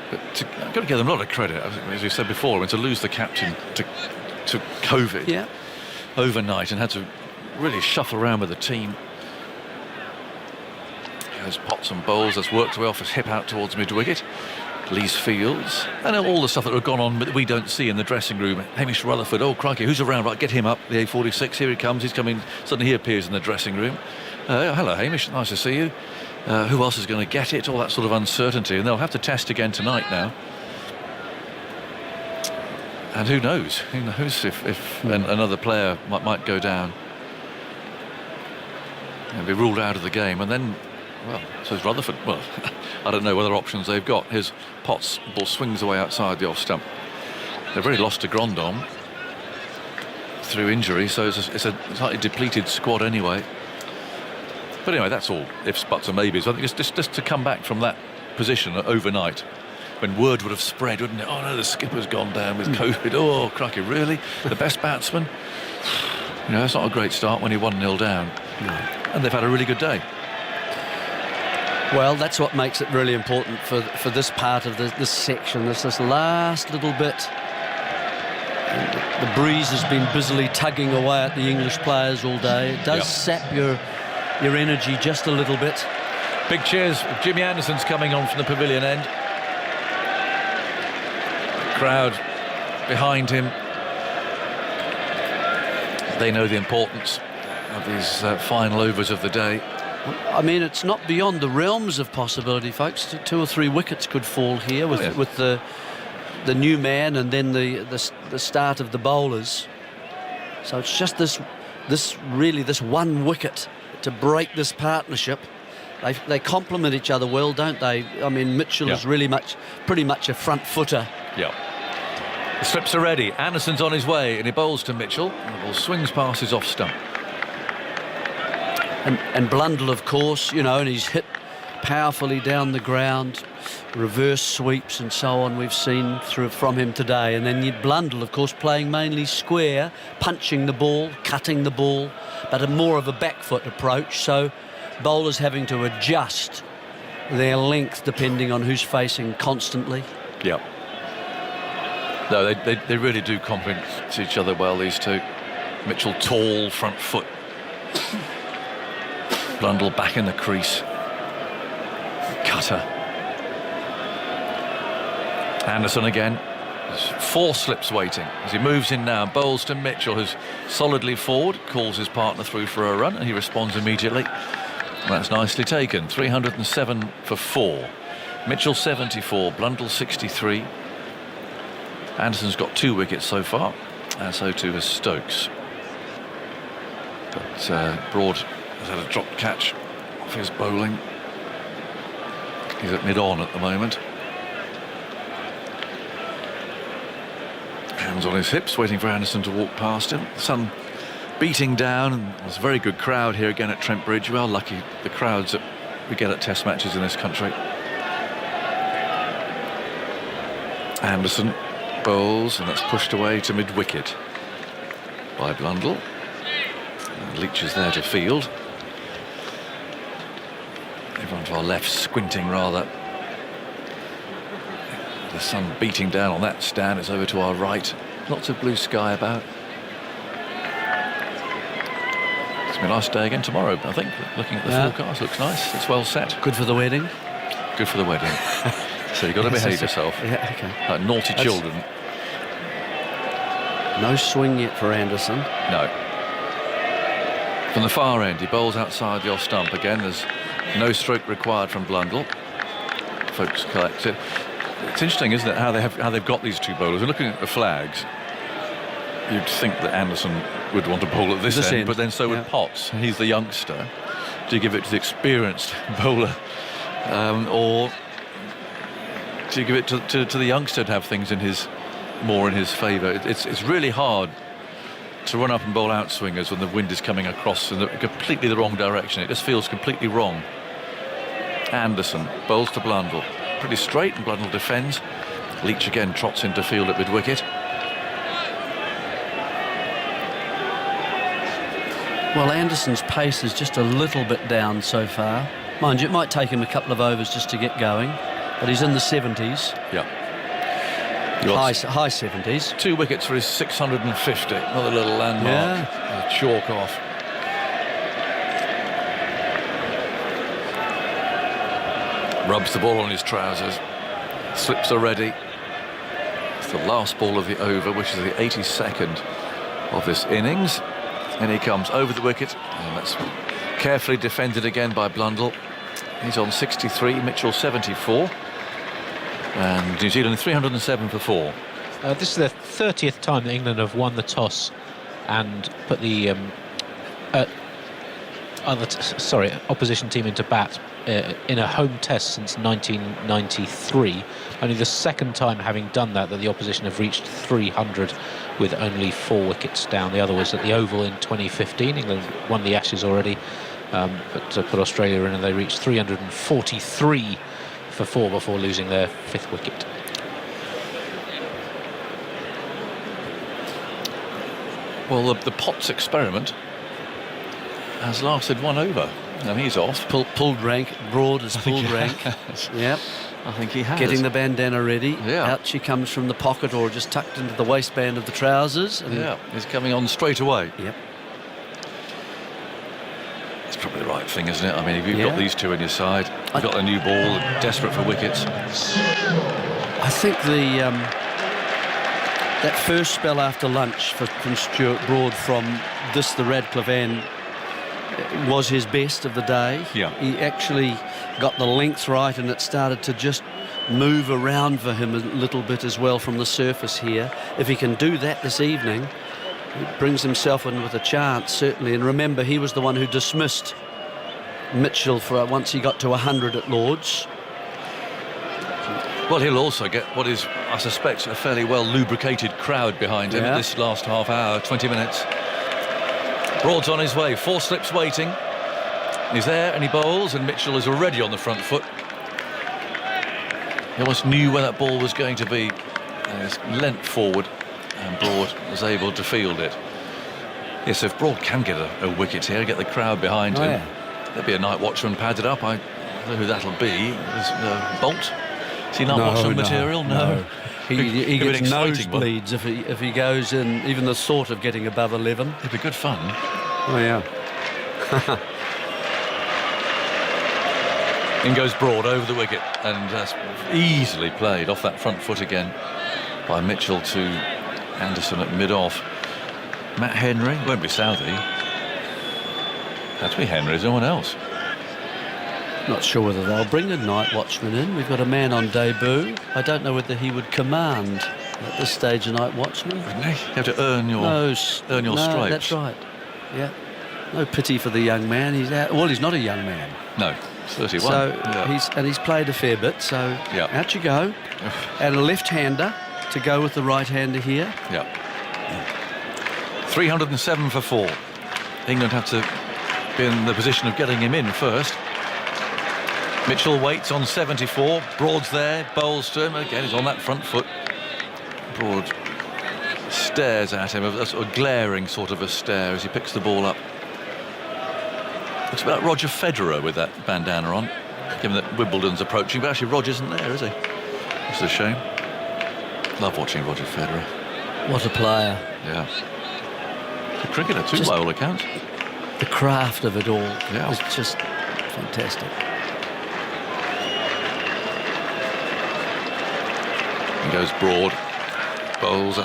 But I've got to give them a lot of credit, as you said before. I mean, to lose the captain to COVID overnight and had to really shuffle around with the team. There's Potts and bowls. That's worked way off his hip out towards mid-wicket. Lee's Fields, and all the stuff that have gone on that we don't see in the dressing room. Hamish Rutherford, oh crikey, who's around? Right, get him up. The A46, here he comes. He's coming. Suddenly he appears in the dressing room. Hello, Hamish. Nice to see you. Who else is going to get it? All that sort of uncertainty, and they'll have to test again tonight now. And who knows? Who knows if another player might go down and be ruled out of the game, and then. Well, so is Rutherford. Well, I don't know what other options they've got. Here's Potts. Ball swings away outside the off stump. They've already lost to Grandon through injury, so it's a slightly depleted squad anyway. But anyway, that's all ifs, buts and maybes. I think it's just to come back from that position overnight, when word would have spread, wouldn't it? Oh no, the skipper's gone down with COVID. Oh, crikey, really? The best batsman? It's not a great start when you're 1-0 down. No. And they've had a really good day. Well, that's what makes it really important for this part of this section. This last little bit. The breeze has been busily tugging away at the English players all day. It does sap your energy just a little bit. Big cheers. Jimmy Anderson's coming on from the pavilion end. Crowd behind him. they know the importance of these final overs of the day. I mean, it's not beyond the realms of possibility, folks. 2 or 3 wickets could fall here with the new man and then the start of the bowlers. So it's just this one wicket to break this partnership. They complement each other well, don't they? I mean, Mitchell is really pretty much a front footer. Yeah. The slips are ready. Anderson's on his way and he bowls to Mitchell. And the ball swings past his off stump. And Blundell, of course, and he's hit powerfully down the ground, reverse sweeps and so on we've seen from him today. And then Blundell, of course, playing mainly square, punching the ball, cutting the ball, but more of a back foot approach. So bowlers having to adjust their length depending on who's facing constantly. Yeah. No, they really do complement each other well, these two. Mitchell, tall front foot. Blundell back in the crease. Cutter. Anderson again. There's 4 slips waiting as he moves in now and bowls to Mitchell, who's solidly forward, calls his partner through for a run, and he responds immediately. That's nicely taken. 307 for 4. Mitchell 74, Blundell 63. Anderson's got 2 wickets so far, and so too has Stokes. But Broad has had a dropped catch off his bowling. He's at mid-on at the moment. Hands on his hips, waiting for Anderson to walk past him. The sun beating down, and there's a very good crowd here again at Trent Bridge. Well, lucky the crowds that we get at Test matches in this country. Anderson bowls, and that's pushed away to mid-wicket by Blundell. And Leach is there to field. Everyone to our left squinting rather. The sun beating down on that stand. It's over to our right. Lots of blue sky about. It's going to be a nice day again tomorrow, I think. Looking at the forecast, looks nice. It's well set. Good for the wedding. Good for the wedding. So you've got to behave yourself. Yeah, okay. Like naughty children. No swing yet for Anderson. No. From the far end, he bowls outside the off stump again. There's no stroke required from Blundell. Folks collect it. It's interesting, isn't it, how they've got these two bowlers. And looking at the flags, you'd think that Anderson would want to bowl at this end, but then so would Potts. He's the youngster. Do you give it to the experienced bowler, or do you give it to the youngster to have things more in his favour? It's really hard to run up and bowl out swingers when the wind is coming across in completely the wrong direction. It just feels completely wrong. Anderson bowls to Blundell. Pretty straight, and Blundell defends. Leach again trots into field at mid-wicket. Well, Anderson's pace is just a little bit down so far. Mind you, it might take him a couple of overs just to get going, but he's in the 70s. Yeah. High 70s. 2 wickets for his 650. Another little landmark. Yeah. Chalk off. Rubs the ball on his trousers. Slips are ready. It's the last ball of the over, which is the 82nd of this innings. And he comes over the wicket, and that's carefully defended again by Blundell. He's on 63, Mitchell 74. And New Zealand 307 for 4. This is the 30th time that England have won the toss and put the opposition team into bat in a home test since 1993. Only the second time having done that the opposition have reached 300 with only 4 wickets down. The other was at the Oval in 2015. England won the Ashes already, but put Australia in, and they reached 343 for 4 before losing their 5th wicket. Well, the Potts experiment has lasted 1 over, and he's off. Pulled rank. Broad has pulled rank. Yep. I think he has. Getting the bandana ready. Yeah. Out she comes from the pocket or just tucked into the waistband of the trousers. And yeah, he's coming on straight away. Yep. It's probably the right thing, isn't it? I mean, if you've got these two on your side, you've got a new ball, desperate for wickets. I think That first spell after lunch from Stuart Broad from the Radcliffe end was his best of the day. Yeah. He actually got the length right, and it started to just move around for him a little bit as well from the surface here. If he can do that this evening, he brings himself in with a chance, certainly. And remember, he was the one who dismissed Mitchell for once he got to 100 at Lord's. Well, he'll also get what is, I suspect, a fairly well lubricated crowd behind him this last half hour, 20 minutes. Broad's on his way, 4 slips waiting. He's there and he bowls, and Mitchell is already on the front foot. He almost knew where that ball was going to be. He's leant forward, and Broad was able to field it. Yes, if Broad can get a wicket here, get the crowd behind him, there'll be a night watchman padded up. I don't know who that'll be. Bolt? Is he not watchman material? No. He gets nosebleeds if he goes in, even the thought of getting above 11. It'd be good fun. Oh, yeah. In goes Broad over the wicket, and that's easily played off that front foot again by Mitchell to Anderson at mid-off. Matt Henry, won't be Southey. Had to be Henry, is no one else. Not sure whether they'll bring a night watchman in. We've got a man on debut. I don't know whether he would command at this stage a night watchman. Wouldn't he? You have to earn your stripes. That's right. Yeah. No pity for the young man. He's out. Well, he's not a young man. No, 31. So he's played a fair bit. So out you go. And a left-hander to go with the right-hander here. Yeah. 307 for 4. England have to be in the position of getting him in first. Mitchell waits on 74. Broad's there, bowls to him. Again, he's on that front foot. Broad stares at him, a sort of glaring sort of a stare as he picks the ball up. Looks about Roger Federer with that bandana on, given that Wimbledon's approaching. But actually, Roger isn't there, is he? It's a shame. Love watching Roger Federer. What a player. Yeah. A cricketer too, by all accounts. The craft of it all is just fantastic. And goes Broad. Bowls,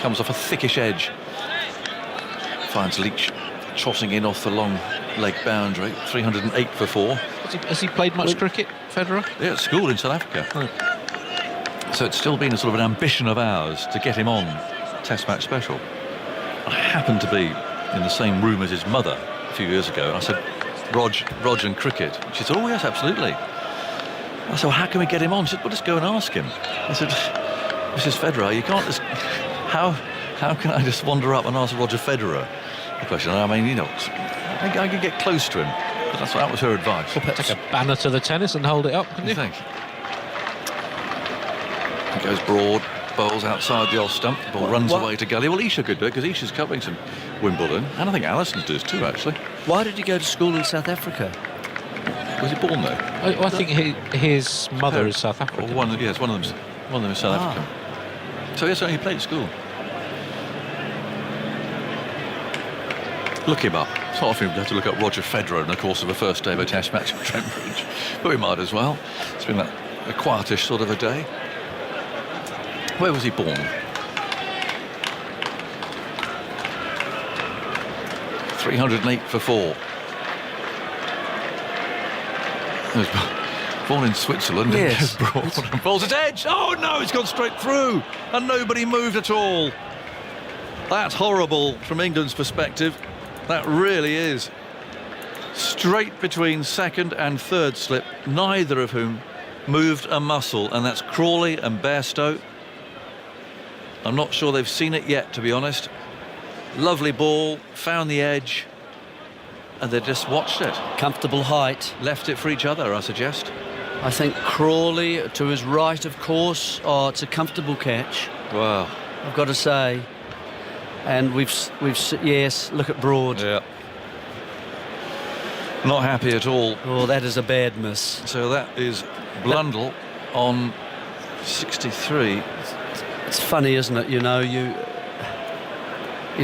comes off a thickish edge. Finds Leach trotting in off the long leg boundary. 308 for 4. Has he played much cricket, Federer? Yeah, at school in South Africa. So it's still been a sort of an ambition of ours to get him on Test Match Special. I happened to be in the same room as his mother a few years ago, and I said, Rog and cricket. She said, oh yes, absolutely. I said, well, how can we get him on? She said, well, just go and ask him. I said, Mrs. Federer, you can't just... How can I just wander up and ask Roger Federer the question? I mean, you know, I can get close to him. But that was her advice. Well, take a banner to the tennis and hold it up, can you? Think? He goes Broad, bowls outside the off stump. The ball runs away to gully. Well, Isha could do it because Isha's covering some Wimbledon, and I think Alison does too, actually. Why did he go to school in South Africa? Was he born there? I think his mother is South African. One of them is South African. So yes, he played at school. Look him up. It's not often we have to look up Roger Federer in the course of a first day of a Test match at Trent Bridge, but we might as well. It's been a quietish sort of a day. Where was he born? .308 for 4. He was born in Switzerland. Yes. And balls at edge. Oh no, it's gone straight through, and nobody moved at all. That's horrible from England's perspective. That really is. Straight between second and third slip, neither of whom moved a muscle, and that's Crawley and Bairstow. I'm not sure they've seen it yet, to be honest. Lovely ball, found the edge, and they just watched it. Comfortable height. Left it for each other, I suggest. I think Crawley to his right, of course. Oh, it's a comfortable catch. Wow. I've got to say. And we've yes, look at Broad. Yeah. Not happy at all. Oh, that is a bad miss. So that is Blundell on 63. It's funny, isn't it? You know, you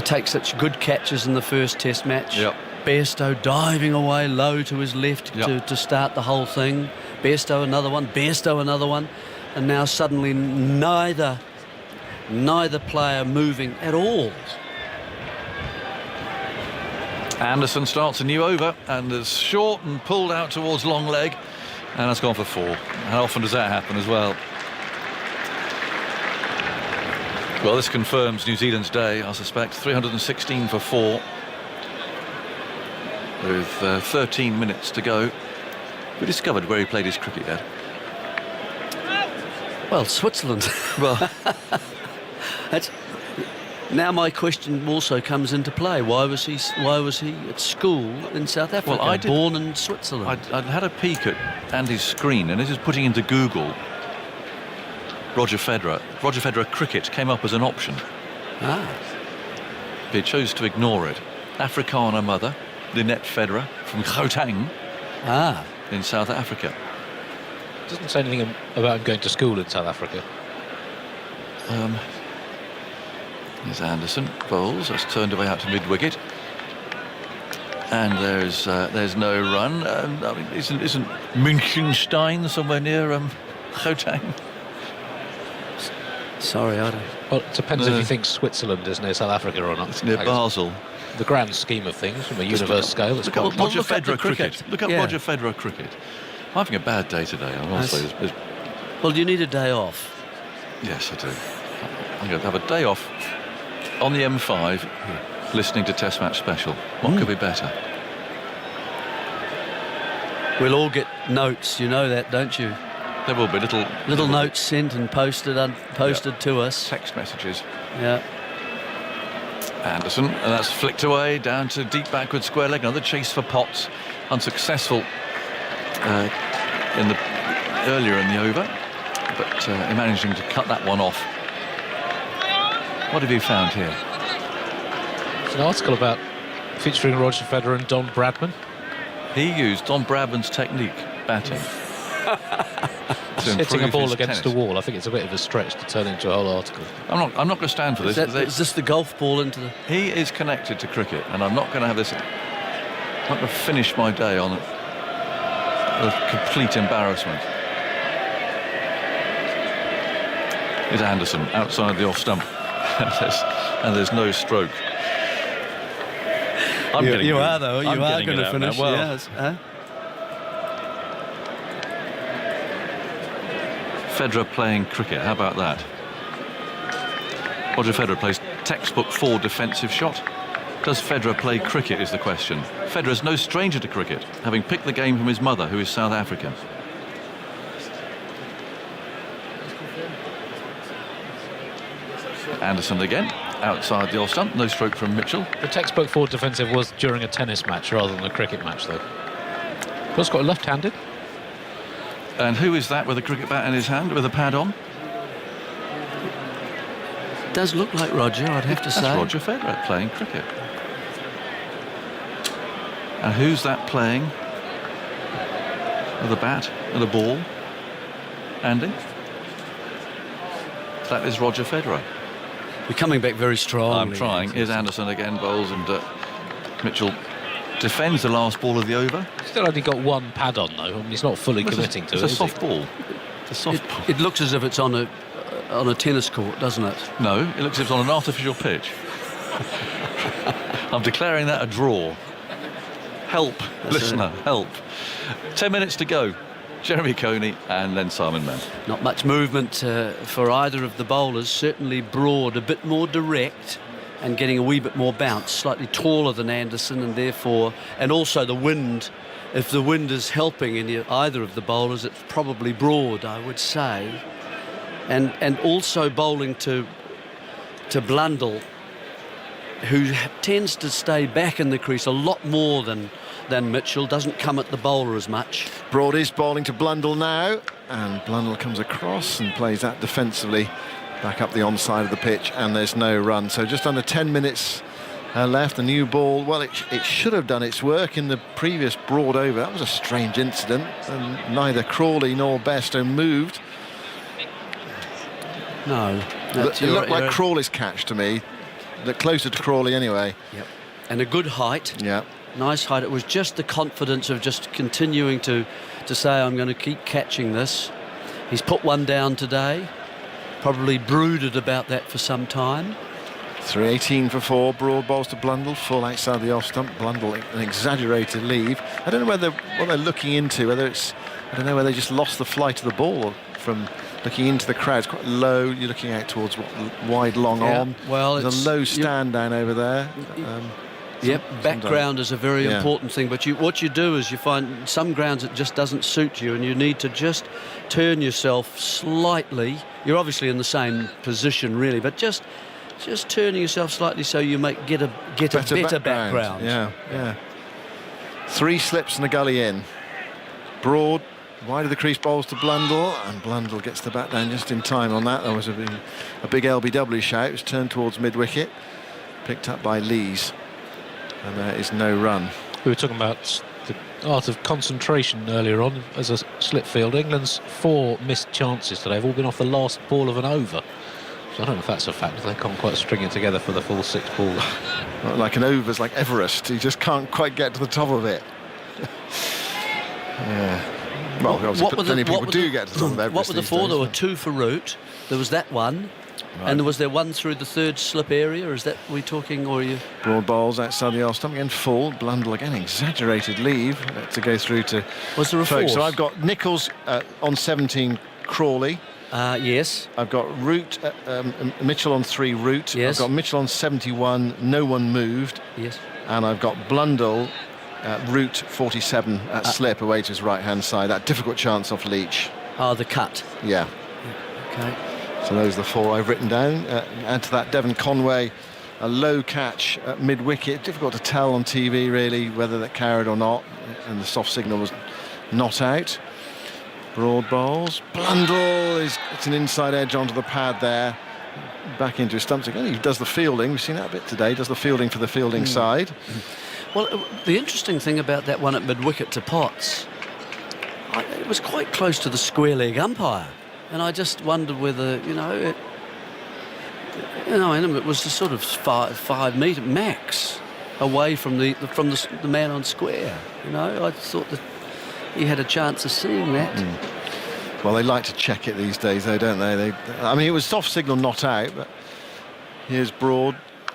take such good catches in the first Test match. Yep. Bairstow diving away low to his left to start the whole thing. Bairstow another one, and now suddenly neither neither player moving at all. Anderson starts a new over and is short and pulled out towards long leg, and that's gone for 4. How often does that happen as well? Well, this confirms New Zealand's day, I suspect. 316 for 4 with 13 minutes to go. We discovered where he played his cricket at. Well, Switzerland. Well, that's, now my question also comes into play. Why was he at school in South Africa? Well, born in Switzerland. I'd had a peek at Andy's screen, and this is putting into Google Roger Federer. Roger Federer cricket came up as an option. Ah. He chose to ignore it. Afrikaner mother, Lynette Federer from Gauteng in South Africa. Doesn't say anything about him going to school in South Africa. Here's Anderson, bowls, that's turned away out to mid-wicket. And there's no run. I mean, isn't Münchenstein somewhere near Gauteng? Sorry, I don't... Well, it depends if you think Switzerland is near South Africa or not. It's near Basel. The grand scheme of things, from a universe scale, it's Look quite... at Roger Federer cricket. Look at Roger Federer cricket. I'm having a bad day today, I must say. Well, you need a day off. Yes, I do. I'm going to have a day off on the M5 listening to Test Match Special. What could be better? We'll all get notes, you know that, don't you? There will be little notes sent and posted to us. Text messages. Yeah. Anderson, and that's flicked away down to deep backward square leg. Another chase for Potts, unsuccessful earlier in the over, but managing to cut that one off. What have you found here? It's an article about featuring Roger Federer and Don Bradman. He used Don Bradman's technique, batting. Hitting a ball against a wall. I think it's a bit of a stretch to turn into a whole article. I'm not going to stand for this. Is this the golf ball into the... He is connected to cricket, and I'm not going to have this... I'm not going to finish my day on a complete embarrassment. Here's Anderson outside the off stump, and there's no stroke. You are though. You are going to finish. Well, yes. Federer playing cricket. How about that? Roger Federer plays textbook 4 defensive shot. Does Federer play cricket is the question. Federer's no stranger to cricket, having picked the game from his mother, who is South African. Anderson again, outside the off stump, no stroke from Mitchell. The textbook 4 defensive was during a tennis match rather than a cricket match, though. Plus got left-handed. And who is that with a cricket bat in his hand, with a pad on? Does look like Roger, I'd have to say. That's Roger Federer playing cricket. And who's that playing with a bat and a ball? Andy? That is Roger Federer. We're coming back very strong. I'm trying. Here's Anderson again, bowls, and Mitchell defends the last ball of the over. Still only got one pad on, though. I mean, he's not fully committing to it. It's a soft ball. It's a soft ball. It looks as if it's on a tennis court, doesn't it? No, it looks as if it's on an artificial pitch. I'm declaring that a draw. Help, listener, help. 10 minutes to go. Jeremy Coney and then Simon Mann. Not much movement for either of the bowlers. Certainly Broad a bit more direct and getting a wee bit more bounce. Slightly taller than Anderson, and therefore, and also the wind. If the wind is helping in either of the bowlers, it's probably Broad, I would say. And also bowling to Blundell, who tends to stay back in the crease a lot more than Mitchell, doesn't come at the bowler as much. Broad is bowling to Blundell now, and Blundell comes across and plays that defensively back up the onside of the pitch, and there's no run. So just under 10 minutes left. The new ball, well, it should have done its work in the previous Broad over. That was a strange incident, and neither Crawley nor Bairstow moved. No. It looked like Crawley's catch to me. Looked closer to Crawley anyway. Yep. And a good height. Yeah. Nice height. It was just the confidence of just continuing to say, I'm going to keep catching this. He's put one down today. probably brooded about that for some time. 3:18 for 4. Broad bowls to Blundell, full outside the off stump. Blundell an exaggerated leave. I don't know what they're looking into. Whether they just lost the flight of the ball from looking into the crowd. It's quite low. You're looking out towards wide long on. Well, there's a low stand down over there. Background is a very important thing, but what you do is you find some grounds it just doesn't suit you, and you need to just turn yourself slightly. You're obviously in the same position really, but just turning yourself slightly so you get a better background. Yeah. 3 slips and a gully in. Broad, wide of the crease bowls to Blundell, and Blundell gets the bat down just in time on that. There was a big LBW shout. It was turned towards mid-wicket, picked up by Lees, and there is no run. We were talking about the art of concentration earlier on as a slip field. England's 4 missed chances today have all been off the last ball of an over. So I don't know if that's a fact. They can't quite string it together for the full 6 balls. Like an over's like Everest. You just can't quite get to the top of it. Yeah. Well, plenty of people do get to the top of Everest. What were the 4? There were 2 for Root. There was that one. Right. And was there one through the 3rd slip area? Is that we talking, or are you? Broad bowls outside the off stump again, full. Blundell again, exaggerated leave to go through to. Was there a 4th? So I've got Nichols on 17, Crawley. Yes. I've got Root, Mitchell on 3, Root. Yes. I've got Mitchell on 71, no one moved. Yes. And I've got Blundell, Root 47 at slip away to his right-hand side. That difficult chance off Leach. The cut. Yeah. Okay. So those are the 4 I've written down. Add to that Devon Conway, a low catch at mid-wicket. Difficult to tell on TV, really, whether that carried or not. And the soft signal was not out. Broad bowls. Blundell it's an inside edge onto the pad there. Back into his stumps again. He does the fielding. We've seen that a bit today. Does the fielding for the fielding side. Well, the interesting thing about that one at mid-wicket to Potts, it was quite close to the square leg umpire. And I just wondered whether, it was the sort of 5 metre max away from the man on square. I thought that he had a chance of seeing that. Well, they like to check it these days, though, don't they? It was soft signal not out, but here's Broad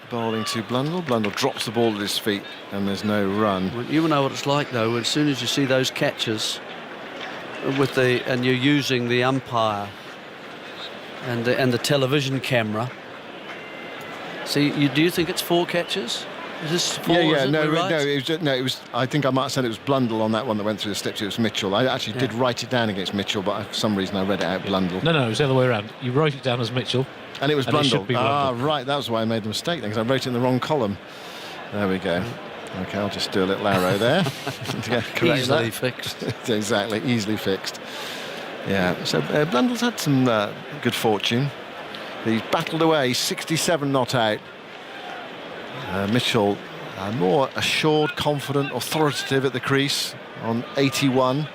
bowling to Blundell. Blundell drops the ball at his feet, and there's no run. Well, you know what it's like, though. As soon as you see those catches and you're using the umpire and the television camera. See, do you think it's 4 catches? Is this 4? It was. I think I might have said it was Blundell on that one that went through the slips. It was Mitchell. I actually did write it down against Mitchell, but for some reason I read it out Blundell. No, it was the other way around. You wrote it down as Mitchell, and it was Blundell. Blundell. Right. That was why I made the mistake then, because I wrote it in the wrong column. There we go. Okay, I'll just do a little arrow there. Easily fixed. Exactly, easily fixed. Yeah. So Blundell's had some good fortune. He's battled away, 67 not out. Mitchell more assured, confident, authoritative at the crease on 81.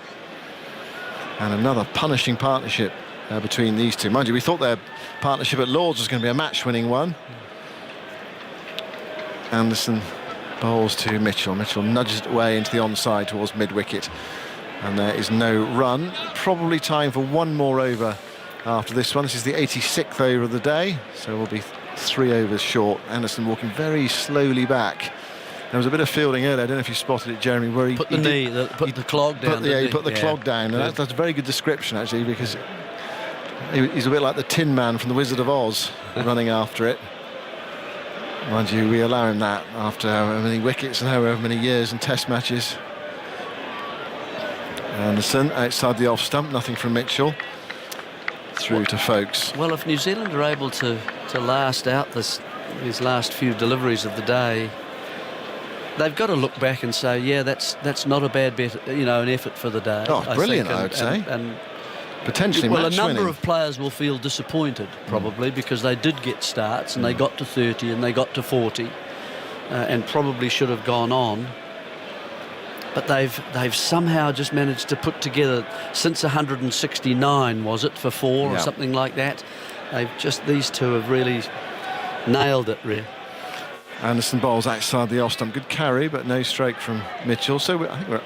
And another punishing partnership between these two. Mind you, we thought their partnership at Lord's was going to be a match-winning one. Anderson bowls to Mitchell. Mitchell nudges it away into the onside towards mid-wicket. And there is no run. Probably time for one more over after this one. This is the 86th over of the day. So we'll be 3 overs short. Anderson walking very slowly back. There was a bit of fielding earlier. I don't know if you spotted it, Jeremy, where he put the clog down. He put the clog down. And that's a very good description, actually, because he's a bit like the Tin Man from The Wizard of Oz, running after it. Mind you, we allow him that after however many wickets and however many years and test matches. Anderson outside the off stump, nothing from Mitchell. Through to Folkes. Well, if New Zealand are able to last out these last few deliveries of the day, they've got to look back and say, yeah, that's not a bad bet, an effort for the day. Oh, brilliant, I would say. And potentially well, match a number winning. of players will feel disappointed, probably, because they did get starts and they got to 30 and they got to 40 and probably should have gone on. But they've somehow just managed to put together, since 169, was it, for 4 or something like that? These two have really nailed it, really. Anderson bowls outside the off stump. Good carry, but no stroke from Mitchell. So I think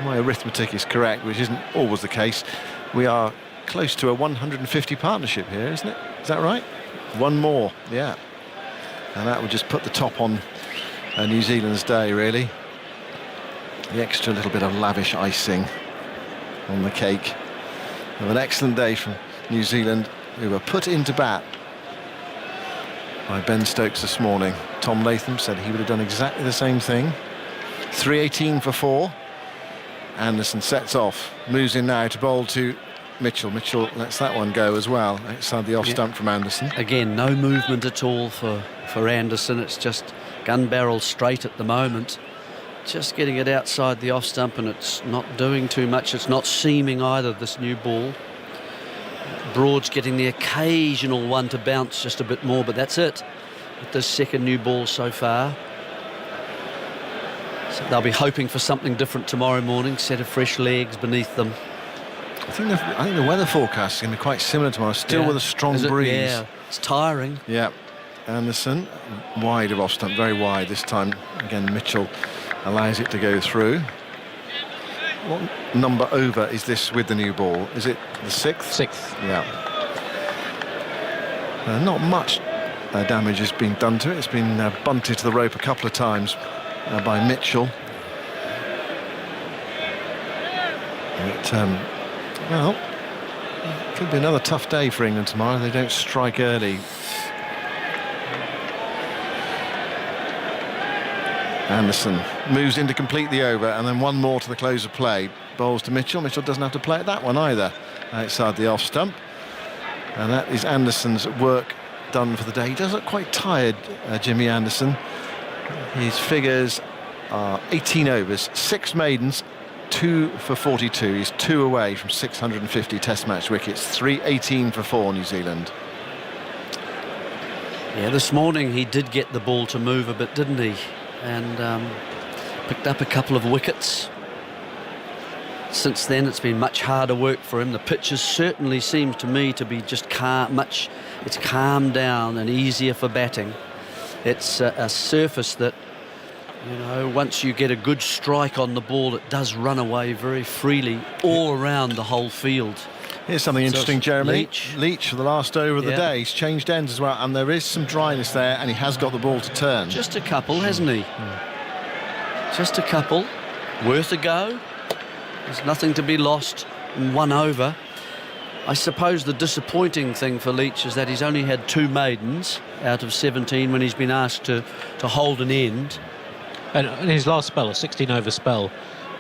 my arithmetic is correct, which isn't always the case. We are close to a 150 partnership here, isn't it? Is that right? One more, yeah. And that would just put the top on New Zealand's day, really. The extra little bit of lavish icing on the cake of an excellent day from New Zealand, who were put into bat by Ben Stokes this morning. Tom Latham said he would have done exactly the same thing. 318 for 4. Anderson sets off, moves in now to bowl to Mitchell. Mitchell lets that one go as well, outside the off stump from Anderson. Again, no movement at all for Anderson. It's just gun barrel straight at the moment. Just getting it outside the off stump, and it's not doing too much. It's not seaming either, this new ball. Broad's getting the occasional one to bounce just a bit more, but that's it with this second new ball so far. So they'll be hoping for something different tomorrow morning, set of fresh legs beneath them. I think the weather forecast is going to be quite similar tomorrow, still with a strong breeze. Yeah, it's tiring. Yeah. Anderson, wide of off stump, very wide this time. Again, Mitchell allows it to go through. What number over is this with the new ball? Is it the 6th? 6th. Yeah. Not much damage has been done to it. It's been bunted to the rope a couple of times by Mitchell. But, well, could be another tough day for England tomorrow. They don't strike early. Anderson moves in to complete the over, and then one more to the close of play. Bowls to Mitchell. Mitchell doesn't have to play at that one either, outside the off stump. And that is Anderson's work done for the day. He does look quite tired, Jimmy Anderson. His figures are 18 overs, 6 maidens, 2 for 42. He's 2 away from 650 Test match wickets. 318 for 4 New Zealand. Yeah, this morning he did get the ball to move a bit, didn't he? And picked up a couple of wickets. Since then it's been much harder work for him. The pitches certainly seems to me to be just it's calmed down and easier for batting. It's a surface that, you know, once you get a good strike on the ball, it does run away very freely all around the whole field. Here's something interesting, Jeremy. Leach for the last over of the day. He's changed ends as well, and there is some dryness there, and he has got the ball to turn. Just a couple, hasn't he? Just a couple. Worth a go. There's nothing to be lost in 1 over. I suppose the disappointing thing for Leach is that he's only had 2 maidens out of 17 when he's been asked to hold an end. And in his last spell, a 16-over spell,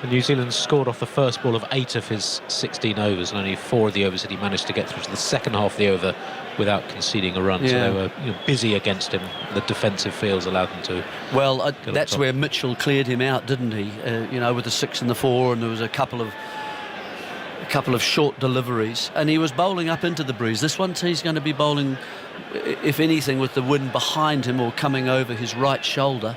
New Zealand scored off the first ball of 8 of his 16 overs, and only 4 of the overs that he managed to get through to the second half of the over without conceding a run. Yeah. So they were busy against him. The defensive fields allowed them to. Well, that's where Mitchell cleared him out, didn't he? You know, with the 6 and the 4, and there was a couple of short deliveries, and he was bowling up into the breeze. This one he's going to be bowling, if anything, with the wind behind him or coming over his right shoulder.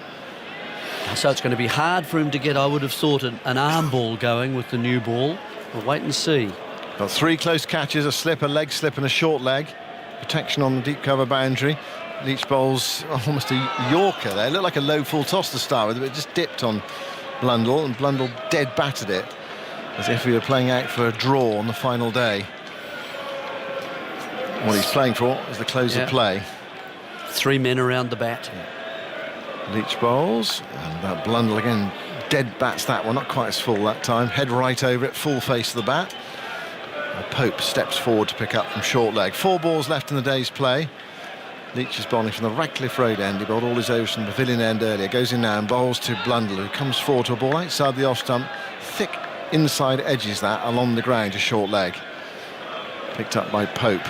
So it's going to be hard for him to get, I would have thought, an arm ball going with the new ball. We'll wait and see. Got 3 close catches, a slip, a leg slip and a short leg. Protection on the deep cover boundary. Leach bowls almost a Yorker there. It looked like a low full toss to start with, but it just dipped on Blundell, and Blundell dead battered it, as if he were playing out for a draw on the final day. What he's playing for is the close of play. 3 men around the bat. Leach bowls, and Blundell again dead bats that one, not quite as full that time. Head right over it, full face of the bat. Pope steps forward to pick up from short leg. 4 balls left in the day's play. Leach is bowling from the Radcliffe Road end. He bowled all his overs from the Pavilion end earlier. Goes in now and bowls to Blundell, who comes forward to a ball outside the off stump. Thick inside edges that along the ground to short leg. Picked up by Pope.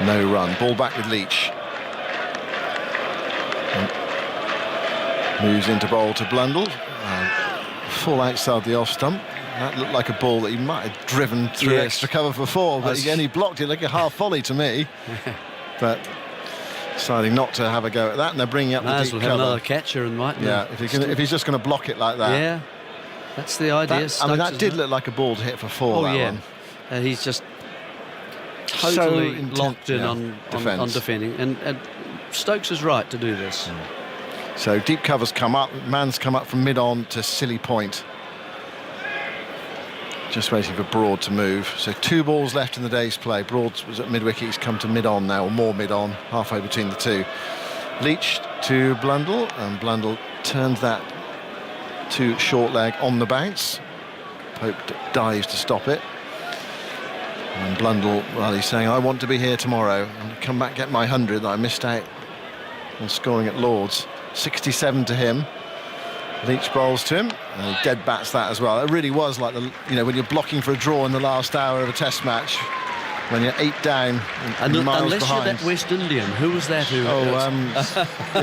No run. Ball back with Leach. Moves into bowl to Blundell. Full outside the off stump. That looked like a ball that he might have driven through extra cover for 4, but again he blocked it like a half volley to me. But deciding not to have a go at that, and they're bringing up the deep cover. Have another catcher and might. Yeah, if he's just going to block it like that. Yeah, that's the idea. That did look like a ball to hit for 4. Oh yeah, he's just totally locked in on defending, and Stokes is right to do this. So deep covers come up. Man's come up from mid-on to Silly Point. Just waiting for Broad to move. So 2 balls left in the day's play. Broad was at mid-wicket. He's come to mid-on now, or more mid-on, halfway between the two. Leach to Blundell, and Blundell turns that to short leg on the bounce. Pope dives to stop it. And Blundell, well, he's saying, I want to be here tomorrow and come back, get my 100 that I missed out on scoring at Lord's. 67 to him. Leach bowls to him, and he dead bats that as well. It really was like when you're blocking for a draw in the last hour of a Test match, when you're 8 down and miles unless behind. you're that West Indian, who was that?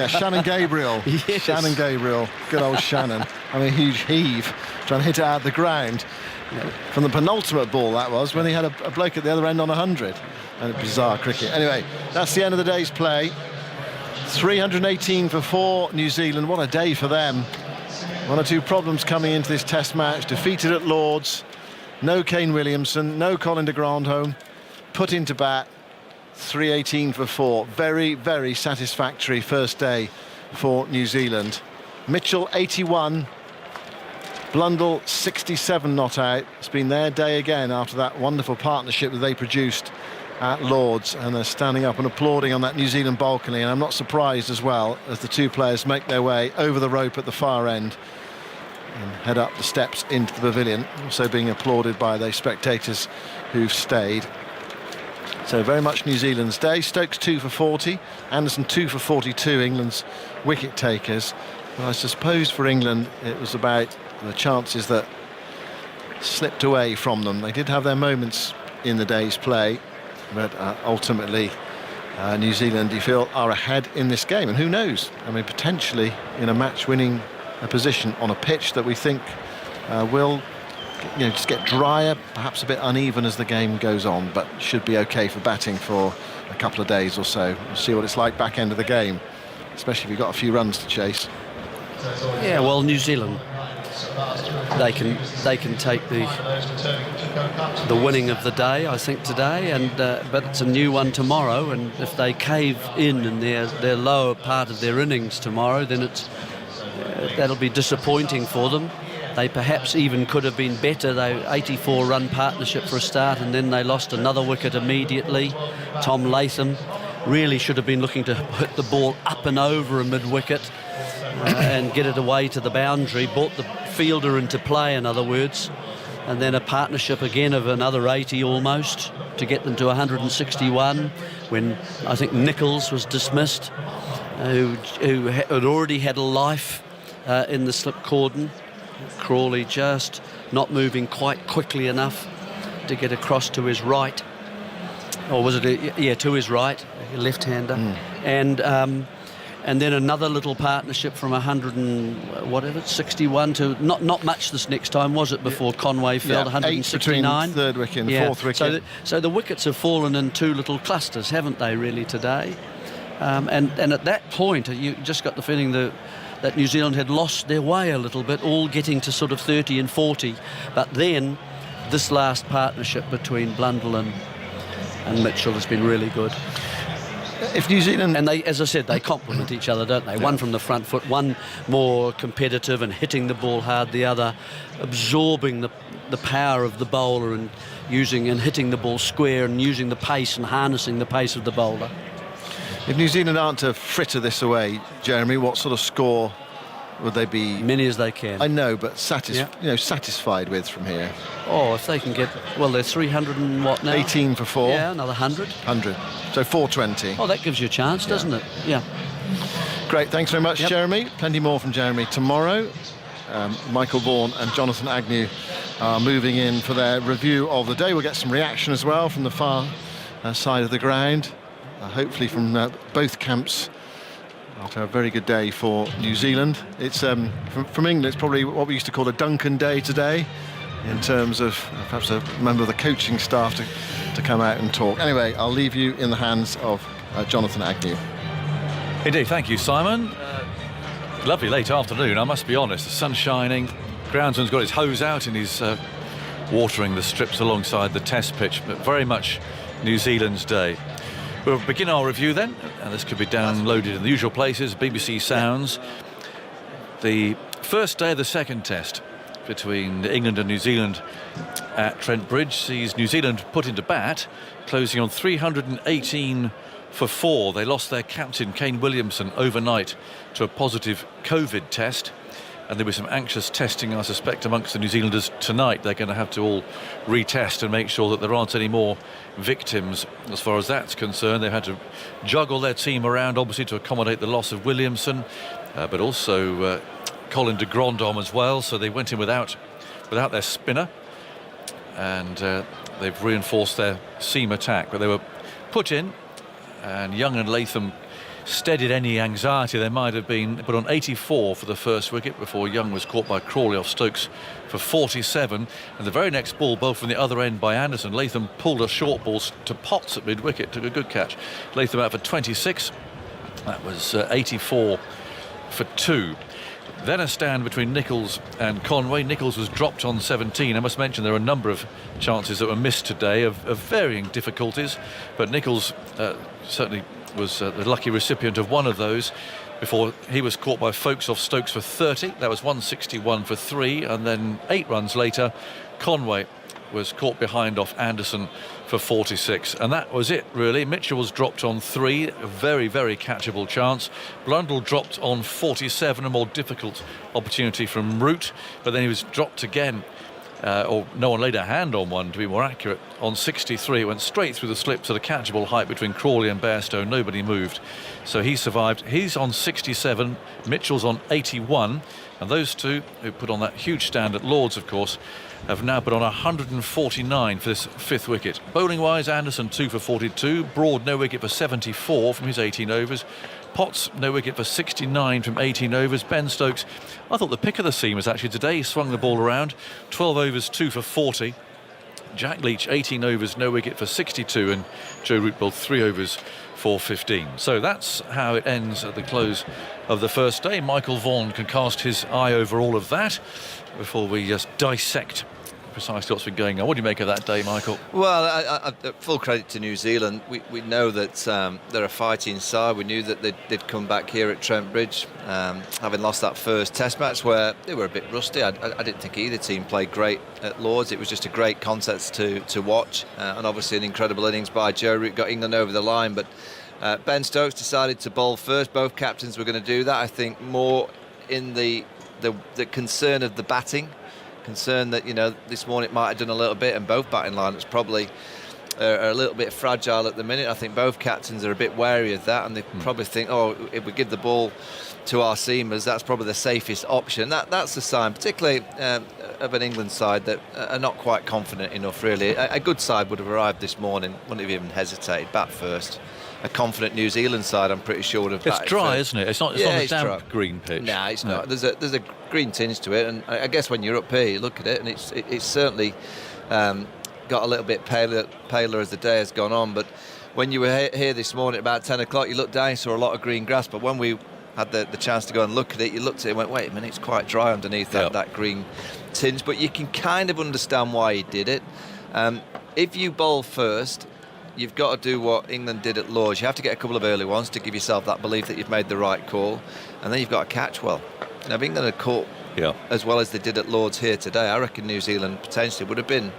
Shannon Gabriel. Yes. Shannon Gabriel, good old Shannon. I mean, a huge heave, trying to hit it out of the ground. From the penultimate ball that was, when he had a bloke at the other end on 100. And bizarre cricket. Anyway, that's the end of the day's play. 318 for 4 New Zealand. What a day for them. 1 or 2 problems coming into this Test match. Defeated at Lord's. No Kane Williamson, no Colin de Grandhomme. Put into bat. 318 for 4. Very, very satisfactory first day for New Zealand. Mitchell 81. Blundell 67 not out. It's been their day again after that wonderful partnership that they produced at Lord's, and they're standing up and applauding on that New Zealand balcony, and I'm not surprised as well as the 2 players make their way over the rope at the far end and head up the steps into the pavilion, also being applauded by the spectators who've stayed. So very much New Zealand's day. Stokes 2 for 40, Anderson 2 for 42, England's wicket takers. But I suppose for England it was about the chances that slipped away from them. They did have their moments in the day's play, but ultimately New Zealand, you feel, are ahead in this game. And who knows, I mean, potentially in a match-winning position on a pitch that we think will just get drier, perhaps a bit uneven as the game goes on, but should be okay for batting for a couple of days or so. We'll see what it's like back end of the game, especially if you've got a few runs to chase. Yeah, well, New Zealand, they can take the winning of the day, I think, today, and but it's a new one tomorrow, and if they cave in their lower part of their innings tomorrow, then that'll be disappointing for them. They perhaps even could have been better. They 84-run partnership for a start, and then they lost another wicket immediately. Tom Latham really should have been looking to hit the ball up and over a mid-wicket and get it away to the boundary, brought the fielder into play, in other words, and then a partnership again of another 80 almost to get them to 161 when I think Nichols was dismissed, who had already had a life in the slip cordon. Crawley just not moving quite quickly enough to get across to his right, or was it to his right, left-hander. And then another little partnership from 61 to not much this next time, was it, before Conway fell? 169. 8 between third wicket and fourth wicket. So the wickets have fallen in 2 little clusters, haven't they, really, today? And at that point, you just got the feeling that New Zealand had lost their way a little bit, all getting to sort of 30 and 40. But then this last partnership between Blundell and Mitchell has been really good. If New Zealand... And they, as I said, they complement each other, don't they? Yeah. One from the front foot, one more competitive and hitting the ball hard, the other absorbing the power of the bowler and hitting the ball square and using the pace and harnessing the pace of the bowler. If New Zealand aren't to fritter this away, Jeremy, what sort of score would they be? Many as they can. I know, but satisfied with from here. Oh, if they can get... Well, they're 300 and what now? 18 for 4. Yeah, another 100. 100. So 420. Oh, that gives you a chance, doesn't it? Yeah. Great, thanks very much, Jeremy. Plenty more from Jeremy tomorrow. Michael Vaughan and Jonathan Agnew are moving in for their review of the day. We'll get some reaction as well from the far side of the ground. Hopefully from both camps after a very good day for New Zealand. It's from England, it's probably what we used to call a Duncan day today, in terms of perhaps a member of the coaching staff to come out and talk. Anyway, I'll leave you in the hands of Jonathan Agnew. Indeed, thank you, Simon. Lovely late afternoon, I must be honest. The sun's shining, groundsman's got his hose out and he's watering the strips alongside the test pitch, but very much New Zealand's day. We'll begin our review then, and this could be downloaded in the usual places, BBC Sounds. The first day of the second test between England and New Zealand at Trent Bridge sees New Zealand put into bat, closing on 318 for 4. They lost their captain, Kane Williamson, overnight to a positive COVID test. And there was some anxious testing, I suspect, amongst the New Zealanders tonight. They're going to have to all retest and make sure that there aren't any more victims. As far as that's concerned, they've had to juggle their team around, obviously, to accommodate the loss of Williamson, but also Colin de Grandhomme as well. So they went in without their spinner, and they've reinforced their seam attack. But they were put in, and Young and Latham steadied any anxiety there might have been. Put on 84 for the first wicket before Young was caught by Crawley off Stokes for 47. And the very next ball, bowled from the other end by Anderson, Latham pulled a short ball to Potts at mid-wicket, took a good catch. Latham out for 26. That was 84 for 2. Then a stand between Nicholls and Conway. Nicholls was dropped on 17. I must mention there are a number of chances that were missed today of varying difficulties, but Nicholls certainly was the lucky recipient of one of those before he was caught by Folkes off Stokes for 30. That was 161 for 3, and then 8 runs later Conway was caught behind off Anderson for 46, and that was it really. Mitchell was dropped on 3, a very, very catchable chance. Blundell dropped on 47, a more difficult opportunity from Root, but then he was dropped again, or no one laid a hand on one, to be more accurate, on 63. It went straight through the slips at a catchable height between Crawley and Bairstow. Nobody moved, so he survived. He's on 67, Mitchell's on 81, and those two, who put on that huge stand at Lords, of course, have now put on 149 for this 5th wicket. Bowling wise, Anderson 2 for 42, Broad no wicket for 74 from his 18 overs, Potts no wicket for 69 from 18 overs. Ben Stokes, I thought the pick of the seamers actually today. He swung the ball around, 12 overs 2 for 40. Jack Leach 18 overs no wicket for 62, and Joe Root bowled 3 overs for 15. So that's how it ends at the close of the first day. Michael Vaughan can cast his eye over all of that before we just dissect precisely what's been going on. What do you make of that day, Michael? Well, I full credit to New Zealand. We know that they're a fighting side. We knew that they'd come back here at Trent Bridge, having lost that first test match where they were a bit rusty. I didn't think either team played great at Lords. It was just a great contest to watch, and obviously an incredible innings by Joe Root got England over the line. But Ben Stokes decided to bowl first. Both captains were going to do that. I think more in the concern of the batting, concern that, this morning it might have done a little bit, and both batting lineups probably are a little bit fragile at the minute. I think both captains are a bit wary of that, and they probably think, if we give the ball to our seamers, that's probably the safest option. That's a sign, particularly of an England side that are not quite confident enough, really. A good side would have arrived this morning, wouldn't have even hesitated, bat first. A confident New Zealand side, I'm pretty sure, would have batted. It's dry, first. isn't it? It's not a damp green pitch. No, it's not. There's a green tinge to it, and I guess when you're up here, you look at it, and it's certainly got a little bit paler as the day has gone on. But when you were here this morning at about 10 o'clock, you looked down, you saw a lot of green grass. But when we had the chance to go and look at it, you looked at it and went, wait a minute, it's quite dry underneath that green tinge. But you can kind of understand why he did it. If you bowl first, you've got to do what England did at Lords. You have to get a couple of early ones to give yourself that belief that you've made the right call, and then you've got to catch well. Now, if England had caught as well as they did at Lords here today, I reckon New Zealand potentially would have been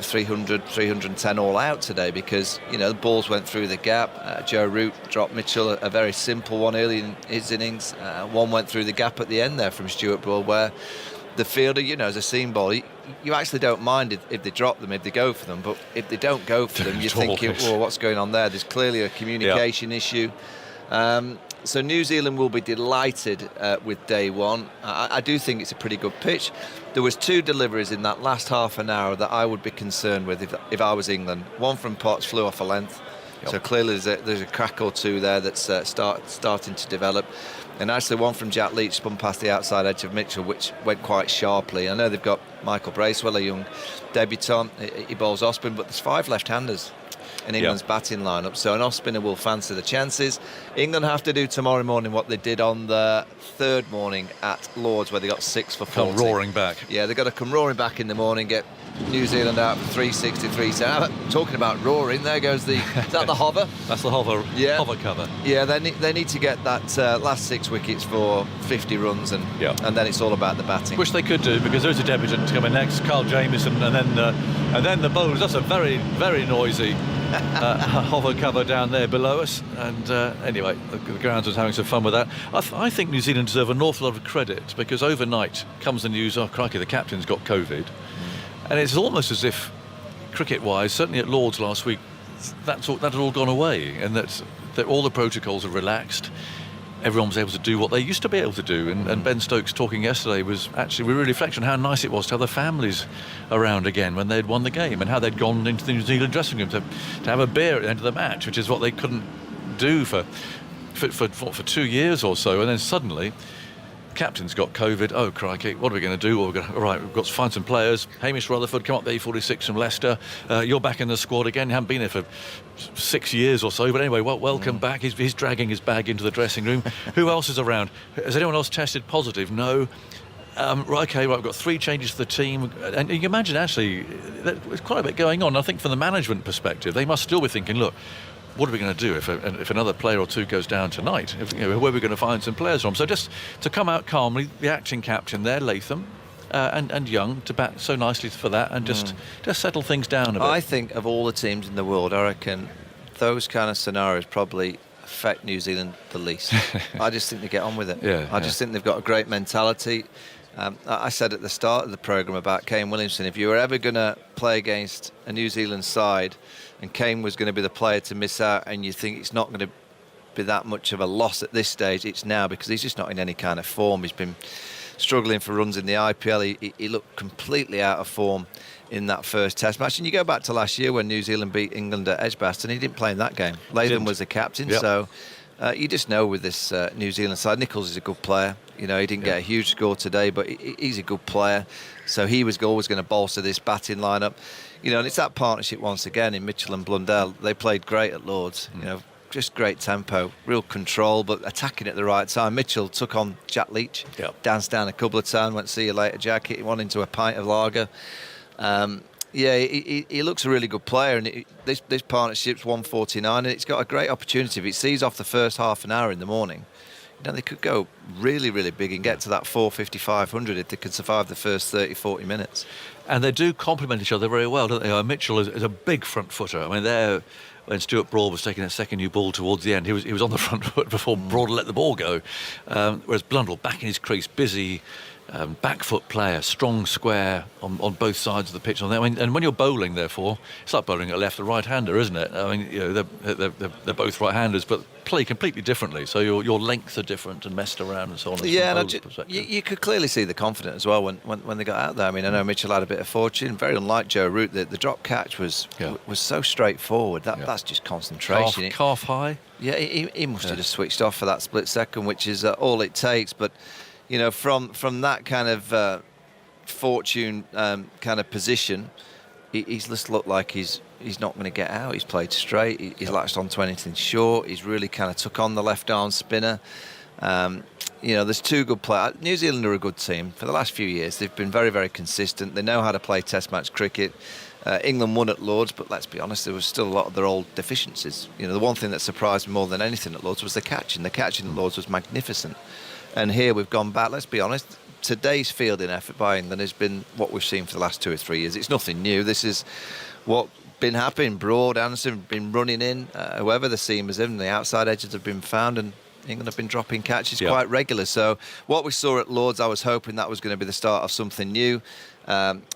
300, 310 all out today, because the balls went through the gap. Joe Root dropped Mitchell a very simple one early in his innings. One went through the gap at the end there from Stuart Broad, where the fielder, as a seam bowler, you actually don't mind if they drop them, if they go for them, but if they don't go for them, you're thinking, what's going on there? There's clearly a communication issue. So New Zealand will be delighted with day one. I do think it's a pretty good pitch. There was 2 deliveries in that last half an hour that I would be concerned with if I was England. One from Potts flew off a length, so clearly there's a crack or two there that's starting to develop. And actually one from Jack Leach spun past the outside edge of Mitchell, which went quite sharply. I know they've got Michael Bracewell, a young debutant. He bowls off spin, but there's 5 left-handers in England's batting lineup, so an off-spinner will fancy the chances. England have to do tomorrow morning what they did on the third morning at Lords, where they got 6 for 40. Come roaring back. Yeah, they've got to come roaring back in the morning, get New Zealand out for 363. So talking about roaring, there goes the... Is that the hover? That's the hover, yeah. Hover cover. Yeah, they need to get that last 6 wickets for 50 runs, and then it's all about the batting. Which they could do, because there's a debutant coming next, Carl Jamieson, and then the bowlers. That's a very, very noisy hover cover down there below us. And anyway, the grounds was having some fun with that. I think New Zealand deserve an awful lot of credit, because overnight comes the news, oh crikey, the captain's got COVID. And it's almost as if, cricket-wise, certainly at Lords last week, that had all gone away, and that all the protocols are relaxed. Everyone was able to do what they used to be able to do. And Ben Stokes talking yesterday was actually really reflecting on how nice it was to have the families around again when they'd won the game, and how they'd gone into the New Zealand dressing room to have a beer at the end of the match, which is what they couldn't do for 2 years or so. And then suddenly, captain's got COVID. Oh crikey, what are we going to do? All right, we've got to find some players. Hamish Rutherford, come up the E46 from Leicester. You're back in the squad again. You haven't been here for 6 years or so, but anyway, welcome back. He's dragging his bag into the dressing room. Who else is around? Has anyone else tested positive? No. We've got 3 changes to the team, and you can imagine actually there's quite a bit going on. I think from the management perspective, they must still be thinking, look, what are we going to do if another player or 2 goes down tonight? Where are we going to find some players from? So just to come out calmly, the acting captain there, Latham, and Young, to bat so nicely for that, and just settle things down a bit. I think of all the teams in the world, I reckon those kind of scenarios probably affect New Zealand the least. I just think they get on with it. I just think they've got a great mentality. I said at the start of the programme about Kane Williamson, if you were ever going to play against a New Zealand side and Kane was going to be the player to miss out, and you think it's not going to be that much of a loss at this stage, it's now, because he's just not in any kind of form. He's been struggling for runs in the IPL. He looked completely out of form in that first test match. And you go back to last year when New Zealand beat England at Edgbaston, he didn't play in that game. Latham was the captain, so you just know with this New Zealand side, Nicholls is a good player. You know, he didn't get a huge score today, but he's a good player. So he was always going to bolster this batting lineup. You know, and it's that partnership once again in Mitchell and Blundell. They played great at Lords. You know, just great tempo, real control, but attacking at the right time. Mitchell took on Jack Leach, danced down a couple of times, went see you later, Jack, hit one into a pint of lager. He looks a really good player, and this partnership's 149, and it's got a great opportunity. If it sees off the first half an hour in the morning, you know, they could go really, really big and get to that 450, 500 if they could survive the first 30, 40 minutes. And they do complement each other very well, don't they? Mitchell is a big front footer. I mean, when Stuart Broad was taking a second new ball towards the end, he was on the front foot before Broad let the ball go. Whereas Blundell, back in his crease, busy, back foot player, strong square on both sides of the pitch. And when you're bowling, therefore, it's like bowling a left or right-hander, isn't it? I mean, you know, they're both right-handers, but play completely differently. So your lengths are different and messed around and so on. You could clearly see the confidence as well when they got out there. I mean, I know Mitchell had a bit of fortune, very unlike Joe Root. The drop catch was so straightforward. That's just concentration. Calf high. Yeah, he must have just switched off for that split second, which is all it takes. But you know, from that kind of fortune kind of position, he's just looked like he's not going to get out. He's played straight. He's latched onto anything short. He's really kind of took on the left arm spinner. You know, there's 2 good players. New Zealand are a good team. For the last few years, they've been very, very consistent. They know how to play Test match cricket. England won at Lords, but let's be honest, there was still a lot of their old deficiencies. You know, the one thing that surprised me more than anything at Lords was the catching. The catching at Lords was magnificent. And here we've gone back, let's be honest, today's fielding effort by England has been what we've seen for the last 2 or 3 years. It's nothing new. This is what been happening. Broad, Anderson been running in, whoever the seamers in, the outside edges have been found, and England have been dropping catches quite regular. So what we saw at Lords, I was hoping that was going to be the start of something new.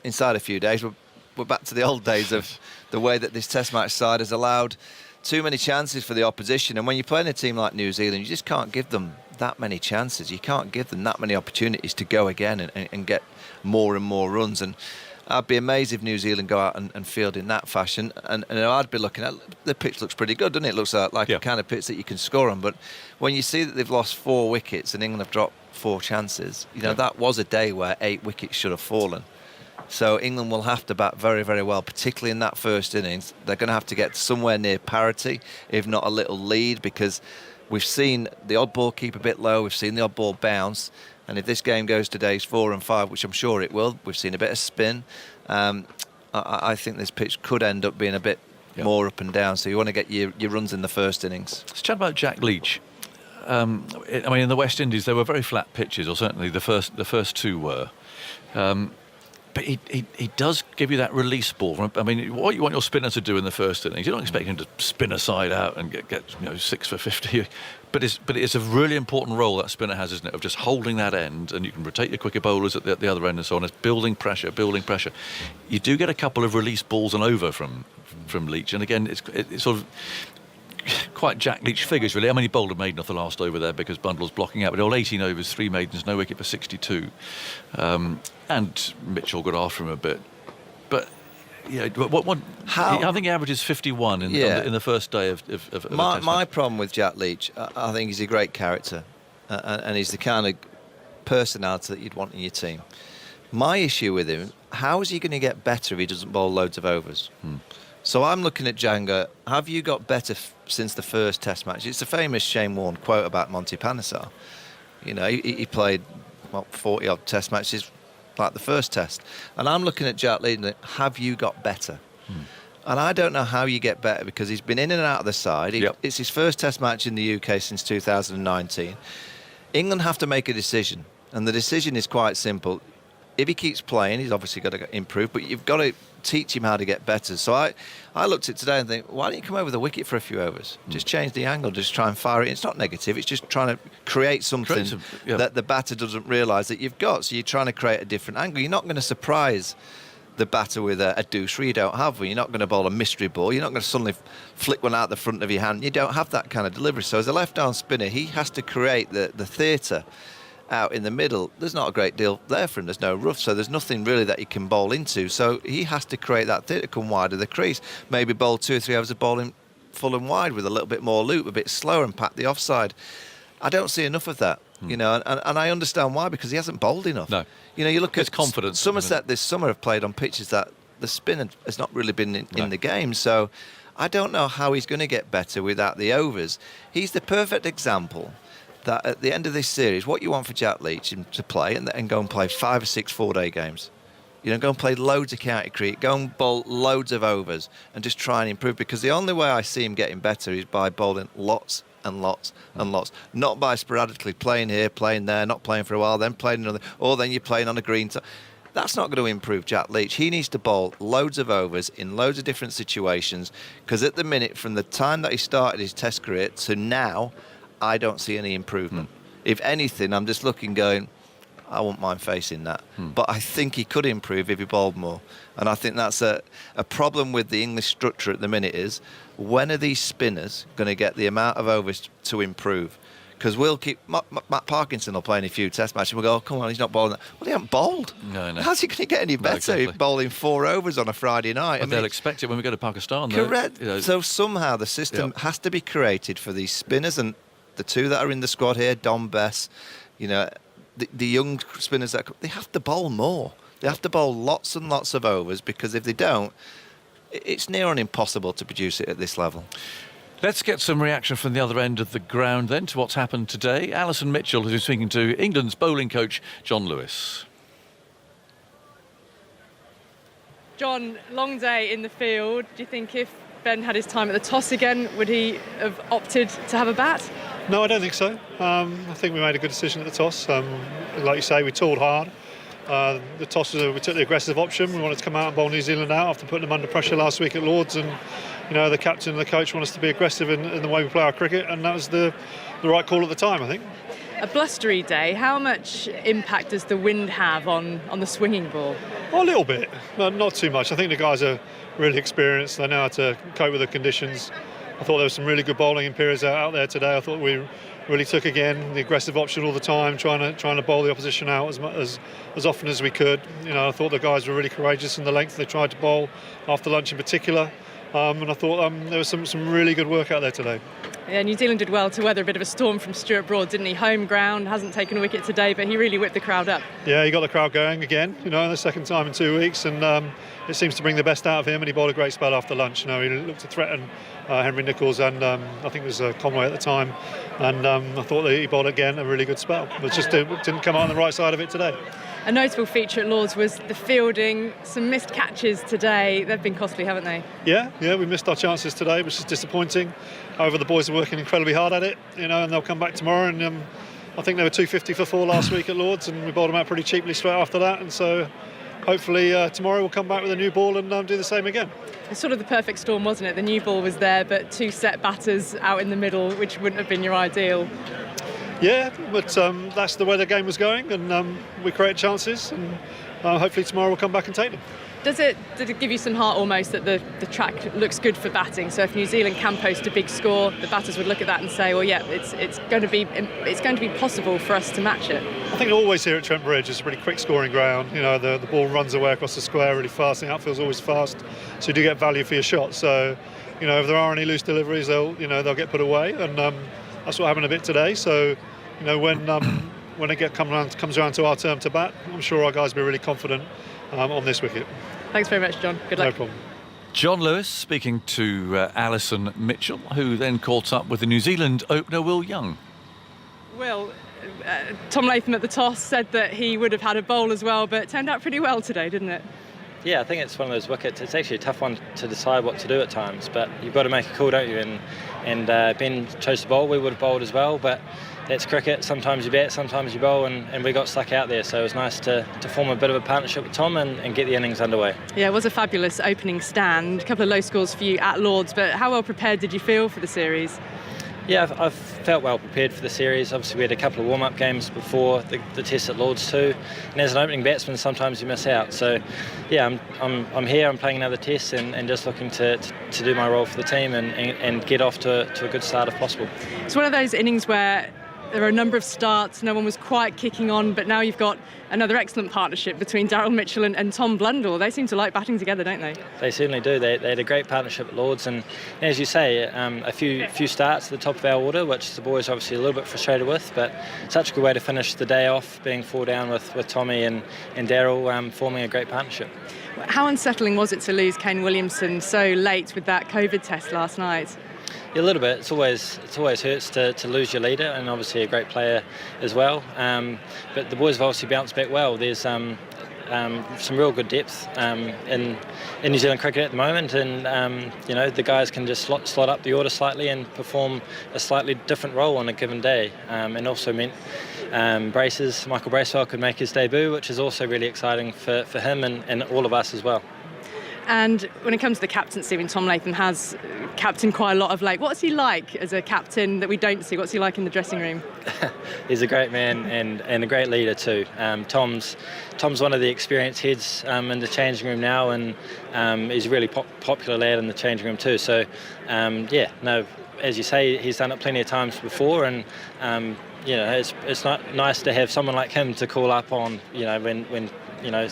Inside a few days, we're back to the old days of the way that this Test match side has allowed too many chances for the opposition. And when you're playing a team like New Zealand, you just can't give them that many chances. You can't give them that many opportunities to go again and get more and more runs. And I'd be amazed if New Zealand go out and field in that fashion. And I'd be looking at, the pitch looks pretty good, doesn't it? It looks like a kind of pitch that you can score on. But when you see that they've lost 4 wickets and England have dropped 4 chances, you know, that was a day where 8 wickets should have fallen. So England will have to bat very, very well, particularly in that first innings. They're going to have to get somewhere near parity, if not a little lead, because we've seen the odd ball keep a bit low, we've seen the odd ball bounce, and if this game goes to days 4 and 5, which I'm sure it will, we've seen a bit of spin. I think this pitch could end up being a bit more up and down, so you want to get your runs in the first innings. Let's chat about Jack Leach. I mean, in the West Indies, they were very flat pitches, or certainly the first two were. But he does give you that release ball. I mean, what you want your spinner to do in the first innings, you're not expecting him to spin a side out and get 6 for 50. But it's a really important role that spinner has, isn't it, of just holding that end, and you can rotate your quicker bowlers at the other end and so on. It's building pressure. You do get a couple of release balls and over from Leach, and again, it's sort of quite Jack Leach figures, really. How many bowled a maiden off the last over there because Bundle's blocking out? But all 18 overs, 3 maidens, no wicket for 62. And Mitchell got after him a bit. But I think he averages 51 in the first day of my problem with Jack Leach, I think he's a great character, and he's the kind of personality that you'd want in your team. My issue with him, how is he going to get better if he doesn't bowl loads of overs? So I'm looking at Janga. Have you got better since the first Test match? It's a famous Shane Warne quote about Monty Panesar. He played 40 odd Test matches like the first Test, and I'm looking at Jack Leach and have you got better? And I don't know how you get better, because he's been in and out of the side. It's his first Test match in the UK since 2019. England have to make a decision, and the decision is quite simple. If he keeps playing, he's obviously got to improve, but you've got to teach him how to get better. So I looked at it today and think, why don't you come over the wicket for a few overs? Just change the angle, just try and fire it. It's not negative, it's just trying to create something that the batter doesn't realise that you've got. So you're trying to create a different angle. You're not going to surprise the batter with a deucer. You don't have one. You're not going to bowl a mystery ball. You're not going to suddenly flick one out the front of your hand. You don't have that kind of delivery. So as a left-arm spinner, he has to create the theatre out in the middle. There's not a great deal there for him. There's no rough, so there's nothing really that he can bowl into. So he has to create that theatre, come wide of the crease. Maybe bowl 2 or 3 overs of bowling full and wide with a little bit more loop, a bit slower, and pat the offside. I don't see enough of that, and I understand why, because he hasn't bowled enough. No. You look at confidence. Somerset this summer have played on pitches that the spin has not really been in the game. So I don't know how he's going to get better without the overs. He's the perfect example that at the end of this series, what you want for Jack Leach to play and go and play 5 or 6 4-day games. Go and play loads of county cricket, go and bowl loads of overs and just try and improve, because the only way I see him getting better is by bowling lots and lots and lots, not by sporadically playing here, playing there, not playing for a while, then playing another, or then you're playing on a green. That's not going to improve Jack Leach. He needs to bowl loads of overs in loads of different situations, because at the minute, from the time that he started his Test career to now, I don't see any improvement. If anything, I'm just looking going, I wouldn't mind facing that. But I think he could improve if he bowled more. And I think that's a problem with the English structure at the minute is, when are these spinners going to get the amount of overs to improve? Because we'll keep... Matt Parkinson will play in a few Test matches and we'll go, oh, come on, he's not bowling that. Well, he hasn't bowled. No. How's he going to get any better exactly. bowling 4 overs on a Friday night? But they'll expect it when we go to Pakistan, correct. Though. So somehow the system has to be created for these spinners, and the 2 that are in the squad here, Dom Bess, the young spinners, they have to bowl more. They have to bowl lots and lots of overs, because if they don't, it's near on impossible to produce it at this level. Let's get some reaction from the other end of the ground then to what's happened today. Alison Mitchell, who's speaking to England's bowling coach, John Lewis. John, long day in the field. Do you think if Ben had his time at the toss again, would he have opted to have a bat? No, I don't think so. I think we made a good decision at the toss. Like you say, we toiled hard. The toss, we took the aggressive option. We wanted to come out and bowl New Zealand out after putting them under pressure last week at Lords, and the captain and the coach want us to be aggressive in the way we play our cricket, and that was the right call at the time, I think. A blustery day. How much impact does the wind have on the swinging ball? Well, a little bit, but not too much. I think the guys are really experienced. They know how to cope with the conditions. I thought there was some really good bowling in periods out there today. I thought we really took again the aggressive option all the time, trying to bowl the opposition out as often as we could. I thought the guys were really courageous in the length they tried to bowl after lunch in particular. And I thought there was some really good work out there today. Yeah, New Zealand did well to weather a bit of a storm from Stuart Broad, didn't he? Home ground, hasn't taken a wicket today, but he really whipped the crowd up. Yeah, he got the crowd going again, the second time in 2 weeks, and it seems to bring the best out of him, and he bowled a great spell after lunch. He looked to threaten Henry Nicholls and I think it was Conway at the time, and I thought that he bowled again a really good spell, but just didn't come out on the right side of it today. A notable feature at Lord's was the fielding, some missed catches today. They've been costly, haven't they? Yeah, we missed our chances today, which is disappointing. However, the boys are working incredibly hard at it, and they'll come back tomorrow. And I think they were 250 for 4 last week at Lord's, and we bowled them out pretty cheaply straight after that. And so hopefully tomorrow we'll come back with a new ball and do the same again. It's sort of the perfect storm, wasn't it? The new ball was there, but 2 set batters out in the middle, which wouldn't have been your ideal. Yeah, but that's the way the game was going, and we created chances, and hopefully tomorrow we'll come back and take them. Did it give you some heart almost that the track looks good for batting? So if New Zealand can post a big score, the batters would look at that and say, well, yeah, it's going to be possible for us to match it. I think always here at Trent Bridge, it's a really quick scoring ground. The ball runs away across the square really fast, and the outfield's always fast, so you do get value for your shot. So, if there are any loose deliveries, they'll get put away, and that's what happened a bit today. So, when it comes around to our turn to bat, I'm sure our guys will be really confident on this wicket. Thanks very much, John. Good luck. No problem. John Lewis speaking to Alison Mitchell, who then caught up with the New Zealand opener Will Young. Will, Tom Latham at the toss said that he would have had a bowl as well, but it turned out pretty well today, didn't it? Yeah, I think it's one of those wickets. It's actually a tough one to decide what to do at times, but you've got to make a call, don't you? And Ben chose to bowl. We would have bowled as well, but that's cricket. Sometimes you bat, sometimes you bowl, and we got stuck out there. So it was nice to form a bit of a partnership with Tom and get the innings underway. Yeah, it was a fabulous opening stand. A couple of low scores for you at Lord's, but how well prepared did you feel for the series? Yeah, I've felt well prepared for the series. Obviously, we had a couple of warm-up games before the test at Lord's too. And as an opening batsman, sometimes you miss out. So, yeah, I'm here. I'm playing another test and just looking to do my role for the team and get off to a good start if possible. It's one of those innings where there are a number of starts, no one was quite kicking on, but now you've got another excellent partnership between Daryl Mitchell and Tom Blundell. They seem to like batting together, don't they? They certainly do. They had a great partnership at Lord's, and as you say, a few starts at the top of our order, which the boys are obviously a little bit frustrated with, but such a good way to finish the day off, being 4 down with Tommy and Daryl, forming a great partnership. How unsettling was it to lose Kane Williamson so late with that COVID test last night? Yeah, a little bit. It always hurts to lose your leader, and obviously a great player as well. But the boys have obviously bounced back well. There's some real good depth in New Zealand cricket at the moment, and the guys can just slot up the order slightly and perform a slightly different role on a given day. And also meant Michael Bracewell could make his debut, which is also really exciting for him and all of us as well. And when it comes to the captaincy, I mean, Tom Latham has captained quite a lot of late. What's he like as a captain that we don't see? What's he like in the dressing room? He's a great man and a great leader too. Tom's one of the experienced heads in the changing room now, and he's a really popular lad in the changing room too. So, as you say, he's done it plenty of times before, and it's not nice to have someone like him to call up on, when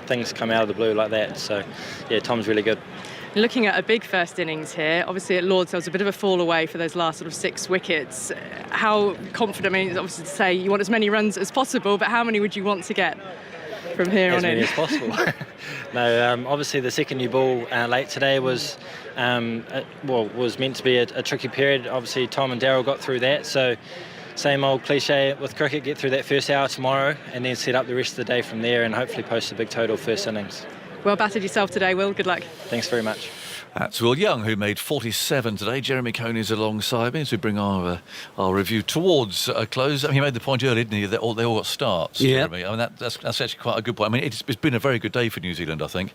things come out of the blue like that. So, yeah, Tom's really good. Looking at a big first innings here, obviously at Lord's there was a bit of a fall away for those last sort of 6 wickets. How confident, I mean, obviously to say you want as many runs as possible, but how many would you want to get from here on in? As many as possible. No, obviously the second new ball late today was meant to be a tricky period. Obviously Tom and Daryl got through that, so same old cliche with cricket, get through that first hour tomorrow and then set up the rest of the day from there and hopefully post a big total first innings. Well batted yourself today, Will. Good luck. Thanks very much. That's Will Young, who made 47 today. Jeremy Coney's alongside me as we bring our review towards a close. I mean, he made the point earlier, didn't he, that they all got starts, yeah. Jeremy. I mean, that's actually quite a good point. I mean, it's been a very good day for New Zealand, I think.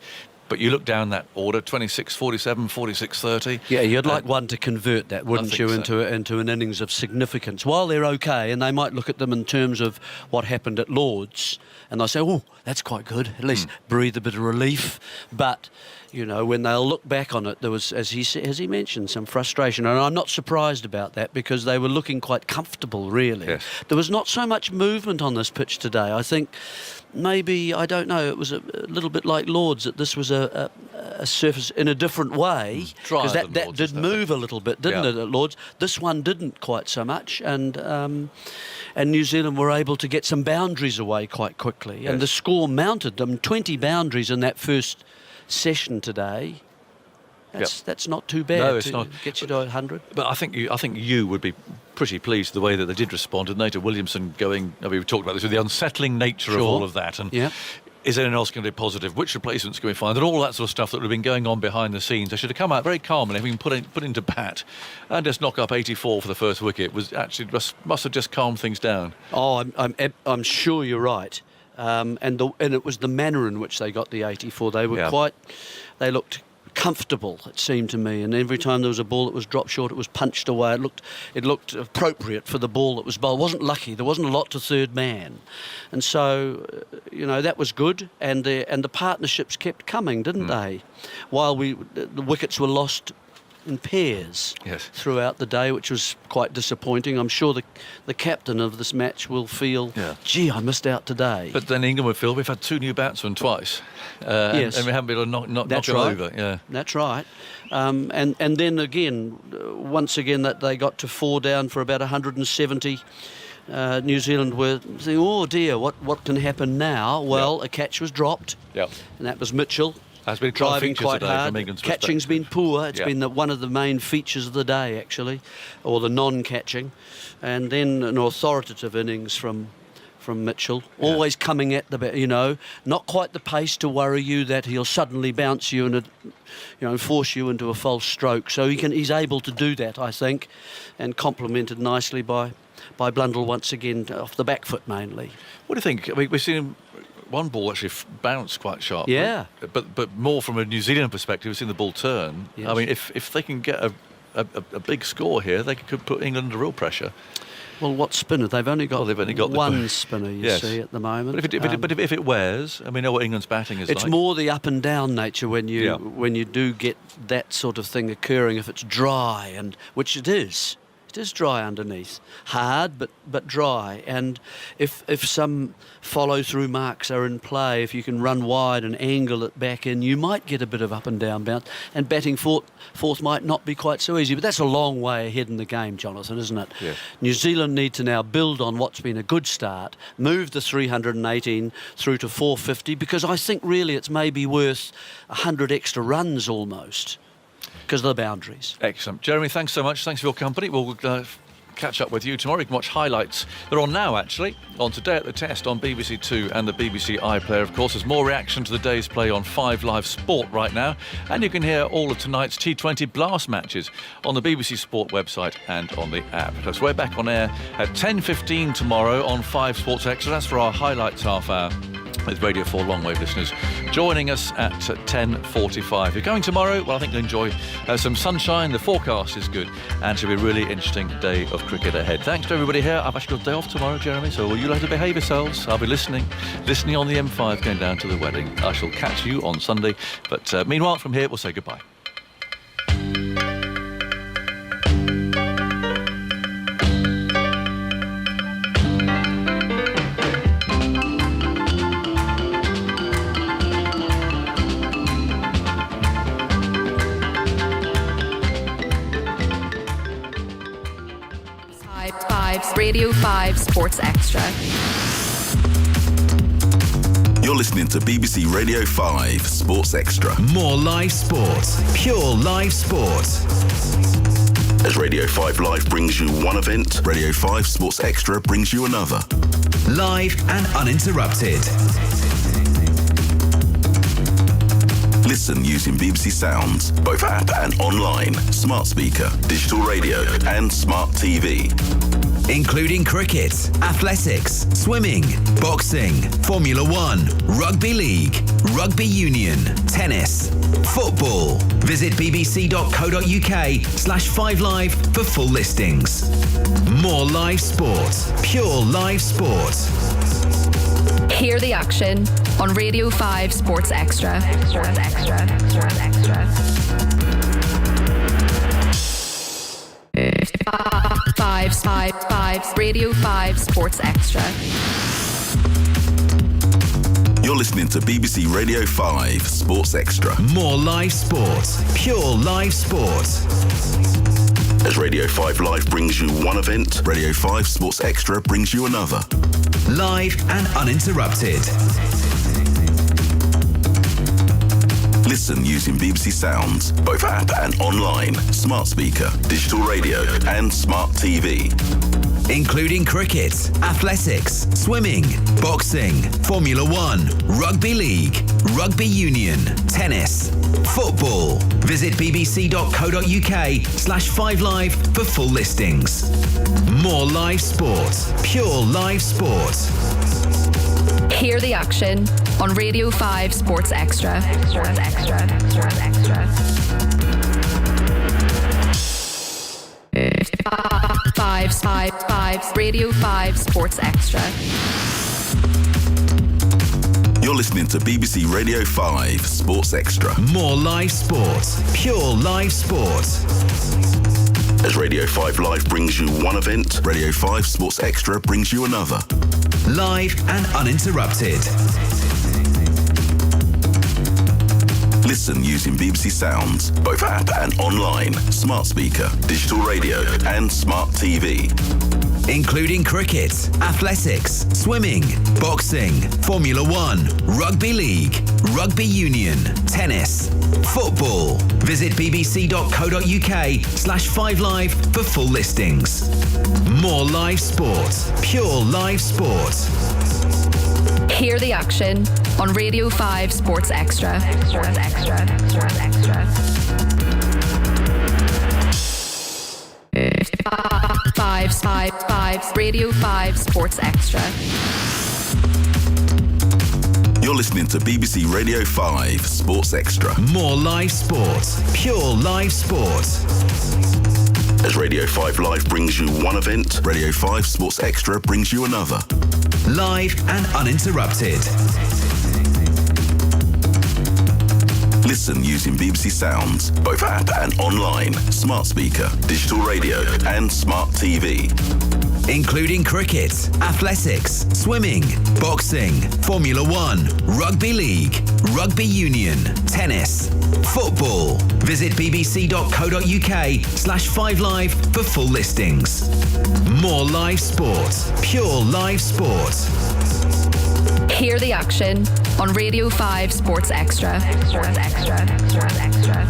But you look down that order, 26, 47, 46, 30. Yeah, you'd like one to convert that, wouldn't you, so. into an innings of significance. While they're okay, and they might look at them in terms of what happened at Lord's, and they say, oh, that's quite good, at least breathe a bit of relief. But You know, when they'll look back on it, there was, as he mentioned, some frustration. And I'm not surprised about that because they were looking quite comfortable, really. Yes. There was not so much movement on this pitch today. I think maybe, I don't know, it was a little bit like Lords, that this was a surface in a different way. Because that did move a little bit, didn't it, at Lords? This one didn't quite so much. And New Zealand were able to get some boundaries away quite quickly. Yes. And the score mounted them, 20 boundaries in that first session today. That's not too bad. No, it's not. Get you to 100. But I think you would be pretty pleased the way that they did respond to Nate Williamson going. I mean, we've talked about this with the unsettling nature of all of that. And is anyone else going to be positive? Which replacements can we find? And all that sort of stuff that would have been going on behind the scenes. They should have come out very calmly, having put into bat and just knock up 84 for the first wicket. Was actually must have just calmed things down. Oh, I'm sure you're right. And it was the manner in which they got the 84. They were they looked comfortable, it seemed to me, and every time there was a ball that was dropped short, it was punched away. It looked appropriate for the ball that was bowled. It wasn't lucky. There wasn't a lot to third man, and so that was good. And the partnerships kept coming, didn't they? While the wickets were lost in pairs throughout the day, which was quite disappointing. I'm sure the captain of this match will feel, gee, I missed out today. But then England would feel we've had 2 new batsmen twice, and we haven't been able to knock them over. Yeah, that's right. And then again, once again, that they got to 4 down for about 170. New Zealand were thinking, oh dear, what can happen now? Well, a catch was dropped, and that was Mitchell. Has been driving quite hard. England's Catching's been poor. It's been one of the main features of the day, actually, or the non-catching. And then an authoritative innings from Mitchell, always coming at the not quite the pace to worry you that he'll suddenly bounce you and force you into a false stroke. So he's able to do that, I think, and complemented nicely by Blundell once again off the back foot mainly. What do you think? I mean, we've seen him. One ball actually bounced quite sharply. Yeah. But more from a New Zealand perspective, we've seen the ball turn. Yes. I mean, if they can get a big score here, they could put England under real pressure. Well, what spinner? They've only got one spinner, you see, at the moment. But if it wears, I mean, know what England's batting is it's like. more the up and down nature when you do get that sort of thing occurring. If it's dry, and which it is. It is dry underneath, hard but dry, and if some follow-through marks are in play, if you can run wide and angle it back in, you might get a bit of up and down bounce, and batting fourth might not be quite so easy. But that's a long way ahead in the game, Jonathan, isn't it? Yes. New Zealand need to now build on what's been a good start, move the 318 through to 450, because I think really it's maybe worth 100 extra runs almost. Because of the boundaries. Excellent. Jeremy, thanks so much. Thanks for your company. We'll catch up with you tomorrow. You can watch highlights. They're on now, actually, on Today at the Test on BBC Two and the BBC iPlayer. Of course, there's more reaction to the day's play on 5 Live Sport right now. And you can hear all of tonight's T20 Blast matches on the BBC Sport website and on the app. So we're back on air at 10:15 tomorrow on 5 Sports Extra. That's for our highlights half hour, with Radio 4 long-wave listeners joining us at 10:45. You're going tomorrow? Well, I think you'll enjoy some sunshine. The forecast is good, and it should be a really interesting day of cricket ahead. Thanks to everybody here. I've actually got a day off tomorrow, Jeremy, so you'll have to behave yourselves. I'll be listening on the M5 going down to the wedding. I shall catch you on Sunday, but meanwhile, from here, we'll say goodbye. Radio 5 Sports Extra. You're listening to BBC Radio 5 Sports Extra. More live sport. Pure live sport. As Radio 5 Live brings you one event, Radio 5 Sports Extra brings you another. Live and uninterrupted. Listen using BBC Sounds, both app and online, smart speaker, digital radio and smart TV. Including cricket, athletics, swimming, boxing, Formula 1, rugby league, rugby union, tennis, football. Visit bbc.co.uk/5live for full listings. More live sport, pure live sport. Hear the action on Radio 5 Sports Extra. Sports Extra. Sports Extra. 5 Radio 5 Sports Extra. You're listening to BBC Radio 5 Sports Extra. More live sport. Pure live sport. As Radio 5 Live brings you one event, Radio 5 Sports Extra brings you another. Live and uninterrupted. Listen using BBC Sounds, both app and online, smart speaker, digital radio and smart TV. Including cricket, athletics, swimming, boxing, Formula 1, rugby league, rugby union, tennis, football. Visit bbc.co.uk/5live for full listings. More live sport, pure live sport. Hear the action on Radio 5 Sports Extra. Sports Extra. Sports Extra. 5 Radio 5 Sports Extra. You're listening to BBC Radio 5 Sports Extra. More live sport, pure live sport. As Radio 5 Live brings you one event, Radio 5 Sports Extra brings you another. Live and uninterrupted. Listen using BBC Sounds, both app and online, smart speaker, digital radio and smart TV. Including cricket, athletics, swimming, boxing, Formula 1, rugby league, rugby union, tennis, football. Visit bbc.co.uk/5live for full listings. More live sport, pure live sport. Hear the action on Radio 5 Sports Extra. Sports Extra. Sports Extra. 5 Radio 5 Sports Extra. You're listening to BBC Radio 5 Sports Extra. More live sport, pure live sport. As Radio 5 Live brings you one event, Radio 5 Sports Extra brings you another. Live and uninterrupted. Listen using BBC Sounds, both app and online, smart speaker, digital radio and smart TV. Including cricket, athletics, swimming, boxing, Formula 1, rugby league, rugby union, tennis, football. Visit bbc.co.uk/5live for full listings. More live sport, pure live sport. Hear the action on Radio 5 Sports Extra. Sports Extra. Sports Extra.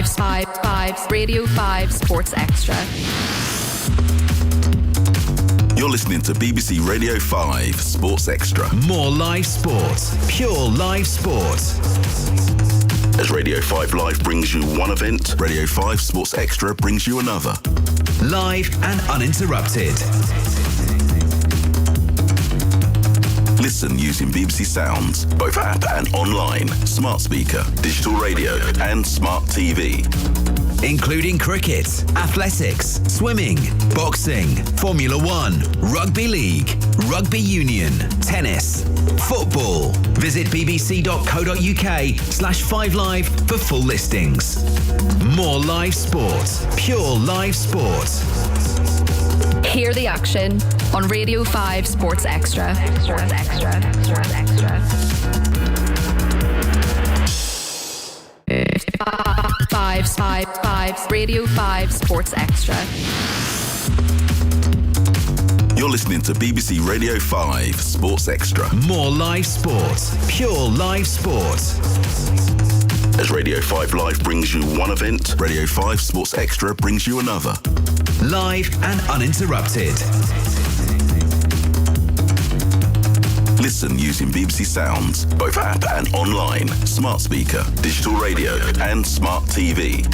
5 Radio 5 Sports Extra. You're listening to BBC Radio 5 Sports Extra. More live sport, pure live sport. As Radio 5 Live brings you one event, Radio 5 Sports Extra brings you another. Live and uninterrupted. Listen using BBC Sounds, both app and online, smart speaker, digital radio and smart TV. Including cricket, athletics, swimming, boxing, Formula 1, rugby league, rugby union, tennis, football. Visit bbc.co.uk/5live for full listings. More live sport, pure live sport. Hear the action on Radio 5 Sports Extra. Sports Extra. Sports Extra. 5 Radio 5 Sports Extra. You're listening to BBC Radio 5 Sports Extra. More live sport, pure live sport. As Radio 5 Live brings you one event, Radio 5 Sports Extra brings you another. Live and uninterrupted. Listen using BBC Sounds, both app and online, smart speaker, digital radio and smart TV.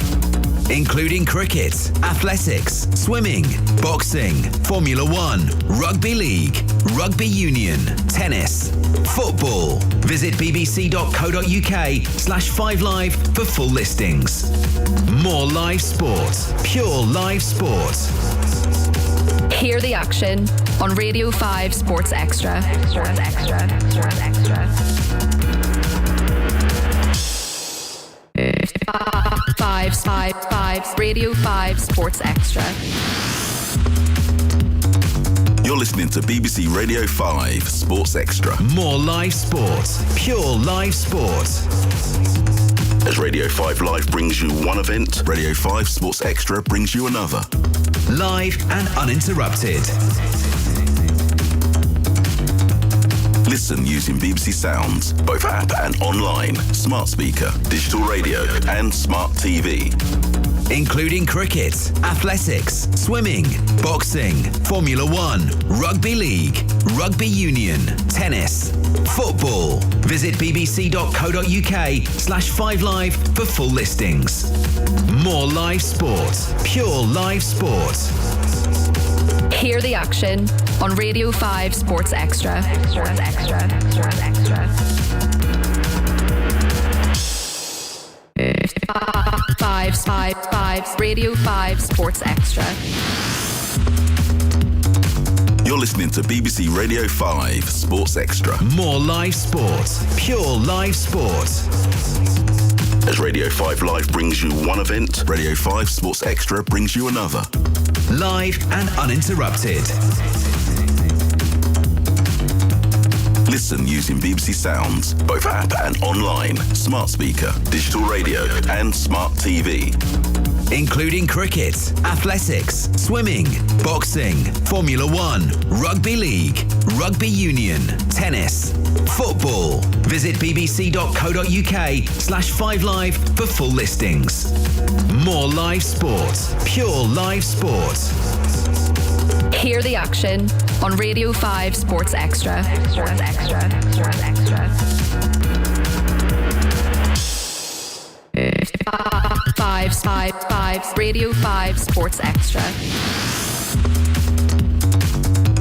Including cricket, athletics, swimming, boxing, Formula 1, rugby league, rugby union, tennis, football. Visit bbc.co.uk/5live for full listings. More live sport, pure live sport. Hear the action on Radio 5 Sports Extra. Sports Extra. Sports Extra. 5 Radio 5 Sports Extra. You're listening to BBC Radio 5 Sports Extra. More live sport. Pure live sport. As Radio 5 Live brings you one event, Radio 5 Sports Extra brings you another. Live and uninterrupted. Listen using BBC Sounds, both app and online, smart speaker, digital radio and smart TV. Including cricket, athletics, swimming, boxing, Formula 1, rugby league, rugby union, tennis, football. Visit bbc.co.uk/5live for full listings. More live sport, pure live sport. Hear the action on Radio 5 Sports Extra. Sports Extra. Sports Extra. 5 Radio 5 Sports Extra. You're listening to BBC Radio 5 Sports Extra. More live sport, pure live sport. As Radio 5 Live brings you one event, Radio 5 Sports Extra brings you another. Live and uninterrupted. Listen using BBC Sounds, both app and online, smart speaker, digital radio and smart TV. Including cricket, athletics, swimming, boxing, Formula 1, rugby league, rugby union, tennis, football. Visit bbc.co.uk/5live for full listings. More live sport, pure live sport. Hear the action on Radio 5 Sports Extra. Sports Extra. Sports Extra. 5 Radio 5 Sports Extra.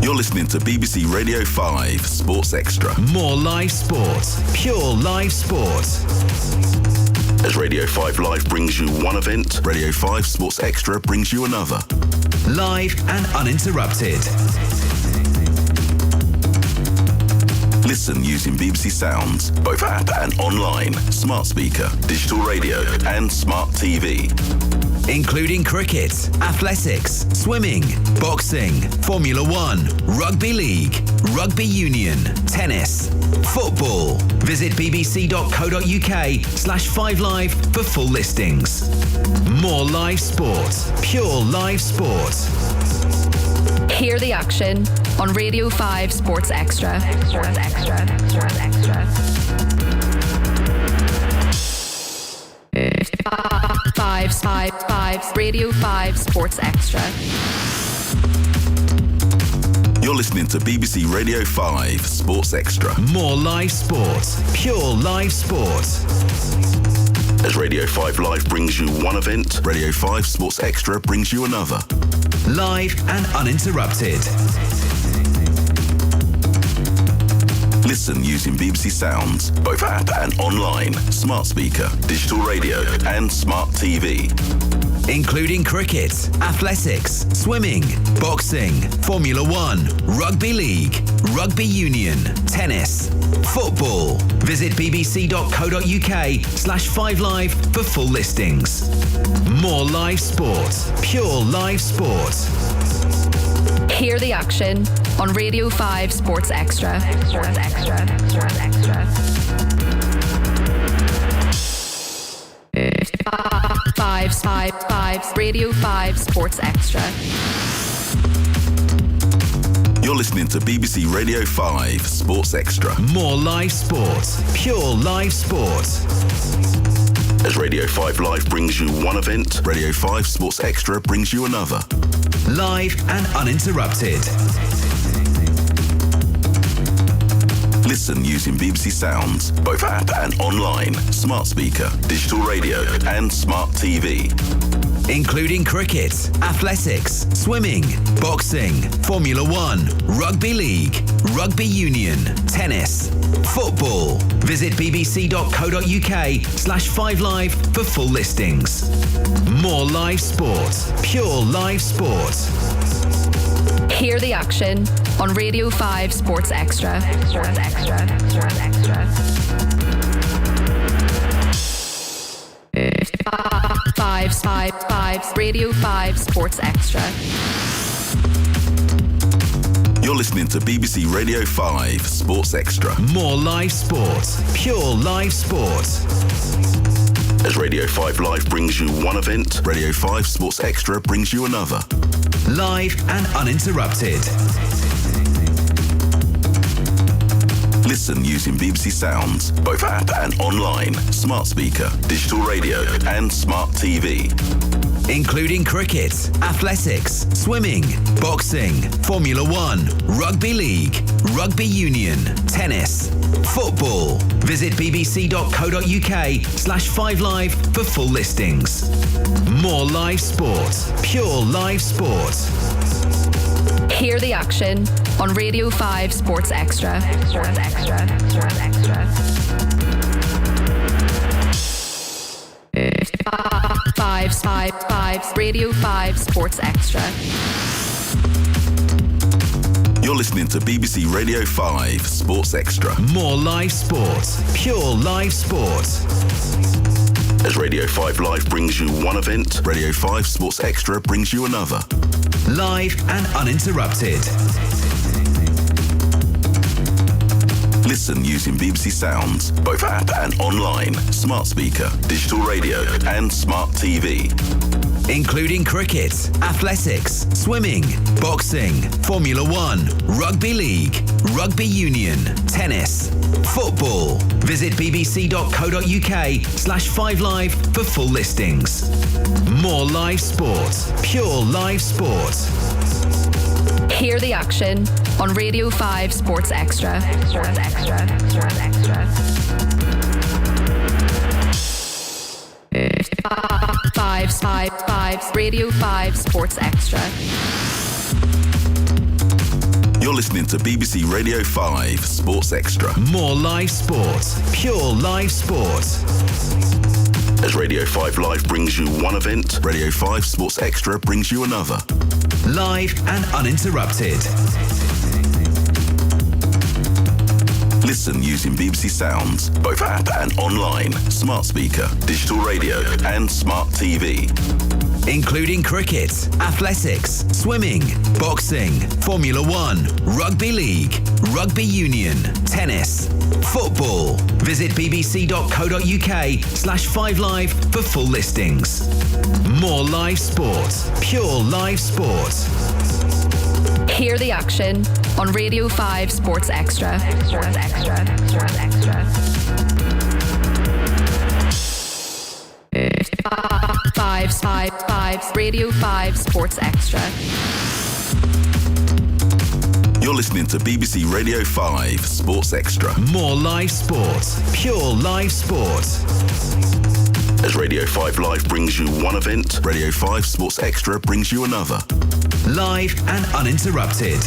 You're listening to BBC Radio 5 Sports Extra. More live sport, pure live sport. As Radio 5 Live brings you one event, Radio 5 Sports Extra brings you another. Live and uninterrupted. Listen using BBC Sounds, both app and online, smart speaker, digital radio and smart TV. Including cricket, athletics, swimming, boxing, Formula 1, rugby league, rugby union, tennis, football. Visit bbc.co.uk/5live for full listings. More live sport, pure live sport. Hear the action on Radio 5 Sports Extra. Sports Extra. Sports Extra. 5 Radio 5 Sports Extra. You're listening to BBC Radio 5 Sports Extra. More live sport, pure live sport. As Radio 5 Live brings you one event, Radio 5 Sports Extra brings you another. Live and uninterrupted. Listen using BBC Sounds, both app and online, smart speaker, digital radio and smart TV. Including cricket, athletics, swimming, boxing, Formula 1, rugby league, rugby union, tennis, football. Visit bbc.co.uk/5live for full listings. More live sport, pure live sport. Hear the action on Radio 5 Sports Extra. Sports Extra. Sports Extra. 5 Radio 5 Sports Extra. You're listening to BBC Radio 5 Sports Extra. More live sport, pure live sport. As Radio 5 Live brings you one event, Radio 5 Sports Extra brings you another. Live and uninterrupted. Listen using BBC Sounds, both app and online, smart speaker, digital radio and smart TV. Including cricket, athletics, swimming, boxing, Formula 1, rugby league, rugby union, tennis, football. Visit bbc.co.uk/5live for full listings. More live sport, pure live sport. Hear the action on Radio 5 Sports Extra. Sports Extra. Sports Extra. 5 Radio 5 Sports Extra. You're listening to BBC Radio 5 Sports Extra. More live sport. Pure live sport. As Radio 5 Live brings you one event, Radio 5 Sports Extra brings you another. Live and uninterrupted. Listen using BBC Sounds, both app and online, smart speaker, digital radio and smart TV. Including cricket, athletics, swimming, boxing, Formula 1, rugby league, rugby union, tennis, football. Visit bbc.co.uk/5live for full listings. More live sport, pure live sport. Hear the action on Radio 5 Sports Extra. Sports Extra. Sports Extra. 5 Radio 5 Sports Extra. You're listening to BBC Radio 5 Sports Extra. More live sport, pure live sport. As Radio 5 Live brings you one event, Radio 5 Sports Extra brings you another. Live and uninterrupted. Listen using BBC Sounds, both app and online, smart speaker, digital radio and smart TV. Including cricket, athletics, swimming, boxing, Formula 1, rugby league, rugby union, tennis, football. Visit bbc.co.uk/5live for full listings. More live sport, pure live sport. Hear the action on Radio 5 Sports Extra. Sports Extra. Sports Extra. 5 Radio 5 Sports Extra. You're listening to BBC Radio 5 Sports Extra. More live sport, pure live sport. As Radio 5 Live brings you one event, Radio 5 Sports Extra brings you another. Live and uninterrupted. Listen using BBC Sounds, both app and online, smart speaker, digital radio and smart TV. Including cricket, athletics, swimming, boxing, Formula 1, rugby league, rugby union, tennis, football. Visit bbc.co.uk/5live for full listings. More live sport, pure live sport. Hear the action on Radio 5 Sports Extra. Sports Extra. Sports Extra. 5 Radio 5 Sports Extra. You're listening to BBC Radio 5 Sports Extra. More live sport, pure live sport. As Radio 5 Live brings you one event, Radio 5 Sports Extra brings you another. Live and uninterrupted.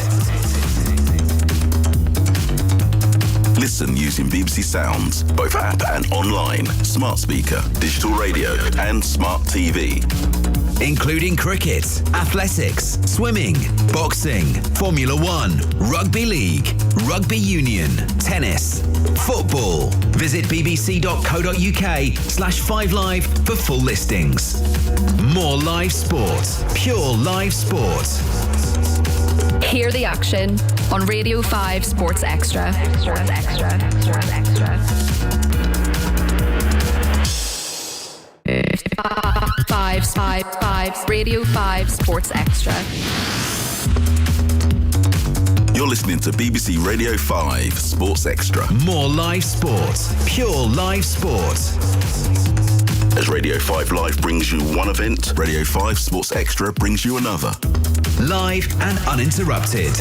Listen using BBC Sounds, both app and online, smart speaker, digital radio and smart TV. Including cricket, athletics, swimming, boxing, Formula 1, rugby league, rugby union, tennis, football. Visit bbc.co.uk/5live for full listings. More live sport, pure live sport. Hear the action on Radio 5 Sports Extra. Sports Extra. Sports Extra. 5 Radio 5 Sports Extra. You're listening to BBC Radio 5 Sports Extra. More live sport, pure live sport. As Radio 5 Live brings you one event, Radio 5 Sports Extra brings you another. Live and uninterrupted.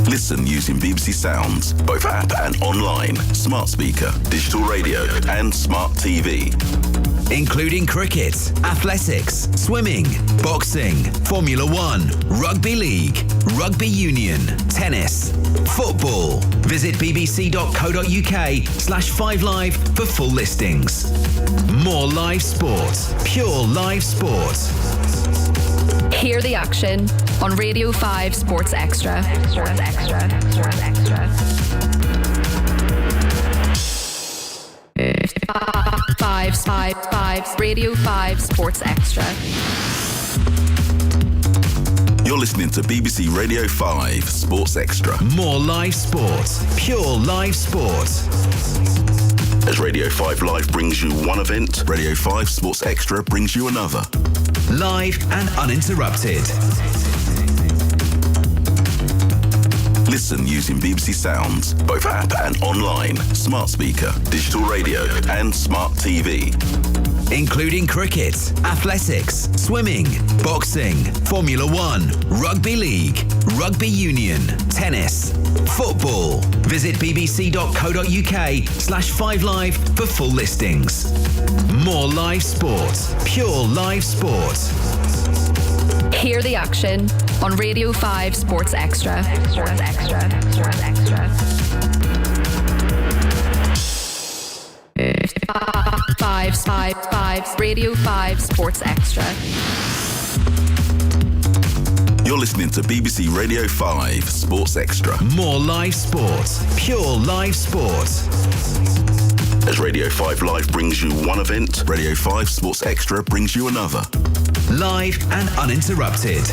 Listen using BBC Sounds, both app and online, smart speaker, digital radio and smart TV. Including cricket, athletics, swimming, boxing, Formula 1, rugby league, rugby union, tennis, football. Visit bbc.co.uk/5live for full listings. More live sport, pure live sport. Hear the action on Radio 5 Sports Extra. Sports Extra. Sports Extra. 5 Radio 5 Sports Extra. You're listening to BBC Radio 5 Sports Extra. More live sport. Pure live sport. As Radio 5 Live brings you one event, Radio 5 Sports Extra brings you another. Live and uninterrupted. Listen using BBC Sounds, both app and online, smart speaker, digital radio and smart TV. Including cricket, athletics, swimming, boxing, Formula 1, rugby league, rugby union, tennis, football. Visit bbc.co.uk/5live for full listings. More live sport, pure live sport. Hear the action on Radio 5 Sports Extra. Sports Extra. Sports Extra. 5 Radio 5 Sports Extra. You're listening to BBC Radio 5 Sports Extra. More live sport, pure live sport. As Radio 5 Live brings you one event, Radio 5 Sports Extra brings you another. Live and uninterrupted.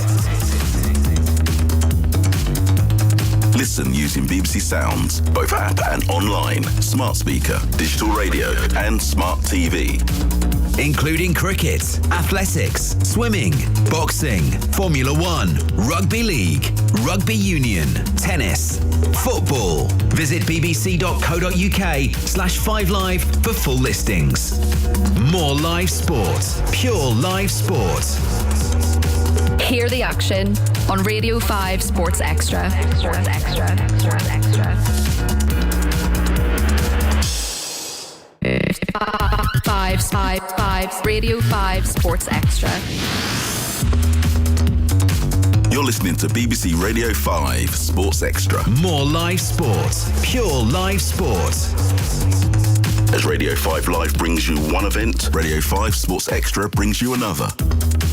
Listen using BBC Sounds, both app and online, smart speaker, digital radio and smart TV. Including cricket, athletics, swimming, boxing, Formula 1, rugby league, rugby union, tennis, football. Visit bbc.co.uk/5live for full listings. More live sport, pure live sport. Hear the action on Radio 5 Sports Extra. Sports Extra. Sports Extra. 5 Radio 5 Sports Extra. You're listening to BBC Radio 5 Sports Extra. More live sport, pure live sport. As Radio 5 Live brings you one event, Radio 5 Sports Extra brings you another.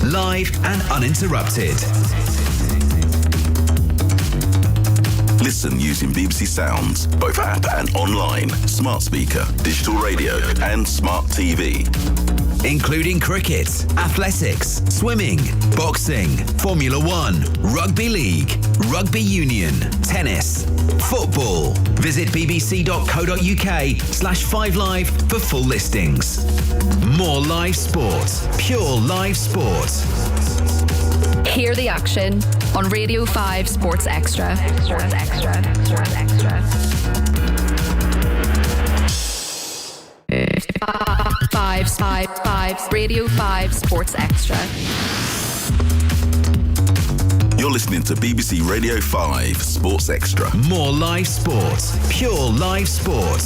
Live and uninterrupted. Listen using BBC Sounds, both app and online, smart speaker, digital radio and smart TV. Including cricket, athletics, swimming, boxing, Formula 1, rugby league, rugby union, tennis, football. Visit bbc.co.uk/5live for full listings. More live sport, pure live sport. Hear the action on Radio 5 Sports Extra. Sports Extra. Sports Extra. 5 Radio 5 Sports Extra. You're listening to BBC Radio 5 Sports Extra. More live sport, pure live sport.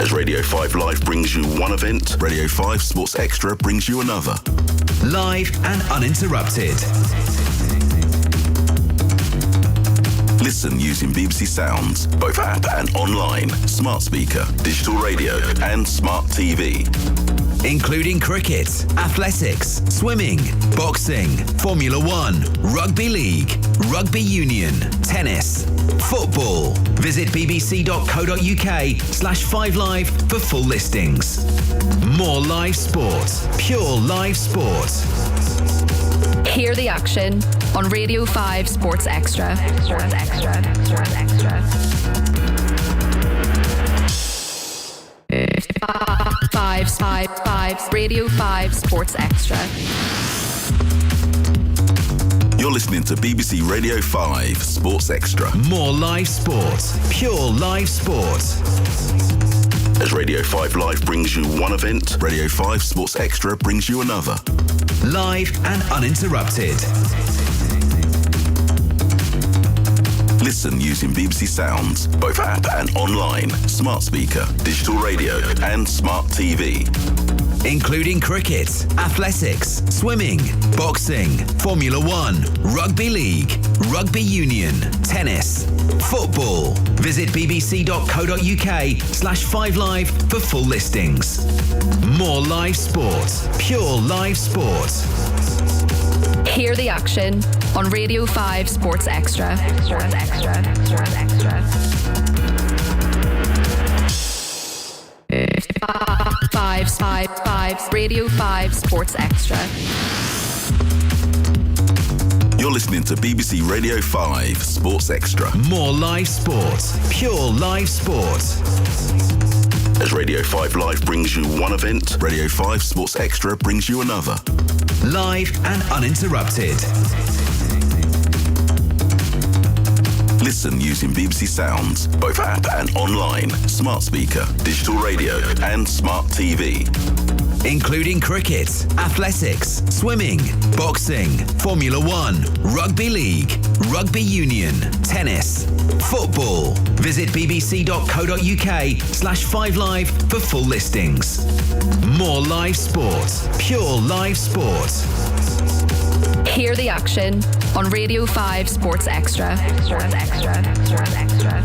As Radio 5 Live brings you one event, Radio 5 Sports Extra brings you another. Live and uninterrupted. Listen using BBC Sounds, both app and online, smart speaker, digital radio and smart TV. Including cricket, athletics, swimming, boxing, Formula 1, rugby league, rugby union, tennis, football. Visit bbc.co.uk/5live for full listings. More live sport, pure live sport. Hear the action on Radio 5 Sports Extra. Sports Extra. Sports Extra. 5 Radio 5 Sports Extra. You're listening to BBC Radio 5 Sports Extra. More live sport, pure live sport. As Radio 5 Live brings you one event, Radio 5 Sports Extra brings you another. Live and uninterrupted. Listen using BBC Sounds, both app and online, smart speaker, digital radio and smart TV. Including cricket, athletics, swimming, boxing, Formula 1, rugby league, rugby union, tennis, football. Visit bbc.co.uk/5live for full listings. More live sport, pure live sport. Hear the action on Radio 5 Sports Extra. Sports Extra. Sports Extra. 5 Radio 5 Sports Extra. You're listening to BBC Radio 5 Sports Extra. More live sport. Pure live sport. As Radio 5 Live brings you one event, Radio 5 Sports Extra brings you another. Live and uninterrupted. Listen using BBC Sounds, both app and online, smart speaker, digital radio and smart TV. Including cricket, athletics, swimming, boxing, Formula 1, rugby league, rugby union, tennis, football. Visit bbc.co.uk/5live for full listings. More live sport, pure live sport. Hear the action on Radio 5 Sports Extra. Sports Extra. Sports Extra.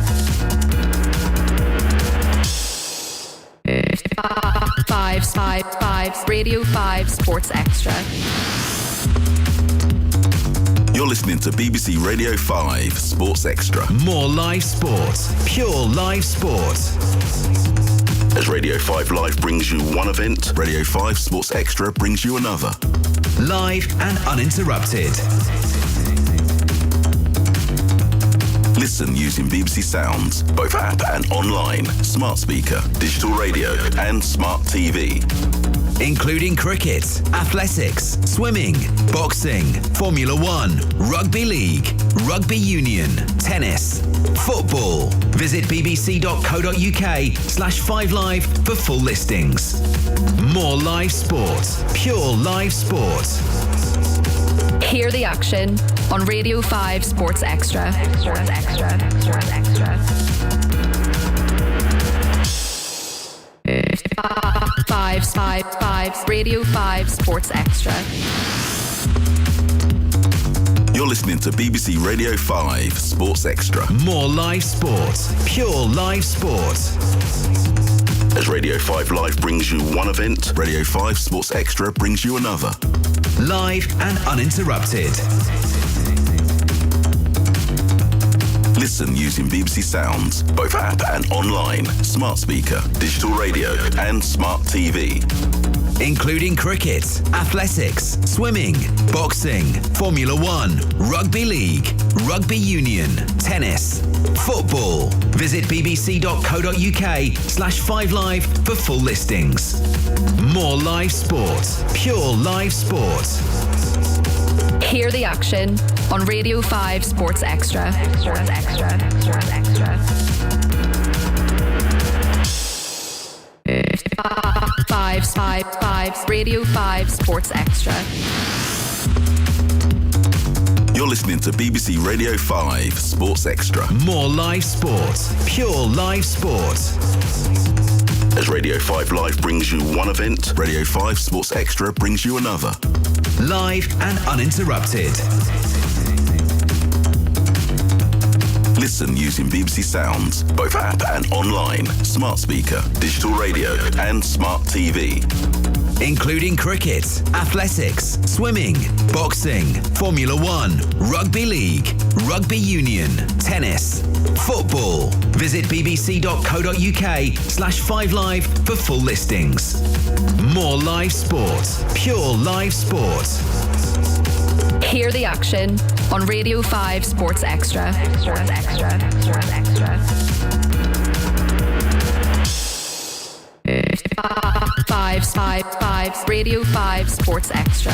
5 Radio 5 Sports Extra. You're listening to BBC Radio 5 Sports Extra. More live sport, pure live sport. As Radio 5 Live brings you one event, Radio 5 Sports Extra brings you another. Live and uninterrupted. Listen using BBC Sounds, both app and online, smart speaker, digital radio and smart TV. Including cricket, athletics, swimming, boxing, Formula 1, rugby league, rugby union, tennis, football. Visit bbc.co.uk/5live for full listings. More live sport, pure live sport. Hear the action on Radio 5 Sports Extra. Sports Extra. Sports Extra. 5 Radio 5 Sports Extra. You're listening to BBC Radio 5 Sports Extra. More live sport, pure live sport. As Radio 5 Live brings you one event, Radio 5 Sports Extra brings you another. Live and uninterrupted. Listen using BBC Sounds, both app and online, smart speaker, digital radio and smart TV. Including cricket, athletics, swimming, boxing, Formula 1, rugby league, rugby union, tennis, football. Visit bbc.co.uk/5live for full listings. More live sport, pure live sport. Hear the action on Radio 5 Sports Extra. Sports Extra. Sports Extra. 5 Radio 5 Sports Extra. You're listening to BBC Radio 5 Sports Extra. More live sport, pure live sport. As Radio 5 Live brings you one event, Radio 5 Sports Extra brings you another. Live and uninterrupted. Listen using BBC Sounds, both app and online, smart speaker, digital radio and smart TV. Including cricket, athletics, swimming, boxing, Formula 1, rugby league, rugby union, tennis, football. Visit bbc.co.uk/5live for full listings. More live sport, pure live sport. Hear the action on Radio 5 Sports Extra. Sports Extra. Sports Extra. 5 Radio 5 Sports Extra.